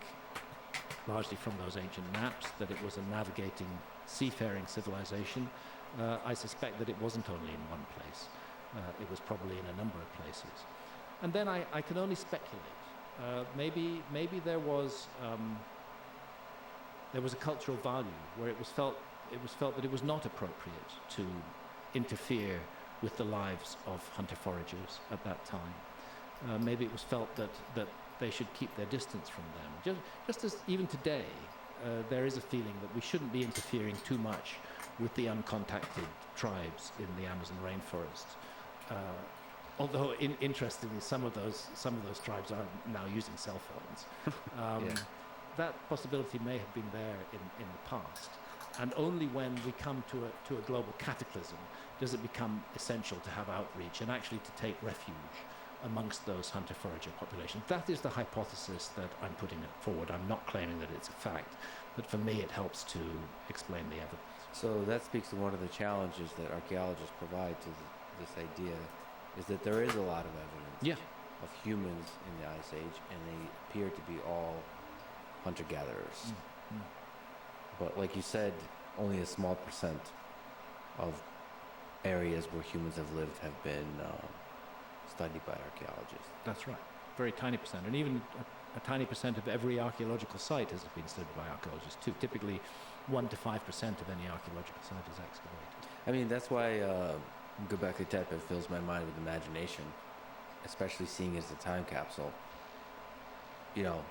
largely from those ancient maps, that it was a navigating, seafaring civilization, I suspect that it wasn't only in one place. It was probably in a number of places. And then I can only speculate. Maybe there was there was a cultural value where it was felt that it was not appropriate to interfere with the lives of hunter-foragers at that time. Maybe it was felt that they should keep their distance from them. Just as even today, there is a feeling that we shouldn't be interfering too much with the uncontacted tribes in the Amazon rainforest. Although, interestingly, some of those tribes are now using cell phones. That possibility may have been there in the past, and only when we come to a global cataclysm does it become essential to have outreach and actually to take refuge amongst those hunter-forager populations. That is the hypothesis that I'm putting forward. I'm not claiming that it's a fact, but for me it helps to explain the evidence. So that speaks to one of the challenges that archaeologists provide to this idea, is that there is a lot of evidence of humans in the Ice Age, and they appear to be all hunter-gatherers. But like you said, only a small percent of areas where humans have lived have been studied by archaeologists. That's right. Very tiny percent. And even a tiny percent of every archaeological site has been studied by archaeologists too. Typically 1 to 5% of any archaeological site is excavated. I mean, that's why Göbekli Tepe fills my mind with imagination, especially seeing it as a time capsule. You know,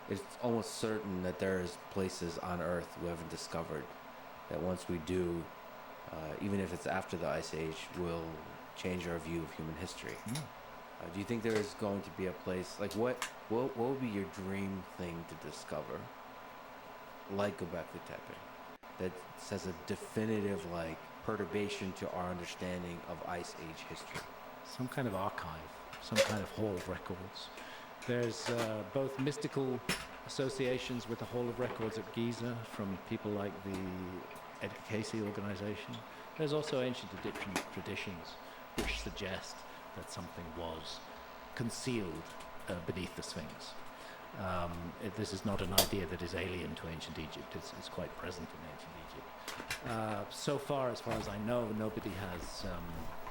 it's almost certain that there's places on Earth we haven't discovered that once we do, even if it's after the Ice Age, will change our view of human history. Do you think there is going to be a place, like what would be your dream thing to discover, like Göbekli Tepe, that says a definitive like perturbation to our understanding of Ice Age history? Some kind of archive, some kind of hall of records. There's both mystical associations with the Hall of Records at Giza from people like the Edgar Cayce organization. There's also ancient Egyptian traditions which suggest that something was concealed beneath the Sphinx. This is not an idea that is alien to ancient Egypt. It's quite present in ancient Egypt. So far as I know, nobody has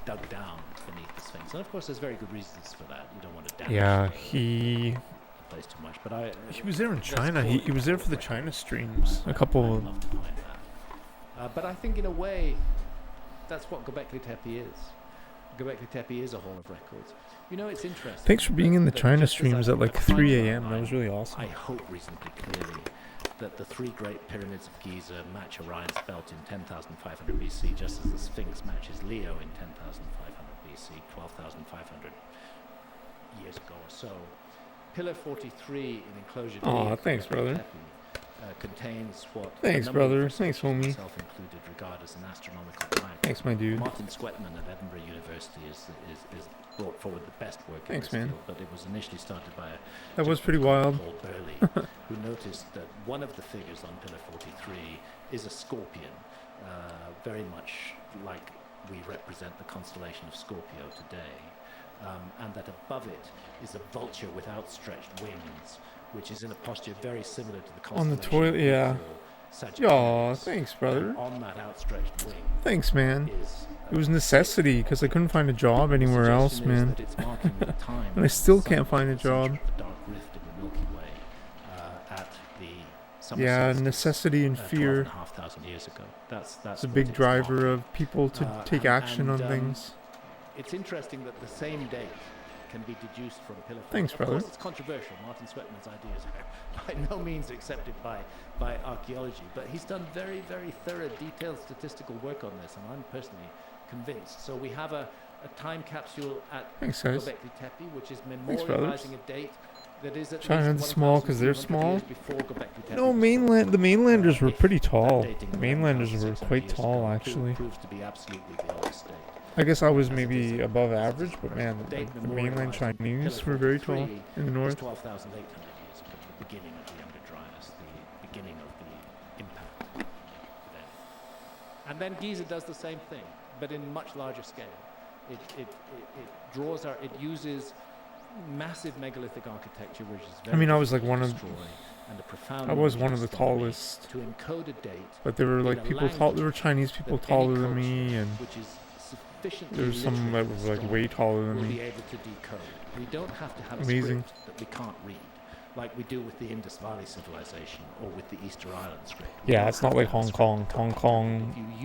dug down beneath the Sphinx. And of course, there's very good reasons for that. You don't want to damage the place too much. But he was there in China. He was there for the China streams. A couple. I'd love to find that. But I think in a way, that's what Göbekli Tepe is. Göbekli Tepe is a hall of records. You know, it's interesting. Thanks for being in the China streams at like 3 a.m. That was really awesome. I hope reasonably clearly that the three great pyramids of Giza match Orion's belt in 10,500 BC, just as the Sphinx matches Leo in 10,500 BC, 12,500 years ago or so. Pillar 43 in enclosure. Aw, thanks, brother. Contains what thanks, brother. Thanks, homie. Self-included, regard as an astronomical time. Thanks, my dude. Martin Squetman at Edinburgh University is brought forward the best work in thanks, this man. field, but it was initially started by that was pretty wild. Paul Burley, who noticed that one of the figures on Pillar 43 is a scorpion, very much like we represent the constellation of Scorpio today, and that above it is a vulture with outstretched wings, which is in a posture very similar to the constellation. On the toilet, yeah. Aw, thanks, brother. On that outstretched wing. Thanks, man. It was necessity because I couldn't find a job anywhere else, man. And I still can't find a job. Yeah, necessity and fear. It's a big driver of people to take action on things. It's interesting that the same date can be deduced from Pillar 43. Thanks, brother. Of course, it's controversial. Martin Sweatman's ideas are by no means accepted by archaeology, but he's done very, very thorough, detailed statistical work on this, and I'm personally convinced. So we have a time capsule at Göbekli Tepe, which is memorializing a date that is at China's small because they're small. No, the mainlanders were pretty tall. The mainlanders were quite tall, actually. Proves to be absolutely the oldest date. I guess I was maybe above average, but man, the mainland Chinese were very tall in the north. 12,800 years ago, the beginning of the Younger Dryas, the beginning of the impact event. And then Giza does the same thing, but in much larger scale. It uses massive megalithic architecture, which is very I was like one of the tallest. To encode a date, but there were like people tall. There were Chinese people taller than me, and there's some that were like way taller than me. Be able to decode. We don't have to have amazing. A script that we can't read. like we do with the Indus Valley civilization or with the Easter Island script. Yeah, it's not like Hong Kong. Hong Kong,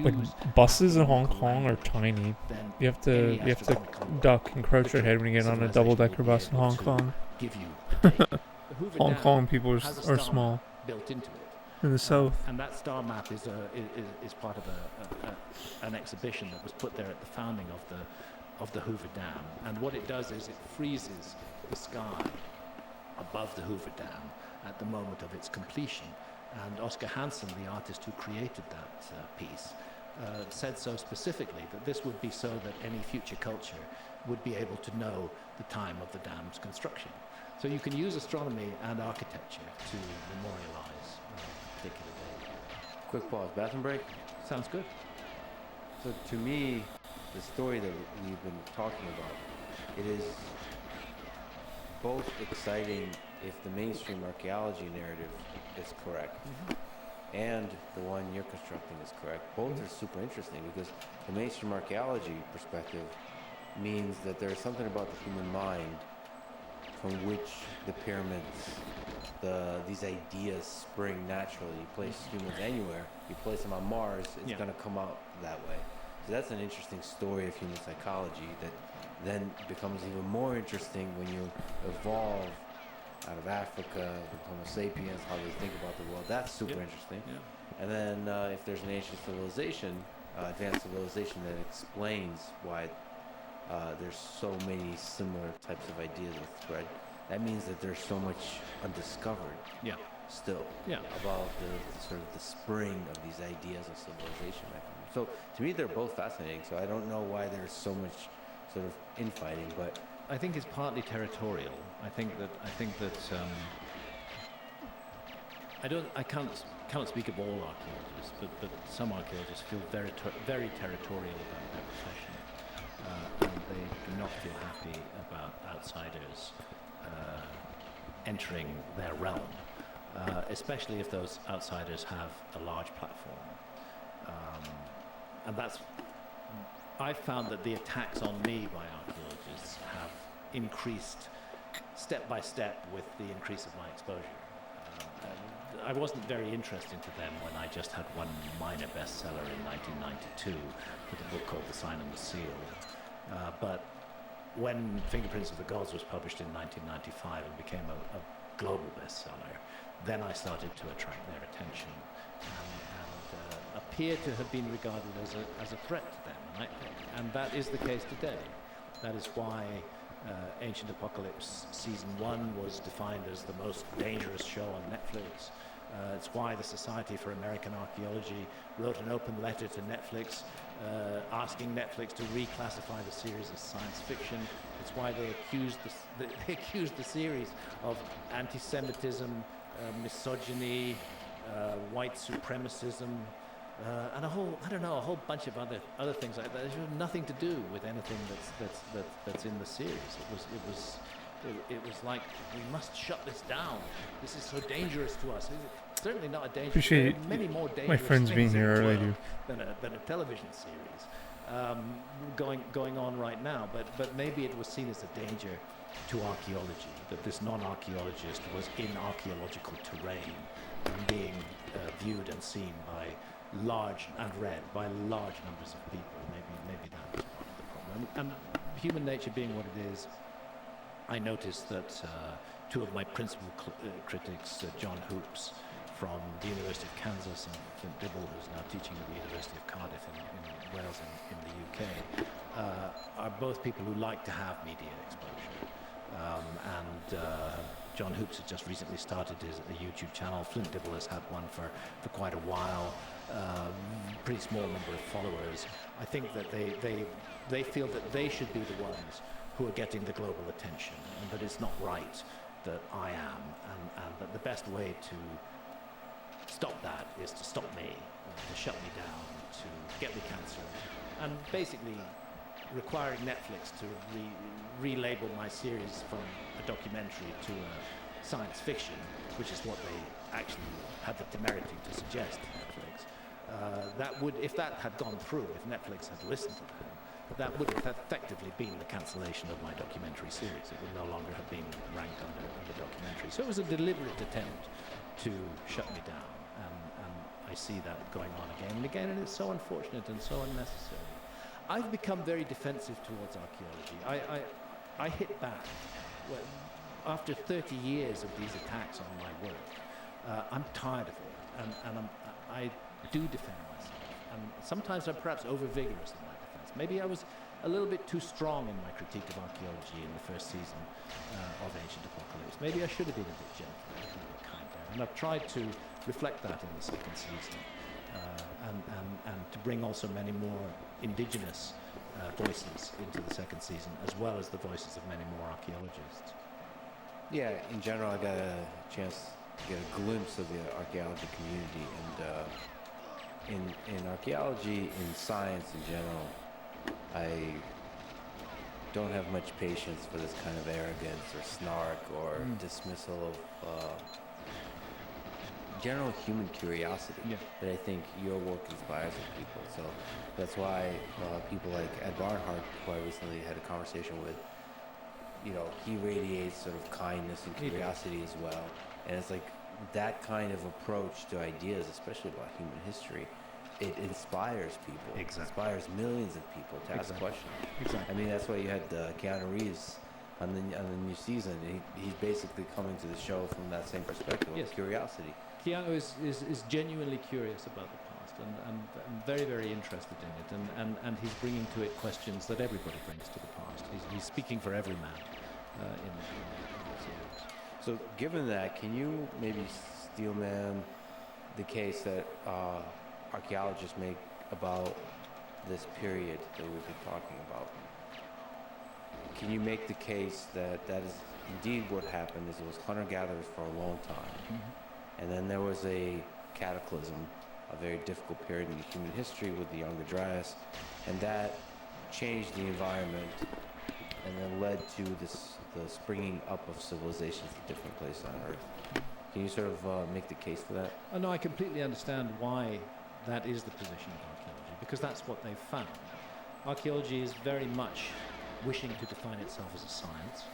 like buses in Hong Kong are tiny. You have to duck and crouch your head when you get on a double-decker bus in Hong Kong. Give you a date. The Hoover Hong Dam Kong people are has a star small map built into it. in the south. And that star map is part of an exhibition that was put there at the founding of the Hoover Dam. And what it does is it freezes the sky above the Hoover Dam at the moment of its completion. And Oscar Hansen, the artist who created that piece, said so specifically that this would be so that any future culture would be able to know the time of the dam's construction. So you can use astronomy and architecture to memorialize a particular day. Quick pause. Bathroom break? Sounds good. So to me, the story that we've been talking about, it is both exciting if the mainstream archaeology narrative is correct, and the one you're constructing is correct. Both are super interesting because the mainstream archaeology perspective means that there's something about the human mind from which the pyramids, these ideas spring naturally. You place humans anywhere, you place them on Mars, it's going to come out that way. So that's an interesting story of human psychology that then becomes even more interesting when you evolve out of Africa, the Homo sapiens, how they think about the world. That's super interesting. And then if there's an ancient civilization, advanced civilization that explains why there's so many similar types of ideas that spread, that means that there's so much undiscovered still about the sort of the spring of these ideas of civilization mechanisms. So to me, they're both fascinating. So I don't know why there's so much sort of infighting, but I think it's partly territorial. I think that I can't speak of all archaeologists, but some archaeologists feel very territorial about their profession, and they do not feel happy about outsiders entering their realm, especially if those outsiders have a large platform. And I've found that the attacks on me by archaeologists have increased step by step with the increase of my exposure. I wasn't very interested to them when I just had one minor bestseller in 1992 with a book called The Sign and the Seal. But when Fingerprints of the Gods was published in 1995 and became a global bestseller, then I started to attract their attention and appear to have been regarded as a threat to them. And that is the case today. That is why Ancient Apocalypse Season 1 was defined as the most dangerous show on Netflix. It's why the Society for American Archaeology wrote an open letter to Netflix asking Netflix to reclassify the series as science fiction. It's why they accused the series of anti-Semitism, misogyny, white supremacism, and a whole bunch of other things like that. They have nothing to do with anything that's in the series. It was like, we must shut this down. This is so dangerous to us. It's certainly not a danger. Appreciate many more dangerous my friends being here. I really do. Than a television series going on right now. But maybe it was seen as a danger to archaeology, that this non-archaeologist was in archaeological terrain and being viewed and seen by large and read by large numbers of people. Maybe that was part of the problem. And human nature being what it is, I noticed that two of my principal critics, John Hoops from the University of Kansas and Flint Dibble, who's now teaching at the University of Cardiff in Wales in the UK, are both people who like to have media exposure. John Hoops has just recently started a YouTube channel. Flint Dibble has had one for quite a while. Pretty small number of followers. I think that they feel that they should be the ones who are getting the global attention, and that it's not right that I am, and that the best way to stop that is to stop me, to shut me down, to get me cancelled, and basically requiring Netflix to relabel my series from a documentary to a science fiction, which is what they actually had the temerity to suggest to Netflix. That would, if that had gone through, if Netflix had listened to them, that would have effectively been the cancellation of my documentary series. It would no longer have been ranked under documentary. So it was a deliberate attempt to shut me down, and I see that going on again and again, and it's so unfortunate and so unnecessary. I've become very defensive towards archaeology. I hit back. After 30 years of these attacks on my work, I'm tired of it, and I do defend myself. And sometimes I'm perhaps over-vigorous in my defense. Maybe I was a little bit too strong in my critique of archaeology in the first season of Ancient Apocalypse. Maybe I should have been a bit gentler, a little bit kinder. And I've tried to reflect that in the second season, and to bring also many more indigenous voices into the second season, as well as the voices of many more archaeologists. Yeah, in general, I got a chance to get a glimpse of the archaeology community, and in archaeology, in science in general, I don't have much patience for this kind of arrogance or snark or dismissal of general human curiosity that I think your work inspires in people. So that's why people like Ed Barnhart, who I recently had a conversation with, he radiates sort of kindness and curiosity as well. And it's like that kind of approach to ideas, especially about human history, it inspires people. Exactly. It inspires millions of people to ask questions. Exactly. I mean, that's why you had Keanu Reeves on the new season. He's basically coming to the show from that same perspective of curiosity. Keanu is genuinely curious about the past and very, very interested in it, and he's bringing to it questions that everybody brings to the past. He's speaking for every man in the series. So given that, can you maybe steelman the case that archaeologists make about this period that we've been talking about? Can you make the case that is indeed what happened, is it was hunter-gatherers for a long time, and then there was a cataclysm, a very difficult period in human history with the Younger Dryas, and that changed the environment and then led to the springing up of civilizations in different places on Earth. Can you sort of make the case for that? Oh, no, I completely understand why that is the position of archaeology, because that's what they've found. Archaeology is very much wishing to define itself as a science,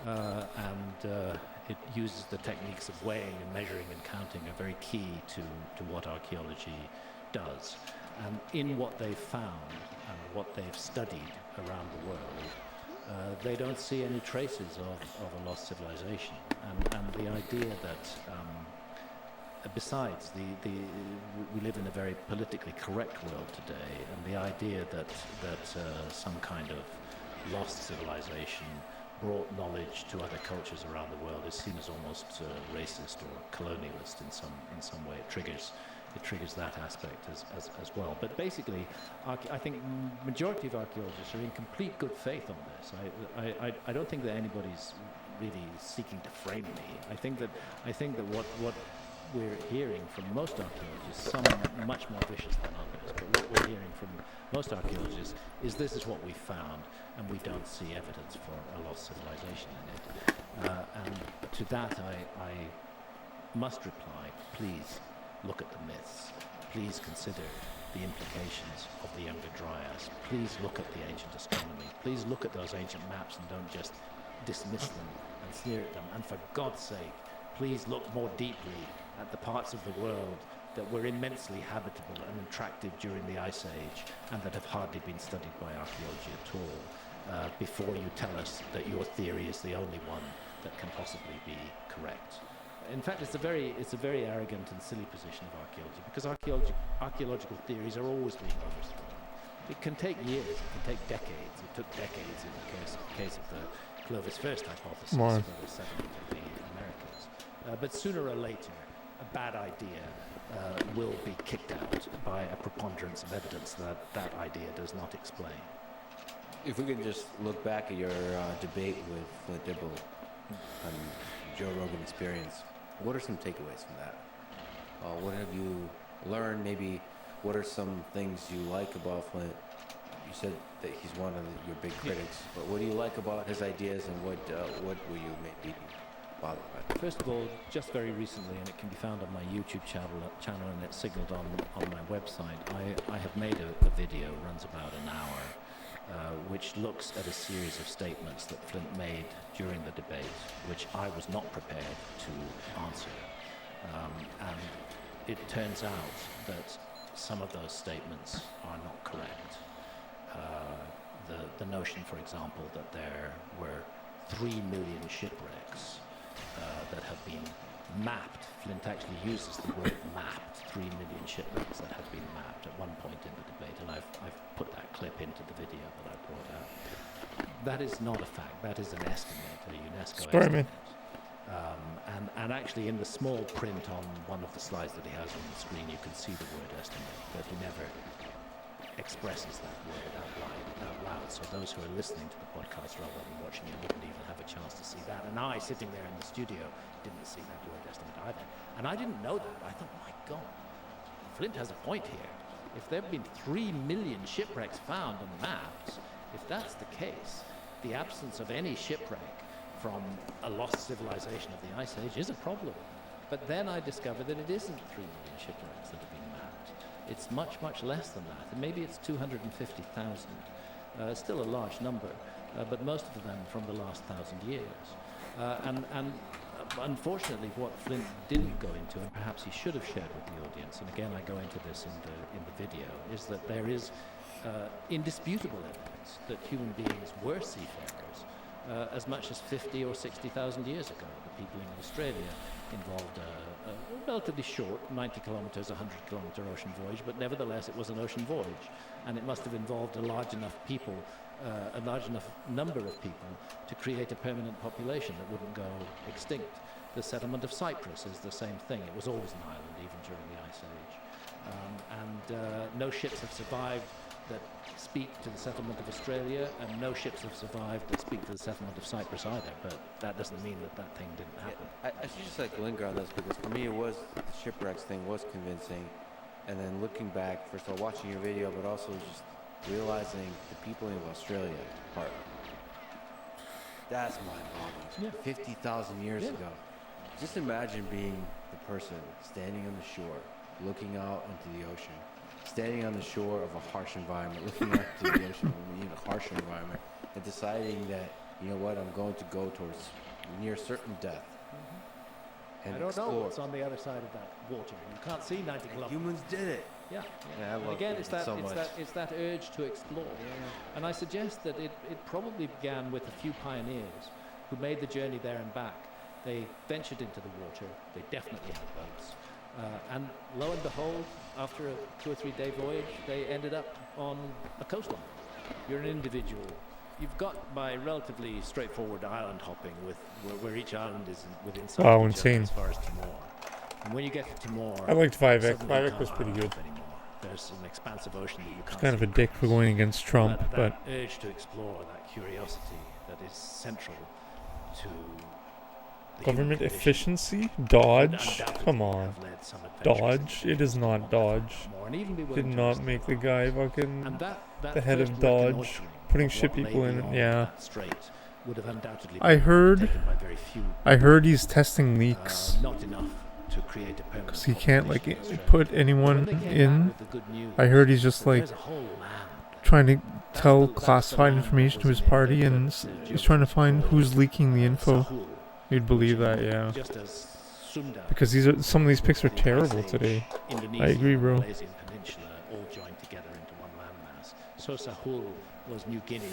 and it uses the techniques of weighing and measuring and counting are very key to what archaeology does. And in what they've found and what they've studied around the world, they don't see any traces of a lost civilization. And the idea that, besides, we live in a very politically correct world today, and the idea that some kind of lost civilization brought knowledge to other cultures around the world is seen as almost racist or colonialist in some way. It triggers that aspect as well. But basically, I think majority of archaeologists are in complete good faith on this. I don't think that anybody's really seeking to frame me. I think that what we're hearing from most archaeologists, some much more vicious than others, but what we're hearing from most archaeologists is this is what we found, and we don't see evidence for a lost civilization in it. And to that I must reply, please look at the myths. Please consider the implications of the Younger Dryas. Please look at the ancient astronomy. Please look at those ancient maps and don't just dismiss them and sneer at them. And for God's sake, please look more deeply at the parts of the world that were immensely habitable and attractive during the Ice Age and that have hardly been studied by archaeology at all, before you tell us that your theory is the only one that can possibly be correct. In fact, it's a very arrogant and silly position of archaeology, because archaeological theories are always being overthrown. It can take years, it can take decades. It took decades in the case of the Clovis First hypothesis for the settlement of the Americas. But sooner or later, a bad idea will be kicked out by a preponderance of evidence that idea does not explain. If we could just look back at your debate with Flint Dibble on Joe Rogan Experience, what are some takeaways from that? What have you learned? Maybe what are some things you like about Flint? You said that he's one of your big critics, but what do you like about his ideas, and what will you maybe bothered by? First of all, just very recently, and it can be found on my YouTube channel and it's signaled on my website, I have made a video, runs about an hour, which looks at a series of statements that Flint made during the debate, which I was not prepared to answer. And it turns out that some of those statements are not correct. The notion, for example, that there were 3 million shipwrecks that have been mapped. Flint actually uses the word mapped, 3 million shipwrecks that have been mapped at one point in the debate, and I've put that clip into the video that I brought out. That is not a fact, that is an estimate, a UNESCO estimate. And actually in the small print on one of the slides that he has on the screen, you can see the word estimate, but he never expresses that word out loud. So those who are listening to the podcast rather than watching it wouldn't even have a chance to see that. And I, sitting there in the studio, didn't see that word estimate either. And I didn't know that. I thought, my God, Flint has a point here. If there have been 3 million shipwrecks found on maps, if that's the case, the absence of any shipwreck from a lost civilization of the Ice Age is a problem. But then I discovered that it isn't 3 million shipwrecks that have been mapped. It's much, much less than that. And maybe it's 250,000. Still a large number, but most of them from the last 1,000 years. And unfortunately, what Flint didn't go into, and perhaps he should have shared with the audience, and again I go into this in the video, is that there is indisputable evidence that human beings were seafarers as much as 50 or 60,000 years ago. The people in Australia involved a relatively short, 90 kilometers, 100-kilometer ocean voyage, but nevertheless it was an ocean voyage, and it must have involved a large enough number of people to create a permanent population that wouldn't go extinct. The settlement of Cyprus is the same thing. It was always an island, even during the Ice Age. No ships have survived that speak to the settlement of Australia, and no ships have survived that speak to the settlement of Cyprus either, but that doesn't mean that that thing didn't happen. I should just like linger on this, because for me it was, the shipwrecks thing was convincing, and then looking back, first of all watching your video, but also just realizing the people in Australia part. That's mind-boggling. 50,000 years ago. Just imagine being the person standing on the shore, looking out into the ocean, standing on the shore of a harsh environment, looking out to the ocean in a harsh environment, and deciding that, you know what, I'm going to go towards near certain death. And I don't explore. know what's on the other side of that water. You can't see 90 kilometers. Humans did it. Yeah. Yeah, I And love again, it's it so much. that urge to explore. And I suggest that it probably began with a few pioneers who made the journey there and back. They ventured into the water. They definitely had boats. And lo and behold, after a 2 or 3 day voyage, they ended up on a coastline. You're an individual. You've got by relatively straightforward island hopping with where each island is within sight of each other as far as Timor. And when you get to Timor, I liked Vivek. suddenly you Vivek can't was pretty island good. hop anymore. There's an expansive ocean that you can't He's kind of see a dick for going against Trump, that urge to explore, that curiosity that is central to the government human condition efficiency? would Dodge? undoubtedly Come on. have led some adventurous Dodge? It is not Dodge. more, and even be Did willing to not risk make it. the guy fucking And that the head first of Dodge reconnoitering putting of ship what lay people in. beyond Yeah. that strait would have undoubtedly I been heard taken by very few, I heard he's testing leaks. not enough to create a permanent Because he can't like population in put Australia. anyone But when they came in. back with the good news I heard he's just that like there's a whole land trying to That's tell the- that's the classified land that information to was his in party, the- and the he's trying to find geography who's leaking the info. Sahul, You'd believe which that, is yeah. just as Sunda, Because some of these pics are the Ice terrible Age, today. Indonesia, I agree, and bro. Malaysian Peninsula all joined together into one landmass. So Sahul was New Guinea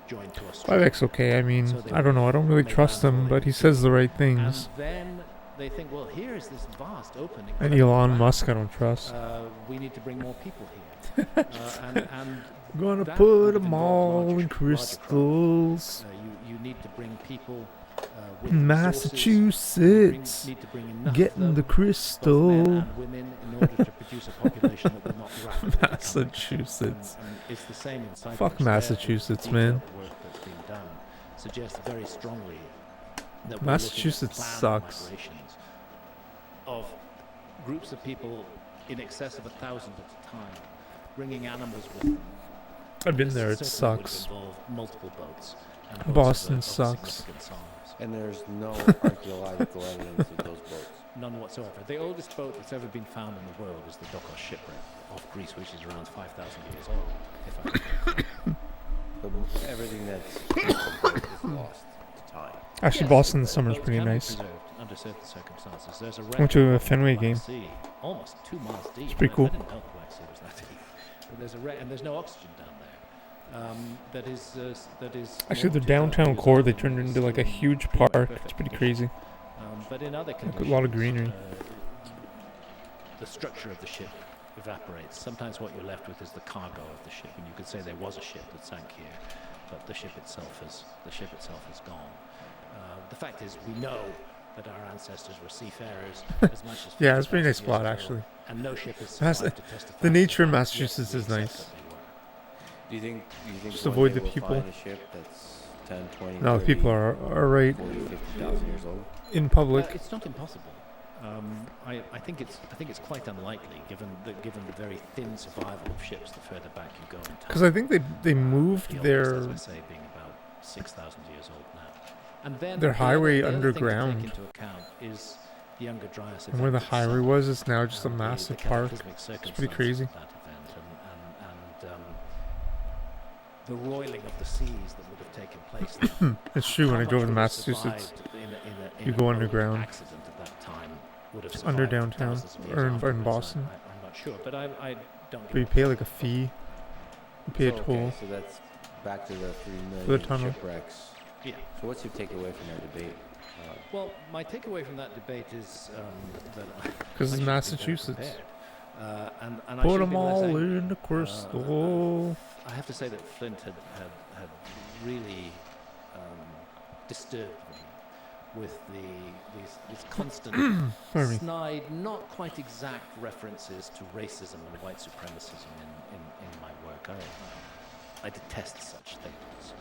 joined to Australia. Vivek's okay. I mean, So they I don't know. I don't really made trust him, landfall but he in says the right And things. then they think, well, here is this vast open. And incredible Elon land. Musk, I don't trust. We need to bring more people here. And Gonna that put would have them involved all larger in crowds. crystals. You need to bring people with resources. Massachusetts, Need to bring enough of getting them, the both men crystal. and women, in order to produce a population that will not rapidly become Massachusetts. and it's the same in Cyprus. Fuck There, Massachusetts, the man. detailed work that's been done suggests very strongly that we're Massachusetts looking at planned sucks. migrations of groups of people in excess of 1,000 at a time, bringing animals with them. I've been there. It Certainly sucks. would involve multiple boats. And boats Boston of sucks. significant size. And there's no archaeological evidence of those boats. None whatsoever. The oldest boat that's ever been found in the world is the Dokos shipwreck off Greece, which is around 5,000 years old. If I But everything that's is lost to time. Actually, Yes, Boston in the summer is those pretty can be nice. preserved under certain circumstances. There's a Went to a wreck Fenway of the game. Black Sea, almost 2 miles deep. It's pretty cool. I didn't know the Black Sea was that deep. But there's a wreck, and there's no oxygen down there. That is. Actually, the more than 2,000 downtown years core old they and turned is into like a still huge pretty much park. perfect It's pretty condition. crazy. But in other Like conditions, a lot of greenery. The structure of the ship evaporates. Sometimes what you're left with is the cargo of the ship, and you could say there was a ship that sank here, but the ship itself is gone. The fact is, we know that our ancestors were seafarers as much as Yeah, it's a pretty 50,000 nice years spot ago, actually. and no ship has That's- survived to testify. The nature in to that, yet Massachusetts we is accept nice. that they were. Do you think Just one avoid day the we'll people. find a ship that's 10, 20, No, the 30, people are right 40, 50,000 years old? in public. It's not impossible. I think it's quite unlikely, given the very thin survival of ships the further back you go in time. Because I think they moved The their oldest, as I say, being about 6,000 years old now. And then Their the other- highway the other thing to underground. take into account is the Younger Dryas and where the event highway itself, was, it's now just a and massive the park. cataclysmic It's pretty circumstances crazy. of that event, and the roiling of the seas that would have taken place. there. It's true. When How I much drove to would have Massachusetts, survived in you a go boat underground. accident at that time would have Under survived downtown, thousands of years or in afterwards. Boston. I'm not sure, but I don't. But you pay like a fee. You pay a So, toll. okay, so that's back to the 3 the million tunnel. shipwrecks. Yeah. So what's your takeaway from that debate? Well, my takeaway from that debate is that I 'Cause it's I should be better Massachusetts. prepared. And I Put should them be less all angry. in the crystal. I have to say that Flint had really disturbed me with these constant Pardon me. snide, not quite exact references to racism and white supremacism in my work. I detest such things.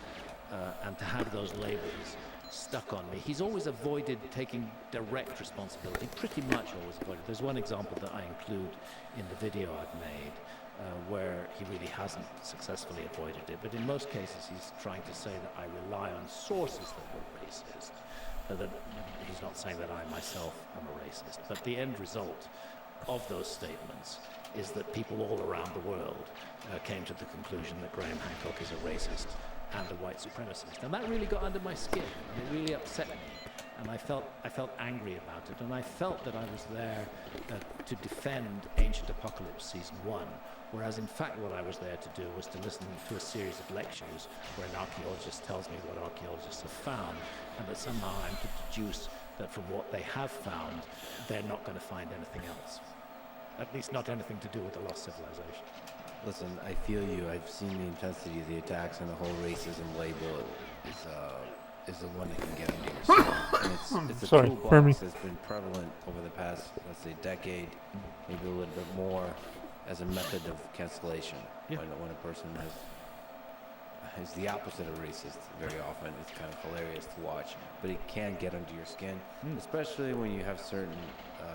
And to have those labels stuck on me. He's always avoided taking direct responsibility, pretty much always avoided. There's one example that I include in the video I've made where he really hasn't successfully avoided it, but in most cases he's trying to say that I rely on sources that were racist. That he's not saying that I myself am a racist, but the end result of those statements is that people all around the world came to the conclusion that Graham Hancock is a racist and a white supremacist, and that really got under my skin, and it really upset me, and I felt angry about it, and I felt that I was there to defend Ancient Apocalypse Season 1, whereas in fact what I was there to do was to listen to a series of lectures where an archaeologist tells me what archaeologists have found, and that somehow I'm to deduce that from what they have found, they're not going to find anything else. At least not anything to do with the lost civilization. Listen, I feel you. I've seen the intensity of the attacks, and the whole racism label is the one that can get under your skin. And it's a Sorry, toolbox pardon me. that's been prevalent over the past, let's say, decade, maybe a little bit more, as a method of cancellation. Yeah. When a person is the opposite of racist, very often it's kind of hilarious to watch, but it can get under your skin, especially when you have certain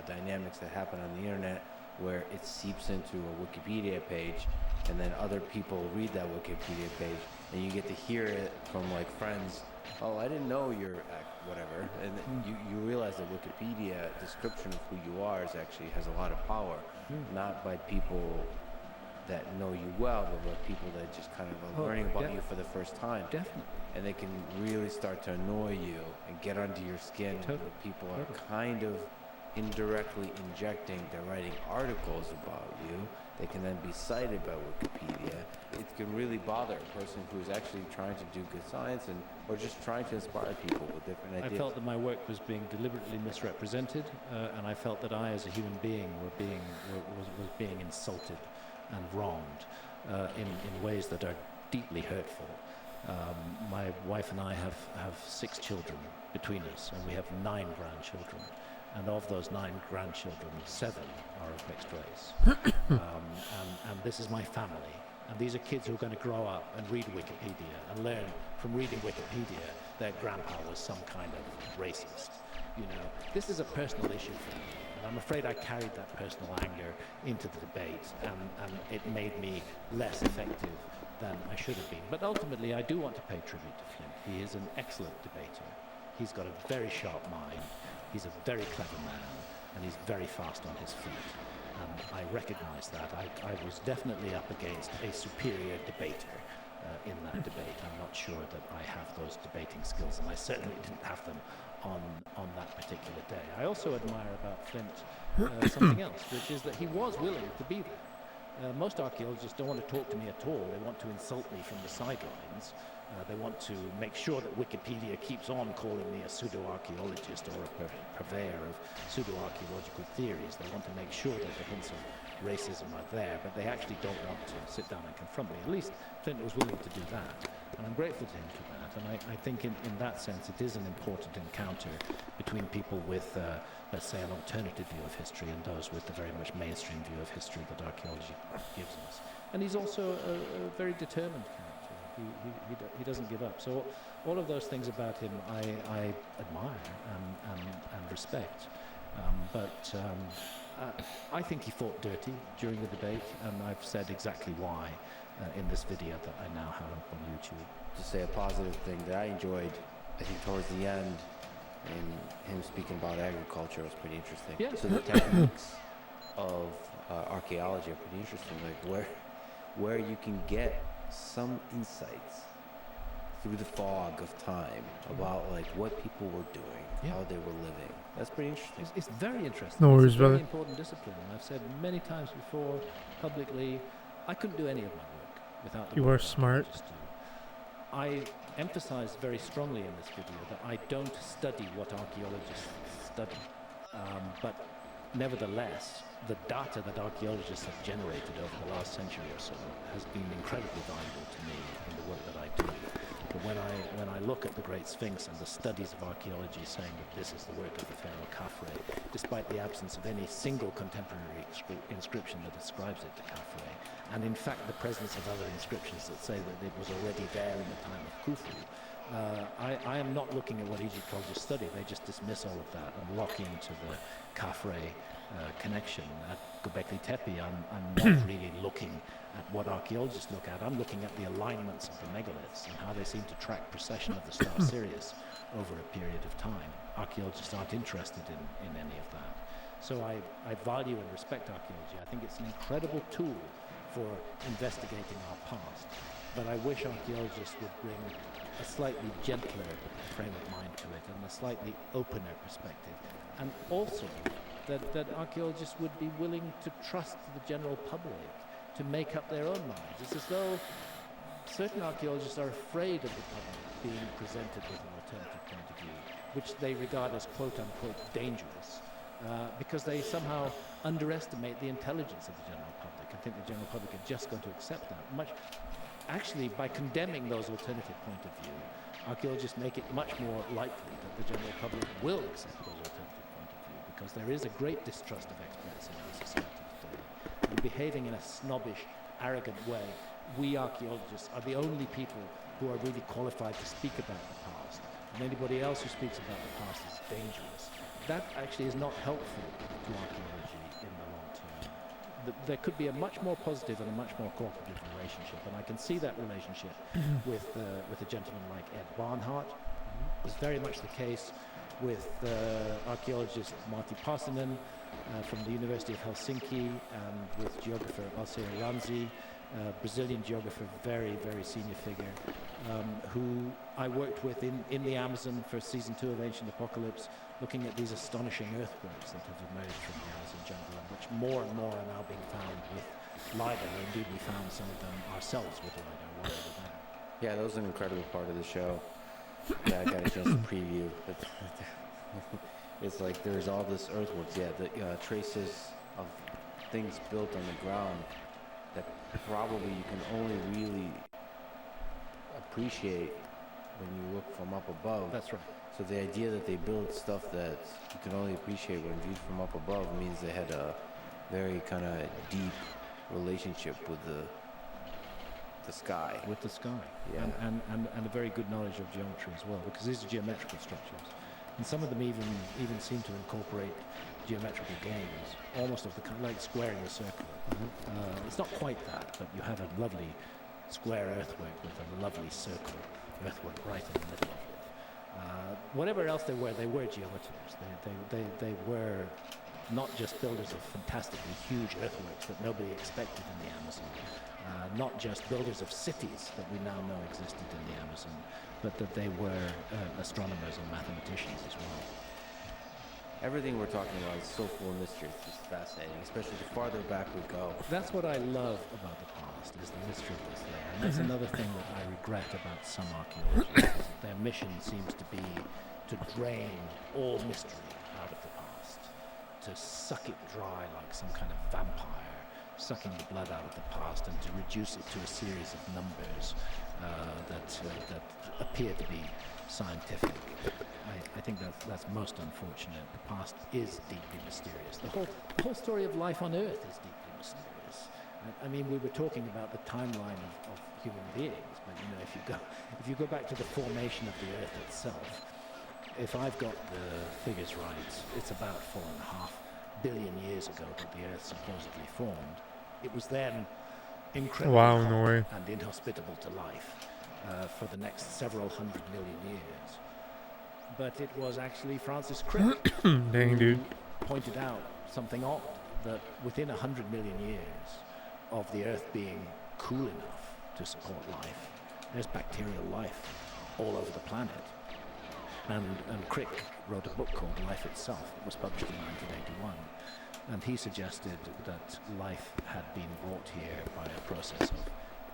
dynamics that happen on the internet, where it seeps into a Wikipedia page, and then other people read that Wikipedia page, and you get to hear it from like friends. Oh, I didn't know you're whatever, and you realize that Wikipedia description of who you are actually has a lot of power, not by people that know you well, but by people that just kind of are learning about you for the first time. Definitely. And they can really start to annoy you and get under your skin. Totally. People are kind of indirectly injecting, they're writing articles about you. They can then be cited by Wikipedia. It can really bother a person who's actually trying to do good science or just trying to inspire people with different ideas. I felt that my work was being deliberately misrepresented, and I felt that I, as a human being, was being insulted and wronged in ways that are deeply hurtful. My wife and I have 6 children between us, and we have 9 grandchildren. And of those 9 grandchildren, 7 are of mixed race. And this is my family. And these are kids who are going to grow up and read Wikipedia and learn from reading Wikipedia that grandpa was some kind of racist. You know, this is a personal issue for me. And I'm afraid I carried that personal anger into the debate, and it made me less effective than I should have been. But ultimately, I do want to pay tribute to Flint. He is an excellent debater. He's got a very sharp mind. He's a very clever man, and he's very fast on his feet. And I recognize that. I was definitely up against a superior debater, in that debate. I'm not sure that I have those debating skills, and I certainly didn't have them on that particular day. I also admire about Flint something else, which is that he was willing to be there. Most archaeologists don't want to talk to me at all. They want to insult me from the sidelines. They want to make sure that Wikipedia keeps on calling me a pseudo-archaeologist or a purveyor of pseudo-archaeological theories. They want to make sure that the hints of racism are there, but they actually don't want to sit down and confront me. At least Flint was willing to do that, and I'm grateful to him for that. And I think in that sense it is an important encounter between people with, let's say, an alternative view of history and those with the very much mainstream view of history that archaeology gives us. And he's also a very determined character. He doesn't give up. So all of those things about him I admire and respect. But I think he fought dirty during the debate, and I've said exactly why in this video that I now have up on YouTube. To say a positive thing that I enjoyed, I think towards the end, and him speaking about agriculture was pretty interesting. Yeah. So the techniques of archaeology are pretty interesting, like where you can get some insights through the fog of time about like what people were doing, how they were living. That's pretty interesting. It's very interesting. No worries, it's a very brother. important discipline. And I've said many times before publicly, I couldn't do any of my work without the You work are that smart. archaeologists do. I emphasize very strongly in this video that I don't study what archaeologists study, but nevertheless, the data that archaeologists have generated over the last century or so has been incredibly valuable to me in the work that I do. But when I look at the Great Sphinx and the studies of archaeology saying that this is the work of the pharaoh Khafre, despite the absence of any single contemporary inscription that ascribes it to Khafre, and in fact the presence of other inscriptions that say that it was already there in the time of Khufu, I am not looking at what Egyptologists study. They just dismiss all of that and lock into the Khafre connection. At Göbekli Tepe, I'm not really looking at what archaeologists look at. I'm looking at the alignments of the megaliths and how they seem to track precession of the star Sirius over a period of time. Archaeologists aren't interested in any of that. So I value and respect archaeology. I think it's an incredible tool for investigating our past. But I wish archaeologists would bring a slightly gentler frame of mind to it and a slightly opener perspective. And also that archaeologists would be willing to trust the general public to make up their own minds. It's as though certain archaeologists are afraid of the public being presented with an alternative point of view, which they regard as quote-unquote dangerous, because they somehow underestimate the intelligence of the general public and think the general public are just going to accept that. Actually, by condemning those alternative point of view, archaeologists make it much more likely that the general public will accept those alternative point of view, because there is a great distrust of experts in our society today. And behaving in a snobbish, arrogant way, we archaeologists are the only people who are really qualified to speak about the past. And anybody else who speaks about the past is dangerous. That actually is not helpful to archaeology in the long term. There could be a much more positive and a much more cooperative relationship, and I can see that relationship with a gentleman like Ed Barnhart. It's very much the case with archaeologist Martti Pasanen from the University of Helsinki, and with geographer Alcea Ranzi, Brazilian geographer, very, very senior figure, who I worked with in the Amazon for season 2 of Ancient Apocalypse, looking at these astonishing earthworks that have emerged from the Amazon jungle, and which more and more are now being found with LiDAR. Indeed, we found some of them ourselves with LiDAR while we were there. Yeah, that was an incredible part of the show. Yeah, I got a chance to preview. It's like there's all this earthworks, the traces of things built on the ground that probably you can only really appreciate when you look from up above. That's right. So the idea that they build stuff that you can only appreciate when viewed from up above means they had a very kind of deep relationship with the sky. With the sky. Yeah. And a very good knowledge of geometry as well, because these are geometrical structures. And some of them even seem to incorporate geometrical games, almost of the kind like squaring a circle. It's not quite that, but you have a lovely square earthwork with a lovely circle earthwork right in the middle of it. Whatever else they were geometers. They were not just builders of fantastically huge earthworks that nobody expected in the Amazon, not just builders of cities that we now know existed in the Amazon, but that they were astronomers and mathematicians as well. Everything we're talking about is so full of mystery. It's just fascinating, especially the farther back we go. That's what I love about the past, is the mystery that's there. And that's another thing that I regret about some archaeologists, is that their mission seems to be to drain all mystery out of the past, to suck it dry like some kind of vampire, sucking the blood out of the past, and to reduce it to a series of numbers that appear to be scientific. I think that's most unfortunate. The past is deeply mysterious. The whole story of life on Earth is deeply mysterious. I mean, we were talking about the timeline of human beings, but you know, if you go back to the formation of the Earth itself, if I've got the figures right, it's about 4.5 billion years ago that the Earth supposedly formed. It was then incredibly hot and inhospitable to life for the next several 100 million years. But it was actually Francis Crick who pointed out something odd, that within 100 million years of the Earth being cool enough to support life, there's bacterial life all over the planet. And Crick wrote a book called Life Itself. It was published in 1981. And he suggested that life had been brought here by a process of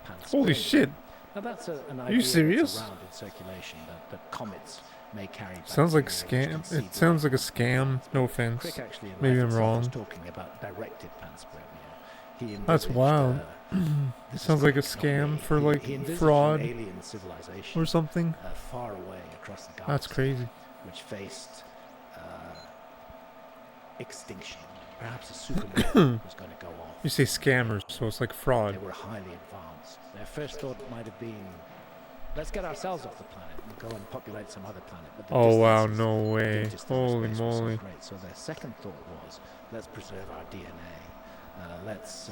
panspermia. Holy shit. Now that's an idea Are you serious? that's around in circulation, that comets may carry Sounds like bacteria scam. It sounds like a scam. No offense. Crick actually in Maybe Life I'm Itself wrong. was talking about directed panspermia. He That's envisaged, wild. this Sounds is like a Crick, not scam me. for like He envisaged fraud an alien civilization or something. far away across the galaxy. That's crazy. Which faced extinction. Perhaps a supernova was going to go off. You say scammers, so it's like fraud. They were highly advanced. Their first thought might have been, let's get ourselves off the planet and go and populate some other planet. But the Oh wow, distances no of way. interstellar Holy space were so moly. great. So their second thought was, let's preserve our DNA. Let's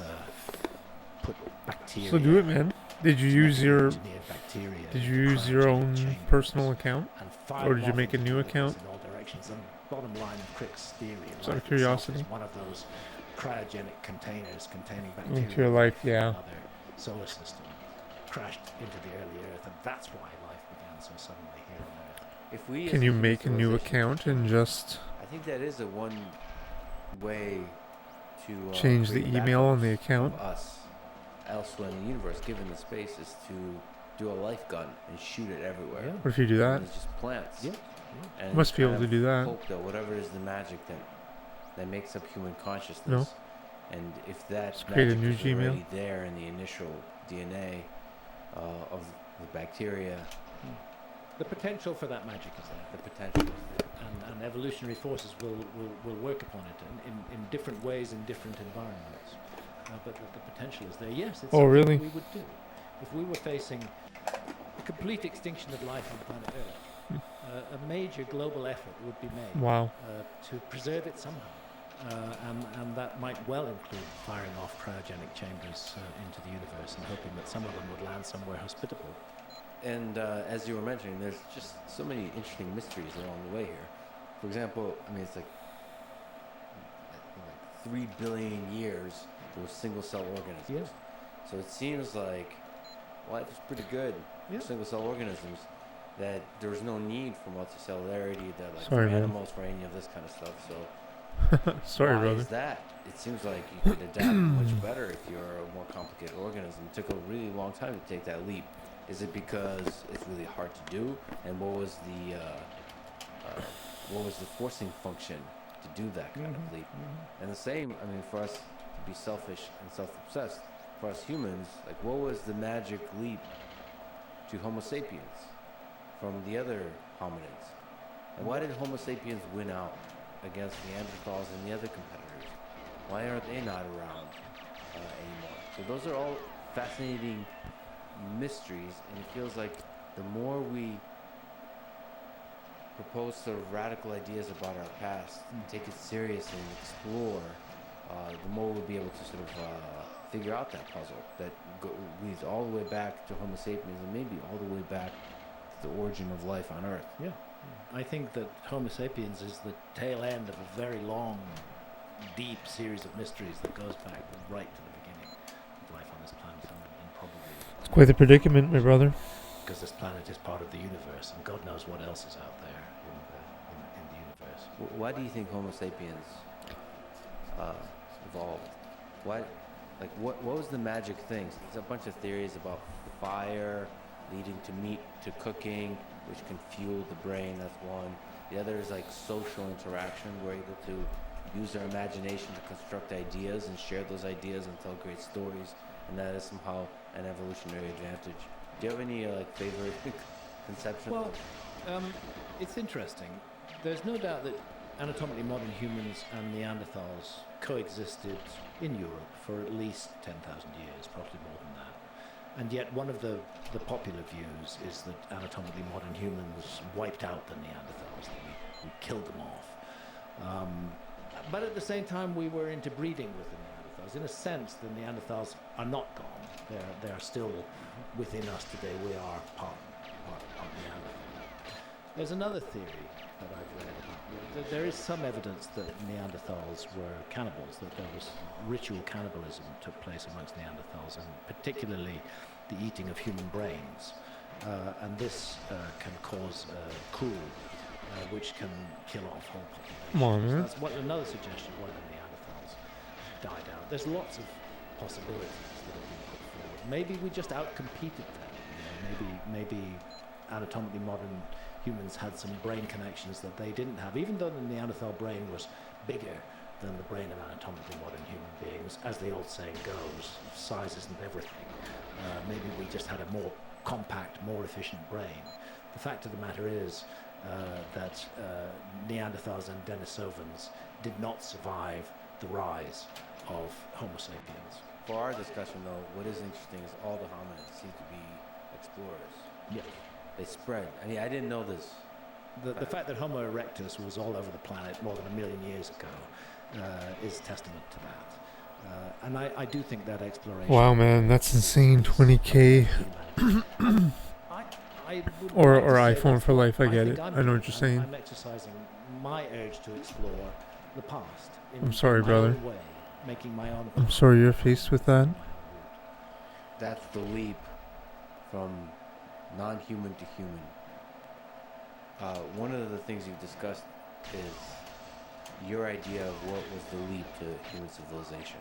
put bacteria. So do it, man. Did you use your engineered bacteria Did you into use your cryogenic own chambers personal account? and fire Or did them you off make a into new universe account? in all directions? And bottom line of Crick's theory, Just out of life itself curiosity. is one of those cryogenic containers containing bacteria Into your life, from yeah. another solar system, crashed into the early Earth, and that's why life began so suddenly here on Earth. If we Can as you human make a new civilization- account and just I think that is a one way to change the create email on the backups account? of us elsewhere in the universe, given the space, is to do a life gun and shoot it everywhere. What if you do that? And it's just plants. Yeah. And Must be kind able to of do that. Hope that whatever is the magic that makes up human consciousness. And if that Just create a magic new is already Gmail. there in the initial DNA of the bacteria, The potential for that magic is there. the potential is there. And evolutionary forces will work upon it in different ways in different environments. But the potential is there. Yes, it's Oh, something really? we would do. If we were facing a complete extinction of life on planet Earth, a major global effort would be made Wow. to preserve it somehow. And that might well include firing off cryogenic chambers into the universe and hoping that some of them would land somewhere hospitable. And as you were mentioning, there's just so many interesting mysteries along the way here. For example, I mean, it's like 3 billion years with single-cell organisms. Yeah. So it seems like life is pretty good Yeah. for single-cell organisms, that there's no need for multicellularity, that like Sorry, for man. animals, for any of this kind of stuff. So Sorry, why brother. is that? It seems like you could adapt much better if you're a more complicated organism. It took a really long time to take that leap. Is it because it's really hard to do? And what was the forcing function to do that kind of leap? And the same, I mean, for us to be selfish and self-obsessed, for us humans, like what was the magic leap to Homo sapiens from the other hominids? And why did Homo sapiens win out against Neanderthals and the other competitors? Why aren't they not around anymore? So those are all fascinating mysteries, and it feels like the more we propose sort of radical ideas about our past, take it serious and explore, the more we'll be able to sort of figure out that puzzle that leads all the way back to Homo sapiens and maybe all the way back to the origin of life on Earth. Yeah. I think that Homo sapiens is the tail end of a very long deep series of mysteries that goes back right to the beginning of life on this planet, and probably It's quite the predicament, my brother. because this planet is part of the universe, and God knows what else is out there in the universe. Why do you think Homo sapiens evolved? Why, like, what was the magic things? There's a bunch of theories about fire leading to meat, to cooking, which can fuel the brain. That's one. The other is like social interaction. We're able to use our imagination to construct ideas and share those ideas and tell great stories, and that is somehow an evolutionary advantage. Do you have any favorite conception? Well, it's interesting. There's no doubt that anatomically modern humans and Neanderthals coexisted in Europe for at least 10,000 years, probably more than that. And yet one of the popular views is that anatomically modern humans wiped out the Neanderthals, that we killed them off. But at the same time, we were interbreeding with the Neanderthals. In a sense, the Neanderthals are not gone. They are still within us today. We are part Neanderthal. There's another theory that I've read about. There is some evidence that Neanderthals were cannibals, that there was ritual cannibalism took place amongst Neanderthals, and particularly the eating of human brains. And this can cause coup, which can kill off whole populations. Come on, man. That's another suggestion why the Neanderthals died out. There's lots of possibilities that have been put forward. Maybe we just outcompeted them. You know, maybe anatomically modern humans had some brain connections that they didn't have, even though the Neanderthal brain was bigger than the brain of anatomically modern human beings. As the old saying goes, size isn't everything. Maybe we just had a more compact, more efficient brain. The fact of the matter is that Neanderthals and Denisovans did not survive the rise of Homo sapiens. For our discussion, though, what is interesting is all the hominids seem to be explorers. Yes. They spread. I mean, I didn't know this. The fact that Homo erectus was all over the planet more than 1 million years ago is testament to that. And I do think that exploration... Wow, man, that's insane. 20K. Or iPhone for life, I get it. I know what you're saying. I'm exercising my urge to explore the past. I'm sorry, brother. Way, making my own I'm sorry you're faced with that. That's the leap from non-human to human. One of the things you've discussed is your idea of what was the leap to human civilization.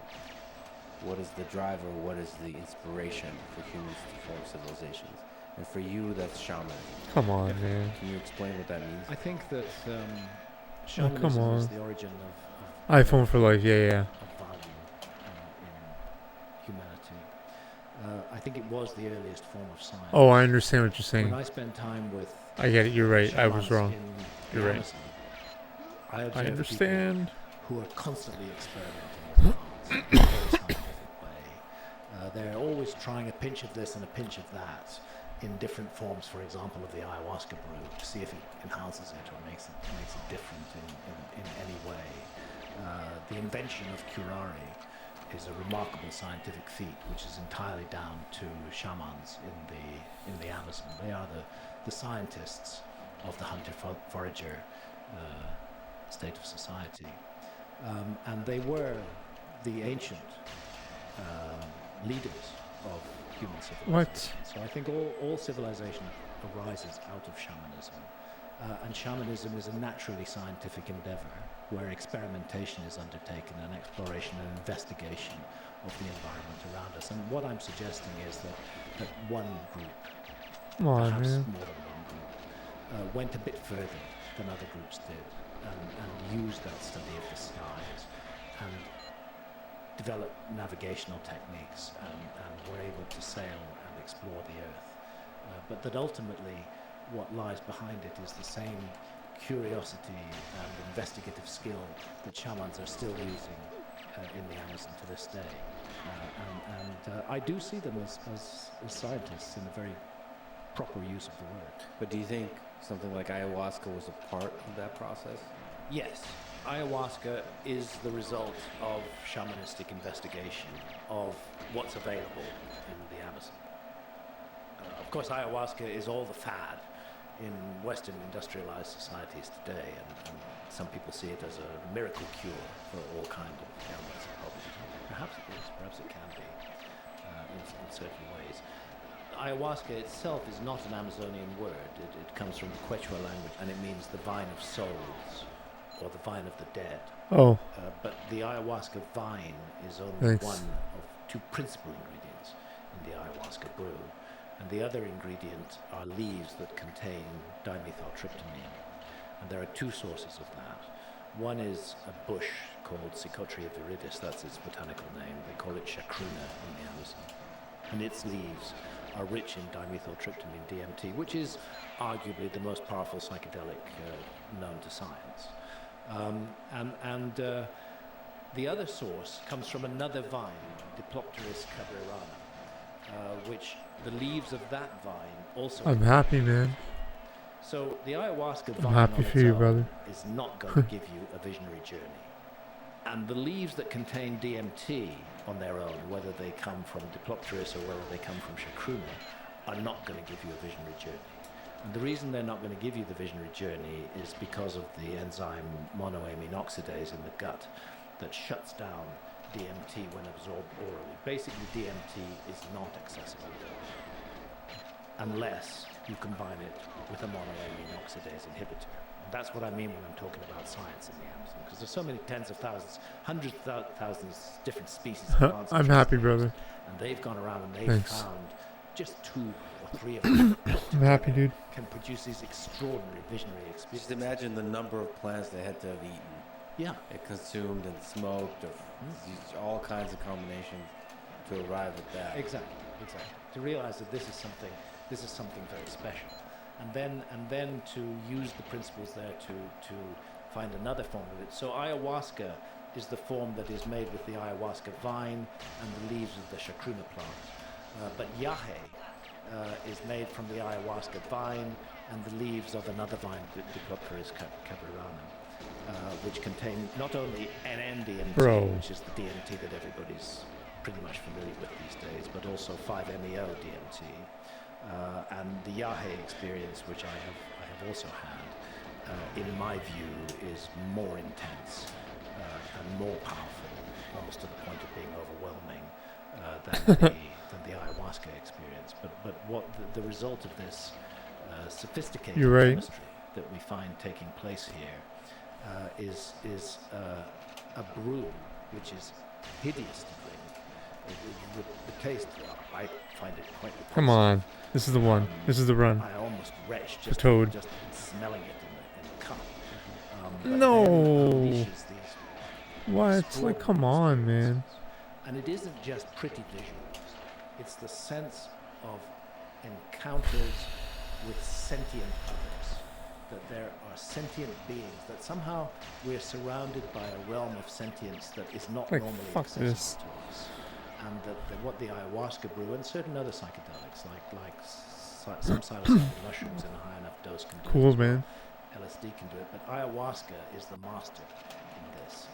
What is the driver? What is the inspiration for humans to form civilizations? And for you, that's shamanism. Come on, man. Can you explain what that means? I think that come shamanism on. is the origin of iPhone for life, yeah. of value in humanity. I think it was the earliest form of science. Oh, I understand what you're saying. When I spend time with I get it, you're right. I was shamans wrong. in You're right. Amazon, I I observe understand. people who are constantly experimenting with plants in a very scientific way. They're always trying a pinch of this and a pinch of that in different forms, for example, of the ayahuasca brew, to see if it enhances it or makes it different in any way. The invention of curare is a remarkable scientific feat, which is entirely down to shamans in the Amazon. They are the scientists of the hunter-forager state of society, and they were the ancient leaders of human civilization. What? So I think all civilization arises out of shamanism, and shamanism is a naturally scientific endeavor where experimentation is undertaken and exploration and investigation of the environment around us. And what I'm suggesting is that one group, Come on, perhaps man. more than one group, went a bit further than other groups did and used that study of the skies and developed navigational techniques and were able to sail and explore the earth. But that ultimately what lies behind it is the same curiosity and investigative skill that shamans are still using in the Amazon to this day. And I do see them as scientists in a very proper use of the word. But do you think something like ayahuasca was a part of that process? Yes. Ayahuasca is the result of shamanistic investigation of what's available in the Amazon. Of course, ayahuasca is all the fad in Western industrialized societies today, and some people see it as a miracle cure for all kinds of ailments and problems. Perhaps it is, perhaps it can be in certain ways. Ayahuasca itself is not an Amazonian word. It comes from the Quechua language, and it means the vine of souls, or the vine of the dead. Oh. But the ayahuasca vine is only Thanks. one of two principal ingredients in the ayahuasca brew. And the other ingredient are leaves that contain dimethyltryptamine. And there are two sources of that. One is a bush called Psychotria viridis, that's its botanical name. They call it chacruna in the Amazon. And its leaves are rich in dimethyltryptamine, DMT, which is arguably the most powerful psychedelic known to science. The other source comes from another vine, Diplopteris cabrerana, which the leaves of that vine also... I'm happy, man. So the ayahuasca I'm vine happy on for its you, own brother. is not going to give you a visionary journey. And the leaves that contain DMT on their own, whether they come from Diplopteris or whether they come from chacruna, are not going to give you a visionary journey. And the reason they're not going to give you the visionary journey is because of the enzyme monoamine oxidase in the gut that shuts down DMT when absorbed orally. Basically, DMT is not accessible unless you combine it with a monoamine oxidase inhibitor. And that's what I mean when I'm talking about science in the Amazon, because there's so many tens of thousands, hundreds of thousands different species of plants. I'm happy, brother. And they've gone around and they've Thanks. found just 2 or 3 of them I'm happy, dude. can produce these extraordinary visionary experiences. Just imagine the number of plants they had to have eaten. Yeah. It consumed and smoked, or used all kinds of combinations to arrive at that. Exactly. To realize that this is something very special, and then to use the principles there to find another form of it. So ayahuasca is the form that is made with the ayahuasca vine and the leaves of the chacruna plant, but yahe is made from the ayahuasca vine and the leaves of another vine, Diplopteris cabrerana, which contain not only NN-DMT, Bro. which is the DMT that everybody's pretty much familiar with these days, but also 5-MeO-DMT, and the yahe experience, which I have also had, in my view, is more intense and more powerful, almost to the point of being overwhelming, than the ayahuasca experience. But what the result of this sophisticated You're right. chemistry that we find taking place here is a brew which is hideous to drink. The taste, I find it quite repulsive. Come on. This is the one. This is the run. I almost retch The just toad. just smelling it in the cup. But No. then it unleashes these What? Like, come on, man. And it isn't just pretty visuals. It's the sense of encounters with sentient others. That there are sentient beings, that somehow we're surrounded by a realm of sentience that is not Like, normally fuck accessible this. to us. And that what the ayahuasca brew and certain other psychedelics, like some psilocybin mushrooms in a high enough dose can do it Cool, as well. man. LSD can do it, but ayahuasca is the master in this.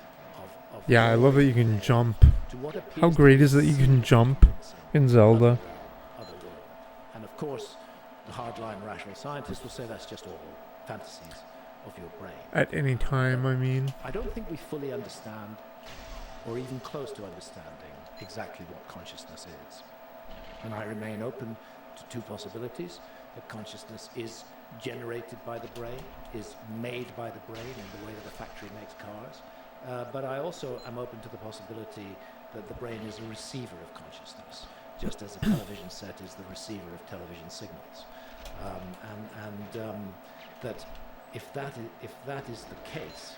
Of Yeah, I love that you can lowering jump. to what appears How to great be is that you can jump in Zelda? other world. And of course, the hardline rational scientists will say that's just all fantasies of your brain. At any time, I mean. I don't think we fully understand, or even close to understanding, exactly what consciousness is. And I remain open to 2 possibilities: that consciousness is generated by the brain, is made by the brain in the way that a factory makes cars. But I also am open to the possibility that the brain is a receiver of consciousness, just as a television set is the receiver of television signals. That if that is the case,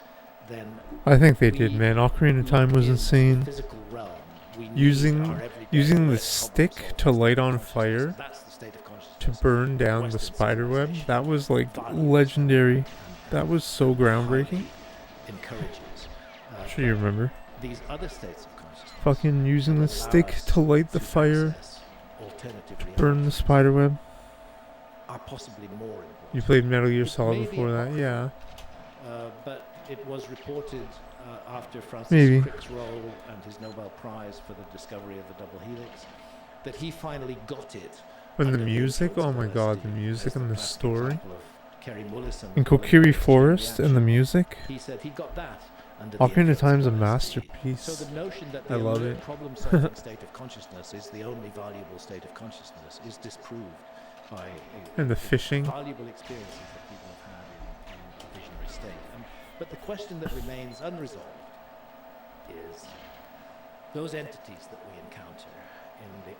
then I think they did, man. Ocarina of Time was insane. physical realm, we need Using our everyday using the problem stick solving to light on consciousness. fire That's the state of consciousness to burn down the Western spider web, civilization that was like violently legendary. That was so groundbreaking. highly encourages. Sure you remember. These other states of consciousness Fucking using the that allow stick us to light the to fire, access alternative burn realities the spider web. are possibly more important. You played Metal Gear It Solid may be before that, yeah. But it was reported after Francis Maybe. Crick's role and his Nobel Prize for the discovery of the double helix that he finally got it. When the under music, influence oh of my god, the LSD music as and the classic story. example of Kerry Mullis And Kokiri Forest and the music. He said he got that under Ocarina of the Time's a influence of LSD. masterpiece. So the notion that I the love alert it. problem-solving state of consciousness is the only valuable state of consciousness is disproved by And the fishing. valuable experiences that people have had in a visionary state. But the question that remains unresolved is those entities that we encounter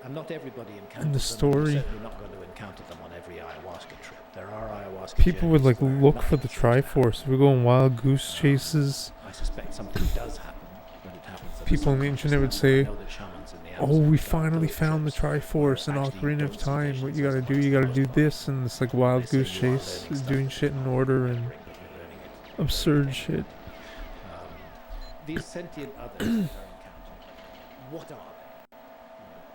and not everybody encounters And the them. story. We're certainly not going to encounter them on every ayahuasca trip. There are ayahuasca People would journeys like where look for nothing the seems to Triforce. happen. We go on wild goose chases. I suspect something does happen, but it happens at a People on the subconscious internet would level. say, I know that shamans in the "Oh, Amazon we have finally those found the trips where Triforce in actually Ocarina you of don't see Time. What visions you gotta as do, much you for the gotta do most this," part. and it's like wild They say goose you are chase, learning stuff doing that shit you're in not order and remembering, but you're learning it absurd shit. These sentient others that are encountered, what are they?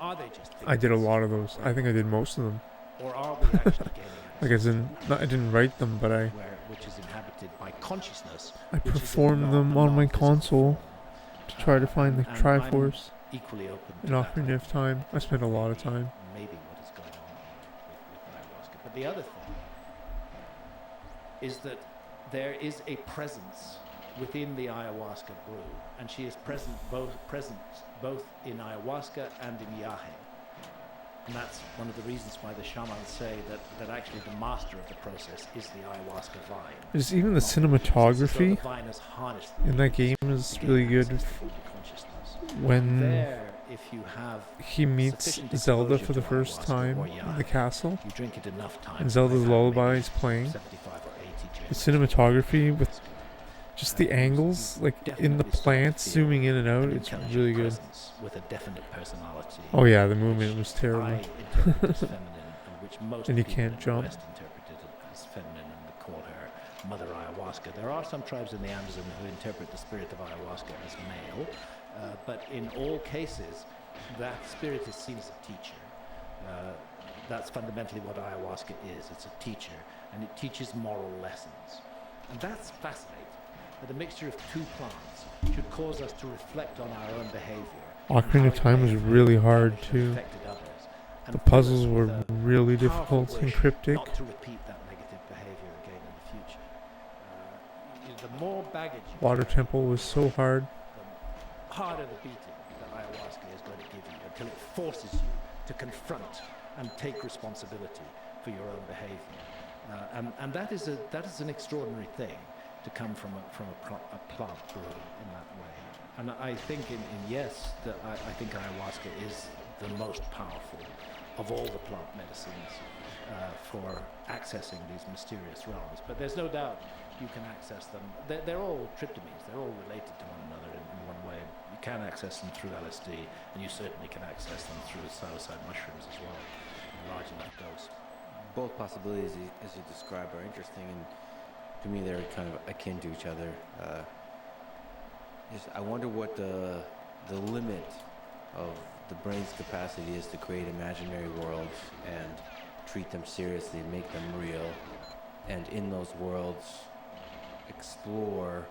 Are they just I did a figments, lot of those. I think I did most of them. or are we actually gaining Like as in, I didn't write them, but which is inhabited by consciousness? I which is in performed them on my non-physical console form? to try to find the And I'm Triforce equally open in to that. Ocarina of Time. I spent a lot of time. Maybe what is going on with ayahuasca. But the other thing is that there is a presence within the ayahuasca brew, and she is present both in ayahuasca and in yahe. And that's one of the reasons why the shamans say that actually the master of the process is the ayahuasca vine. Just even the So it's as though cinematography the vine has harnessed in that game is to gain really good. access to human consciousness. When There, if you have he meets sufficient Zelda exposure for the to first ayahuasca time or in yahe, the castle, you drink it enough times, and Zelda's they've had lullaby maybe is playing, 75 or 80 the journeys. cinematography with just the angles, like in the plants zooming in and out, An it's intelligent really good. presence with a definite personality. Oh yeah, the movement which was terrible. I interpret as feminine, and which most And you people can't in the jump. West interpreted as feminine, and they call her Mother Ayahuasca. There are some tribes in the Amazon who interpret the spirit of ayahuasca as male, but in all cases, that spirit is seen as a teacher. That's fundamentally what ayahuasca is. It's a teacher, and it teaches moral lessons. And that's fascinating, that a mixture of two plants should cause us to reflect on our own behavior. Ocarina of Time was really hard too. The puzzles were really difficult and cryptic. Not to repeat that negative behavior again in the future. The more baggage you Water carry, Temple was so hard. the harder the beating that ayahuasca is going to give you, until it forces you to confront and take responsibility for your own behavior. And that is an extraordinary thing to come from a plant brew in that way. And I think I think ayahuasca is the most powerful of all the plant medicines for accessing these mysterious realms. But there's no doubt you can access them. They're all tryptamines. They're all related to one another in one way. You can access them through LSD, and you certainly can access them through psilocybin mushrooms as well, in a large enough dose. Both possibilities, as you describe, are interesting, and to me, they're kind of akin to each other. I wonder what the limit of the brain's capacity is to create imaginary worlds and treat them seriously, make them real, and in those worlds explore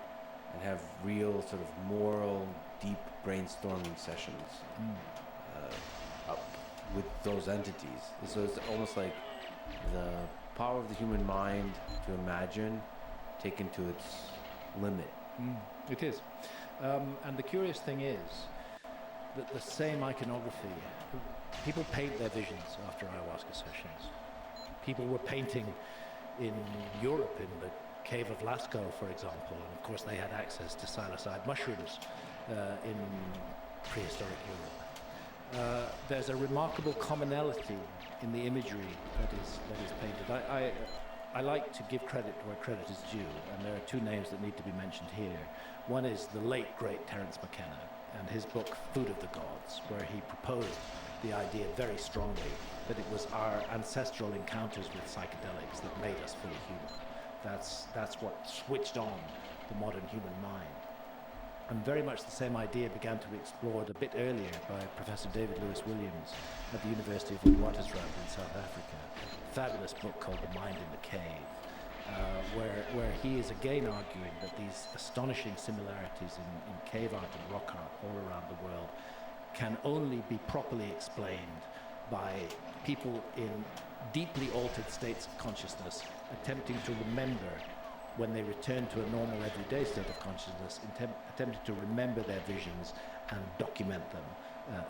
and have real sort of moral, deep brainstorming sessions with those entities. So it's almost like the power of the human mind to imagine taken to its limit. It is. And the curious thing is that the same iconography, people paint their visions after ayahuasca sessions. People were painting in Europe, in the cave of Lascaux, for example, and of course they had access to psilocybe mushrooms in prehistoric Europe. There's a remarkable commonality in the imagery that is painted. I like to give credit where credit is due, and there are two names that need to be mentioned here. One is the late, great Terence McKenna, and his book, Food of the Gods, where he proposed the idea very strongly that it was our ancestral encounters with psychedelics that made us fully human. That's what switched on the modern human mind. And very much the same idea began to be explored a bit earlier by Professor David Lewis Williams at the University of Witwatersrand in South Africa. A fabulous book called The Mind in the Cave, where he is again arguing that these astonishing similarities in cave art and rock art all around the world can only be properly explained by people in deeply altered states of consciousness attempting to remember when they return to a normal everyday state of consciousness, attempting to remember their visions and document them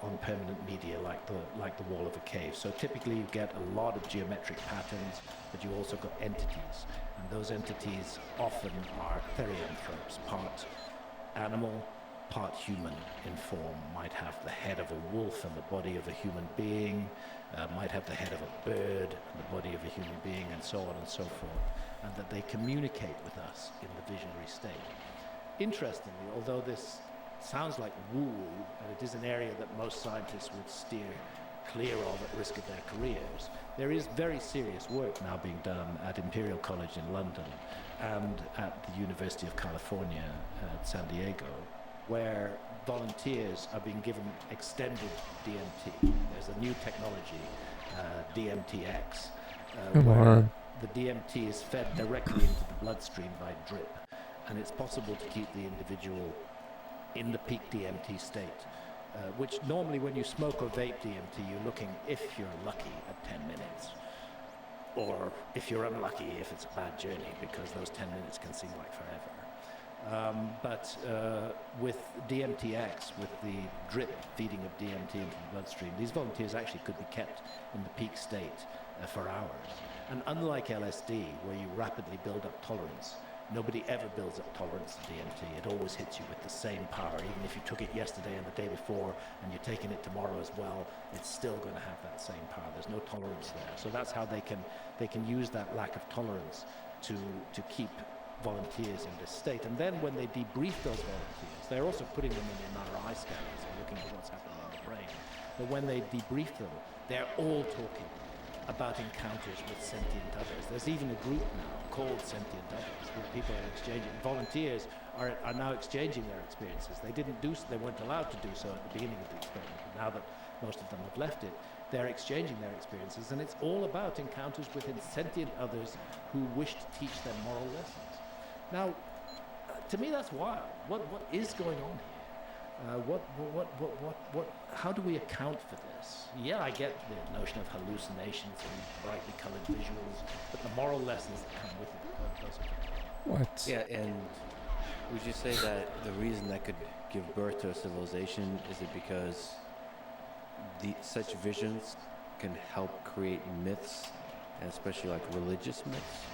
on permanent media like the wall of a cave. So typically you get a lot of geometric patterns, but you also got entities. And those entities often are therianthropes, part animal, part human in form. Might have the head of a wolf and the body of a human being, might have the head of a bird and the body of a human being, and so on and so forth. And that they communicate with us in the visionary state. Interestingly, although this sounds like woo-woo, and it is an area that most scientists would steer clear of at risk of their careers, there is very serious work now being done at Imperial College in London and at the University of California at San Diego, where volunteers are being given extended DMT. There's a new technology, DMTX, where the DMT is fed directly into the bloodstream by drip, and it's possible to keep the individual in the peak DMT state, which normally when you smoke or vape DMT, you're looking, if you're lucky, at 10 minutes, or if you're unlucky, if it's a bad journey, because those 10 minutes can seem like forever. But with DMTX, with the drip feeding of DMT into the bloodstream, these volunteers actually could be kept in the peak state for hours. And unlike LSD, where you rapidly build up tolerance, nobody ever builds up tolerance to DMT. It always hits you with the same power. Even if you took it yesterday and the day before, and you're taking it tomorrow as well, it's still going to have that same power. There's no tolerance there. So that's how they can use that lack of tolerance to keep volunteers in this state. And then when they debrief those volunteers, they're also putting them in MRI scanners and looking at what's happening in the brain. But when they debrief them, they're all talking about encounters with sentient others. There's even a group now called Sentient Others, where people are exchanging. Volunteers are now exchanging their experiences. They weren't allowed to do so at the beginning of the experiment, but now that most of them have left it, they're exchanging their experiences, and it's all about encounters with sentient others who wish to teach them moral lessons. Now, to me, that's wild. What is going on here? How do we account for this? Yeah, I get the notion of hallucinations and brightly colored visuals, but the moral lessons that come with it, those are... What? Yeah, and would you say that the reason that could give birth to a civilization is it because such visions can help create myths, and especially like religious myths,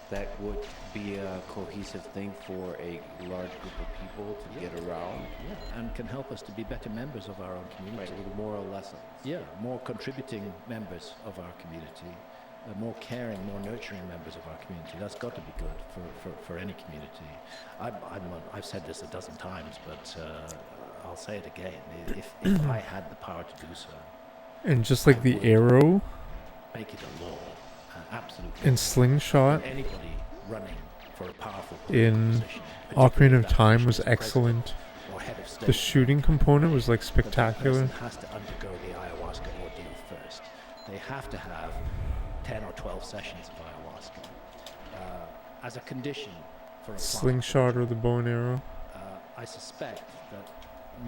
that would be a cohesive thing for a large group of people to get around? Yeah, and can help us to be better members of our own community. Right, with moral lessons. Yeah, more contributing members of our community, more caring, more nurturing members of our community. That's got to be good for any community. I've said this a dozen times, but I'll say it again. If I had the power to do so, and just like the arrow, make it a law. Absolutely. and Slingshot Anybody running for a powerful in position, Ocarina of particularly Time was that position as excellent. president or head of state, The shooting component was like that spectacular. person has to undergo the ayahuasca ordeal first. They have to have 10 or 12 sessions of ayahuasca as a condition for applying. Slingshot or the bow and arrow. I suspect that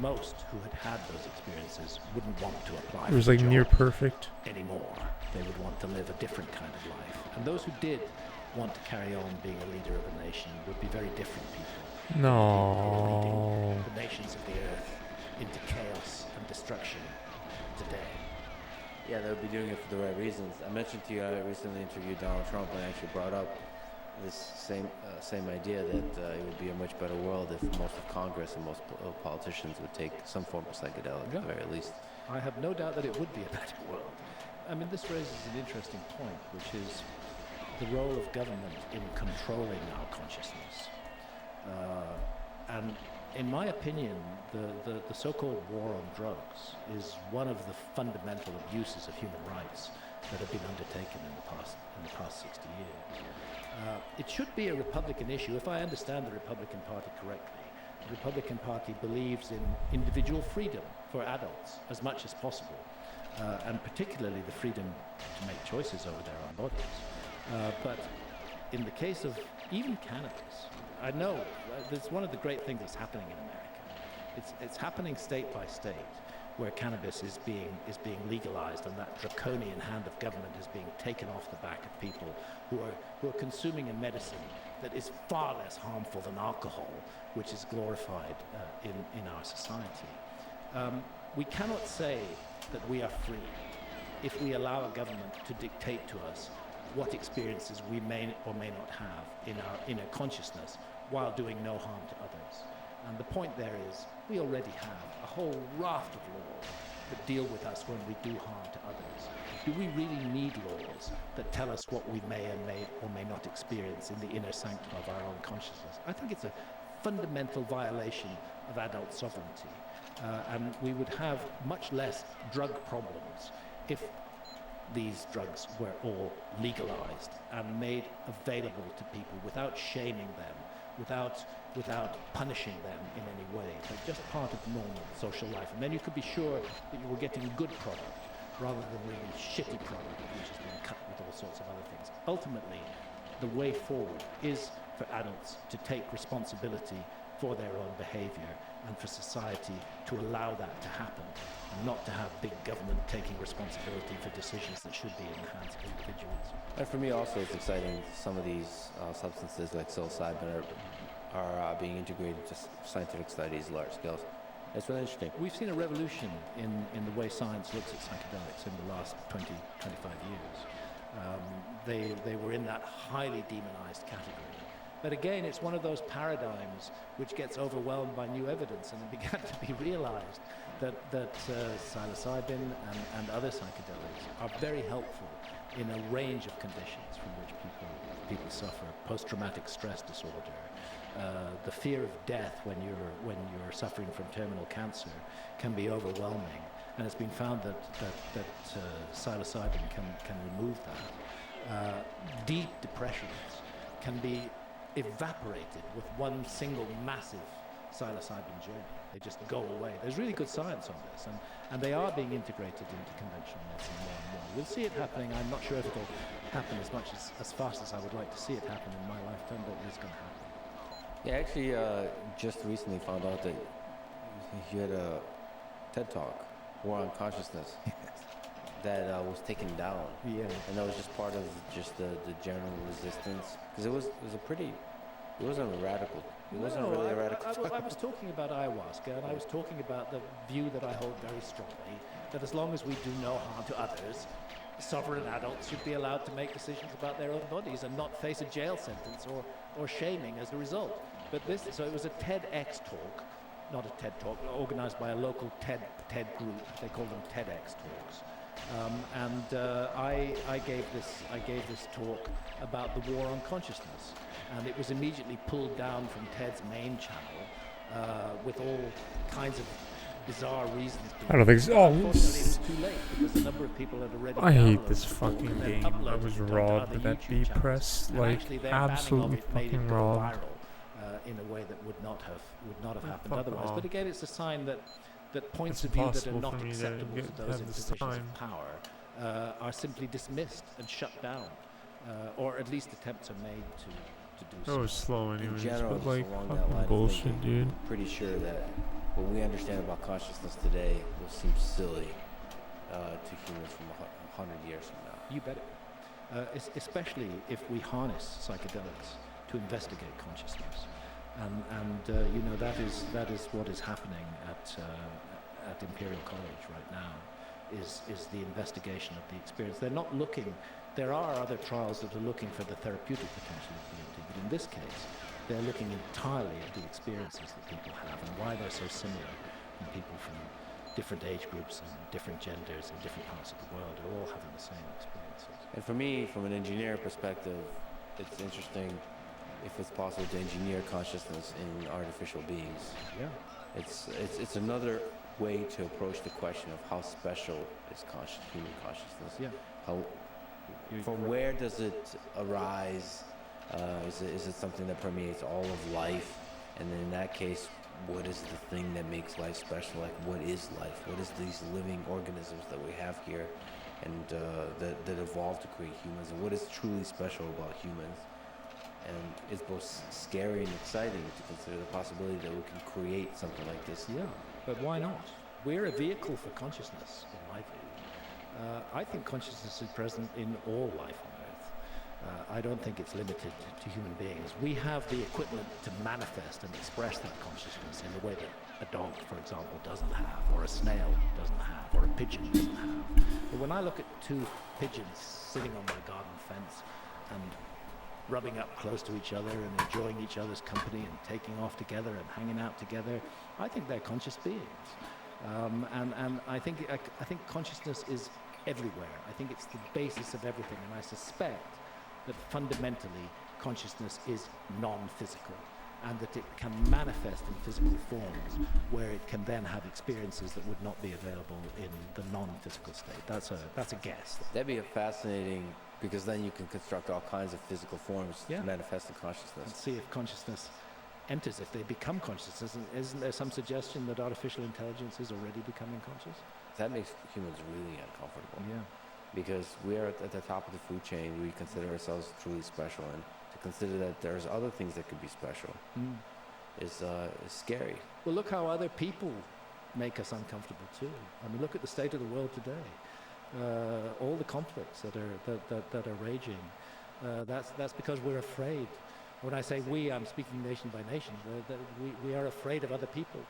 most who had had those experiences wouldn't want to apply. It was for the like near job perfect. anymore. They would want to live a different kind of life. And those who did want to carry on being a leader of a nation would be very different people. No. The nations of the earth into chaos and destruction today. Yeah, they would be doing it for the right reasons. I mentioned to you, I recently interviewed Donald Trump and actually brought up this same idea that it would be a much better world if most of Congress and most politicians would take some form of psychedelic at the very least. I have no doubt that it would be a better world. I mean, this raises an interesting point, which is the role of government in controlling our consciousness. And in my opinion, the so-called war on drugs is one of the fundamental abuses of human rights that have been undertaken in the past 60 years. It should be a Republican issue. If I understand the Republican Party correctly, the Republican Party believes in individual freedom for adults as much as possible. And particularly the freedom to make choices over their own bodies. But in the case of even cannabis, I know that's one of the great things that's happening in America. It's happening state by state. where cannabis is being legalized, and that draconian hand of government is being taken off the back of people who are consuming a medicine that is far less harmful than alcohol, which is glorified in our society. We cannot say that we are free if we allow a government to dictate to us what experiences we may or may not have in our inner consciousness while doing no harm to others. And the point there is, we already have a whole raft of laws that deal with us when we do harm to others. Do we really need laws that tell us what we may or may not experience in the inner sanctum of our own consciousness? I think it's a fundamental violation of adult sovereignty. And we would have much less drug problems if these drugs were all legalized and made available to people without shaming them, without punishing them in any way, but just part of normal social life. And then you could be sure that you were getting good product rather than really shitty product which has been cut with all sorts of other things. Ultimately, the way forward is for adults to take responsibility for their own behavior and for society to allow that to happen, and not to have big government taking responsibility for decisions that should be in the hands of individuals. And for me also, it's exciting. Some of these substances like psilocybin are being integrated into scientific studies, large scales. It's really interesting. We've seen a revolution in the way science looks at psychedelics in the last 20, 25 years. They were in that highly demonized category. But again, it's one of those paradigms which gets overwhelmed by new evidence, and it began to be realized that psilocybin and other psychedelics are very helpful in a range of conditions from which people suffer. Post-traumatic stress disorder, the fear of death when you're suffering from terminal cancer can be overwhelming, and it's been found that psilocybin can remove that. Deep depressions can be evaporated with one single massive psilocybin journey. They just go away. There's really good science on this, and they are being integrated into conventional medicine more and more. We'll see it happening. I'm not sure if it'll happen as fast as I would like to see it happen in my lifetime, but it is going to happen. Yeah, I actually just recently found out that you had a TED Talk, War on Consciousness, that was taken down. Yeah. And that was just part of just the general resistance, because it wasn't radical. It wasn't really a radical. I was talking about ayahuasca, and I was talking about the view that I hold very strongly, that as long as we do no harm to others, sovereign adults should be allowed to make decisions about their own bodies and not face a jail sentence or shaming as a result. So it was a TEDx talk, not a TED Talk, organized by a local TED group. They call them TEDx talks. I gave this talk about the war on consciousness, and it was immediately pulled down from TED's main channel with all kinds of bizarre reasons. I don't think so. Unfortunately, it was too late because a number of people had already. I hate downloaded this the talk fucking and then game. I uploaded was it onto robbed other of that YouTube B channels. press, And like actually, their banning of absolutely it made it fucking go robbed. viral, in a way that would not have happened fuck otherwise. off. But again, it's a sign that points It's of view that are impossible not for me to acceptable to those have in this positions time. of power are simply dismissed and shut down, or at least attempts are made to do That so. was slow In anyways, general, but like just along that fucking line of bullshit, thinking, dude. I'm pretty sure that what we understand about consciousness today will seem silly to humans from 100 years from now. You bet it. Especially if we harness psychedelics to investigate consciousness, and that is what is happening at Imperial College right now. Is the investigation of the experience. They're not looking. There are other trials that are looking for the therapeutic potential of DMT, but in this case, they're looking entirely at the experiences that people have and why they're so similar. And people from different age groups and different genders and different parts of the world are all having the same experiences. And for me, from an engineer perspective, it's interesting if it's possible to engineer consciousness in artificial beings. Yeah. It's another way to approach the question of how special is human consciousness. Yeah. From where does it arise? Is it something that permeates all of life? And then in that case, what is the thing that makes life special? Like, what is life? What is these living organisms that we have here, and that evolved to create humans? And what is truly special about humans? And it's both scary and exciting to consider the possibility that we can create something like this. Yeah, but why not? we're a vehicle for consciousness, in my view. I think consciousness is present in all life on Earth. I don't think it's limited to human beings. We have the equipment to manifest and express that consciousness in the way that a dog, for example, doesn't have, or a snail doesn't have, or a pigeon doesn't have. But when I look at two pigeons sitting on my garden fence and rubbing up close to each other and enjoying each other's company and taking off together and hanging out together, I think they're conscious beings. And I think consciousness is everywhere. I think it's the basis of everything, and I suspect that fundamentally consciousness is non-physical, and that it can manifest in physical forms where it can then have experiences that would not be available in the non-physical state. That's a guess. That'd be a fascinating, because then you can construct all kinds of physical forms to manifest in consciousness. And see if consciousness enters, if they become conscious. Isn't there some suggestion that artificial intelligence is already becoming conscious? That makes humans really uncomfortable. Yeah. Because we're at the top of the food chain. We consider ourselves truly special, and to consider that there's other things that could be special is scary. Well, look how other people make us uncomfortable too. I mean, look at the state of the world today. All the conflicts that are raging. That's because we're afraid. When I say we, I'm speaking nation by nation. We are afraid of other people.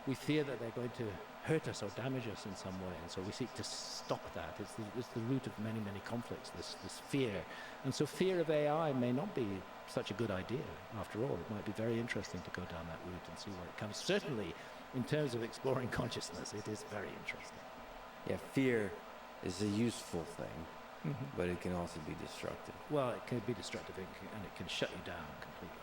We fear that they're going to hurt us or damage us in some way, and so we seek to stop that. It's the root of many conflicts. This fear, and so fear of AI may not be such a good idea. After all, it might be very interesting to go down that route and see where it comes. Certainly, in terms of exploring consciousness, it is very interesting. Yeah, fear is a useful thing, but it can also be destructive. Well, it can be destructive, and it can shut you down completely.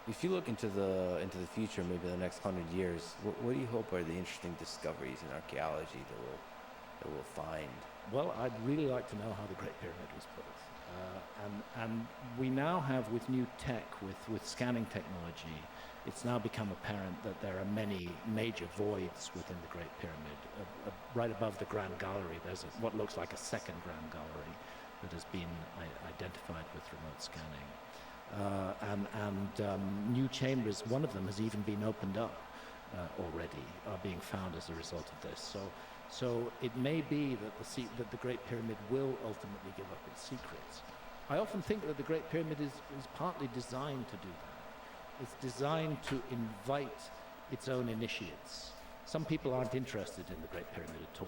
If you look into the future, maybe the next 100 years, what do you hope are the interesting discoveries in archaeology that we'll find? Well, I'd really like to know how the Great Pyramid was built. And we now have, with new tech, with scanning technology, it's now become apparent that there are many major voids within the Great Pyramid. Right above the Grand Gallery, there's what looks like a second Grand Gallery that has been identified with remote scanning. New chambers, one of them has even been opened up already, are being found as a result of this. So it may be that the Great Pyramid will ultimately give up its secrets. I often think that the Great Pyramid is partly designed to do that. It's designed to invite its own initiates. Some people aren't interested in the Great Pyramid at all.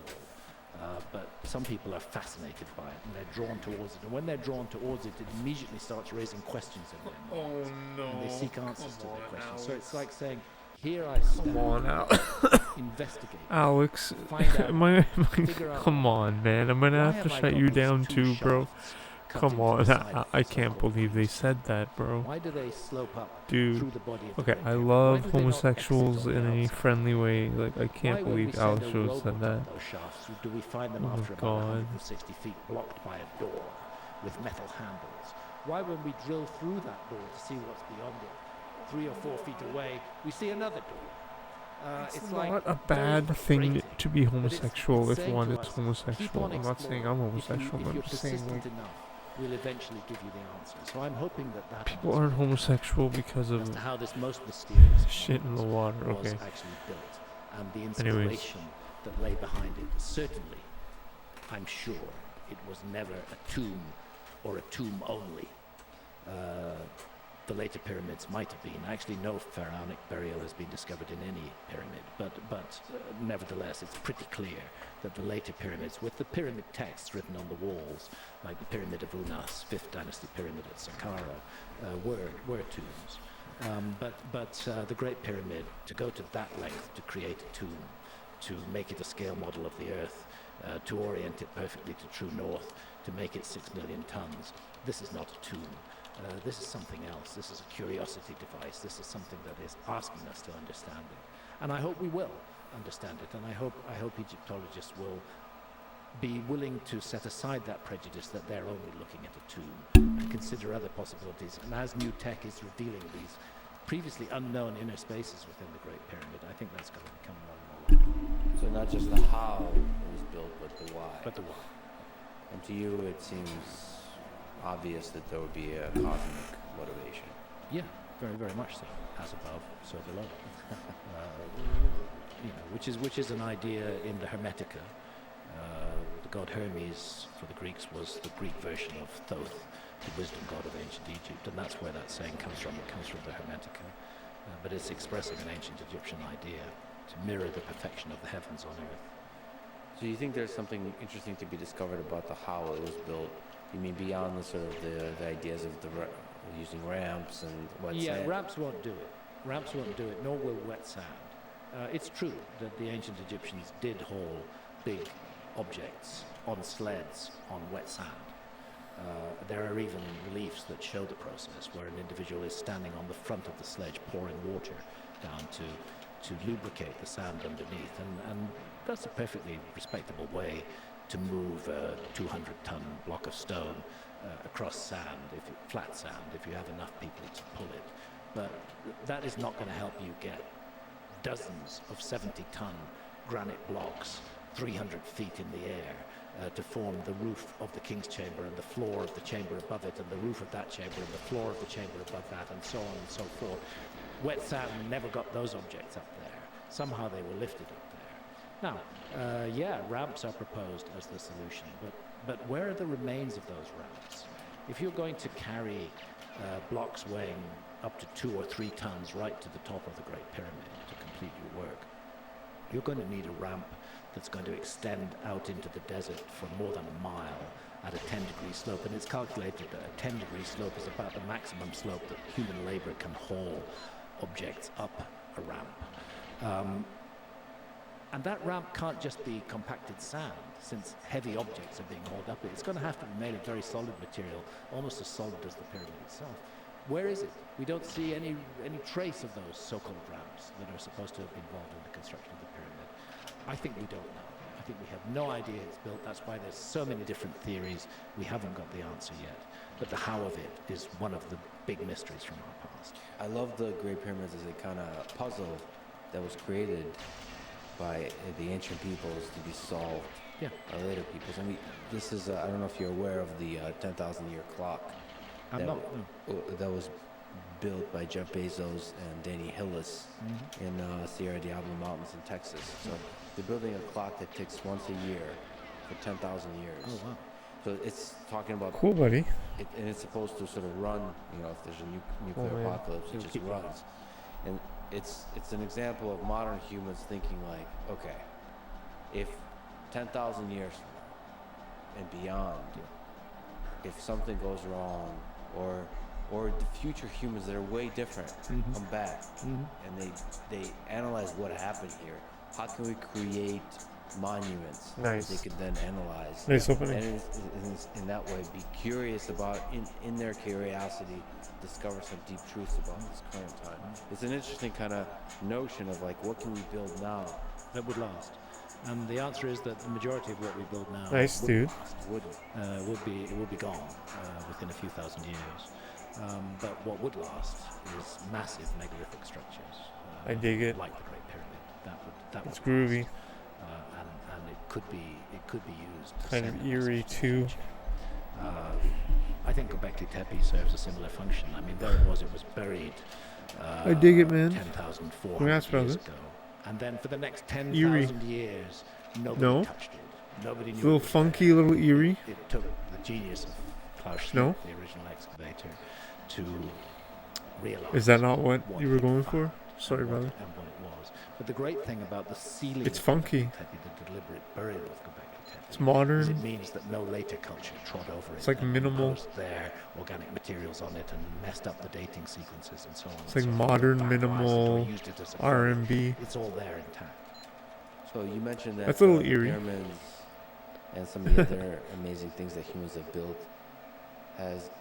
But some people are fascinated by it, and they're drawn towards it. And when they're drawn towards it, it immediately starts raising questions in their minds. Oh no! And they seek answers to their questions. So it's like saying, "Here I stand. Come on, Investigate. Alex, Find out. Come on, man! I'm gonna have to shut you down too, bro. Come on, I can't believe they said that, bro. Why do they slope up Dude, through the body of the okay, Great I Pyramid? love Why do they not homosexuals exit on in the any outside? friendly way. Like, I can't Why, when we believe send Alex a Shows robot said that. up those shafts, do we find them Oh after about God. 160 feet blocked by a door with metal handles? Why, when we drill through that door to see what's beyond it, 3 or 4 feet away, we see another door? It's like not a very bad thing frustrating. to be But homosexual it's if saying one to is us, homosexual. keep on I'm not saying I'm exploring. homosexual, If but I'm you're just saying, persistent like, enough, we'll eventually give you the answer. So I'm hoping that people aren't homosexual because as of to how this most mysterious shit in the water. was Okay. actually built, and the Anyways. inspiration that lay behind it. Certainly, I'm sure it was never a tomb or a tomb only. The later pyramids might have been. Actually, no pharaonic burial has been discovered in any pyramid, but nevertheless, it's pretty clear that the later pyramids, with the pyramid texts written on the walls, like the Pyramid of Unas, 5th Dynasty Pyramid at Saqqara, were tombs. But the Great Pyramid, to go to that length to create a tomb, to make it a scale model of the Earth, to orient it perfectly to true north, to make it 6 million tons, this is not a tomb. This is something else. This is a curiosity device. This is something that is asking us to understand it. And I hope we will understand it. And I hope Egyptologists will be willing to set aside that prejudice that they're only looking at a tomb and consider other possibilities. And as new tech is revealing these previously unknown inner spaces within the Great Pyramid, I think that's going to become more and more likely. So not just the how it was built, but the why. But the why. And to you, it seems obvious that there would be a cosmic motivation. Yeah, very, very much so. As above, so below. which is an idea in the Hermetica. The god Hermes for the Greeks was the Greek version of Thoth, the wisdom god of ancient Egypt, and that's where that saying comes from. It comes from the Hermetica, but it's expressing an ancient Egyptian idea to mirror the perfection of the heavens on earth. So you think there's something interesting to be discovered about the how it was built? You mean beyond the sort of the ideas of using ramps and wet sand? Ramps won't do it. Ramps won't do it, nor will wet sand. It's true that the ancient Egyptians did haul big objects on sleds on wet sand. There are even reliefs that show the process where an individual is standing on the front of the sledge pouring water down to lubricate the sand underneath, and that's a perfectly respectable way to move a 200-ton block of stone across sand, flat sand, if you have enough people to pull it. But that is not going to help you get dozens of 70-ton granite blocks 300 feet in the air to form the roof of the king's chamber and the floor of the chamber above it and the roof of that chamber and the floor of the chamber above that, and so on and so forth. Wet sand never got those objects up there. Somehow they were lifted up there. Now, ramps are proposed as the solution, but where are the remains of those ramps? If you're going to carry blocks weighing up to 2 or 3 tons right to the top of the Great Pyramid to complete your work, you're going to need a ramp that's going to extend out into the desert for more than a mile at a 10-degree slope, and it's calculated that a 10-degree slope is about the maximum slope that human labor can haul objects up a ramp. And that ramp can't just be compacted sand, since heavy objects are being hauled up it. It's going to have to be made of very solid material, almost as solid as the pyramid itself. Where is it? We don't see any trace of those so-called ramps that are supposed to have been involved in the construction of the pyramid. I think we don't know. I think we have no idea it's built. That's why there's so many different theories. We haven't got the answer yet. But the how of it is one of the big mysteries from our past. I love the Great Pyramids as a kind of puzzle that was created by the ancient peoples to be solved by later peoples. I mean, this is, I don't know if you're aware of the 10,000-year clock that was built by Jeff Bezos and Danny Hillis in Sierra Diablo Mountains in Texas. So they're building a clock that ticks once a year for 10,000 years. Oh, wow. So it's talking about... Cool, buddy. And it's supposed to sort of run, if there's a nuclear apocalypse, it just runs. And it's an example of modern humans thinking like, okay, if 10,000 years from now and beyond, if something goes wrong, or the future humans that are way different come back and they analyze what happened here, how can we create monuments that they could then analyze? Nice opening. And in that way be curious about, in their curiosity, discover some deep truths about this current time. It's an interesting kind of notion of like, what can we build now that would last? And the answer is that the majority of what we build now would be gone within a few thousand years. But what would last is massive megalithic structures. I dig it. Like the Great Pyramid. That it's would groovy. Last. And it could be used. Kind of eerie too. I think Göbekli Tepe serves a similar function. I mean, there it was buried. I dig it, man. 10,400 years ago. And then for the next 10,000 years, nobody touched it. Nobody knew. A little funky, a little eerie. It took the genius of Klaus Schmidt, the original excavator, to realize. Is that not what you were going for? Sorry, brother. And what it was. But the great thing about the ceiling, it's funky. The deliberate burial of Göbekli Tepe, it's modern. is it means that no later culture trod over it. It's like minimal. Their organic materials on it and messed up the dating sequences and so on. It's like modern, minimal R&B. It's all there intact. So you mentioned that that's a little eerie. Pyramids and some of the other amazing things that humans have built was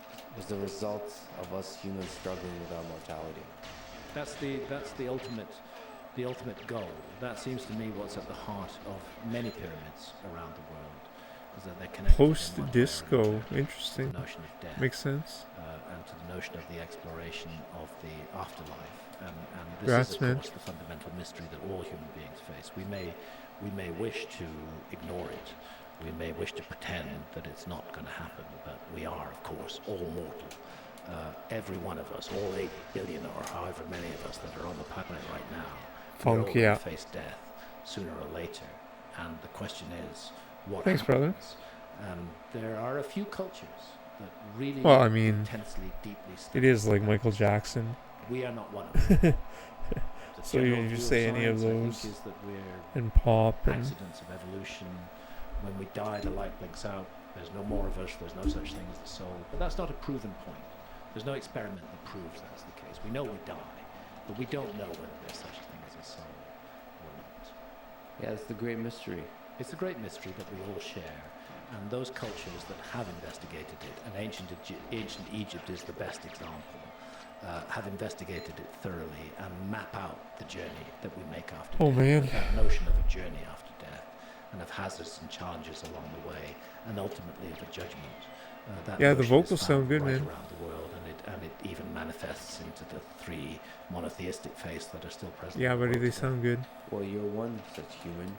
the result of us humans struggling with our mortality. That's the ultimate goal. That seems to me what's at the heart of many pyramids around the world, is that they're connected. Post-disco, interesting. To the notion of death. Makes sense. And to the notion of the exploration of the afterlife. And this is, of course, the fundamental mystery that all human beings face. We may wish to ignore it. We may wish to pretend that it's not going to happen, but we are, of course, all mortal. Every one of us, all 8 billion or however many of us that are on the planet right now, we all face death. sooner or later. And the question is, what Thanks, brother. happens? And there are a few cultures that really Well, I mean, intensely, deeply study it is like that. Michael Jackson. We are not one of them. The So you general can view just say any of science, I those think, is that we're and pop and accidents of evolution. When we die, the light blinks out. There's no more of us. There's no such thing as the soul. But that's not a proven point. There's no experiment that proves that's the case. We know we die, but we don't know whether there's such a thing as a soul or not. Yeah, it's the great mystery. It's a great mystery that we all share. And those cultures that have investigated it, and ancient Egypt is the best example, have investigated it thoroughly and map out the journey that we make after Oh, death. man. That notion of a journey after death, and of hazards and challenges along the way, and ultimately of a judgment. That Yeah, the notion is vocals found sound good, right man. around the world, and it even manifests into the three monotheistic faiths that are still present. yeah, in the buddy, world they today. sound good. Well, you're one such human,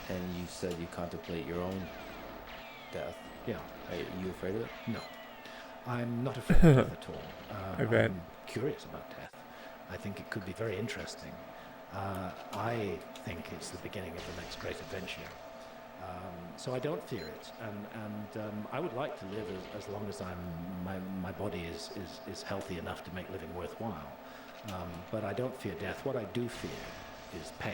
and you said you contemplate your own death. Yeah. Are you afraid of it? No, I'm not afraid of death at all. I bet. I'm curious about death. I think it could be very interesting. I think it's the beginning of the next great adventure. So I don't fear it, and I would like to live as long as my body is healthy enough to make living worthwhile. But I don't fear death. What I do fear is pain.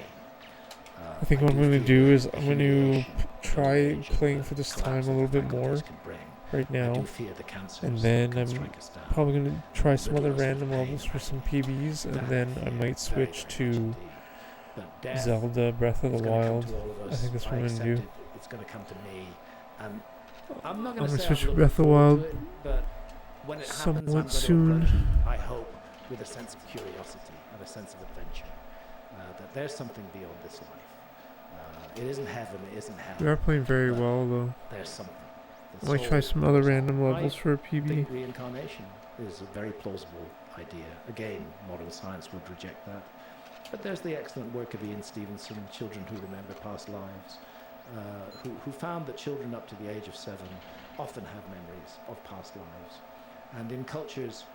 I think what I'm do going to fear do is the I'm going to humiliation, the try rage of playing the for this collapse time a that little the bit more faculties can bring. right I now. do fear the cancers And that then can I'm strike us down. probably going to try some other Riddle us with random pain levels for and some PBs, and that then I fear might very, switch very much to indeed. But death Zelda Breath of is the gonna come Wild. to all of I us. think that's what I'm accept going to do. it. It's going to come to me, and I'm not I'm going gonna to say switch I'm to looking Breath of the forward Wild to it, but when it happens, I'm somewhat going to soon. approach it, I hope, with a sense of curiosity and a sense of adventure. That there's something beyond this life. It isn't heaven, it isn't hell. We are playing very but well, though. There's something. I might try some other random levels for a I PB. think reincarnation is a very plausible idea. Again, modern science would reject that. But there's the excellent work of Ian Stevenson, Children Who Remember Past Lives, who found that children up to the age of 7 often have memories of past lives. And in cultures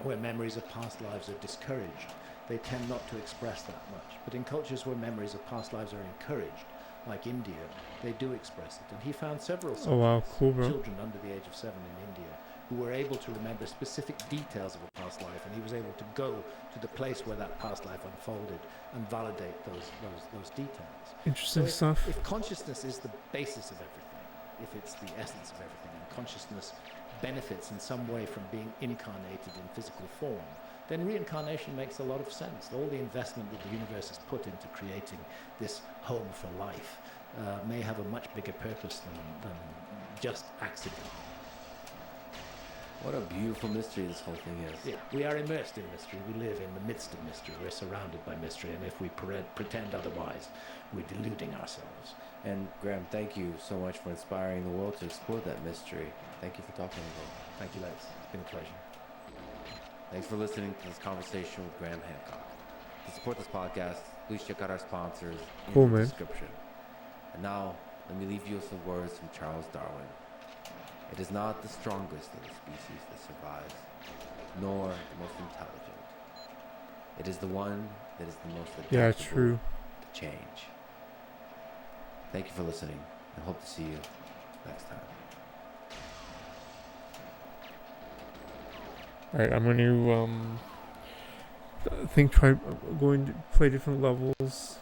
where memories of past lives are discouraged, they tend not to express that much. But in cultures where memories of past lives are encouraged, like India, they do express it. And he found several Oh wow, subjects, cool, bro. children under the age of 7 in India, who were able to remember specific details of a past life, and he was able to go to the place where that past life unfolded and validate those details. Interesting So stuff. if consciousness is the basis of everything, if it's the essence of everything, and consciousness benefits in some way from being incarnated in physical form, then reincarnation makes a lot of sense. All the investment that the universe has put into creating this home for life may have a much bigger purpose than just accident. What a beautiful mystery this whole thing is. Yeah, we are immersed in mystery. We live in the midst of mystery. We're surrounded by mystery, and if we pretend otherwise, we're deluding ourselves. And Graham, thank you so much for inspiring the world to explore that mystery. Thank you for talking about it. Thank you, Les. It's been a pleasure. Thanks for listening to this conversation with Graham Hancock. To support this podcast, please check out our sponsors in Cool, the man. description. And now, let me leave you with some words from Charles Darwin. It is not the strongest of the species that survives, nor the most intelligent. It is the one that is the most adaptable Yeah, true. to change. Thank you for listening, and hope to see you next time. Alright, I'm going to try going to play different levels.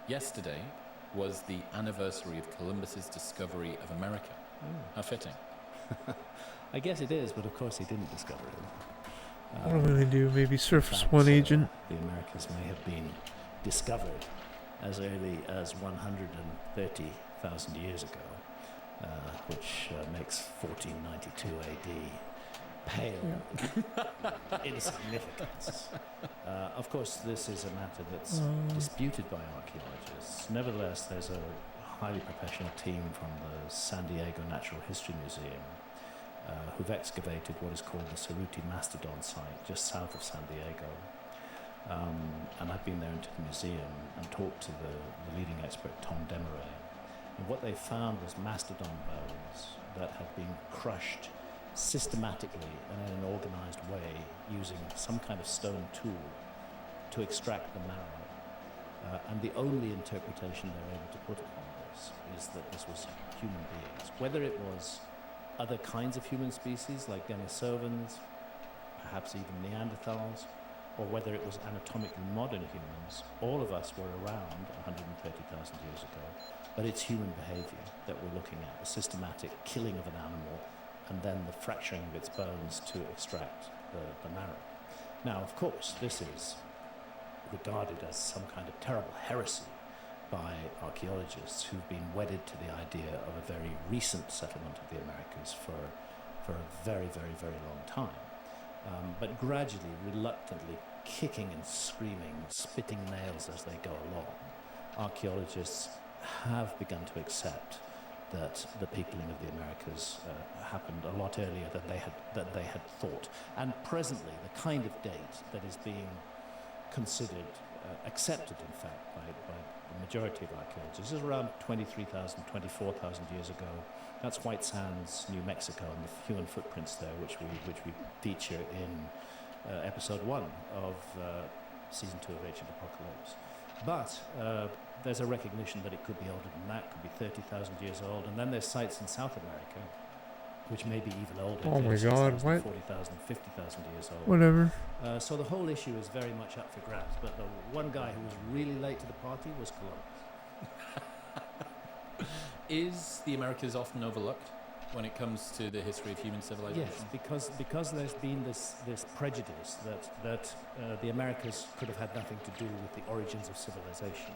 Yesterday was the anniversary of Columbus's discovery of America. How fitting. I guess it is, but of course he didn't discover it. What am I going to do? Maybe Surface In fact, 1 agent? The Americas may have been discovered as early as 130,000 years ago, which makes 1492 AD pale in significance. Of course, this is a matter that's disputed by archaeologists. Nevertheless, there's a highly professional team from the San Diego Natural History Museum who've excavated what is called the Cerruti Mastodon site just south of San Diego. And I've been there into the museum and talked to the leading expert, Tom Desmarais. And what they found was mastodon bones that had been crushed systematically and in an organized way using some kind of stone tool to extract the marrow. And the only interpretation they're able to put upon this is that this was human beings. Whether it was other kinds of human species like Denisovans, perhaps even Neanderthals, or whether it was anatomically modern humans, all of us were around 130,000 years ago. But it's human behavior that we're looking at, the systematic killing of an animal and then the fracturing of its bones to extract the marrow. Now, of course, this is regarded as some kind of terrible heresy by archaeologists who've been wedded to the idea of a very recent settlement of the Americas for a very, very, very long time. But gradually, reluctantly, kicking and screaming, spitting nails as they go along, archaeologists have begun to accept that the peopling of the Americas happened a lot earlier than they had thought. And presently, the kind of date that is being considered, accepted in fact, by the majority of archaeologists is around 23,000, 24,000 years ago. That's White Sands, New Mexico, and the human footprints there, which we feature in episode 1 of season 2 of Ancient Apocalypse. But there's a recognition that it could be older than that, could be 30,000 years old, and then there's sites in South America which may be even older. Oh my God, what? 40,000, 50,000 years old. Whatever. So the whole issue is very much up for grabs, but the one guy who was really late to the party was Columbus. Is the Americas often overlooked when it comes to the history of human civilization? Yes, because there's been this prejudice that the Americas could have had nothing to do with the origins of civilization,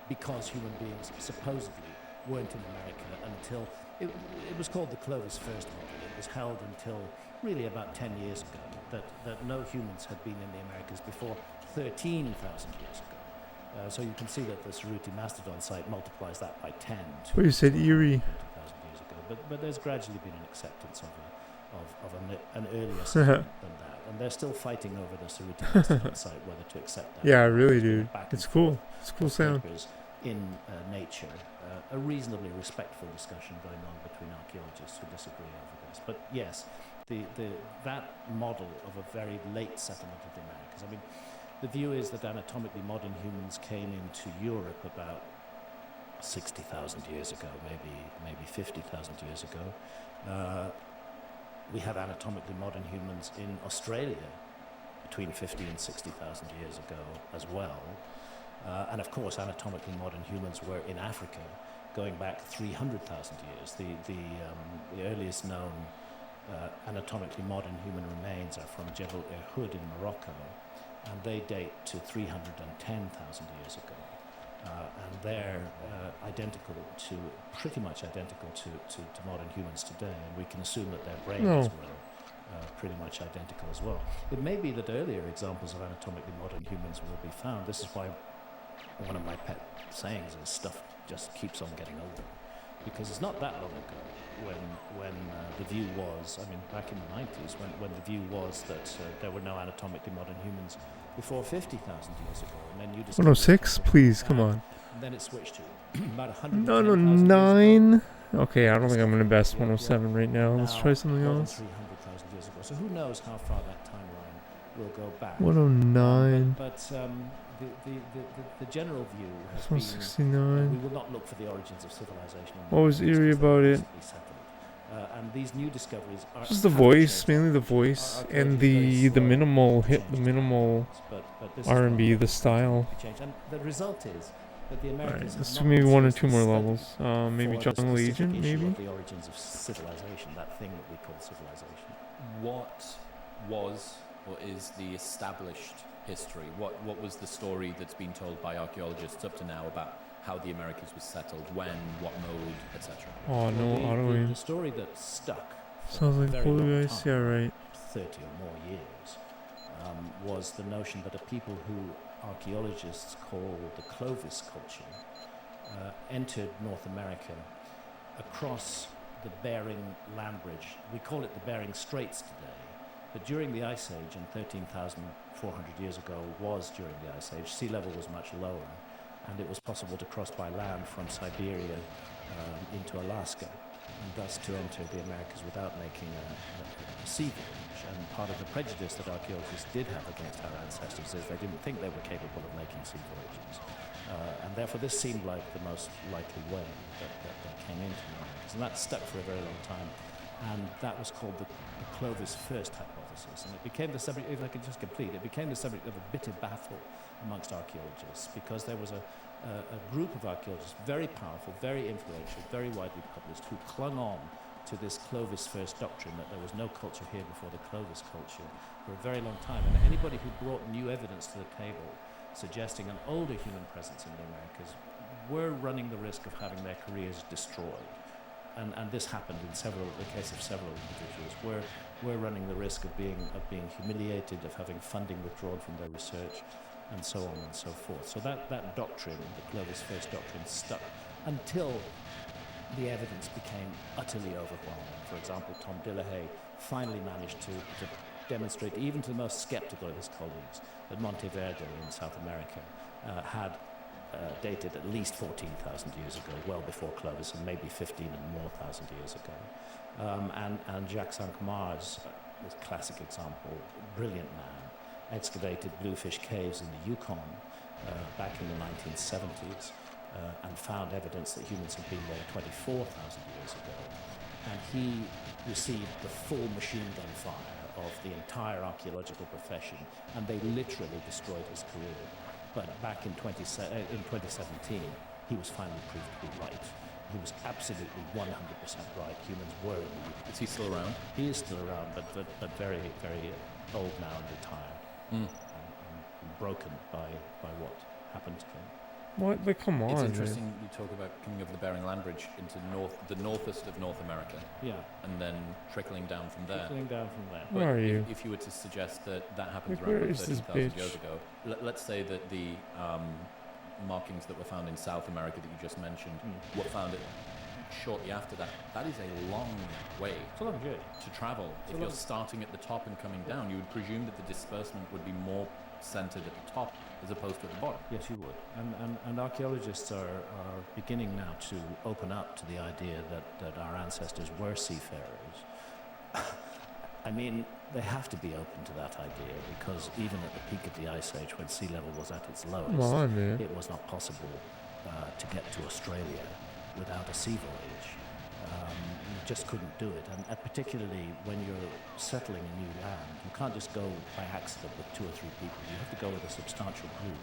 because human beings supposedly weren't in America until it was called the Clovis First model. It was held until really about 10 years ago that no humans had been in the Americas before 13,000 years ago. So you can see that the Cerruti Mastodon site multiplies that by 10. Well, you said Erie. 20,000 years ago. But there's gradually been an acceptance of an earlier settlement than that. And they're still fighting over the Cerruti Mastodon site, whether to accept that. Yeah, really, dude. It's cool. It's a cool sound. In nature, a reasonably respectful discussion going on between archaeologists who disagree over this. But yes, that model of a very late settlement of the Americas. I mean, the view is that anatomically modern humans came into Europe about 60,000 years ago, maybe 50,000 years ago. We have anatomically modern humans in Australia between 50 and 60,000 years ago as well. And of course, anatomically modern humans were in Africa going back 300,000 years. The earliest known anatomically modern human remains are from Jebel Irhoud in Morocco, and they date to 310,000 years ago. And they're pretty much identical to modern humans today, and we can assume that their brains were pretty much identical as well. It may be that earlier examples of anatomically modern humans will be found. This is why one of my pet sayings is stuff just keeps on getting older, because it's not that long ago when the view was, I mean, back in the 90s, when the view was that there were no anatomically modern humans before 50,000 years ago, and then you just 106, please, come on. And then it switched to about 100. No, 9. Okay, I don't think I'm gonna best 107 right now. Let's try something else. 300,000 years ago. So who knows how far that timeline will go back? 109. But the general view has been 169. we will not look for the origins of civilization. What was eerie about it? And these new discoveries are Just the voice, mainly the voice, and the minimal R&B, the style. And the result is that the Americans Alright, let's do maybe 1 or 2 more levels. Maybe Jungle Agent, maybe? The origins of civilization, that thing that we call civilization. What was or is the established history? What was the story that's been told by archaeologists up to now about how the Americas was settled, when, what mode, etc.? Oh no, auto-aim. The story that stuck Sounds like Poltergeist, yeah, right. 30 or more years, was the notion that a people who archaeologists call the Clovis culture entered North America across the Bering land bridge. We call it the Bering Straits today, but during the Ice Age, and 13,400 years ago was during the Ice Age, sea level was much lower, and it was possible to cross by land from Siberia into Alaska. and thus to enter the Americas without making a sea voyage. And part of the prejudice that archaeologists did have against our ancestors is they didn't think they were capable of making sea voyages. And therefore this seemed like the most likely way that came into the Americas. And that stuck for a very long time. And that was called the Clovis First hypothesis. And it became the subject, if I could just complete, it became the subject of a bitter battle amongst archaeologists, because there was a group of archaeologists, very powerful, very influential, very widely published, who clung on to this Clovis First doctrine that there was no culture here before the Clovis culture for a very long time. And anybody who brought new evidence to the table suggesting an older human presence in the Americas were running the risk of having their careers destroyed. And this happened in the case of several individuals, where we're running the risk of being humiliated, of having funding withdrawn from their research, and so on and so forth. So that doctrine, the Clovis First doctrine, stuck until the evidence became utterly overwhelming. For example, Tom Dillahay finally managed to demonstrate, even to the most skeptical of his colleagues, that Monteverde in South America had dated at least 14,000 years ago, well before Clovis, and maybe 15 and more thousand years ago. And Jacques Cinq-Mars, this classic example, brilliant man, excavated bluefish caves in the Yukon back in the 1970s and found evidence that humans had been there 24,000 years ago. And he received the full machine gun fire of the entire archaeological profession, and they literally destroyed his career. But back in 2017, he was finally proved to be right. He was absolutely 100% right. Humans were in the Yukon. Is he still around? He is still around, but very, very old now and retired. And broken by what happened to him. What? Like, come on. It's interesting you talk about coming over the Bering Land Bridge into the northest of North America. Yeah. And then trickling down from there. Trickling down from there. But Where are you? If you were to suggest that happened Like, where around is this 30,000 bitch? years ago, let's say that the markings that were found in South America that you just mentioned were found shortly after that. That is a long way It's a long journey. to travel. If you're starting at the top and coming down, you would presume that the disbursement would be more centered at the top as opposed to at the bottom. Yes, you would. And archaeologists are beginning now to open up to the idea that our ancestors were seafarers. I mean, they have to be open to that idea, because even at the peak of the Ice Age, when sea level was at its lowest, Come on, man. it was not possible to get to Australia without a sea voyage. You just couldn't do it. And particularly when you're settling a new land, you can't just go by accident with 2 or 3 people. You have to go with a substantial group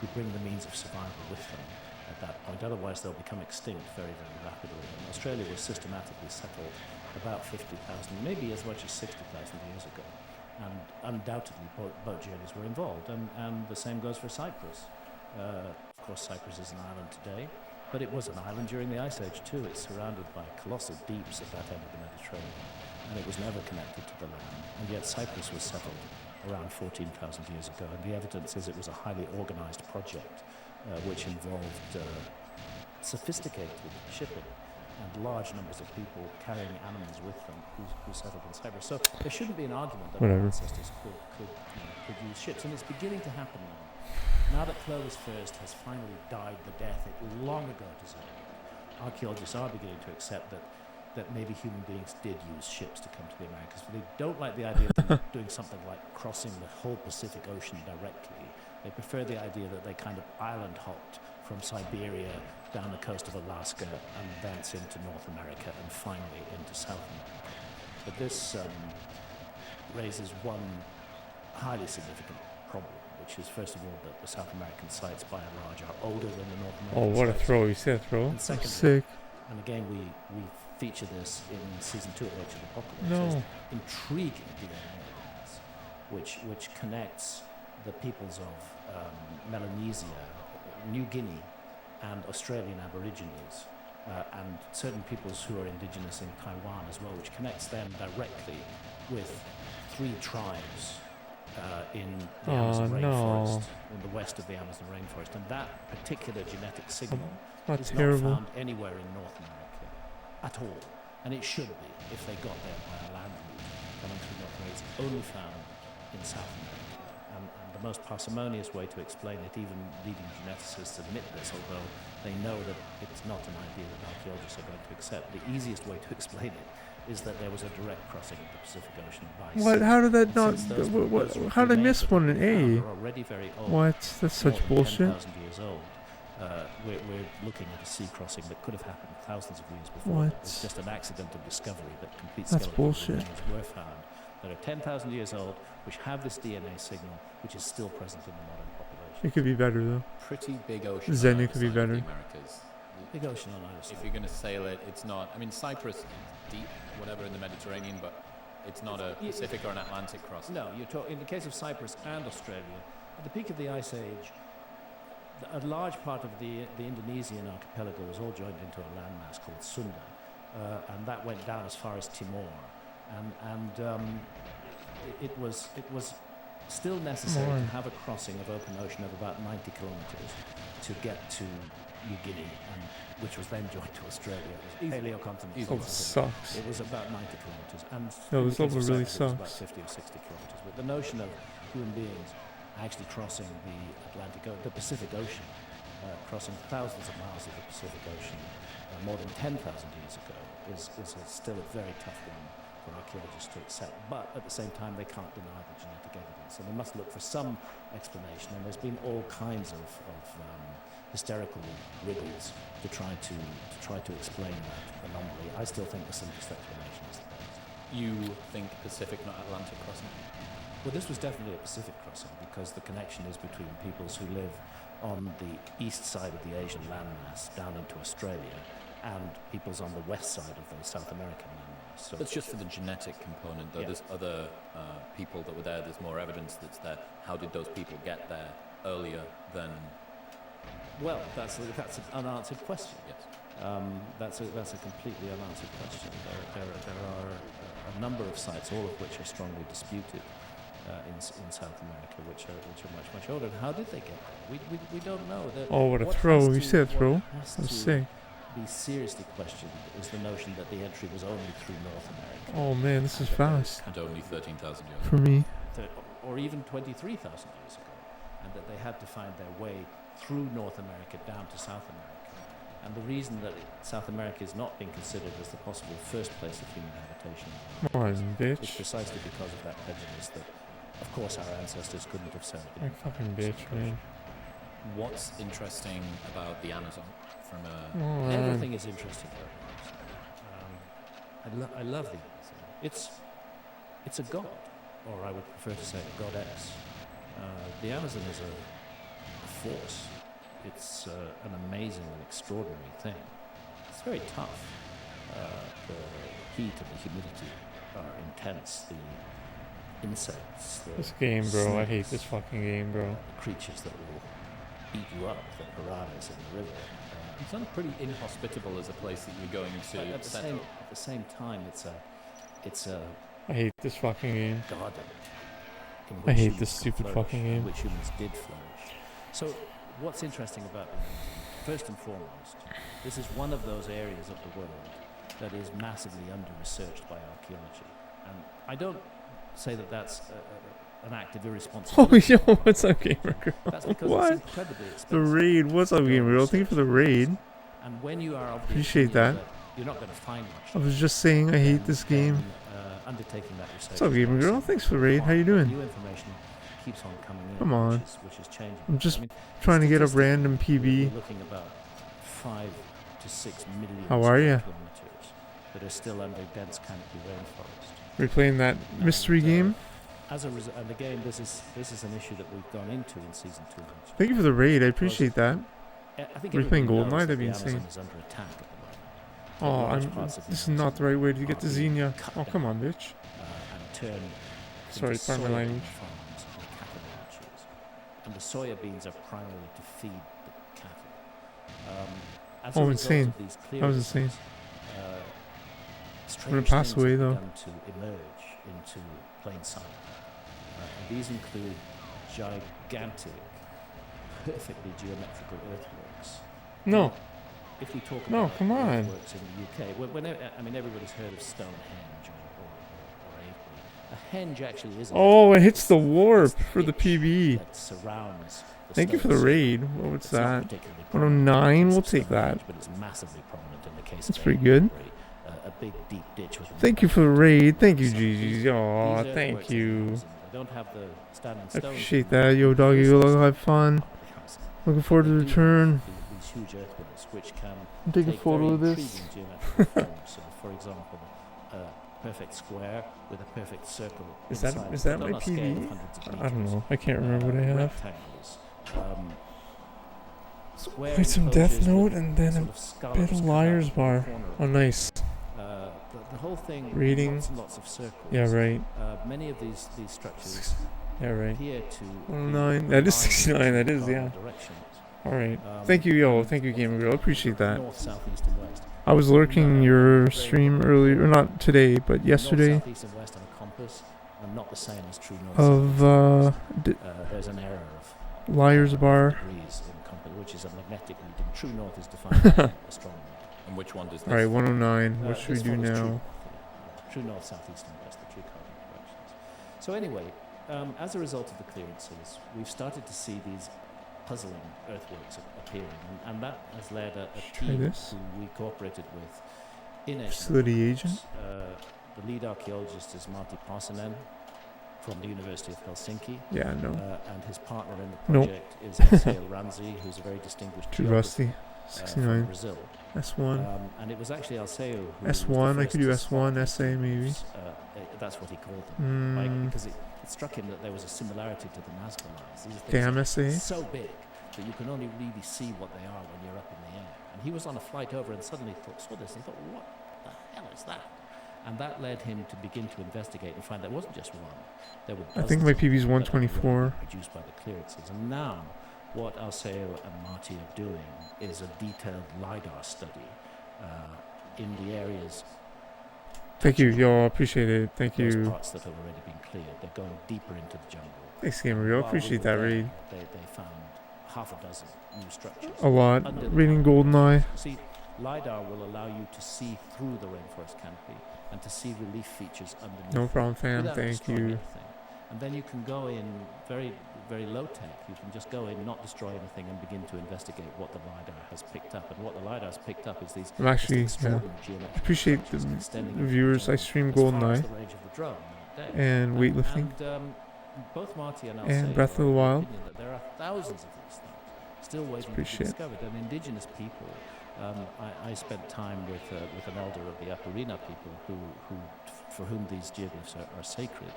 who bring the means of survival with them at that point. Otherwise, they'll become extinct very, very rapidly. And Australia was systematically settled about 50,000, maybe as much as 60,000 years ago. And undoubtedly, boat journeys were involved. And the same goes for Cyprus. Of course, Cyprus is an island today, but it was an island during the Ice Age too. It's surrounded by colossal deeps at that end of the Mediterranean, and it was never connected to the land. And yet Cyprus was settled around 14,000 years ago, and the evidence is it was a highly organized project which involved sophisticated shipping and large numbers of people carrying animals with them who settled in Cyprus. So there shouldn't be an argument that our ancestors could use ships, and it's beginning to happen now. Now that Clovis First has finally died the death it long ago deserved, archaeologists are beginning to accept that maybe human beings did use ships to come to the Americas. But they don't like the idea of them doing something like crossing the whole Pacific Ocean directly. They prefer the idea that they kind of island hopped from Siberia down the coast of Alaska and thence into North America and finally into South America. But this raises one highly significant problem, which is, first of all, that the South American sites, by and large, are older than the North American Oh, what a sites. throw. You see that throw? And secondly, Sick. and again, we feature this in season 2 of Age of Apocalypse. No. There's intriguing DNA evidence, which connects the peoples of Melanesia, New Guinea, and Australian Aborigines, and certain peoples who are indigenous in Taiwan as well, which connects them directly with 3 tribes in the Amazon rainforest, in the west of the Amazon rainforest. And that particular genetic signal is not found anywhere in North America at all. And it should be, if they got there by a land route coming through North America. It's only found in South America. And the most parsimonious way to explain it, even leading geneticists admit this, although they know that it's not an idea that archaeologists are going to accept. The easiest way to explain it is that there was a direct crossing of the Pacific Ocean by What? sea. How did that And not? since those How did I remains miss that one have in been found A? are already very old, What? That's more such than bullshit. 10,000 years old. We're looking at a sea crossing that could have happened thousands of years before. What? It's just an accidental discovery that complete That's skeletal bullshit. remains were found that are 10,000 years old, which have this DNA signal, which is still present in the modern population. It could be better though. Pretty big ocean. Zen, on it either could be side of better. The Americas. Big ocean on either side. If you're going to sail it, it's not. I mean, Cyprus is deep, whatever, in the Mediterranean, but it's not a Pacific or an Atlantic crossing. No, you're talking in the case of Cyprus and Australia, at the peak of the Ice Age, a large part of the Indonesian archipelago was all joined into a landmass called Sunda, and that went down as far as Timor, and it was still necessary to have a crossing of open ocean of about 90 kilometers to get to New Guinea, which was then joined to Australia. It was paleocontinental. Oh, sucks. It was about 90 kilometers, and No, in this the case level of really Cyprus, it was sucks. about 50 or 60 kilometers. But the notion of human beings actually crossing the Pacific Ocean, crossing thousands of miles of the Pacific Ocean more than 10,000 years ago is still a very tough one for archaeologists to accept. But at the same time, they can't deny the genetic evidence, and they must look for some explanation. And there's been all kinds of hysterical riddles to try to explain that anomaly. I still think the simplest explanation is the best. You think Pacific, not Atlantic crossing? Well, this was definitely a Pacific crossing because the connection is between peoples who live on the east side of the Asian landmass down into Australia and peoples on the west side of the South American landmass. So That's just for the genetic component, though. Yeah. There's other people that were there. There's more evidence that's there. How did those people get there earlier than? well, that's an unanswered question. Yes. That's a completely unanswered question. There are a number of sites, all of which are strongly disputed in South America, which are much older. And how did they get there? We don't know. Oh, what a What throw. has You to- see that throw? what has That was to sick. Be seriously questioned is the notion that the entry was only through North America. Oh man, this is fast. And only 13,000 years. For me. Or even 23,000 years ago, and that they had to find their way through North America down to South America. And the reason that South America is not being considered as the possible first place of human habitation Come on, is bitch. precisely because of that prejudice that, of course, our ancestors couldn't have said. Like fucking bitch, man. What's interesting about the Amazon from a? Oh, man. Everything is interesting about the Amazon. I love the Amazon. It's a god, or I would prefer to say a goddess. The Amazon is a force. It's an amazing and extraordinary thing. It's very tough. The heat and the humidity are intense. The insects, the This game, bro. I hate snakes, this fucking game, bro. the creatures that will eat you up, the piranhas in the river. It sounds pretty inhospitable as a place that you're going to But at the same time, it's a I hate this fucking game. garden. in I which hate humans this can stupid flourish, fucking in game. which humans did flourish. So, what's interesting about the Amazon, first and foremost, this is one of those areas of the world that is massively under-researched by archaeology. And I don't say that that's an act of Oh, irresponsibility. yo, what's up, Gamer Girl? That's because What? it's incredibly expensive. The raid. What's up, Gamer Girl? Thank you for the raid. And when you are of the Appreciate opinion that. you're not going to find much. I was just saying I hate this game. Undertaking that research. What's up, is Gamer Girl? obviously Thanks for the raid. How you doing? New information keeps on coming in. Come on. Which is changing. I'm just I mean, trying to get a statistically, random PB. We're looking about 5 to 6 million How are ya? kilometers that are still under dense canopy rainforest. We're playing that mystery game. As a result, and again, this is an issue that we've gone into in season 2. Thank you for the raid. I appreciate that. I think We're playing everybody knows GoldenEye. that That'd be the Amazon insane. is under attack at the moment. Oh, Large parts of the this is Amazon not the right way to get to are being Xenia. cut Oh, come on, bitch. and turned Sorry, into pardon my soybean language. farms and cattle ranches. And the soybeans are primarily to feed the cattle. As a Oh, result insane. of these That was insane. strange I'm gonna pass things away, have though. begun to emerge into plain sight. And these include gigantic, perfectly geometrical earthworks. No. Now, if we talk No, about come on. earthworks in the UK, everybody's heard of Stonehenge or Avebury. A henge actually is. Oh, it hits the warp for the PB. That surrounds the Thank you for the stone. raid. What's It's not that? particularly prominent in the 109. case We'll of take that. Stonehenge, but it's massively prominent in the case That's of pretty good. Avebury, a big deep ditch with. Thank you for the raid. Thank you, So Gyges. Aw, these thank earthworks in the you. Amazon, they don't have the standing I stones appreciate in them. that. Yo, doggy, This is have fun. part of the Amazon. Looking forward to They the do return. have These huge earthworks which can I'm taking a take photo very of this. intriguing geometrical forms. So, for example, a perfect square with a perfect circle. Is that inside. is that Done my on a scale of PB? hundreds of I don't meters. know. I can't remember what I have. Rectangles. Square Wait, some Death enclosures Note with and then sort a of skulls bit of cut out Liar's in the Bar. corner of Oh, it. nice. The whole thing, Reading. lots and lots of circles. Yeah, right. Many of these structures Yeah, right. appear to 109. That is 69. That is, yeah. All right. Thank you, yo. Thank you, Gamer Girl. Appreciate that. North, south, east, and west. I was lurking your stream earlier, or not today, but yesterday, North, south, east, and west on a compass are not the same as true north. of there's an error of Liar's Bar. degrees in compass, which is a magnetic reading. True north is defined by astronomy. And which one does this? All right, 109. What should we This do follows now? True north, south, east, and west, the true cardinal directions. So anyway, as a result of the clearances, we've started to see these puzzling earthworks appearing, and that has led a Try team this. who we cooperated with in Facility agent. The lead archaeologist is Martti Pasanen from the University of Helsinki. Yeah, no. And his partner in the Nope. project is Alceo Ranzi, who's a very distinguished Too geographer, rusty. from 69. Brazil. S1. And it was actually Alceo who was the S1. I first could do to S1, spot SA these maybe. moves. That's what he called them. Mm. Because it struck him that there was a similarity to the Nazca lines. These things Damn, are SA. so big that you can only really see what they are when you're up in the air. And he was on a flight over and suddenly saw this and thought, what the hell is that? And that led him to begin to investigate and find there wasn't just one. There were I think my PB is 124. Produced by the clearances. And now what Alceo and Marty are doing is a detailed LiDAR study in the areas. Thank you, y'all. Appreciate it. Thank Those you. parts that have already been cleared. They're going deeper into the jungle. Thanks, Gamer Girl. While Appreciate we were that there, raid. They found half a dozen new structures. A lot. under the Reading canopy. Goldeneye. See, LiDAR will allow you to see through the rainforest canopy and to see relief features underneath. No it problem, fam. without Thank destroying you. anything. And then you can go in very, very low tech. You can just go in, not destroy anything, and begin to investigate what the LiDAR has picked up. And what the LiDAR has picked up is these. I'm actually, just extraordinary geometrical appreciate the structures extending into viewers. I jungle stream as far as Goldeneye the range of the drone that day. and weightlifting. And both Marty and And Alceo Breath of the are the Wild. opinion that there are thousands of these things still waiting to be appreciate it. discovered. And indigenous people, I spent time with an elder of the Apurina people for whom these geoglyphs are sacred.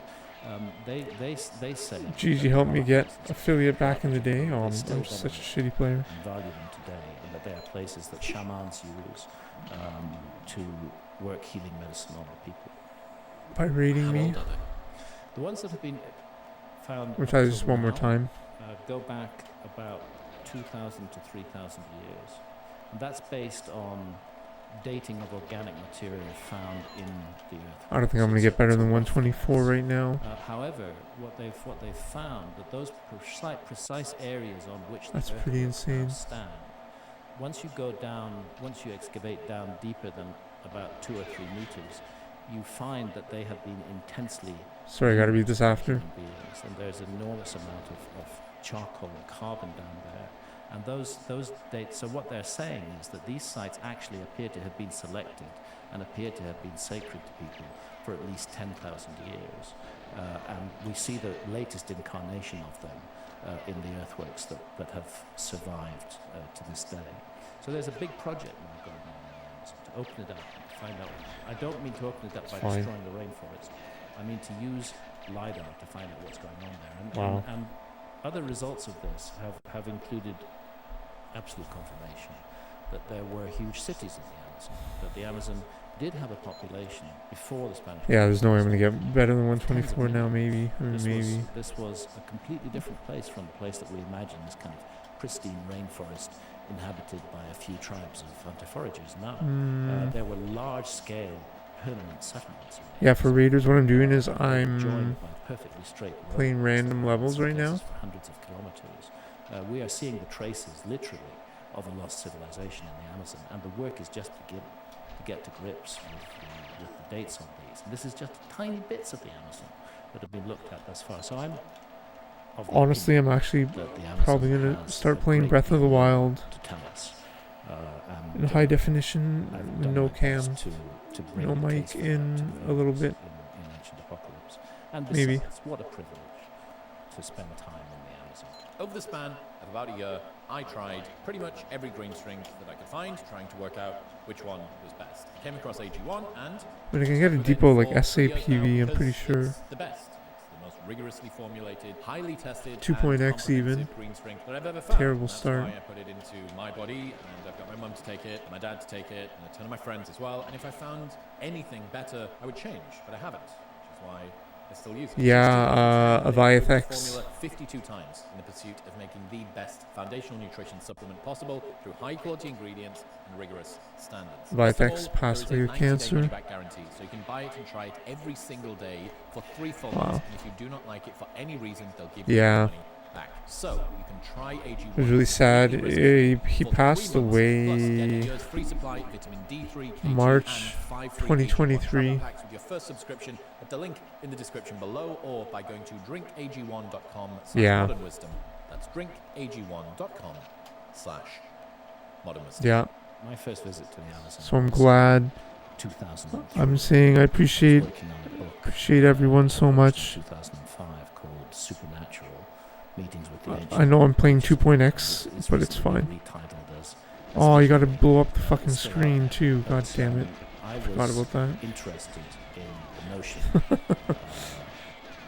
They say Gigi helped me get affiliate back in the day. Oh, I'm still such a shitty player. and value them today, and that they are places that shamans use to work healing medicine on the people. By raiding How me. old are they? The ones that have been found. We'll up try till this one more now, time. go back about 2,000 to 3,000 years. And that's based on dating of organic material found in the earth. I don't think I'm gonna get better than 124 right now. However, what they've found that those precise areas on which That's the pretty earthworks insane. now stand, once you excavate down deeper than about 2 or 3 meters, you find that they have been intensely. Sorry, I gotta read this after. human beings, and there's an enormous amount of charcoal and carbon down there. And those dates, so what they're saying is that these sites actually appear to have been selected and appear to have been sacred to people for at least 10,000 years. And we see the latest incarnation of them in the earthworks that have survived to this day. So there's a big project now going on in the Amazon to open it up and find out. I don't mean to open it up by Fine. destroying the rainforest. I mean to use LiDAR to find out what's going on there. Wow. And other results of this have included absolute confirmation that there were huge cities in the Amazon, that the Amazon did have a population before the Spanish. Yeah, there's no way I'm gonna get better than Tens of 124 now. millions. Maybe. Maybe. This was a completely different place from the place that we imagine, this kind of pristine rainforest inhabited by a few tribes of hunter-foragers. Now, there were large-scale permanent settlements. Yeah, for raiders, what I'm doing is joined I'm by perfectly straight playing roads random that levels in some right now. cases for hundreds of kilometers. We are seeing the traces, literally, of a lost civilization in the Amazon, and the work is just beginning. The get to grips with the dates on these. And this is just tiny bits of the Amazon that have been looked at thus far. So I'm Honestly, I'm actually probably gonna start playing Breath of the Wild to tell us. in high definition, I've done no my best cam, to bring no the mic case for that in to a little viewers bit. in Ancient Apocalypse. And Maybe. besides, what a privilege to spend time in the Amazon. Over the span of about a year, I tried pretty much every green string that I could find, trying to work out which one was best. I came across AG1 and... But I can get a within depot like 4 years now, SAPV, I'm pretty because sure. it's the best. It's the most rigorously formulated, highly tested, 2.x and even. green string that I've ever found. Terrible That's start. why I put it into my body, and I've got my mum to take it, my dad to take it, and a ton of my friends as well. And if I found anything better, I would change, but I haven't, which is why I still use it. Yeah, Aviathex. Formula 52 times in the pursuit of making the best foundational nutrition supplement possible through high quality ingredients and rigorous standards. Aviathex pathway of cancer. Money-back guarantee, so you can buy it and try it every single day for 3 full months. And if you do not like it for any reason, they'll give you Yeah. the money back. So you can try AG1. It was really sad. He for passed 3 months, plus get a away year's free supply of vitamin D3, K2, March and 5 free 2023. AG1 travel packs with your first subscription at the link in the description below, or by going to drinkag1.com/modernwisdom. Yeah. That's drinkag1.com/modernwisdom. Yeah. My first visit to the Amazon. So I'm was glad. 2003. I'm saying I appreciate Working on a book everyone so much. 2005 called Supernatural Meetings with the Ancients. I know I'm playing 2.x, but it's fine. Retitled as Oh, you gotta blow up the fucking screen too. God damn it. I Forgot was about that. interested in the notion,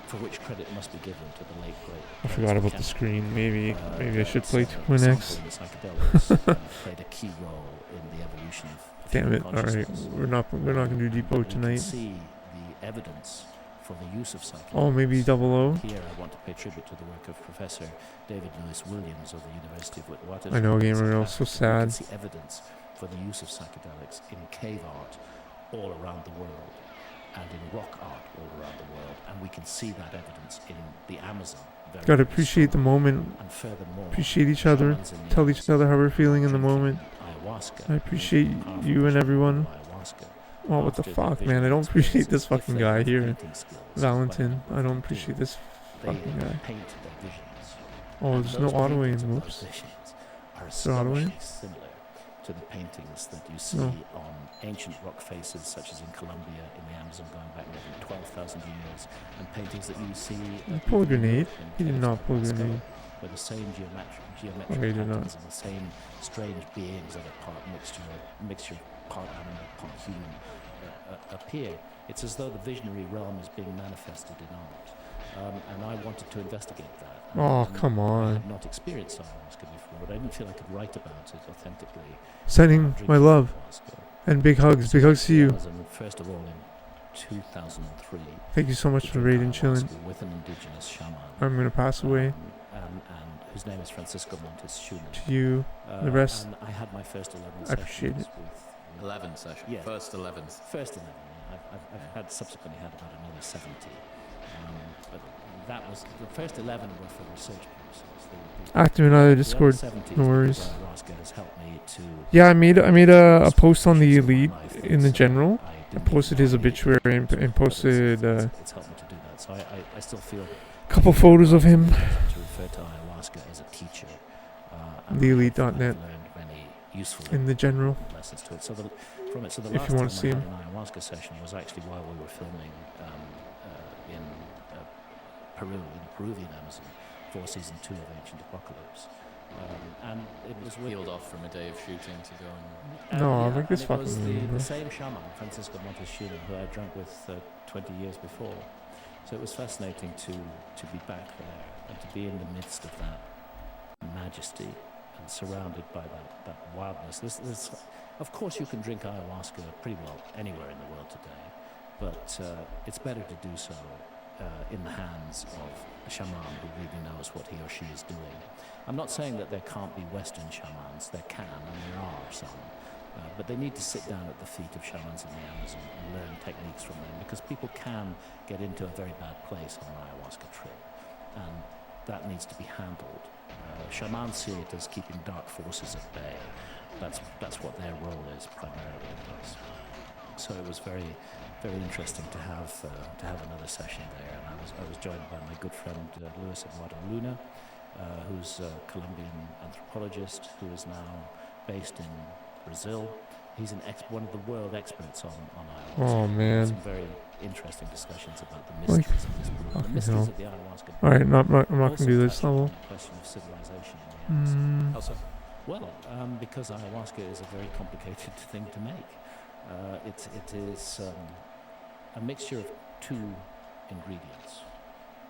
for which credit must be given to the late great. I forgot about the screen. Maybe I should play that 2.x. sampling the psychedelics played a key role in the evolution of Damn it. human Alright, consciousness. we're not gonna do depot But we can tonight. see the evidence for the use of psychedelics. Oh, maybe 00. Here I want to pay tribute to the work of Professor David Lewis Williams of the University of Witwatersrand. I know, in Gamer South Rail, so Africa. We can sad. see evidence for the use of psychedelics in cave art all around the world and in rock art all around the world, and we can see that evidence in the Amazon. Very, Gotta very appreciate the strongly. moment. And furthermore, Appreciate each other. shamans in the Tell each Amazon other how we're feeling in the drinking moment. ayahuasca, I appreciate making powerful you and prescription everyone. ayahuasca. Oh, what the After fuck, vision man. I don't appreciate experiences, this fucking if they guy have here. painting skills, Valentin. like I don't what they appreciate do, this they fucking guy. paint their visions. Oh, And there's no those auto paintings aim. of Whoops. those visions are Is there auto aim? astonishingly similar to the paintings that you see No. on ancient rock faces, such as in Colombia, in the Amazon, going back more than 12,000 years, and paintings that you see. Did he pull a grenade? He did not pull a Mexico, grenade. where the same geometric Okay, he did not. patterns and the same strange beings that are part mixture, part animal, part human, appear. It's as though the visionary realm is being manifested in art. And I wanted to investigate that. Oh, And come I on. had not experienced ayahuasca before, but I didn't feel I could write about it authentically. Sending my Drinking love ayahuasca. and big hugs. Big hugs to you. Amazon, first of all, in 2003. Thank you so much to for drink raiding, chilling. ayahuasca with an indigenous shaman. I'm gonna pass away. And whose name is Francisco Montes Schumann. To you, the rest. And I had my first 11 I appreciate sessions it. with 11 sessions. Yeah. First 11. First 11. Yeah. I've had subsequently had about another 70. But that was the first 11 were for research purposes. Active in other The Discord. other 70 No is worries. because ayahuasca has helped me to Yeah, I made a post on the elite life in the that's, general. I I didn't posted even his know I needed obituary to and do, but posted it's helped me to do that. So I still feel couple photos of him. to refer to ayahuasca as a teacher. And TheElite.net I've learned many useful in the general. lessons to it. So from it. So the If last you time wanna I see had him. an ayahuasca session was actually while we were filming in Peru, in the Peruvian Amazon, for season 2 of Ancient Apocalypse. And it was with Peeled off from a day of shooting to go and... No, yeah, like this and it was fucking the bro. same shaman, Francisco Montes Schumann, who I drank with 20 years before. So it was fascinating to be back there and to be in the midst of that majesty and surrounded by that wildness. This, of course, you can drink ayahuasca pretty well anywhere in the world today, but it's better to do so in the hands of a shaman who really knows what he or she is doing. I'm not saying that there can't be Western shamans. There can, and there are some. But they need to sit down at the feet of shamans in the Amazon and learn techniques from them, because people can get into a very bad place on an ayahuasca trip. And that needs to be handled. Shamans see it as keeping dark forces at bay. That's what their role is primarily in this. So it was very, very interesting to have another session there, and I was joined by my good friend Luis Eduardo Luna, who's a Colombian anthropologist who is now based in Brazil. He's one of the world experts on ayahuasca. Oh, man. Some very interesting discussions about the mysteries of this brew. The mysteries of the ayahuasca. Alright, I'm not gonna Also do this touch on level. the question of civilization in the Amazon. How so? Well, because ayahuasca is a very complicated thing to make. It is a mixture of two ingredients.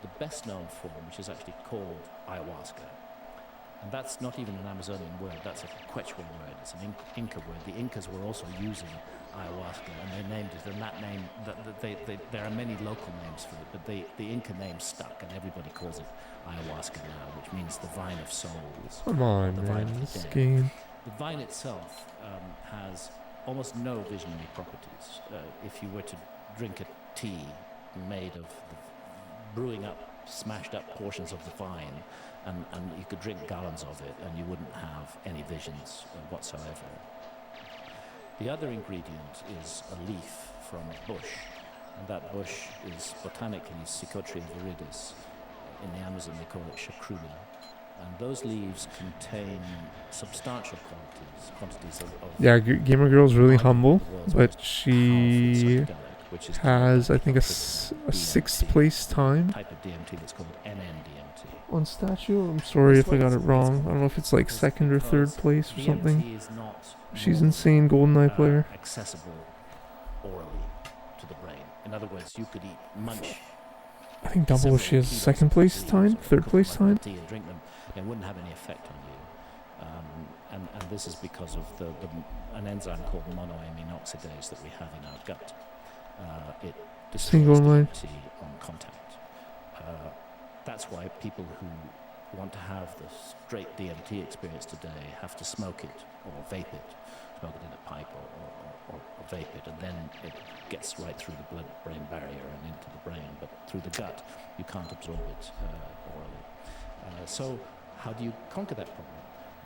The best known form, which is actually called ayahuasca, and that's not even an Amazonian word, that's a Quechua word, it's an Inca word. The Incas were also using ayahuasca, and they named it, and that name, there are many local names for it, but the Inca name stuck, and everybody calls it ayahuasca now, which means the vine of souls. Come on, the vine man. of the This dead. game. The vine itself has almost no visionary properties. If you were to drink a tea made of brewing up, smashed up portions of the vine, and you could drink gallons of it and you wouldn't have any visions whatsoever. The other ingredient is a leaf from a bush, and that bush is botanically Psychotria viridis. In the Amazon they call it chacruna. And those leaves contain substantial quantities of Yeah, Gamer Girl's really arguably humble, the world's but most she powerful psychedelic, which is has, I think, a DMT, sixth place time type of DMT that's called NN-DMT. on statue. I'm sorry if I got it wrong. I don't know if it's like second or third place or something. DMT is not She's insane, GoldenEye player. accessible orally to the brain. In other words, you could munch I think double if she has kilos second of place leaves time, or third cook place them like time. tea and drink them, it wouldn't have any effect on you. And this is because of an enzyme called monoamine oxidase that we have in our gut. It Single destroys line. DMT on contact. That's why people who want to have the straight DMT experience today have to smoke it or vape it, smoke it in a pipe or vape it, and then it gets right through the blood-brain barrier and into the brain, but through the gut you can't absorb it orally. So how do you conquer that problem?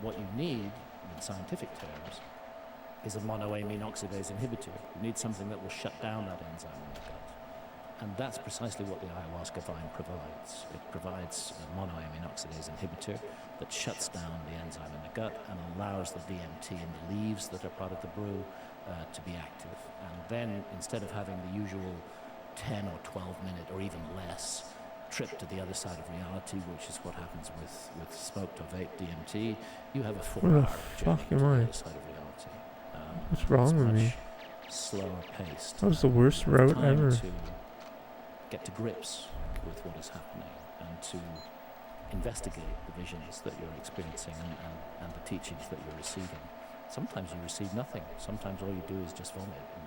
What you need, in scientific terms, is a monoamine oxidase inhibitor. You need something that will shut down that enzyme in the gut. And that's precisely what the ayahuasca vine provides. It provides a monoamine oxidase inhibitor that shuts down the enzyme in the gut and allows the DMT in the leaves that are part of the brew to be active. And then, instead of having the usual 10 or 12 minute or even less trip to the other side of reality, which is what happens with smoked or vaped DMT, you have a 4-hour Where the journey fuck to am the I? other side of reality. What's wrong it's with much me? slower paced. That was the worst route Time ever. to get to grips with what is happening and to investigate the visions that you're experiencing and the teachings that you're receiving. Sometimes you receive nothing. Sometimes all you do is just vomit and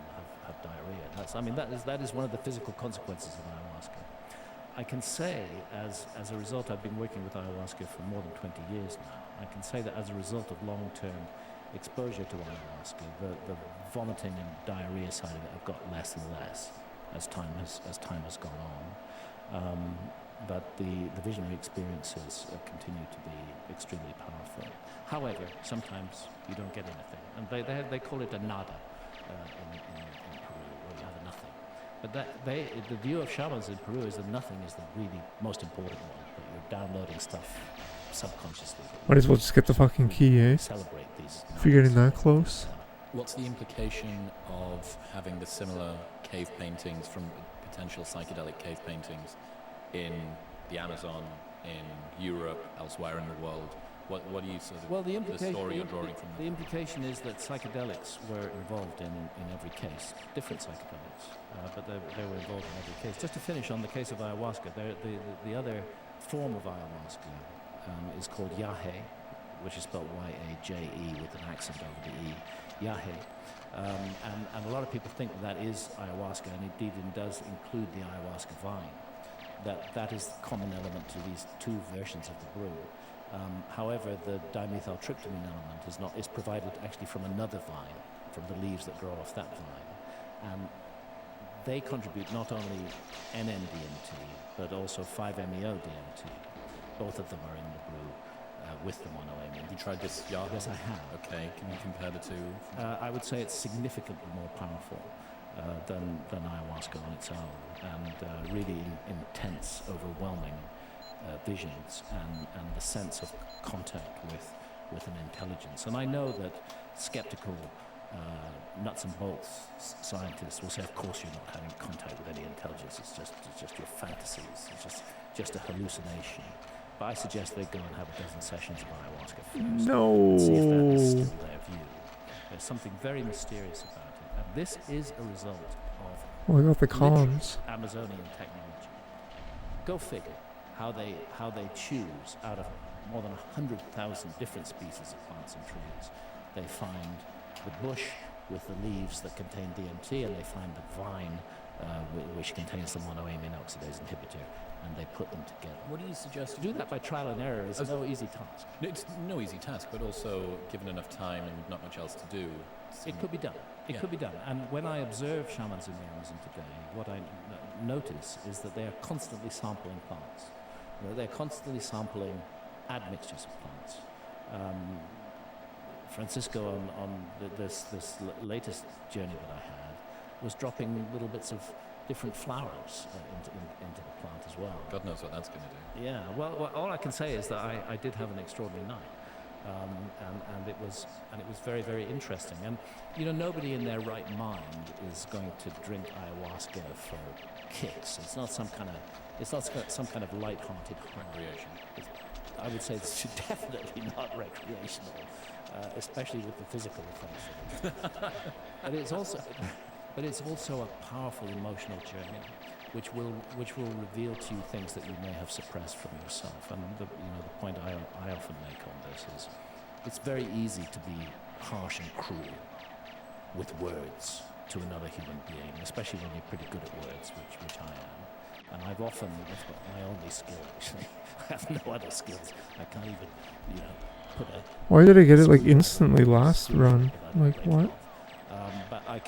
have diarrhea. That is one of the physical consequences of ayahuasca. I can say, as a result, I've been working with ayahuasca for more than 20 years now. I can say that as a result of long-term exposure to ayahuasca, the vomiting and diarrhea side of it have got less and less as time has gone on. But the visionary experiences continue to be extremely powerful. However, sometimes you don't get anything, and they call it a nada in Peru, where you have a nothing. But the view of shamans in Peru is that nothing is the really most important one. That you're downloading stuff subconsciously. Might as well just get the fucking key, eh? Celebrate these. If you're getting that close. What's the implication of having the similar cave paintings from potential psychedelic cave paintings in the Amazon, in Europe, elsewhere in the world? What do you sort of, the story you're drawing from that? The implication is that psychedelics were involved in every case, different psychedelics, but they were involved in every case. Just to finish on the case of ayahuasca, the other form of ayahuasca is called yahe, which is spelled Y-A-J-E with an accent over the E, yahe. And a lot of people think that is ayahuasca, and indeed it does include the ayahuasca vine. That is the common element to these two versions of the brew. However, the dimethyltryptamine element is provided actually from another vine, from the leaves that grow off that vine. And they contribute not only NN-DMT, but also 5-MeO-DMT. both of them are in the blue with the monoamine. Have you tried this Gyges? Yes, I have. Okay, can you compare the two? I would say it's significantly more powerful than ayahuasca on its own, and really intense, overwhelming visions and the sense of contact with an intelligence. And I know that skeptical nuts and bolts scientists will say, of course you're not having contact with any intelligence, it's just your fantasies, it's just a hallucination. But I suggest they go and have a dozen sessions of ayahuasca first. No. And see if that is still their view. There's something very mysterious about it. And this is a result of Oh, I got the columns. Amazonian technology. Go figure how they choose out of more than 100,000 different species of plants and trees. They find the bush with the leaves that contain DMT, and they find the vine which contains the monoamine oxidase inhibitor, and they put them together. What do you suggest? To do that by trial and error is no easy task. It's no easy task, but also given enough time and not much else to do. It could be done. It could be done. And when I observe shamans in the Amazon today, what I notice is that they are constantly sampling plants. They're constantly sampling admixtures of plants. Francisco on this latest journey that I had was dropping little bits of different flowers into the plant as well. God knows what that's going to do. Yeah, well, all I can say is that I did have an extraordinary night, and it was very, very interesting. And nobody in their right mind is going to drink ayahuasca for kicks. It's not some kind of light-hearted recreation. I would say it's definitely not recreational, especially with the physical effects of it. But it's also a powerful emotional journey, which will reveal to you things that you may have suppressed from yourself. And the point I often make on this is, it's very easy to be harsh and cruel with words to another human being, especially when you're pretty good at words, which I am. And that's my only skill, actually. I have no other skills. I can't even, put a... Why did I get it, instantly last run? What? But I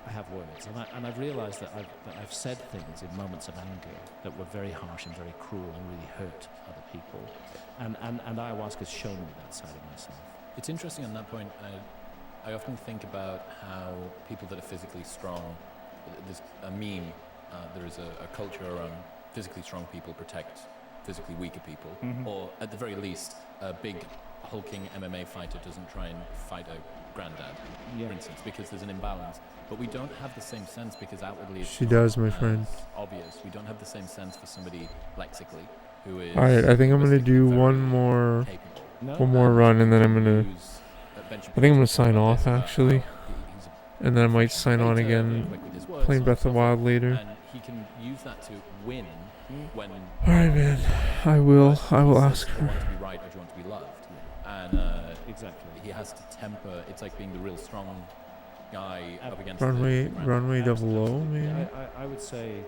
have words, and I've realized that I've said things in moments of anger that were very harsh and very cruel and really hurt other people. And ayahuasca's shown me that side of myself. It's interesting on that point. I often think about how people that are physically strong, there's a meme, there is a culture around physically strong people protect physically weaker people, or at the very least, a big hulking MMA fighter doesn't try and fight a granddad, for instance, because there's an imbalance. But we don't have the same sense because outwardly it's She does, my friend. obvious. We don't have the same sense for somebody lexically who is... Alright, I think I'm going to do one more run, and then I'm going to... I think I'm going to sign off, actually. And then I might sign on again, playing Breath of the Wild later. And he can use that to win when... Alright, man. I will ask her. Do you want to be right or do you want to be loved? And exactly, he has to temper. It's like being the real strong guy up against Runway the double O, maybe? I would say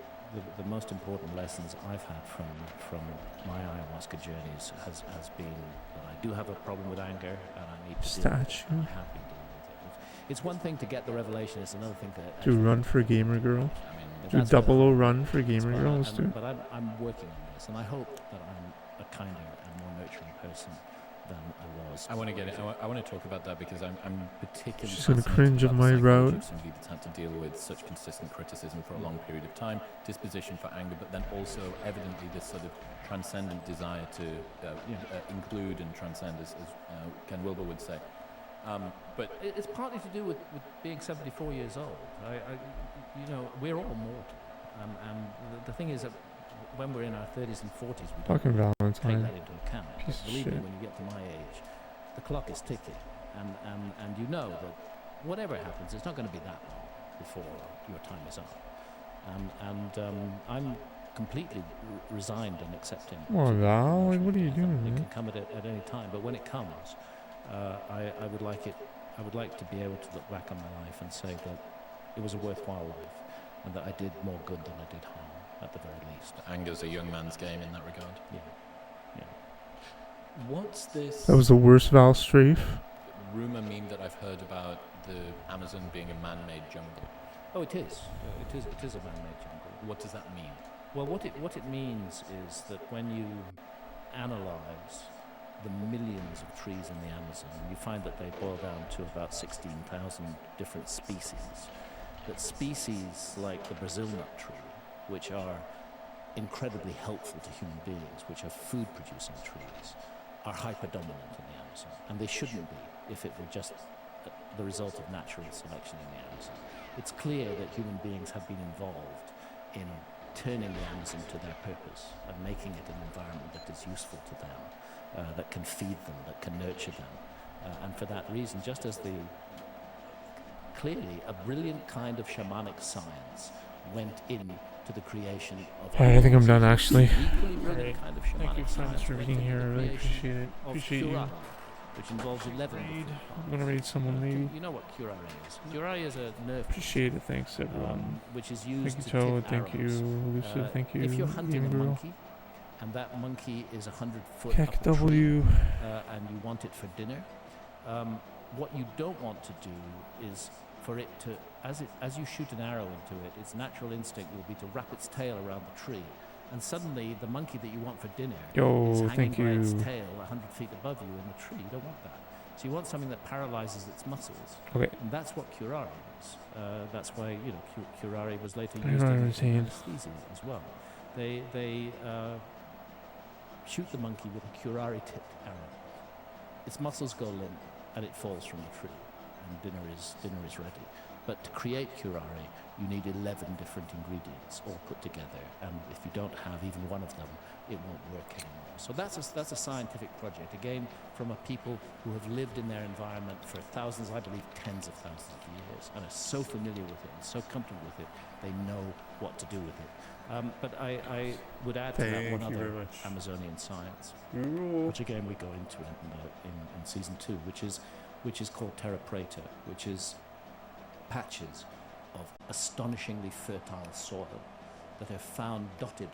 the most important lessons I've had from my ayahuasca journeys has been that I do have a problem with anger and I need to deal with it, and I have been dealing with it. It's one thing to get the revelation, it's another thing to... Do run for Gamer Girl. Do double O run for Gamer Girl. Let's do it. But I'm working on this, and I hope that I'm a kinder and more nurturing person than I was. I want to get it. I want to talk about that because I'm particularly... She's going to cringe of my route. Somebody that's had to deal with such consistent criticism for a long period of time, disposition for anger, but then also evidently this sort of transcendent desire to include and transcend, as Ken Wilber would say. But it's partly to do with being 74 years old. We're all mortal, and the thing is that when we're in our 30s and 40s, we don't take that into account. Believe me, when you get to my age, the clock is ticking, and you know that whatever happens, it's not going to be that long before your time is up. And I'm completely resigned and accepting. Oh, Val, what are you doing, It man? can come at any time, but when it comes, I would like to be able to look back on my life and say that it was a worthwhile life, and that I did more good than I did harm, at the very least. Anger's a young man's game in that regard. Yeah. What's this... That was the worst Val strafe. Rumor meme that I've heard about the Amazon being a man-made jungle. Oh, it is. It is a man-made jungle. What does that mean? Well, what it means is that when you analyze the millions of trees in the Amazon, you find that they boil down to about 16,000 different species. But species like the Brazil nut tree, which are incredibly helpful to human beings, which are food-producing trees, are hyper-dominant in the Amazon. And they shouldn't be if it were just the result of natural selection in the Amazon. It's clear that human beings have been involved in turning the Amazon to their purpose and making it an environment that is useful to them, that can feed them, that can nurture them. And for that reason, just as clearly a brilliant kind of shamanic science went in to the creation of Alright, I think I'm done actually. equally brilliant Alright, kind of thank you shamanic friends science for went being into here. I the really creation appreciate it. of Appreciate you. curare, which involves 11 Read. different I'm gonna read someone maybe. You know what curare is? Curare is a nerve Appreciate it. Thanks everyone. which is used Thank you, to tip Toad. Thank you, arrows. Lucifer. Thank you, If you're hunting a Ian Girl. monkey, and that monkey is 100 foot Keck up a tree, W. and you want it for dinner, what you don't want to do is for it to, as you shoot an arrow into it, its natural instinct will be to wrap its tail around the tree, and suddenly the monkey that you want for dinner is hanging Thank by its you. tail 100 feet above you in the tree. You don't want that. So you want something that paralyzes its muscles. Okay. And that's what curare is. That's why, you know, curare was later I used don't in understand. anesthesia as well. They shoot the monkey with a curare-tipped arrow. Its muscles go limp, and it falls from the tree, and dinner is ready. But to create curare, you need 11 different ingredients all put together, and if you don't have even one of them, it won't work anymore. So that's a scientific project, again, from a people who have lived in their environment for thousands, I believe tens of thousands of years, and are so familiar with it and so comfortable with it, they know what to do with it. But I would add to that one Thank you other very much. Amazonian science, which again we go into in season 2, which is called terra preta, which is patches of astonishingly fertile soil that are found dotted